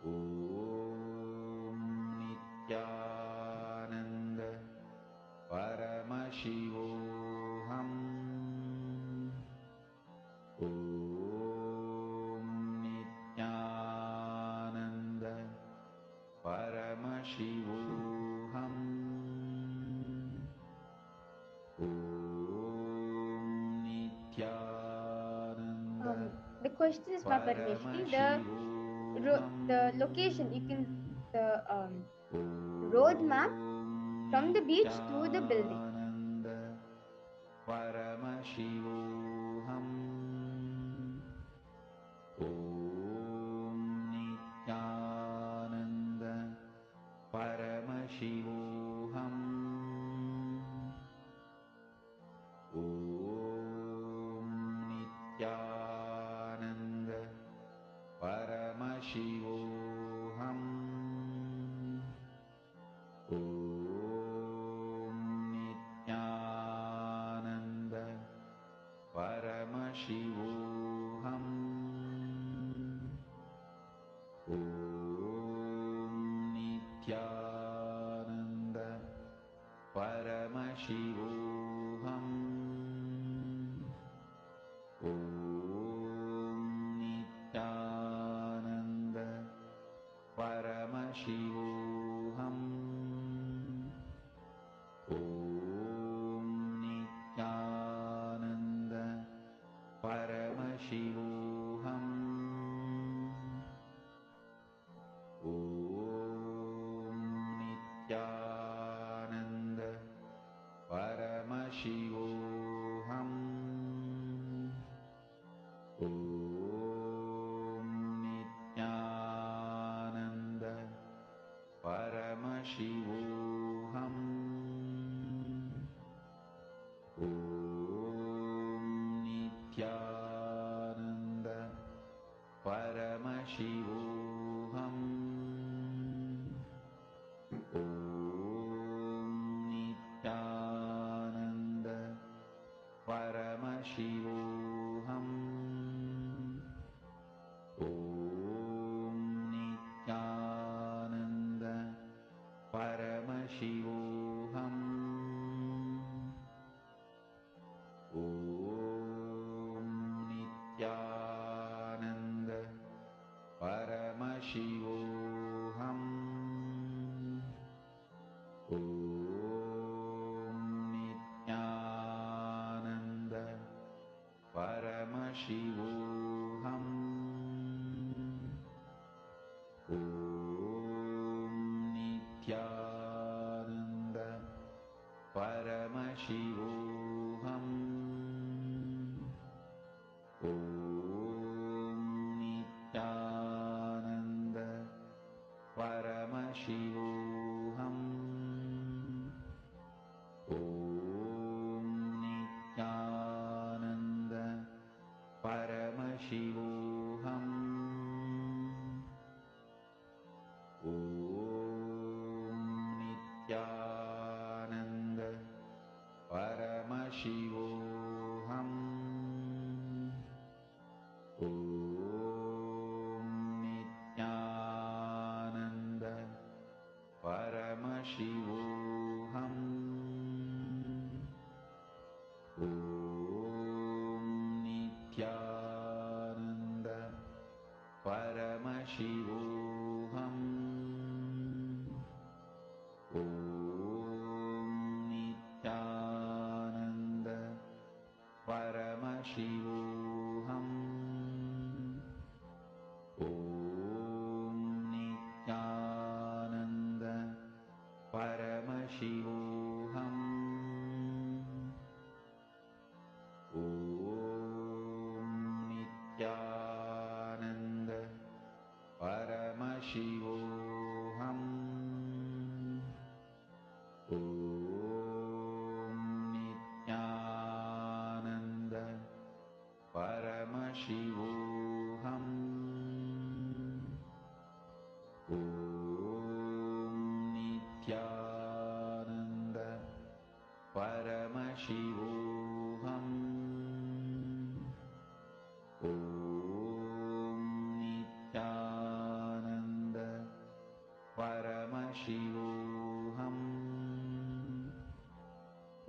Om Nityananda Paramashivoham. Om Nityananda Paramashivoham. Om Nityananda. The question is Mahaparmeshwari. The location, the road map from the beach to the building. Paramashivoham. Om Nityananda Paramashivoham. Om Nityananda Paramashivoham. Om Nityananda Paramashivoham. Om Nityananda Paramashivoham. Om Nityananda Paramashivoham. Om Nityananda Paramashivoham. Om Nityananda Paramashivoham. Om Nityananda Paramashivoham. Om Nityananda Paramashivoham. Om Nityananda Paramashivoham. Om Nityananda Paramashivoham. Om Nityananda Paramashivoham. Paramashivoham. Om Nityananda Paramashivoham. Om Nityananda Paramashivoham. Om Nityananda Paramashivoham. Om Nityananda Paramashivoham. Om Nityananda Paramashivoham. Om Nityananda Paramashivoham. Om Nityananda Paramashivoham. Om Nityananda Paramashivoham. Om Nityananda Paramashivoham. Om Nityananda Paramashivoham.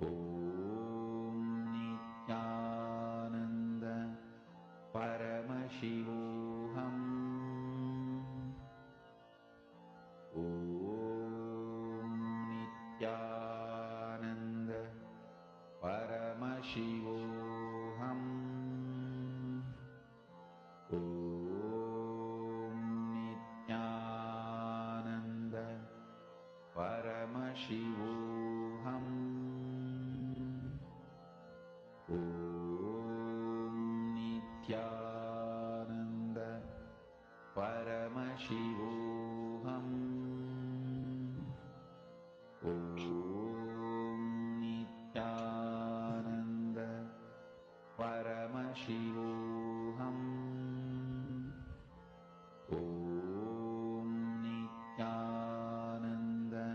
Om Nityananda Paramashivoham. Om Nityananda Paramashivoham. Om Nityananda Paramashivoham. Om Nityananda Paramashivoham. Om Nityananda Paramashivoham. Om Nityananda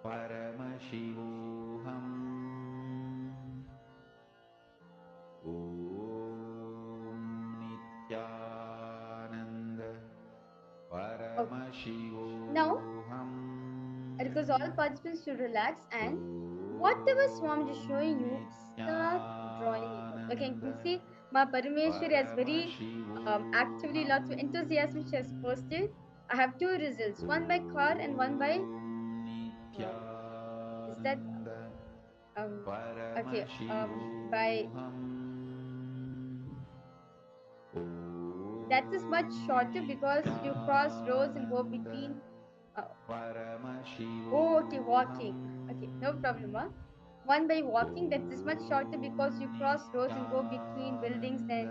Paramashivoham. Om Nityananda Paramashivoham. Now, I request all participants to relax and whatever Swamiji is showing you, start drawing it out. Okay, you can see Ma Parameshwari has very actively, lots of enthusiasm she has posted. I have two results, one by car and one by is that okay by that is much shorter because you cross roads and go between oh okay, walking, okay, no problem, huh? One by walking, that is much shorter because you cross roads and go between buildings, and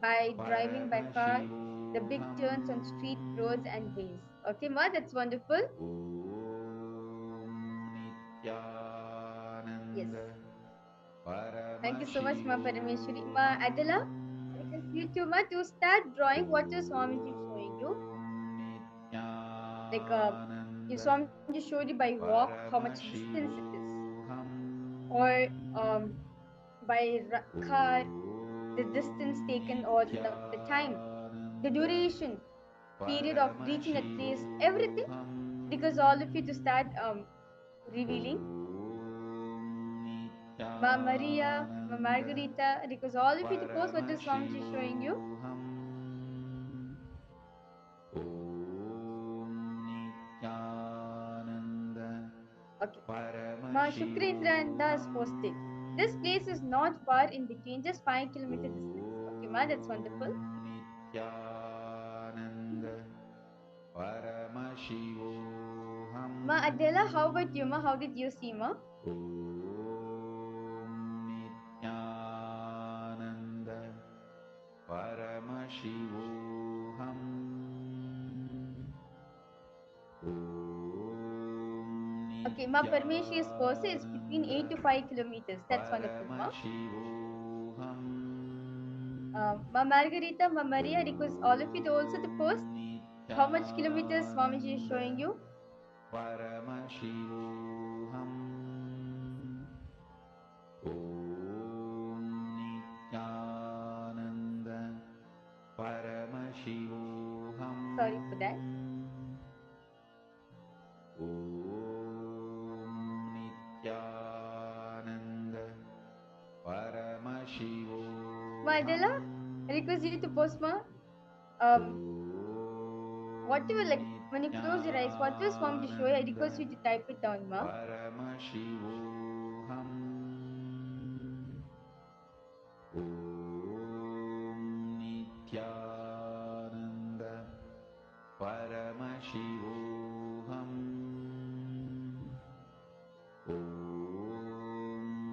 by driving by car, the big turns on street, roads and ways. Okay, Ma, that's wonderful. Yes. Thank you so much, Ma Parameshwari. Ma Adela, I request you too, Ma, to start drawing what is Swamiji showing you. Like Swamiji showed you by walk how much distance it is, or by car the distance taken, or the time, the duration period of reaching that place, everything, because all of you to start revealing. Ma Maria, Ma Margarita, because all of you to post what this Swamiji is showing you. Okay. Ma Shukrendra and Das posted. This place is not far in between, just 5 kilometer distance. Okay, Ma, that's wonderful. Ma Adela, how about you, Ma? How did you see, Ma? Paramashivoham. Okay, Ma Parmeshwari is first, it's between 8 to 5 kilometers. That's wonderful, Ma. Ma Margarita, Ma Maria, request all of you to also to post how much kilometers Swamiji is showing you. Paramashivoham Om Nityananda Paramashivoham. Sorry for that. Om Nityananda Paramashivoham. Ma Adela, I request you to post, Ma. Whatever, like when you close your eyes, whatever Swamiji show you, I request you to type it down, Ma. Paramashivoham Om Nityananda Paramashivoham.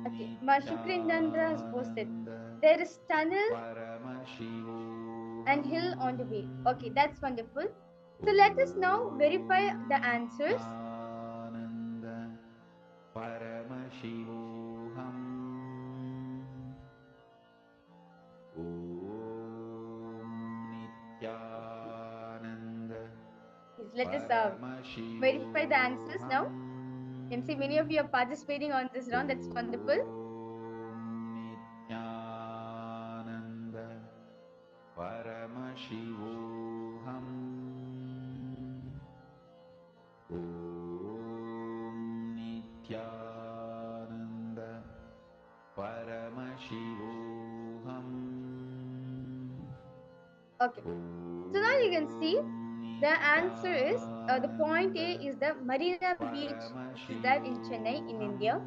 Okay, Ma Shukrindandra has posted. There is tunnel and hill on the way. Okay, that's wonderful. So let us now verify the answers. Paramashivoham Om Nityananda. Yes, let us verify the answers now. You can see many of you are participating on this round. That's wonderful. Nityananda Paramashivoham Om Nityananda Paramashivoham. Okay, so now you can see the answer is the point A is the Marina Beach, which is there in Chennai in India,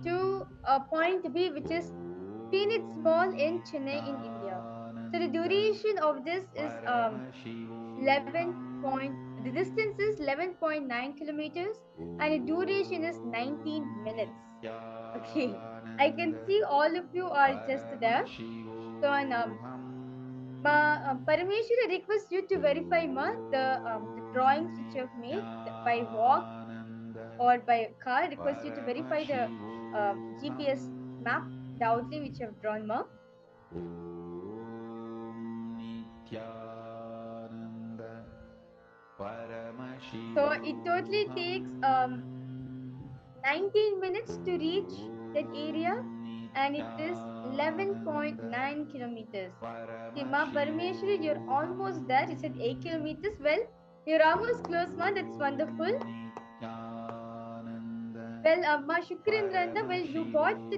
to point B, which is Phoenix Mall in Chennai in India. So the duration of this is 11 point. The distance is 11.9 kilometers, and the duration is 19 minutes. Okay, I can see all of you are just there. So and Parameshwari, I request you to verify the drawings which you have made by walk or by car. I request you to verify the GPS map, the outline which you have drawn, Ma. So it totally takes 19 minutes to reach that area, and it is 11.9 kilometers. See, Ma Parameshwari, you're almost there. You said 8 kilometers. Well, you're almost close, Ma. That's wonderful. Well, Ma Shukrindranda, well, you got the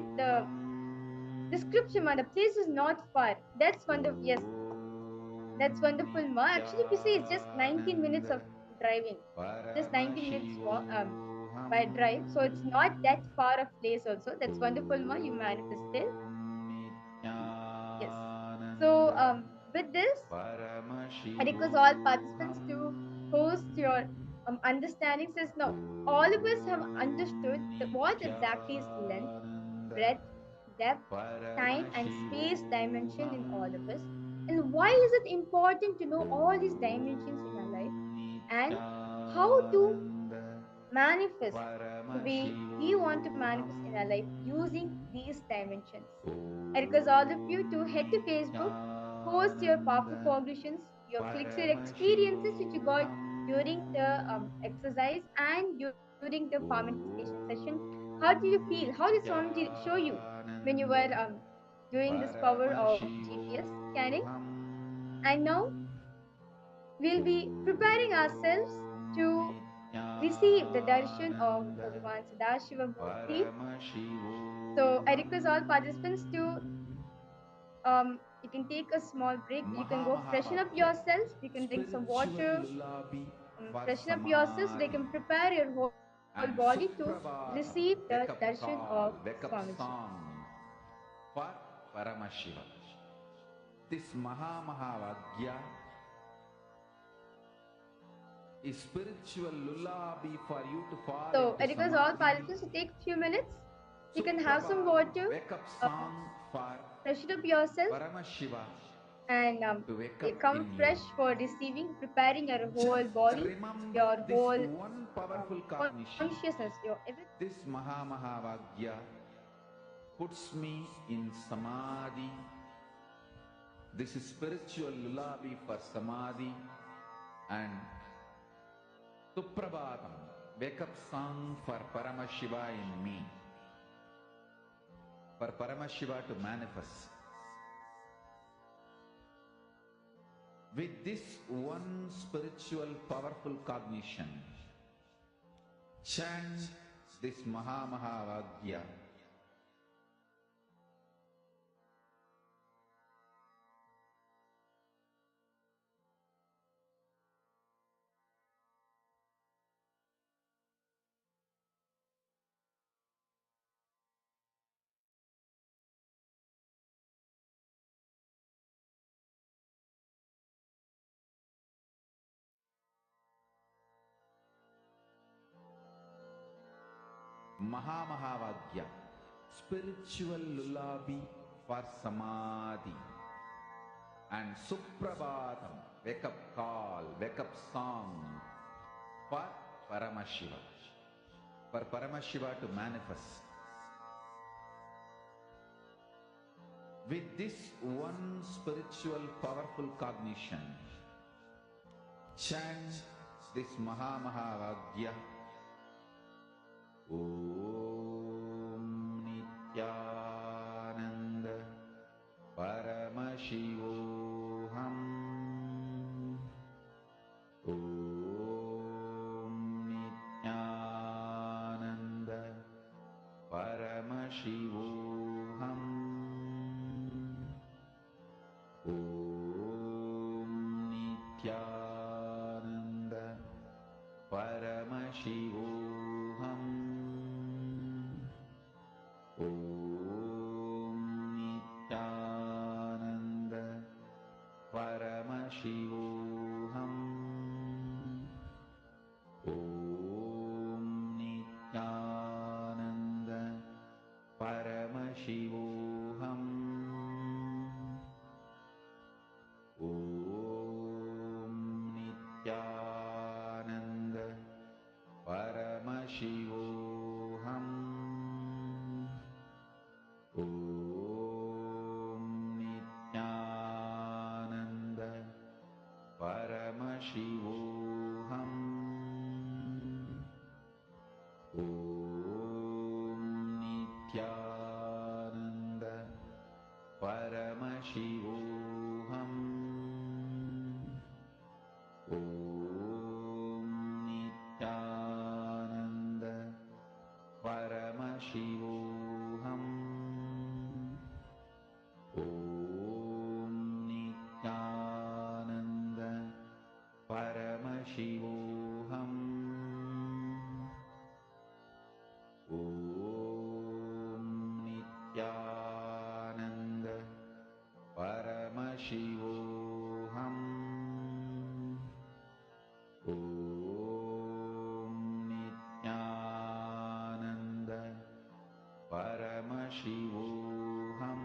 description, Ma. The place is not far. That's wonderful. Yes, that's wonderful, Ma. Actually, if you see, it's just 19 minutes of driving. Just 19 minutes by drive. So it's not that far of place also. That's wonderful, Ma. You manifested. Yes. So with this, I request all participants to post your understanding. Says no, all of us have understood what exactly is length, breadth, depth, time, and space dimension in all of us, and why is it important to know all these dimensions in our life, and how to manifest the way we want to manifest in our life using these dimensions. I request all of you to head to Facebook, post your powerful conclusions, your clicks, your experiences which you got during the exercise and during the power manifestation session. How do you feel? How did Swamiji show you when you were doing this power of GPS scanning? And now we'll be preparing ourselves to receive the darshan of Bhagavan Sadashiva Murthy. So I request all participants to you can take a small break. You can go freshen up yourselves. You can drink some water, freshen up yourselves. So they can prepare your whole body to receive the darshan of Swamiji. Song for Paramashiva. This Mahavagya is spiritual lullaby for you to fall. So I request all participants to take a few minutes. You can have some water, Wake up song for freshen up yourself, Paramashiva. and to wake you up come in fresh you. for receiving, preparing your whole Just body, remember your this whole one powerful cognition. consciousness, your everything. This Mahavagya puts me in Samadhi. This is spiritual lullaby for Samadhi and Suprabhatam, wake up song for Paramashiva in me. For Paramashiva to manifest. With this one spiritual powerful cognition, chant this Mahavagya. Mahavagya, spiritual lullaby for Samadhi, and Suprabhatam, wake up call, wake up song for Paramashiva, for Paramashiva to manifest. With this one spiritual powerful cognition, chant this Mahavagya. Om Nityananda Paramashivoham. Om Nityananda Paramashivoham. Om Nityananda Paramashivoham. Om Nityananda Paramashivoham. Om Nityananda Paramashivoham. Om Nityananda Paramashivoham. Om Nityananda Paramashivoham. Om Nityananda Paramashivoham. Om Nityananda Paramashivoham. Om Nityananda Paramashivoham. Om Nityananda Paramashivoham. Om Nityananda Paramashivoham. Om Nityananda Paramashivoham.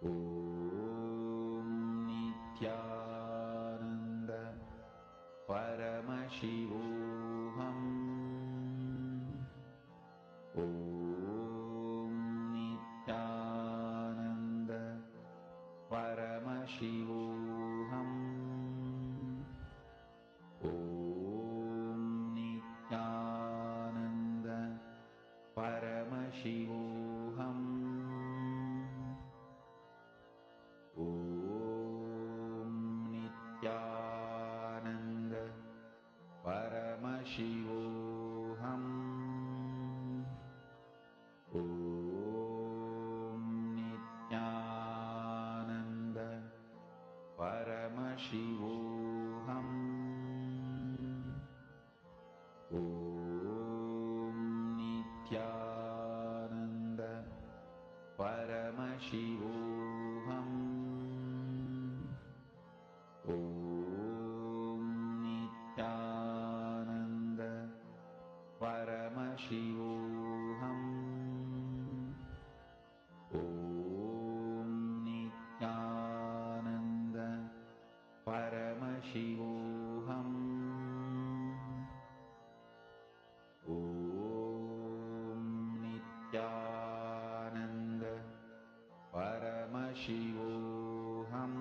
Om Nityananda Paramashivoham. Om Nityananda Paramashivoham. Om Nityananda Paramashivoham. Om Nityananda Paramashivoham. Om Nityananda Paramashivoham. Om Nityananda Paramashivoham. Om Om Nityananda Paramashivoham.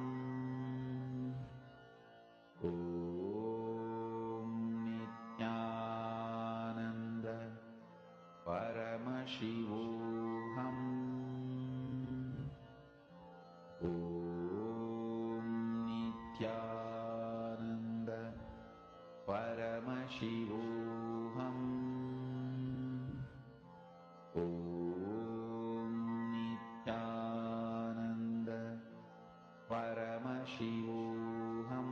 Om Nityananda Paramashivoham. Om Nityananda Paramashivoham. Om Nityananda Paramashivoham.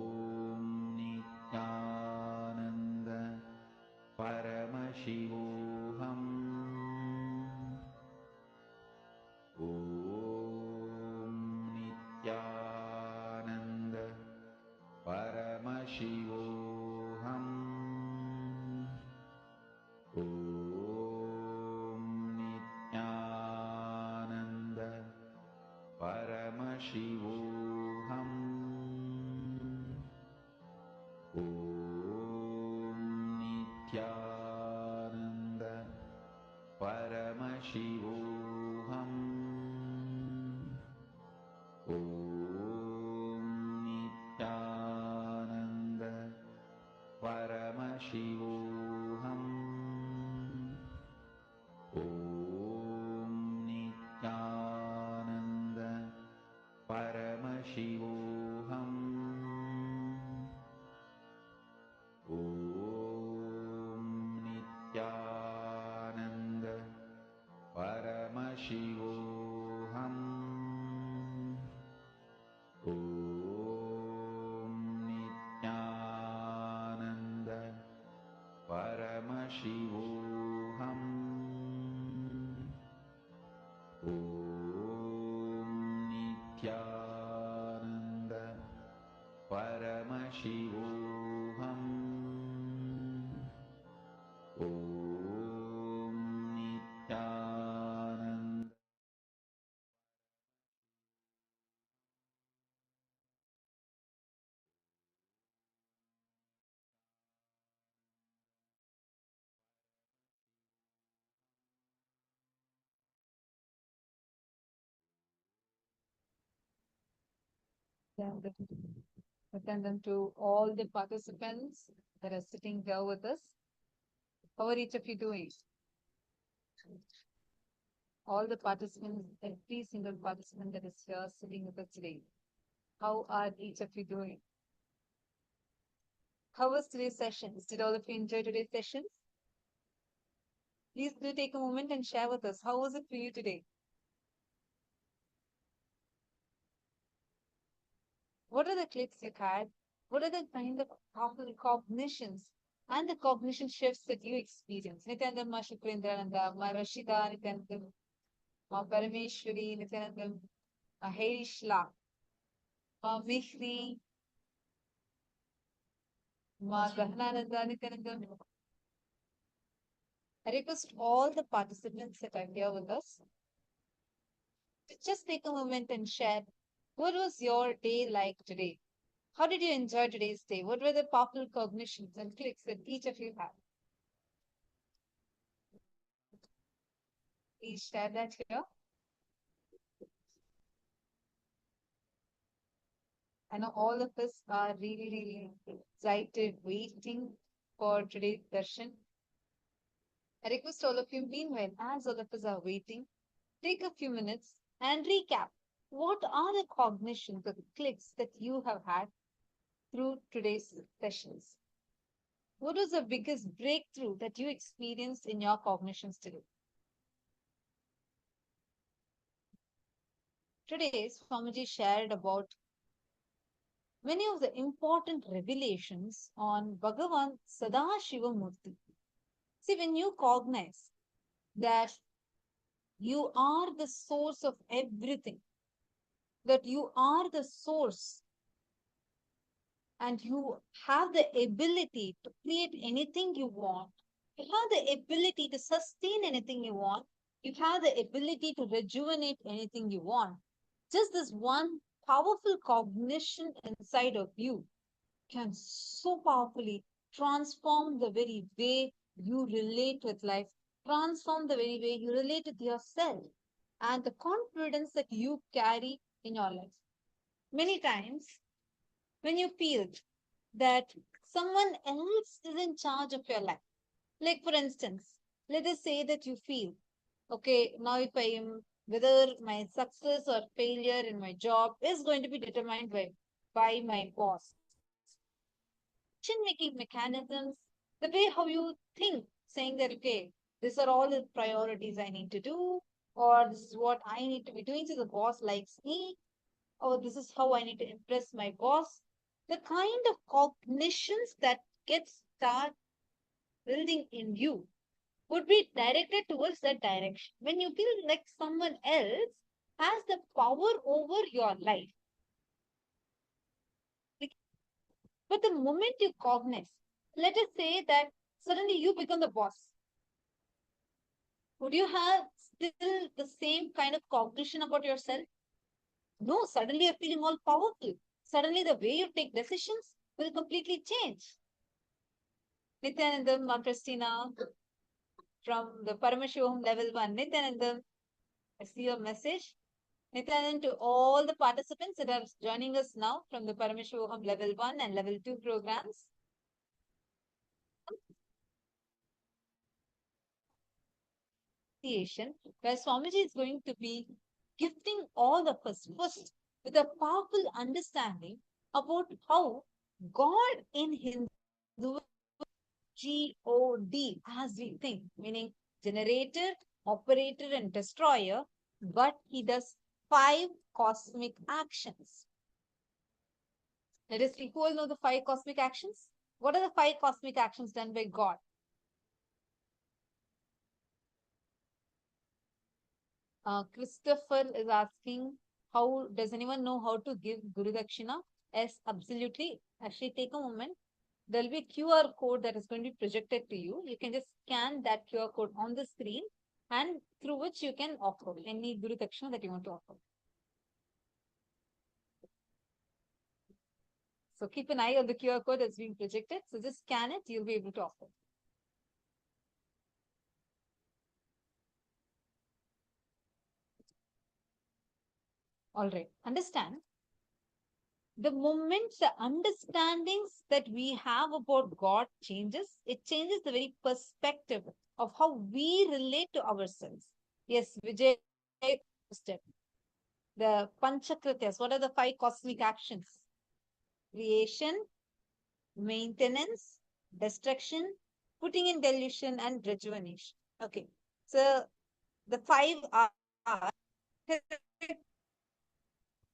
Om Nityananda Paramashivoham. Om Nityananda Paramashivoham. Om Nityananda Paramashivoham. Om Nityananda Paramashivoham. Om Nityananda Paramashivoham. Om Nityananda Paramashivoham. Om Nityananda Paramashivoham. Om Nityananda Paramashivoham. Om Nityananda Paramashivoham. Om Nityananda. Attendant to all the participants that are sitting here with us. How are each of you doing? All the participants, every single participant that is here sitting with us today. How are each of you doing? How was today's sessions? Did all of you enjoy today's sessions? Please do take a moment and share with us. How was it for you today? What are the clicks you had? What are the kind of cognitions and the cognition shifts that you experienced? Nityananda, Ma Shukrendraనంద, Ma Rashida, Nityananda, Ma Parameshwari, Nityananda, Ma Herishla, Ma Mihri, Ma Gahanananda, Nityananda. I request all the participants that are here with us to just take a moment and share what was your day like today? How did you enjoy today's day? What were the powerful cognitions and clicks that each of you had? Please share that here. I know all of us are really excited, waiting for today's darshan. I request all of you, meanwhile, as all of us are waiting, take a few minutes and recap. What are the cognitions, the clicks that you have had through today's sessions? What was the biggest breakthrough that you experienced in your cognitions today? Today, Swamiji shared about many of the important revelations on Bhagavan Sadashiva Murthy. See, when you cognize that you are the source of everything, that you are the source, and you have the ability to create anything you want, you have the ability to sustain anything you want, you have the ability to rejuvenate anything you want. Just this one powerful cognition inside of you can so powerfully transform the very way you relate with life, transform the very way you relate with yourself, and the confidence that you carry in your life. Many times, when you feel that someone else is in charge of your life, like for instance, let us say that you feel, okay, now if I am, whether my success or failure in my job is going to be determined by my boss. Decision-making mechanisms, the way how you think, saying that, okay, these are all the priorities I need to do, or this is what I need to be doing so the boss likes me, or this is how I need to impress my boss. The kind of cognitions that gets start building in you would be directed towards that direction. When you feel like someone else has the power over your life. But the moment you cognize, let us say that suddenly you become the boss. Would you have still the same kind of cognition about yourself? No, suddenly you're feeling all powerful. Suddenly the way you take decisions will completely change. Nithyanandam, Christina, from the Paramashivam level 1. Nithyanandam, I see your message. Nithyanandam, to all the participants that are joining us now from the Paramashivam level 1 and level 2 programs. Where Swamiji is going to be gifting all of us first with a powerful understanding about how God in Hindu God as we think, meaning generator, operator, and destroyer, but he does 5 cosmic actions. Let us see who will know the 5 cosmic actions. What are the 5 cosmic actions done by God? Christopher is asking, how does anyone know how to give Guru Dakshina? Yes, absolutely. Actually, take a moment. There will be a QR code that is going to be projected to you. You can just scan that QR code on the screen and through which you can offer any Guru Dakshina that you want to offer. So keep an eye on the QR code that's being projected. So just scan it, you'll be able to offer. All right, understand. The moment the understandings that we have about God changes, it changes the very perspective of how we relate to ourselves. Yes, Vijay, step. The Panchakrityas, what are the 5 cosmic actions? Creation, maintenance, destruction, putting in delusion, and rejuvenation. Okay, so the 5 are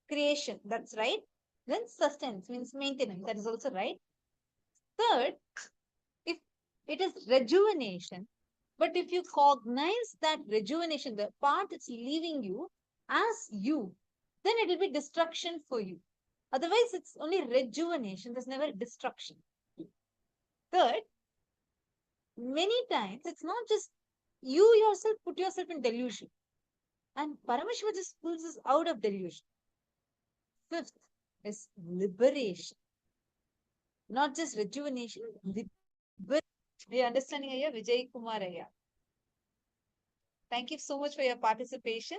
creation, that's right. Then sustenance means maintenance, that is also right. Third, if it is rejuvenation, but if you cognize that rejuvenation, the part that's leaving you as you, then it will be destruction for you. Otherwise, it's only rejuvenation, there's never destruction. Third, many times it's not just you yourself put yourself in delusion, and Paramashiva just pulls us out of delusion. Fifth is liberation. Not just rejuvenation, liberation. Are you understanding here? Vijay Kumar Aya. Thank you so much for your participation.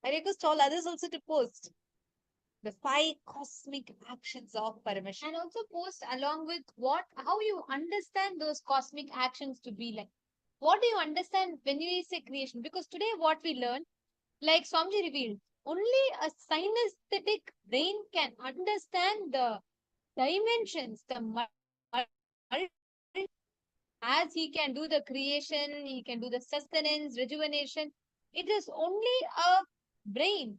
I request all others also to post the 5 cosmic actions of Paramashiva. And also post along with how you understand those cosmic actions to be like. What do you understand when you say creation? Because today what we learned, like Swamiji revealed, only a synesthetic brain can understand the dimensions, as he can do the creation, he can do the sustenance, rejuvenation. It is only a brain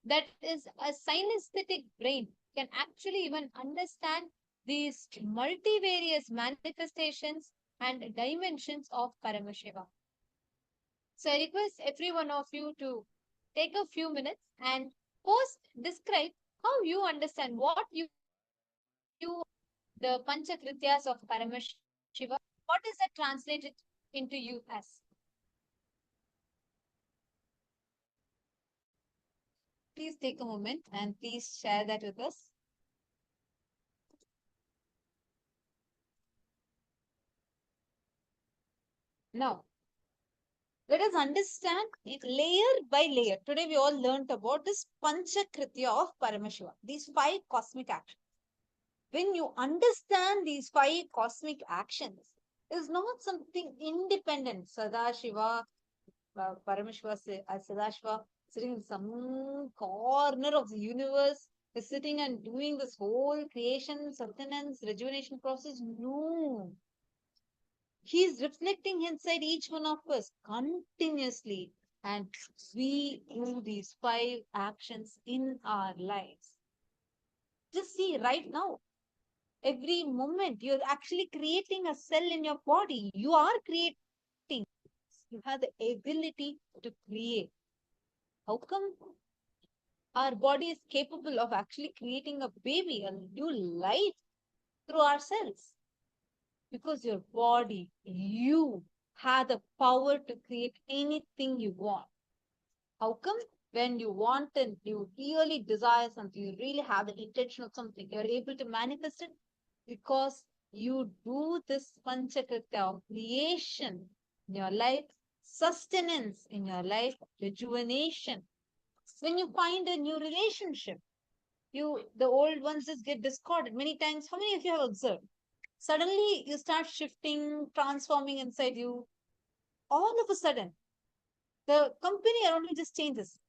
that is a synesthetic brain can actually even understand these multivarious manifestations and dimensions of Paramashiva. So I request every one of you to take a few minutes and describe how you understand what you the Panchakrityas of Paramashiva. What is that translated into you as? please take a moment and please share that with us. Now, let us understand it layer by layer. Today we all learnt about this Panchakritya of Paramashiva, these 5 cosmic actions. When you understand these 5 cosmic actions, is not something independent. Sadashiva, Paramashiva, Sadashiva, sitting in some corner of the universe, is sitting and doing this whole creation, sustenance, rejuvenation process. No. He is reflecting inside each one of us continuously. And we do these 5 actions in our lives. Just see right now, every moment, you're actually creating a cell in your body. You are creating. You have the ability to create. How come our body is capable of actually creating a baby, a new life through our cells? Because your body, you have the power to create anything you want. How come? When you want and you really desire something, you really have the intention of something, you're able to manifest it because you do this Panchakritya of creation in your life, sustenance in your life, rejuvenation. When you find a new relationship, the old ones just get discarded. Many times, how many of you have observed? Suddenly you start shifting, transforming inside you. All of a sudden, the company around you just changes.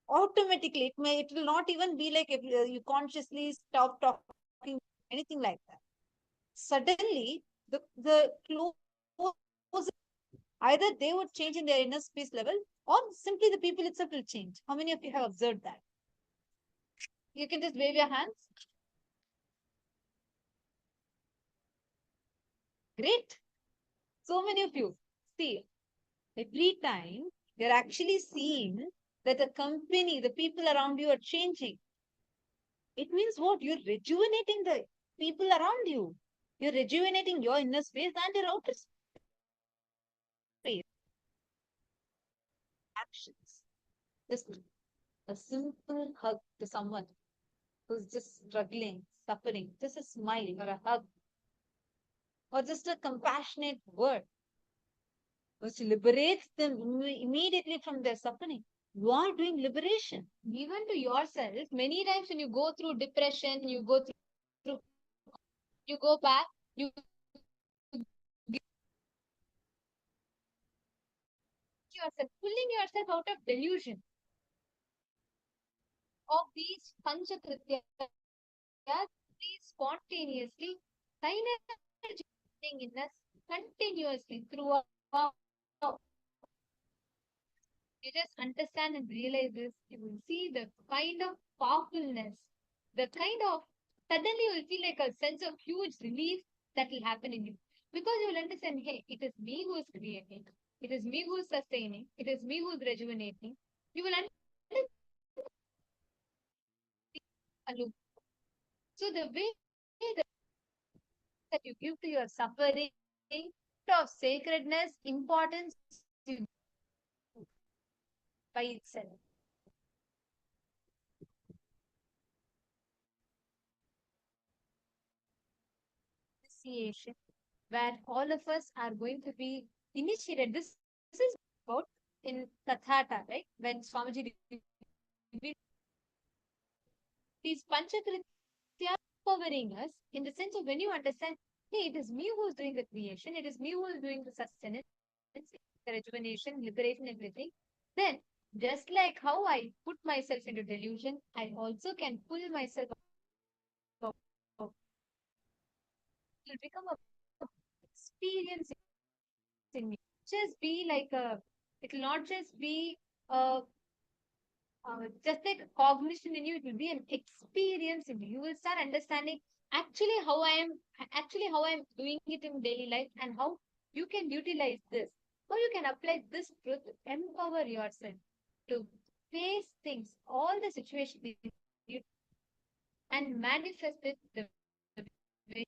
Automatically, it will not even be like if you consciously stop talking, anything like that. Suddenly, the close, either they would change in their inner space level, or simply the people itself will change. How many of you have observed that? You can just wave your hands. Great. So many of you. See, every time you're actually seeing that the company, the people around you are changing. It means what? You're rejuvenating the people around you. You're rejuvenating your inner space and your outer space. Actions. Just a simple hug to someone who's just struggling, suffering. Just a smile or a hug. Or just a compassionate word which liberates them immediately from their suffering. You are doing liberation. Even to yourself, many times when you go through depression, you go back, you yourself, pulling yourself out of delusion of these Panchakrityas, these spontaneously, synergizing in us continuously throughout. You just understand and realize this, you will see the kind of powerfulness, the kind of suddenly you will feel like a sense of huge relief that will happen in you. Because you will understand, hey, it is me who is creating, it is me who is sustaining, it is me who is rejuvenating. You will understand. So the way that you give to your suffering, of sacredness, importance by itself. Initiation, where all of us are going to be initiated. This is about in Kathata, right? When Swamiji these Panchakritya empowering us in the sense of when you understand, hey, it is me who is doing the creation, it is me who is doing the sustenance, the rejuvenation, liberation, everything. Then, just like how I put myself into delusion, I also can pull myself out. It will become a experience in me. Just be like it will not just be just like cognition in you, it will be an experience in you. You will start understanding actually how I am doing it in daily life and how you can utilize this, how you can apply this truth, empower yourself to face things, all the situations you and manifest it the way.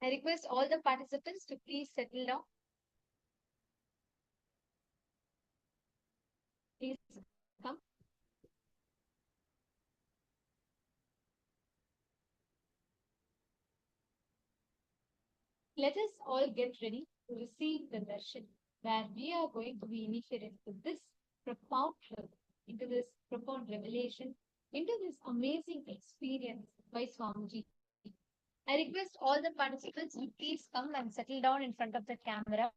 I request all the participants to please settle down. Let us all get ready to receive the darshan, where we are going to be initiated to this profound truth, into this profound revelation, into this amazing experience by Swamiji. I request all the participants to please come and settle down in front of the camera.